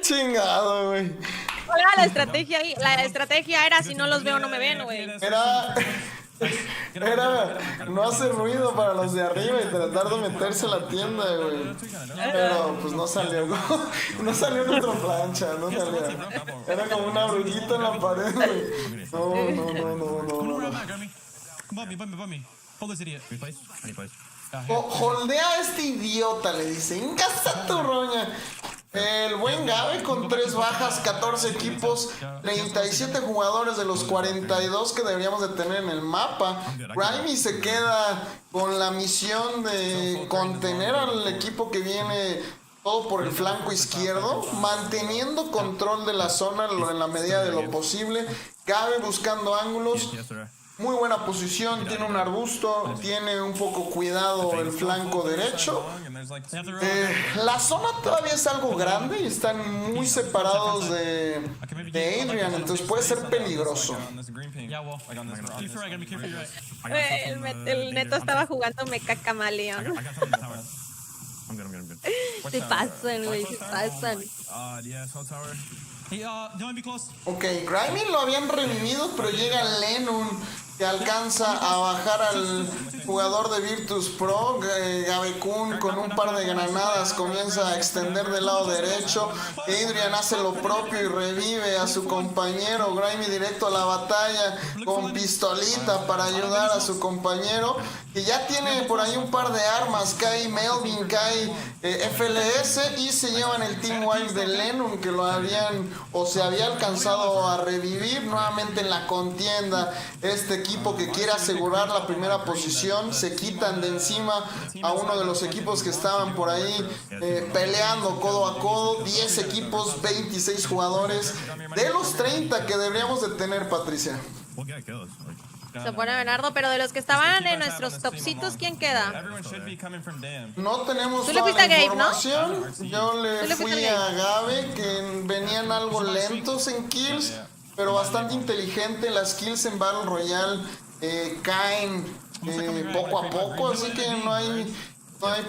Chingado, güey. ¿Cuál era la estrategia ahí? La estrategia era si no los veo, no me ven, güey. Era Era no hacer ruido para los de arriba y tratar de meterse a la tienda, güey. Pero pues no salió. No salió nuestra plancha, no salió. Era como una brujita en la pared, güey. No. Holdea a este idiota, le dice. Encasa tu roña. El buen Gabe con 3 bajas, 14 equipos, 37 jugadores de los 42 que deberíamos de tener en el mapa. Grimy se queda con la misión de contener al equipo que viene todo por el flanco izquierdo, manteniendo control de la zona en la medida de lo posible. Gabe buscando ángulos. Muy buena posición, tiene un arbusto, tiene un poco cuidado el flanco derecho. La zona todavía es algo grande y están muy separados de Adrian, entonces puede ser peligroso. El Neto estaba jugando mecha camaleón. Se pasan, güey, se pasan. Ok, Grimy lo habían revivido, pero llega Lennon que alcanza a bajar al jugador de Virtus Pro. Gabekun con un par de granadas comienza a extender del lado derecho. Adrian hace lo propio y revive a su compañero. Grimy directo a la batalla con pistolita para ayudar a su compañero, que ya tiene por ahí un par de armas. Cae Melvin, cae FLS y se llevan el Team Wild de Lennon, que lo habían o se había alcanzado a revivir nuevamente en la contienda. Este equipo que quiere asegurar la primera posición, se quitan de encima a uno de los equipos que estaban por ahí peleando codo a codo. 10 equipos, 26 jugadores de los 30 que deberíamos de tener, Patricia. Se pone Bernardo, pero de los que estaban en nuestros topcitos, ¿quién queda? No tenemos ¿Tú le toda fuiste la a Gabe, información. no? Yo le fui a Gabe, que venían algo lentos en kills, pero bastante inteligente. Las kills en Battle Royale caen poco a poco, así que no hay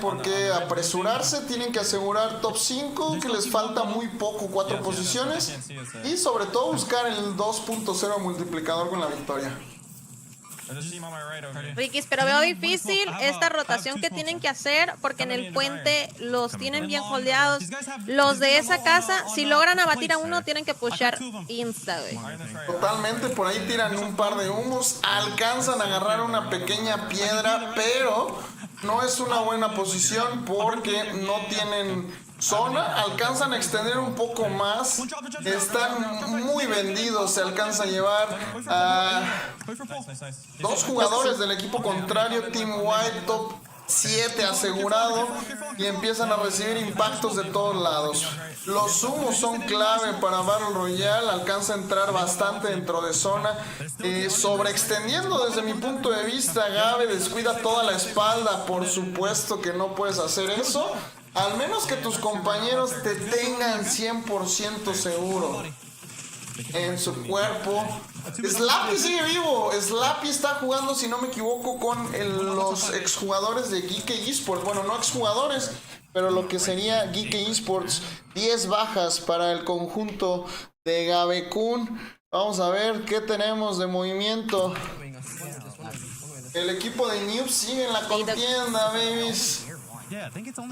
por qué apresurarse. Tienen que asegurar top 5, que les falta muy poco, 4 posiciones, y sobre todo buscar el 2.0 multiplicador con la victoria. Rikis, pero veo difícil esta rotación que tienen que hacer, porque en el puente los tienen bien holdeados. Los de esa casa, si logran abatir a uno, tienen que pushar insta, güey. Totalmente, por ahí tiran un par de humos, alcanzan a agarrar una pequeña piedra, pero no es una buena posición porque no tienen zona. Alcanzan a extender un poco más, están muy vendidos. Se alcanza a llevar a 2 jugadores del equipo contrario, Team White, top 7 asegurado, y empiezan a recibir impactos de todos lados. Los humos son clave para Battle Royale. Alcanza a entrar bastante dentro de zona, sobreextendiendo desde mi punto de vista. Gabe descuida toda la espalda, por supuesto que no puedes hacer eso, al menos que tus compañeros te tengan 100% seguro en su cuerpo. Slappy sigue vivo. Slappy está jugando, si no me equivoco, con los exjugadores de Geek Esports. Bueno, no exjugadores, pero lo que sería Geek Esports. 10 bajas para el conjunto de Gabekun. Vamos a ver qué tenemos de movimiento. El equipo de Noob sigue en la contienda, babies.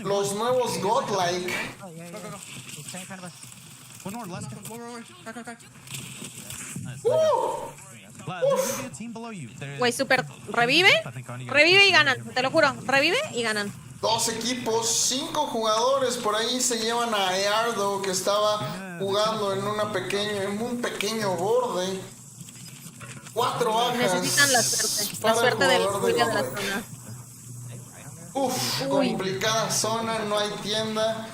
Los nuevos Godlike. Güey, super revive y ganan, te lo juro, revive y ganan. 2 equipos, 5 jugadores. Por ahí se llevan a Eardo, que estaba jugando en un pequeño borde. 4 bajas. Necesitan la suerte del de la zona. Complicada zona, no hay tienda.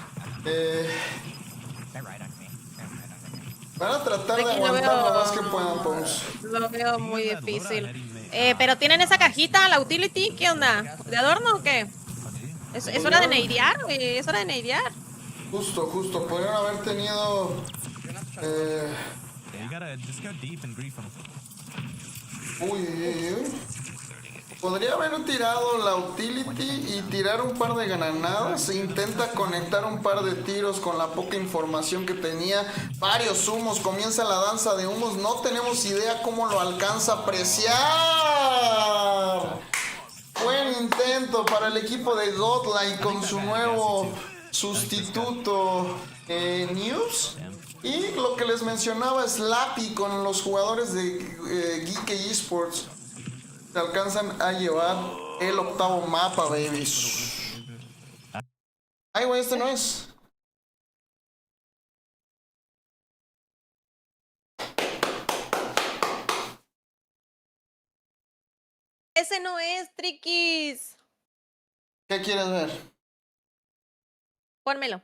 Van a tratar de aguantar lo más que puedan, pues. Lo veo muy difícil. Pero tienen esa cajita, la utility, ¿qué onda? ¿De adorno o qué? ¿Es hora de neidear, güey? Es hora de neidear. Justo. Podrían haber tenido... Uy. podría haber tirado la utility y tirar un par de granadas. Intenta conectar un par de tiros con la poca información que tenía. Varios humos, comienza la danza de humos. No tenemos idea cómo lo alcanza a apreciar. Buen intento para el equipo de Godlike con su nuevo sustituto News. Y lo que les mencionaba, Slappy con los jugadores de Geek Esports. Se alcanzan a llevar el 8º mapa, babies. Ay, güey, este no es. Ese no es, Triquis. ¿Qué quieres ver? Pónmelo.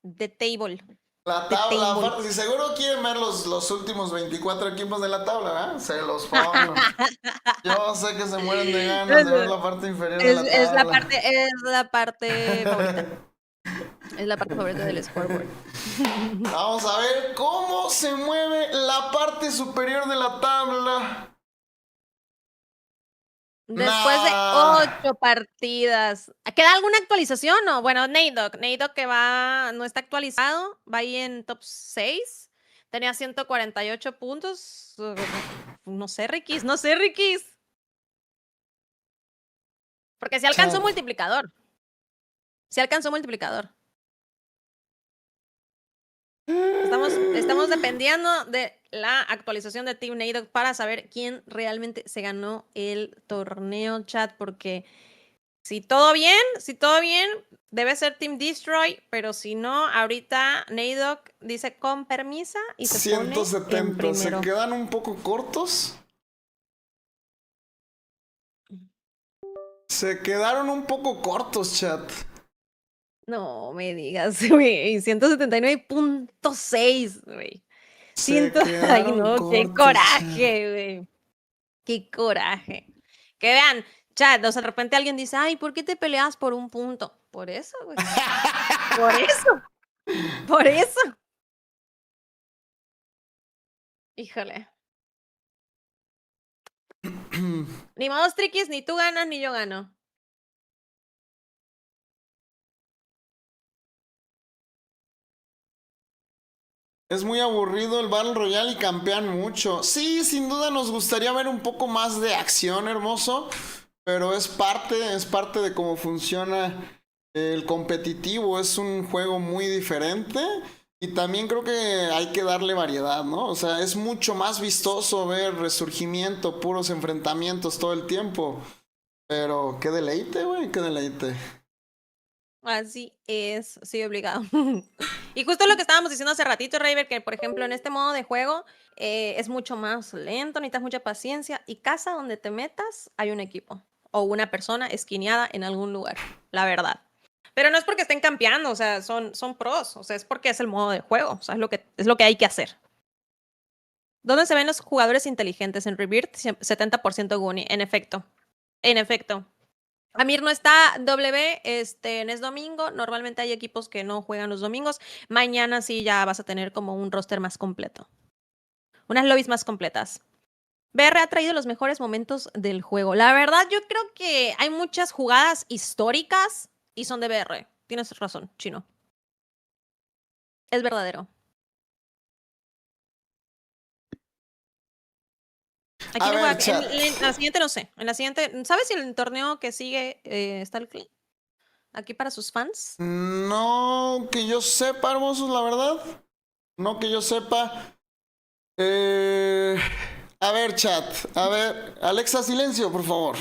The Table. La tabla, aparte, si seguro quieren ver los últimos 24 equipos de la tabla, ¿verdad? Se los pongo. Yo sé que se mueren de ganas de ver la parte inferior de la tabla. Es la parte favorita. Es la parte favorita del scoreboard. Vamos a ver cómo se mueve la parte superior de la tabla. Después de 8 partidas. ¿Queda alguna actualización? No, bueno, Neidoc que no está actualizado, va ahí en top 6. Tenía 148 puntos. No sé, Riquis. Porque se alcanzó multiplicador. Estamos dependiendo de la actualización de Team Neidoc para saber quién realmente se ganó el torneo, chat, porque si todo bien, debe ser Team Destroy, pero si no, ahorita Neidoc dice con permisa y se 170, pone en primero. ¿Se quedan un poco cortos? Se quedaron un poco cortos, chat. No me digas, güey. 179.6, güey. Ay, no, qué coraje, güey. Qué coraje. Que vean, chat, o sea, de repente alguien dice, ay, ¿por qué te peleas por un punto? Por eso, güey. Por eso. Híjole. Ni modos, Triquis, ni tú ganas, ni yo gano. Es muy aburrido el Battle Royale y campean mucho. Sí, sin duda nos gustaría ver un poco más de acción, hermoso. Pero es parte de cómo funciona el competitivo. Es un juego muy diferente. Y también creo que hay que darle variedad, ¿no? O sea, es mucho más vistoso ver resurgimiento, puros enfrentamientos todo el tiempo. Pero qué deleite, güey, qué deleite. Así es, sí, obligado. Y justo lo que estábamos diciendo hace ratito, Raver, que por ejemplo en este modo de juego es mucho más lento, necesitas mucha paciencia y casa donde te metas hay un equipo o una persona esquineada en algún lugar, la verdad. Pero no es porque estén campeando, o sea, son pros, o sea, es porque es el modo de juego, o sea, es lo que hay que hacer. ¿Dónde se ven los jugadores inteligentes? En Rebirth, 70% Guni, en efecto. Amir no está W, es domingo. Normalmente hay equipos que no juegan los domingos. Mañana sí ya vas a tener como un roster más completo. Unas lobbies más completas. BR ha traído los mejores momentos del juego. La verdad, yo creo que hay muchas jugadas históricas y son de BR. Tienes razón, Chino. Es verdadero. Aquí no juega. En la siguiente no sé. En la siguiente, ¿sabes si en el torneo que sigue está el clean? Aquí para sus fans. No que yo sepa, hermosos, la verdad. No que yo sepa. A ver, chat. A ver, Alexa, silencio, por favor.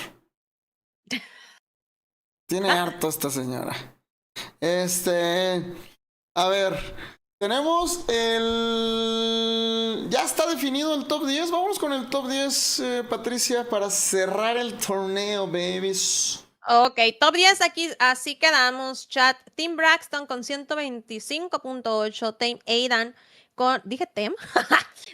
Tiene harto esta señora. A ver. Tenemos ya está definido el top 10. Vámonos con el top 10, Patricia, para cerrar el torneo, babies. Ok, top 10 aquí, así quedamos, chat. Team Braxton con 125.8, Team Aidan con... ¿Dije Team?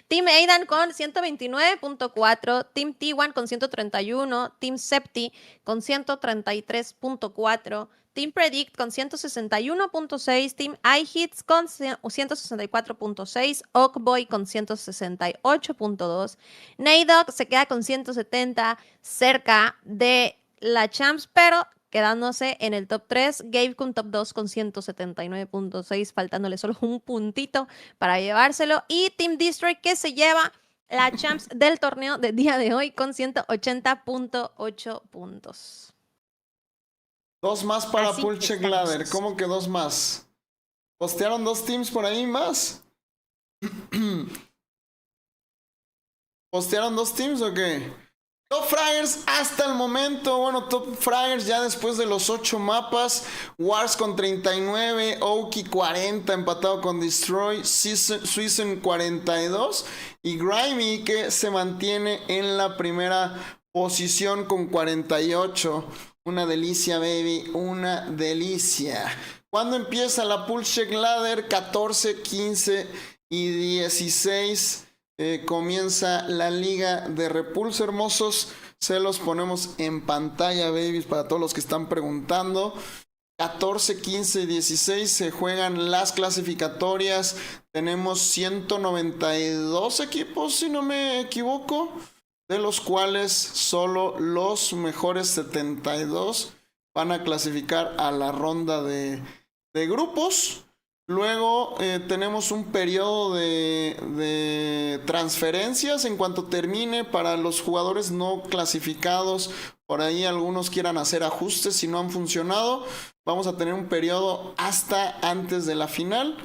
Team Aidan con 129.4, Team T1 con 131, Team Septi con 133.4, Team Predict con 161.6, Team iHits con 164.6, Oakboy con 168.2, Naydog se queda con 170, cerca de la Champs, pero quedándose en el top 3, Gabe con top 2 con 179.6, faltándole solo un puntito para llevárselo, y Team Destroy que se lleva la Champs del torneo del día de hoy con 180.8 puntos. 2 más para Así Pulche que Glader. ¿Cómo que 2 más? ¿Postearon 2 teams por ahí más? ¿Postearon 2 teams o qué? Top Fryers hasta el momento. Bueno, Top Fryers ya después de los 8 mapas. Wars con 39. Oki 40 empatado con Destroy. Suizen 42. Y Grimy que se mantiene en la primera posición con 48. Una delicia, baby. Una delicia. ¿Cuándo empieza la Pulse Ladder? 14, 15 y 16. Comienza la liga de Repulse, hermosos. Se los ponemos en pantalla, babies, para todos los que están preguntando. 14, 15 y 16 se juegan las clasificatorias. Tenemos 192 equipos, si no me equivoco, de los cuales solo los mejores 72 van a clasificar a la ronda de grupos. Luego tenemos un periodo de transferencias en cuanto termine para los jugadores no clasificados. Por ahí algunos quieran hacer ajustes si no han funcionado. Vamos a tener un periodo hasta antes de la final.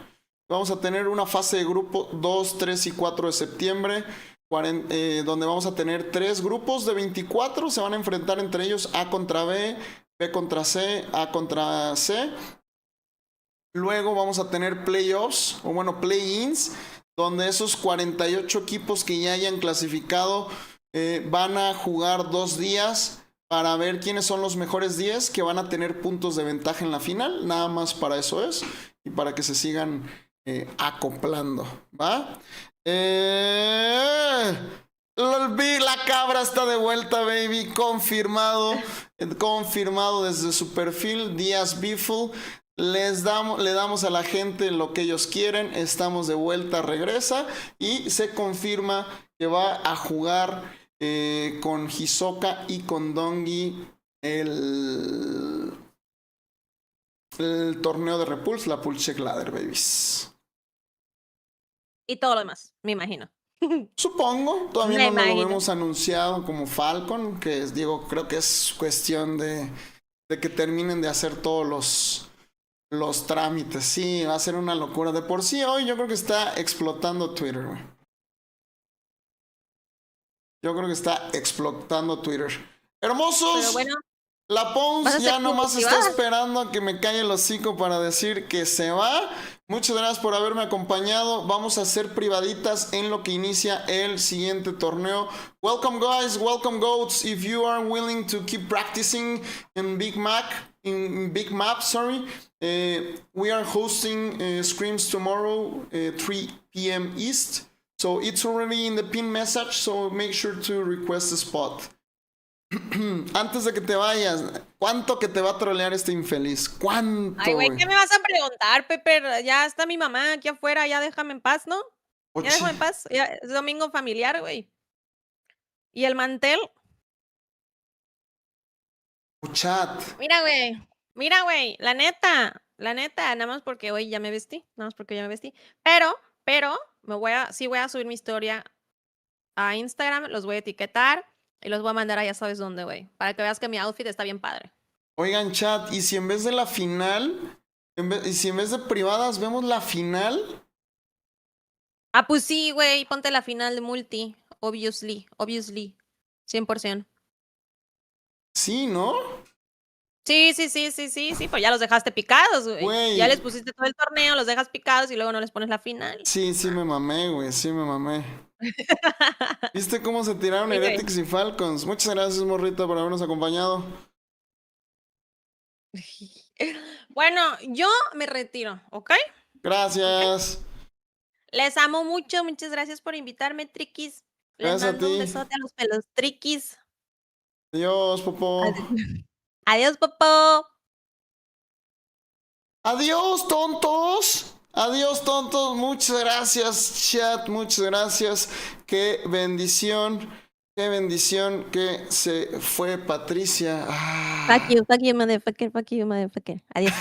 Vamos a tener una fase de grupo 2, 3 y 4 de septiembre. Donde vamos a tener 3 grupos de 24. Se van a enfrentar entre ellos A contra B, B contra C, A contra C. Luego vamos a tener playoffs, o bueno, play-ins, donde esos 48 equipos que ya hayan clasificado van a jugar 2 días para ver quiénes son los mejores 10 que van a tener puntos de ventaja en la final. Nada más para eso es, y para que se sigan acoplando, ¿va? La cabra está de vuelta, baby. Confirmado desde su perfil, Díaz Beeful. Le damos a la gente lo que ellos quieren. Estamos de vuelta, regresa. Y se confirma que va a jugar con Hisoka y con Dongi el torneo de Repulse, la Pulse Ladder, babies. Y todo lo demás, me imagino. Supongo, todavía no lo hemos anunciado como Falcon, que digo, creo que es cuestión de que terminen de hacer todos los trámites. Sí, va a ser una locura. De por sí, hoy yo creo que está explotando Twitter, güey. Yo creo que está explotando Twitter. Hermosos. Pero bueno, la Pons ya nomás está esperando a que me calle el hocico para decir que se va. Muchas gracias por haberme acompañado. Vamos a hacer privaditas en lo que inicia el siguiente torneo. Welcome, guys. Welcome, goats. If you are willing to keep practicing in Big Map, we are hosting scrims tomorrow, 3 p.m. East. So it's already in the pin message, so make sure to request a spot. Antes de que te vayas, ¿cuánto que te va a trolear este infeliz? ¿Cuánto? Ay, güey, ¿qué me vas a preguntar, Pepe? Ya está mi mamá aquí afuera, ya déjame en paz, ¿no? Ya déjame en paz. Ya, es domingo familiar, güey. ¿Y el mantel? Chat. Mira, güey, la neta, nada más porque hoy ya me vestí, Pero, sí voy a subir mi historia a Instagram, los voy a etiquetar y los voy a mandar a ya sabes dónde, güey, para que veas que mi outfit está bien padre. Oigan, chat, ¿y si en vez de la final, y si en vez de privadas vemos la final? Ah, pues sí, güey, ponte la final de multi, obviously, 100%. Sí, ¿no? Sí, pues ya los dejaste picados, güey. Ya les pusiste todo el torneo, los dejas picados y luego no les pones la final. Sí, me mamé, güey, sí me mamé. ¿Viste cómo se tiraron Heretics y Falcons? Muchas gracias, morrita, por habernos acompañado. Bueno, yo me retiro, ¿ok? Gracias. Okay. Les amo mucho, muchas gracias por invitarme, triquis. Les mando un besote a los pelos triquis. Adiós, Popo. Adiós, Popo. Adiós, tontos. Adiós, tontos. Muchas gracias, chat. Muchas gracias. Qué bendición. Qué bendición que se fue Patricia. Ah. Fuck you, motherfucker. Adiós.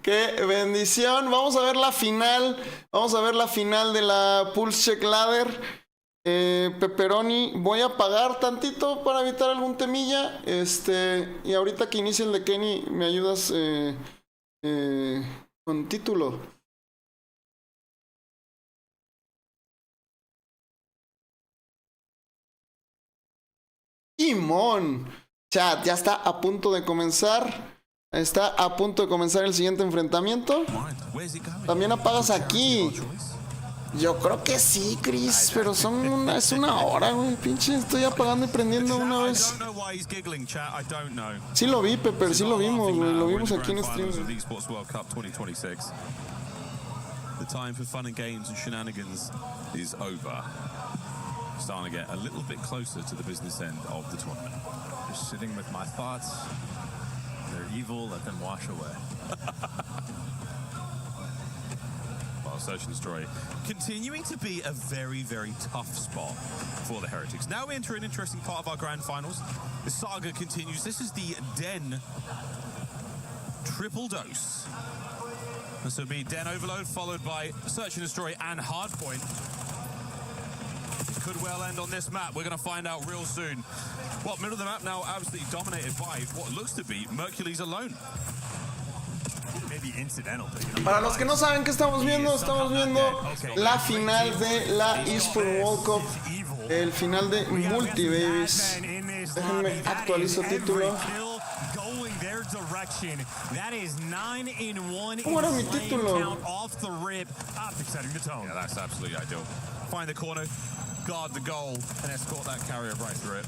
Qué bendición. Vamos a ver la final. Vamos a ver la final de la Pulse Check Ladder. Pepperoni, voy a pagar tantito para evitar algún temilla. Y ahorita que inicie el de Kenny, me ayudas con título. Simón. Chat, ya está a punto de comenzar. Está a punto de comenzar el siguiente enfrentamiento. También apagas aquí. Yo creo que sí, Chris, pero es una hora, güey. Pinche, estoy apagando y prendiendo una vez. Sí lo vi, Pepper, sí lo vimos, güey. Lo vimos aquí en stream. The time for fun and games and shenanigans is over. Starting to get a little bit closer to the business end of the tournament. Just sitting with my thoughts. They're evil, let them wash away. Well, Search and Destroy continuing to be a very, very tough spot for the Heretics. Now we enter an interesting part of our grand finals. The saga continues. This is the Den triple dose. This will be Den Overload followed by Search and Destroy and Hardpoint. It could well end on this map. We're going to find out real soon. Well, middle of the map now absolutely dominated by what looks to be Mercules alone. Para los que no saben qué estamos viendo la final de la eSport World Cup, el final de Multi Babies. Déjenme actualizo título. ¿Cómo era mi título? Yeah, that's absolutely ideal. Find the corner, guard the goal, and escort that carrier right through it.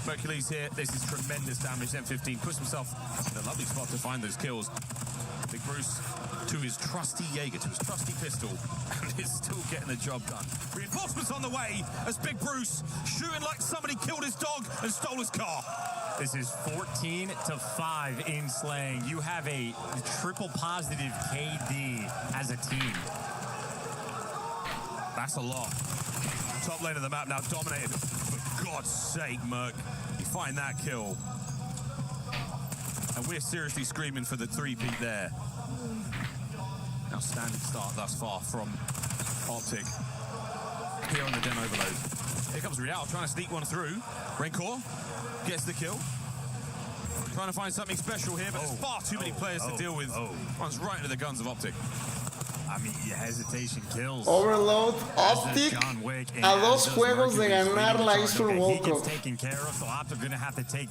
Mercules here, this is tremendous damage. M15 puts himself in a lovely spot to find those kills. Big Bruce to his trusty Jaeger, to his trusty pistol, and is still getting the job done. Reinforcements on the way as Big Bruce shooting like somebody killed his dog and stole his car. This is 14-5 in slaying. You have a triple positive KD as a team. That's a lot. Top lane of the map now dominated. For God's sake, Merc, you find that kill. And we're seriously screaming for the 3-peat there. Now standard start thus far from Optic here on the Den Overload. Here comes Royale trying to sneak one through. Rancor gets the kill. Trying to find something special here, but there's far too many players to deal with. Runs right into the guns of Optic. I mean, hesitation kills. Overload, Optic, a dos juegos de ganar la eSport World Cup.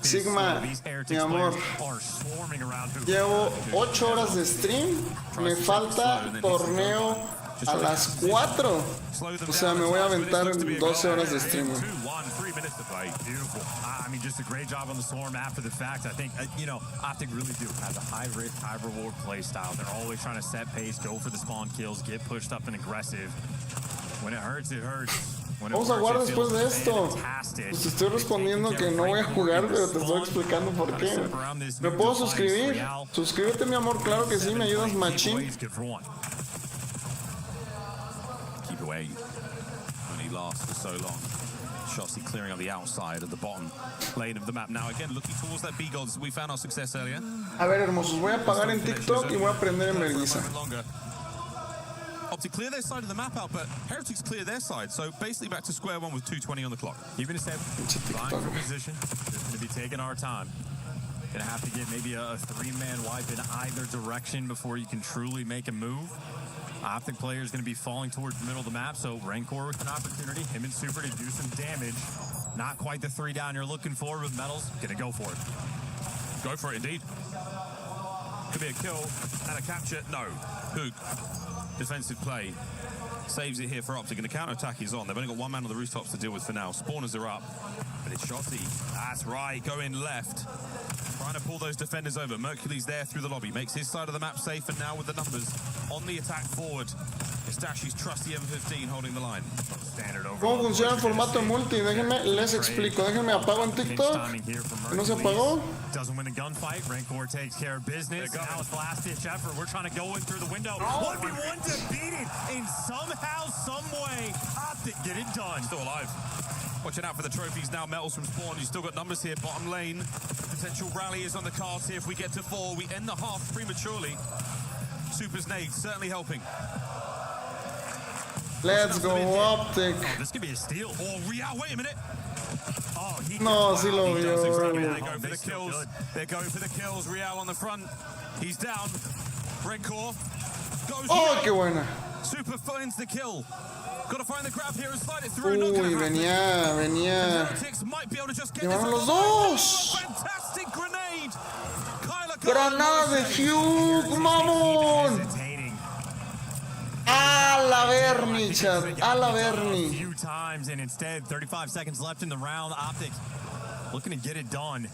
Sigma, mi amor, llevo 8 horas de stream, me falta torneo a las 4. O sea, me voy a aventar 12 horas de stream. I mean, just a great job on the Swarm after the fact. I think, Optic really do have a high-risk, high-reward play style. They're always trying to set pace, go for the spawn kills, get pushed up and aggressive. When it hurts, it hurts. Vamos a jugar después de esto. Pues te estoy respondiendo que no voy a jugar, pero te estoy explicando por qué. ¿Me puedo suscribir? Suscríbete, mi amor, claro que sí, me ayudas machín. Keep away. Only lasts for so long. Shotzi clearing up the outside of the bottom lane of the map. Now again, looking towards that B gold. We found our success earlier. A ver, hermosos, voy a apagar en TikTok y voy a aprender en Berguisa. Optic clear their side of the map out, but Heretics clear their side. So basically back to square one with 2:20 on the clock. Keeping a step, vying for position. Just going to be taking our time. Going to have to get maybe a 3-man wipe in either direction before you can truly make a move. Optic player is going to be falling towards the middle of the map, so Rancor with an opportunity, him and Super to do some damage. Not quite the 3 down you're looking for, but Metals going to go for it. Go for it, indeed. Could be a kill and a capture. No. Hook. Defensive play. Saves it here for Optic, and the counter-attack is on. They've only got 1 man on the rooftops to deal with for now. Spawners are up, but it's Shotzi. That's right, going left. Trying to pull those defenders over. Mercules there through the lobby. Makes his side of the map safe, and now with the numbers on the attack forward. It's It's Dashy's trusty M15 holding the line. ¿Cómo funciona el formato multi? Déjenme, les explico. Déjenme apago en TikTok. ¿No se apagó? Doesn't win the gunfight. Rancor takes care of business. Now it's last-ditch effort. We're trying to go in through the window. 1v1 to beat it. And somehow, someway, Optic get it done. Still alive. Watching out for the trophies now. Metals from spawn. You've still got numbers here. Bottom lane. Potential rally is on the cards here. If we get to 4, we end the half prematurely. Super's nade certainly helping. Let's go, Optic. Oh, this could be a steal. Oh, Royale, wait a minute. Oh, No, sí lo vio. They're going for the kills. They're going for the kills. Royale on the front. He's down. Rancor goes. Oh, qué buena. Super finds the kill. Got to find the grab here and slide it through. Uy, venía. Llevaron los dos. Fantastic grenade. Granada de Hugh, mamón. A la Bernie, chat. A la Bernie. Few times, and instead, 35 seconds left in the round. Optic looking to get it done.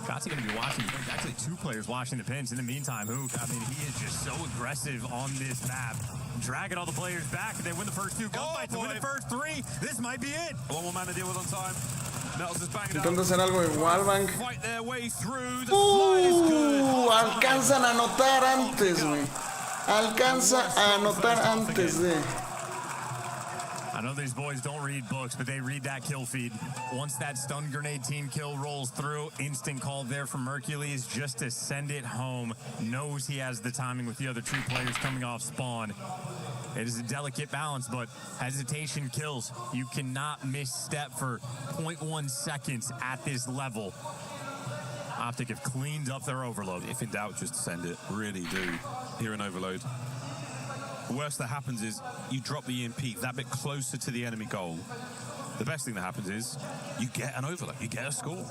Shots are going to be watching. There's actually 2 players watching the pins. In the meantime, Hook, I mean, he is just so aggressive on this map. Dragging all the players back. They win the first 2 gunfights. They win the first 3. This might be it. One more man to deal with on time. Metals is banging Intenta hacer algo igual, Bank. Fight their way through. The slide is good. Alcanzan a anotar antes, güey. Alcanza a anotar antes de. I know these boys don't read books, but they read that kill feed. Once that stun grenade team kill rolls through, instant call there from Hercules just to send it home. Knows he has the timing with the other 2 players coming off spawn. It is a delicate balance, but hesitation kills. You cannot misstep for 0.1 seconds at this level. Optic have cleaned up their overload. If in doubt, just send it. Really do. Here in overload. The worst that happens is you drop the EMP that bit closer to the enemy goal. The best thing that happens is you get an overload. You get a score.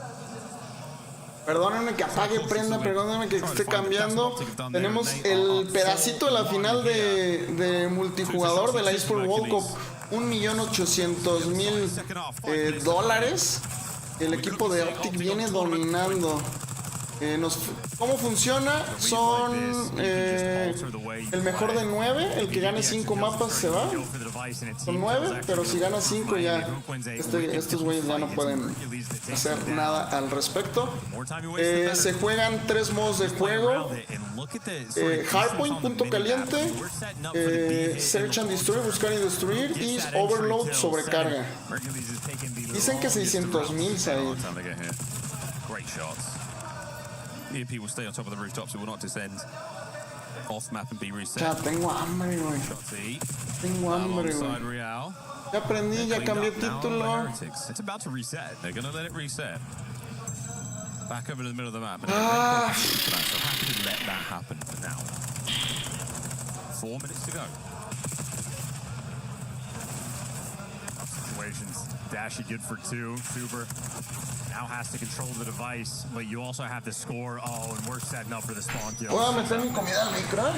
Perdónenme que apague, prenda, perdónenme que esté cambiando. Tenemos el pedacito de la final de multijugador de la eSport World Cup. $1.800.000 dólares. El equipo de Optic viene dominando. ¿Cómo funciona? Son el mejor de 9. El que gane 5 mapas se va. Son 9, pero si gana 5 ya estos güeyes ya no pueden hacer nada al respecto. Se juegan 3 modos de juego. Hardpoint, punto caliente, Search and Destroy, buscar y destruir, y Overload, sobrecarga. Dicen que 600,000, Said. Great shots. EMP will stay on top of the rooftops. It will not descend off map and be reset. Ya tengo hambre, güey. Tengo hambre, güey. Ya aprendí, ya cambié título. It's about to reset. They're going to let it reset. Back over to the middle of the map. So happy to let that happen for now. 4 minutes to go. Situations. Dashy good for 2. Super now has to control the device, but you also have to score. Oh, and we're setting up for the spawn kill. Voy a meter mi comida al micro.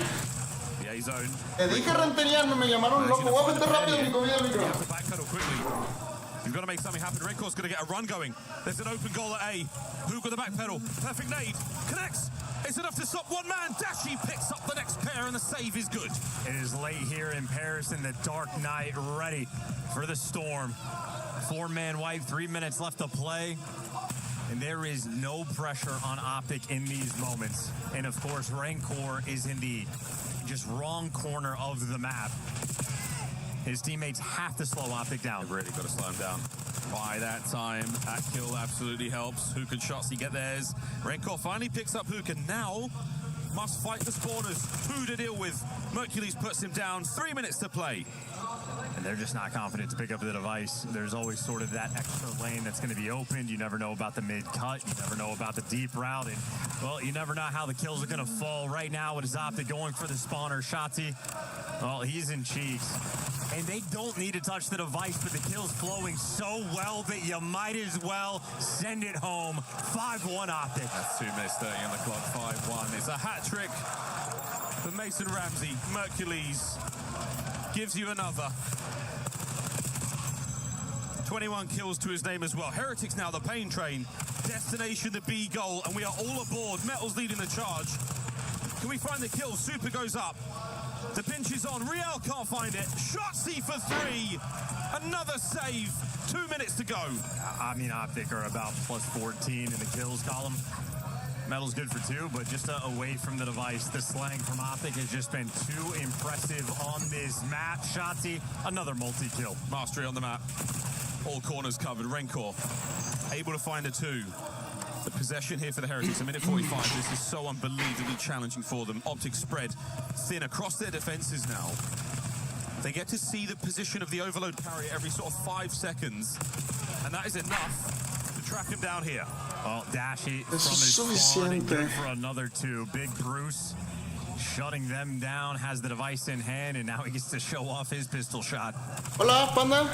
The A zone. Te dije renteriano, me llamaron loco. Voy a meter rápido mi comida al micro. Backpedal quickly. You've got to make something happen. Renkor's going to get a run going. There's an open goal at A. Hook with the back pedal. Perfect nade. Connects. It's enough to stop one man. Dashy picks up the next pair, and the save is good. It is late here in Paris in the Dark Knight, ready for the storm. 4-man wipe, 3 minutes left to play. And there is no pressure on Optic in these moments. And of course, Rancor is in the just wrong corner of the map. His teammates have to slow Optic down. They've really got to slow him down. By that time, that kill absolutely helps. Hook and Shotzi get theirs. Rancor finally picks up Hook and now must fight the spawners. Who to deal with? Hercules puts him down. 3 minutes to play. And they're just not confident to pick up the device. There's always sort of that extra lane that's going to be opened. You never know about the mid-cut. You never know about the deep route. And, well, you never know how the kills are going to fall. Right now, it is Optic going for the spawner. Shotzi, well, he's in cheeks. And they don't need to touch the device, but the kill's flowing so well that you might as well send it home. 5-1 Optic. That's 2 minutes 30 on the clock. 5-1. It's a hat trick for Mason Ramsey. Hercules gives you another. 21 kills to his name as well. Heretics now the pain train. Destination the B goal, and we are all aboard. Metals leading the charge. Can we find the kill? Super goes up. The pinch is on. Royale can't find it. Shotzi for 3. Another save. 2 minutes to go. I mean, Optic are about plus 14 in the kills column. Metal's good for 2, but just away from the device. The slang from Optic has just been too impressive on this map. Shotzi, another multi-kill. Mastery on the map. All corners covered. Rencor able to find a 2. The possession here for the Heretics, a minute 45. This is so unbelievably challenging for them. Optic spread thin across their defenses now. They get to see the position of the overload carrier every sort of 5 seconds, and that is enough to track him down here. Well, Dashy from his spawn and good for another 2. Big Bruce shutting them down, has the device in hand, and now he gets to show off his pistol shot. Hola, Panda.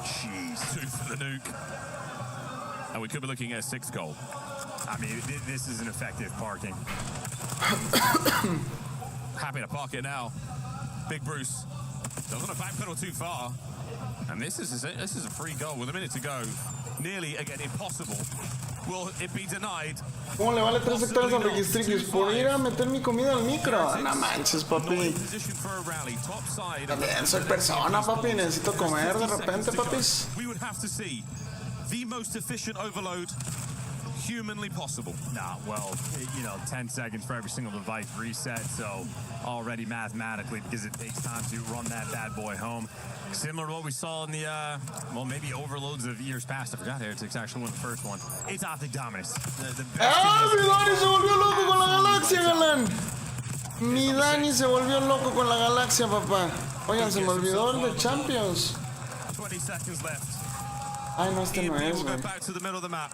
Jeez, 2 for the nuke. And we could be looking at a 6th goal. I mean, this is an effective parking. Happy to park it now. Big Bruce doesn't want to backpedal too far. And this is a free goal with a minute to go. Nearly, again, impossible. Will it be denied? ¿Cómo le vale 3 hectáreas al Registrikis por ir a meter mi comida al micro? No manches, papi. También soy persona, papi. Necesito comer de repente, papis. We would have to see the most efficient overload humanly possible. Nah, well, 10 seconds for every single device reset, so already mathematically, because it takes time to run that bad boy home. Similar to what we saw in the, maybe overloads of years past. I forgot Heretics actually won the first one. It's Optic dominance. ¡Ah, mi Dani se volvió loco con la galaxia, galán! Mi Dani se volvió loco con la galaxia, papá. Oigan, se me olvidó el de Champions. 20 seconds left. Ay, no, este no es, güey. Back to the middle of the map.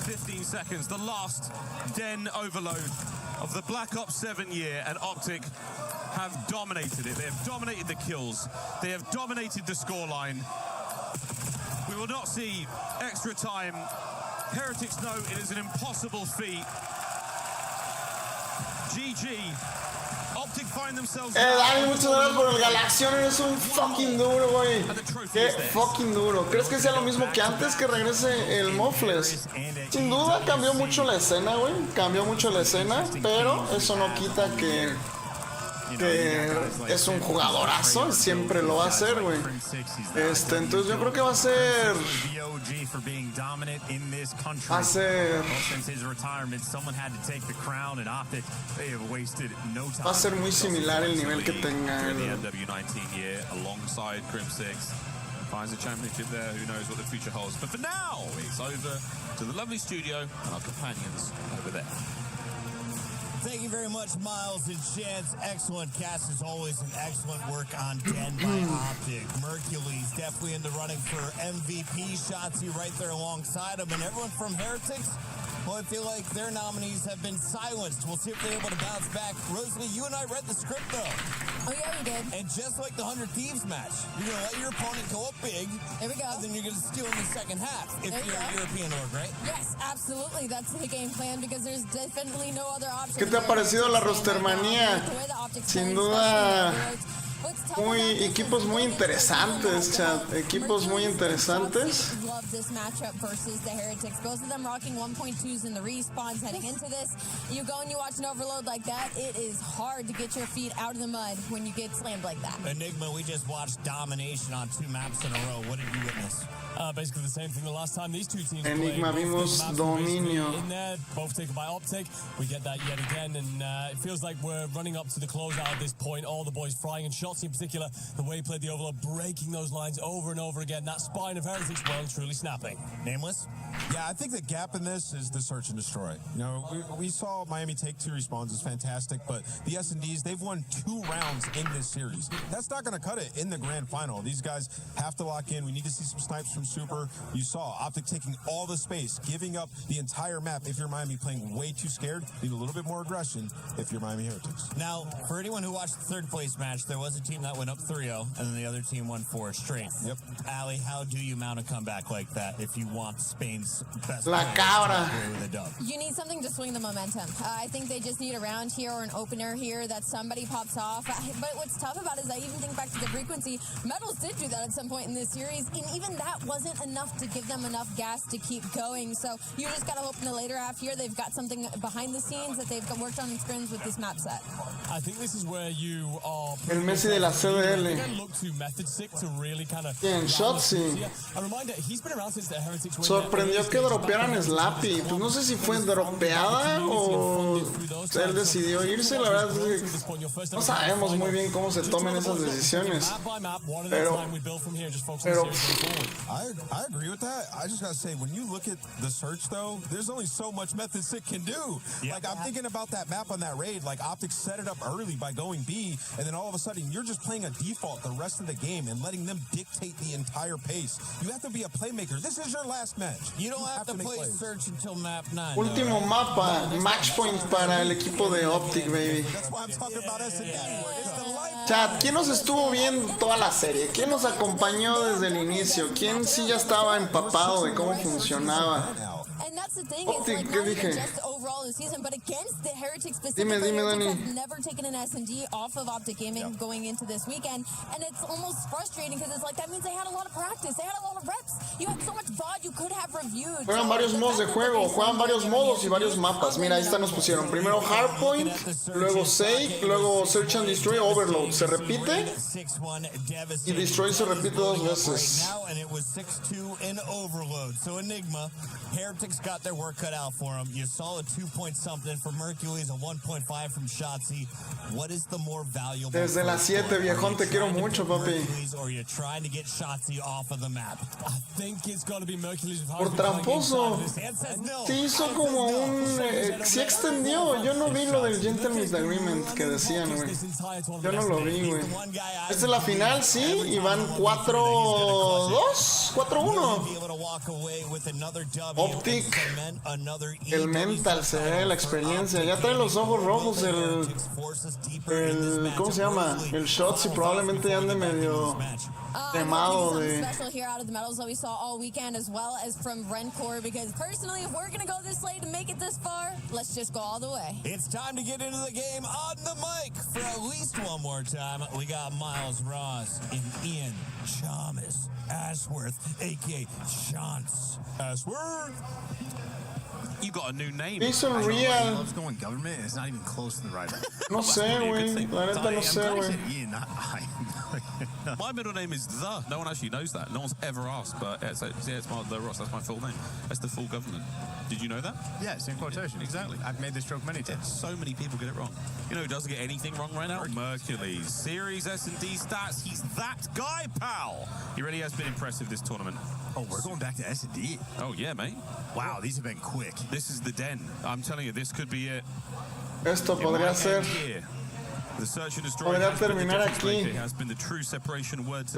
15 seconds. The last den overload of the Black Ops 7 year, and Optic have dominated it. They have dominated the kills. They have dominated the scoreline. We will not see extra time. Heretics know it is an impossible feat. GG. Optic find themselves. Dani, muchas gracias por el Galaxión. Eres un fucking duro, güey. Qué fucking duro. ¿Crees que sea lo mismo que antes que regrese el Mofles? Sin duda cambió mucho la escena, güey. Cambió mucho la escena, pero eso no quita que es un jugadorazo. Siempre lo va a hacer, güey. Entonces yo creo que va a ser. Va a ser muy similar el nivel que tenga. Finds a championship there. Who knows what the future holds? But for now, it's over to the lovely studio and our companions over there. Thank you very much, Miles and Chance. Excellent cast as always, and excellent work on Den by Optic. Mercules definitely in the running for MVP. Shotzi right there alongside him, and everyone from Heretics. Well, I feel like their nominees have been silenced. We'll see if they're able to bounce back. Rosalie, you and I read the script, though. Oh, yeah, we did. And just like the 100 Thieves match, you're going to let your opponent go up big. There we go. And then you're going to steal in the second half if you're a European org, right? Yes, absolutely. That's the game plan because there's definitely no other option. ¿Qué te ha parecido la rostermanía? Sin duda, equipos muy interesantes, chat. Equipos muy interesantes. Love this matchup versus the Heretics. Both of them rocking 1.2s in the respawns heading into this. You go and you watch an overload like that, it is hard to get your feet out of the mud when you get slammed like that. Enigma, we just watched domination on 2 maps in a row. What did you witness? Basically the same thing the last time these two teams Enigma played. vimos dominio. In there, both taken by Optic. We get that yet again, and it feels like we're running up to the closeout at this point. All the boys frying, and Shotzi in particular, the way he played the overload, breaking those lines over and over again. That spine of Heretics, well, truly snapping. Nameless? Yeah, I think the gap in this is the search and destroy. You know, we saw Miami take 2 respawns, it's fantastic, but the S&Ds, they've won 2 rounds in this series. That's not going to cut it in the grand final. These guys have to lock in. We need to see some snipes from Super. You saw Optic taking all the space, giving up the entire map. If you're Miami, playing way too scared, need a little bit more aggression if you're Miami Heretics. Now, for anyone who watched the third place match, there was a team that went up 3-0, and then the other team won 4 straight. Yep. Ali, how do you mount a comeback like that if you want Spain's best La cabra. with a dub? You need something to swing the momentum. I think they just need a round here or an opener here that somebody pops off. But what's tough about it is I even think back to the frequency. Metals did do that at some point in this series, and even that wasn't enough to give them enough gas to keep going. So you just got to hope in the later half here they've got something behind the scenes that they've worked on in scrims with this map set. I think this is where you are. El Messi de la CDL. ¿Quién? Shotzi. Sorprendió que dropearan Slappy. Pues no sé si fue dropeada o él decidió irse. La verdad es que no sabemos muy bien cómo se tomen esas decisiones. Pero I agree with that. I just gotta say, when you look at the search, though, there's only so much Method Sick can do. Like, I'm thinking about that map on that raid. Like, Optics set it up early by going B, and then all of a sudden, you're just playing a default the rest of the game and letting them dictate the entire pace. You have to be a playmaker. This is your last match. You don't have to play search until map 9. último mapa, match point para el equipo de Optic, baby. That's why I'm talking about S&D. It's the life. Chat, ¿quién nos estuvo viendo toda la serie? ¿Quién nos acompañó desde el inicio? ¿Quién sí ya estaba empapado de cómo funcionaba? And that's the thing, Optic, it's like ¿qué not even dije? just overall this season, but against the Heretics specifically. Dime, Heretics Dani. have never taken an S&D off of Optic Gaming going into this weekend, and it's almost frustrating because it's like that means they had a lot of practice, they had a lot of reps. You had so much VOD you could have reviewed. Juegan varios modos de juego, juegan varios modos y varios mapas. Mira, ahí está, nos pusieron. Primero Hardpoint, luego Sake, luego Search and Destroy, Overload. Se repite y Destroy se repite 2 veces. And it was 6-2 in Overload. So Enigma, Heretics got their work cut out for them. You saw a 2-point something from Hercules, a 1.5 from Shotzi. What is the more valuable? Desde las 7, viejón, te quiero mucho, papi. Or you're trying to get Shotzi off of the map? I think it's got to be Mercury's. Por tramposo. Sí hizo como un... sí extendió. Yo no vi lo del Gentleman's Agreement que decían, güey. Yo no lo vi, güey. Esta es la final, sí, y van 4-2, 4-1. Optic, el mental, se ve la experiencia. Ya trae los ojos rojos el ¿cómo se llama? El Shots y probablemente ya ande medio quemado de... Special here out of the medals that we saw all weekend, as well as from Rencore, because personally, if we're gonna go this late and make it this far, let's just go all the way. It's time to get into the game on the mic for at least one more time. We got Miles Ross and Ian Chalmers Ashworth, aka Chance Ashworth. You got a new name. Hizo Royale. Loves going government. It's not even close to the right. No sé, güey. La neta no sé, güey. My middle name is The. No one actually knows that. No one's ever asked, but it's my The Ross. That's my full name. That's the full government. Did you know that? Yes, in quotation. Exactly. I've made this joke many times. So many people get it wrong. You know who doesn't get anything wrong right now? Mercules. Series S&D stats. He's that guy, pal. He really has been impressive this tournament. Oh, we're going back to S&D. Oh, yeah, mate. Wow, these have been quick. This is the den. I'm telling you, this could be it. Esto podría ser... Podría terminar aquí. ¿Qué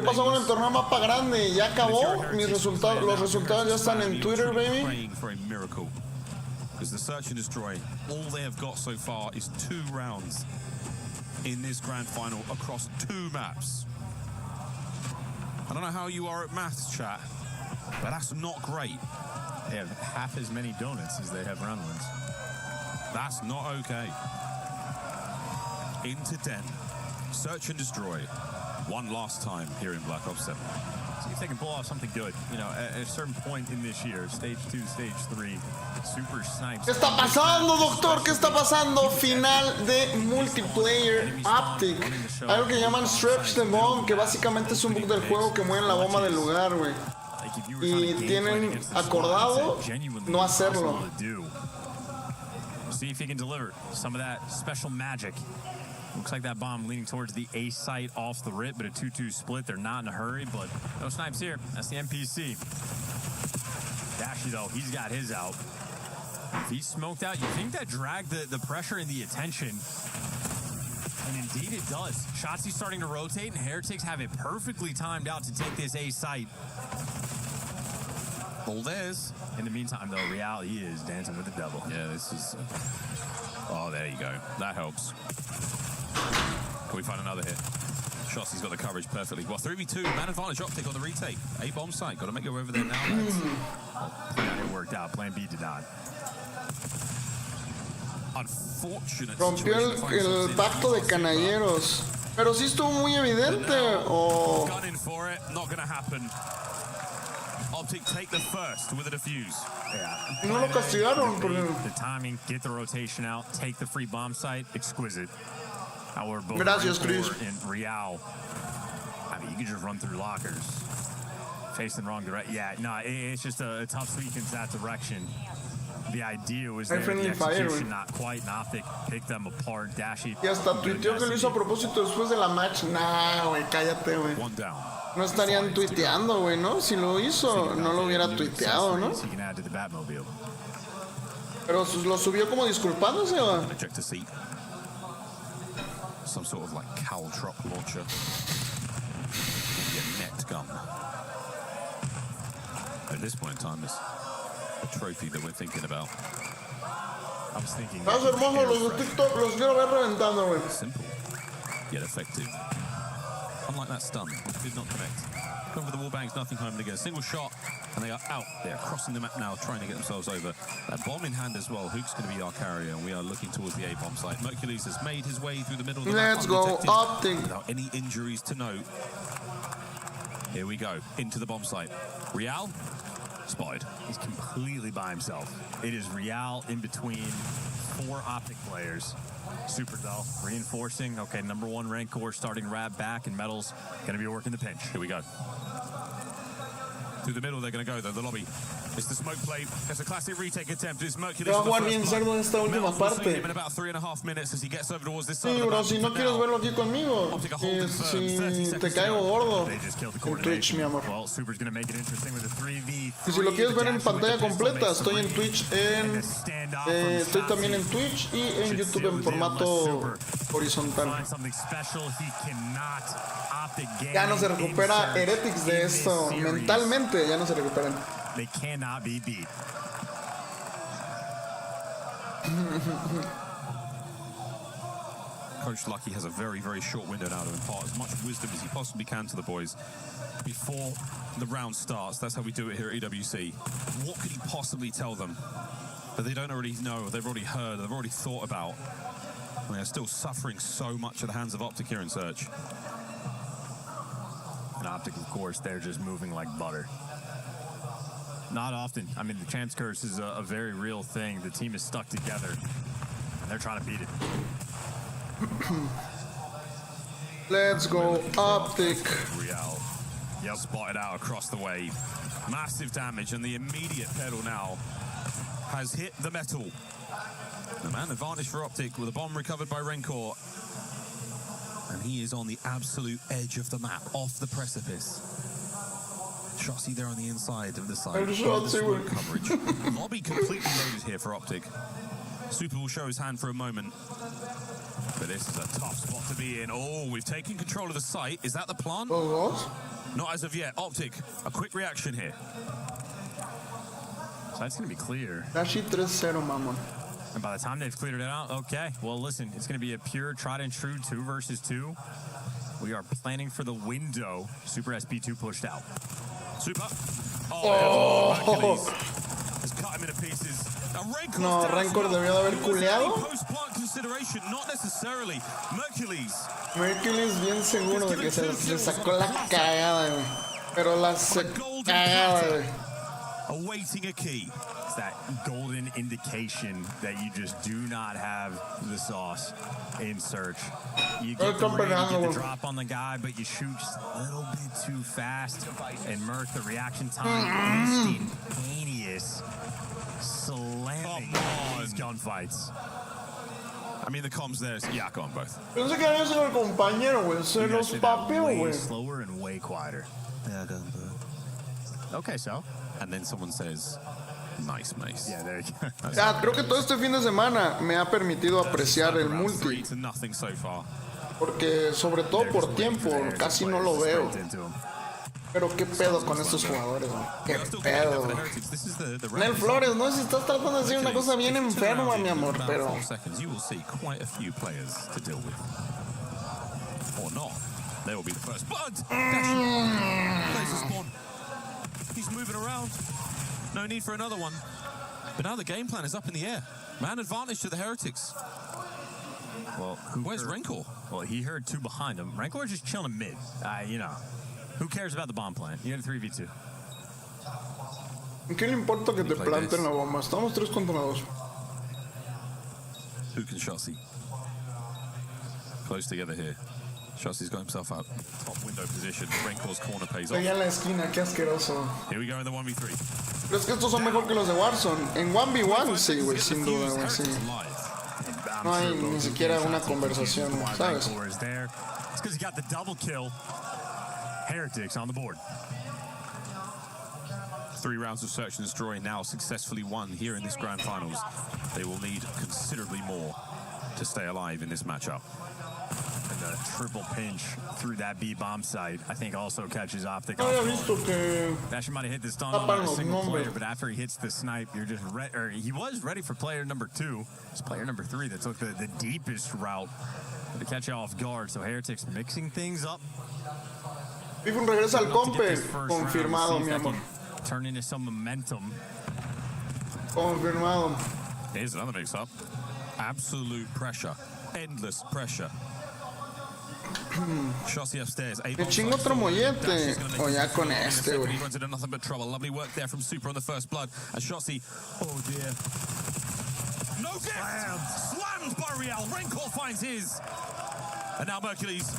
pasó con el torneo mapa grande? ¿Ya acabó? Los resultados ya están en Twitter, baby. Because the Search and Destroy, all they have got so far is 2 rounds in this grand final across 2 maps. I don't know how you are at maths, chat, but that's not great. They have half as many donuts as they have round ones. That's not okay. Into Den. Search and Destroy. One last time here in Black Ops 7. See if they can pull off something good. You know, at a certain point in this year, stage 2, stage 3, super snipes. ¿Qué está pasando, doctor? ¿Qué está pasando? Final de multiplayer Optic. Algo que llaman Stretch the Bomb, que básicamente es un bug del juego que mueve la bomba del lugar, güey. Y tienen acordado no hacerlo. See if he can deliver some of that special magic. Looks like that bomb leaning towards the A site off the rip, but a 2-2 split. They're not in a hurry, but no snipes here. That's the NPC. Dashy, though, he's got his out. If he's smoked out, you think that dragged the pressure and the attention. And indeed it does. Shotzi's starting to rotate, and Heretics have it perfectly timed out to take this A site. All theirs. In the meantime, though, Royale, he is dancing with the devil. Yeah, this is... Oh, there you go. That helps. Can we find another hit? Shosty's got the coverage perfectly. Well, 3v2, man advantage Optic on the retake. A bomb site, got to make your way over there now, lads. Plan A worked out, plan B did not. Unfortunate. Rompió el pacto de canalleros. Pero sí estuvo muy evidente. O... Gunning for it, not going to happen. Optic take the first with a defuse. Yeah. No lo castigaron. The timing, get the rotation out, take the free bomb site, exquisite. However, both Gracias, Chris. and Royale, I mean, you can just run through lockers. Facing the wrong direction. Yeah, no, it's just a tough sweep into that direction. The idea was there, the execution not quite, and Optic picked them apart. Dashi. Y hasta tuiteó que lo hizo a propósito después de la match. Nah, güey, cállate, güey. No estarían tuiteando, güey, ¿no? Si lo hizo, no lo hubiera tuiteado, ¿no? Pero lo subió como disculpándose, ¿o? Some sort of like caltrop launcher. Maybe a net gun. At this point in time, it's a trophy that we're thinking about. I was thinking. Más hermoso, los de TikTok los quiero ver reventando, güey. Simple, yet effective. Unlike that stun, which did not connect. Over the wall bangs, nothing home to get a single shot, and they are out there, crossing the map now, trying to get themselves over. That bomb in hand as well. Hook's going to be our carrier, and we are looking towards the A-bomb site. Mercules has made his way through the middle of the map. Let's go, Optic. Without any injuries to note. Here we go, into the bomb site. Royale, spotted. He's completely by himself. It is Royale in between 4 Optic players. Super though, reinforcing. Okay, number 1 Rancor starting Rab back, and Metal's gonna be working the pinch. Here we go. Through the middle they're gonna go though, the lobby. It's the smoke play. It's a classic retake attempt. It's Mercury. Va a jugar bien cerdo en esta última parte. In about 3.5 minutes as he gets over towards this side. Sí, bro, si no quieres verlo aquí conmigo, si te caigo gordo en Twitch, mi amor. Well, Super's gonna make it interesting with a 3v3. Y si lo quieres ver en pantalla completa, estoy en Twitch estoy también en Twitch y en YouTube en formato horizontal. Ya no se recupera Heretics de esto, mentalmente ya no se recuperan. They cannot be beat. Coach Lucky has a very, very short window now to impart as much wisdom as he possibly can to the boys before the round starts. That's how we do it here at EWC. What could he possibly tell them that they don't already know, they've already heard, they've already thought about? And they're still suffering so much at the hands of Optic here in Search. And Optic, of course, they're just moving like butter. Not often. I mean, the chance curse is a very real thing. The team is stuck together, and they're trying to beat it. Let's go, Optic. Royale. Yep, spotted out across the wave. Massive damage, and the immediate pedal now has hit the metal. The man advantage for Optic with a bomb recovered by Rancor. And he is on the absolute edge of the map, off the precipice. Shotzi there on the inside of the side. Coverage. Lobby completely loaded here for Optic. Super will show his hand for a moment. But this is a tough spot to be in. Oh, we've taken control of the site. Is that the plan? Oh, what? Not as of yet. Optic, a quick reaction here. So that's going to be clear. Dashi 3-0, mamon. And by the time they've cleared it out, okay. Well, listen, it's going to be a pure tried and true 2 versus 2. We are planning for the window. Super SP2 pushed out. Super. Oh! Has cut him into pieces. No, Rancor debió de haber culeado. Post-plant consideration, not necessarily. Mercules bien seguro de que se le sacó la cagada, güey. Pero la cagada, güey. Awaiting a key. It's that golden indication that you just do not have the sauce in Search. You get the drop on the guy, but you shoot just a little bit too fast. And Merc, the reaction time, instantaneous, slamming these gunfights. I mean, the comms there is, yeah, go on both. Pensé que había sido el compañero, güey. Se los papeó, güey. Slower and way quieter. Yeah, go on both. Okay, so. And then someone says, nice, Mace. Yeah, there you go. Ya, creo que todo este fin de semana me ha permitido apreciar el multi. Porque, sobre todo por tiempo, casi no lo veo. Pero qué pedo con estos jugadores, güey. Qué pedo. Nel Flores, no sé si estás tratando de decir una cosa bien enferma, mi amor, pero... They will be the first blood. Plays the spawn. He's moving around. No need for another one. But now the game plan is up in the air. Man advantage to the Heretics. Well, where's Rencor? Well, he heard two behind him. Rencor is just chilling mid. You know, who cares about the bomb plant? You have 3v2. ¿Qué le importa que te planten la bomba? Estamos 3 contra 2. Hook and Shotzi. Close together here. Shotzi's got himself out. Top window position. Renkor's corner pays off. Allá en la esquina, qué asqueroso. Here we go in the 1v3. Pero es que estos son mejor que los de Warzone. En 1v1, sí, güey, sin duda, güey, sí. No hay ni siquiera una conversación, ¿sabes? It's because he got the double kill. Heretics on the board. 3 rounds of search and destroy now successfully won here in this grand finals. They will need considerably more to stay alive in this matchup. And the triple pinch through that B bomb site, I think, also catches Optic. No había visto que Dasher might have hit the stun on a single player, but after he hits the snipe, you're just he was ready for player number 2. It's player number 3 that took the deepest route to catch you off guard. So Heretics mixing things up. Bifun regresa al compe. Confirmado, mi amor. Turn into some momentum. Confirmado. Here's another mix-up. Absolute pressure. Endless pressure. Shotzi upstairs. Me chingo otro mollete. O ya con este, güey. He runs into nothing but trouble. Lovely work there from Super on the first blood. And Shotzi, oh dear. No gift! Slammed by Royale. Rencor finds his. And now Mercules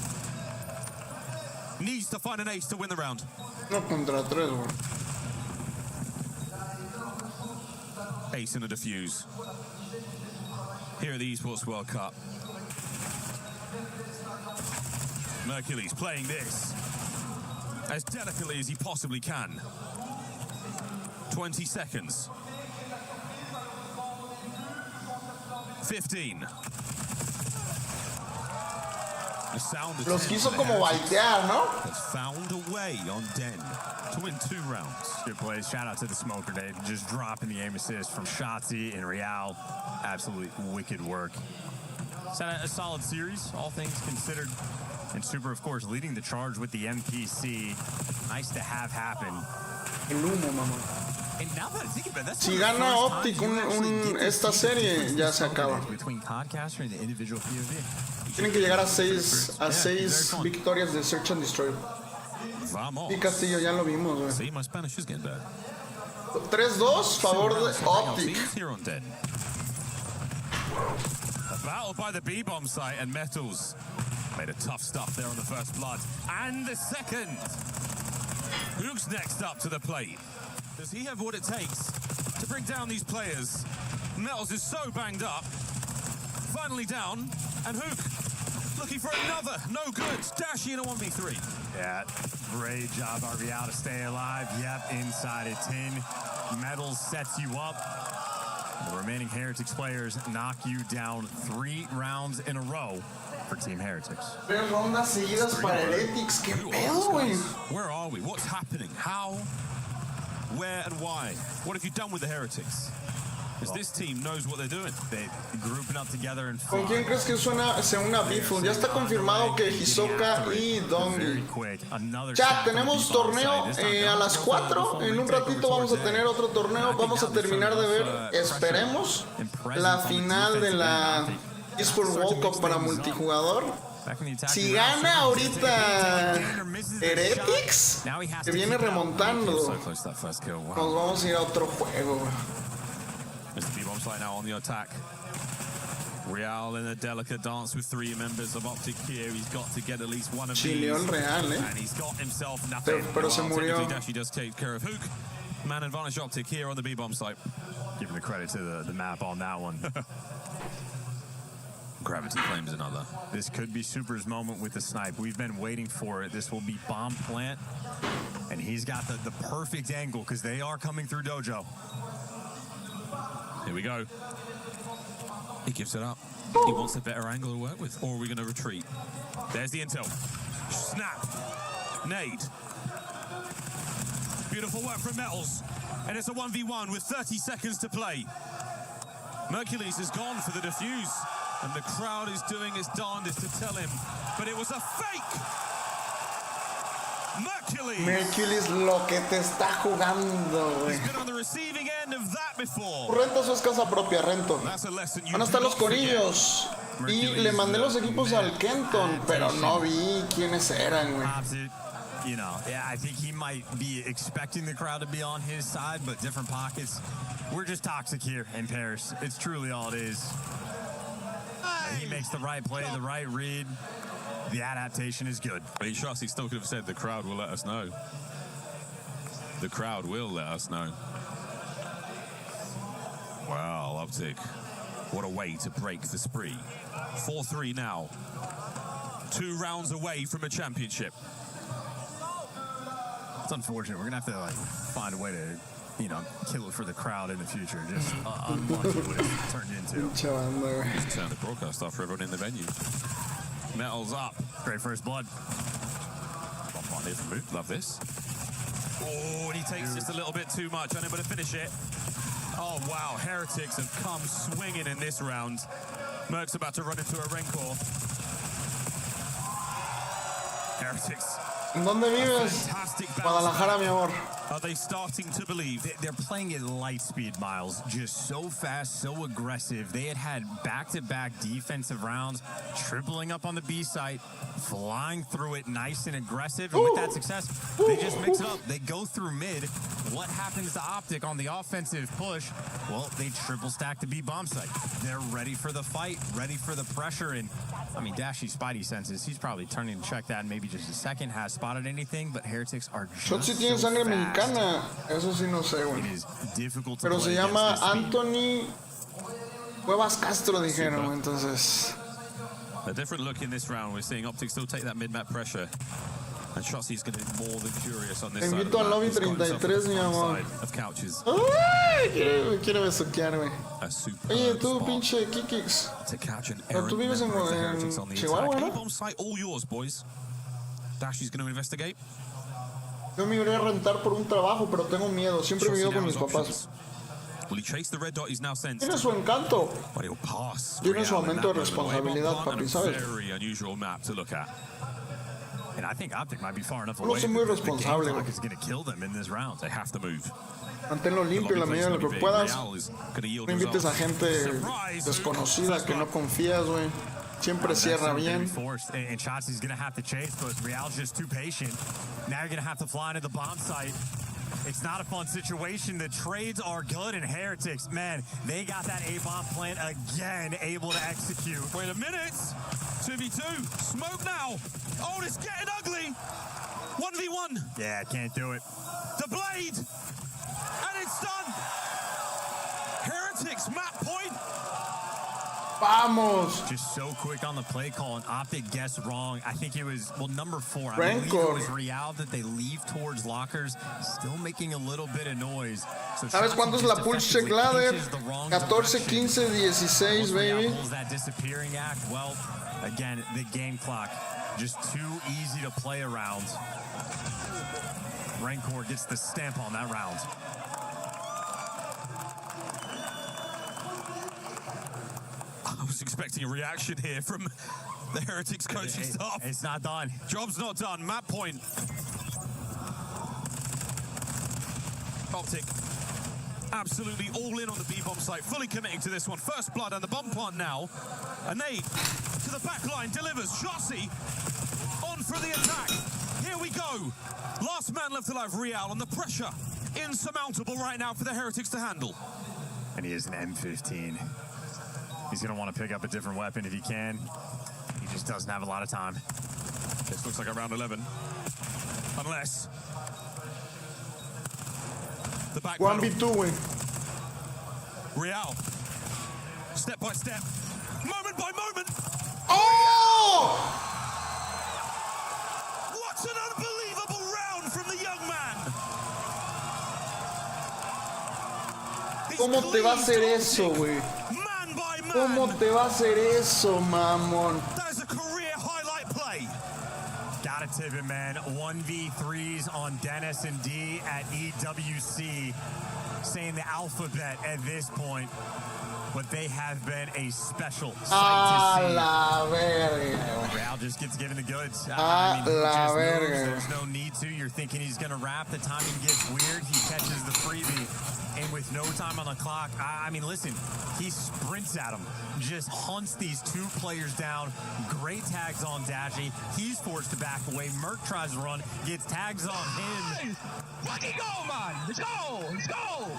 needs to find an ace to win the round. No contra 3, güey. Ace in the defuse. Here at the Esports World Cup. Mercules playing this as delicately as he possibly can. 20 seconds. 15. The sound Los quiso como baitear, ¿no? Has found a way on Den to win 2 rounds. Good plays. Shout out to the smoker, Dave. Just dropping the aim assist from Shotzi and Royale. Absolutely wicked work. It's a solid series, all things considered. And Super, of course, leading the charge with the MPC. Nice to have happen. El humo, mamá. And now that I think about it, that's Si gana Optic esta serie, ya se acaba. Between Codcaster and the individual POV. Tienen que llegar a 6 victorias de Search and Destroy. Vamos. Y Castillo, ya lo vimos, güey. See, my Spanish is getting better. 3-2, favor de Optic. Here on Den. A battle by the B-bomb site, and Metals made a tough stuff there on the first blood. And the second. Hook's next up to the plate. Does he have what it takes to bring down these players? Metals is so banged up. Finally down, and Hook looking for another. No good. Dashy in a 1v3. Yeah, great job, Royale, to stay alive. Yep, inside a 10. Metals sets you up. The remaining Heretics players knock you down 3 rounds in a row for Team Heretics. 3 rondas seguidas para Heretics. ¿Qué pedo, güey? Where are we? What's happening? How? Where and why? What have you done with the Heretics? Because this team knows what they're doing. They grouping up together and ¿Con quién crees que se una Bifun? Ya está confirmado que Hisoka y Dongi. Chat, tenemos torneo a las 4. En un ratito vamos a tener otro torneo. Vamos a terminar de ver, esperemos, la final de la Esports World Cup para multijugador. Si gana ahorita Heretics, que viene remontando, nos vamos a ir a otro juego. Mr. B-Bomb side now on the attack. Royale in a delicate dance with 3 members of Optic here. He's got to get at least one of Chileó these. Real, And he's got himself nothing. Pero se murió. Dashi does take care of Hook. Man advantage Optic here on the B-Bomb site. Giving the credit to the map on that one. Gravity claims another. This could be Super's moment with the snipe. We've been waiting for it. This will be bomb plant. And he's got the perfect angle because they are coming through Dojo. Here we go. He gives it up. He wants a better angle to work with. Or are we going to retreat? There's the intel. Snap. Nade. Beautiful work from Metals. And it's a 1v1 with 30 seconds to play. Mercules has gone for the defuse. And the crowd is doing its darndest to tell him. But it was a fake. Mercules, lo que te está jugando, güey. Renta su es casa propia, rento. Van a estar los corillos. Y le mandé los equipos al Kenton, pero no vi quiénes eran, güey. You know, yeah, I think he might be expecting the crowd to be on his side, but different pockets. We're just toxic here in Paris. It's truly all it is. He makes the right play, the right read. The adaptation is good. But he still could have said the crowd will let us know. The crowd will let us know. Well, Optic, what a way to break the spree. 4-3 now. 2 rounds away from a championship. It's unfortunate. We're going to have to find a way to, you know, kill it for the crowd in the future. Just unlucky what it's turned into. Just turn the broadcast off for everyone in the venue. Metal's up. Great first blood. Bump on here from Moot. Love this. Oh, and he takes just a little bit too much. Unable to finish it. Oh, wow. Heretics have come swinging in this round. Merc's about to run into a Rancor. Heretics. ¿Dónde vives? Guadalajara, mi amor. Are they starting to believe? They're playing at light speed, Miles. Just so fast, so aggressive. They had back-to-back defensive rounds, tripling up on the B site, flying through it nice and aggressive. And with that success, they just mix it up. They go through mid. What happens to Optic on the offensive push? Well, they triple stack the B bomb site. They're ready for the fight, ready for the pressure. And I mean, Dashy's spidey senses, he's probably turning to check that in maybe just a second, has spotted anything, but Heretics are just sí tiene sangre mexicana, eso sí no sé, güey. Pero se llama Anthony Cuevas Castro, dijeron, entonces. A different look in this round. We're seeing Optic still take that mid-map pressure. And Shotzi's going to be more than curious on this side. Invito al lobby 33, mi amor. Of couches. Ay, quiere besuquear, güey. Oye, tú, pinche Kikix. Pero tú vives en Chihuahua, ¿no? Bomb site all yours, boys. Dashy's going to investigate. Yo me iré a rentar por un trabajo, pero tengo miedo. Siempre vivo con mis papás. Will he chase the red dot he's now sent? Tiene su encanto. But he'll pass. Tiene su aumento de responsabilidad, papi, ¿sabes? Very unusual map to look at. And I think Optic might be far enough away. Soy muy responsable. The is going to kill them in this round. They have to move. Manténlo limpio en la medida de lo que puedas. No invites a gente desconocida que no confías, güey. Siempre cierra bien. And Shotzi's going to have to chase, but Royale's just too patient. Now you're going to have to fly into the bomb site. It's not a fun situation. The trades are good, and Heretics, man, they got that A-bomb plan again, able to execute. Wait a minute. 2v2. Smoke now. Oh, it's getting ugly. 1v1. Yeah, can't do it. The blade. And it's done. Heretics map point. Vamos. Just so quick on the play call, and Optic guessed wrong. I think it was, well, number 4. I Rancor. believe it was Royale that they leave towards lockers, still making a little bit of noise. So ¿Sabes cuánto es la Pulse Ladder? 14, 15, 16, baby. That disappearing act, well, again, the game clock just too easy to play around. Rancor gets the stamp on that round. I was expecting a reaction here from the Heretics coaching staff. It's not done. Job's not done. Map point. Optic absolutely all in on the B-bomb site, fully committing to this one. First blood and the bomb plant now. And they, to the back line, delivers. Shotzi on for the attack. Here we go. Last man left alive, Royale, and the pressure insurmountable right now for the Heretics to handle. And he is an M15. He's going to want to pick up a different weapon if he can. He just doesn't have a lot of time. This looks like around 11. Unless the back 1v2, güey. Royale. Step by step. Moment by moment. Oh! What an unbelievable round from the young man. ¿Cómo te va a hacer eso, güey? ¿Cómo te va a hacer eso, mamón? That is a career highlight play. Gotta tip it, man. 1v3s on Dennis and D at EWC. Saying the alphabet at this point. but they have been a special sight A to see. la verga. Royale just gets given the goods. A la verga. There's no need to. You're thinking he's going to wrap. The timing gets weird. He catches the freebie. And with no time on the clock, I mean, listen, he sprints at him, just hunts these two players down. Great tags on Dashy. He's forced to back away. Merc tries to run, gets tags on him. Fucking go, man! Let's go! Let's go!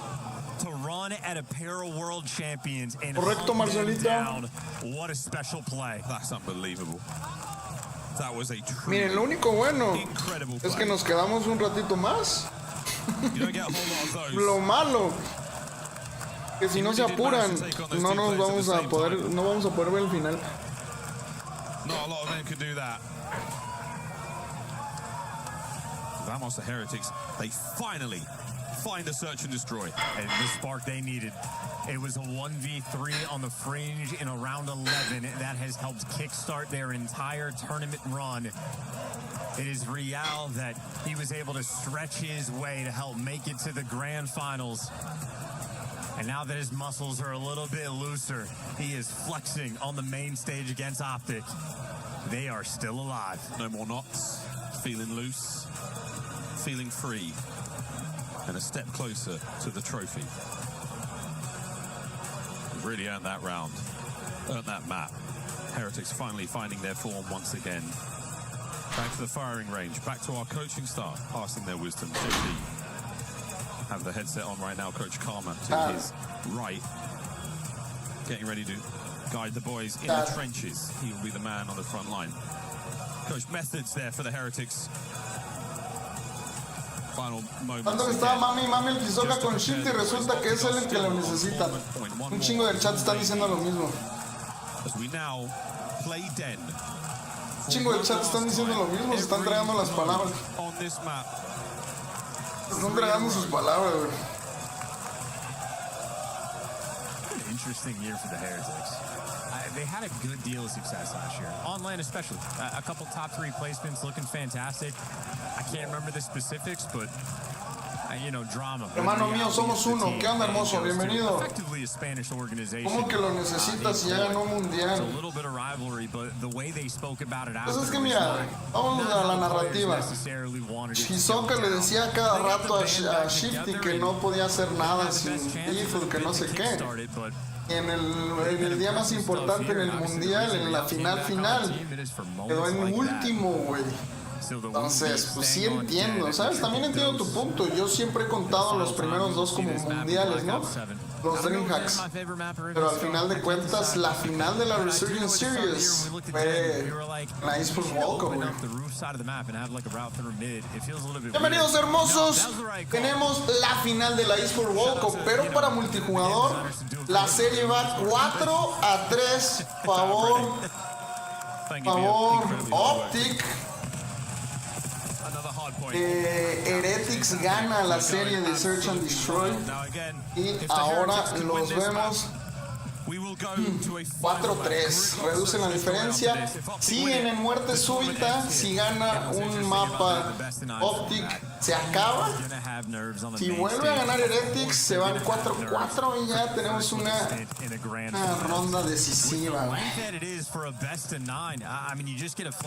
To run at a pair of world champions and Correcto, hunt them Marcelito. down. What a special play. That's unbelievable. That was a true. Miren, lo único bueno incredible es que nos quedamos un ratito más. You don't get a whole lot of those. Lo malo que si no se apuran no vamos a poder ver el final. Not a lot of them could do that. Vamos, the Heretics, they finally find the search and destroy. And the spark they needed. It was a 1v3 on the fringe in around 11. That has helped kickstart their entire tournament run. It is Royale that he was able to stretch his way to help make it to the grand finals. And now that his muscles are a little bit looser, he is flexing on the main stage against Optic. They are still alive. No more knots, feeling loose, feeling free, and a step closer to the trophy. We've really earned that round, earned that map. Heretics finally finding their form once again. Back to the firing range, back to our coaching staff, passing their wisdom. 50. Have the headset on right now, Coach Karma to his right. Getting ready to guide the boys in the trenches. He will be the man on the front line. Coach Methods there for the Heretics. Final moments. Tanto que estaba mami el Kizoka con shift y resulta que es él el que lo necesita. Un chingo del chat están diciendo lo mismo. As we now play Den. Un chingo del chat están diciendo lo mismo, se están tragando las palabras. On this map. Se están tragando sus palabras, güey. An interesting year for the Heretics. They had a good deal of success last year, on land especially. A couple top 3 placements looking fantastic. I can't remember the specifics, but drama. Hermano mío, somos uno. ¿Qué onda, hermoso? Bienvenido. Effectively a Spanish organization. ¿Cómo que lo necesitas y ya ganó mundial? It's a little bit of rivalry, but the way they spoke about it Pues es que mira, vamos a la narrativa. Shizuka le decía cada rato a Shifty que no podía hacer nada sin Tifo, que no sé qué. En el día más importante en el mundial, en la final, quedó en último, güey. Entonces, pues sí entiendo, ¿sabes? También entiendo tu punto. Yo siempre he contado los primeros 2 como mundiales, ¿no? Los Dreamhacks. Pero al final de cuentas, la final de la Resurgence Series fue la eSports World Cup, güey. Bienvenidos, hermosos. Tenemos la final de la eSports World Cup, pero para multijugador, la serie va 4-3, favor Optic. Heretics gana la serie de Search and Destroy y ahora los vemos 4-3, reducen la diferencia, siguen en muerte súbita. Si gana un mapa Optic se acaba, si vuelve a ganar Heretics se van 4-4 y ya tenemos una ronda decisiva, güey.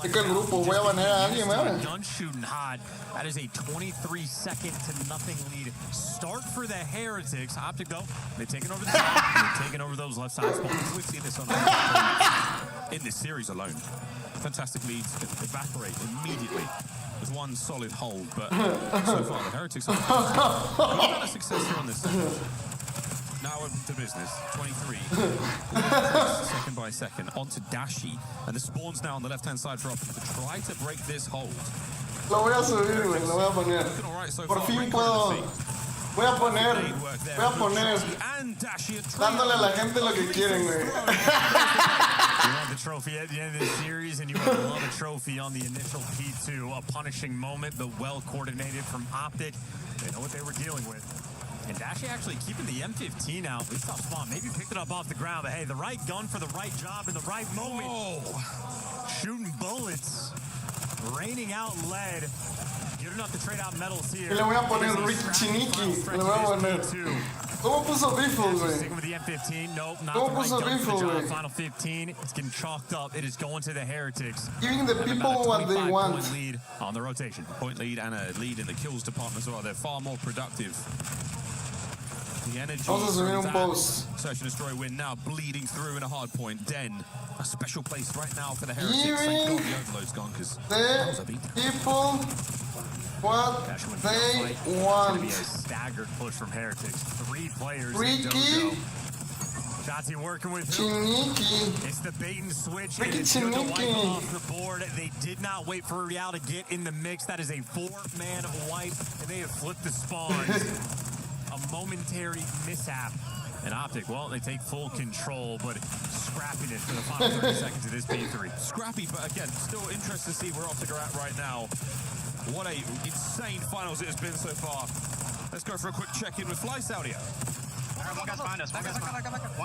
Checa el grupo, voy a banear a alguien, ¿verdad? That is a 23-second to nothing lead. Start for the Heretics. Optic though, they've taken over the top. They've taken over those left side spots. We've seen this on in this series alone. Fantastic leads evaporate immediately with one solid hold, but so far the Heretics have had a success here on this. Now open to business. 23. Second by second. On to Dashi. And the spawns now on the left-hand side for Optic to try to break this hold. Lo voy a subir, güey, lo voy a poner. Por fin puedo. Voy a poner dándole a la gente lo que quieren, güey. You want the trophy at the end of this series, and you would love a trophy on the initial P2. A punishing moment, but well coordinated from Optic. They know what they were dealing with. And Dashi actually keeping the M15 out. This tough spot. Maybe picked it up off the ground, but hey, the right gun for the right job in the right moment. Oh. Shooting bullets. Raining out lead. Y le voy a poner Rick Chiniki. Le voy a poner. ¿Cómo puso Biffle, güey? ¿Cómo puso Biffle, güey? Giving the people what they want. Lead on the rotation. Point lead and a lead in the kills department as well. They're far more productive. The energy Vamos a subir un post. Search and destroy win now, bleeding through in a hard point. Den, a special place right now for the Heretics. Thank God the overload's gone because the people what they want. A staggered push from Heretics. 3 players. Ricky Shotzi working with Chiniki. It's the bait and switch. Ricky It's good to wipe Chiniki. off the board. They did not wait for Royale to get in the mix. That is a 4-man wipe, and they have flipped the spawns. A momentary mishap. And Optic, well, they take full control, but scrappiness for the final 30 seconds of this P3. Scrappy, but again, still interested to see where Optic are at right now. What a insane finals it has been so far. Let's go for a quick check-in with Fly Saudio. One guy's behind us. One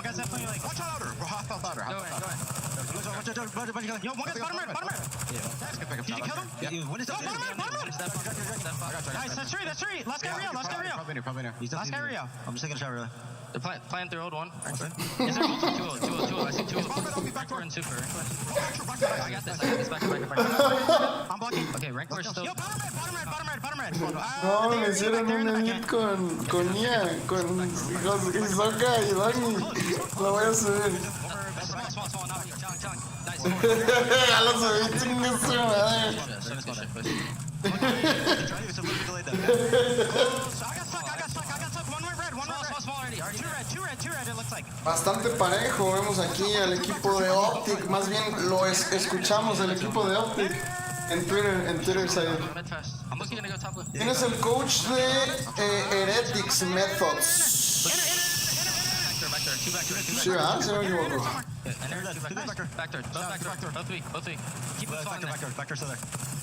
guy's definitely like. Watch out louder. Half louder. Go ahead. Yo, one guy's bottom right. Yeah. Did you kill him? Yeah. What is that? Nice. That's three. Last guy Rio. Probably near. Last guy Rio. I'm just taking a shot really. They're playing through old one. Is there multiple? Two. I see two. Rancor and super. I got this. Back. I'm blocking. Okay, Rancor still. Yo, bottom red. No, me hicieron un edit con Nia, con Hisoka y Dani. Lo voy a subir. Ya lo subí, chingue su madre. Bastante parejo, vemos aquí al equipo de Optic, más bien lo escuchamos el equipo de Optic en Twitter side. ¿Quién es el coach de Heretics Methods? Sí, ¿verdad? Si no me equivoco.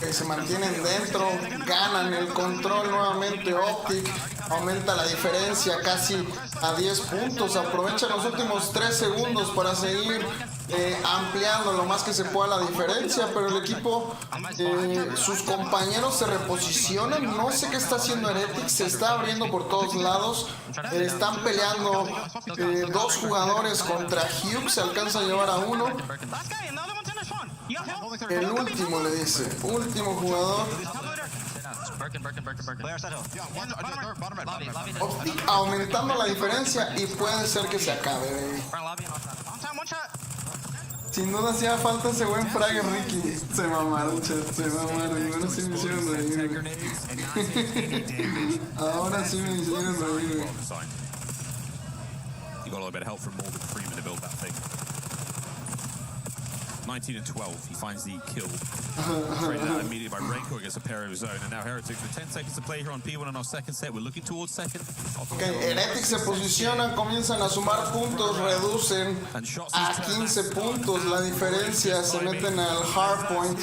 Que se mantienen dentro, ganan el control nuevamente Optic, aumenta la diferencia casi a 10 puntos, aprovecha los últimos 3 segundos para seguir ampliando lo más que se pueda la diferencia, pero el equipo, sus compañeros se reposicionan, no sé qué está haciendo Heretics, se está abriendo por todos lados, están peleando 2 jugadores contra Hugh, se alcanza a llevar a uno. El último le dice, último jugador. Optic aumentando la diferencia y puede ser que se acabe, baby. Sin duda hacía falta ese buen frag, Ricky. Se mamaron, chat, se mamaron. Ahora sí me hicieron reír. Ahora sí me hicieron reír. You got a little bit of help from Morgan Freeman to build that thing. 19 and 12, he finds the kill. Traded out immediately by Rancor against a pair of his own. And now Heretics with 10 seconds to play here on P1 in our second set. We're looking towards second. Okay, Heretics se posicionan, comienzan a sumar puntos, reducen a 15 puntos la diferencia, se meten al hardpoint,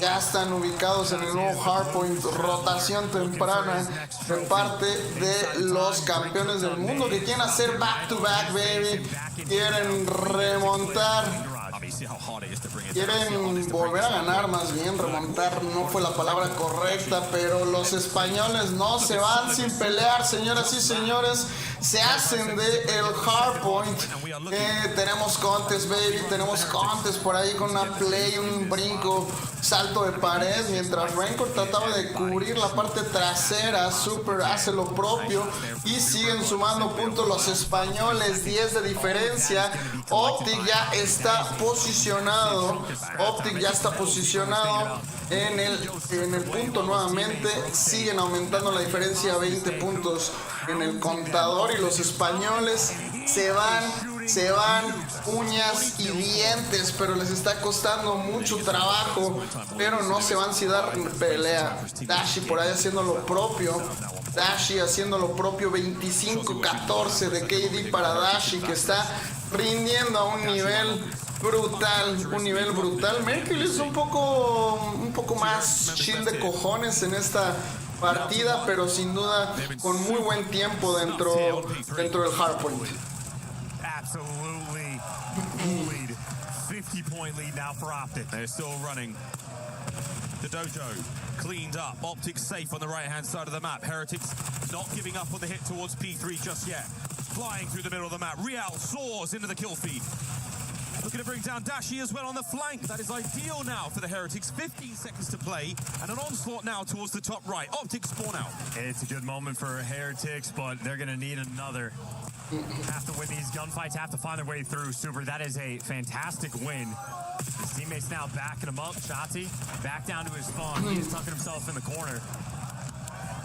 ya están ubicados en el nuevo hardpoint, rotación temprana de parte de los campeones del mundo que quieren hacer back-to-back, baby, quieren remontar. Quieren volver a ganar, más bien remontar no fue la palabra correcta, pero los españoles no se van sin pelear, señoras y señores, se hacen de el hardpoint. Tenemos contest, baby, tenemos contest por ahí con una play, un brinco, salto de pared, mientras Rancor trataba de cubrir la parte trasera. Super hace lo propio y siguen sumando puntos los españoles, 10 de diferencia. Optic ya está posicionado, Optic ya está posicionado en el punto nuevamente, siguen aumentando la diferencia a 20 puntos en el contador y los españoles se van uñas y dientes, pero les está costando mucho trabajo, pero no se van sin dar pelea. Dashi por ahí haciendo lo propio, 25-14 de KD para Dashi, que está rindiendo a un nivel brutal. Mercury es un poco más chill de cojones en esta partida, pero sin duda con muy buen tiempo dentro del hardpoint. Absolutely bullied. 50-point lead now for Optic. They're still running. The dojo cleaned up. Optics safe on the right-hand side of the map. Heretics not giving up on the hit towards P3 just yet. Flying through the middle of the map. Royale soars into the kill feed. Looking to bring down Dashi as well on the flank. That is ideal now for the Heretics. 15 seconds to play, and an onslaught now towards the top right. Optics spawn out. It's a good moment for Heretics, but they're going to need another. Have to win these gunfights, have to find their way through. Super, that is a fantastic win. His teammates now backing him up. Shotzi back down to his spawn. He's tucking himself in the corner.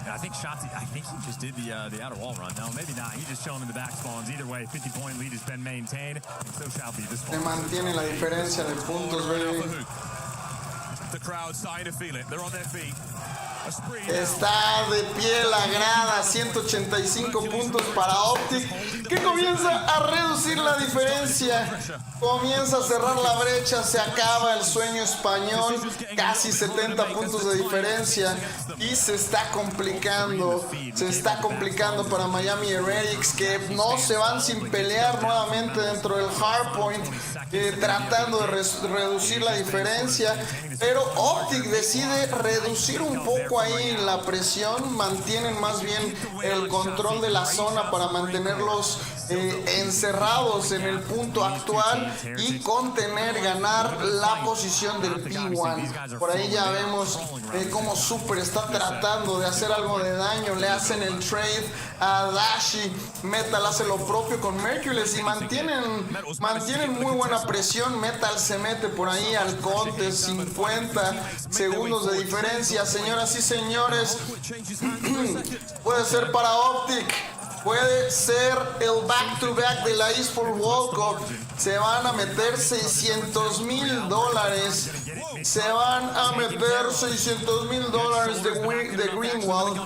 And I think Shotzi, he just did the outer wall run. No, maybe not. He's just chilling in the back spawns. Either way, 50-point lead has been maintained, and so shall be this Se one. mantiene la diferencia de puntos, baby. The crowd starting to feel it. They're on their feet. Está de pie la grada, 185 puntos para Optic, que comienza a reducir la diferencia, comienza a cerrar la brecha, se acaba el sueño español, casi 70 puntos de diferencia, y se está complicando para Miami Heretics, que no se van sin pelear nuevamente dentro del hardpoint, tratando de reducir la diferencia, pero Optic decide reducir un poco ahí la presión, mantienen más bien el control de la zona para mantenerlos encerrados en el punto actual y contener, ganar la posición del P1. Por ahí ya vemos cómo Super está tratando de hacer algo de daño, le hacen el trade a Dashi, Metal hace lo propio con Mercules y mantienen muy buena presión. Metal se mete por ahí al contest, 50 segundos de diferencia, señoras y señores. Puede ser para Optic, puede ser el back-to-back de la eSport World Cup. Se van a meter $600,000. Se van a meter $600,000 de Greenwald.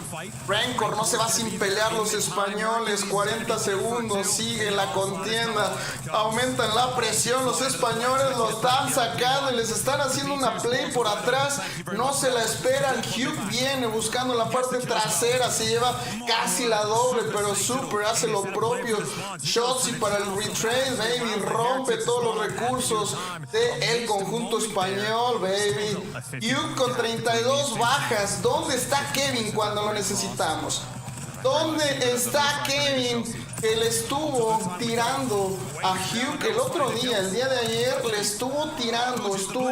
Rancor no se va sin pelear los españoles. 40 segundos, sigue la contienda. Aumentan la presión. Los españoles lo están sacando y les están haciendo una play por atrás. No se la esperan. Hugh viene buscando la parte trasera. Se lleva casi la doble, pero Super hace lo propio. Shotzi para el retrade, baby. Rompe todos los recursos del conjunto español, baby. Hugh con 32 bajas. ¿Dónde está Kevin cuando lo necesitamos? ¿Dónde está Kevin? Que le estuvo tirando a Hugh el otro día, el día de ayer, le estuvo tirando, estuvo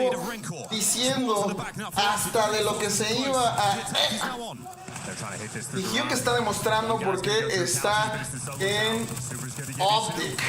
diciendo hasta de lo que se iba a... Y Hugh que está demostrando por qué está en Optic.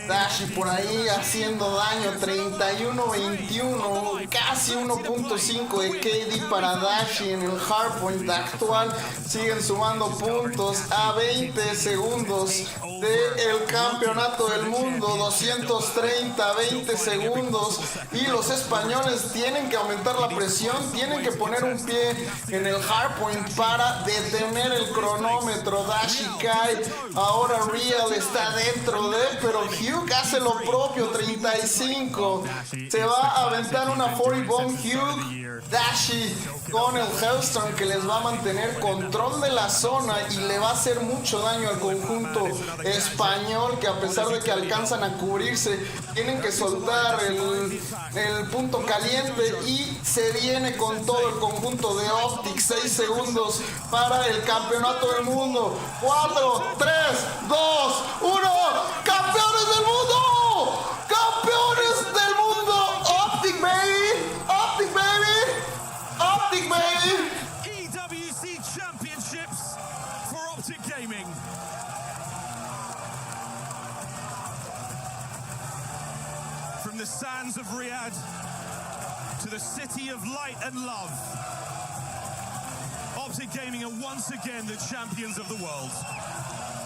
Dashi por ahí haciendo daño, 31-21, casi 1.5 de KD para Dashi en el hardpoint actual. Siguen sumando puntos a 20 segundos del campeonato del mundo, 230, 20 segundos, y los españoles tienen que aumentar la presión, tienen que poner un pie en el hardpoint para detener el cronómetro. Dashi cae, ahora Royale está dentro de, pero Hugh hace lo propio, 35, se va a aventar una 40 bomb Hugh. Dashi con el Hellstorm que les va a mantener control de la zona y le va a hacer mucho daño al conjunto español, que a pesar de que alcanzan a cubrirse, tienen que soltar el punto caliente y se viene con todo el conjunto de Optic. 6 segundos para el campeonato del mundo. 4, 3, 2, 1. ¡Campeones del mundo! ¡Campeones del mundo! ¡Optic, baby! ¡Optic, baby! ¡Optic, baby! EWC Championships for Optic Gaming. From the sands of Riyadh to the city of light and love, Optic Gaming are once again the champions of the world.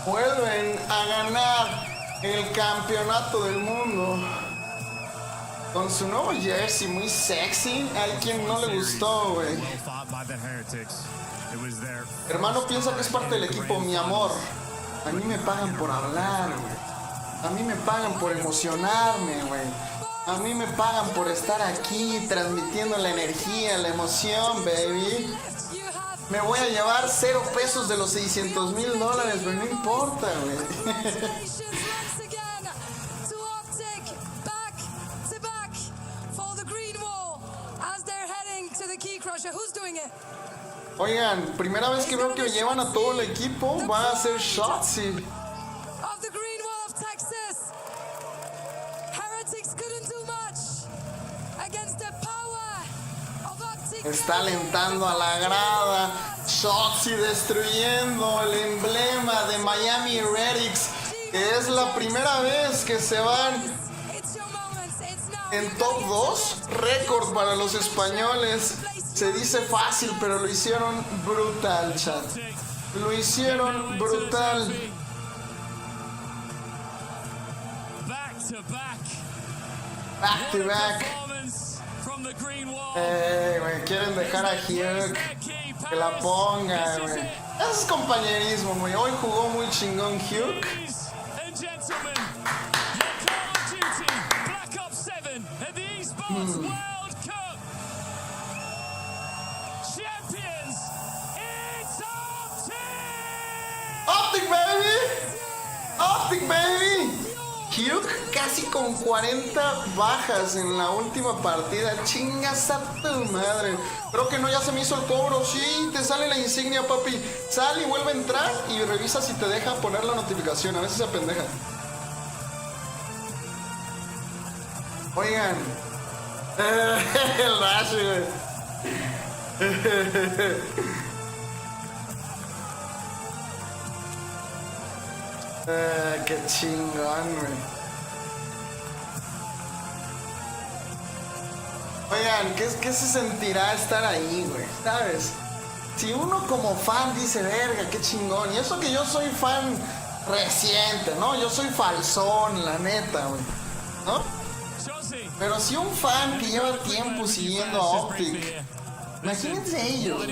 Vuelven a ganar el campeonato del mundo con su nuevo jersey muy sexy. Hay quien no le gustó, güey. Hermano, piensa que es parte del equipo, mi amor. A mí me pagan por hablar, güey. A mí me pagan por emocionarme, güey. A mí me pagan por estar aquí transmitiendo la energía, la emoción, baby. Me voy a llevar 0 pesos de los $600,000, pero no importa, güey. Oigan, primera vez que veo que llevan a todo el equipo. Va a ser Shotzi. Está alentando a la grada. Shotzi destruyendo el emblema de Miami Redix, que es la primera vez que se van en top 2. Récord para los españoles. Se dice fácil, pero lo hicieron brutal, chat. Lo hicieron brutal. Back to back. Güey, quieren dejar a Hugh que la ponga, güey. Es compañerismo, güey. Hoy jugó muy chingón Hugh. Optic baby, Optic baby. Hugh casi con 40 bajas en la última partida. Chingas a tu madre. Creo que no, ya se me hizo el cobro. Sí, te sale la insignia, papi. Sale y vuelve a entrar y revisa si te deja poner la notificación. A veces se apendeja. Oigan. El Rash, güey. Qué chingón, güey. Oigan, ¿qué se sentirá estar ahí, güey? ¿Sabes? Si uno como fan dice, verga, qué chingón. Y eso que yo soy fan reciente, ¿no? Yo soy falsón, la neta, güey. ¿No? Pero si un fan que lleva tiempo siguiendo a Optic, imagínense ellos.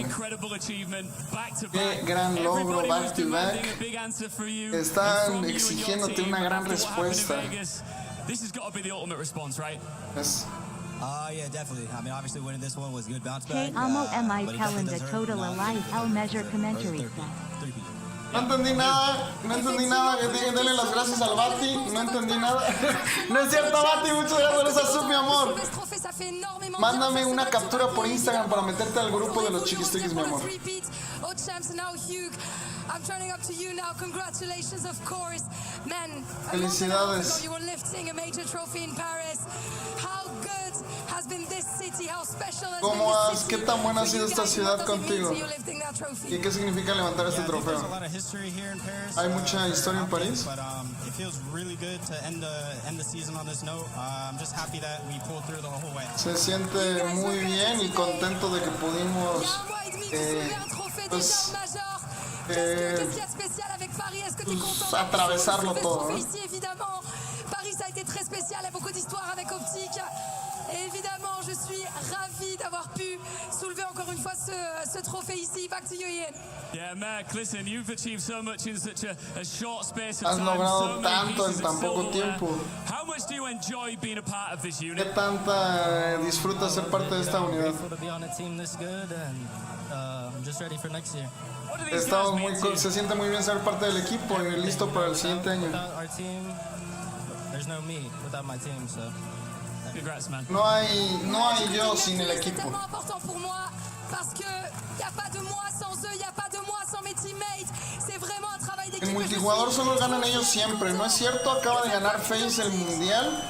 Qué gran logro, back to back. Están exigiéndote una gran respuesta. Es. Yeah, definitely. I mean, obviously winning this one was good bounce back. Hey, amo MI calendar total alive L measure commentary set. No entendí nada, denle las gracias al Bati, no entendí nada. No es cierto, Bati, muchas gracias por esa sub, mi amor. Mándame una captura por Instagram para meterte al grupo de los chiquistriquis, mi amor. Felicidades. ¿Cómo has? ¿Qué tan buena ha sido esta ciudad contigo? ¿Y qué significa levantar este trofeo? ¿Hay mucha historia en París? Se siente muy bien y contento de que pudimos atravesarlo todo, ¿no? Paris a été très spécial, il y a beaucoup d'histoires avec Optic. Et évidemment, je suis ravie d'avoir pu soulever encore une fois ce trophée ici. Back to you, Ian. Yeah, Mac, listen, you've achieved so much in such a short space of Has time. logrado tanto en tan poco tiempo. How much do you enjoy being a part of this unit? ¿Qué tanta disfrutas ser parte de esta unidad? Se siente muy bien ser parte del equipo y listo para el siguiente año. No hay yo sin el equipo. En multijugador solo ganan ellos siempre, ¿no es cierto? Acaba de ganar FaZe el mundial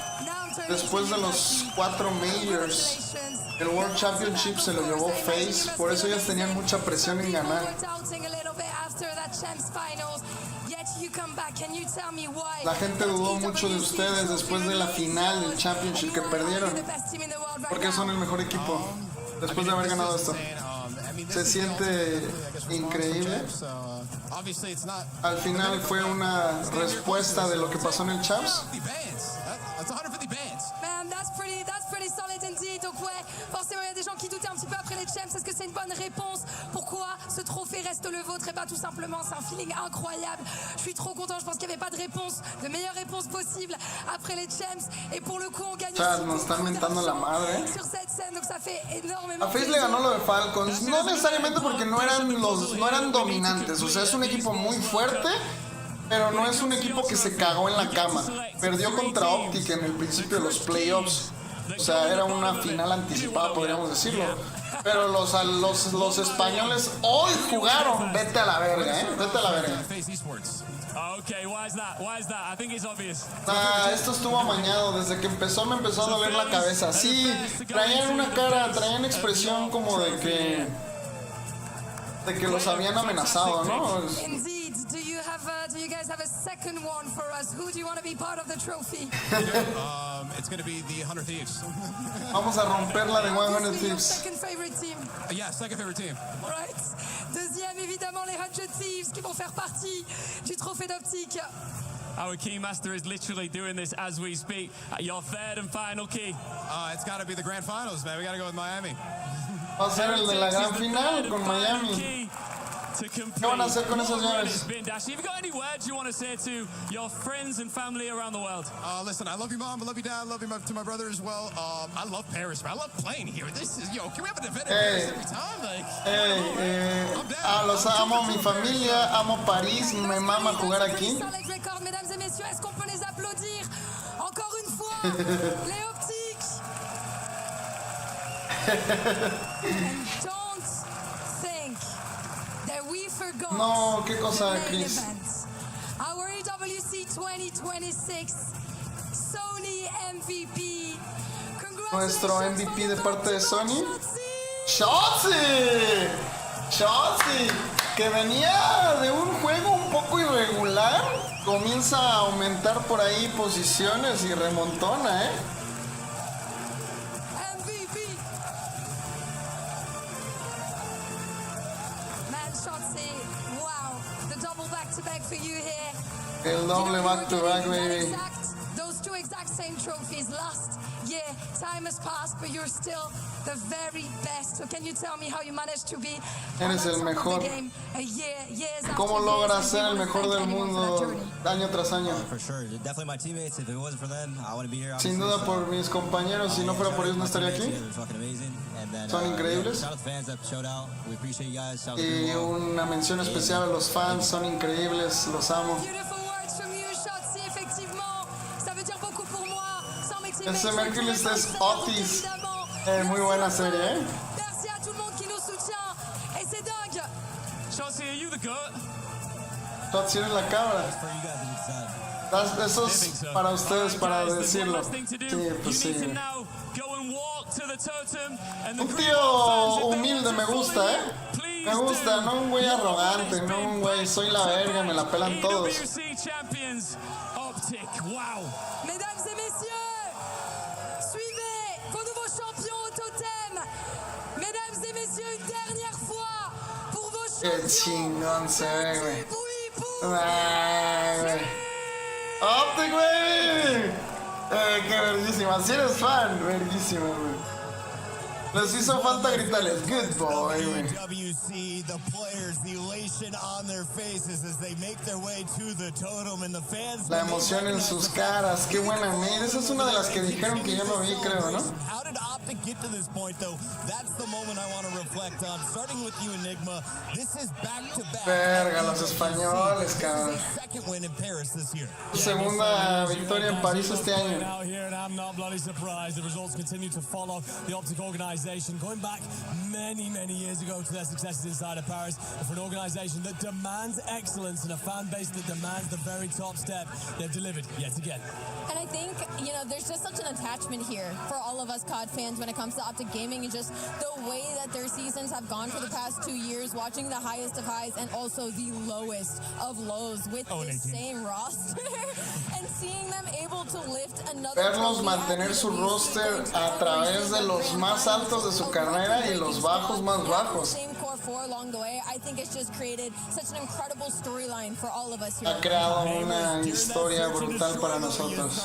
después de los 4 majors. El World Championship se lo llevó FaZe, por eso ellos tenían mucha presión en ganar. La gente dudó mucho de ustedes después de la final del Championship que perdieron, porque son el mejor equipo después de haber ganado esto. Se siente increíble. Al final fue una respuesta de lo que pasó en el Champs. Donc ouais, forcément il y a des gens qui doutaient un petit peu après les champs. Est-ce que c'est une bonne réponse? Pourquoi ce trophée reste le vôtre? Et bah tout simplement, c'est un feeling incroyable. Je suis trop content, je pense qu'il n'y avait pas de réponse, de meilleure réponse possible après les champs. Et pour le coup, on gagne nos están mentando la madre. Sur cette scène, donc ça fait énormément. A FaZe le ganó lo de Falcons, no necesariamente porque no eran dominantes, o sea, es un equipo muy fuerte. Pero no es un equipo que se cagó en la cama. Perdió contra Optic en el principio de los playoffs. O sea, era una final anticipada, podríamos decirlo. Pero los españoles hoy jugaron. Vete a la verga, vete a la verga. Esto estuvo amañado. Desde que empezó me empezó a doler la cabeza. Sí, traían una cara, traían expresión como de que los habían amenazado, ¿no? Do you guys have a second one for us? Who do you want to be part of the trophy? It's going to be the 100 Thieves. Vamos a romper la de 100 Thieves. Second favorite team. Yeah, second favorite team. Right. Deuxième, évidemment, les 100 Thieves qui vont faire partie du trophée d'optique. Our Keymaster is literally doing this as we speak. Your third and final key. It's got to be the grand finals, man. We got to go with Miami. Va a ser el de la gran final con Miami. ¿Qué van a hacer con esas llaves? Have you got any words you want to say to your friends and family around the world? Listen, I love you, Mom. I love you, Dad. I love you to my brother as well. I love Paris, man. I love playing here. This is, can we have an event in Paris every time? Los amo, mi familia, amo París, me mama jugar aquí. Mesdames et messieurs, est-ce qu'on peut les applaudir encore une fois, les optiques? Don't think that we forgot. No, qué cosa, Chris. Our AWC 2026 Sony MVP. Nuestro MVP de parte de Sony. Shotzi, que venía de un juego un poco irregular, comienza a aumentar por ahí posiciones y remontona, MVP. Man, Shotzi, wow, the double back-to-back for you here. El doble back-to-back, baby. Those two exact same trophies last year. Time has passed, but you're still the very best. So can you tell me how you managed to be Eres el mejor. ¿Cómo logras ser el mejor del mundo año tras año? Sin duda por mis compañeros, si no fuera por ellos no estaría aquí. Son increíbles. Y una mención especial a los fans, son increíbles, los amo. Ese Mercules es Otis. Muy buena serie, Merci à tout le monde qui nous soutient. Et c'est dingue. Chelsea, are you the goat? Shotzi, eres la cabra. Eso es para ustedes, para decirlo. Sí, pues sí. Un tío humilde me gusta, Me gusta, no un güey arrogante, no un güey, soy la verga, me la pelan todos. Mesdames et messieurs, suivez vos nouveaux champions au totem. Mesdames et messieurs, une dernière fois pour vos champions. Qué chingón se ve, güey. Ay, güey. ¡Optic, güey! Qué verguísima. Si eres fan, verguísima, güey. Les hizo falta gritarles, good boy, güey. the players, the elation on their faces as they make their way to the totem and the fans. La emoción en sus caras, qué buena mira. Esa es una de las que dijeron que yo no vi, creo, ¿no? How did Optic get to this point, though? That's the moment I want to reflect on. Starting with you, Enigma. This is back-to-back. Verga, los españoles, cabrón. Second win in Paris this year. Segunda victoria en París este año. Out here, and I'm not bloody surprised. The results continue to follow the Optic organization, going back many years ago to their successes inside of Paris. And for an organization that demands excellence and a fan base that demands the very top step, they've delivered yet again. And I think, you know, there's just such an attachment here for all of us COD fans when it comes to Optic Gaming, and just the way that their seasons have gone for the past 2 years, watching the highest of highs and also the lowest of lows with this same roster, and seeing them able to lift another. Verlos mantener su roster a través de los más altos de su carrera y los bajos más bajos. Ha creado una historia brutal para nosotros.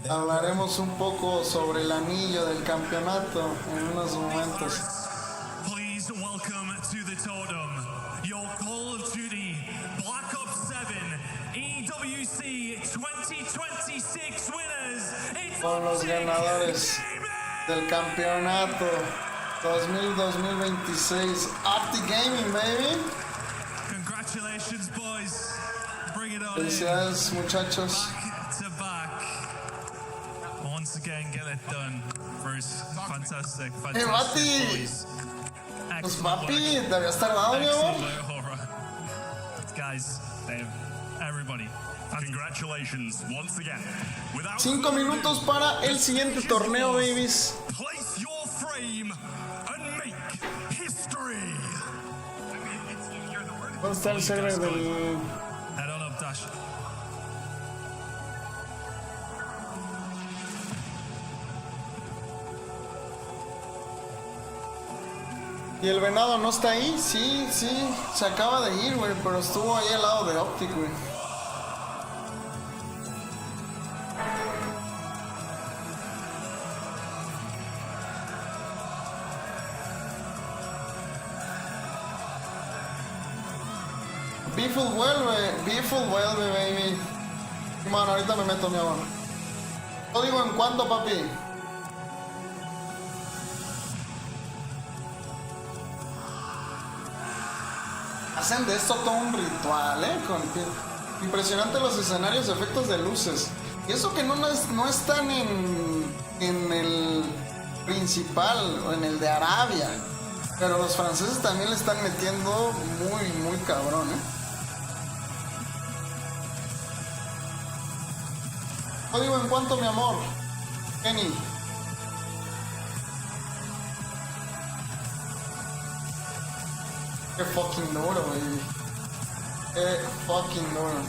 Hablaremos un poco sobre el anillo del campeonato en unos momentos. Please welcome to the totem your Call of Duty Black Ops 7 EWC 2026 winners. Son los ganadores del campeonato 2026 Optic Gaming, baby. Congratulations, boys. Bring it Felicidades, muchachos. To back. Once again, get it done. Bruce, fantastic. Bati! Pues papi, te habías tardado, mi amor. Guys, everybody, congratulations once again. 5 minutos para el siguiente torneo, babies. Place your frame and make history. ¿Dónde está el server del...? Head on up, Dash. ¿Y el venado no está ahí? Sí, se acaba de ir, güey, pero estuvo ahí al lado de Optic, güey. Beeful vuelve, baby. Mano, ahorita me meto, mi amor. Lo digo en cuánto, papi. Hacen de esto todo un ritual, impresionante los escenarios, efectos de luces. Y eso que no están en el principal o en el de Arabia. Pero los franceses también le están metiendo muy cabrón, Código en cuánto, mi amor. Kenny. Qué fucking duro, baby. Qué fucking duro.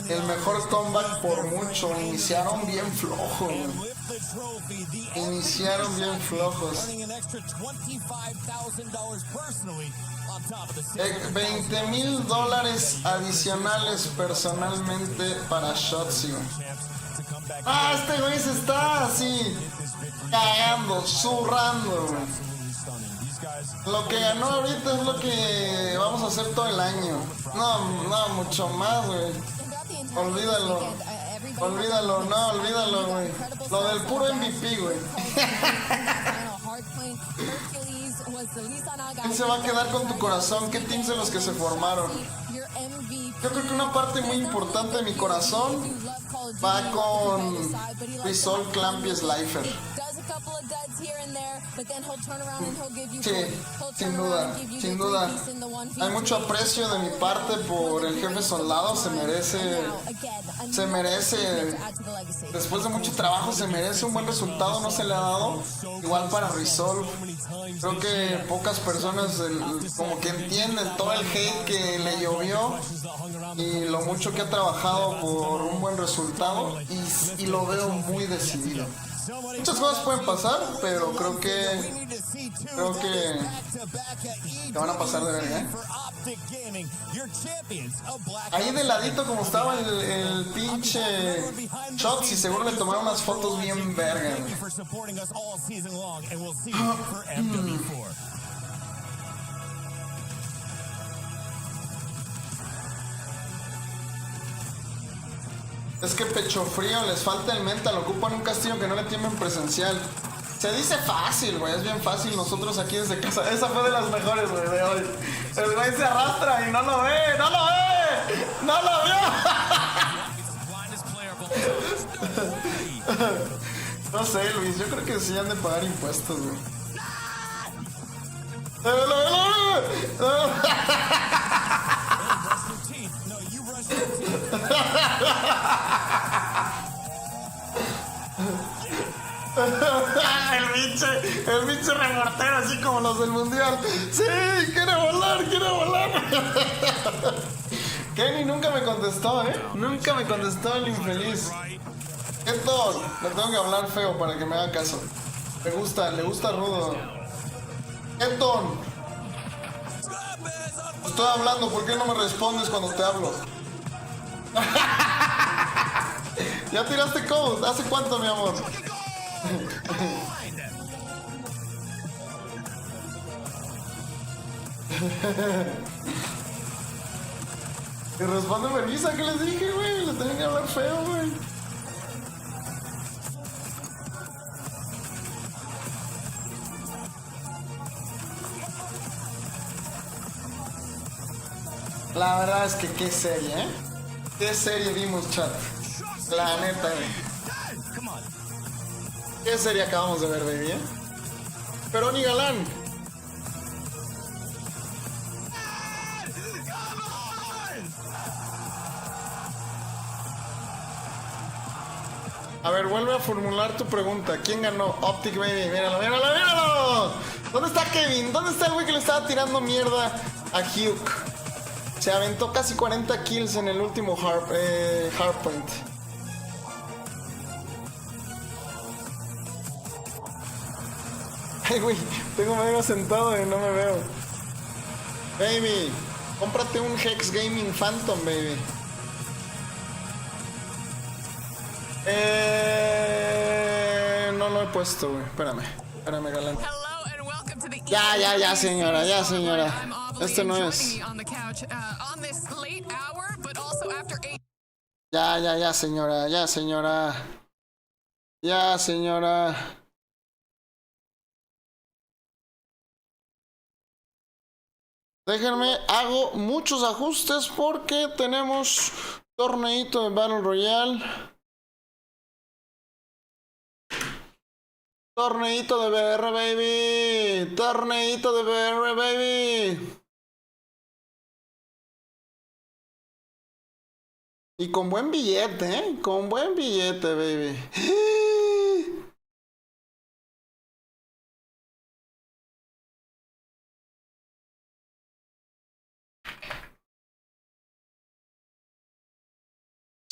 El mejor comeback por mucho. Iniciaron bien flojos. Iniciaron bien flojos. $20,000 adicionales personalmente para Shotzi. Ah, este güey se está así cagando, zurrando, güey. Lo que ganó ahorita es lo que vamos a hacer todo el año. No, mucho más, güey. Olvídalo, güey. Lo del puro MVP, güey. ¿Quién se va a quedar con tu corazón? ¿Qué teams de los que se formaron? Yo creo que una parte muy importante de mi corazón va con Rizol, Clampy y Slifer. Sí, sin duda. Hay mucho aprecio de mi parte por el jefe soldado. Se merece, después de mucho trabajo, se merece un buen resultado. No se le ha dado. Igual para Rizol. Creo que pocas personas como que entienden todo el hate que le llovió y lo mucho que ha trabajado por un buen resultado, y lo veo muy decidido. Muchas cosas pueden pasar, pero creo que van a pasar de verga, Ahí de ladito como estaba el pinche Shots, y seguro le tomaron unas fotos bien verga, Es que pecho frío, les falta el mental, ocupan un castillo que no le tiemblen presencial. Se dice fácil, güey, es bien fácil. Nosotros aquí desde casa, esa fue de las mejores, güey, de hoy. El güey se arrastra y no lo ve. ¡No lo vio! No sé, Luis, yo creo que sí han de pagar impuestos, güey. El pinche reportero, así como los del mundial. Sí, quiere volar. Kenny nunca me contestó, Nunca me contestó el infeliz. Kenton, le tengo que hablar feo para que me haga caso. Le gusta rudo. Kenton, estoy hablando, ¿por qué no me respondes cuando te hablo? ¿Ya tiraste code? ¿Hace cuánto, mi amor? Y responde Melissa, ¿qué les dije, güey? Le tienen que hablar feo, güey. La verdad es que qué serie, ¿eh? Qué serie vimos, chat. La neta, güey. Qué serie acabamos de ver, baby, ¿eh? Perón y Galán. A ver, vuelve a formular tu pregunta. ¿Quién ganó? Optic Baby. Míralo, míralo, míralo. ¿Dónde está Kevin? ¿Dónde está el güey que le estaba tirando mierda a Hugh? Se aventó casi 40 kills en el último Hardpoint. Ay, güey, tengo medio sentado y no me veo. Baby, cómprate un Hex Gaming Phantom, baby. No lo he puesto, güey. Espérame, galán. Ya, señora, ya, señora. Este no es. Ya, señora, ya, señora. Ya, señora. Déjenme, hago muchos ajustes porque tenemos torneito de Battle Royale. Torneito de BR, baby. Torneito de BR, baby. Y con buen billete, ¿eh? Con buen billete, baby.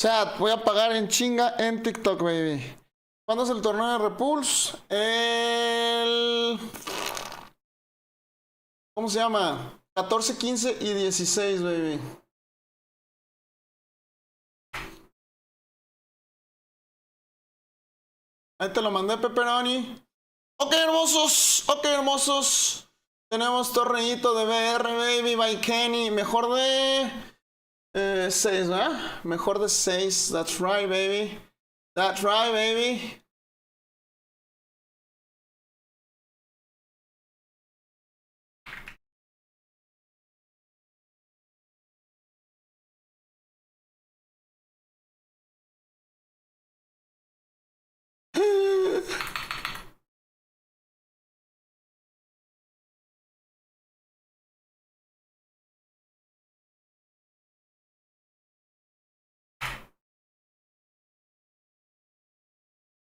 Chat, voy a pagar en chinga en TikTok, baby. ¿Cuándo es el torneo de Repulse? ¿Cómo se llama? 14, 15 y 16, baby. Ahí te lo mandé, Pepperoni. Ok, hermosos. Ok, hermosos. Tenemos torneito de BR, baby, by Kenny. Mejor de 6, ¿verdad? Mejor de 6. That's right, baby. That's right, baby.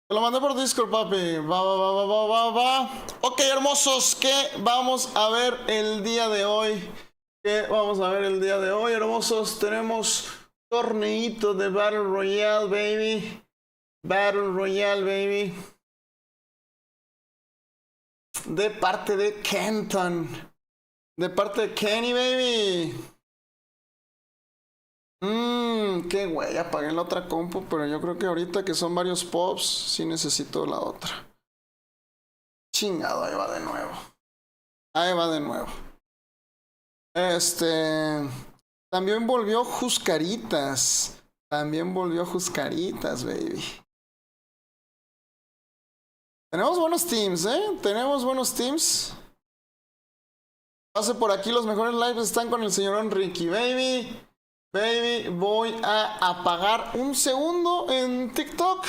Te lo mandé por Discord, papi. Va. Ok, hermosos, ¿qué vamos a ver el día de hoy? ¿Qué vamos a ver el día de hoy, hermosos? Tenemos torneito de Battle Royale, baby. Battle Royale, baby. De parte de Kenton. De parte de Kenny, baby. Qué güey, apagué la otra compu, pero yo creo que ahorita que son varios pops, sí necesito la otra. Chingado, ahí va de nuevo. Ahí va de nuevo. También volvió Juscaritas. También volvió Juscaritas, baby. Tenemos buenos teams, ¿eh? Tenemos buenos teams. Pase por aquí, los mejores lives están con el señor Ricky, baby. Baby, voy a apagar un segundo en TikTok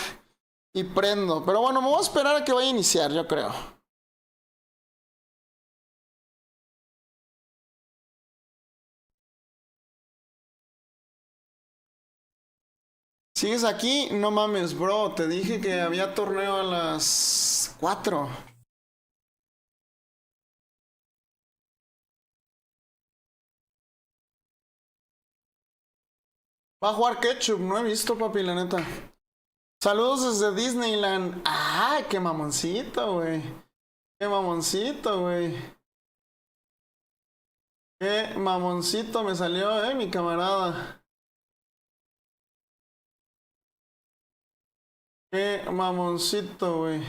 y prendo. Pero bueno, me voy a esperar a que vaya a iniciar, yo creo. ¿Sigues aquí? No mames, bro. Te dije que había torneo a las 4. Va a jugar Ketchup, no he visto, papi, la neta. Saludos desde Disneyland. Ah, qué mamoncito, güey. Qué mamoncito, güey. Qué mamoncito me salió, mi camarada. Qué mamoncito, güey.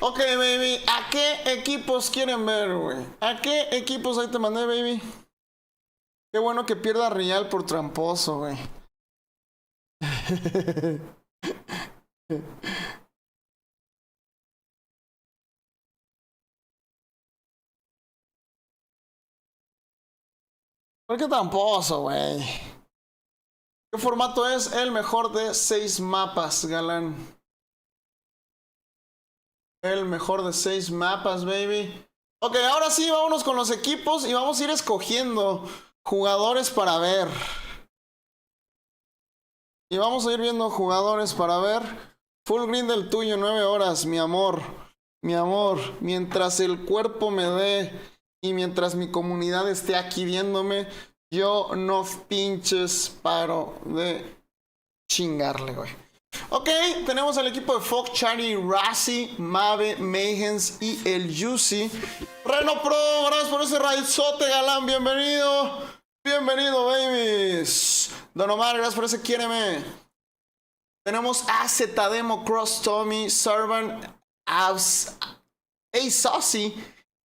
Ok, baby. ¿A qué equipos quieren ver, güey? ¿A qué equipos ahí te mandé, baby? Qué bueno que pierda Royale por tramposo, güey. ¿Por qué tramposo, güey? ¿Qué formato es el mejor de 6 mapas, galán? El mejor de 6 mapas, baby. Ok, ahora sí, vámonos con los equipos y vamos a ir escogiendo jugadores para ver. Y vamos a ir viendo jugadores para ver. Full green del tuyo, 9 horas, mi amor. Mi amor, mientras el cuerpo me dé y mientras mi comunidad esté aquí viéndome, yo no pinches paro de chingarle, güey. Ok, tenemos al equipo de Fox, Charlie, Razzie, Mave, Mayhens y el Juicy. Reno Pro, gracias por ese raidzote, galán, bienvenido. Bienvenido, babies. Don Omar, gracias por ese quiéreme. Tenemos a Zetademo, Cross Tommy, Servant, Saucy,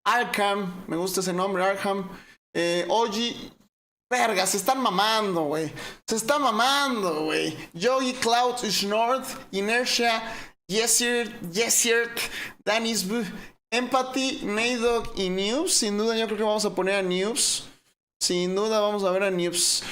Arkham, me gusta ese nombre, Arkham, Oji. Verga, se están mamando, güey. Se están mamando, güey. Joey, Cloud, North, Inertia, Yesirt, Danis, Empathy, Naydog y News. Sin duda, yo creo que vamos a poner a News. Sin duda, vamos a ver a News.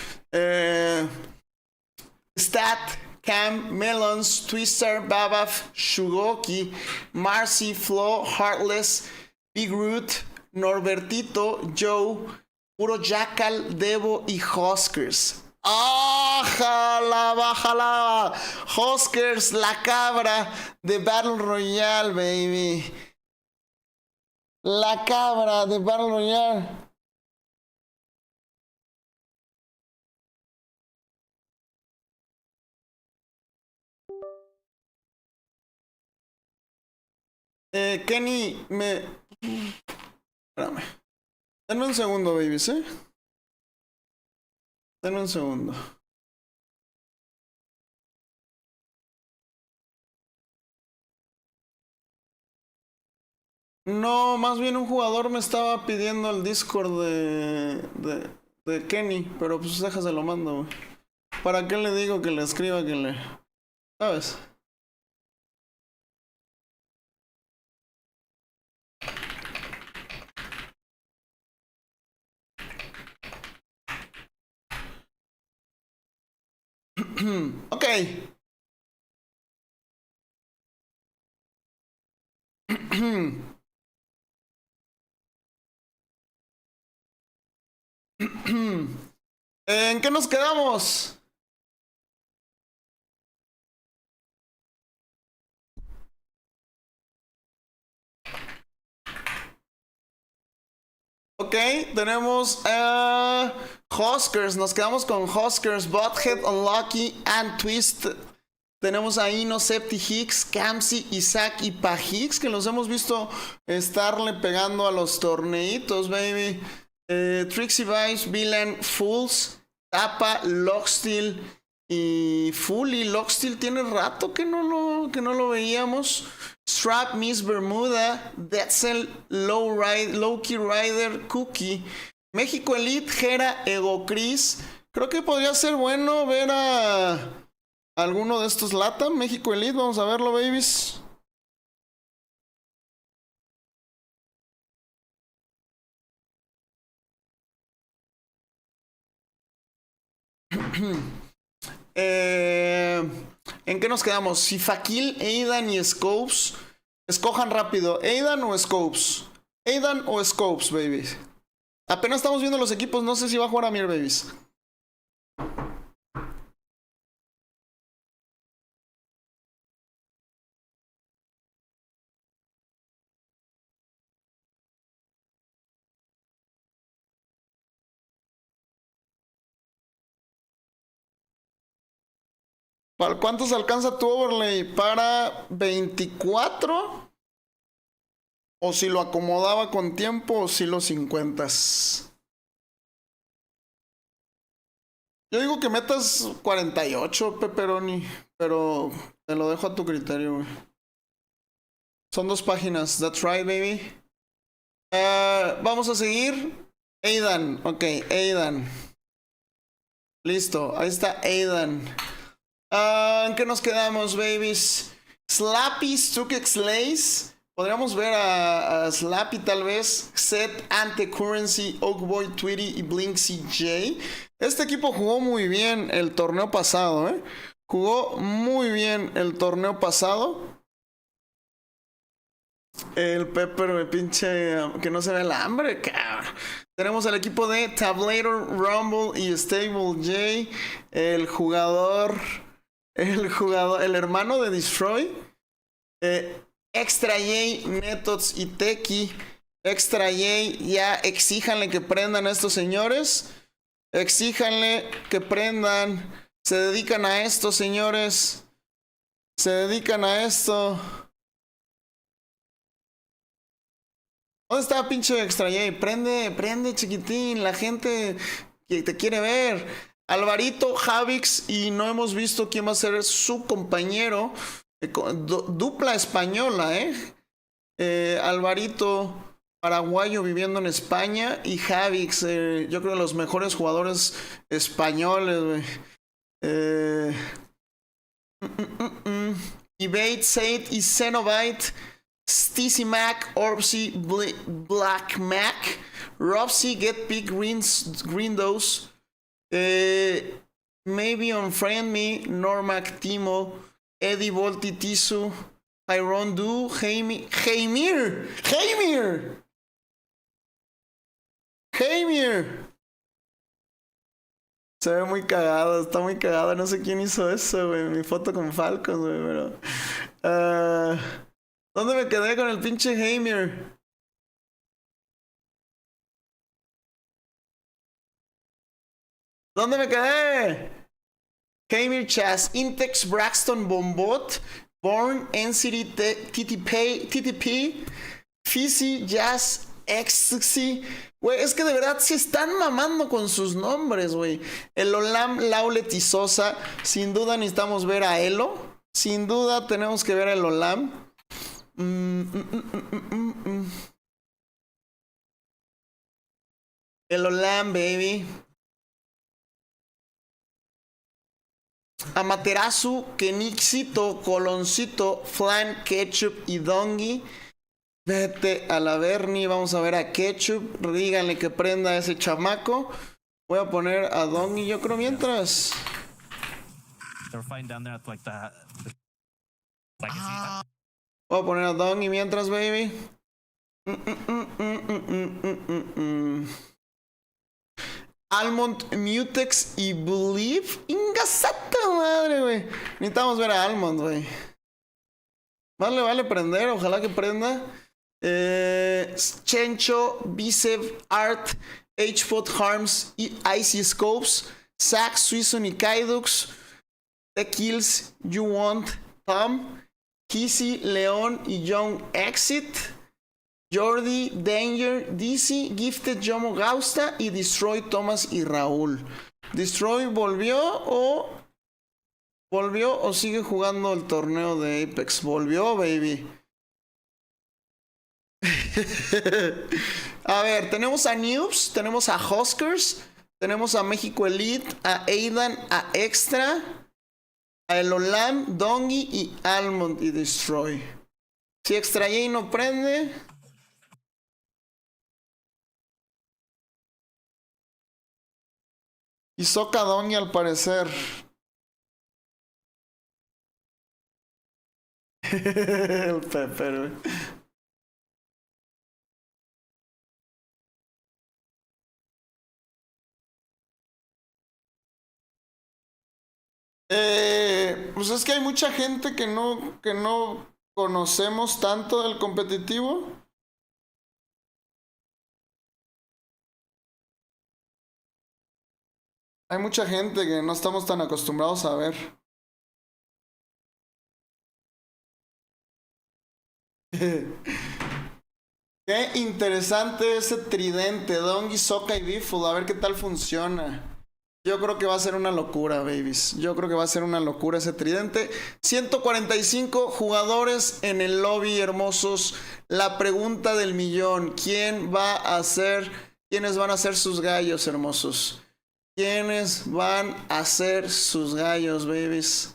Stat, Cam, Melons, Twister, Babaf, Shugoki, Marcy, Flo, Heartless, Big Root, Norbertito, Joe, Puro Jackal, Devo y Huskers. ¡Ájala, bájala! Huskers, la cabra de Battle Royale, baby. La cabra de Battle Royale. Kenny, Espérame. Denme un segundo, babies, Denme un segundo. No, más bien un jugador me estaba pidiendo el Discord de Kenny, pero pues déjase lo mando, güey. ¿Para qué le digo que le escriba, que le... ¿Sabes? Ok. ¿En qué nos quedamos? Ok, tenemos Huskers. Nos quedamos con Huskers, Butthead, Unlucky, and Twist. Tenemos a Ino, Septi, Hicks, Kamsi, Isaac y Pajix, que los hemos visto estarle pegando a los torneitos, baby. Trixie Vice, Villain, Fools, Tapa, Locksteel y Fully. Locksteel tiene rato que no lo veíamos. Strap, Miss Bermuda, Detzel, Lowkey Rider, Cookie, México Elite, Jera, Ego Chris. Creo que podría ser bueno ver a alguno de estos LATAM. México Elite, vamos a verlo, babies. ¿En qué nos quedamos? Si Fakil, Aidan y Scopes. Escojan rápido. ¿Aidan o Scopes? Aidan o Scopes, babies. Apenas estamos viendo los equipos. No sé si va a jugar Amir, babies. ¿Para cuántos alcanza tu overlay? ¿Para 24? ¿O si lo acomodaba con tiempo o si los 50? Yo digo que metas 48, Pepperoni. Pero te lo dejo a tu criterio, güey. Son 2 páginas. That's right, baby. Vamos a seguir. Aidan. Ok, Aidan. Listo. Ahí está Aidan. ¿En qué nos quedamos, babies? Slappy, Stukex Lace. Podríamos ver a Slappy tal vez. Set, Ante, Currency, Oakboy, Tweety y Blink CJ. Este equipo jugó muy bien el torneo pasado, ¿eh? Jugó muy bien el torneo pasado. El Pepper me pinche que no se ve el hambre, cabrón. Tenemos al equipo de Tablator, Rumble y Stable J. El hermano de Destroy. Extra J, Netots y Teki. Extra J, ya exíjanle que prendan a estos señores. Exíjanle que prendan. Se dedican a esto, señores. Se dedican a esto. ¿Dónde está pinche Extra J? Prende, chiquitín. La gente que te quiere ver. Alvarito, Javix, y no hemos visto quién va a ser su compañero. Dupla española, Alvarito, paraguayo viviendo en España, y Javix, yo creo los mejores jugadores españoles, Evade, Said y Cenobite. Steezy Mac, Orbsy, Black Mac, Robsy, Get Big Grindos, Maybe Unfriend Me, Normac, Timo, Eddie Volti, Tisu, Iron Du, Heimir. Se ve muy cagado, está muy cagado. No sé quién hizo eso, güey. Mi foto con Falcons, güey, pero... ¿dónde me quedé con el pinche Heimir? ¿Dónde me quedé? Heimir, Chas, Intex, Braxton, Bombot, Born, NCT, TTP, Fizzy, Jazz, Ecstasy. Güey, es que de verdad se están mamando con sus nombres, güey. El Olam, Laulet y Sosa. Sin duda necesitamos ver a Elo. Sin duda tenemos que ver a el Olam. El Olam, baby. Amaterasu, Kenixito, Coloncito, Flan, Ketchup y Dongi. Vete a la Bernie. Vamos a ver a Ketchup. Díganle que prenda a ese chamaco. Voy a poner a Dongi, yo creo, mientras. Voy a poner a Dongi mientras, baby. Almond, Mutex y Believe. Ingasata madre, güey. Necesitamos ver a Almond, güey. Vale prender. Ojalá que prenda. Chencho, Bicep, Art, H-Pot, Harms, Icy Scopes, Zack, Suizon y Kaidux. The Kills, You Want, Tom, Kissy, León y Young Exit. Jordi, Danger, DC, Gifted, Yomo Gausta y Destroy, Thomas y Raúl. ¿Destroy volvió o sigue jugando el torneo de Apex? Volvió, baby. A ver, tenemos a Noobs, tenemos a Huskers, tenemos a México Elite, a Aidan, a Extra, a El Olam, Dongi y Almond y Destroy. Si Extra J no prende... y Soca Dongi al parecer. El Pepper, güey. Pues es que hay mucha gente que no conocemos tanto del competitivo. Hay mucha gente que no estamos tan acostumbrados a ver. Qué interesante ese tridente, Dongi, Soca y Biffle. A ver qué tal funciona. Yo creo que va a ser una locura, babies. Yo creo que va a ser una locura ese tridente. 145 jugadores en el lobby, hermosos. La pregunta del millón. ¿Quiénes van a ser sus gallos, hermosos? ¿Quiénes van a ser sus gallos, babies?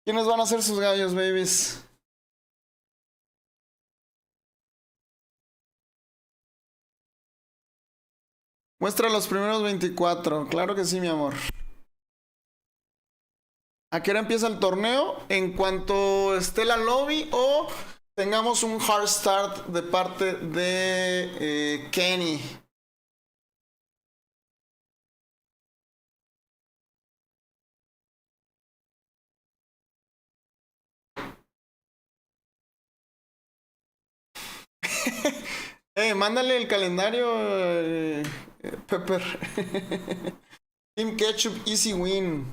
¿Quiénes van a ser sus gallos, babies? Muestra los primeros 24. Claro que sí, mi amor. ¿A qué hora empieza el torneo? En cuanto esté la lobby o tengamos un hard start de parte de Kenny. Mándale el calendario, Pepper. Team Ketchup, easy win.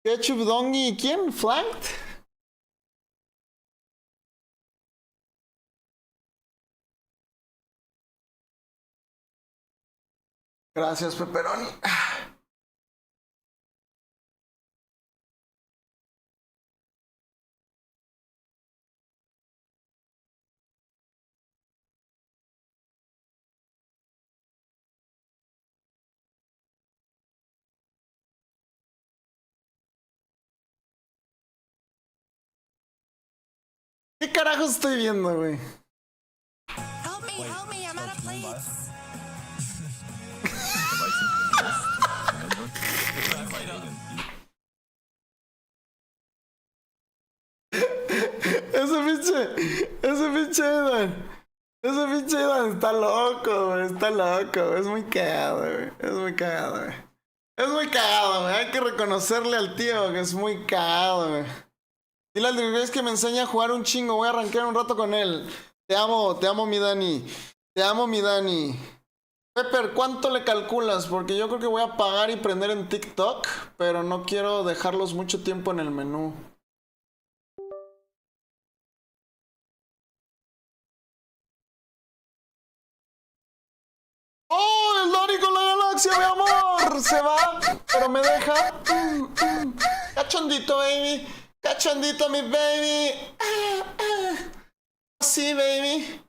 Ketchup, Dongi, ¿quién? Flight. Gracias, Pepperoni. ¿Qué carajos estoy viendo, güey? Help me, I'm out of plates. Ese pinche Edan está loco, güey, está loco, es muy cagado, güey, es muy cagado, güey. Es muy cagado, güey, hay que reconocerle al tío que es muy cagado, güey. Dile al Drigres que me enseña a jugar un chingo, voy a arrancar un rato con él. Te amo mi Dani, te amo mi Dani. Pepper, ¿cuánto le calculas? Porque yo creo que voy a pagar y prender en TikTok, pero no quiero dejarlos mucho tiempo en el menú. ¡Oh, el Dani con la galaxia, mi amor! Se va, pero me deja. Cachondito, baby. Cachondito, mi baby. Así, baby.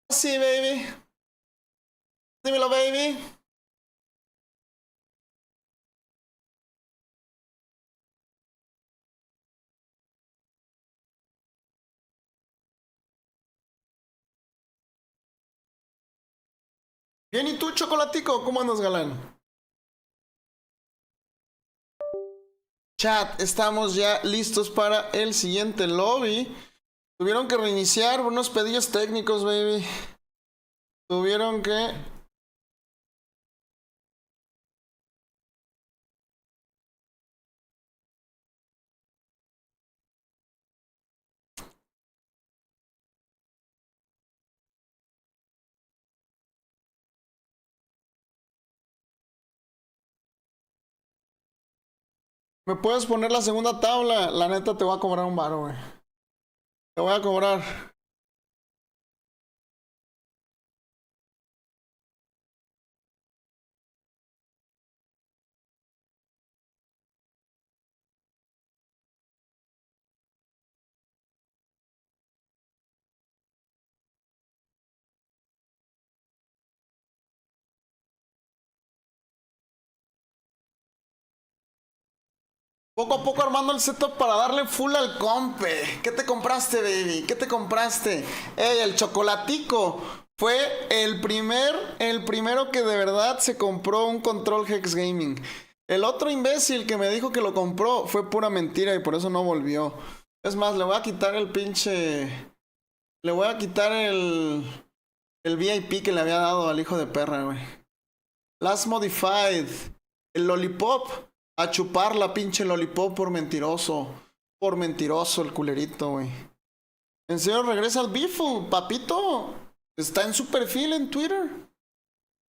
Así, baby. Dímelo, baby. Bien, ¿y tú, Chocolatico? ¿Cómo andas, galán? Chat, estamos ya listos para el siguiente lobby. Tuvieron que reiniciar unos pedillos técnicos, baby. Tuvieron que... ¿Me puedes poner la segunda tabla? La neta te voy a cobrar un varo, güey. Te voy a cobrar. Poco a poco armando el setup para darle full al compe. ¿Qué te compraste, baby? ¿Qué te compraste? Ey, el chocolatico fue el primero que de verdad se compró un control Hex Gaming. El otro imbécil que me dijo que lo compró fue pura mentira y por eso no volvió. Es más, le voy a quitar el pinche... Le voy a quitar el VIP que le había dado al hijo de perra, güey. Last Modified. El Lollipop. A chupar la pinche Lollipop por mentiroso. Por mentiroso el culerito, güey. En serio, regresa al Bifu, papito. Está en su perfil en Twitter.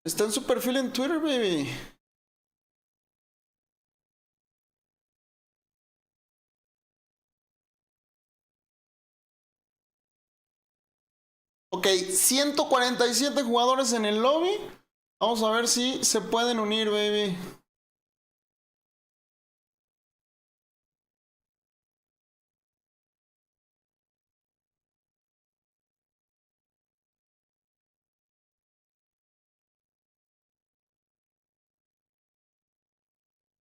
Está en su perfil en Twitter, baby. Ok, 147 jugadores en el lobby. Vamos a ver si se pueden unir, baby.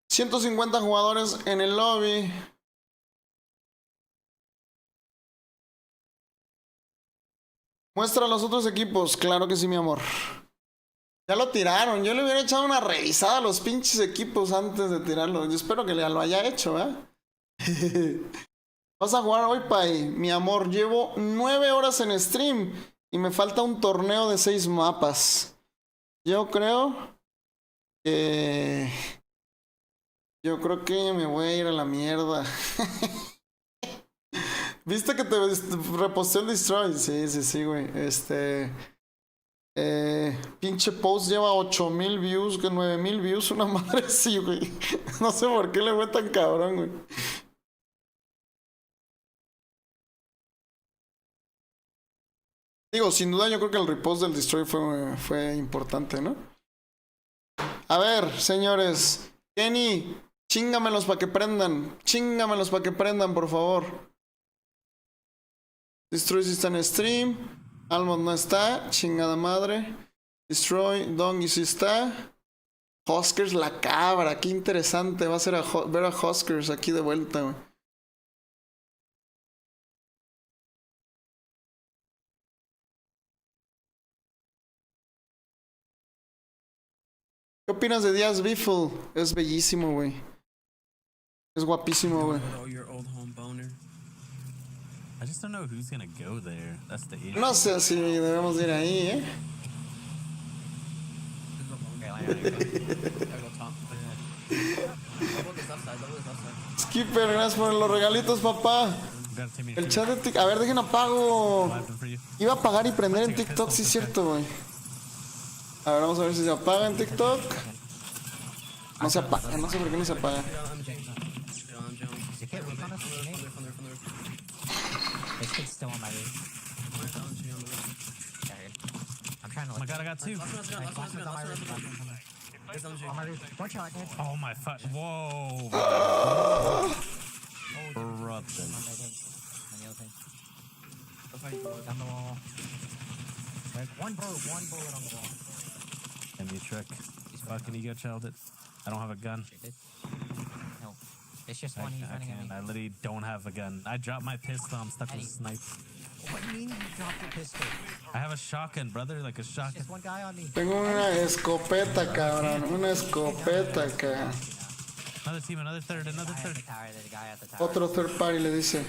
$150 jugadores en el lobby. Muestra a los otros equipos. Claro que sí, mi amor. Ya lo tiraron. Yo le hubiera echado una revisada a los pinches equipos antes de tirarlo. Yo espero que ya lo haya hecho, ¿eh? Vas a jugar hoy, Pai. Mi amor, llevo 9 horas en stream y me falta un torneo de 6 mapas. Yo creo que me voy a ir a la mierda. ¿Viste que te reposté el Destroy? Sí, güey. Pinche post lleva 8,000 views, que 9,000 views, una madre sí, güey. No sé por qué le fue tan cabrón, güey. Digo, sin duda yo creo que el repost del Destroy fue importante, ¿no? A ver, señores. Kenny, chingamelos para que prendan. Chingamelos para que prendan, por favor. Destroy si está en stream. Almond no está. Chingada madre. Destroy, Dongy si está. Huskers la cabra. Qué interesante. Va a ser ver a Huskers aquí de vuelta, güey. ¿Qué opinas de Díaz Biffle? Es bellísimo, güey. Es guapísimo, güey. I just don't know who's gonna go there. That's the issue. No sé si debemos ir ahí, ¿eh? Skipper, gracias por los regalitos, papá. El chat de TikTok. A ver, dejen apago. Iba a apagar y prender en TikTok, sí es cierto, güey. A ver, vamos a ver si se apaga en TikTok. No se apaga, no sé por qué no se apaga. This kid's still on my roof. Oh my god, I got two. Oh my fuck. Whoa. Corrupted. Down the wall. There's one bullet on the wall. Give me a trick. Fucking ego child it. I don't have a gun. No. It's just one he's running at me. I literally don't have a gun. I dropped my pistol. I'm stuck with a snipe. What do you mean you dropped your pistol? I have a shotgun, brother. Like a shotgun. Just one guy on me. Tengo una escopeta, cabrón. Una escopeta, cabrón. Another team, another third. Otro third party le dice.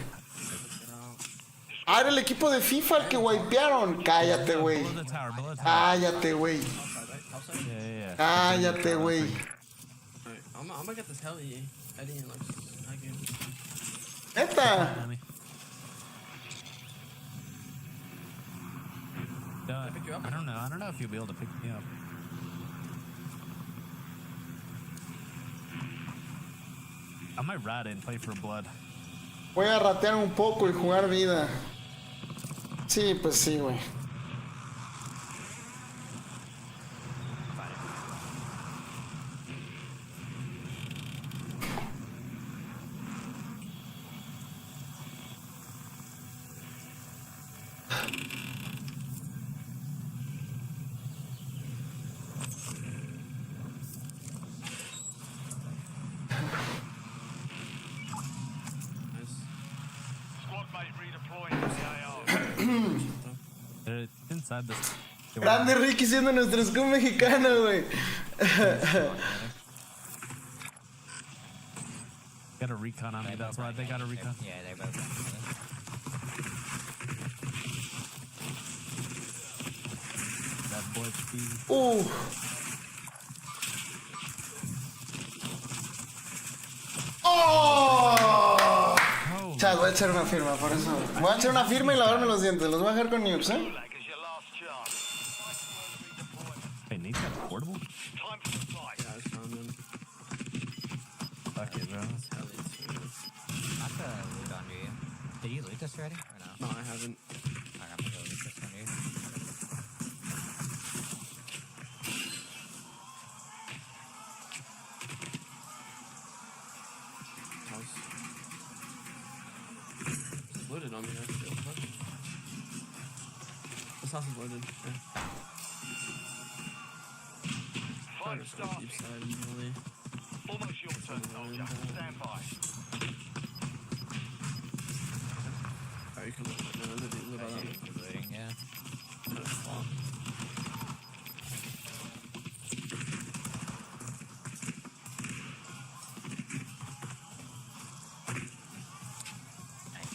Ah, era el equipo de FIFA el que wipearon. Cállate, güey. Cállate, güey. Cállate, güey. I'm gonna get this heli. Eddie looks not good. Neta. I don't know. I don't know if you'll be able to pick me up. I might ride it and play for blood. Voy a ratear un poco y jugar vida. Sí, pues sí, güey. Grande Ricky siendo nuestro scoop mexicano, güey. Got a recon on me, that's right. They got a recon. Yeah, they both got That boy Steve. ¡Oh! Chat, voy a echar una firma, por eso. Voy a echar una firma y lavarme los dientes. Los voy a dejar con Nubes, ¿eh? Hey, Nate's got a portable? Fuck it, bro. Not the loot on you. Did you loot this already? Or no? No, I haven't. Alright, I'm gonna go loot this one, dude. it on me, actually. This house is loaded. Yeah. Five stars. Deep side, really. Almost your turn, soldier. Stand by. Alright, you can live on that. Yeah.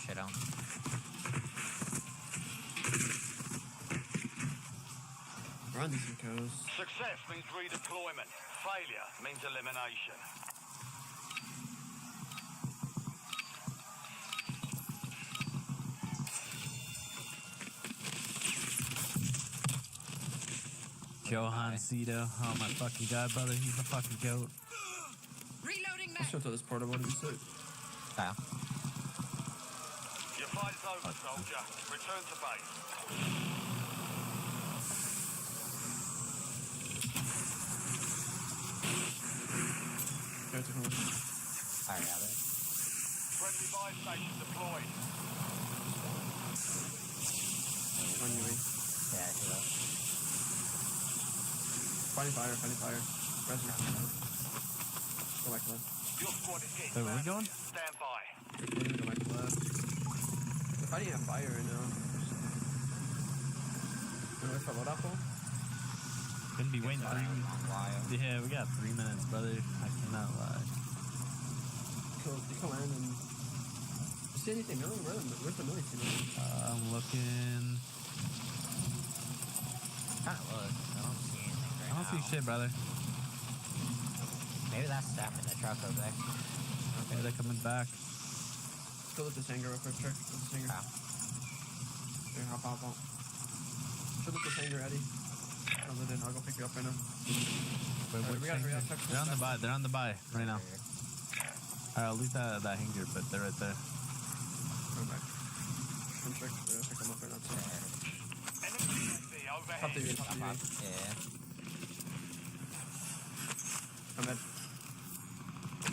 Shit on. Run these echoes. Success means redeployment. Failure means elimination. Johan Cito. Oh my fucking god, brother. He's the fucking goat. Let's go to this portable to be sick. Yeah. Your fight is over, soldier. Return to base. I have it. Friendly buy station deployed. On you, Yeah, I see that. Fighting fire. Go back to left. Your squad is getting So where we going? Stand by. Go back to left. They're fighting on fire right now. Wanna wait for load apple? Gonna be waiting 3 minutes. Yeah, we got 3 minutes, brother. I cannot lie. You come in and... You see anything milling? Where's the milling team? I'm looking. Kind of look. I don't see anything right I don't see shit, brother. Maybe that's them in the truck over there. Okay, they're coming back. Still at this hangar real quick, check. With this hangar. Here, hop out. Still at this hangar, Eddie. I'll go pick you up right now. Wait, we got check. They're on the buy. They're on the buy right now. I'll leave that hanger, but they're right there. Come back. Come check. Pick them up right now. Top the unit. Yeah. I'm dead.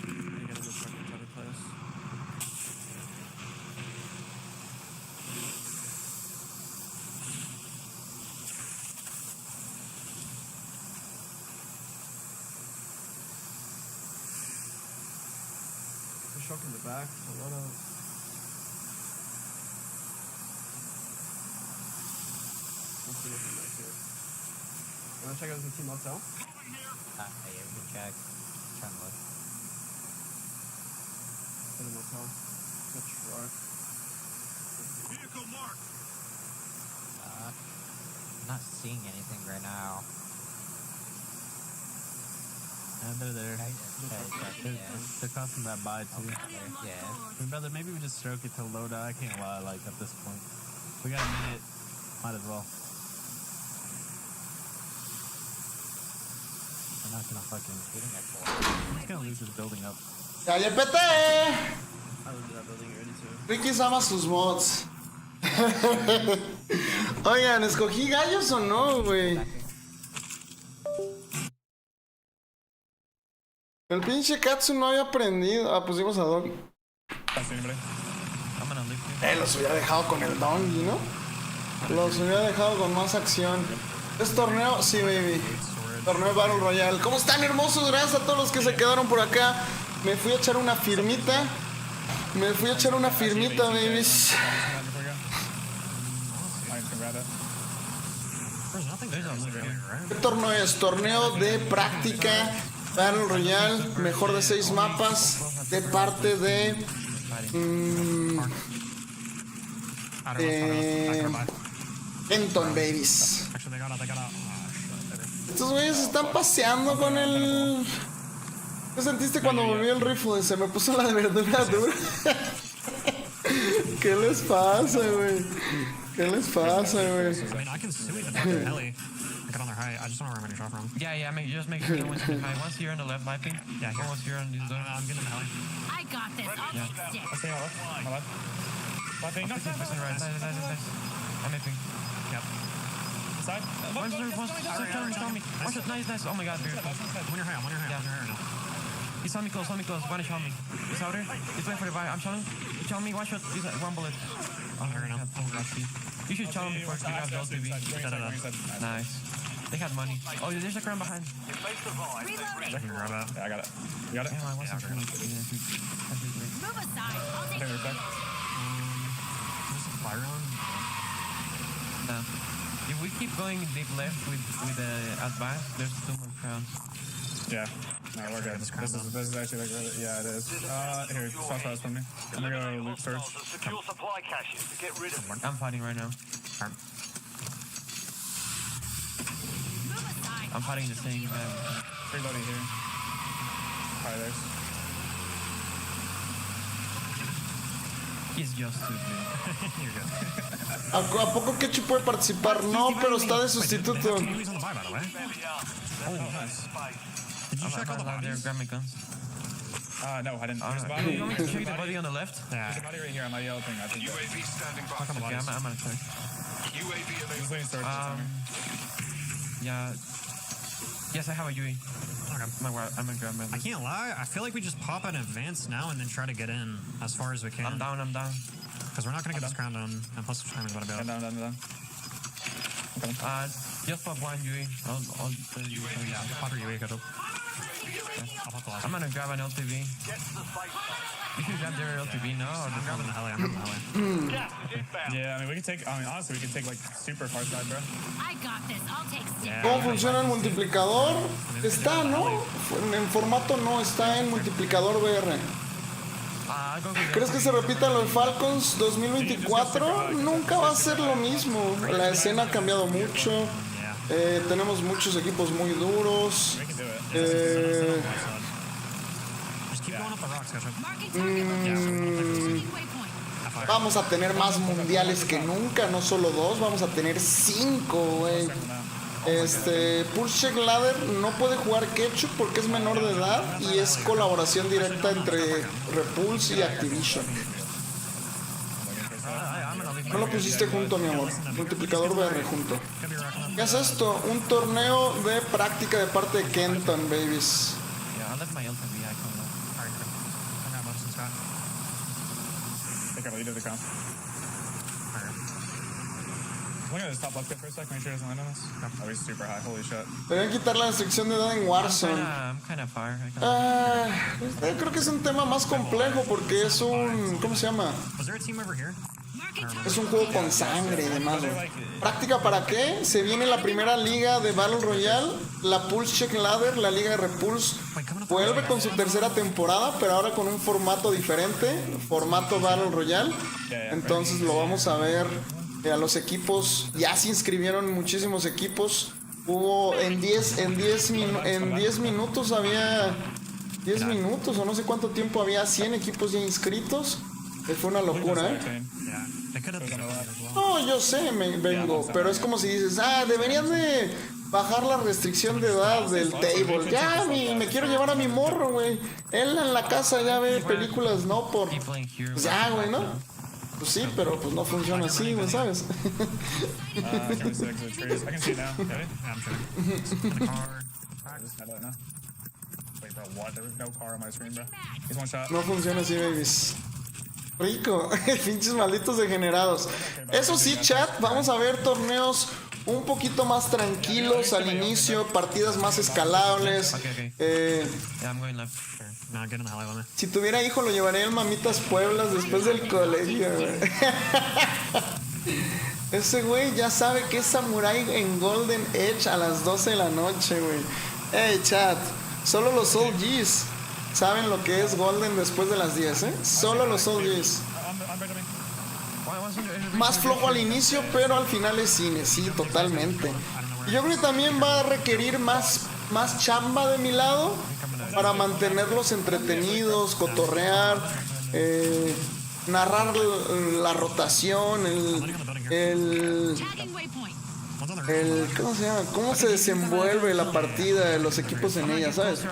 You gotta just check each other place. Shock in the back, a lot of... Let's see what's in back here. You wanna check out the team motel? Yeah, we can check. Trying to look. To the motel. The truck. Vehicle marked. I'm not seeing anything right now. And they're there. They're crossing that buy too. Yeah. I mean, brother, maybe we just stroke it to load out. I can't lie, like at this point. We got a minute. Might as well. We're not gonna fucking. We're just gonna lose this building up. ¡Cállate! I looked at that building already too. Ricky ama sus mods. Oigan, ¿escogí gallos o no, güey? El pinche Katsu no había aprendido. Ah, pusimos a Doggy. Los hubiera dejado con el Doggy, ¿no? Los hubiera dejado con más acción. ¿Es torneo? Sí, baby. Torneo Battle Royale. ¿Cómo están, hermosos? Gracias a todos los que se quedaron por acá. Me fui a echar una firmita. Babies. ¿Qué torneo es? Torneo de práctica Battle Royale, mejor de 6 mapas, de parte de Kenton, babies. Estos güeyes están paseando con el... ¿Qué sentiste cuando volvió el rifle? Se me puso la de verdura dura. ¿Qué les pasa, güey? Get on their height. I just don't remember where you shot from. Yeah, just make sure once you're on the left viping. Yeah, here. Once you're on the zone, I'm getting the heli. I got this. I'll stick. I'll stay on left. My left. Viping. Nice. I'm mapping. Yep. Side. One saw me. Nice. Oh my god, dude. On your high now. He saw me close. One shot me. He's out there. He's waiting for the vibe. I'm showing. He's showing me. One shot. He's one bullet. On her now. You should tell them before you have those TV. Nice. They have money. Oh, there's a crown behind. I can grab it. Yeah, I got it. You got it? Yeah, I want some okay. Move aside. I'll take it. There's a fire on? No. If we keep going deep left with the advance, there's 2 more crowns. Yeah. No, we're good. This is actually like really, yeah, it is. Here, swap fast from me. I'm gonna go loot search. I'm fighting right now. I'm fighting the same guy. Everybody here. Hi, there's. He's just too good. You're good. ¿A poco Ketchup puede participar? No, pero está de sustituto. Oh, nice. Did you check all the bodies? Grab my guns. No, I didn't. There's a You body. want me to check the body on the left? Yeah. There's a body right here on my yellow thing, I think. UAV standing by. Okay, I'm gonna check. UAV Just letting search yeah. Yes, I have a UE. Okay. I'm gonna grab my. I can't lie. I feel like we just pop an advance now and then try to get in as far as we can. I'm down. Because we're not gonna get this crown done. And plus, time is about to be out. I'm down. Okay. Just pop one UE. I'll yeah, pop your UE, Ketchup. I'm gonna grab an LTV. You can grab their LTV now, or I'm grabbing the heli. Yeah, I mean, we can take. I mean, honestly, we can take like super far side, bro. I got this. I'll take Yeah. ¿Cómo funciona el multiplicador? Está, ¿no? En formato no, está en multiplicador VR. ¿Crees que se repita lo de Falcons 2024? Nunca va a ser lo mismo. La escena ha cambiado mucho. Tenemos muchos equipos muy duros. Vamos a tener más mundiales que nunca, no solo 2, vamos a tener 5, güey. Pulse Ladder no puede jugar Ketchup porque es menor de edad y es colaboración directa entre Repulse y Activision. No lo pusiste junto, mi amor. Multiplicador VR junto. ¿Qué es esto? Un torneo de práctica de parte de Kenton, babies. Deberían quitar la restricción de edad en Warzone. Creo que es un tema más complejo porque es un... ¿Cómo se llama? Es un juego con sangre y demás. ¿Práctica para qué? Se viene la primera liga de Battle Royale, la Pulse Check Ladder, la liga de Repulse. Vuelve con su tercera temporada, pero ahora con un formato diferente, formato Battle Royale. Entonces lo vamos a ver. A los equipos, ya se inscribieron muchísimos equipos. Hubo en 10 minutos había 10 minutos o no sé cuánto tiempo había 100 equipos ya inscritos. Fue una locura, ¿eh? No, yo sé, me vengo, pero es como si dices, deberían de bajar la restricción de edad del table. Ya, me quiero llevar a mi morro, güey. Él en la casa ya ve películas, no por... Pues ya, güey, ¿no? Pues sí, pero pues no funciona así, güey, ¿sabes? No funciona así, babies. Rico, pinches malditos degenerados. Eso sí, chat, vamos a ver torneos un poquito más tranquilos al inicio, partidas más escalables. Si tuviera hijo lo llevaría en Mamitas Pueblas después del colegio, güey. Ese güey ya sabe que es Samurai en Golden Edge a las 12 de la noche, güey. Hey, chat, solo los OGs saben lo que es Golden después de las 10, ¿eh? Solo los OGs. Más flojo al inicio, pero al final es cine, sí, totalmente. Y yo creo que también va a requerir más chamba de mi lado para mantenerlos entretenidos, cotorrear, narrar la rotación, ¿cómo se llama? ¿Cómo se desenvuelve la partida de los equipos en ella, sabes?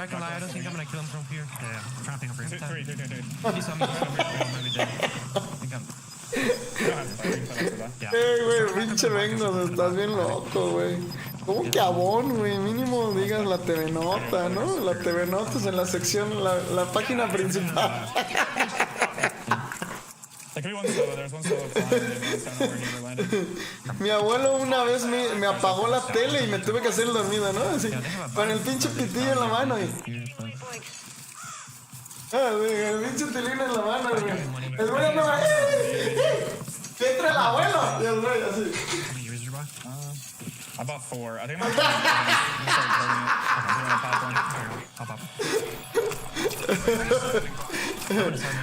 Güey, pinche vengo, estás bien loco, güey. ¿Cómo que abón, güey? Mínimo digas la TV Nota, ¿no? La TV Notas en la sección, la página principal. Mi abuelo una vez me apagó la tele y me tuve que hacer el dormido, ¿no? Así, con el pinche pitillo en la mano. El pinche telino en la mano, güey. El güey andaba, ¡que entre el abuelo! Y el güey así. About 4. I think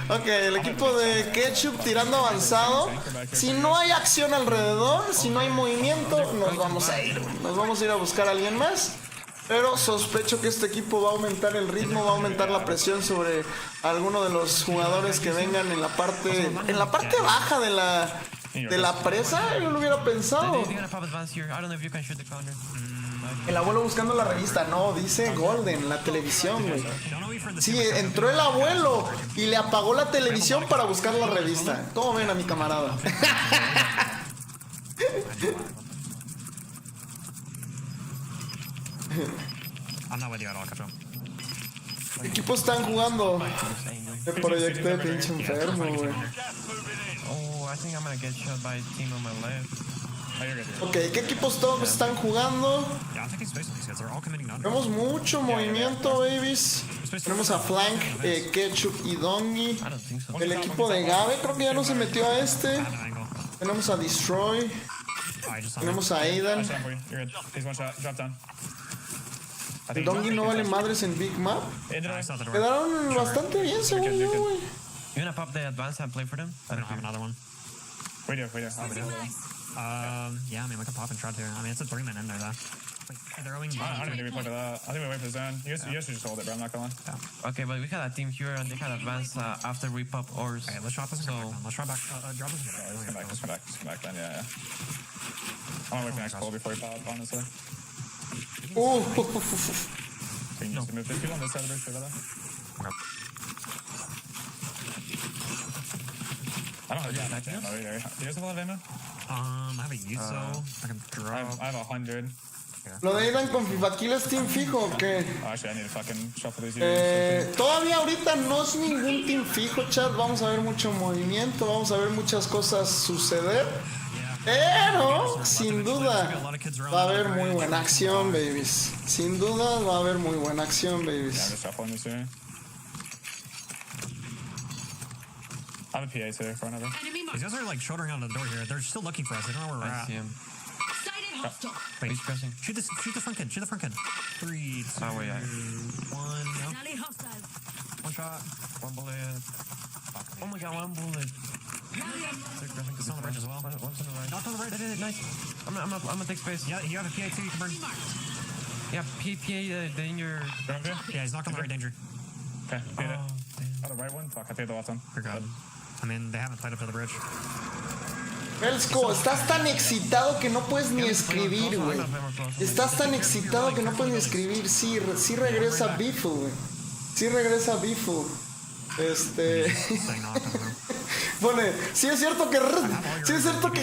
Ok, el equipo de Ketchup tirando avanzado. Si no hay acción alrededor, si no hay movimiento, nos vamos a ir. Nos vamos a ir a buscar a alguien más. Pero sospecho que este equipo va a aumentar el ritmo, va a aumentar la presión sobre alguno de los jugadores que vengan en la parte baja de la presa. Yo lo hubiera pensado. El abuelo buscando la revista, no, dice Golden, la televisión, güey. Sí, entró el abuelo y le apagó la televisión para buscar la revista. ¿Cómo ven a mi camarada? ¿Qué equipos están jugando? Me proyecté, pinche enfermo, güey. Ok, ¿qué equipos todos están jugando? Vemos mucho movimiento, babies. Tenemos a Flank, Ketchup y Dongi. El equipo de Gabe creo que ya no se metió a este. Tenemos a Destroy. Tenemos a Aidan. El Dongi no vale madres en Big Map. Quedaron bastante bien, según yo, güey. You wanna pop the advance and play for them? I don't have another one. We do. Yeah, I mean, we can pop and try to. I mean, it's a 3-man in there, though. They're going. I don't think we play for that. I think we wait for the zone. You guys should just hold it, bro. I'm not gonna lie. Yeah. Okay, but we had a team here and they can advance after we pop ours. Okay, let's drop this and come back. Let's drop back. Drop this. Let's come back then, yeah. I want to wait for the next call before we pop, honestly. Can you just move this people on this side of the bridge, brother? I don't have that ammo either. Do you guys have a lot of ammo? I have a Yuso. I can drop. I have 100. ¿Lo de Aidan con FIFA Kill es Team Fijo o qué? Actually, I need to fucking shuffle these. Todavía ahorita no es ningún Team Fijo, chat. Vamos a ver mucho movimiento, vamos a ver muchas cosas suceder. Pero, sin duda, va a haber muy buena acción, babies. Sin duda, va a haber muy buena acción, babies. I have a PA too for another. These guys are like shouldering onto the door here. They're still looking for us. They don't know where we're at. Wait, shoot the front kid. Shoot the front kid. 3, 2, 1. No. One shot. One bullet. Oh my god, one bullet. It's on the bridge as well. One's on the right. Knocked on the right. I did it. Nice. I'm gonna take space. Yeah, you have a PA too. You can burn. Yeah, PA danger. Yeah, he's knocked on the right danger. Okay, hit it. Oh, the right one? Fuck, I paid the left one. You're good. I mean, they haven't played up to the bridge. Elsco, estás tan excitado que no puedes ni escribir, güey. Estás tan excitado que no puedes ni escribir. Sí regresa Biffle, güey. Sí regresa Biffle. Pone, sí es cierto que... Sí es cierto que...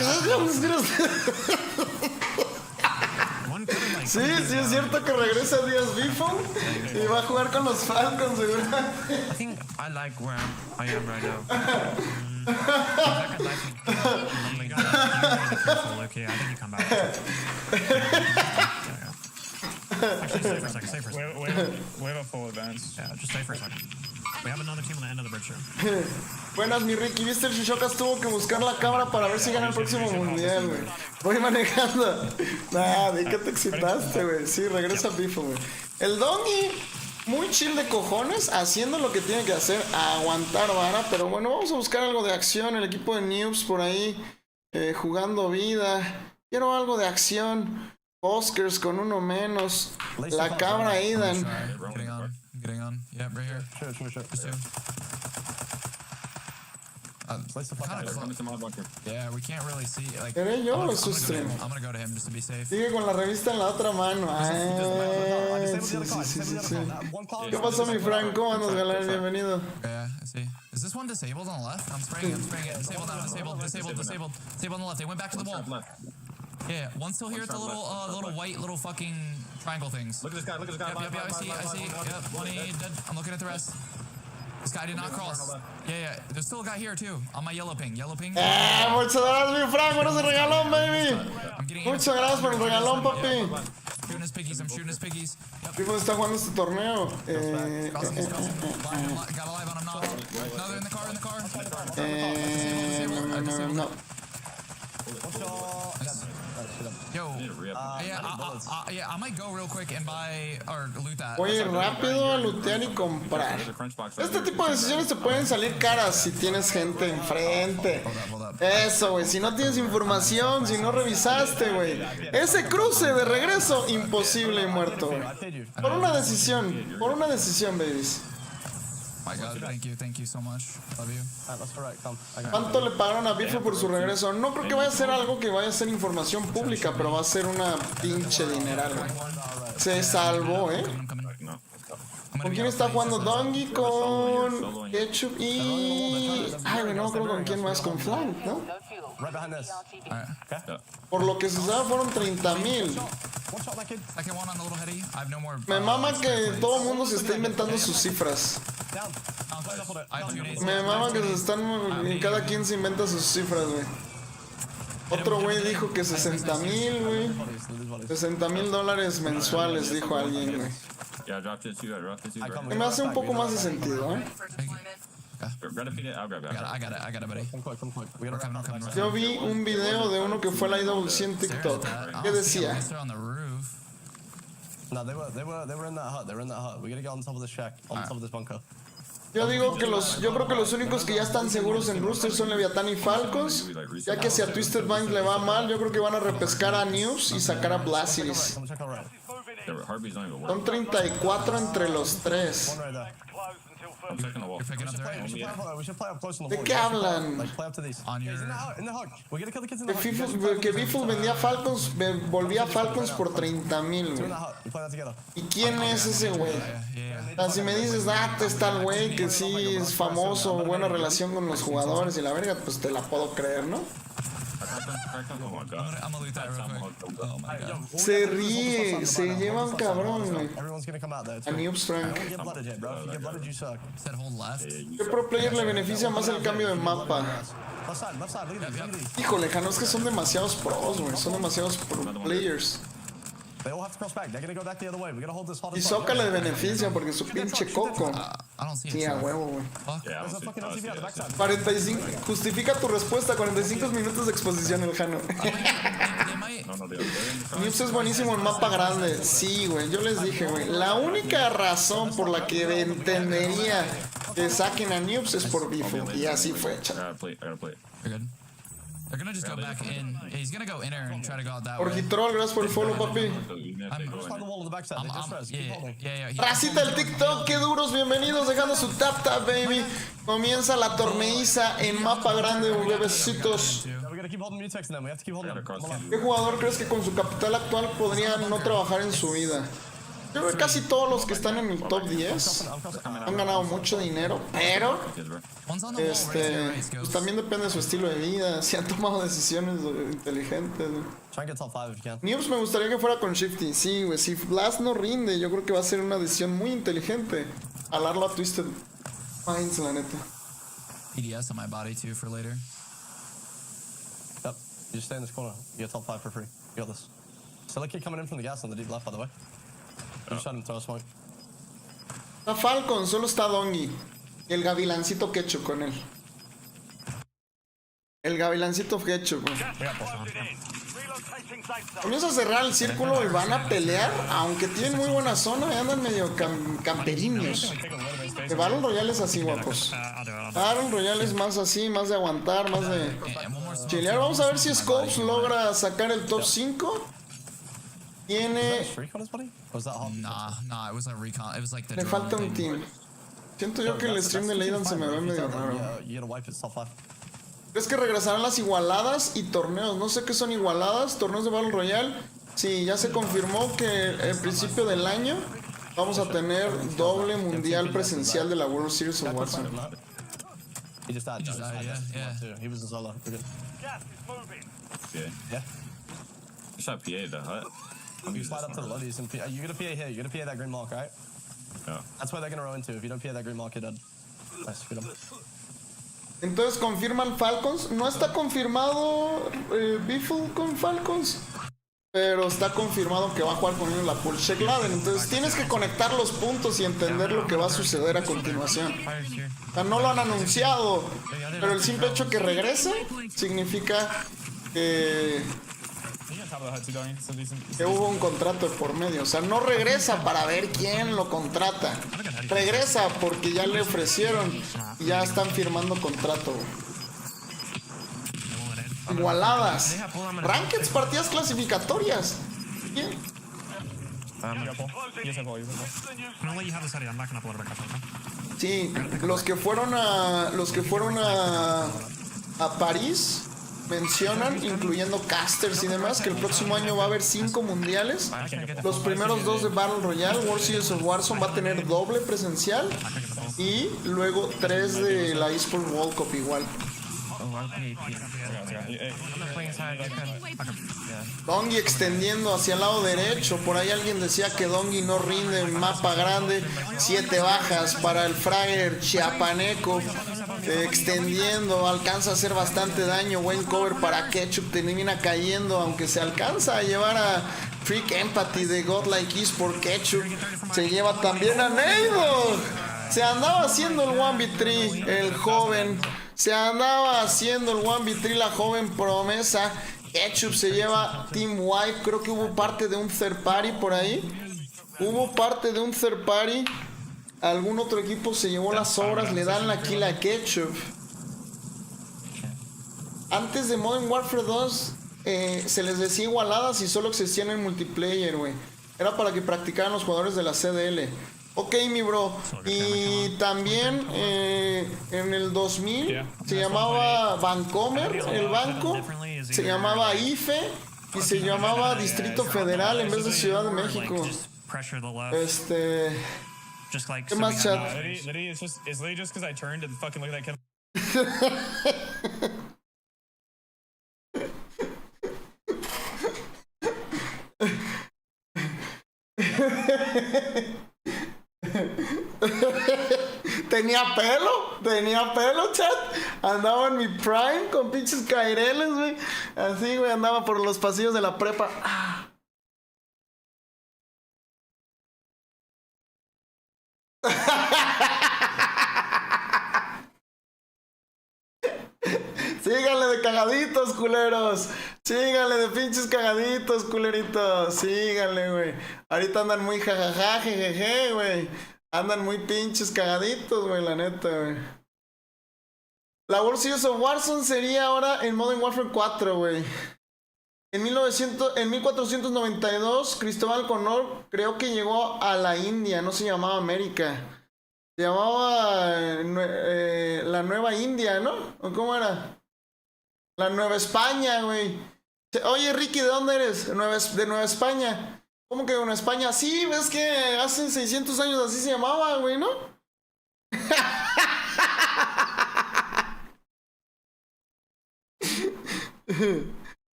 Sí es cierto que regresa Díaz Biffle y va a jugar con los Falcons, seguramente. I think I like where I am right now. Okay, I think you come back. Actually, stay for a second. We have a full advance. Yeah, just stay for a second. We have another team on the end of the bridge here. Buenas, mi Ricky. ¿Viste el Shishokas tuvo que buscar la cámara para ver si gana el próximo mundial, güey? Voy manejando. Nah, di que te excitaste, güey. Sí, regresa Biffle, güey. El Dongi, muy chill de cojones, haciendo lo que tiene que hacer, aguantar vara. Pero bueno, vamos a buscar algo de acción. El equipo de Noobs por ahí, jugando vida. Quiero algo de acción. Oscars con uno menos. La cabra Aidan. Getting on. Yeah, right here. Sure. Just do. Yeah, we can't really see. Like, ¿Seré yo o su stream? I'm gonna go to him just to be safe. Sigue con la revista en la otra mano. Sí. ¿Qué pasó, mi Frank? ¿Cómo andas, galán? Bienvenido. Yeah, I see. Is this one disabled on the left? I'm spraying it. Disabled now. Disabled on the left. They went back to the wall. Yeah, one's still here at the little white little fucking triangle things. Look at this guy. Yep, I see. Yep, 20 dead. I'm looking at the rest. This guy did not cross. Yeah. There's still a guy here too. On my yellow ping. Muchas gracias, mi Frank, por ese regalón, baby. Muchas gracias por el regalón, papi. Shooting his piggies. I'm shooting his piggies. ¿Cómo está jugando este torneo? Got alive on him now. No, they're in the car. No. Yo, I might go real quick and buy or loot that. Voy a ir rápido a lootear y comprar. Este tipo de decisiones te pueden salir caras si tienes gente enfrente. Eso, güey. Si no tienes información, si no revisaste, güey. Ese cruce de regreso, imposible y muerto, güey. Por una decisión, babies. My God, thank you so much. Love you. ¿Cuánto le pagaron a Biffo por su regreso? No creo que vaya a ser algo que vaya a ser información pública, pero va a ser una pinche dineral, güey. Se salvó, ¿Con quién está jugando Dongi? Con Ketchup y... Ay, güey, no creo con quién más, con Flank, ¿no? Por lo que se sabe fueron 30,000. Me mama que todo el mundo se está inventando sus cifras. Me mama que cada quien se inventa sus cifras, güey. Otro güey dijo que 60,000, güey. $60,000 mensuales, dijo alguien, güey. Me hace un poco más de sentido, I got it, buddy. Yo vi un video de uno que fue la IWC en TikTok. ¿Qué decía? No, they were in that hut. They were in that hut. We gotta get on top of the shack, on top of this bunker. Yo creo que los únicos que ya están seguros en Rooster son Leviatán y Falcons, ya que si a Twisted Mind le va mal, yo creo que van a repescar a News y sacar a Blasiris. Son 34 entre los tres. ¿De qué hablan? Que Biffle vendía Falcons, volvía Falcons por 30,000, güey. ¿Y quién es ese güey? Si me dices, está el güey que sí es famoso, buena relación con los jugadores y la verga, pues te la puedo creer, ¿no? Se ríe, se lleva un cabrón, güey. A Noobs Frank. ¿Qué pro player le beneficia más el cambio de mapa? Híjole, Jano, es que son demasiados pros, güey. Son demasiados pro players. Y Soca le beneficia porque su pinche coco. Sí, a huevo, güey. 45, justifica tu respuesta, 45 minutos de exposición el Jano. Nips es buenísimo en mapa grande. Sí, güey, yo les dije, güey. La única razón por la que entendería que saquen a Nips es por Biffle. Y así fue, chaval. They're gonna just go back in. He's gonna go inner and try to go out that way. Orgitrol, gracias por el follow, papi. Racita el TikTok, qué duros, bienvenidos, dejando su tap, baby. Comienza la torneiza en mapa grande, bebecitos. ¿Qué jugador crees que con su capital actual podría no trabajar en su vida? Yo creo que casi todos los que están en el top 10 han ganado mucho dinero, pero pues también depende de su estilo de vida, si han tomado decisiones inteligentes. News me gustaría que fuera con Shifty, sí, güey, si Blast no rinde, yo creo que va a ser una decisión muy inteligente jalarlo a Twisted Minds, la neta. PDS on my body too for later. Yep, you just stay in this corner, you get top 5 for free, you got this. Still a kid coming in from the gas on the deep left, by the way. Está Falcon, solo está Dongi. Y el gavilancito Ketchup con él. El gavilancito Ketchup, güey. Comienza a cerrar el círculo y van a pelear, aunque tienen muy buena zona y andan medio camperinos. Que Battle Royale es así, guapos. Battle Royale es más así, más de aguantar, más de chilear. Vamos a ver si Scopes logra sacar el top 5. Tiene... Nah, it wasn't a recon. It was like the le falta un team. Siento yo que el stream de Leidan se me ve medio raro. ¿Crees que regresarán las igualadas y torneos? No sé qué son igualadas, torneos de Battle Royale. Sí, ya se confirmó que al principio del año vamos a tener doble mundial presencial de la World Series of Warzone. You slide up to the lobbies and you're gonna PA here, you're gonna PA that green mark, right? Yeah. That's where they're gonna row into. If you don't PA that green mark, you're dead. Entonces confirman Falcons. No está confirmado Biffle con Falcons, pero está confirmado que va a jugar con ellos la Porsche Gladen. Entonces tienes que conectar los puntos y entender lo que va a suceder a continuación. O sea, no lo han anunciado, pero el simple hecho que regrese significa que hubo un contrato por medio. O sea, no regresa para ver quién lo contrata. Regresa porque ya le ofrecieron y ya están firmando contrato. Igualadas. Rankeds, partidas clasificatorias. Bien. Sí, los que fueron a París mencionan, incluyendo casters y demás, que el próximo año va a haber 5 mundiales. Los primeros 2 de Battle Royale, World Series of Warzone, va a tener doble presencial. Y luego 3 de la eSports World Cup igual. Dongi extendiendo hacia el lado derecho. Por ahí alguien decía que Dongi no rinde en mapa grande. 7 bajas para el Fragger chiapaneco. Extendiendo, alcanza a hacer bastante daño. Buen cover para Ketchup, termina cayendo, aunque se alcanza a llevar a Freak Empathy de Godlike Esport. Ketchup se lleva también a Neidog. Se andaba haciendo el 1v3 el joven. Se andaba haciendo el 1v3 la joven promesa. Ketchup se lleva Team White. Creo que hubo parte de un third party por ahí. Hubo parte de un third party. Algún otro equipo se llevó las obras. Le dan la kill a Ketchup. Antes de Modern Warfare 2 se les decía igualadas y solo existían en multiplayer, güey. Era para que practicaran los jugadores de la CDL. Ok, mi bro. Y también en el 2000 se llamaba Vancomer, el banco. Se llamaba IFE y se llamaba Distrito Federal en vez de Ciudad de México. ¿Qué más, chat? It's literally just because I turned and fucking looked at that kid. Tenía pelo, chat. Andaba en mi prime con pinches caireles, güey. Así, güey, andaba por los pasillos de la prepa. Síganle de cagaditos, culeros. Síganle de pinches cagaditos, culeritos. Síganle, güey. Ahorita andan muy jajaja, jejeje, güey. Andan muy pinches cagaditos, güey, la neta, güey. La World Series of Warzone sería ahora en Modern Warfare 4, güey. En 1492, Cristóbal Colón creo que llegó a la India, no se llamaba América. Se llamaba la Nueva India, ¿no? ¿O cómo era? La Nueva España, güey. Oye, Ricky, ¿de dónde eres? De Nueva España. ¿Cómo que de Nueva España? Sí, ves que hace 600 años así se llamaba, güey, ¿no?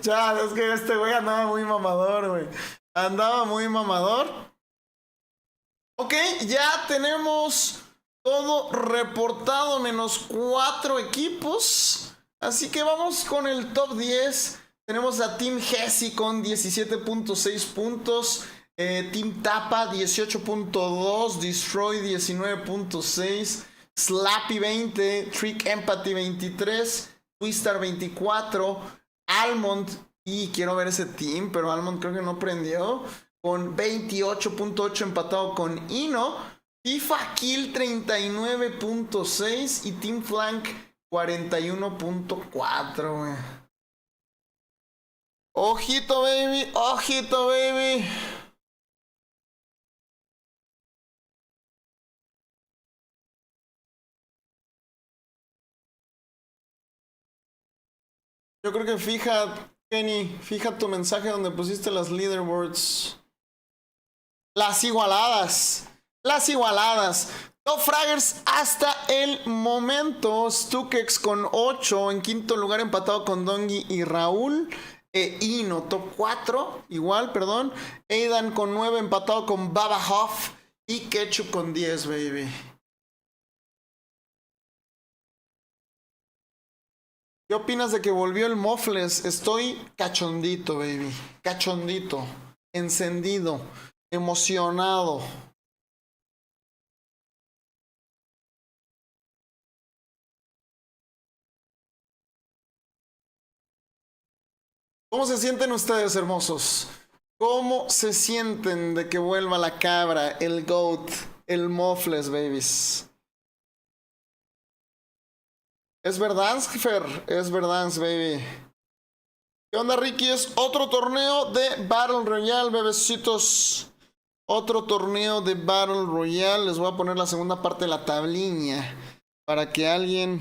Ya, es que este güey andaba muy mamador, güey. Andaba muy mamador. Ok, ya tenemos todo reportado menos 4 equipos. Así que vamos con el top 10. Tenemos a Team Hesi con 17.6 puntos. Team Tapa 18.2. Destroy 19.6. Slappy 20. Trick Empathy 23. Twistar 24. Almond, y quiero ver ese team, pero Almond creo que no prendió. Con 28.8 empatado con Ino. FIFA Kill 39.6 y Team Flank 41.4, güey. Ojito, baby. Ojito, baby. Yo creo que Kenny, fija tu mensaje donde pusiste las leaderboards. Las igualadas. No Fraggers hasta el momento. Stukex con 8. En quinto lugar empatado con Dongi y Raúl. Ino top 4. Igual, perdón. Aidan con 9 empatado con Baba Huff. Y Ketchup con 10, baby. ¿Qué opinas de que volvió el Mofles? Estoy cachondito, baby. Cachondito. Encendido. Emocionado. ¿Cómo se sienten ustedes, hermosos? ¿Cómo se sienten de que vuelva la cabra, el goat, el Mofles, babies? Es verdad, Fer. Es verdad, baby. ¿Qué onda, Ricky? Es otro torneo de Battle Royale, bebecitos. Otro torneo de Battle Royale. Les voy a poner la segunda parte de la tabliña para que alguien...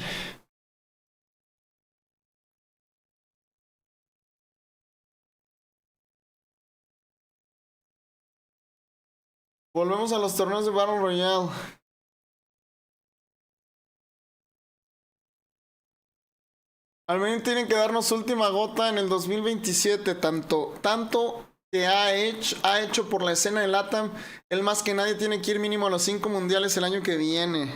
Volvemos a los torneos de Battle Royale. Al menos tienen que darnos su última gota en el 2027. Tanto que ha hecho por la escena de LATAM. Él más que nadie tiene que ir mínimo a los 5 mundiales el año que viene.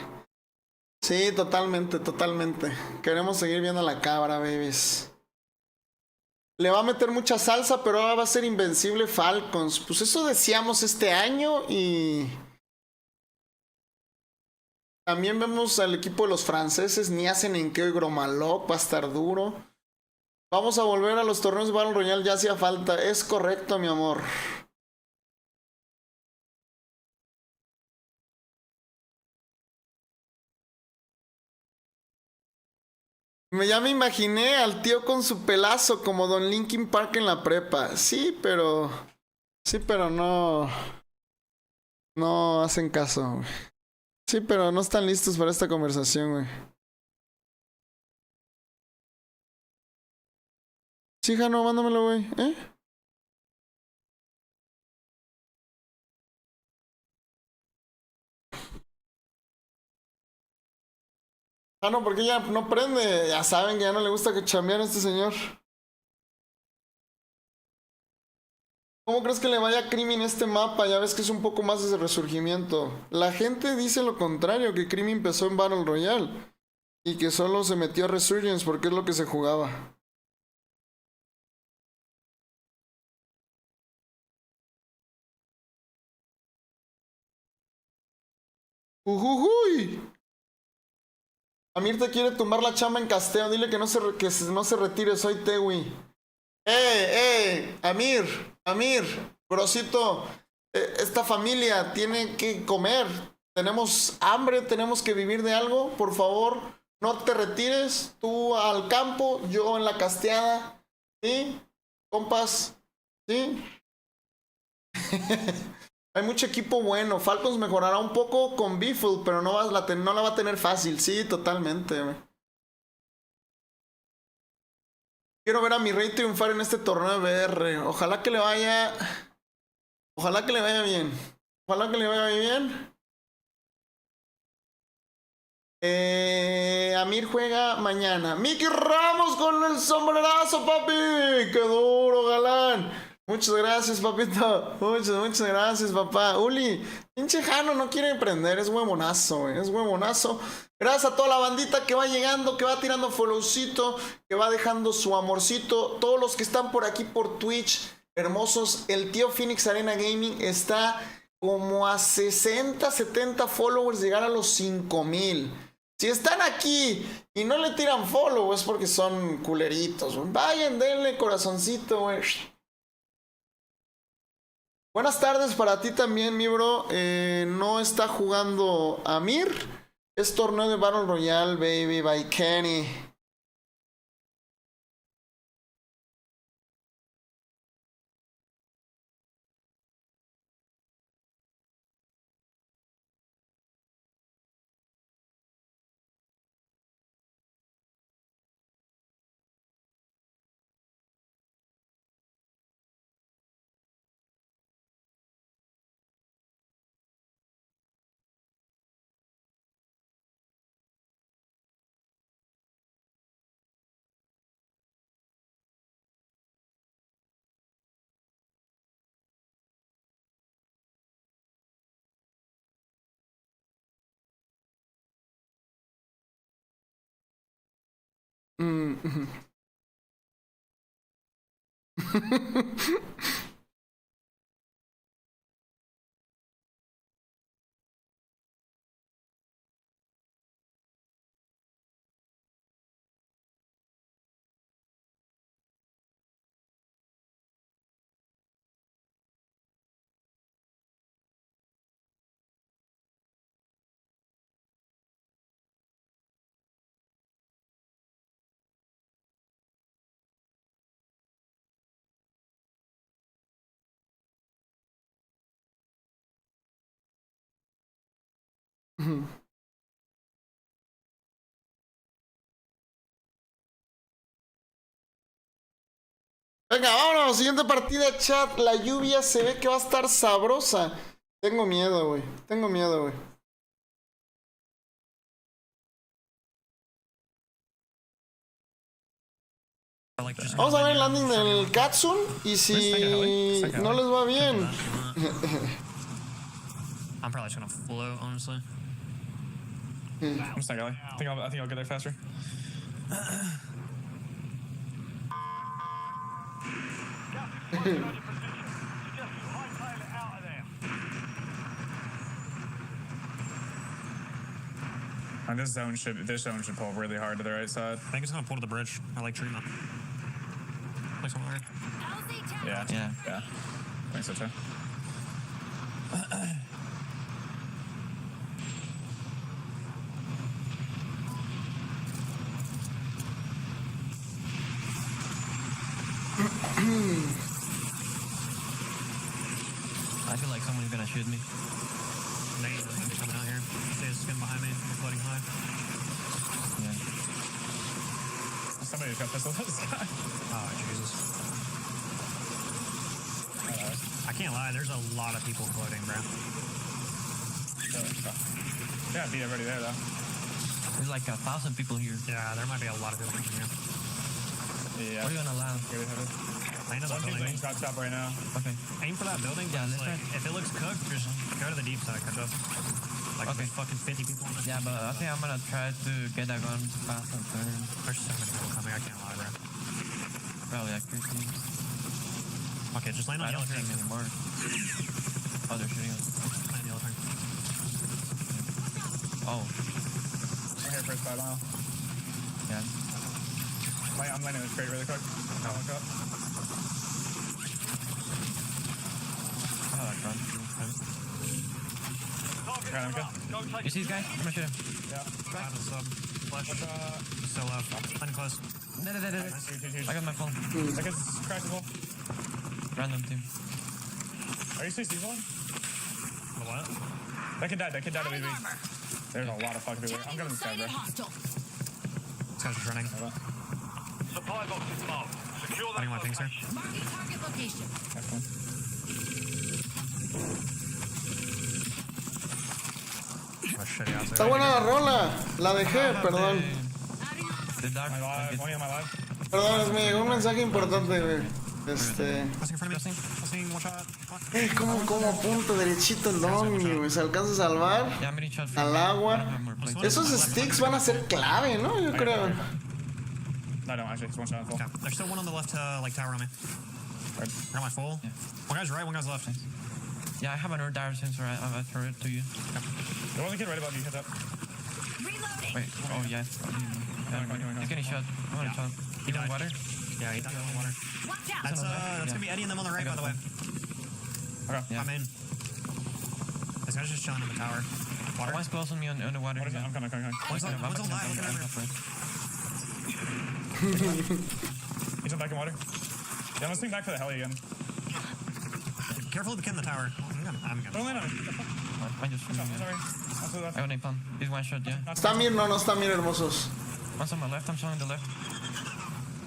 Sí, totalmente, totalmente. Queremos seguir viendo a la cabra, babies. Le va a meter mucha salsa, pero ahora va a ser invencible Falcons. Pues eso decíamos este año y... También vemos al equipo de los franceses, Niasen en que Gromalok va a estar duro. Vamos a volver a los torneos de Battle Royale, ya hacía falta. Es correcto, mi amor. Ya me imaginé al tío con su pelazo como Don Linkin Park en la prepa. Sí, pero no... No hacen caso, güey. Sí, pero no están listos para esta conversación, güey. Sí, Jano, mándamelo, güey. Jano, ¿por qué ya no prende? Ya saben que ya no le gusta que chambean a este señor. ¿Cómo crees que le vaya a Crimin este mapa? Ya ves que es un poco más de resurgimiento. La gente dice lo contrario, que Crimin empezó en Battle Royale. Y que solo se metió a Resurgence porque es lo que se jugaba. ¡Ujujuy! Amir te quiere tumbar la chamba en casteo. Dile que no se retire, soy Tewi. Amir, brosito. Esta familia tiene que comer. Tenemos hambre, tenemos que vivir de algo. Por favor, no te retires. Tú al campo, yo en la casteada. ¿Sí? Compas. ¿Sí? Hay mucho equipo bueno. Falcons mejorará un poco con Biffle, pero no la va a tener fácil. Sí, totalmente. Quiero ver a mi rey triunfar en este torneo de BR. Ojalá que le vaya... Ojalá que le vaya bien. Ojalá que le vaya bien. Amir juega mañana. Mickey Ramos con el sombrerazo, papi. ¡Qué duro, galán! Muchas gracias, papito. Muchas gracias, papá. Uli, pinche Jano no quiere emprender. Es huevonazo, güey. Es huevonazo. Gracias a toda la bandita que va llegando, que va tirando followcito, que va dejando su amorcito. Todos los que están por aquí por Twitch, hermosos. El tío Phoenix Arena Gaming está como a 60, 70 followers, llegar a los 5,000. Si están aquí y no le tiran follow, es porque son culeritos. Vayan, denle corazoncito, güey. Buenas tardes para ti también, mi bro. No está jugando Amir. Es torneo de Battle Royale, baby, by Kenny. Venga, vámonos. Siguiente partida, chat. La lluvia se ve que va a estar sabrosa. Tengo miedo, güey. Tengo miedo, güey. Vamos a ver el landing del Katsun. Y si no les va bien. I'm probably just gonna float, honestly. I'm just not gonna lie. I think I'll get there faster. And this zone should pull really hard to the right side. I think it's gonna pull to the bridge. I like treatment. Like somewhere. Yeah. I think so too. I feel like someone's gonna shoot me. Nate, coming out here. See his skin behind me. They're floating high. Yeah. Somebody just got pistol at this guy. Oh, Jesus. I can't lie, there's a lot of people floating, bro. Yeah, beat everybody there, though. There's like 1,000 people here. Yeah, there might be a lot of people in here. Yeah. What are you gonna land? Land on the building. Top right now. Okay. Aim for that building. Yeah, let's like, if it looks cooked, just go to the deep side, catch up. Like Okay. fucking 50 people on it. Yeah, but I think I'm gonna try to get that gun fast and turn. There's so many people coming, I can't lie, bro. Probably like 15. Okay, just land on I yellow don't turn. think anymore. Oh, they're shooting us. Land yellow turn. Oh. I'm here first 5 mile. Yeah. I'm landing this crate really quick. I'll look up. Oh, that's run. Okay, okay. You see these guys? I'm gonna shoot him. Yeah. I have a sub. Flash. Still left. Landing close. I got my phone. That guy's cracked as well. Random team. Are you still seeing one? The what? That kid died to BB. There's a lot of fucking people. I'm coming this guy, bro. This guy's just running. Supply box is marked. Secure that Running my ping, sir. Marking target location. Oh, shit, yeah, Está buena la rola. La dejé, perdón. Perdón, me llegó un mensaje importante, güey. ¿Cómo apunta derechito el Domini, güey? ¿Se alcanza a salvar? Al agua. Esos sticks van a ser clave, ¿no? Yo creo. No, actually, it's one shot full. Okay. There's still one on the left, like, tower on me. Right. Am I full? Yeah. One guy's right, one guy's left. Yeah, I have another dire sensor. I'll throw it to you. The one kid right above you, hit up. Wait. Oh, yeah. He's getting shot. I'm gonna shot. He died. Water? Yeah, he died in the water. That's gonna be Eddie and them on the right, by the way. Okay. Yeah. I'm in. This guy's just chilling in the tower. Water. One's close on me on the water. What is it? I'm coming. One's on live, looking over. He jumped back in water. Yeah, let's swing back for the heli again. Careful of the kid in the tower. I'm gonna. Don't land on it. I just Sorry. I got napalm. He's one shot, yeah. Está Mir, no está Mir, hermosos. One's on my left, I'm showing the left.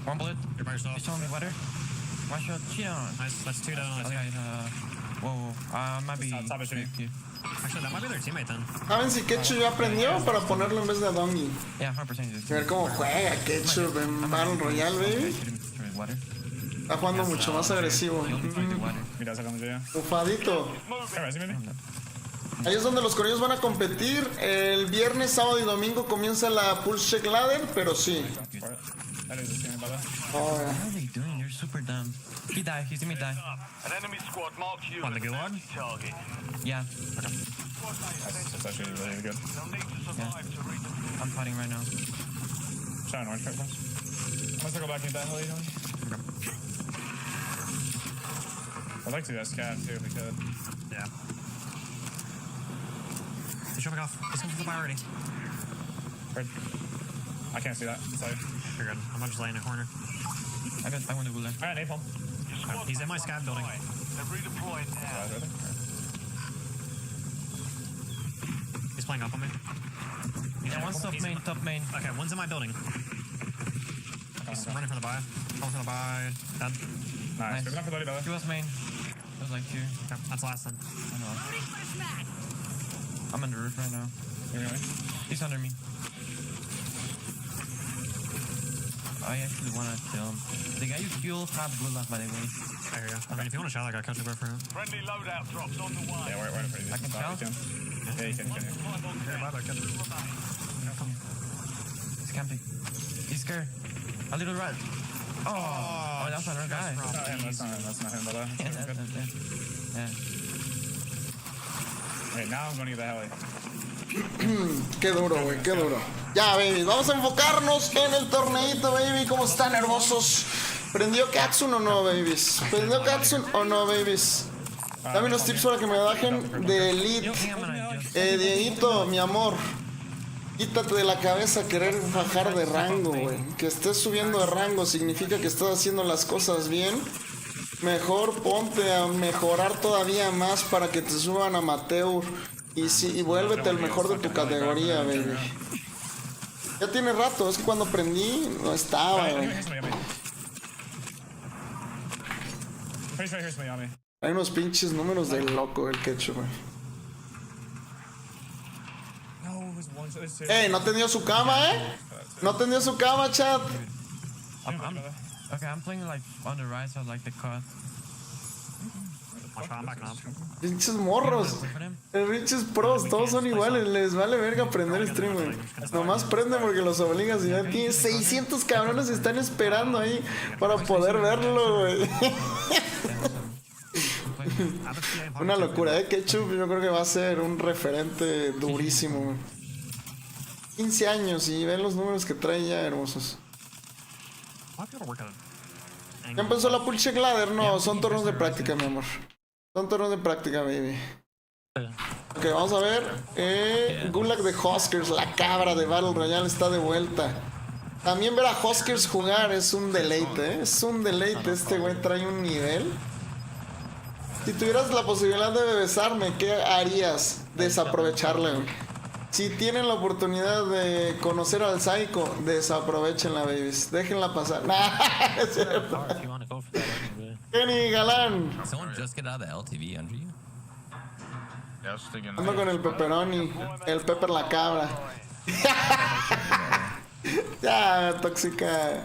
One bullet. You're by yourself. He's showing me water. One shot, down. Nice, that's 2 down on this guy. Whoa. Might be. Actually, that might be their teammate then. ¿Saben si Ketchup ya aprendió para ponerlo en vez de Donkey? Yeah, 100%. A ver cómo juega Ketchup en Battle Royale, baby. Está jugando mucho más agresivo. Bufadito. Ahí es donde los coreanos van a competir. El viernes, sábado y domingo comienza la Pulse Check Ladder, pero sí. That is a scam, by the way. Oh, yeah. What are they doing? You're super dumb. He died. He's gonna die. An enemy squad marks you On the as gulag? target. Yeah. That's actually really good. Yeah. I'm fighting right now. Try an orange pick first. I'm gonna circle back into that heli, Tony. I'd like to do that scav too if we could. Yeah. He's jumping off. He's coming for the buy already. Bird. I can't see that. Sorry. You're good. I'm just laying in a corner. I want to go there. Alright, napalm. He's in my scav building. They're redeploying now. He's playing up on me. Yeah, one's top main, top main. Okay, one's in my building. He's running for the buy. Going for the buy. Dead. Nice. Good enough for Lodi, He was main. It was like two. Okay, that's last then. I know. I'm on the roof right now. He's under me. I actually want to kill him. The guy you kill had good luck, by the way. There you go. I mean, if you want to shot that guy, catch a go for him. Friendly loadout drops on the way. Yeah, we're in a pretty I can decent spot. shout. Yeah, you can. He's camping. He's scared. A little red. Oh, that's another guy. That's not him, that's not him, by the way. Yeah, that's it. Yeah. Okay, now I'm going to get the heli. Qué duro, güey, qué duro. Ya, baby, vamos a enfocarnos en el torneito, baby. ¿Cómo están hermosos? ¿Prendió Katsun o no, babies? ¿Prendió Katsun o no, babies? Dame unos tips para que me bajen de Elite. Dieguito, mi amor, quítate de la cabeza querer bajar de rango, güey. Que estés subiendo de rango significa que estás haciendo las cosas bien. Mejor ponte a mejorar todavía más para que te suban a amateur. Y vuélvete el mejor de tu categoría, baby. Ya tiene rato, es que cuando aprendí no estaba, güey. Hay unos pinches números de loco el quecho, güey. ¡Ey! No tendió su cama, No tendió su cama, chat. Okay, I'm playing like on the right, so like the cut. Pinches morros, pinches pros, todos son iguales, les vale verga aprender stream, güey. Nomás prende porque los obligas y ya tienes 600 cabrones están esperando ahí para poder verlo, güey. Una locura, Ketchup, yo creo que va a ser un referente durísimo, güey. 15 años y ven los números que trae ya, hermosos. ¿Ya empezó la Pulche Ladder? No, son torneos de práctica, mi amor. Son torneos de práctica, baby. Ok, vamos a ver. Gulag de Huskers, la cabra de Battle Royale está de vuelta. También ver a Huskers jugar es un deleite, Es un deleite, este güey trae un nivel. Si tuvieras la posibilidad de besarme, ¿qué harías? Desaprovecharle, güey. Si tienen la oportunidad de conocer al Psycho, desaprovechenla, babies. Déjenla pasar. Nah, es cierto. Kenny Galán. Someone just get out of the LTV under you? Ando con el pepperoni. El pepper la cabra. Ya, tóxica.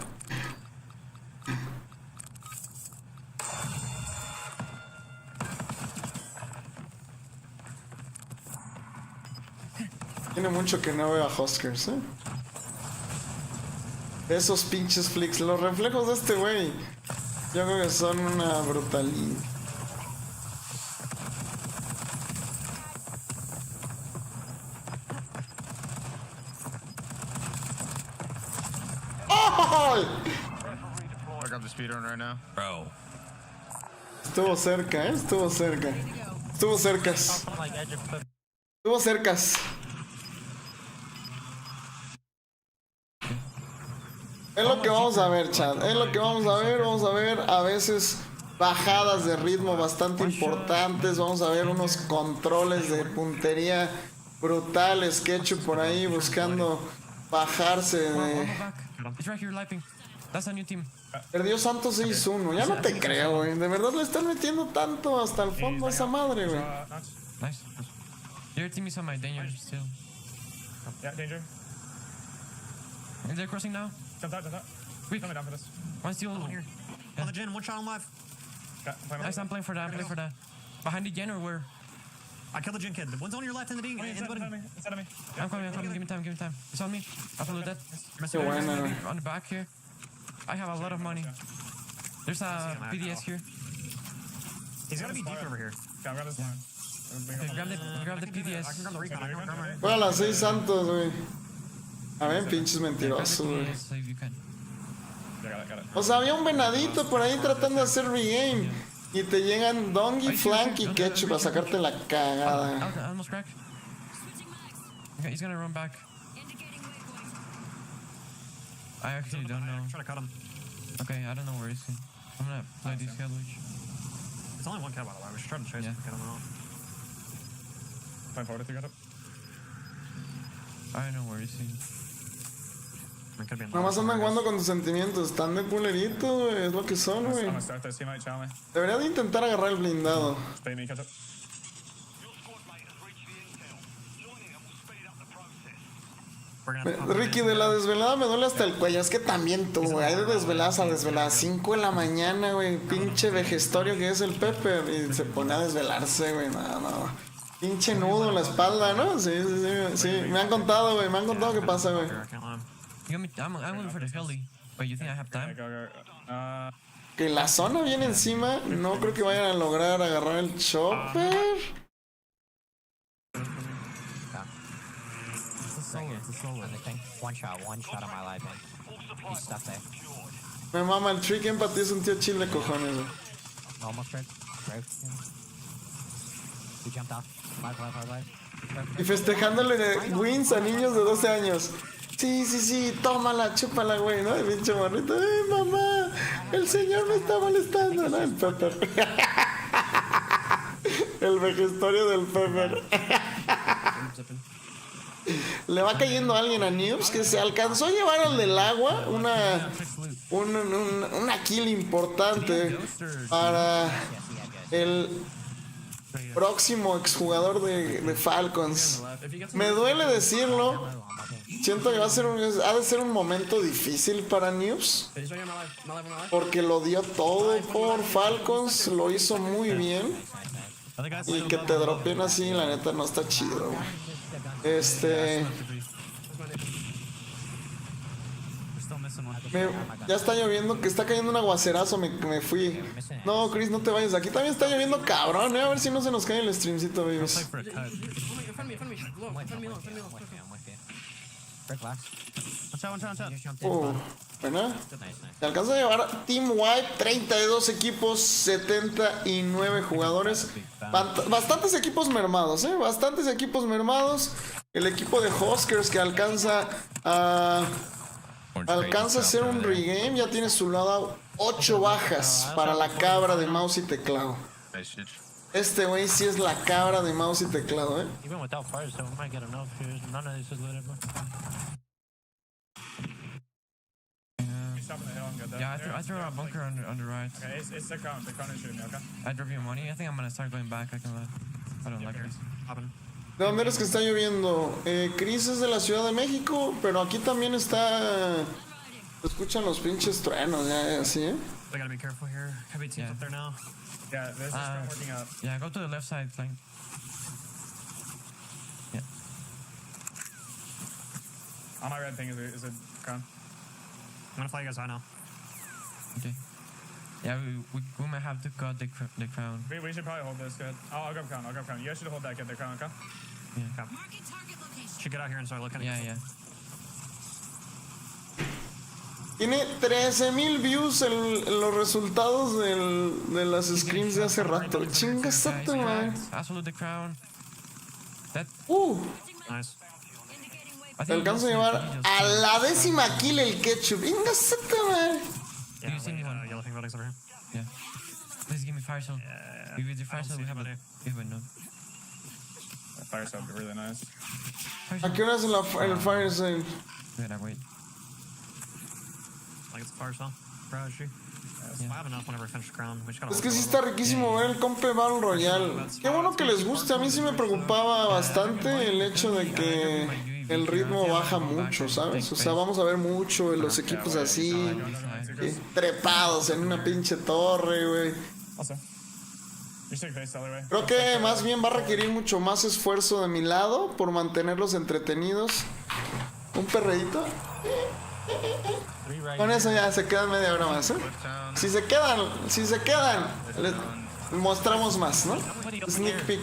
Tiene mucho que no veo a Huskers, Esos pinches flicks, los reflejos de este güey, yo creo que son una brutalidad. ¡Oh! I got the speedrun right now. Bro. Estuvo cerca, Estuvo cerca. Estuvo cercas. Estuvo cercas. Es lo que vamos a ver, chat. Es lo que vamos a ver. Vamos a ver a veces bajadas de ritmo bastante importantes. Vamos a ver unos controles de puntería brutales. Ketchup por ahí buscando bajarse de... Perdió Santos 6-1. Ya no te creo, güey. De verdad le están metiendo tanto hasta el fondo a esa madre, güey. Nice. Your team is on my danger still. Yeah, danger. Is they crossing now? Jump out. Quick. Coming down for this. One steal. Here. On the gen, one shot on live. Nice, I'm playing for that. Behind the gen or where? I killed the gen kid. The one's on your left in the ding. Inside of me. I'm coming. Give me time. It's on me. I follow that. Qué buena, güey. On the back here. I have a lot of money. There's a PDS here. He's gotta be deep over here. Okay, grab this line. Okay, grab the PDS. I can grab the recon. I can grab my... Fue a las 6 Santos, güey. A ver, pinches mentirosos, güey. So if you can. Got it. O sea, había un venadito por ahí tratando de hacer regame. Y te llegan Dongy, Flank y Ketchup a sacarte la cagada. Almost cracked. Okay, he's gonna run back. I actually don't know. I'm trying to cut him. Okay, I don't know where he's going. I'm gonna play this Hellwitch. It's only one cat, by the way. We should try to chase him. Get him out. Point forward if you got it. I don't know where he's going. Nomás andan jugando con tus sentimientos. Están de culerito, güey. Es lo que son, güey. I'm gonna start this. He might chow me. Debería de intentar agarrar el blindado. Bait me, catch up. Ricky, de la desvelada me duele hasta el cuello. Es que también tú, güey. Hay de desveladas a desveladas. 5 de la mañana, güey. Pinche vejestorio que es el Pepper. Y se pone a desvelarse, güey. No. Pinche nudo en la espalda, ¿no? Sí. Me han contado, güey. Me han contado qué pasa, güey. I'm going for the heli, but you think I have time? Que la zona viene encima. No creo que vayan a lograr agarrar el chopper. One shot on my life, man. He's stuck there. Me mama el trick empathy, es un tío chile, cojones, güey. Almost right. We jumped off. Live. Y festejándole wins a niños de 12 años. Sí, tómala, chúpala, güey, ¿no? El pinche morrito, mamá, el señor me está molestando, ¿no? El Pepper. El vejestorio del Pepper. Le va cayendo a alguien a Noobs que se alcanzó a llevar al del agua una kill importante para el próximo exjugador de Falcons. Me duele decirlo. Siento que ha de ser un momento difícil para Noobs, porque lo dio todo por Falcons, lo hizo muy bien. Y que te dropeen así, la neta, no está chido, güey. Ya está lloviendo, que está cayendo un aguacerazo, me fui. No, Chris, no te vayas. Aquí también está lloviendo cabrón, a ver si no se nos cae el streamcito, babies. Buena. Se alcanza a llevar Team Wipe, 32 equipos, 79 jugadores. Bastantes equipos mermados, bastantes equipos mermados. El equipo de Huskers que alcanza a hacer un regame, ya tiene su lado 8 bajas para la cabra de mouse y teclado. Este güey sí es la cabra de mouse y teclado, Even without fire, so we might get enough here. None of this is looted, bro. Yeah, I threw a bunker on the right. Okay, it's the crown. The crown is shooting me, okay? I drove you money. I think I'm gonna start going back. I don't like this. ¿De dónde eres que está lloviendo? Chris es de la Ciudad de México, pero aquí también está... Se escuchan los pinches truenos, ya, así, We gotta be careful here. Heavy teams up there now. Yeah, there's this one working up. Yeah, go to the left side flank. Yeah. On my red ping is a crown. I'm gonna fly you guys high now. Okay. Yeah, we might have to cut the crown. We should probably hold this good. I'll grab crown. You guys should hold that, get the crown, okay? Yeah. Should get out here and start looking. Yeah. Tiene 13,000 views los resultados de las screams de hace rato. Chingasate, man. Absolute the crown. Nice. Te alcanzo a llevar a la 10ª kill el Ketchup. Chingasate, man. Yeah, yellow ping buildings over here. Yeah. Please give me fire zone. With the fire zone, we have a no. That fire zone would be really nice. ¿A qué hora es el fire zone? Wait. Like it's a fire zone. Probably. I have enough whenever I finish the crown. Es que sí está riquísimo ver el Compe Battle Royale. Qué bueno que les guste. A mí sí me preocupaba bastante el hecho de que el ritmo baja mucho, ¿sabes? O sea, vamos a ver mucho de los equipos así, trepados en una pinche torre, güey. Creo que más bien va a requerir mucho más esfuerzo de mi lado por mantenerlos entretenidos. Un perreíto. Con eso ya se quedan media hora más, ¿eh? Si se quedan, les mostramos más, ¿no? Sneak peek.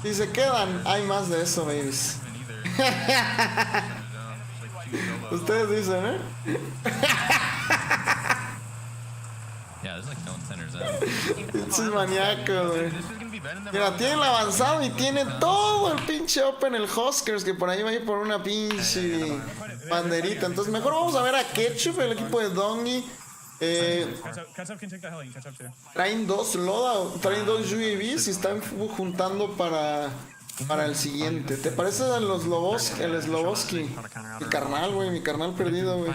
Si se quedan, hay más de eso, babies. Ustedes dicen, ¿eh? Pinches maníacos, güey. Mira, tiene el avanzado y tiene todo el pinche Open, el Huskers, que por ahí va a ir por una pinche banderita. Entonces, mejor vamos a ver a Ketchup, el equipo de Dongi. Traen dos Loda, traen dos UAVs y están juntando para el siguiente. ¿Te parece a los Sloboski? El Sloboski. Mi carnal, güey, mi carnal perdido, güey.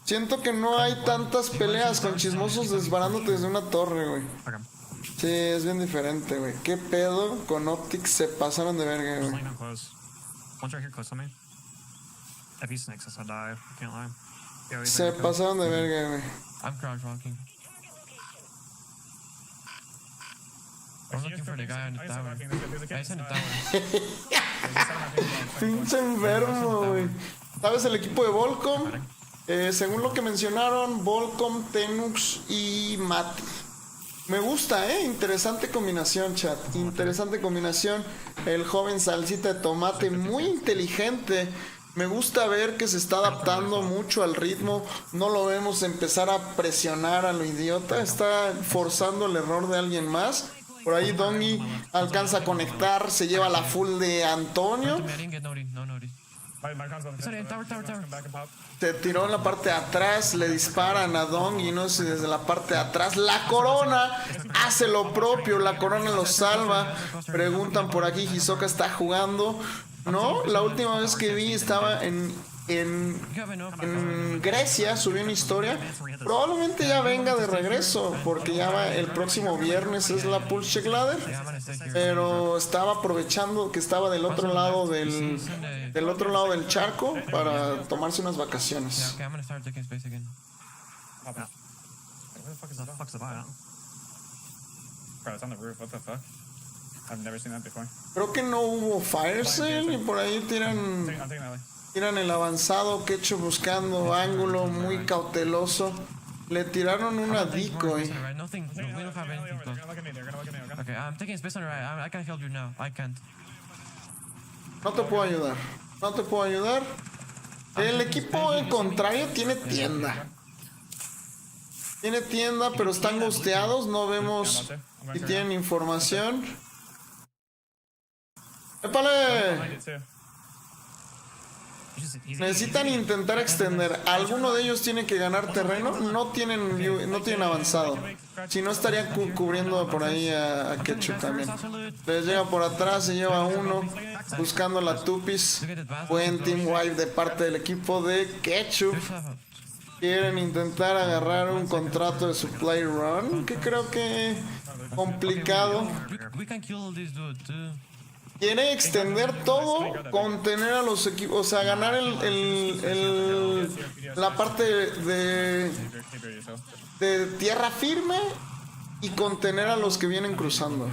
Siento que no hay tantas peleas con chismosos disparándote desde una torre, güey. Sí, es bien diferente, güey. ¿Qué pedo con Optics? Se pasaron de verga, güey. Se pasaron de verga, güey. I'm crouch walking. I'm looking for the guy on the tower. Guys on the tower. Pinche enfermo, güey. ¿Sabes el equipo de Volcom? Según lo que mencionaron, Volcom, Tenux y Mati. Me gusta, interesante combinación, chat. Interesante combinación. El joven salsita de tomate, muy inteligente. Me gusta ver que se está adaptando mucho al ritmo. No lo vemos empezar a presionar a lo idiota. Está forzando el error de alguien más. Por ahí Dongi alcanza a conectar. Se lleva la full de Antonio. Se tiró en la parte de atrás. Le disparan a Dongi, no sé, desde la parte de atrás. La Corona hace lo propio. La Corona lo salva. Preguntan por aquí, Hisoka está jugando. No, la última vez que vi estaba en Grecia, subió una historia. Probablemente ya venga de regreso, porque ya va el próximo viernes es la Pulse Ladder. Pero estaba aprovechando que estaba del otro lado del charco para tomarse unas vacaciones. Creo que no hubo fire sale y por ahí tiran el avanzado. Ketchup buscando ángulo, muy cauteloso. Le tiraron una decoy. No te puedo ayudar. No te puedo ayudar. El equipo contrario tiene tienda. Tiene tienda, pero están gusteados. No vemos si tienen información. ¡Épale! Necesitan intentar extender. Alguno de ellos tiene que ganar terreno. No tienen avanzado. Si no, estarían cubriendo por ahí a Ketchup también. Les llega por atrás, se lleva uno. Buscando la Tupis. Buen team wipe de parte del equipo de Ketchup. Quieren intentar agarrar un contrato de supply run, que creo que complicado. Quiere extender todo, contener a los equipos, o sea, ganar la parte de tierra firme y contener a los que vienen cruzando.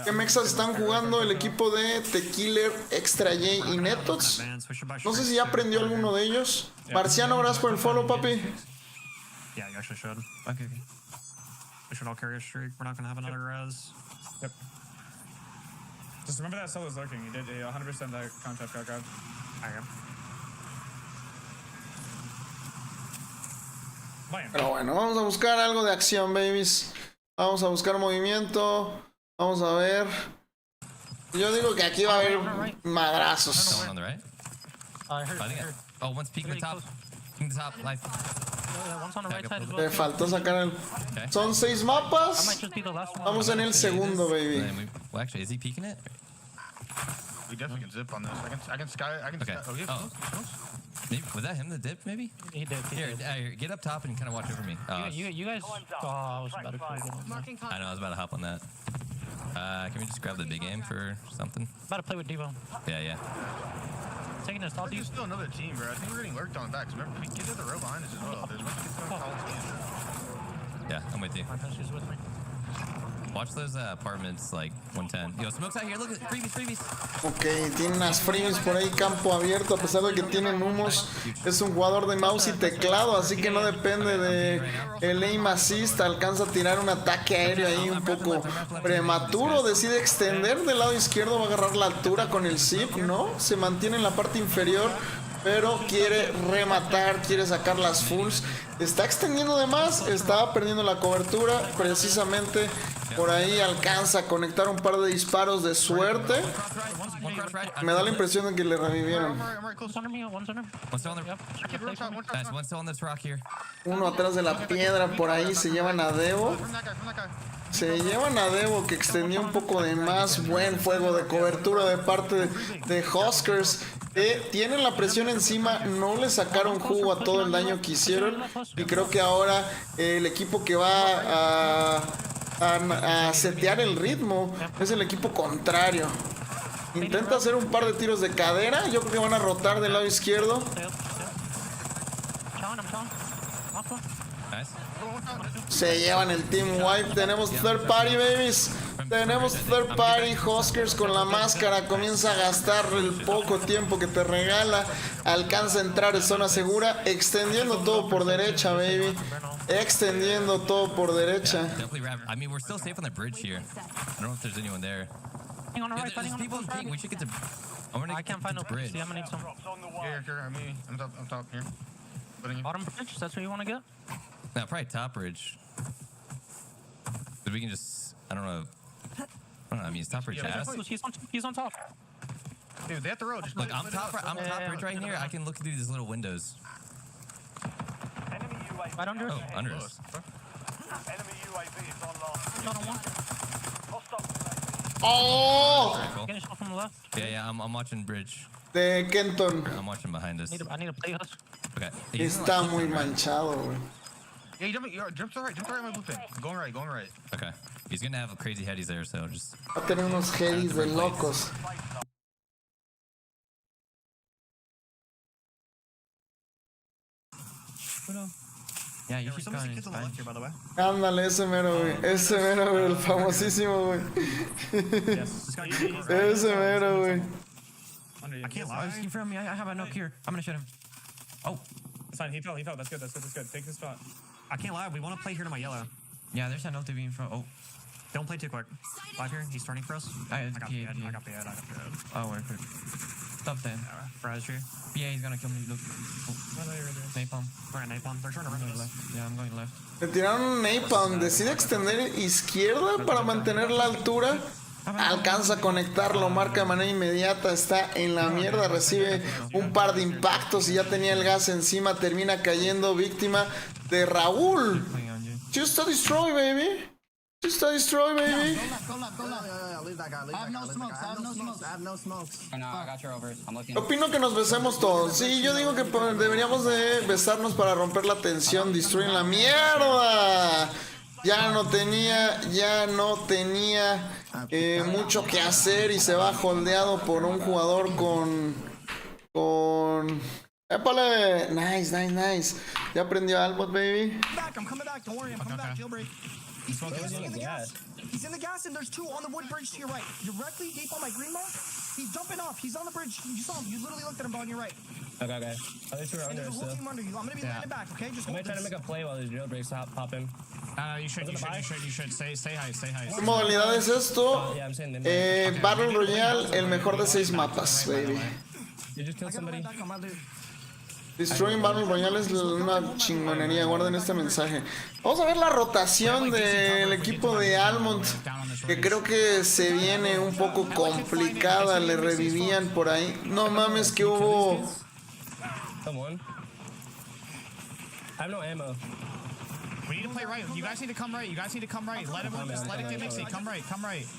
¿Qué mexas están jugando el equipo de Tequiller, Extra J y Netox? No sé si ya aprendió alguno de ellos. Marciano, gracias por el follow, papi. We should all carry a streak. We're not going to have another res. Yep. Just remember that Solo's lurking. He did 100% that contract got grabbed. Pero bueno, vamos a buscar algo de acción, babies. Vamos a buscar movimiento. Vamos a ver. Yo digo que aquí va a haber madrazos. Oh, one's peeking the top. Peeking the top, life. Le faltó sacar el... Son 6 mapas. Vamos en el segundo, baby. Well, actually, is he peeking it? We definitely can zip on this. I can sky. Okay. Maybe, was that him that dipped, maybe? He did. Here, get up top and kind of watch over me. You guys... Oh, I was about to I know, I was about to hop on that. Can we just grab the big aim for something? About to play with Devo. Yeah. Taking this, There's still another team, bro. I think we're getting lurked on back. Remember, we get to the row behind us as well. There's much to Yeah, I'm with you. My is with me. Watch those apartments, like 110. Yo, smoke's out here. Look at freebies. Ok, tiene unas freebies por ahí, campo abierto. A pesar de que tienen humos, es un jugador de mouse y teclado, así que no depende de el aim assist. Alcanza a tirar un ataque aéreo ahí un poco prematuro. Decide extender del lado izquierdo, va a agarrar la altura con el zip, ¿no? Se mantiene en la parte inferior, pero quiere rematar, quiere sacar las fulls. Está extendiendo de más, estaba perdiendo la cobertura. Precisamente por ahí alcanza a conectar un par de disparos de suerte. Me da la impresión de que le revivieron. Uno atrás de la piedra, por ahí se llevan a Devo. Que extendió un poco de más. Buen fuego de cobertura de parte de Huskers. Tienen la presión encima, no le sacaron jugo a todo el daño que hicieron. Y creo que ahora el equipo que va a setear el ritmo es el equipo contrario. Intenta hacer un par de tiros de cadera. Yo creo que van a rotar del lado izquierdo. Se llevan el team wipe. Tenemos third party, babies. Tenemos third party. Huskers con la máscara comienza a gastar el poco tiempo que te regala. Alcanza a entrar en zona segura, extendiendo todo por derecha, baby. Extendiendo todo por derecha. I mean, we're still safe on the bridge here. I don't know if there's anyone there. Hang on, alright, there's people in pink. We should get to. I can't find no bridge. I'm gonna need some. Here, I'm top here. Bottom bridge, that's where you want to get? No, probably top bridge. But we can just. I don't know. I mean, it's top bridge ass. He's on top. Dude, they have the road. Just look, I'm top bridge right here. I can look through these little windows. Right under us? Oh, under us. Enemy UAV is online. Oh! Getting shot from the left. Yeah, I'm watching bridge. De Kenton. I'm watching behind us. I need to play us. Okay. Está muy manchado, güey. Yeah, jump to right, my blueprint. Going right. Okay. He's gonna have crazy headies there, so just. Va a tener unos headies de locos. Yeah, you should go in. Here, by the way. Ándale, ese mero, güey. Ese mero, güey. El famosísimo, güey. Ese mero, güey. I can't lie. He's in front of me. I have a knock here. I'm gonna shoot him. Oh. It's fine. He fell. That's good. Take the spot. I can't lie. We want to play here to my yellow. Yeah, there's an LTV in front. Oh. Don't play too quick. Live here. He's turning for us. I got the head. Oh, wait. Stop then. Fraz here. Yeah, he's gonna kill me. Look. Napalm. We're at Napalm. They're trying to run us. Yeah, I'm going left. Le tiraron un napalm. Decide extender izquierda para mantener la altura. Alcanza a conectarlo, marca de manera inmediata. Está en la mierda. Recibe un par de impactos y ya tenía el gas encima. Termina cayendo víctima de Raúl. Just a destroy, baby. Just a destroy, baby. Go left. Leave that guy. I have no smokes. No, I got your overs. I'm looking. Opino que nos besemos todos. Sí, yo digo que deberíamos de besarnos para romper la tensión. Destruyen la mierda. Ya no tenía mucho que hacer y se va holdeado por un jugador con... ¡Épale! Nice. Ya aprendió Albot, baby. I'm coming back. Don't worry, I'm coming back. Jailbreak. He's in the gas. He's in the gas, and there's two on the wood bridge to your right. Directly deep on my green mark. He's jumping off. He's on the bridge. You saw him. You literally looked at him on your right. Okay. Other two are under us still. I'm gonna be landing back, okay? Just I might try to make a play while the jailbreaks pop in. You should. Stay high. ¿Qué modalidad es esto? Battle Royale, el mejor de 6 mapas, baby. You just killed somebody. Destroying Battle Royale es una chingonería. Guarden este mensaje. Vamos a ver la rotación del equipo de Almond, que creo que se viene un poco complicada. Le revivían por ahí. No mames que hubo... Someone. I have no ammo. We need to play right. You guys need to come right. Let it get mixy. Come right.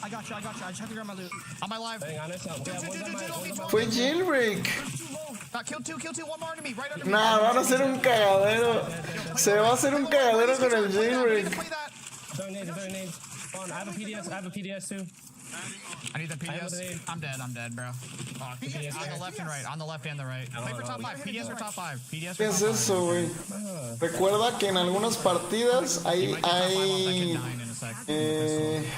I got you. I just have to grab my loot. On my live. Hang on, Fue jailbreak. Kill two. One more enemy. Right under me. Nah, van a hacer un cagadero. Se va a hacer un cagadero con el jailbreak. Throwing nades. I have a PDS too. I need the PDS. I'm dead, bro. PDS on the left and right. On the left and the right. Play for top 5. PDS or top 5. PDS ¿Qué or es top 5. eso, güey? Recuerda que en algunas partidas hay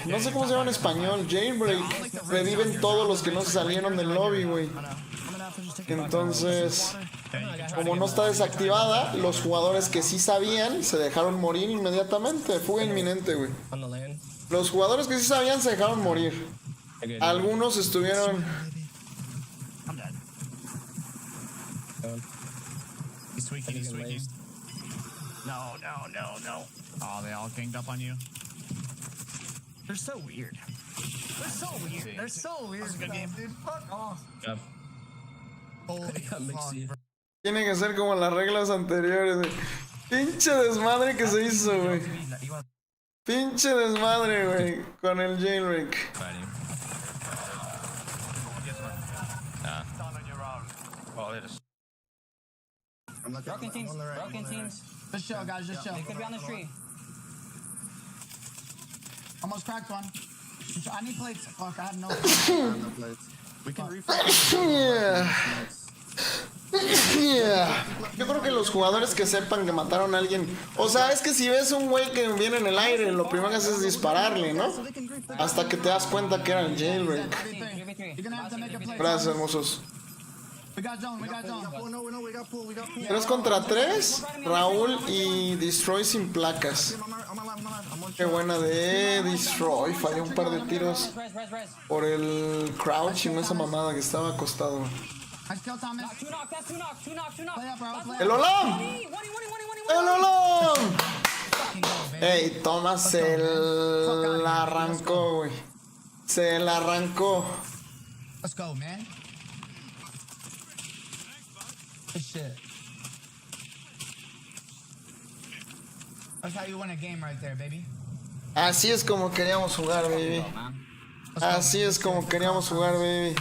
no sé cómo se llama en español, jailbreak. Reviven todos los que no se salieron del lobby, güey. Entonces, como no está desactivada, los jugadores que sí sabían se dejaron morir inmediatamente. Fuga inminente, güey. Los jugadores que sí sabían se dejaron morir. Algunos estuvieron... He's tweaking. No. Oh, they all ganged up on you. They're so weird. They're so weird. That's a good game, dude. Fuck off. Yeah. Holy fuck, bro. Tiene que ser como las reglas anteriores, güey. Pinche desmadre que se hizo, güey. Pinche desmadre, güey. Con el jailbreak. Broken teams. Just chill, guys, just chill. They could be on the street. Almost cracked one. I need plates. Fuck, I have no plates. We can Yeah. Yo creo que los jugadores que sepan que mataron a alguien, o sea, es que si ves un güey que viene en el aire, lo primero que haces es dispararle, ¿no? Hasta que te das cuenta que era el jailbreak. Gracias, hermosos. 3 contra 3, Raúl y Destroy sin placas. Qué buena de Destroy. Falló un par de tiros por el crouch y esa mamada que estaba acostado. ¡El Olón! ¡El Olón! Ey, Thomas se la arrancó, güey. Se la arrancó. Let's go, man. Good shit. That's how you win a game right there, baby. Así es como queríamos jugar, baby. Así es como queríamos jugar, baby.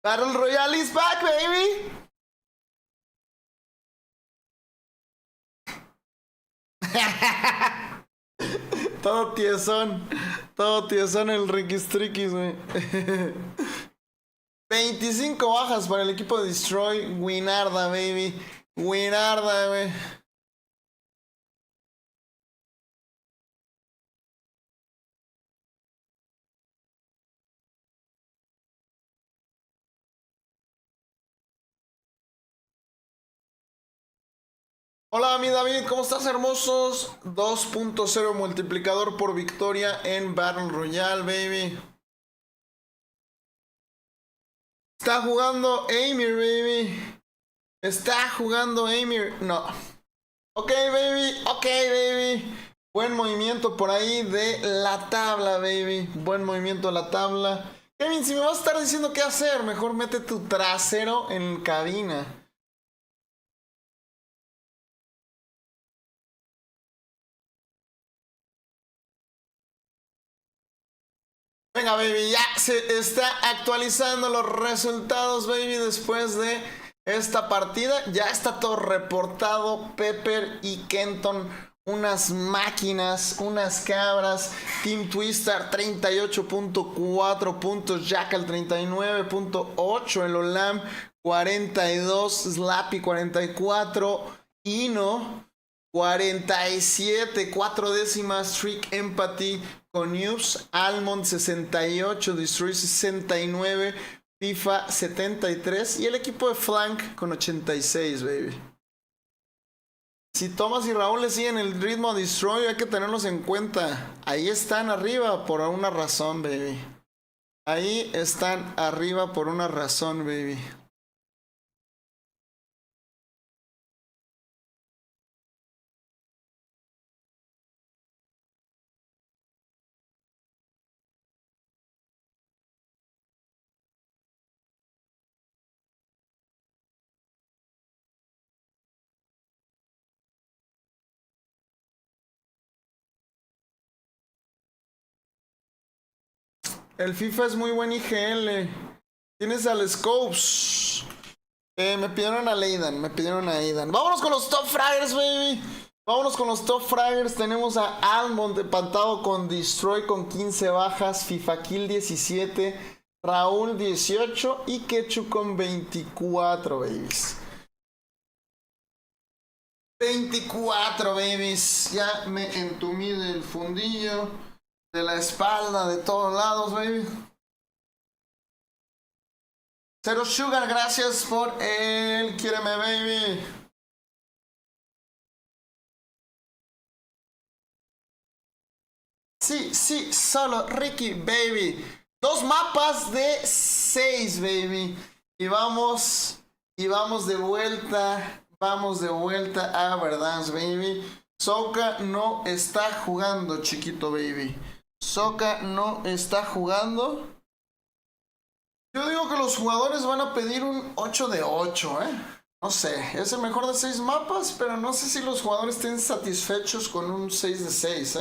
Battle Royale is back, baby. Todo tiesón el Riquistriquis, güey. 25 bajas para el equipo de Destroy. Winarda, baby. Winarda, güey. Hola, mi David, ¿cómo estás, hermosos? 2.0 multiplicador por victoria en Battle Royale, baby. Está jugando Amir, baby. Está jugando Amir. No. Ok, baby. Buen movimiento por ahí de la tabla, baby. Buen movimiento de la tabla. Kevin, si me vas a estar diciendo qué hacer, mejor mete tu trasero en cabina. Venga, baby, ya se está actualizando los resultados, baby, después de esta partida. Ya está todo reportado. Pepper y Kenton, unas máquinas, unas cabras. Team Twister, 38.4 puntos. Jackal, 39.8. El Olam, 42. Slappy, 44. Ino, 47. 4 décimas. Trick Empathy con Noobs. Almond, 68. Destroy, 69. FIFA, 73. Y el equipo de Flank con 86, baby. Si Thomas y Raúl le siguen el ritmo a Destroy, hay que tenerlos en cuenta. Ahí están arriba por una razón, baby. Ahí están arriba por una razón, baby. El FIFA es muy buen IGL. Tienes al Scopes. Me pidieron a Leidan. Vámonos con los top fraggers, baby. Vámonos con los top fraggers. Tenemos a Almond empatado con Destroy con 15 bajas, FIFA Kill 17, Raúl 18 y Ketchup con 24, babies. 24, babies. Ya me entumí del fundillo, de la espalda, de todos lados, baby. Zero Sugar, gracias por el Quiéreme, baby. Sí, sí, solo Ricky, baby. 2 mapas de 6, baby. Y vamos de vuelta. Vamos de vuelta a Verdansk, baby. Soka no está jugando, chiquito, baby. Soka no está jugando. Yo digo que los jugadores van a pedir un 8 de 8, No sé, es el mejor de 6 mapas, pero no sé si los jugadores estén satisfechos con un 6 de 6,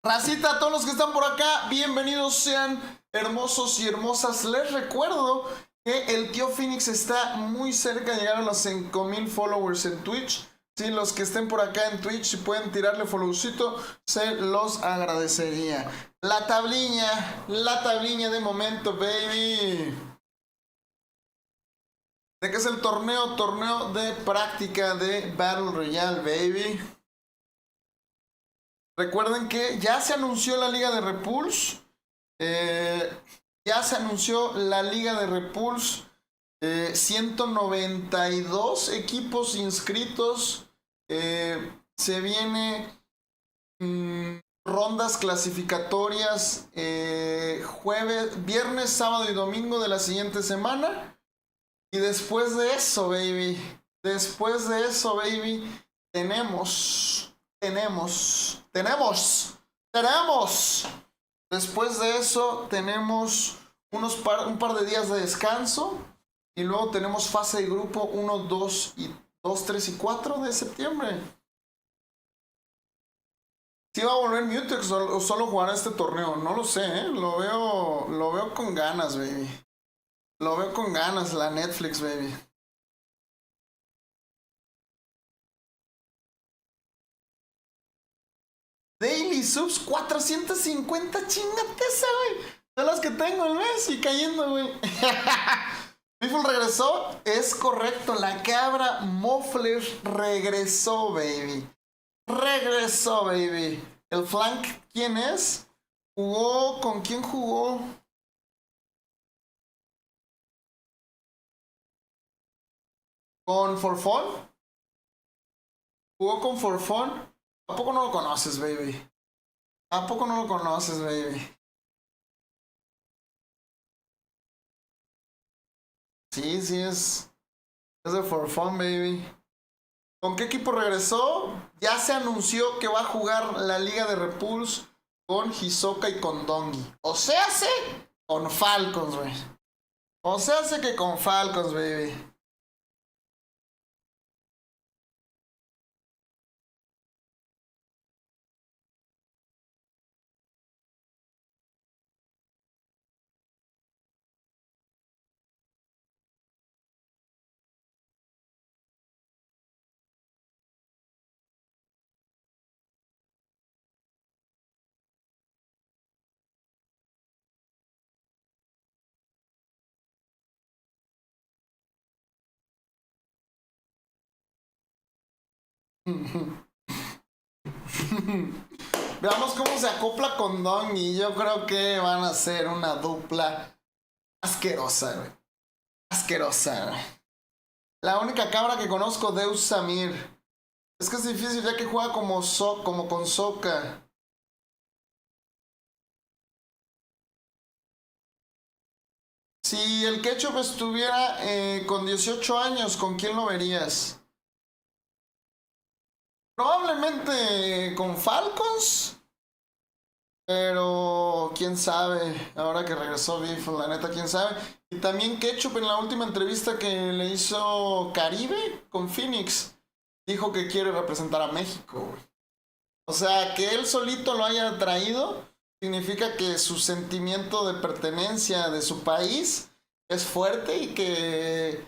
Racita, a todos los que están por acá, bienvenidos sean, hermosos y hermosas. Les recuerdo que el tío Phoenix está muy cerca de llegar a los 5,000 followers en Twitch. Sí, los que estén por acá en Twitch, si pueden tirarle followcito, se los agradecería. La tabliña de momento, baby. ¿De qué es el torneo? Torneo de práctica de Battle Royale, baby. Recuerden que ya se anunció la Liga de Repulse. Ya se anunció la Liga de Repulse. 192 equipos inscritos. Se viene rondas clasificatorias jueves, viernes, sábado y domingo de la siguiente semana. Y después de eso, baby. Tenemos. Después de eso tenemos un par de días de descanso. Y luego tenemos fase de grupo 1, 2, 3 y 4 de septiembre. ¿Sí va a volver Mutex o solo jugará este torneo? No lo sé, Lo veo con ganas, baby. Lo veo con ganas, la Netflix, baby. Daily subs 450, chingate esa, güey. Son las que tengo el mes y cayendo, güey. Biffle regresó, es correcto. La cabra Muffler regresó, baby. El flank, ¿quién es? ¿Con quién jugó? ¿Con Forfón? ¿Jugó con Forfón? ¿A poco no lo conoces, baby? Sí, es de Forfón, baby. ¿Con qué equipo regresó? Ya se anunció que va a jugar la Liga de Repulse con Hisoka y con Dongi. O sea, con Falcons, güey. Con Falcons, baby. Veamos cómo se acopla con Don y yo creo que van a ser una dupla asquerosa, güey. La única cabra que conozco, Deus Samir. Es que es difícil ya que juega como con Soka. Si el Ketchup estuviera con 18 años, ¿con quién lo verías? Probablemente con Falcons. Pero quién sabe, ahora que regresó Biff, la neta, quién sabe. Y también Ketchup en la última entrevista que le hizo Caribe con Phoenix, dijo que quiere representar a México, güey. O sea, que él solito lo haya traído, significa que su sentimiento de pertenencia de su país es fuerte y que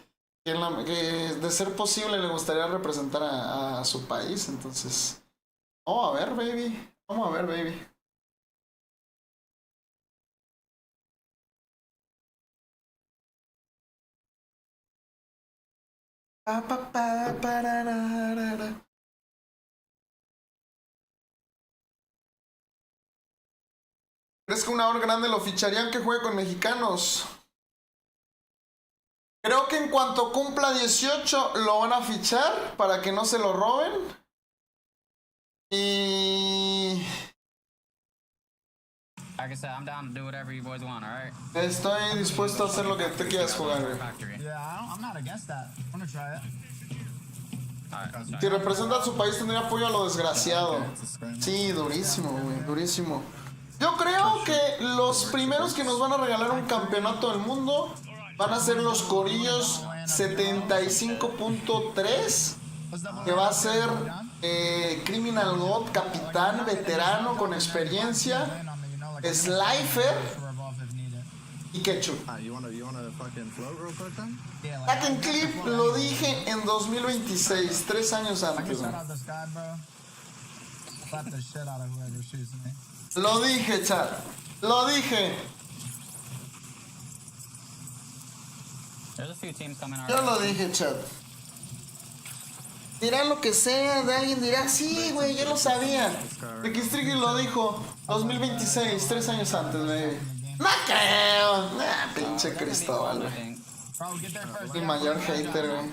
de ser posible le gustaría representar a su país. Entonces, vamos a ver, baby. Vamos a ver, baby. ¿Crees que una hora grande lo ficharían que juegue con mexicanos? Creo que en cuanto cumpla 18 lo van a fichar para que no se lo roben. Y... Like I said, I'm down to do whatever you boys want, alright? Estoy dispuesto a hacer lo que te quieras jugar, güey. Yeah, I'm not against that. I'm gonna try it. Si representa a su país tendría apoyo a lo desgraciado. Sí, durísimo, güey, durísimo. Yo creo que los primeros que nos van a regalar un campeonato del mundo van a ser los Corillos 75.3, que va a ser Criminal God, capitán, veterano, con experiencia, Slifer y Ketchup. Back and Clip lo dije en 2026, 3 años antes. Lo dije, chat. Lo dije. Yo lo dije, chat. Dirán lo que sea, de alguien dirá, sí, güey, yo lo sabía. Ricky lo dijo 2026, 3 años antes, güey. No creo. Nah, pinche Cristóbal, güey. El mayor hater, güey.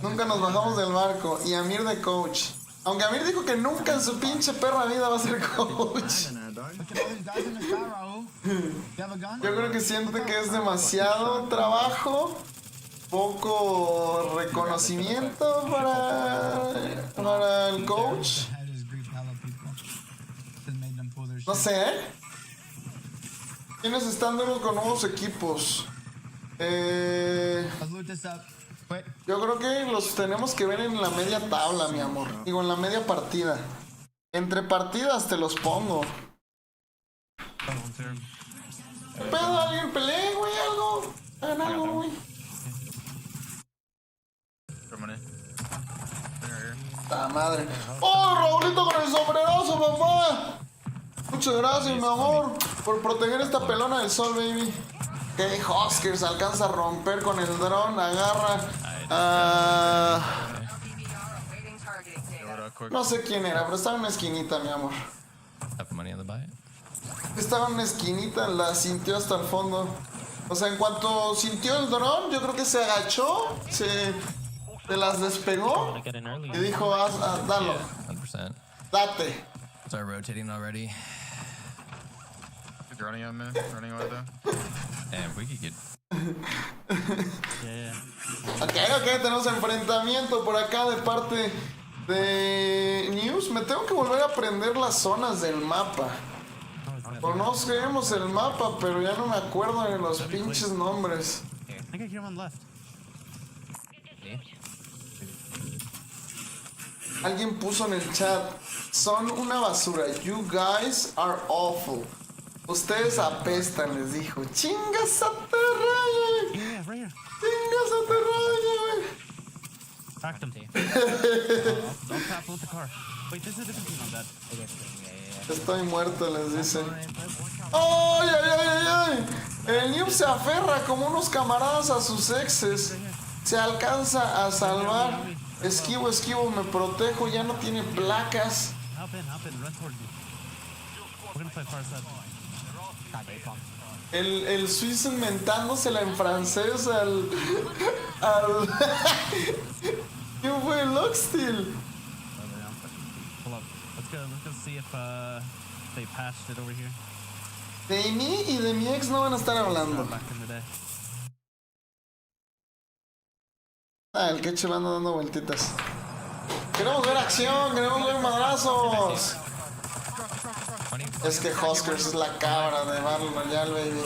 Nunca nos bajamos del barco. Y Amir de coach. Aunque Amir dijo que nunca en su pinche perra vida va a ser coach. Yo creo que siente que es demasiado trabajo, poco reconocimiento para el coach. No sé, ¿eh? ¿Quiénes están duros con nuevos equipos? Yo creo que los tenemos que ver en la media tabla, mi amor. Digo, en la media partida. Entre partidas te los pongo. ¿Qué pedo? ¿Alguien pelee, güey? ¿Algo? Hagan algo, güey. ¡La madre! ¡Oh, Raulito con el sombrerazo, papá! Muchas gracias, mi amor, por proteger esta pelona del sol, baby. Que Huskers alcanza a romper con el dron, agarra no sé quién era, pero estaba en una esquinita, mi amor. Estaba en una esquinita, la sintió hasta el fondo. O sea, en cuanto sintió el dron, yo creo que se agachó, se las despegó y dijo, dalo. Date. Start rotating already. Running on me, running away though. Damn, we could get. Ok, tenemos enfrentamiento por acá de parte de News. Me tengo que volver a aprender las zonas del mapa. Conocemos el mapa, pero ya no me acuerdo de los pinches nombres. Alguien puso en el chat, son una basura. You guys are awful. Ustedes apestan, les dijo. ¡Chingas a terraya, güey! ¡Chingas a terraya, güey! Back them. Don't tap with the car. Wait, this is a different team on that. Estoy muerto, les dice. ¡Ay, ay, ay, ay! El Noob se aferra como unos camaradas a sus exes. Se alcanza a salvar. Esquivo, esquivo, me protejo. Ya no tiene placas. Hop in, run towards me. We're gonna play far side. El suizo inventándosela en francés al ¿Quién fue el Locksteel? Let's go see if they patched it over here. De mí y de mi ex no van a estar hablando. El Ketchup anda dando vueltitas. Queremos ver acción, queremos ver madrazos. Es que Huskers es la cabra de Battle Royale, baby.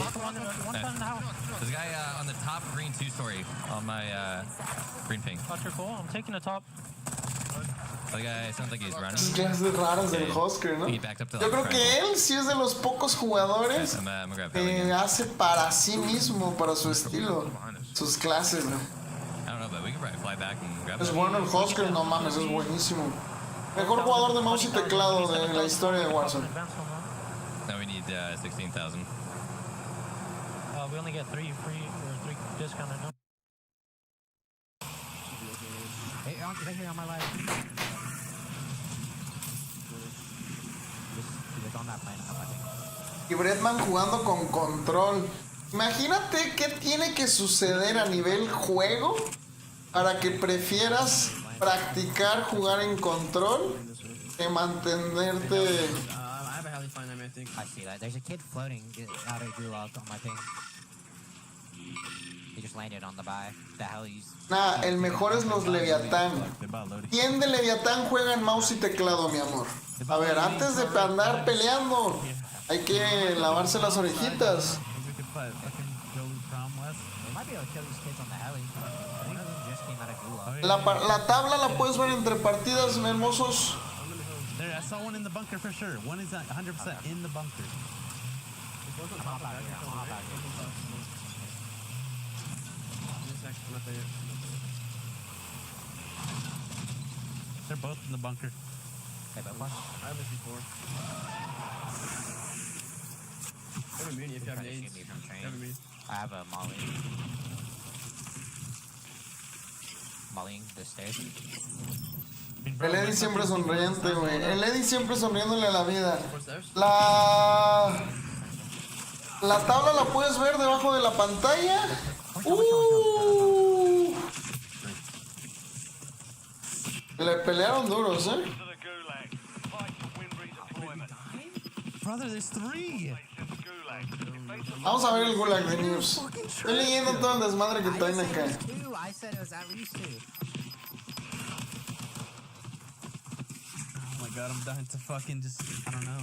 There's a guy on the top green 2-story on my green ping. Cool. I'm taking the top. The guy sounds like he's running. Esas clases raras del Husker, ¿no? Yo creo que él sí es de los pocos jugadores que hace para sí mismo, para su estilo, sus clases, ¿no? Es bueno el Husker, no mames, es buenísimo. Mejor jugador de mouse y teclado de la historia de Warzone. Now we need 16,000. We only get 3 free or 3 discounted. No? Hey, right here on my live. Just on that plane. Y Bretman jugando con control. Imagínate qué tiene que suceder a nivel juego para que prefieras practicar jugar en control que mantenerte. I see that. There's a kid floating out of Gulag on my ping. He just landed on the buy. The hell he's. Nah, el mejor es los Leviatán. ¿Quién de Leviatán juega en mouse y teclado, mi amor? A ver, antes de andar peleando, hay que lavarse las orejitas. La tabla la puedes ver entre partidas, hermosos. There, I saw one in the bunker for sure. One is 100% in the bunker. They're both in the bunker. I have a C4. I have a muni if you have nades. I have a muni. I have a molly. Mollying the stairs. El Eddie siempre sonriente, güey. El Eddie siempre sonriéndole a la vida. La tabla la puedes ver debajo de la pantalla. Le pelearon duros, Brother, there's 3. Vamos a ver el Gulag de News. Estoy leyendo todo el desmadre que traen acá. I said it was at least 2. Oh my god, I'm dying to fucking just, I don't know,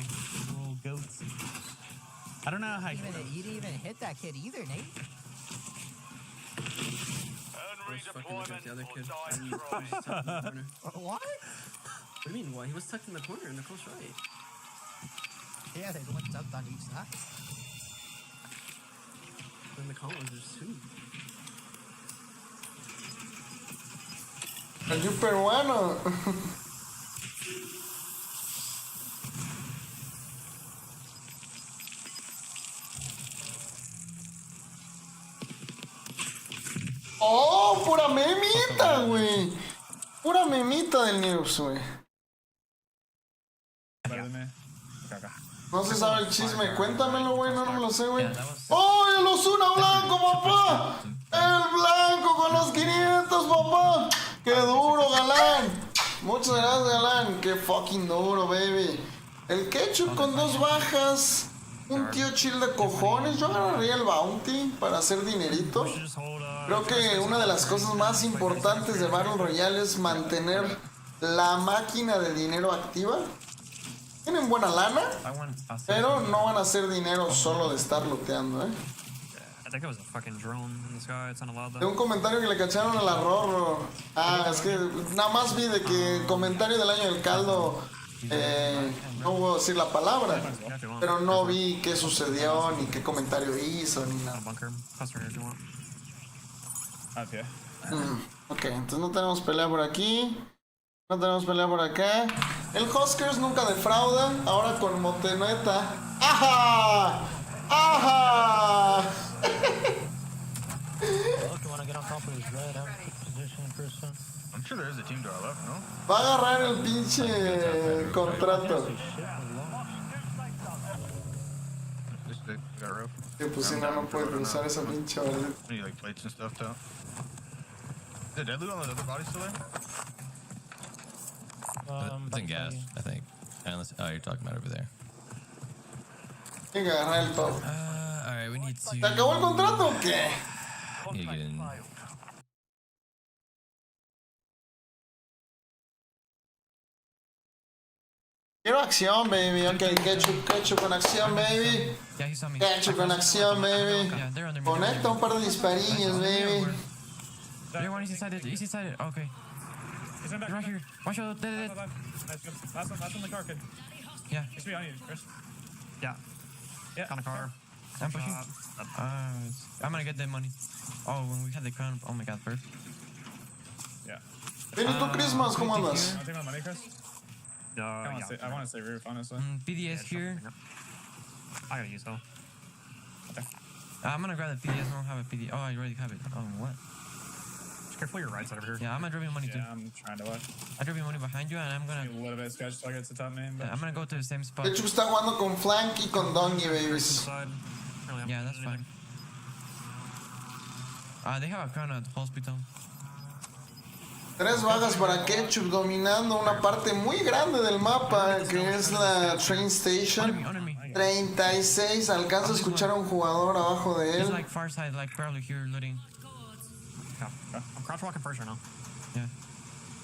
little goats. I don't know how you didn't even hit that kid either, Nate. The other kid. What? What do you mean? What? He was tucked in the corner in the close right. Yeah, there's one dumped on each side. In the columns, there's 2. El you peruano. Oh, pura memita, güey. Pura memita del News, güey. No se sabe el chisme. Cuéntamelo, güey. No me lo sé, güey. ¡Oh, el Ozuna blanco, papá! El blanco con los 500, papá. ¡Qué duro, galán! Muchas gracias, galán. ¡Qué fucking duro, baby! El ketchup con 2 bajas. Un tío chill de cojones. Yo agarraría el bounty para hacer dinerito. Creo que una de las cosas más importantes de Battle Royale es mantener la máquina de dinero activa. Tienen buena lana, pero no van a hacer dinero solo de estar looteando, De un comentario que le cacharon al Arror. Es que nada más vi de que el comentario del año del caldo. No puedo decir la palabra, pero no vi qué sucedió, ni qué comentario hizo, ni nada. Ok, entonces no tenemos pelea por aquí. No tenemos pelea por acá. El Huskers nunca defrauda. Ahora con Moteneta. ¡Ajá! ¡Ajá! I'm sure there is a team draw left, no? Va a agarrar el pinche contrato. Que pues si no puede cruzar esa pinche baleta. Need like plates and stuff too. Is there dead loot on those other bodies still there? It's in gas, I think. Unless, oh, you're talking about over there. Hay que agarrar el top. Alright, we need to... ¿Se acabó el contrato o qué? Need to get in. Quiero acción, baby. Ok, ketchup con acción, baby. Yeah, he saw me. Ketchup con acción, baby. Yeah, they're under me. Conecta un par de disparillos, baby. There one is inside it. He's inside it. Okay. He's in back. Right here. Watch out. Dead. Last one in the car, kid. Yeah. He should be on you, Chris. Yeah. Yeah. On the car. I'm pushing. I'm gonna get that money. Oh, when we had the crown. Oh my god, perfect. Yeah. Ven, ¿y tú, Christmas? ¿Cómo andas? I'll take my money, Chris. I want to say roof, honestly. PDS here. I gotta use though. I'm gonna grab the PDS. I don't have a PDS. Oh, I already have it. Oh, what? Just careful your right side over here. Yeah, I'm gonna drop your money too. Yeah, I'm trying to watch. I drop your money behind you, and I'm gonna. A little bit sketch till I get to top main. I'm gonna go to the same spot. Ketchup está jugando con Flank y con Dongy, babies. Yeah, that's fine. They have a crown at the hospital. 3 bajas para Ketchup dominando una parte muy grande del mapa que es la train station. 36, alcanza a escuchar a un jugador abajo de He's él. like far side, like probably here looting. I'm crouch walking first right now. Yeah.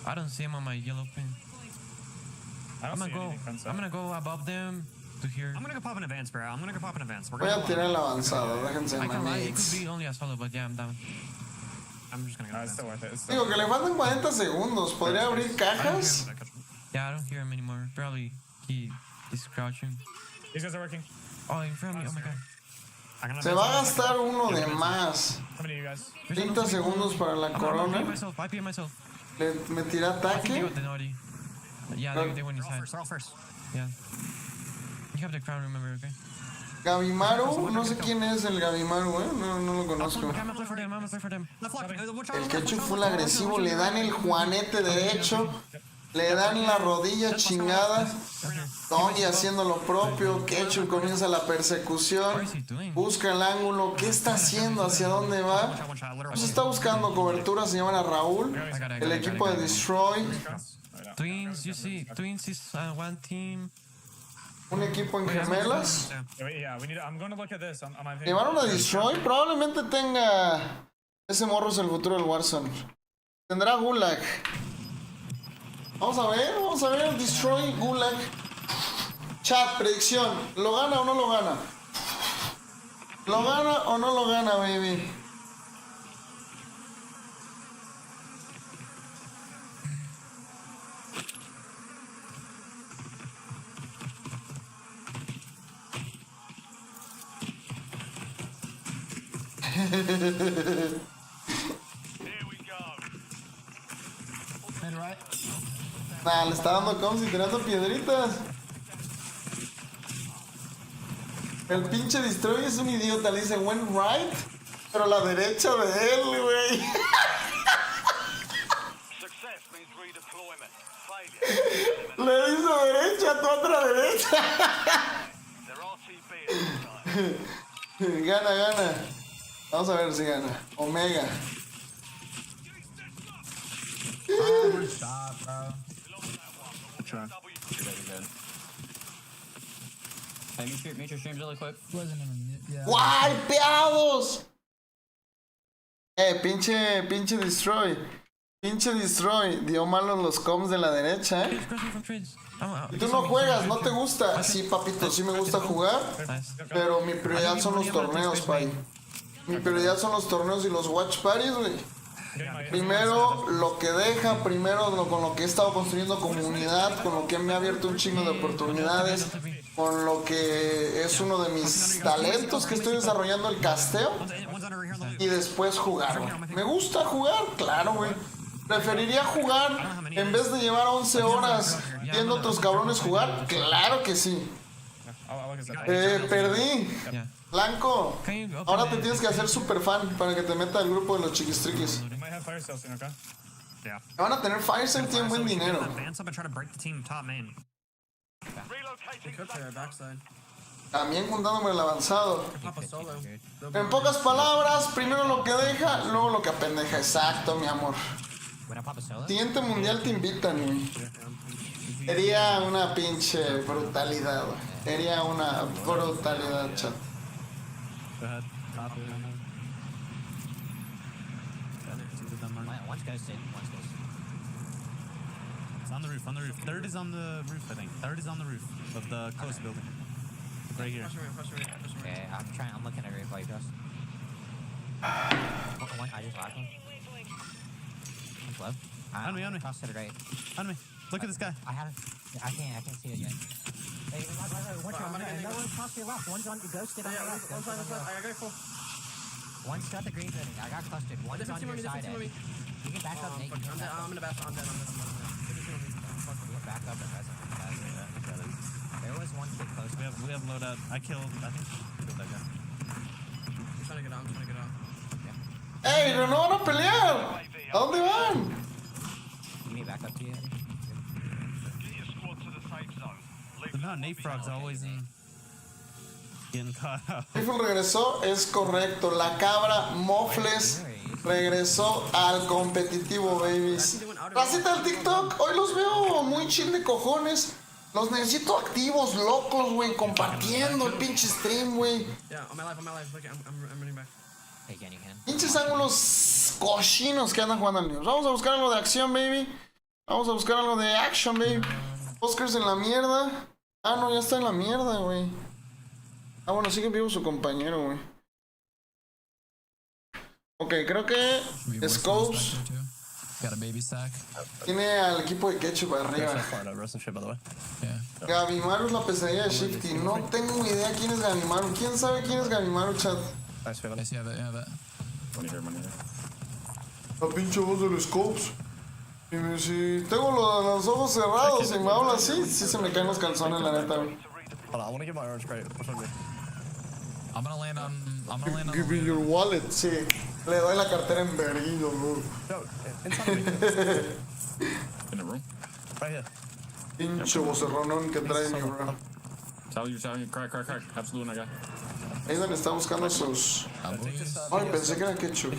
I don't see him on my yellow pin. I'm gonna go above them to here. I'm gonna go pop an advance, bro. I'm gonna go pop an advance. Voy a tirar la avanzada, déjense I can lie, it manitos. could be only a solo, but yeah, I'm down. I'm just gonna go. It's still worth it. Digo que le faltan 40 segundos, ¿podría abrir cajas? Yeah, I don't hear him anymore. Probably he's crouching. These guys are working. Oh, in front of me. Oh my god. Se va a gastar uno de más. How many of you guys? 30 segundos para la corona. I pee myself. Me tira ataque. Yeah, they went inside. They're all first. Yeah. You have the crown, remember, okay? Gabimaru, no sé quién es el Gabimaru, no lo conozco. I'm gonna play for them. El Ketchup full agresivo, le dan el juanete derecho, le dan la rodilla chingada. Dongy haciendo lo propio, Ketchup comienza la persecución, busca el ángulo, ¿qué está haciendo? ¿Hacia dónde va? Pues está buscando cobertura, se llaman a Raúl, el equipo de Destroy. Twins, you see, Twins is one team. Un equipo en gemelas. Llevaron a Destroy, probablemente tenga... Ese morro es el futuro del Warzone. Tendrá Gulag. Vamos a ver, Destroy, Gulag. Chat, predicción. ¿Lo gana o no lo gana? ¿Lo gana o no lo gana, baby? Nah, le está dando coms y tirando piedritas. El pinche Destroy es un idiota, le dice went right, pero a la derecha de él, güey. Le dice derecha, tu otra derecha. Gana. Vamos a ver si gana. Omega. Oh, stop, bro. Good try. Hey, meet your streams really quick. Wasn't even. Yeah. ¡Guay, peados! Pinche Destroy. Pinche Destroy. Dio malos los coms de la derecha, Y tú no juegas, no te gusta. Sí, papito, sí me gusta jugar. Pero mi prioridad son los torneos, pai. Mi prioridad son los torneos y los watch parties, güey. Primero lo que deja, primero con lo que he estado construyendo comunidad, con lo que me ha abierto un chingo de oportunidades, con lo que es uno de mis talentos que estoy desarrollando, el casteo, y después jugar, güey. ¿Me gusta jugar? Claro, güey. ¿Preferiría jugar en vez de llevar 11 horas viendo otros cabrones jugar? Claro que sí. Perdí. Blanco, ahora te tienes que hacer super fan para que te meta al grupo de los chiquistriquis. Van a tener Fire Sale, tienen buen dinero. También juntándome el avanzado. En pocas palabras, primero lo que deja, luego lo que apendeja. Exacto, mi amor. Siguiente mundial te invitan, güey. Sería una pinche brutalidad, güey. Sería una brutalidad, chat. Go ahead. Copy. Watch guys sit. Watch guys. On the roof. Third is on the roof, I think. Third is on the roof of the close building. Right here. Okay, I'm looking at replay just. One, I just locked him. He's low. On me. Cross to the right. On me. Look at this guy. I can't see it yet. Hey, watch out. Another one cross to your left. One's on the ghosted on the left. One's on the left. I got full. One's got the green building. I got clustered. One's on your side. You can back up, Nate. I'm in the bath. I'm dead. Back up and there was one kid close. We have loadout. I think I killed that guy. I'm trying to get out. ¡Ey, no van a pelear! ¿A dónde van? You need back up to you. No, Nate Frog's always in. Getting caught up. Rifle regresó, es correcto. La cabra Mofles regresó al competitivo, babies. Racita del TikTok, hoy los veo muy chill de cojones. Los necesito activos, locos, güey, compartiendo el pinche stream, güey. Yeah, I'm alive. Look, I'm running back. Hey, can you can? Pinches ángulos cochinos que andan jugando al News. Vamos a buscar algo de acción, baby. Vamos a buscar algo de action, baby. Oscars en la mierda. Ah, no, ya está en la mierda, güey. Ah, bueno, sigue vivo su compañero, güey. Ok, creo que Scopes tiene al equipo de Ketchup arriba. Gavimaru es la pesadilla de Shifty. No tengo idea quién es Gavimaru. ¿Quién sabe quién es Gavimaru, chat? La pinche voz de los Scopes. Y si tengo los ojos cerrados y me habla así, sí se me caen los calzones, la neta, güey. I'm gonna land on. Give me your wallet, sí. Le doy la cartera en verguillo, bro. In the room? Right here. Pinche vocerronón que trae mi bro. Tell you, crack. Absolute, I got. Ahí es donde está buscando sus. Ay, pensé que era Ketchup.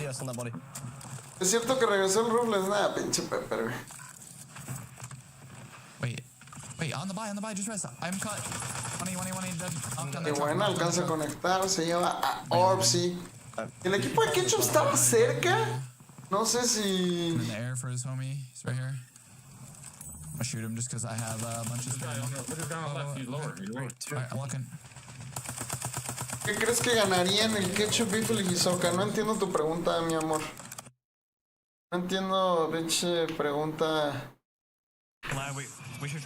Es cierto que regresó el Robles, nada, pinche Pepper, güey. Wait, on the buy, just rest. I'm cut. 20, Qué bueno, alcanza a conectar, se lleva a Orbsy. El equipo de Ketchup estaba cerca. No sé si. In the air for his homie. He's right here. I'll shoot him just because I have a bunch of spam. He's lower. Alright, I'm looking. ¿Qué crees que ganarían el Ketchup, Biffle y Hisoka? No entiendo tu pregunta, mi amor. No entiendo, pinche pregunta. Si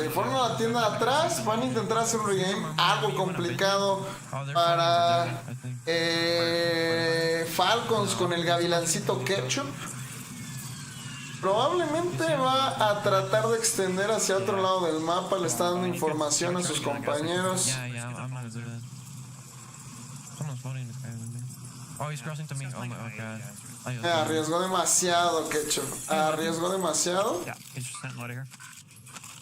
fueron a la tienda de atrás, van a intentar hacer un regame algo complicado para Falcons con el gavilancito Ketchup. Probablemente va a tratar de extender hacia otro lado del mapa, le está dando información a sus compañeros. Oh, he's crossing to me. Oh my god. Arriesgó demasiado, Ketchup. Arriesgó demasiado.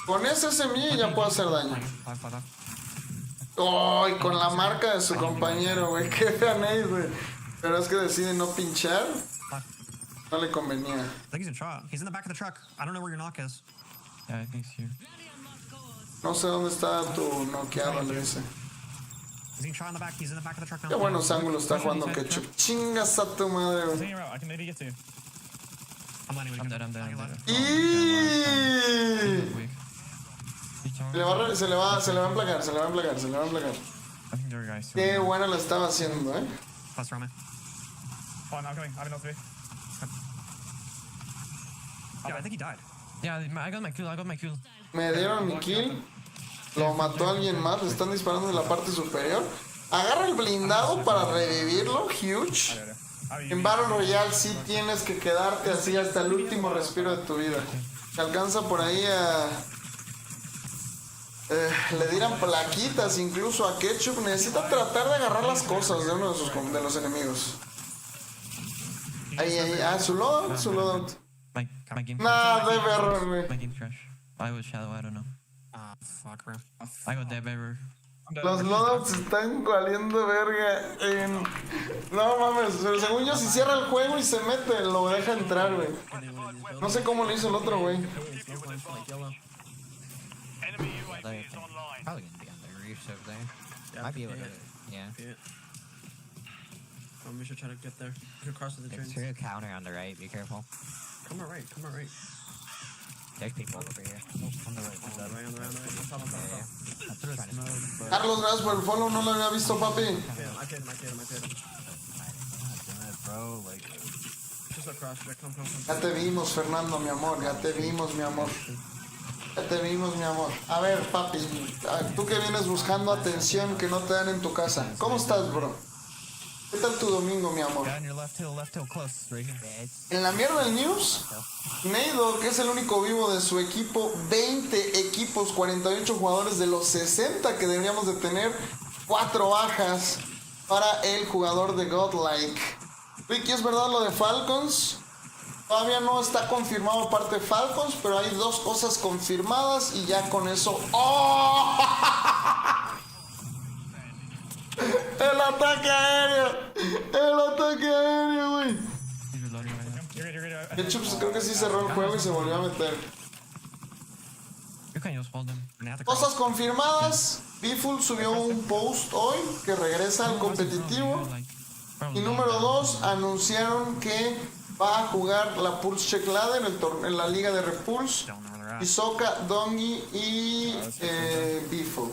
Con ese SMG ya puedo hacer daño. Oh, y con la marca de su compañero, güey. Qué ganéis, güey. Pero es que decide no pinchar. No le convenía. I think he's in truck. He's in the back of the truck. I don't know where your knock is. Yeah, I think so. No sé dónde está tu noqueado, le dice. He's in shot in the back. He's in the back of the truck now. Qué buenos ángulos está jugando Ketchup. Chingas a tu madre, güey. I can maybe get to you. I'm landing. I'm dead. Se le va a emplacar. Qué buena lo estaba haciendo, Plus from me. Oh, I'm not coming. I have no three. Yeah, I think he died. Yeah, I got my kill. Me dieron mi kill. Lo mató alguien más. Le están disparando en la parte superior. Agarra el blindado para revivirlo. Huge. En Battle Royale sí tienes que quedarte así hasta el último respiro de tu vida. Se alcanza por ahí a... le dieran plaquitas incluso a Ketchup. Necesita tratar de agarrar las cosas de uno de los enemigos. Ahí. Ah, su loadout. Nah, de error, güey. My game crash. I was shallow, I don't know. Fuck, bro. I got dead error. Los loadouts están valiendo verga en... No mames, pero según yo si cierra el juego y se mete, lo deja entrar, güey. No sé cómo lo hizo el otro, güey. Probably gonna be on the roofs over there. Might be able to. Yeah. We should try to get there. We should cross to the train. There's a counter on the right. Be careful. Come on right. Yeah, There's people over here. On the right. I threw a smoke, but... Carlos, gracias por el follow, no lo había visto, papi. I did. Bro, like... Just across, come. Ya te vimos, Fernando, mi amor, ya te vimos, mi amor. Ya te vimos, mi amor. A ver, papi, tú que vienes buscando atención que no te dan en tu casa. ¿Cómo estás, bro? ¿Qué tal tu domingo, mi amor? left heel close, right here. En la mierda del news, Neido, que es el único vivo de su equipo, 20 equipos, 48 jugadores de los 60 que deberíamos de tener, 4 bajas para el jugador de Godlike. Ricky, ¿es verdad lo de Falcons? Todavía no está confirmado parte de Falcons, pero hay 2 cosas confirmadas y ya con eso... ¡Oh! ¡El ataque aéreo! ¡El ataque aéreo, güey! De hecho, pues, creo que sí cerró el juego y se volvió a meter. Cosas confirmadas. Biful subió un post hoy que regresa al competitivo. Y número 2, anunciaron que va a jugar la Pulse Check Ladder en la liga de Repulse. Hisoka, Dongi y Biful.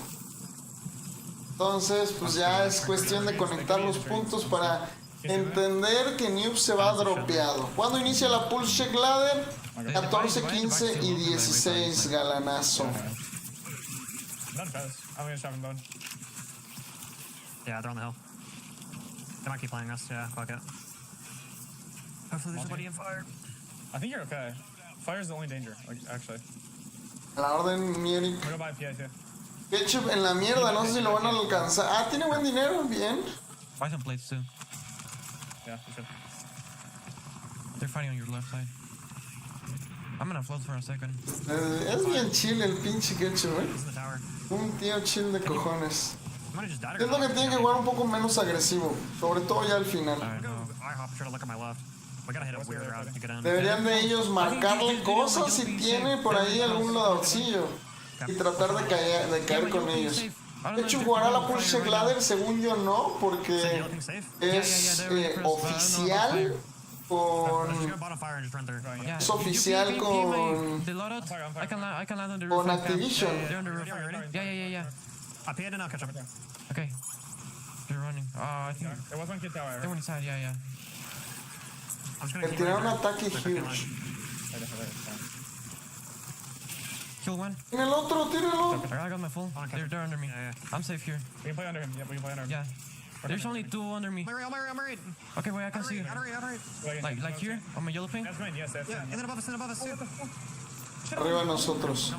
Entonces, pues ya es cuestión de conectar los puntos para entender que Noob se va dropeado. ¿Cuándo inicia la Pulse Check Ladder? 14, 15 y 16, galanazo. Yeah, they're on the hill. They might keep playing us, yeah, fuck it. Hopefully there's nobody in fire. I think you're okay. Fire's the only danger, like, actually. A la orden, Mieric. We'll go by PI too. Ketchup en la mierda, no sé si lo van a alcanzar. Ah, tiene buen dinero, bien. Buy some plates too. Yeah, you should. They're fighting on your left side. I'm gonna float for a second. Es bien chill el pinche Ketchup, Un tío chill de cojones. Siento que tiene que jugar un poco menos agresivo, sobre todo ya al final. Deberían de ellos marcarle cosas si tiene por ahí algún ladorcillo y tratar de caer con ellos. De hecho, jugará la Pulse Check Ladder, según yo no, porque es oficial con... Es oficial con Activision. Yeah. Okay. They're running. I think it was one kid tower. They're one inside, yeah. Le tiraron un ataque huge. Kill one. Tiene el otro, tíralo. I got my full. They're under me. Yeah. I'm safe here. We can play under him. Yeah, we can play under him. Yeah. There's only 2 under me. I'm right. Okay, wait, I can see you. Like here, on my yellow ping? That's mine, yes, that's mine. And then above us. Arriba nosotros.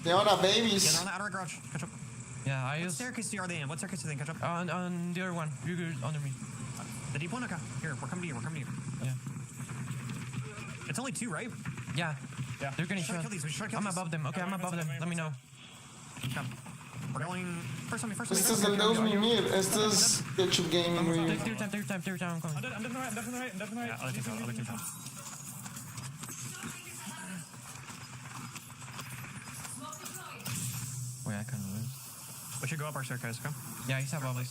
Y ahora babies. Yeah, on the outer garage. Catch up. Yeah, What staircase are they in? What staircase are they in? Catch up. On the other one. You're under me. The deep one? Okay. Here, we're coming to you. Yeah. It's only 2, right? Yeah. They're getting shot. I'm above them. Okay, I'm above them. Let me know. Come. We're going... First on me. Este es el Deus Mimir. Este es Ketchup Gaming. Take your time. I'm coming. I'm dead from the right. Yeah, other team's out. Wait, I can't lose. We should go up our staircase, okay? Yeah, he's above us.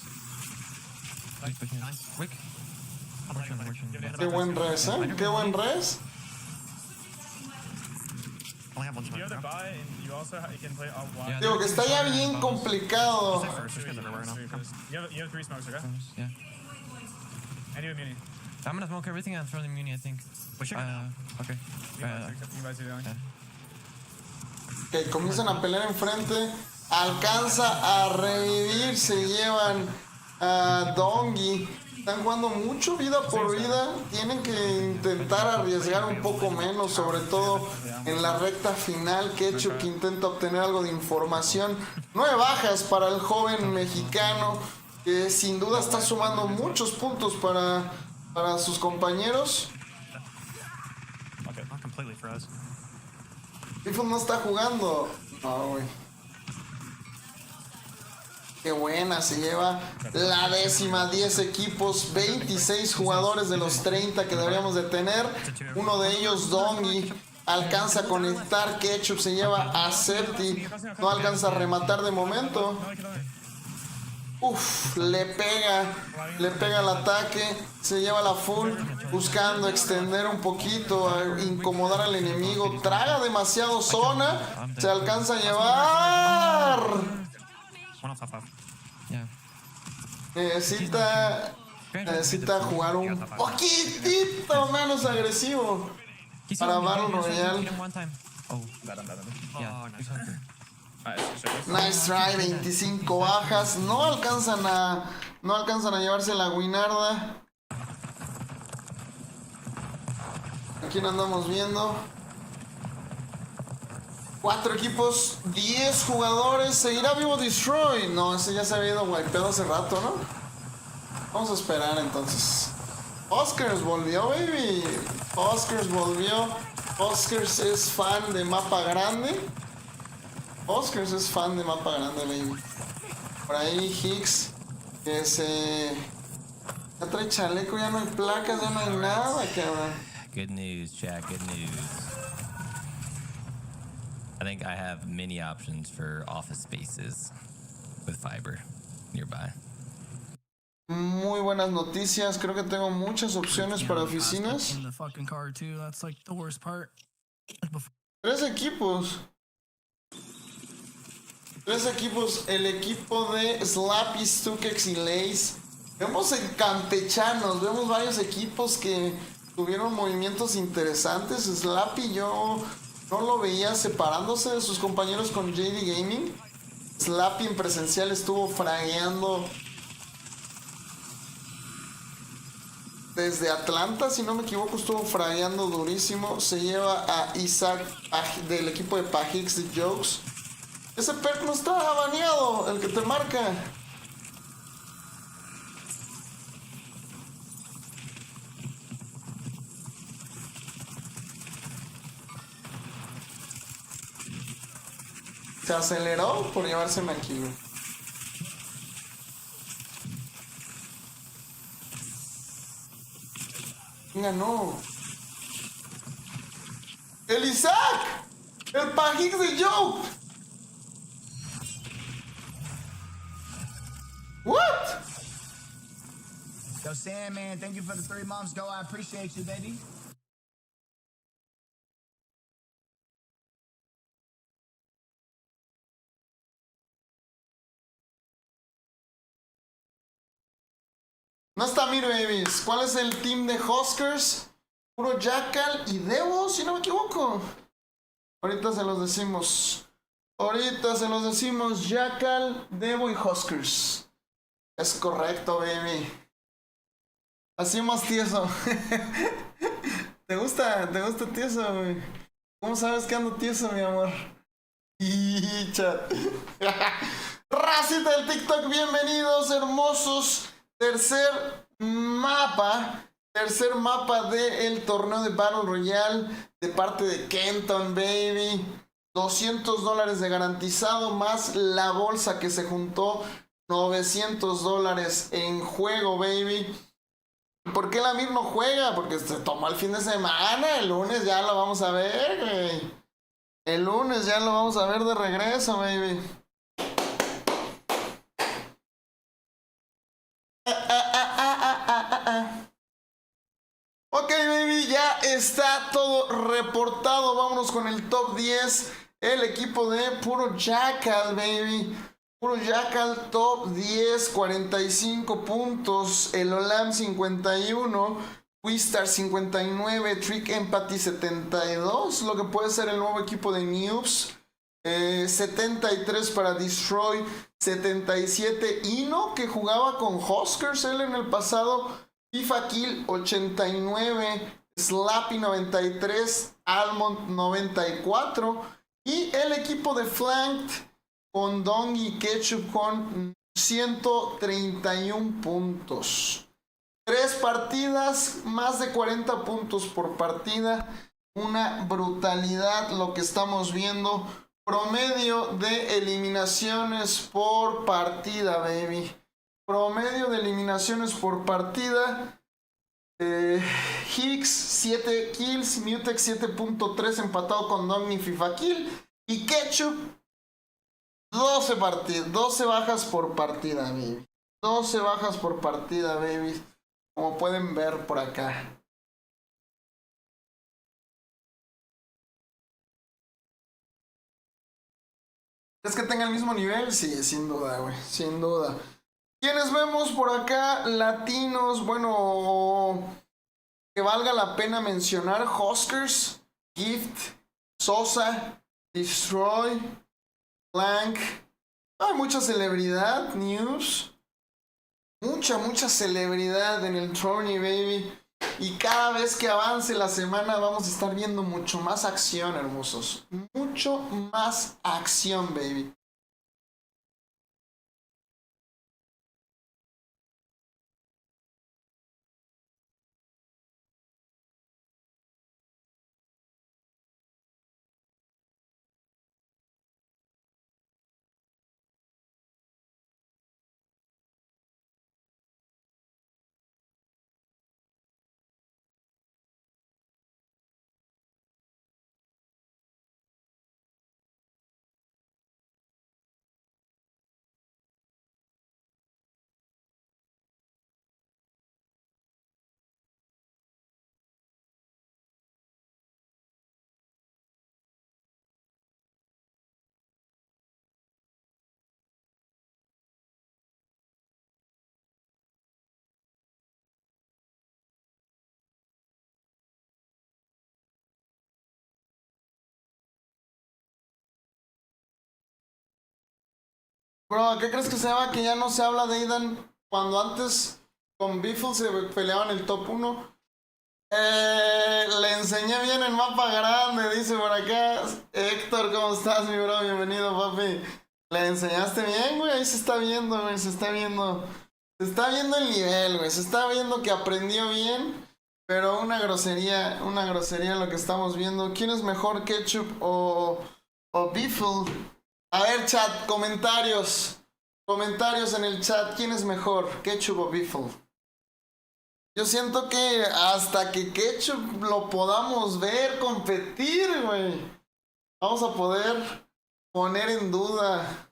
Quick. Qué buen res, Qué buen res. Digo que está ya bien complicado. You have 3 smokes, okay? Yeah. And you have immunity. I'm gonna smoke everything and throw the immunity, I think. Okay. Ok, comienzan a pelear enfrente. Alcanza a revivir. Se llevan a Dongi. Están jugando mucho vida por vida. Tienen que intentar arriesgar un poco menos, sobre todo en la recta final. Ketchup que intenta obtener algo de información. 9 bajas para el joven mexicano, que sin duda está sumando muchos puntos para sus compañeros. Biful no está jugando. No, güey. Qué buena, se lleva la 10 equipos, 26 jugadores de los 30 que deberíamos de tener. Uno de ellos, Dongi, alcanza a conectar. Ketchup se lleva a Septi, no alcanza a rematar de momento. Uf, le pega el ataque, se lleva la full, buscando extender un poquito, incomodar al enemigo, traga demasiado zona, se alcanza a llevar. Necesita jugar un poquitito menos agresivo para Battle Royale. Nice try, 25 bajas. No alcanzan a llevarse la guinarda. ¿A quién andamos viendo? 4 equipos, 10 jugadores. ¿Seguirá vivo Destroy? No, ese ya se había ido wipeado hace rato, ¿no? Vamos a esperar entonces. Oscars volvió, baby. Oscars volvió. Oscars es fan de mapa grande. Oscars es fan de mapa grande, baby. Por ahí Hicks, que ya trae chaleco, ya no hay placas, ya no hay nada, cabrón. Good news, chat, good news. I think I have many options for office spaces with fiber nearby. Muy buenas noticias, creo que tengo muchas opciones para oficinas. 3 equipos. 3 equipos, el equipo de Slappy, Stukex y Lace. Vemos en campechanos, vemos varios equipos que tuvieron movimientos interesantes. Slappy yo no lo veía separándose de sus compañeros con JD Gaming. Slappy en presencial estuvo fragueando desde Atlanta, si no me equivoco, estuvo fragueando durísimo. Se lleva a Isaac del equipo de Pajix de Jokes. Ese perk no está baneado, el que te marca. Se aceleró por llevarse Maquilo. Ganó. ¡El Isaac! ¡El Pajix de Joke! What? Yo, Sam, man, thank you for the 3 months. Go, I appreciate you, baby. No está Mir Babies. ¿Cuál es el team de Huskers? Puro Jackal y Devo, si no me equivoco. Ahorita se los decimos. Jackal, Devo y Huskers. Es correcto, baby. Así más tieso. ¿Te gusta tieso, güey? ¿Cómo sabes que ando tieso, mi amor? Y chat. Racita del TikTok, bienvenidos, hermosos. Tercer mapa del torneo de Battle Royale de parte de Kenton, baby. $200 de garantizado más la bolsa que se juntó. $900 en juego, baby. ¿Por qué la Mir no juega? Porque se tomó el fin de semana. El lunes ya lo vamos a ver, güey. El lunes ya lo vamos a ver de regreso, baby. Ok, baby, ya está todo reportado. Vámonos con el top 10. El equipo de Puro Jackal, baby. Puro Jackal, top 10, 45 puntos. El Olam 51. Wistar 59. Trick Empathy 72. Lo que puede ser el nuevo equipo de Noobs. 73 para Destroy. 77 Ino, que jugaba con Huskers él en el pasado. FIFA Kill 89. Slappy 93. Almond 94. Y el equipo de Flanked con Dong y Ketchup con 131 puntos. 3 partidas, más de 40 puntos por partida. Una brutalidad lo que estamos viendo. Promedio de eliminaciones por partida, baby. Promedio de eliminaciones por partida. Hicks 7 kills. Mutex 7.3 empatado con Dong y FIFA Kill. Y Ketchup 12 bajas por partida, baby. 12 bajas por partida, baby. Como pueden ver por acá. ¿Es que tenga el mismo nivel? Sí, sin duda, güey. Sin duda. ¿Quiénes vemos por acá? Latinos, bueno, que valga la pena mencionar. Huskers, Gift, Sosa, Destroy, Blank. Hay mucha celebridad, News. Mucha celebridad en el tourney, baby. Y cada vez que avance la semana vamos a estar viendo mucho más acción, hermosos. Mucho más acción, baby. Bro, ¿qué crees que se llama? Que ya no se habla de Aidan. Cuando antes con Biffle se peleaban el top 1. Le enseñé bien el mapa grande, dice por acá. Héctor, ¿cómo estás, mi bro? Bienvenido, papi. Le enseñaste bien, güey. Ahí se está viendo, güey. Se está viendo. Se está viendo el nivel, güey. Se está viendo que aprendió bien. Pero una grosería lo que estamos viendo. ¿Quién es mejor, Ketchup o Biffle? A ver, chat, comentarios. Comentarios en el chat. ¿Quién es mejor, Ketchup o Biffle? Yo siento que hasta que Ketchup lo podamos ver competir, güey, vamos a poder poner en duda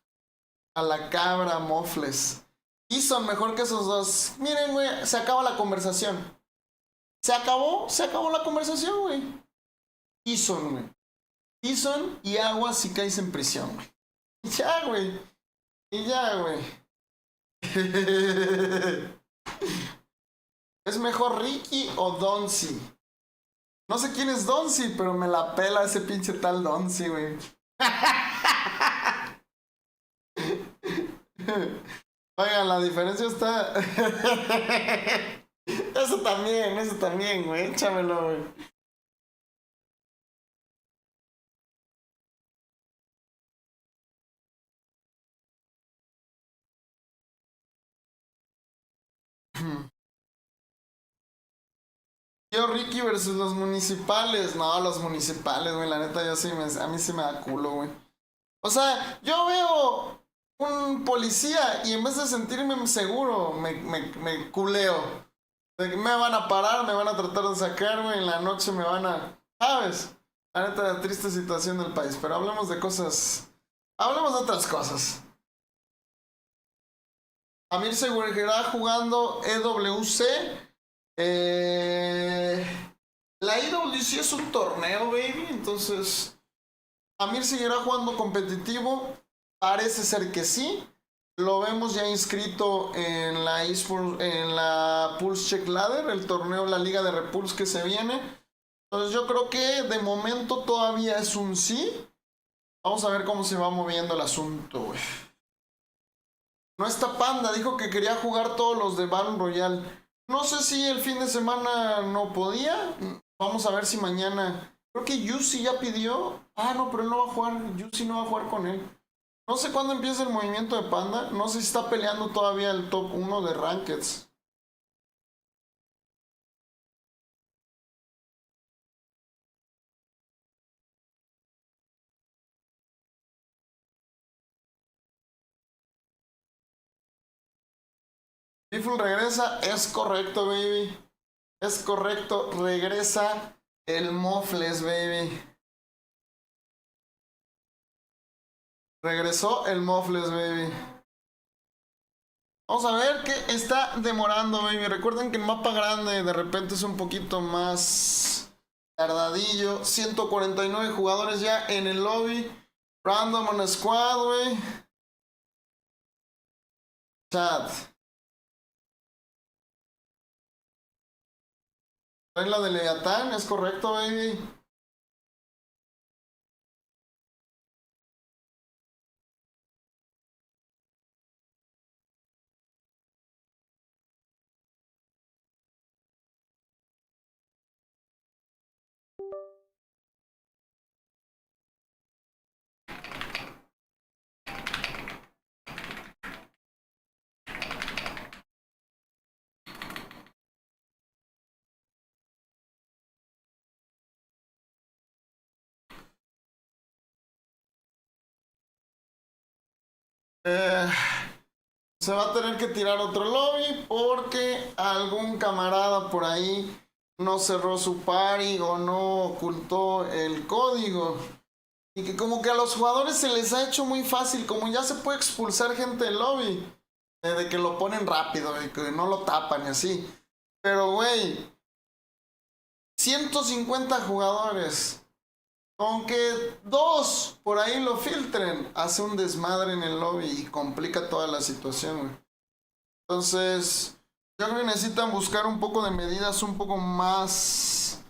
a la cabra Mofles. Y son mejor que esos dos. Miren, güey, se acaba la conversación. Se acabó la conversación, güey. Ison, güey. Ison y agua si caes en prisión, güey. Y ya, güey. Y ya, güey. ¿Es mejor Ricky o Donzi? No sé quién es Donzi, pero me la pela ese pinche tal Donzi, güey. Oigan, la diferencia está... Eso también, güey. Échamelo, güey. Yo, Ricky versus los municipales. No, los municipales, güey. La neta, yo sí a mí sí me da culo, güey. O sea, yo veo un policía y en vez de sentirme seguro, me culeo. Me van a parar, me van a tratar de sacar, güey. En la noche me van a... ¿Sabes? La neta, triste situación del país. Pero hablemos de cosas... Hablemos de otras cosas. Amir seguirá jugando EWC. La IWC es un torneo, baby. Entonces, Amir seguirá jugando competitivo. Parece ser que sí. Lo vemos ya inscrito en la eSports, en la Pulse Check Ladder, el torneo, la liga de Repulse que se viene. Entonces, yo creo que de momento todavía es un sí. Vamos a ver cómo se va moviendo el asunto, güey. No está Panda, dijo que quería jugar todos los de Battle Royale. No sé si el fin de semana no podía. Vamos a ver si mañana... Creo que Yusi ya pidió... Ah, no, pero él no va a jugar. Yusi no va a jugar con él. No sé cuándo empieza el movimiento de Panda. No sé si está peleando todavía el top 1 de Rankeds. Biffle regresa. Es correcto, baby. Es correcto. Regresa el Mofles, baby. Regresó el Muffles, baby. Vamos a ver qué está demorando, baby. Recuerden que el mapa grande de repente es un poquito más tardadillo. 149 jugadores ya en el lobby. Random on squad, güey. Chat. Regla de Leviatán, es correcto, baby. Se va a tener que tirar otro lobby porque algún camarada por ahí no cerró su party o no ocultó el código. Y que como que a los jugadores se les ha hecho muy fácil, como ya se puede expulsar gente del lobby, de que lo ponen rápido y que no lo tapan y así. Pero güey, 150 jugadores. Aunque 2 por ahí lo filtren, hace un desmadre en el lobby y complica toda la situación, güey. Entonces, yo creo que necesitan buscar un poco de medidas un poco más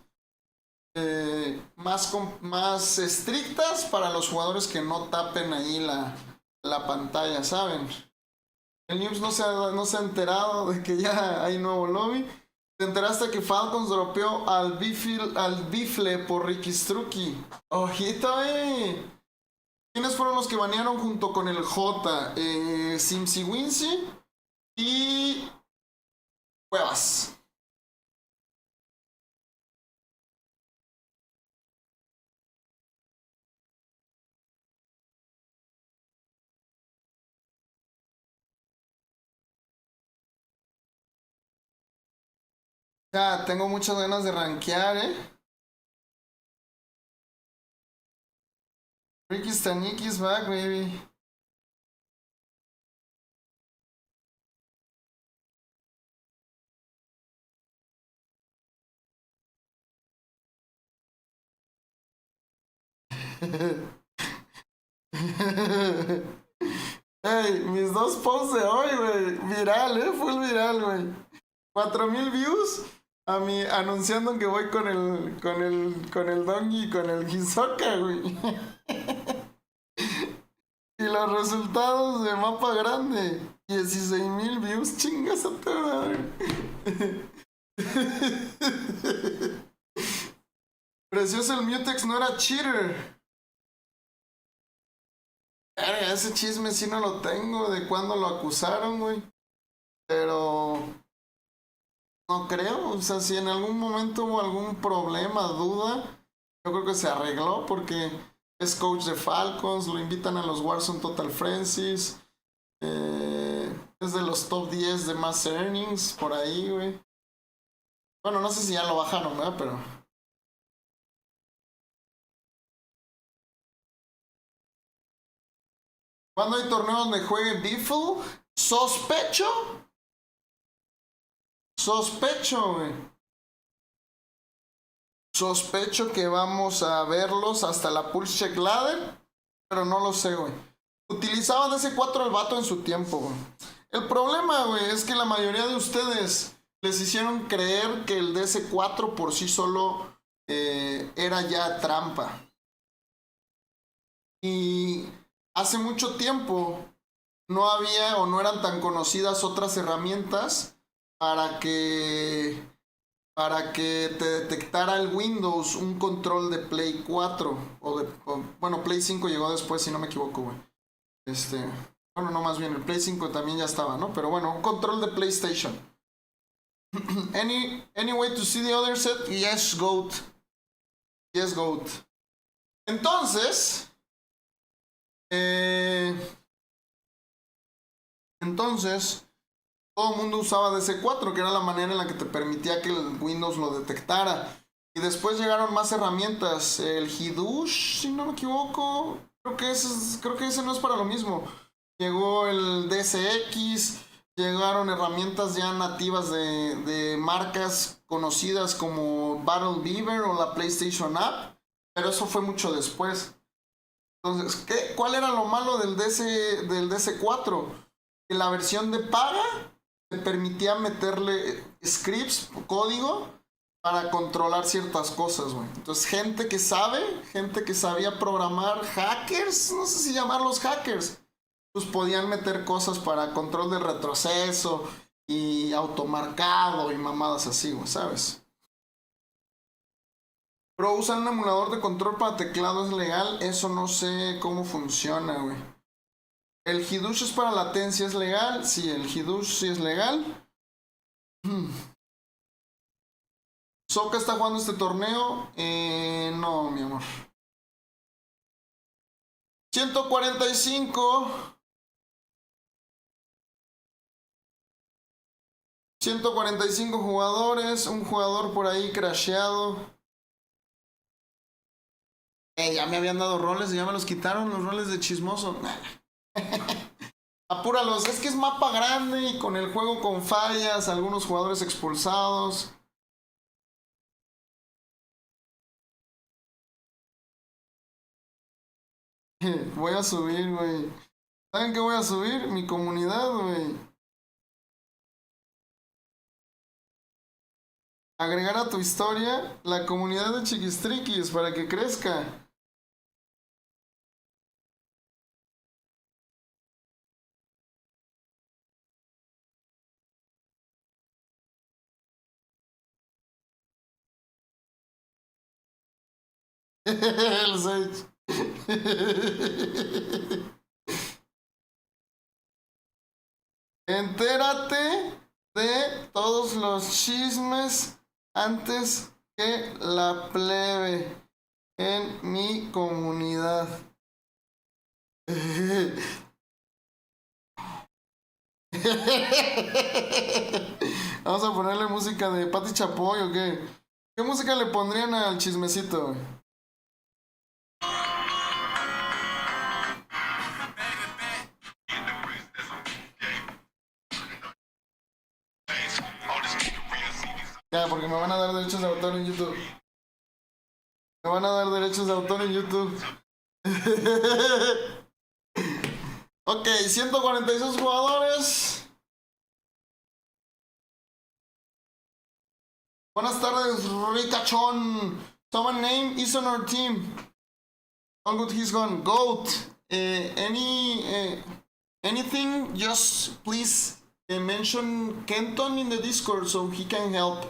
estrictas para los jugadores que no tapen ahí la pantalla, ¿saben? El News no se ha enterado de que ya hay nuevo lobby. ¿Te enteraste que Falcons dropeó al Bifle por Ricky Strucky? ¡Ojito, ¿Quiénes fueron los que banearon junto con el J? Simsi Wincy y Cuevas. Ya, tengo muchas ganas de rankear, Ricky Staniki's back, baby. Hey, mis 2 posts de hoy, güey. Viral, full viral, güey. 4,000 views a mí anunciando que voy con el Dongi y con el Hisoka, güey. Y los resultados de mapa grande, 16,000 views, chingas a toda. Precioso, el Mutex no era cheater. Ese chisme sí no lo tengo, de cuándo lo acusaron, güey. Pero no creo, o sea, si en algún momento hubo algún problema, duda, yo creo que se arregló porque es coach de Falcons, lo invitan a los Warzone Total Frenzies, es de los top 10 de más earnings, por ahí, güey. Bueno, no sé si ya lo bajaron, ¿verdad? Pero ¿cuándo hay torneo donde juegue Biffle? Sospecho, güey. Sospecho que vamos a verlos hasta la Pulse Check Ladder, pero no lo sé, güey. Utilizaban DC4 el vato en su tiempo, güey. El problema, güey, es que la mayoría de ustedes les hicieron creer que el DC4 por sí solo era ya trampa. Y hace mucho tiempo no había o no eran tan conocidas otras herramientas para que te detectara el Windows un control de Play 4 bueno, Play 5 llegó después, si no me equivoco, güey. Bueno, no, más bien el Play 5 también ya estaba, ¿no? Pero bueno, un control de PlayStation. Any way to see the other set? Yes, GOAT. Yes, GOAT. Entonces, todo el mundo usaba DC4, que era la manera en la que te permitía que el Windows lo detectara. Y después llegaron más herramientas. El Hidush, si no me equivoco. Creo que ese no es para lo mismo. Llegó el DSX, llegaron herramientas ya nativas de marcas conocidas como Battle Beaver o la PlayStation App, pero eso fue mucho después. Entonces, ¿cuál era lo malo del DS4? Que la versión de paga te permitía meterle scripts, código, para controlar ciertas cosas, güey. Entonces, gente que sabía programar, hackers, no sé si llamarlos hackers, pues podían meter cosas para control de retroceso y automarcado y mamadas así, güey, ¿sabes? Pero usan un emulador de control para teclado, ¿es legal? Eso no sé cómo funciona, güey. ¿El Hidush es para latencia? ¿Es legal? Sí, el Hidush sí es legal. ¿Soka está jugando este torneo? No, mi amor. 145. 145 jugadores. Un jugador por ahí crasheado. Ya me habían dado roles y ya me los quitaron los roles de chismoso. Apúralos, es que es mapa grande y con el juego con fallas, algunos jugadores expulsados. Voy a subir, güey. ¿Saben qué voy a subir? Mi comunidad, güey. Agregar a tu historia la comunidad de Chiquistriquis para que crezca. El Sage. Entérate de todos los chismes antes que la plebe en mi comunidad. Vamos a ponerle música de Pati Chapoy o qué. ¿Qué música le pondrían al chismecito, güey? Ya, porque me van a dar derechos de autor en YouTube. Me van a dar derechos de autor en YouTube. Ok, 146 jugadores. Buenas tardes, Ricachón. Someone name is on our team. How good he's gone. Goat. Anything, just please mention Kenton in the Discord so he can help.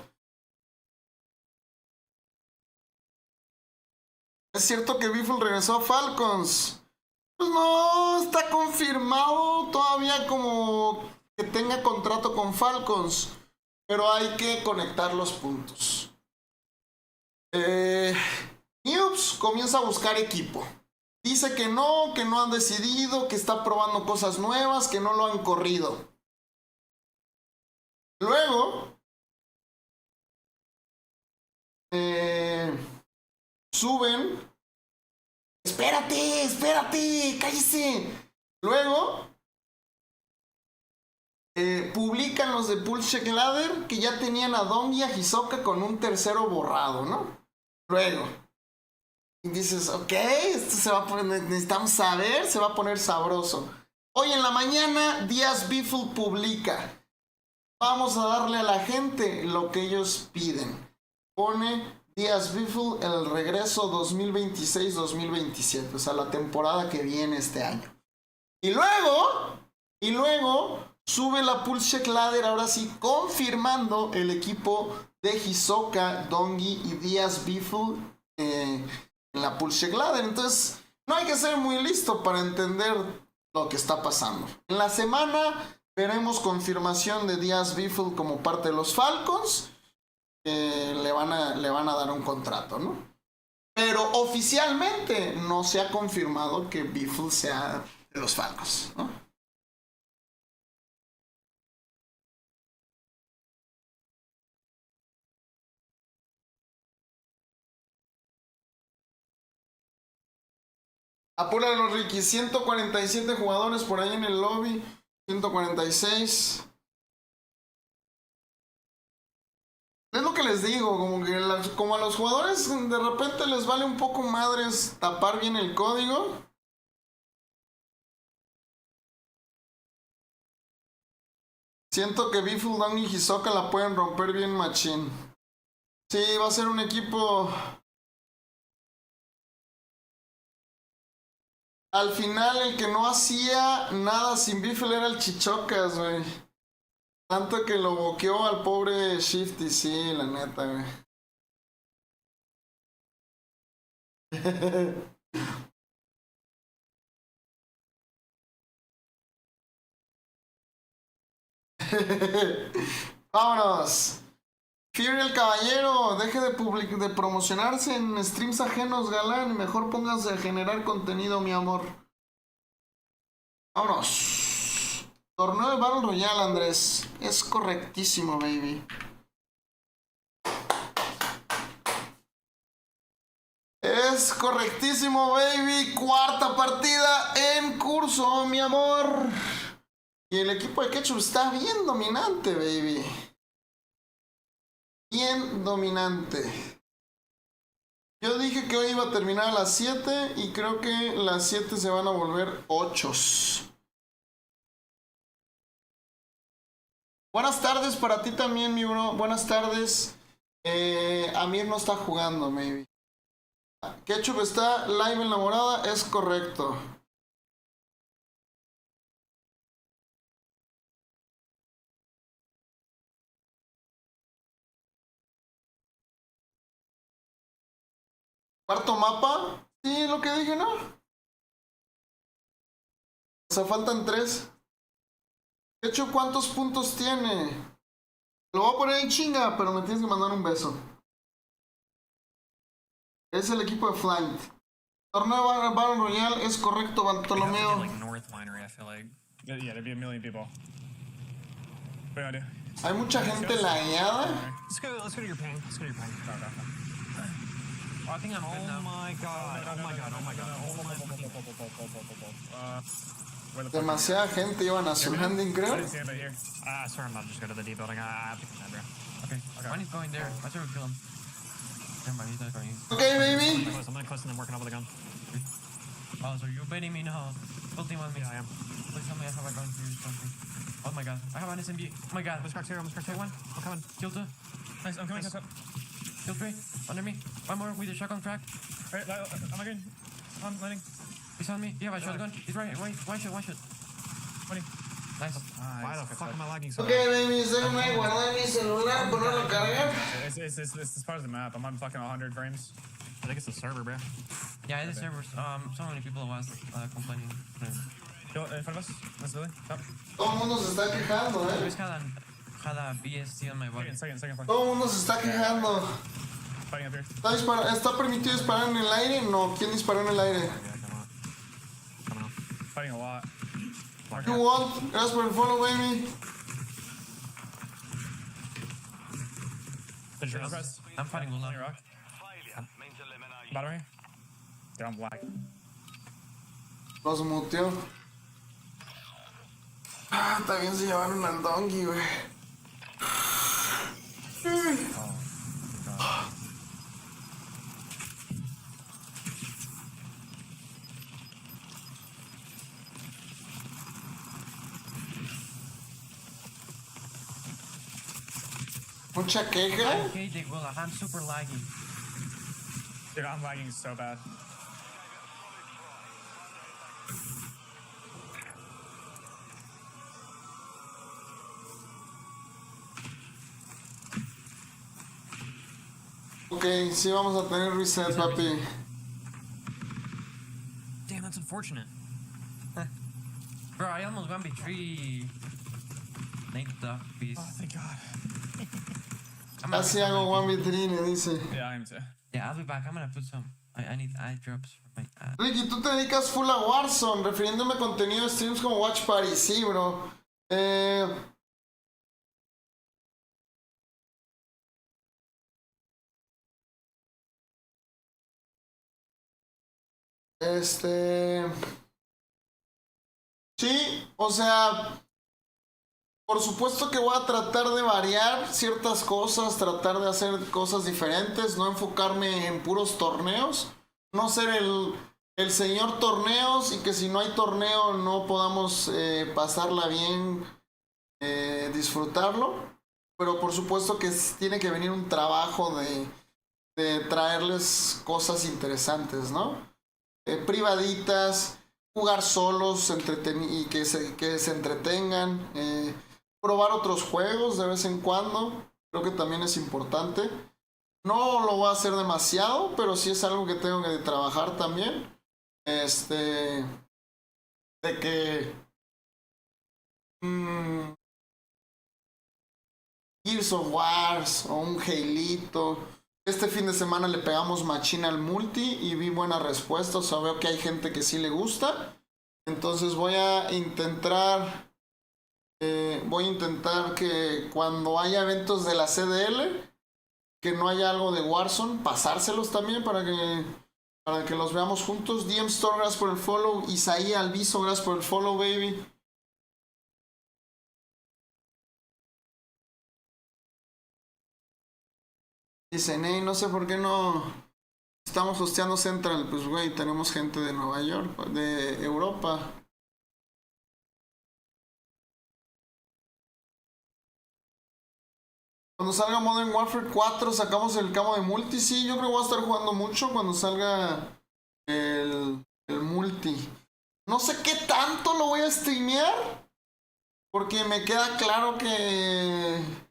¿Es cierto que Biffle regresó a Falcons? Pues no está confirmado todavía como que tenga contrato con Falcons, pero hay que conectar los puntos. Newbs comienza a buscar equipo. Dice que no han decidido, que está probando cosas nuevas, que no lo han corrido. Luego, suben. Espérate, cállese. Luego, publican los de Pulse Check Ladder que ya tenían a Dom y a Hisoka con un tercero borrado, ¿no? Luego, y dices, ok, esto se va a poner, necesitamos saber, se va a poner sabroso. Hoy en la mañana, Díaz Biffle publica: vamos a darle a la gente lo que ellos piden. Pone Díaz Biffle el regreso 2026-2027, o sea, la temporada que viene este año. Y luego sube la Pulse Check Ladder, ahora sí, confirmando el equipo de Hisoka, Dongi y Díaz Biffle en la Pulse Check Ladder. Entonces, no hay que ser muy listo para entender lo que está pasando. En la semana veremos confirmación de Díaz Biffle como parte de los Falcons. Le van a dar un contrato, ¿no? Pero oficialmente no se ha confirmado que Biffle sea de los Falcons, ¿no? Apúralo, Ricky. 147 jugadores por ahí en el lobby. 146. Es lo que les digo, como que como a los jugadores de repente les vale un poco madres tapar bien el código. Siento que Biffle, Down y Hisoka la pueden romper bien machín. Sí, va a ser un equipo... Al final el que no hacía nada sin Biffle era el Chichocas, güey. Tanto que lo boqueó al pobre Shifty, sí, la neta, güey. Vámonos. Fury el caballero, deje de promocionarse en streams ajenos, galán. Y mejor póngase a generar contenido, mi amor. Vámonos. Torneo de Battle Royale, Andrés. Es correctísimo, baby. Es correctísimo, baby. Cuarta partida en curso, mi amor. Y el equipo de Ketchup está bien dominante, baby. Bien dominante. Yo dije que hoy iba a terminar a las 7 y creo que las 7 se van a volver 8. Buenas tardes para ti también, mi bro. Buenas tardes. Amir no está jugando, maybe. Ketchup está live en la morada, es correcto. ¿Cuarto mapa? Sí, lo que dije, ¿no? O sea, faltan 3. Ketchup, ¿cuántos puntos tiene? Lo voy a poner en chinga, pero me tienes que mandar un beso. Es el equipo de Flight. Torneo Battle Royale es correcto, Bartolomeo. Yeah, there'd be a million people. What do? Hay mucha gente lagueada. Let's go to your ping. Let's go to your ping. Oh, I think I'm good now. Oh my god. Demasiada gente iban a su landing, creo. Sorry, I'm about to just go to the D building. I have to come there, bro. Okay. One is going there. I should kill him. Never mind, he's not going. Okay, baby. I'm gonna close and then working over the gun. Oh, so you're baiting me now? Full team on me. Yeah, I am. Please tell me I have a gun for you or something. Oh my god, I have an SMG. Oh my god. I'm just cracked one. I'm coming. Kill 2. Nice, I'm coming. Nice. Kill 3. Under me. One more with a shotgun crack. Alright, I'm again. I'm landing. He's on me. You have a shotgun. He's right. One shot. Nice. Why the fuck am I lagging so Ok, baby, déjame guardar mi celular, ponerlo a cargar. It's part of the map. I'm on fucking 100 frames. I think it's the server, bro. Yeah, it's the server. So many people was complaining. Go in front of us. That's Lily. Top. Todo el mundo se está quejando, I just had a BST on my body. Second flank. Todo el mundo se está quejando. Fighting up here. ¿Está permitido disparar en el aire? No, ¿quién disparó en el aire? Come on. Fighting a lot. You want? Gracias por el follow, baby. I'm fighting with on rock. Bottom here. Dude, I'm black. Los muteó. Ah, también se llevaron al donkey, güey. Mucha queja. Okay, they will. I'm super laggy. Dude, I'm lagging so bad. Ok, sí vamos a tener reset, papi. Damn, that's unfortunate. Bro, I almost 1v3. Nate the piece. Oh, thank God. Casi hago 1v3, dice. Yeah, I am too. Yeah, I'll be back. I'm gonna put some. I need eye drops for my ad. Ricky, tú te dedicas full a Warzone, refiriéndome a contenido de streams como Watch Party. Sí, bro. Sí, o sea, por supuesto que voy a tratar de variar ciertas cosas, tratar de hacer cosas diferentes, no enfocarme en puros torneos, no ser el señor torneos y que si no hay torneo no podamos pasarla bien, disfrutarlo, pero por supuesto que tiene que venir un trabajo de traerles cosas interesantes, ¿no? Privaditas, jugar solos y que se entretengan, probar otros juegos de vez en cuando, creo que también es importante. No lo voy a hacer demasiado, pero sí es algo que tengo que trabajar también. De que Gears of Wars o un Haleito. Este fin de semana le pegamos machina al multi y vi buena respuesta, o sea, veo que hay gente que sí le gusta. Entonces voy a intentar que cuando haya eventos de la CDL, que no haya algo de Warzone, pasárselos también para que los veamos juntos. DM Store, gracias por el follow. Isaí Alviso, gracias por el follow, baby. Dicen, hey, no sé por qué no estamos hosteando Central. Pues, güey, tenemos gente de Nueva York, de Europa. Cuando salga Modern Warfare 4, sacamos el camo de multi. Sí, yo creo que voy a estar jugando mucho cuando salga el multi. No sé qué tanto lo voy a streamear, porque me queda claro que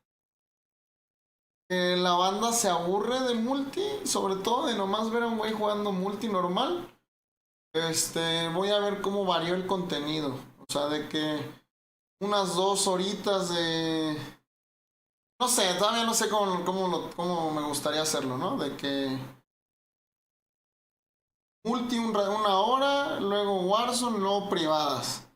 la banda se aburre de multi, sobre todo de nomás ver a un güey jugando multi normal. Voy a ver cómo varió el contenido. O sea, de que unas 2 horitas de... No sé, todavía no sé cómo me gustaría hacerlo, ¿no? De que multi una hora, luego Warzone, luego privadas.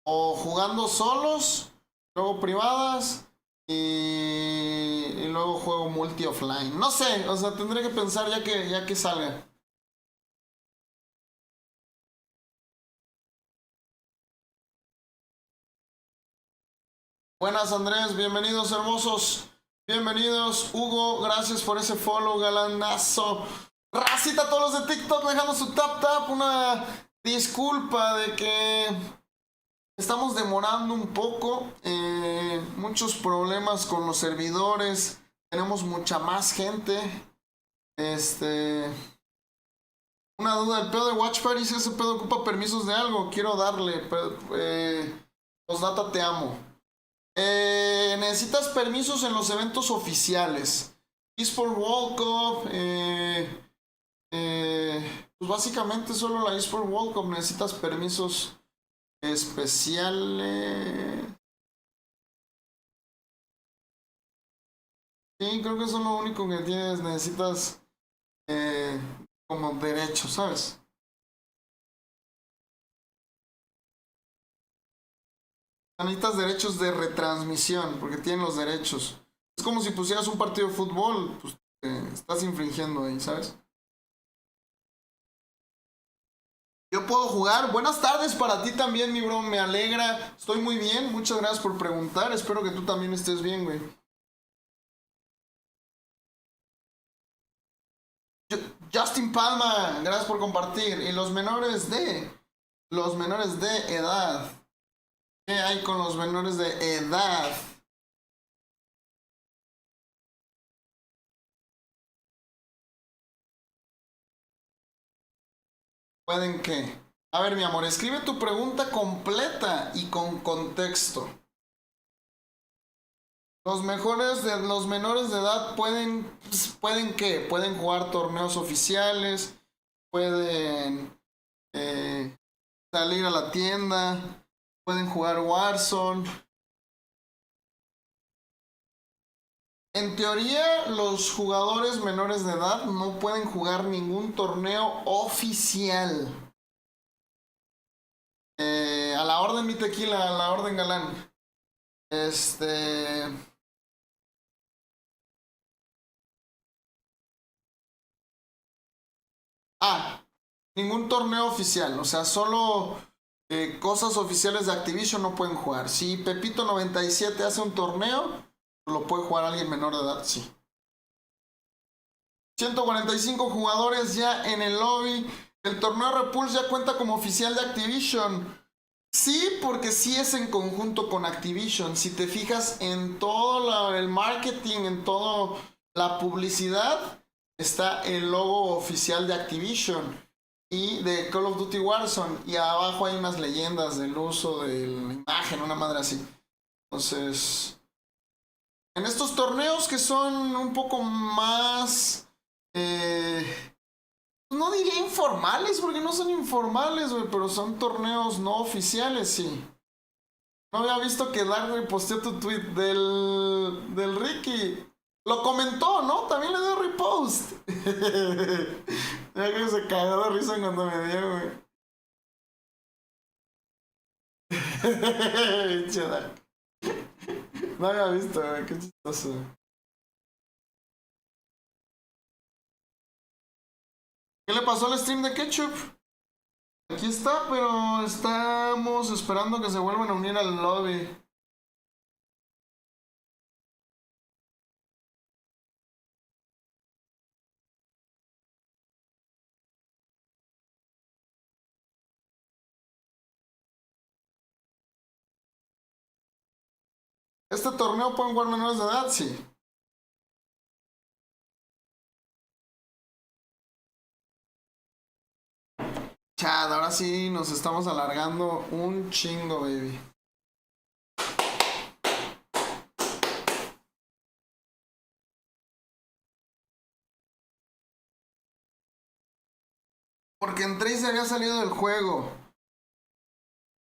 O jugando solos, luego privadas y luego juego multi offline. No sé, o sea, tendré que pensar ya que salga. Buenas, Andrés, bienvenidos, hermosos. Bienvenidos, Hugo, gracias por ese follow, galanazo. Racita, todos los de TikTok dejando su tap. Una disculpa de que estamos demorando un poco. Muchos problemas con los servidores. Tenemos mucha más gente. Una duda, el pedo de Watch Party, si ese pedo ocupa permisos de algo, quiero darle. Postdata, te amo. Necesitas permisos en los eventos oficiales. eSport World Cup. Pues básicamente solo la eSport World Cup necesitas permisos especiales. Sí, creo que eso es lo único que tienes. Necesitas como derechos, ¿sabes? Necesitas derechos de retransmisión, porque tienen los derechos. Es como si pusieras un partido de fútbol, pues estás infringiendo ahí, ¿sabes? Yo puedo jugar. Buenas tardes para ti también, mi bro. Me alegra. Estoy muy bien. Muchas gracias por preguntar. Espero que tú también estés bien, güey. Justin Palma, gracias por compartir. Y los menores de edad. ¿Qué hay con los menores de edad? ¿Pueden qué? A ver, mi amor, escribe tu pregunta completa y con contexto. Los menores de edad ¿pueden qué? Pueden jugar torneos oficiales, pueden salir a la tienda, pueden jugar Warzone. En teoría, los jugadores menores de edad no pueden jugar ningún torneo oficial. A la orden, mi tequila, a la orden, galán. ningún torneo oficial. O sea, solo cosas oficiales de Activision no pueden jugar. Si Pepito 97 hace un torneo, lo puede jugar alguien menor de edad, sí. 145 jugadores ya en el lobby. El torneo Repulse ya cuenta como oficial de Activision. Sí, porque sí es en conjunto con Activision. Si te fijas en todo el marketing, en toda la publicidad, está el logo oficial de Activision y de Call of Duty Warzone. Y abajo hay unas leyendas del uso de la imagen, una madre así. Entonces, en estos torneos que son un poco más... no diría informales, porque no son informales, güey, pero son torneos no oficiales, sí. No había visto que Dark posteó tu tweet del Ricky. Lo comentó, ¿no? También le dio repost. Ya que se cagó de risa cuando me dio, güey. No había visto, güey, qué chistoso. ¿Qué le pasó al stream de Ketchup? Aquí está, pero estamos esperando que se vuelvan a unir al lobby. ¿Este torneo pueden jugar menores de edad? Sí. Chad, ahora sí nos estamos alargando un chingo, baby. Porque en Trace había salido del juego.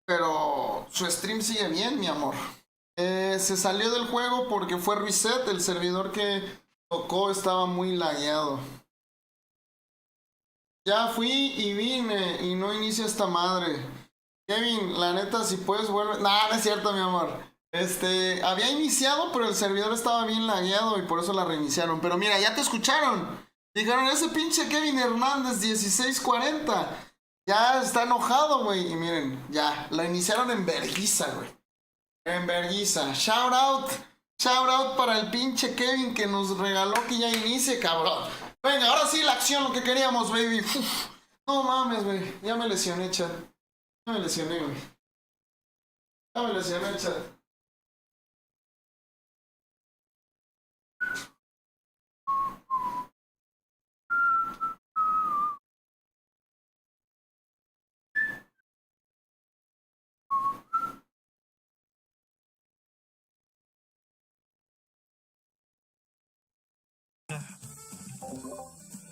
Pero su stream sigue bien, mi amor. Se salió del juego porque fue reset. El servidor que tocó estaba muy lagueado. Ya fui y vine y no inicia esta madre. Kevin, la neta, si puedes vuelve... Nah, no es cierto, mi amor. Había iniciado, pero el servidor estaba bien lagueado y por eso la reiniciaron. Pero mira, ya te escucharon. Dijeron, ese pinche Kevin Hernández 1640 ya está enojado, güey. Y miren, ya, la iniciaron en verguiza, güey. En verguiza. Shout out para el pinche Kevin que nos regaló que ya inicie, cabrón. Venga, ahora sí la acción, lo que queríamos, baby. Uf, no mames, güey. Ya me lesioné, chat. Ya me lesioné, güey. Ya me lesioné, chat.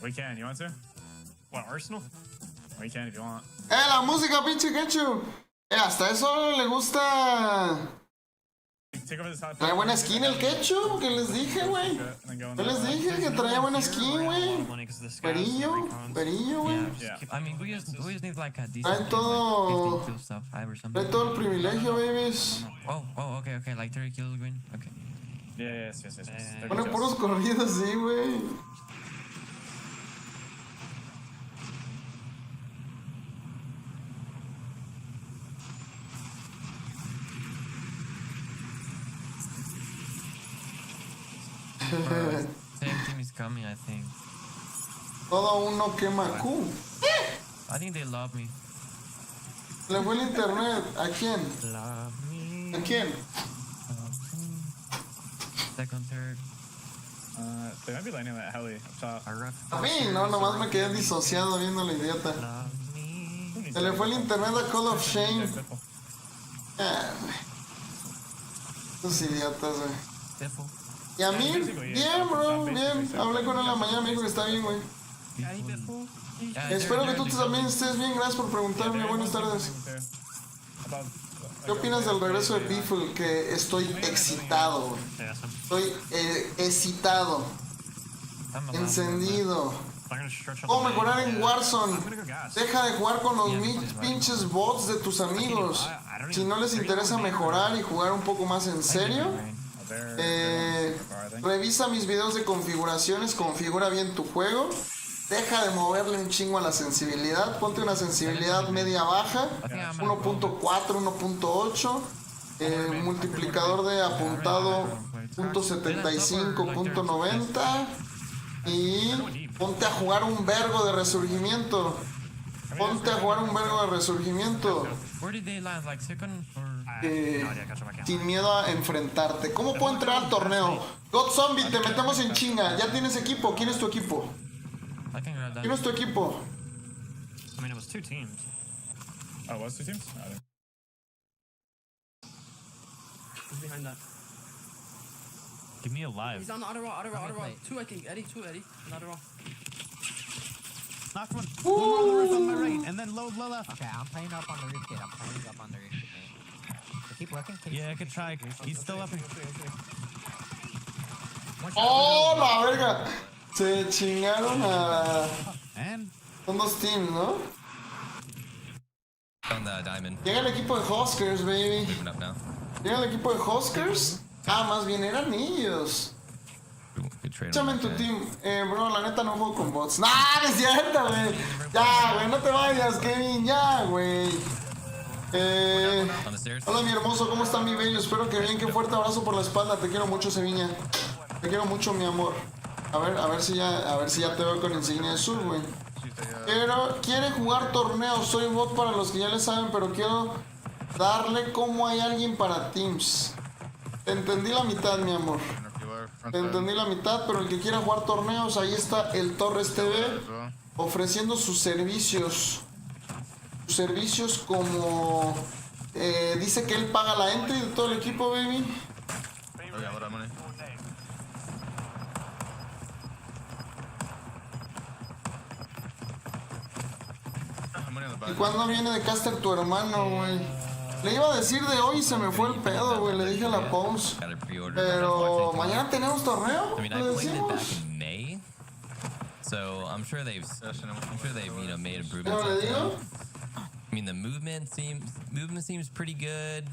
We can. You want to? What, Arsenal? We can if you want. La música, pinche Ketchup. Hasta eso le gusta. Trae buena skin el Ketchup, que les dije, güey. Yo les dije que traía buena skin, güey. Perillo, güey. I mean, we just need like a decent Trae todo. 15 kills stuff, 5 or something. Trae todo el privilegio, babies. Okay, like 30 kills green. Okay. Yes. Pone puros corridos, sí, güey. Same team is coming, I think. Todo uno quema Q. I think they love me. Le fue el internet. ¿A quién? ¿A quién? Second, third. They might be landing that heli up top. A mí, no, nomás me quedé disociado viendo la idiota. Se le fue el internet a Call of Shame. Estos idiotas, güey. Y a mí, bien, bro, bien. Hablé con él en la mañana, me dijo que está bien, güey. Espero que tú también estés bien. Gracias por preguntarme. Buenas tardes. ¿Qué opinas del regreso de Beefle? Que estoy excitado, güey. Estoy excitado. Encendido. ¿Cómo mejorar en Warzone? Deja de jugar con los pinches bots de tus amigos. Si no les interesa mejorar y jugar un poco más en serio, revisa mis videos de configuraciones, configura bien tu juego Deja de moverle un chingo a la sensibilidad. Ponte una sensibilidad media baja. 1.4, 1.8. Multiplicador de apuntado .75, .90. Y ponte a jugar un vergo de resurgimiento. Ponte a jugar un vergo de resurgimiento. Sin miedo a enfrentarte. ¿Cómo puedo entrar al torneo? God Zombie, te metemos en chinga. ¿Ya tienes equipo? ¿Quién es tu equipo? ¿Quién es tu equipo? I mean, it was 2 teams. Oh, it was 2 teams? He's behind that. Give me a live. He's on the auto roll. 2, I think. Eddie, 2 Eddie. On the auto roll. Knocked one. One more on the roof on my right, and then low left. Okay, I'm playing up on the roof, kid. I'm playing up on the roof, kid. Keep looking. Yeah, I could try. He's still up. ¡Oh, la verga! Se chingaron a... Son 2 teams, ¿no? On the diamond. Llega el equipo de Huskers, baby. Moving up now. Llega el equipo de Huskers. Ah, más bien eran ellos. Échame en tu team. Bro, la neta no juego con bots. ¡Nah, no es cierto, güey! Ya, güey, no te vayas, Kevin. Ya, güey. Hola, mi hermoso. ¿Cómo está mi bello? Espero que bien. Qué fuerte abrazo por la espalda. Te quiero mucho, Seviña. Te quiero mucho, mi amor. A ver si ya te veo con insignia de sur, güey. Pero quiere jugar torneos. Soy bot para los que ya le saben, pero quiero darle como hay alguien para teams. Te entendí la mitad, mi amor. Te entendí la mitad, pero el que quiera jugar torneos, ahí está el Torres TV ofreciendo sus servicios. Sus servicios como... dice que él paga la entry de todo el equipo, baby. ¿Y cuándo viene de caster tu hermano, güey? Le iba a decir de hoy y se me fue el pedo, güey. Le dije a la Pons. Pero mañana tenemos torneo. I mean, I played it back in May, so I'm sure they've made improvements. I mean, the movement seems pretty good,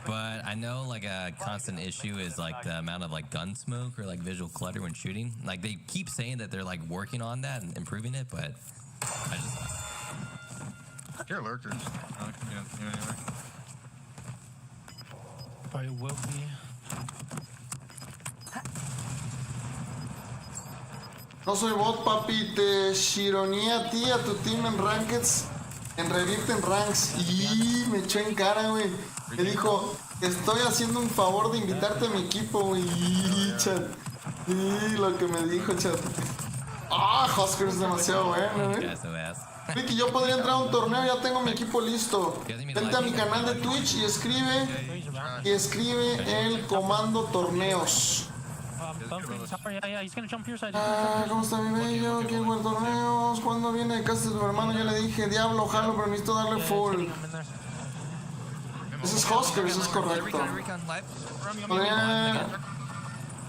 but I know like a constant issue is like the amount of like gun smoke or like visual clutter when shooting. Like they keep saying that they're like working on that and improving it, but I just. You're lurkers. Anyway. I will be. No soy bot, papi. Te shironeé a ti, a tu team en Rankeds, en Revirte en Ranks. Y me echó en cara, güey. Me dijo, estoy haciendo un favor de invitarte a mi equipo, güey. Y chat. Y lo que me dijo, chat. Ah, Husker es demasiado bueno, güey. Ricky, yo podría entrar a un torneo, ya tengo mi equipo listo. Vente a mi canal de Twitch y escribe el comando torneos. ¿Cómo está mi bello? ¿Quién juega torneos? ¿Cuándo viene de casa de tu hermano? Ya le dije, diablo, jalo, pero necesito darle full. Ese es Husker, eso es correcto.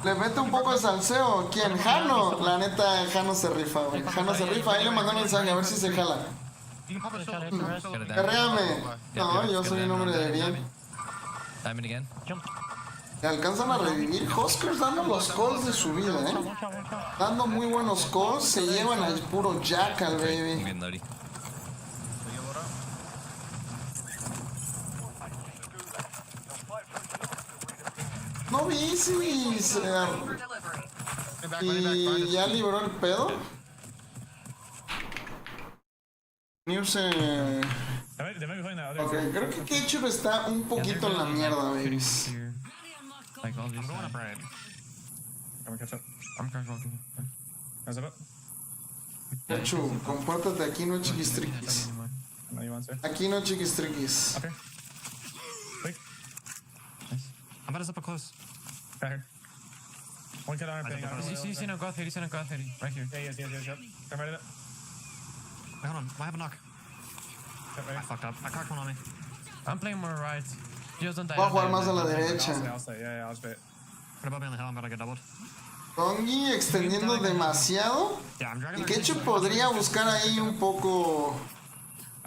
Le mete un poco de salseo. ¿Quién? Jano. La neta, Jano se rifa, güey. Jano se rifa. Ahí le mandé un mensaje a ver si se jala. Carréame. No, yo soy un hombre de bien. Le alcanzan a revivir. Huskers dando los calls de su vida, dando muy buenos calls. Se llevan al puro jackal, baby. No vi si y ya libró el pedo. News ok, creo que Ketchup está un poquito en la mierda, babies. Ketchup, compórtate, aquí no chiquistriquis. Aquí no chiquistriquis. I'm about to zip up close. Right here. One kid on our ping. He's in a goth here, right here. Yeah, yep. I'm ready. Wait, hold on. I have a knock. I fucked up. I cracked one on me. I'm playing more right. Just don't die. Voy a jugar más a la derecha. I'll stay. Yeah, I'll stay. Put above me on the hill. I'm about to get doubled. Tongi extendiendo demasiado. Y Ketchup podría buscar ahí un poco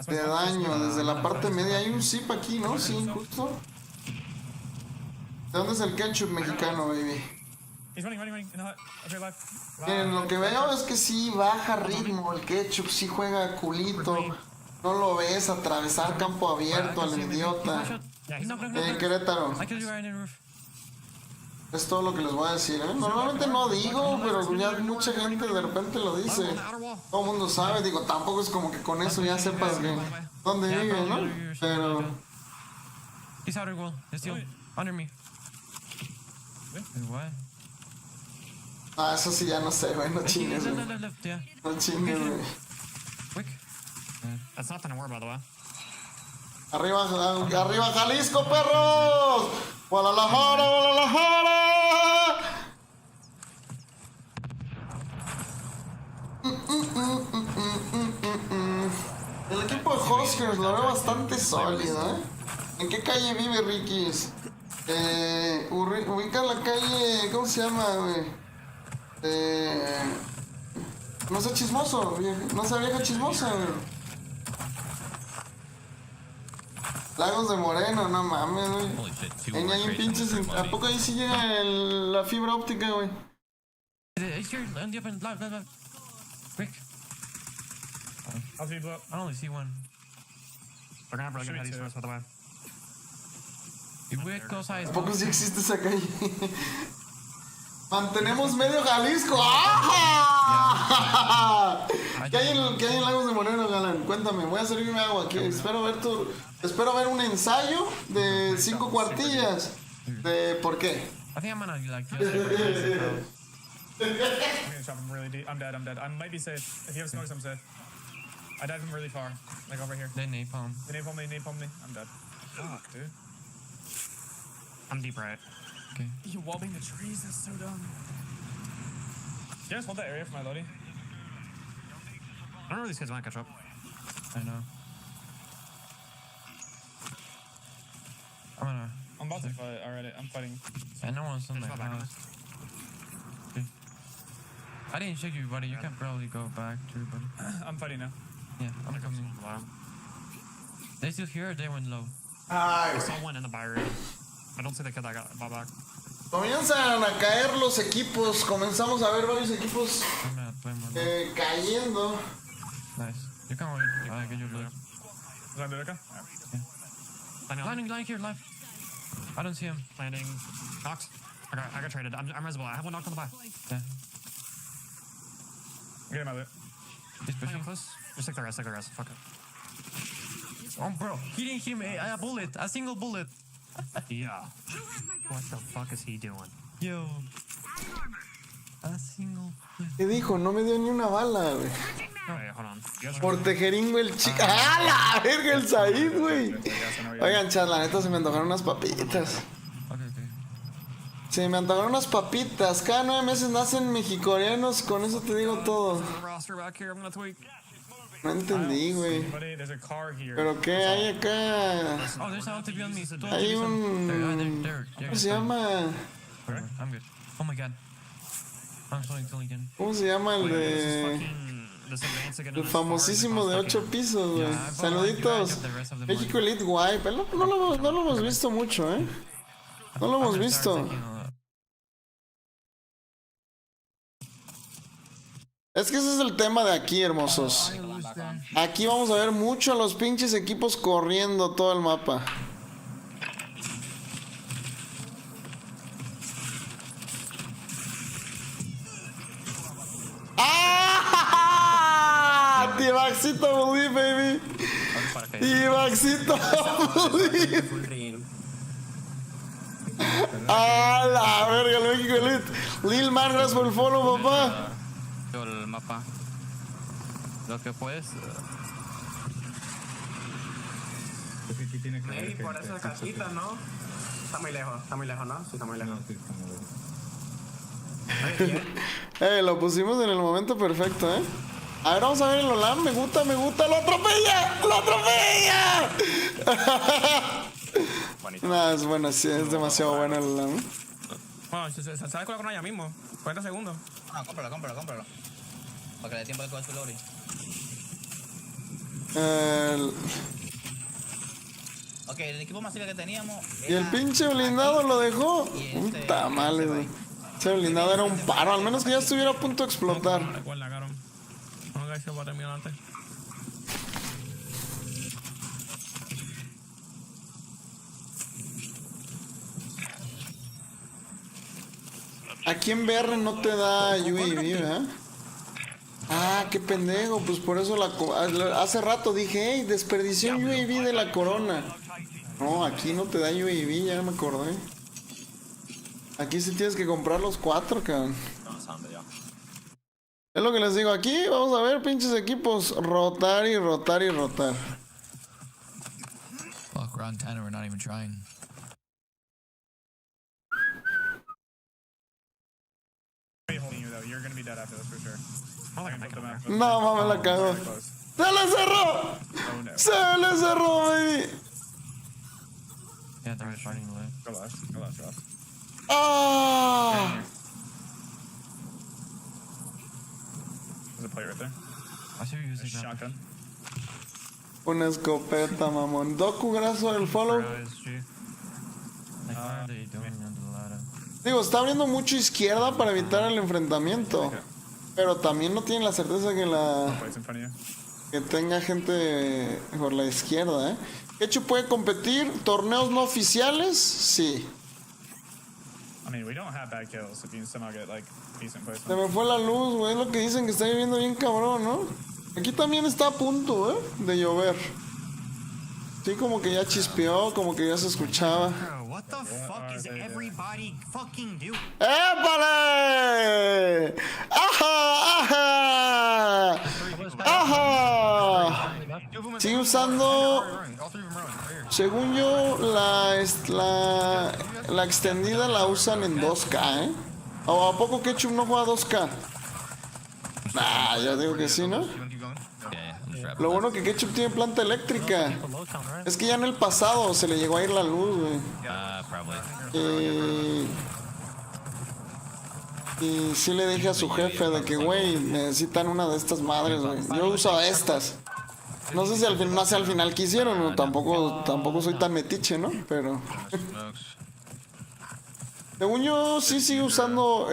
de daño desde la parte media. Hay un zip aquí, ¿no? Sí, justo. ¿De dónde es el Ketchup mexicano, baby? He's running. In the hut. Okay, live. Miren, lo que veo es que sí baja ritmo el Ketchup, sí juega culito. No lo ves atravesar campo abierto al idiota. En Querétaro. Es todo lo que les voy a decir, ¿eh? Normalmente no digo, pero ya mucha gente de repente lo dice. Todo el mundo sabe, digo, tampoco es como que con eso ya sepas que dónde vive, ¿no? Pero... He's outer wall. He's still under me. What? Ah, eso sí ya no sé, güey, no chingues, güey. No chingues, güey. That's nothing to worry about, the way. Arriba Jalisco, perros. Guadalajara. El equipo de Huskers lo veo bastante sólido, ¿eh? ¿En qué calle vive Rikis? Ubica la calle, ¿cómo se llama, güey? No sea chismoso, no sea vieja chismosa, güey. Lagos de Moreno, no mames, güey. Hay un pinche... ¿A poco ahí sí llega la fibra óptica, güey? Quick. I'll see blue up. I only see one. They're gonna have really good headies for us, by the way. ¿A poco sí existe esa calle? Mantenemos medio Jalisco. ¡Ah! ¿Qué hay en Lagos de Moreno, Galán? Cuéntame, voy a servirme agua aquí. Espero ver un ensayo de 5 cuartillas. ¿Por qué? I think I'm gonna like. I'm gonna chop him really deep. I'm dead. I might be safe. If you have smokes, I'm safe. I dive him really far, like over here. They napalm. They napalm me. I'm dead. Fuck, dude. I'm deep right. Okay. You wobbling the trees, that's so dumb. Can you guys hold that area for my loading? I don't know where these kids want to catch up. I know. I'm about to fight already. I'm fighting. I know one's in my house. Okay. I didn't check you, buddy. You can probably go back too, buddy. I'm fighting now. Yeah, I'm coming. They still here or they went low? I saw one in the buy room. I don't see the kid that got bought back. Comienzan a caer los equipos. Comenzamos a ver varios equipos cayendo. Nice. You can get your blue. Is that okay? Yeah. Landing here, live. I don't see him. Landing. Knocked. I got traded. I'm reservoir. I have one knocked on the buy. Yeah. I'm getting my loot. He's pushing. Close. Just take the rest. Fuck it. Oh, bro. He didn't hit me. A bullet. A single bullet. Yeah. What the fuck is he doing? Yo. A single bullet. ¿Qué dijo? No me dio ni una bala, güey. Wait, hold on. Por tejeringo el chico. ¡Ah, la verga el Said, güey! Oigan, chat, la neta se me antojaron unas papitas. Se me antojaron unas papitas. Cada 9 meses nacen mexicoreanos, con eso te digo todo. No entendí, güey. ¿Pero qué hay acá? Hay un... ¿Cómo se llama? Oh my god. ¿Cómo se llama el de...? El famosísimo de 8 pisos, güey. Saluditos. México Elite Wipe. No lo hemos visto mucho, ¿eh? No lo hemos visto. Es que ese es el tema de aquí, hermosos. Aquí vamos a ver mucho a los pinches equipos corriendo todo el mapa. ¡Ah! T-Baxito Bully, baby. T-Baxito Bully. ¡Ah, la verga, el México Elite! Lil Man, gracias por el follow, papá. El mapa. Lo que puedes. Maybe por esas casitas, ¿no? Está muy lejos, ¿no? Sí, está muy lejos. Lo pusimos en el momento perfecto, ¿eh? A ver, vamos a ver el Olam. Me gusta. ¡Lo atropella! No, es bueno, sí, es demasiado bueno el Olam. Bueno, se sabe con la corona ya mismo. 40 segundos. Ah, cómpralo. Para que le dé tiempo de coger su lobby. Ok, el equipo masivo que teníamos. Y el pinche blindado lo dejó. Puta madre, güey. Ese blindado era un paro, al menos que ya estuviera a punto de explotar. Recuerda, Caro. No hagas que va a terminar antes. Aquí en BR no te da UAV, ¿verdad? Ah, qué pendejo, pues por eso hace rato dije, hey, desperdició un UAV de la corona. No, aquí no te da UAV, ya me acordé. Aquí sí tienes que comprar los 4, cabrón. Es lo que les digo, aquí vamos a ver pinches equipos rotar y rotar y rotar. Fuck, we're on 10 and we're not even trying. You're gonna be dead after this for sure. No, mames, la cagó. ¡Se le cerró! ¡Se le cerró, baby! Yeah, they're fighting left. Go last. ¡Ah! There's a player right there. I see you using shotgun. Una escopeta, mamón. Doku, gracias por el follow. Digo, está abriendo mucho izquierda para evitar el enfrentamiento. Pero también no tiene la certeza que tenga gente por la izquierda, ¿eh? Ketchup puede competir. ¿Torneos no oficiales? Sí. Se me fue la luz, güey. Es lo que dicen, que está lloviendo bien cabrón, ¿no? Aquí también está a punto, ¿eh? De llover. Sí, como que ya chispeó, como que ya se escuchaba. What the fuck is everybody fucking doing? ¡Épale! ¡Ajá! ¡Ajá! ¡Ajá! Sigue usando, según yo, la extendida la usan en 2K, ¿eh? ¿O a poco Ketchup no juega 2K? Nah, yo digo que sí, ¿no? Lo bueno que Ketchup tiene planta eléctrica. Es que ya en el pasado se le llegó a ir la luz, güey. Y sí le dije a su jefe de que, güey, necesitan una de estas madres, güey. Yo uso estas. No sé si al final quisieron, no, tampoco soy tan metiche, ¿no? Pero según yo sí sigue usando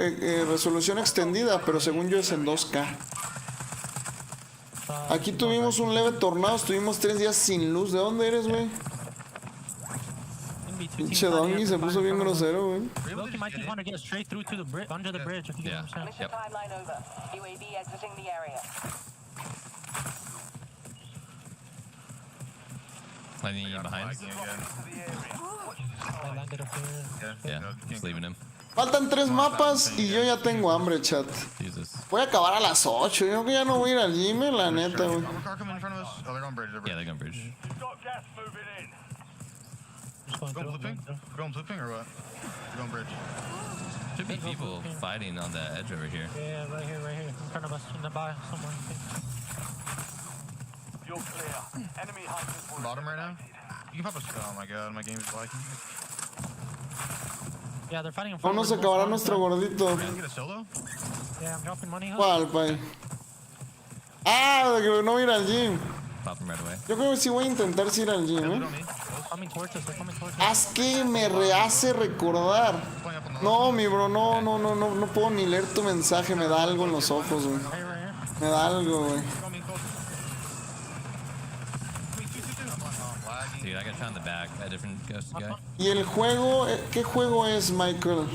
resolución extendida, pero según yo es en 2K. Aquí tuvimos un leve tornado, estuvimos 3 días sin luz. ¿De dónde eres, güey? Pinche Dongi se puso bien grosero, güey. Loki might just want to get straight through to the under the bridge if you get what I'm saying. Timeline over. UAV exiting the area. Landing you behind. I landed up there. Yeah, just leaving him. Faltan 3 mapas y yo ya tengo hambre, chat. Voy a acabar a las 8. Yo creo que ya no voy a ir al gym, la neta, güey. Yeah, they're going bridge. Going flipping or what? Going bridge. Should be people fighting on the edge over here. Yeah, right here, in front of us, in the bar somewhere. You're clear. Enemy hunters. Bottom right now. You can pop a. Oh my god, my game is lagging. Yeah, they're fighting in front Vamos a acabar a nuestro gordito. Yeah, I'm dropping money. ¿Cuál, pay? Ah, de que no voy a ir al gym. Pop him right away. Yo creo que sí voy a intentar ir al gym, ¿eh? Haz que me rehace recordar. No, mi bro, no puedo ni leer tu mensaje. Me da algo en los ojos, güey. Me da algo, güey. Dude, I got shot in the back. A different ghost guy. ¿Y el juego? ¿Qué juego es, Michael?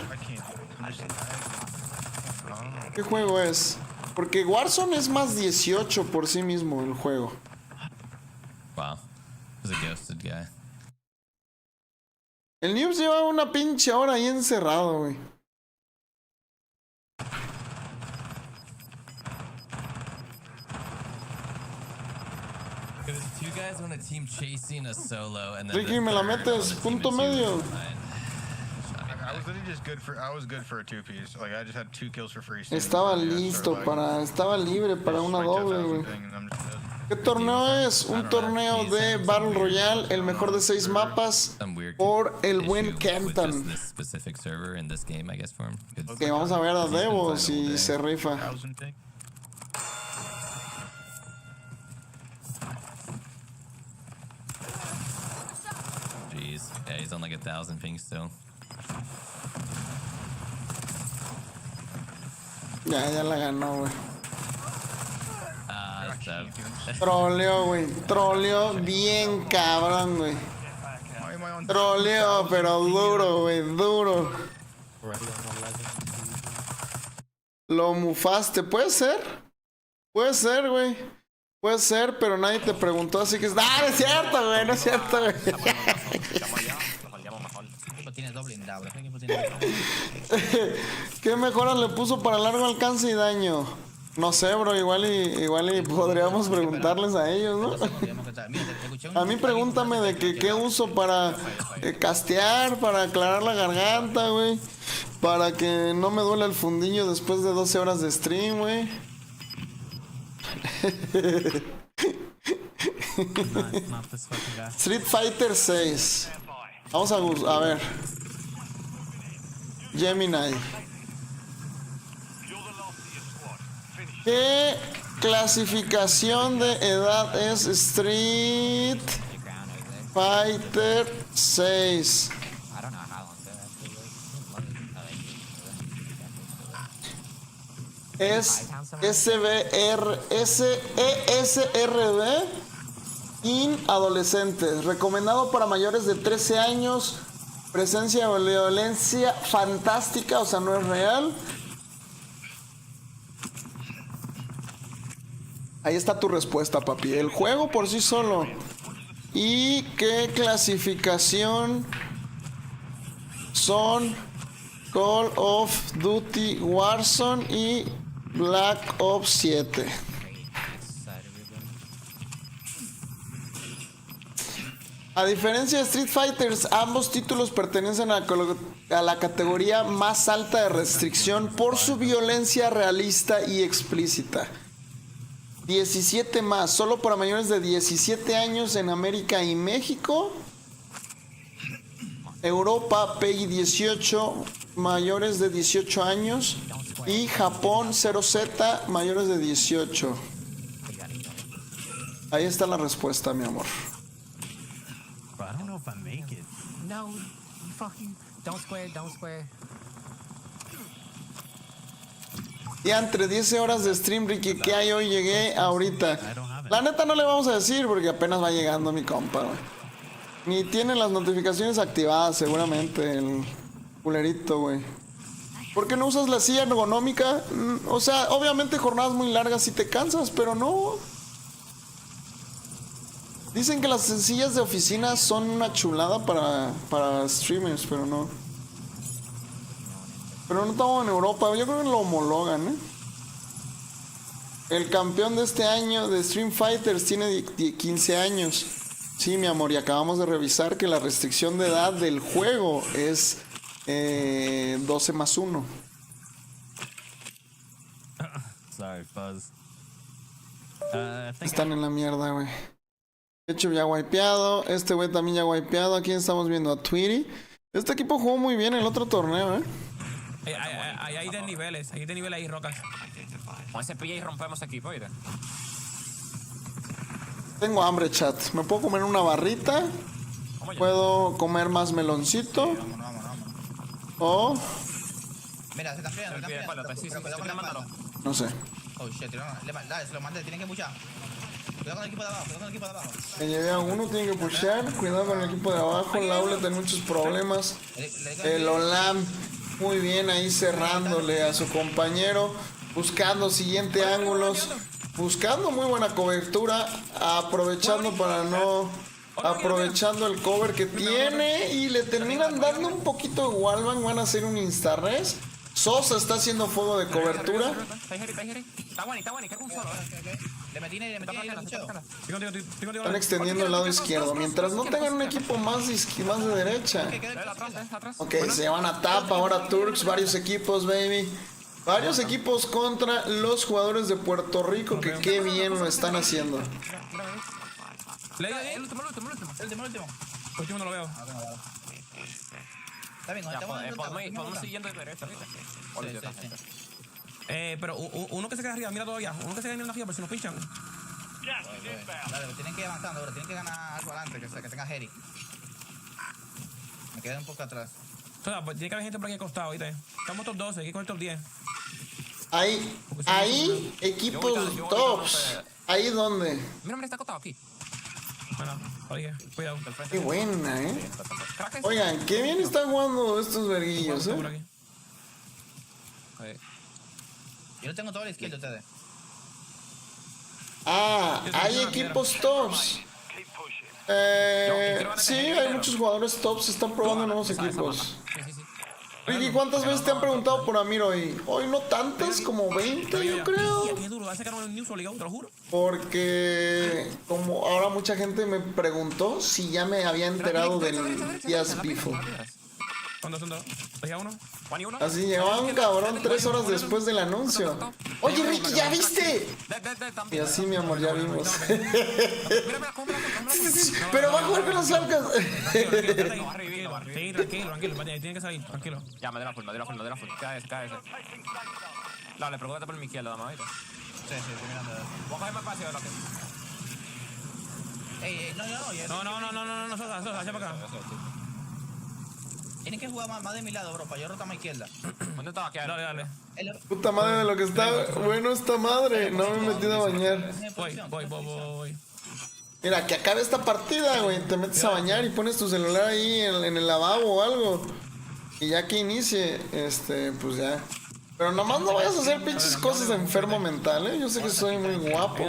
¿Qué juego es? Porque Warzone es más 18 por sí mismo el juego. Wow. There's a ghosted guy. El News lleva una pinche hora ahí encerrado, güey. Two guys on a team chasing a solo and then Ricky, me la metes, punto medio. I was literally just good for a 2-piece. Like I just had 2 kills for free. Estaba libre para una doble, güey. ¿Qué torneo es? Un torneo de Battle Royale, el mejor de 6 mapas por el buen Kenton. Que vamos a ver a Devo si se rifa. Jeez, yeah, he's on like 1,000 ping still. Ya la ganó, güey. Está. Troleó, güey. Troleó bien cabrón, güey. Troleó, pero duro, güey. Duro. Lo mufaste. ¿Puede ser? Puede ser, güey. Puede ser, pero nadie te preguntó, así que... ¡Ah, no es cierto, güey! No es cierto, güey. Tiene doble blindado, ese equipo tiene ¿Qué mejoras le puso para largo alcance y daño? No sé, bro, igual y podríamos preguntarles a ellos, ¿no? A mí pregúntame de que qué uso para castear, para aclarar la garganta, güey. Para que no me duela el fundillo después de 12 horas de stream, güey. Street Fighter 6. Vamos a ver. Gemini. ¿Qué clasificación de edad es Street Fighter 6? Es ESRB in adolescentes. Recomendado para mayores de 13 años. Presencia de violencia fantástica, o sea, no es real. Ahí está tu respuesta, papi. El juego por sí solo. ¿Y qué clasificación son Call of Duty Warzone y Black Ops 7? A diferencia de Street Fighters, ambos títulos pertenecen a la categoría más alta de restricción por su violencia realista y explícita. 17 más, solo para mayores de 17 años en América y México. Europa, PEGI 18, mayores de 18 años. Y Japón, 0Z, mayores de 18. Ahí está la respuesta, mi amor. I don't know if I make it. No, you fucking don't square. Y entre 10 horas de stream, Ricky, ¿qué hay hoy? Llegué ahorita. La neta no le vamos a decir porque apenas va llegando mi compa, güey. Ni tiene las notificaciones activadas, seguramente, el culerito, güey. ¿Por qué no usas la silla ergonómica? O sea, obviamente jornadas muy largas y te cansas, pero no. Dicen que las sillas de oficina son una chulada para streamers, pero no. Pero no estamos en Europa, yo creo que lo homologan, ¿eh? El campeón de este año de Stream Fighters tiene 15 años. Sí, mi amor, y acabamos de revisar que la restricción de edad del juego es 12 más 1. Sorry, Fuzz. Están en la mierda, güey. De hecho, ya wipeado. Este güey también ya wipeado. Aquí estamos viendo a Tweety. Este equipo jugó muy bien el otro torneo, ¿eh? Hay de niveles, hay rocas. Con ese pilla y rompemos equipo, ¿oíste? Tengo hambre, chat. ¿Me puedo comer una barrita? ¿Puedo comer más meloncito? O... Mira, se está friando, no sé. Oh shit, dale, se lo mandé, tienen que puchar. Cuidado con el equipo de abajo, Me llevé a uno, tiene que pushar. Cuidado con el equipo de abajo. El Aule tiene muchos problemas. El Olam, muy bien ahí cerrándole a su compañero. Buscando siguiente ángulos. Buscando muy buena cobertura. Aprovechando para no... Aprovechando el cover que tiene. Y le terminan dando un poquito de wallbang. Van a hacer un insta-res. Sosa está haciendo fuego de cobertura. Está bueno, creo que un solo. Le metí Están extendiendo el lado izquierdo. Mientras no tengan un equipo más de derecha. Ok, se van a tapa. Ahora Turks, varios equipos, baby. Varios equipos contra los jugadores de Puerto Rico. Que qué bien lo están haciendo. El último. El último no lo veo. Está bien, podemos siguiendo de derecha. Pero uno que se queda arriba, mira todavía. Uno que se queda arriba, por si nos pinchan. Dale, tienen que ir avanzando, bro. Tienen que ganar algo adelante, que tenga Jerry. Me quedé un poco atrás. O sea, pues tiene que haber gente por aquí al costado, ¿viste? Estamos top 12, hay que coger top 10. Ahí, equipos tops. ¿Ahí dónde? Mira, está acostado aquí. Bueno, oye, cuidado. Qué buena, Oigan, qué bien están jugando estos verguillos, Yo lo tengo todo a la izquierda, ustedes. Hay equipos tops. Sí, hay muchos jugadores tops. Están probando nuevos equipos. Ricky, ¿cuántas veces te han preguntado por Amir hoy? Hoy no tantas, como 20, yo creo. Porque como ahora mucha gente me preguntó si ya me había enterado del Díaz Bifo. ¿Cuántos son dos? ¿Dos y uno? ¿Juan y uno? Así llegaba un cabrón 3 horas después del anuncio. Oye, Ricky, ¿ya viste? Y así, mi amor, ya vimos. Pero va a jugar con los Falcons. Sí, tranquilo. Tiene que salir, tranquilo. Ya, me dio la full. Cae ese. Dale, preocúpate por mi izquierda, dama, ¿viste? Sí, estoy mirando. Voy a coger más espacio de lo que... No, Sosa, echa para acá. Tienen que jugar más de mi lado, bro, para yo rotar a mi izquierda. ¿Dónde estaba? Dale. Puta madre de lo que está bueno esta madre. No me he metido a bañar. Voy. Mira, que acabe esta partida, güey. Te metes a bañar y pones tu celular ahí en el lavabo o algo. Y ya que inicie, pues ya. Pero nomás no vayas a hacer pinches cosas de enfermo mental, ¿eh? Yo sé que soy muy guapo.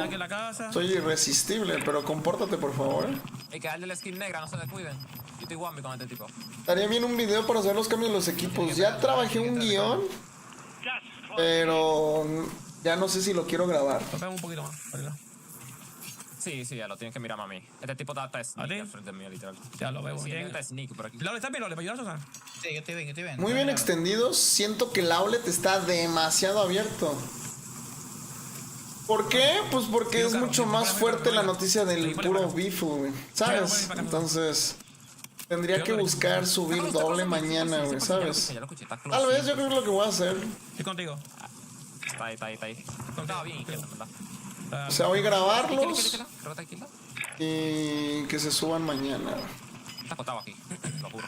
Soy irresistible, pero compórtate, por favor, ¿eh? Hay que darle la skin negra, no se descuiden. Yo estoy guambi con este tipo. Estaría bien un video para hacer los cambios de los equipos. Ya trabajé un guión, pero ya no sé si lo quiero grabar. Un poquito más, Sí, ya lo tienes que mirar, mami. Este tipo está sneak al frente mío, literal. Ya lo veo. Sí, está sneak por aquí. Lole, ¿estás bien, Lole? ¿Me ayudas, Sosa? Sí, yo estoy bien. Muy bien extendidos. Siento que el outlet está demasiado abierto. ¿Por qué? Pues porque es mucho más fuerte la noticia del puro Bifu, güey. ¿Sabes? Entonces... tendría que buscar subir doble mañana, güey, ¿sabes? Tal vez yo creo que es lo que voy a hacer. Estoy contigo. Está ahí. Estaba bien izquierda, ¿verdad? O sea, hoy grabarlos y que se suban mañana. Está acostado aquí, lo juro.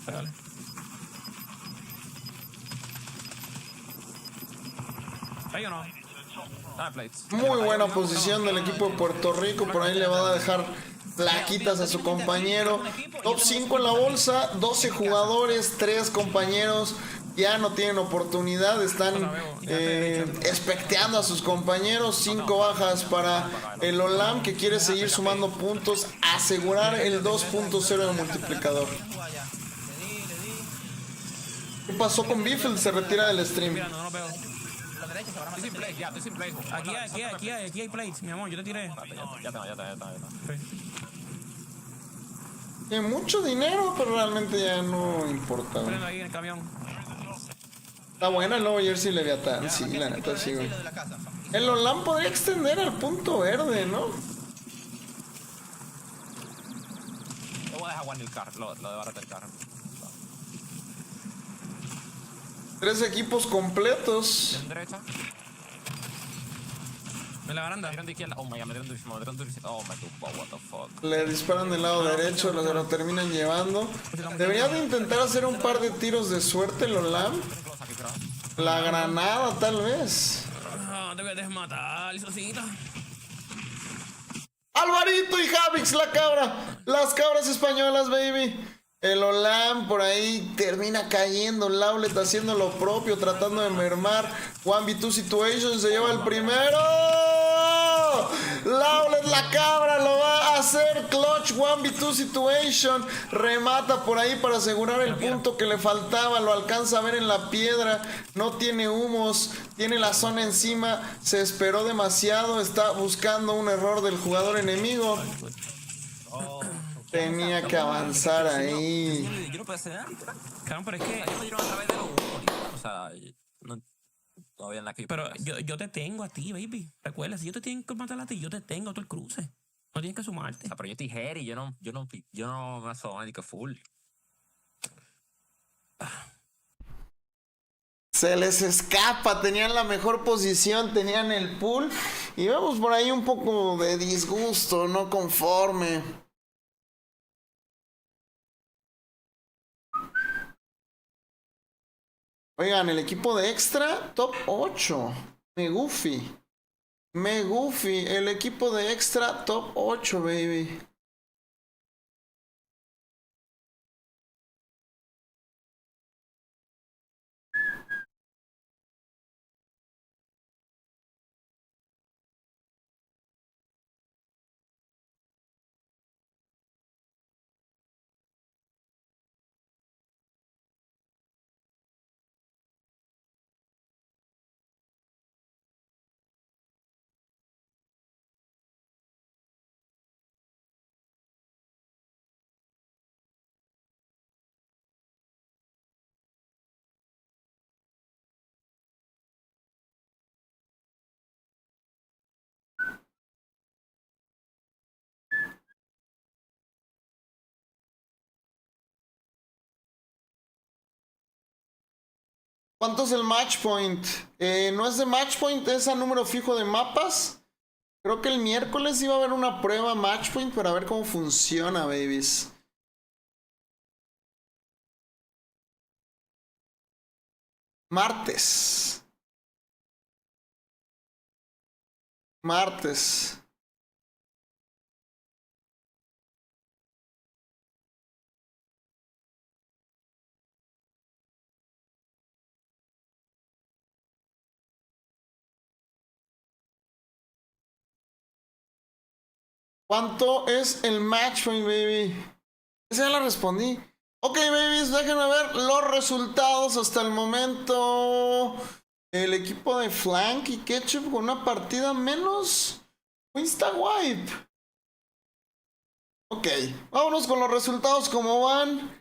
Dale. ¿Ahí o no? Muy buena posición del equipo de Puerto Rico. Por ahí le va a dejar plaquitas a su compañero. Top 5 en la bolsa, 12 jugadores, 3 compañeros ya no tienen oportunidad, están especteando a sus compañeros. 5 bajas para el Olam, que quiere seguir sumando puntos, asegurar el 2.0 del multiplicador. ¿Qué pasó con Biffle? Se retira del stream. Aquí hay plates, mi amor, yo te tiré. Ya está. Tiene mucho dinero, pero realmente ya no importa. Ahí en el camión. Está buena el nuevo jersey Leviatán, sí, la neta sí, güey. El Olam podría extender al punto verde, ¿no? Yo voy a dejar Juan el carro, lo de barata el carro. 3 equipos completos. ¿En derecha? En la baranda. Me dieron durísimo. Oh, me tumbó, what the fuck. Le disparan del lado derecho, lo terminan llevando. Debería de intentar hacer un par de tiros de suerte el Olam. La granada, tal vez. Te voy a desmatar, Sosita. Alvarito y Javix, la cabra. Las cabras españolas, baby. El Olam por ahí termina cayendo. Laulet haciendo lo propio, tratando de mermar. 1v2 situation, se lleva el primero. Laulet, la cabra, lo va a hacer. Clutch 1v2 situation. Remata por ahí para asegurar el punto que le faltaba. Lo alcanza a ver en la piedra. No tiene humos. Tiene la zona encima. Se esperó demasiado. Está buscando un error del jugador enemigo. Tenía que avanzar ahí. Yo no puedo hacer nada. Cabrón, pero es que... O sea, no... Todavía en la equipo. Pero yo te tengo a ti, baby. Recuerda, si yo te tengo que matar a ti, yo te tengo todo el cruce. No tienes que sumarte. O sea, pero yo estoy Harry, yo no me asomo ni que full. Se les escapa, tenían la mejor posición, tenían el pool. Y vemos por ahí un poco de disgusto, no conforme. Oigan, el equipo de extra, top 8. Me goofy. El equipo de extra, top 8, baby. ¿Cuánto es el match point? No es de match point, es a número fijo de mapas. Creo que el miércoles iba a haber una prueba match point para ver cómo funciona, babies. Martes. ¿Cuánto es el match point, baby? Esa ya la respondí. Ok, babies, déjenme ver los resultados hasta el momento. El equipo de Flank y Ketchup con una partida menos. Insta wipe. Ok, vámonos con los resultados como van.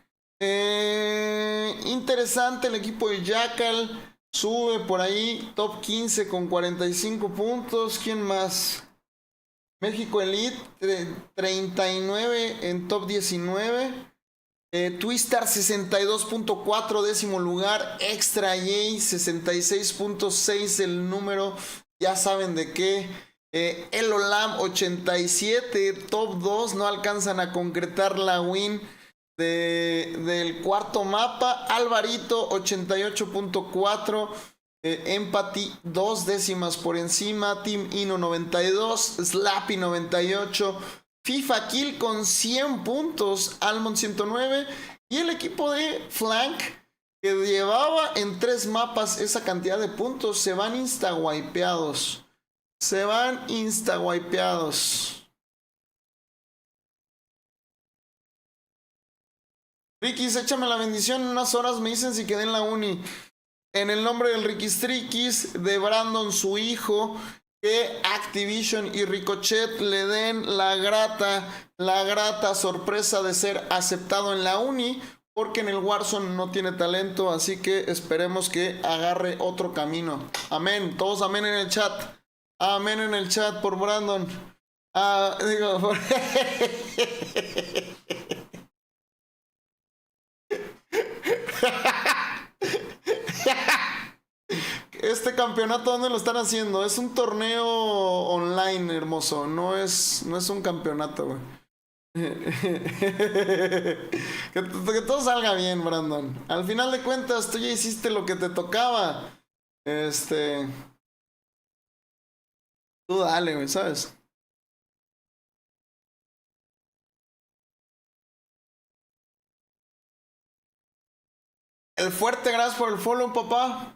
Interesante, el equipo de Jackal sube por ahí, top 15 con 45 puntos. ¿Quién más? México Elite, 39 en top 19. Twistar 62.4, décimo lugar. Extra J 66.6, el número, ya saben de qué. El Olam 87, top 2, no alcanzan a concretar la win del cuarto mapa. Alvarito 88.4. Empathy 2 décimas por encima. Team Ino 92. Slappy 98. FIFA Kill con 100 puntos. Almond 109. Y el equipo de Flank, que llevaba en 3 mapas esa cantidad de puntos, se van insta-wipeados. Rikis, échame la bendición. En unas horas me dicen si quedé en la uni. En el nombre del Rikis Trikis, de Brandon, su hijo, que Activision y Ricochet le den la grata sorpresa de ser aceptado en la uni, porque en el Warzone no tiene talento, así que esperemos que agarre otro camino. Amén. Todos amén en el chat. Amén en el chat por Brandon. Este campeonato, ¿dónde lo están haciendo? Es un torneo online, hermoso. No es un campeonato, güey. Que todo salga bien, Brandon. Al final de cuentas, tú ya hiciste lo que te tocaba. Tú dale, güey, ¿sabes? El fuerte, gracias por el follow, papá.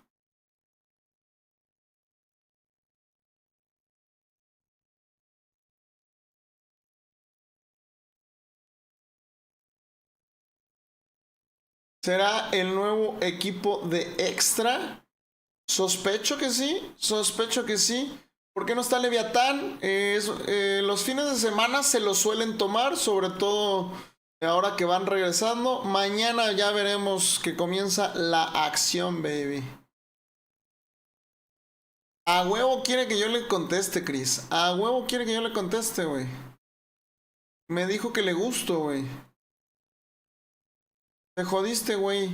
¿Será el nuevo equipo de Extra? Sospecho que sí. ¿Por qué no está Leviatán? Los fines de semana se los suelen tomar, sobre todo ahora que van regresando. Mañana ya veremos que comienza la acción, baby. A huevo quiere que yo le conteste, Chris. A huevo quiere que yo le conteste, güey. Me dijo que le gusto, güey. Te jodiste, güey.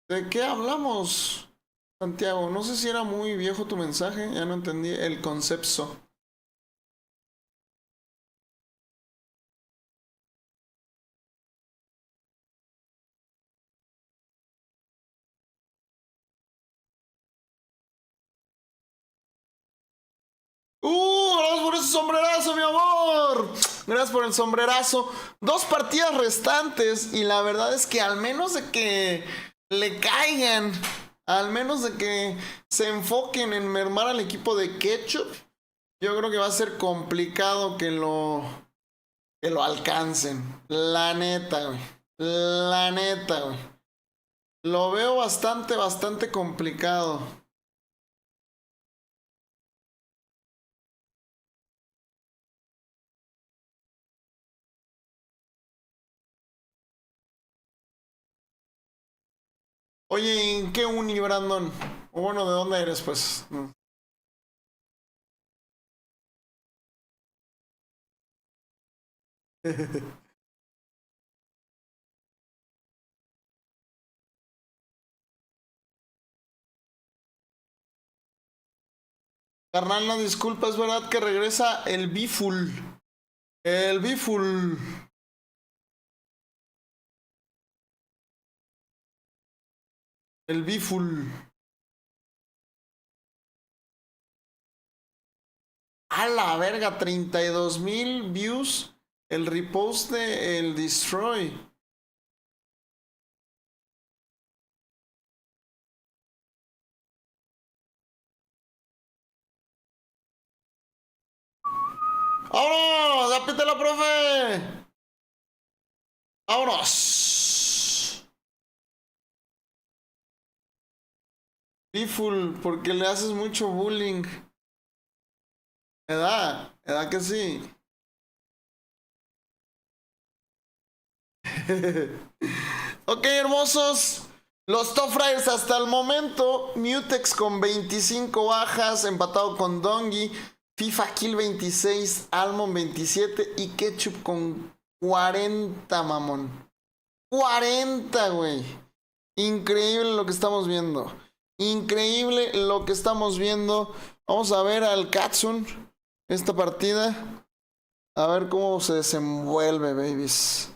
¿De qué hablamos, Santiago? No sé si era muy viejo tu mensaje. Ya no entendí el concepto. sombrerazo, mi amor. Gracias por el sombrerazo. 2 partidas restantes y la verdad es que al menos de que le caigan, al menos de que se enfoquen en mermar al equipo de Ketchup, yo creo que va a ser complicado que lo alcancen. La neta, güey. La neta, güey. Lo veo bastante complicado. Oye, ¿en qué uni, Brandon? O bueno, ¿de dónde eres, pues? Carnal, no disculpa, es verdad que regresa el Biful. El Biful. El Biful. A la verga, 32,000 views. El repost de el Destroy. ¡Vámonos! ¡Apítela, profe! ¡Vámonos! Biful, porque le haces mucho bullying. ¿Edad? ¿Edad que sí? Ok, hermosos. Los Top Fryers hasta el momento. Mutex con 25 bajas, empatado con Dongi. FIFA Kill 26, Almond 27 y Ketchup con 40, mamón. 40, güey. Increíble lo que estamos viendo. Increíble lo que estamos viendo. Vamos a ver al Katsun esta partida. A ver cómo se desenvuelve, babies.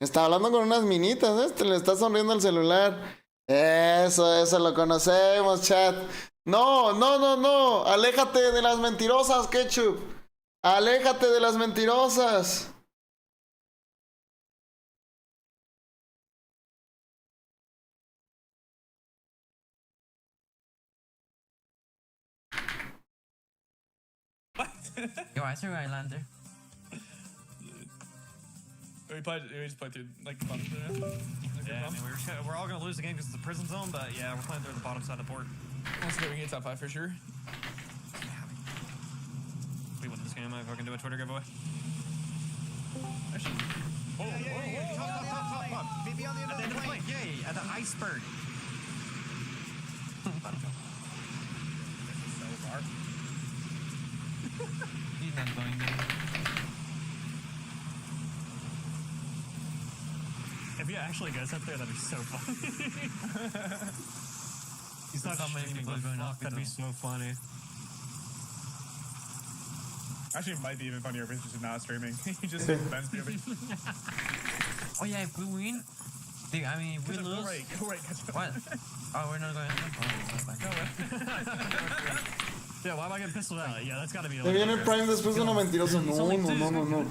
Está hablando con unas minitas, ¿eh? Le está sonriendo al celular. Eso lo conocemos, chat. No. Aléjate de las mentirosas, Ketchup. Aléjate de las mentirosas. Yo, I threw Highlander. We just played through like the bottom. Yeah, I mean, we're all gonna lose the game because it's a prison zone, but yeah, we're playing through the bottom side of the port. Let's go, we can get top 5 for sure. We win this game, I fucking do a Twitter giveaway. Actually, top. Maybe on the end of the plane. Yay, at the iceberg. So far. He's not going there. If he actually goes up there, that'd be so funny. He's not streaming, but fuck, that'd be so funny. Actually, it might be even funnier if he's just not streaming. He just Ben's moving. Oh yeah, if we win, I mean, if we lose. Go right. What? Oh, we're not going. Yeah, why am I getting pistoled out? Yeah, that's gotta be. Se viene el Prime después de uno mentiroso. No.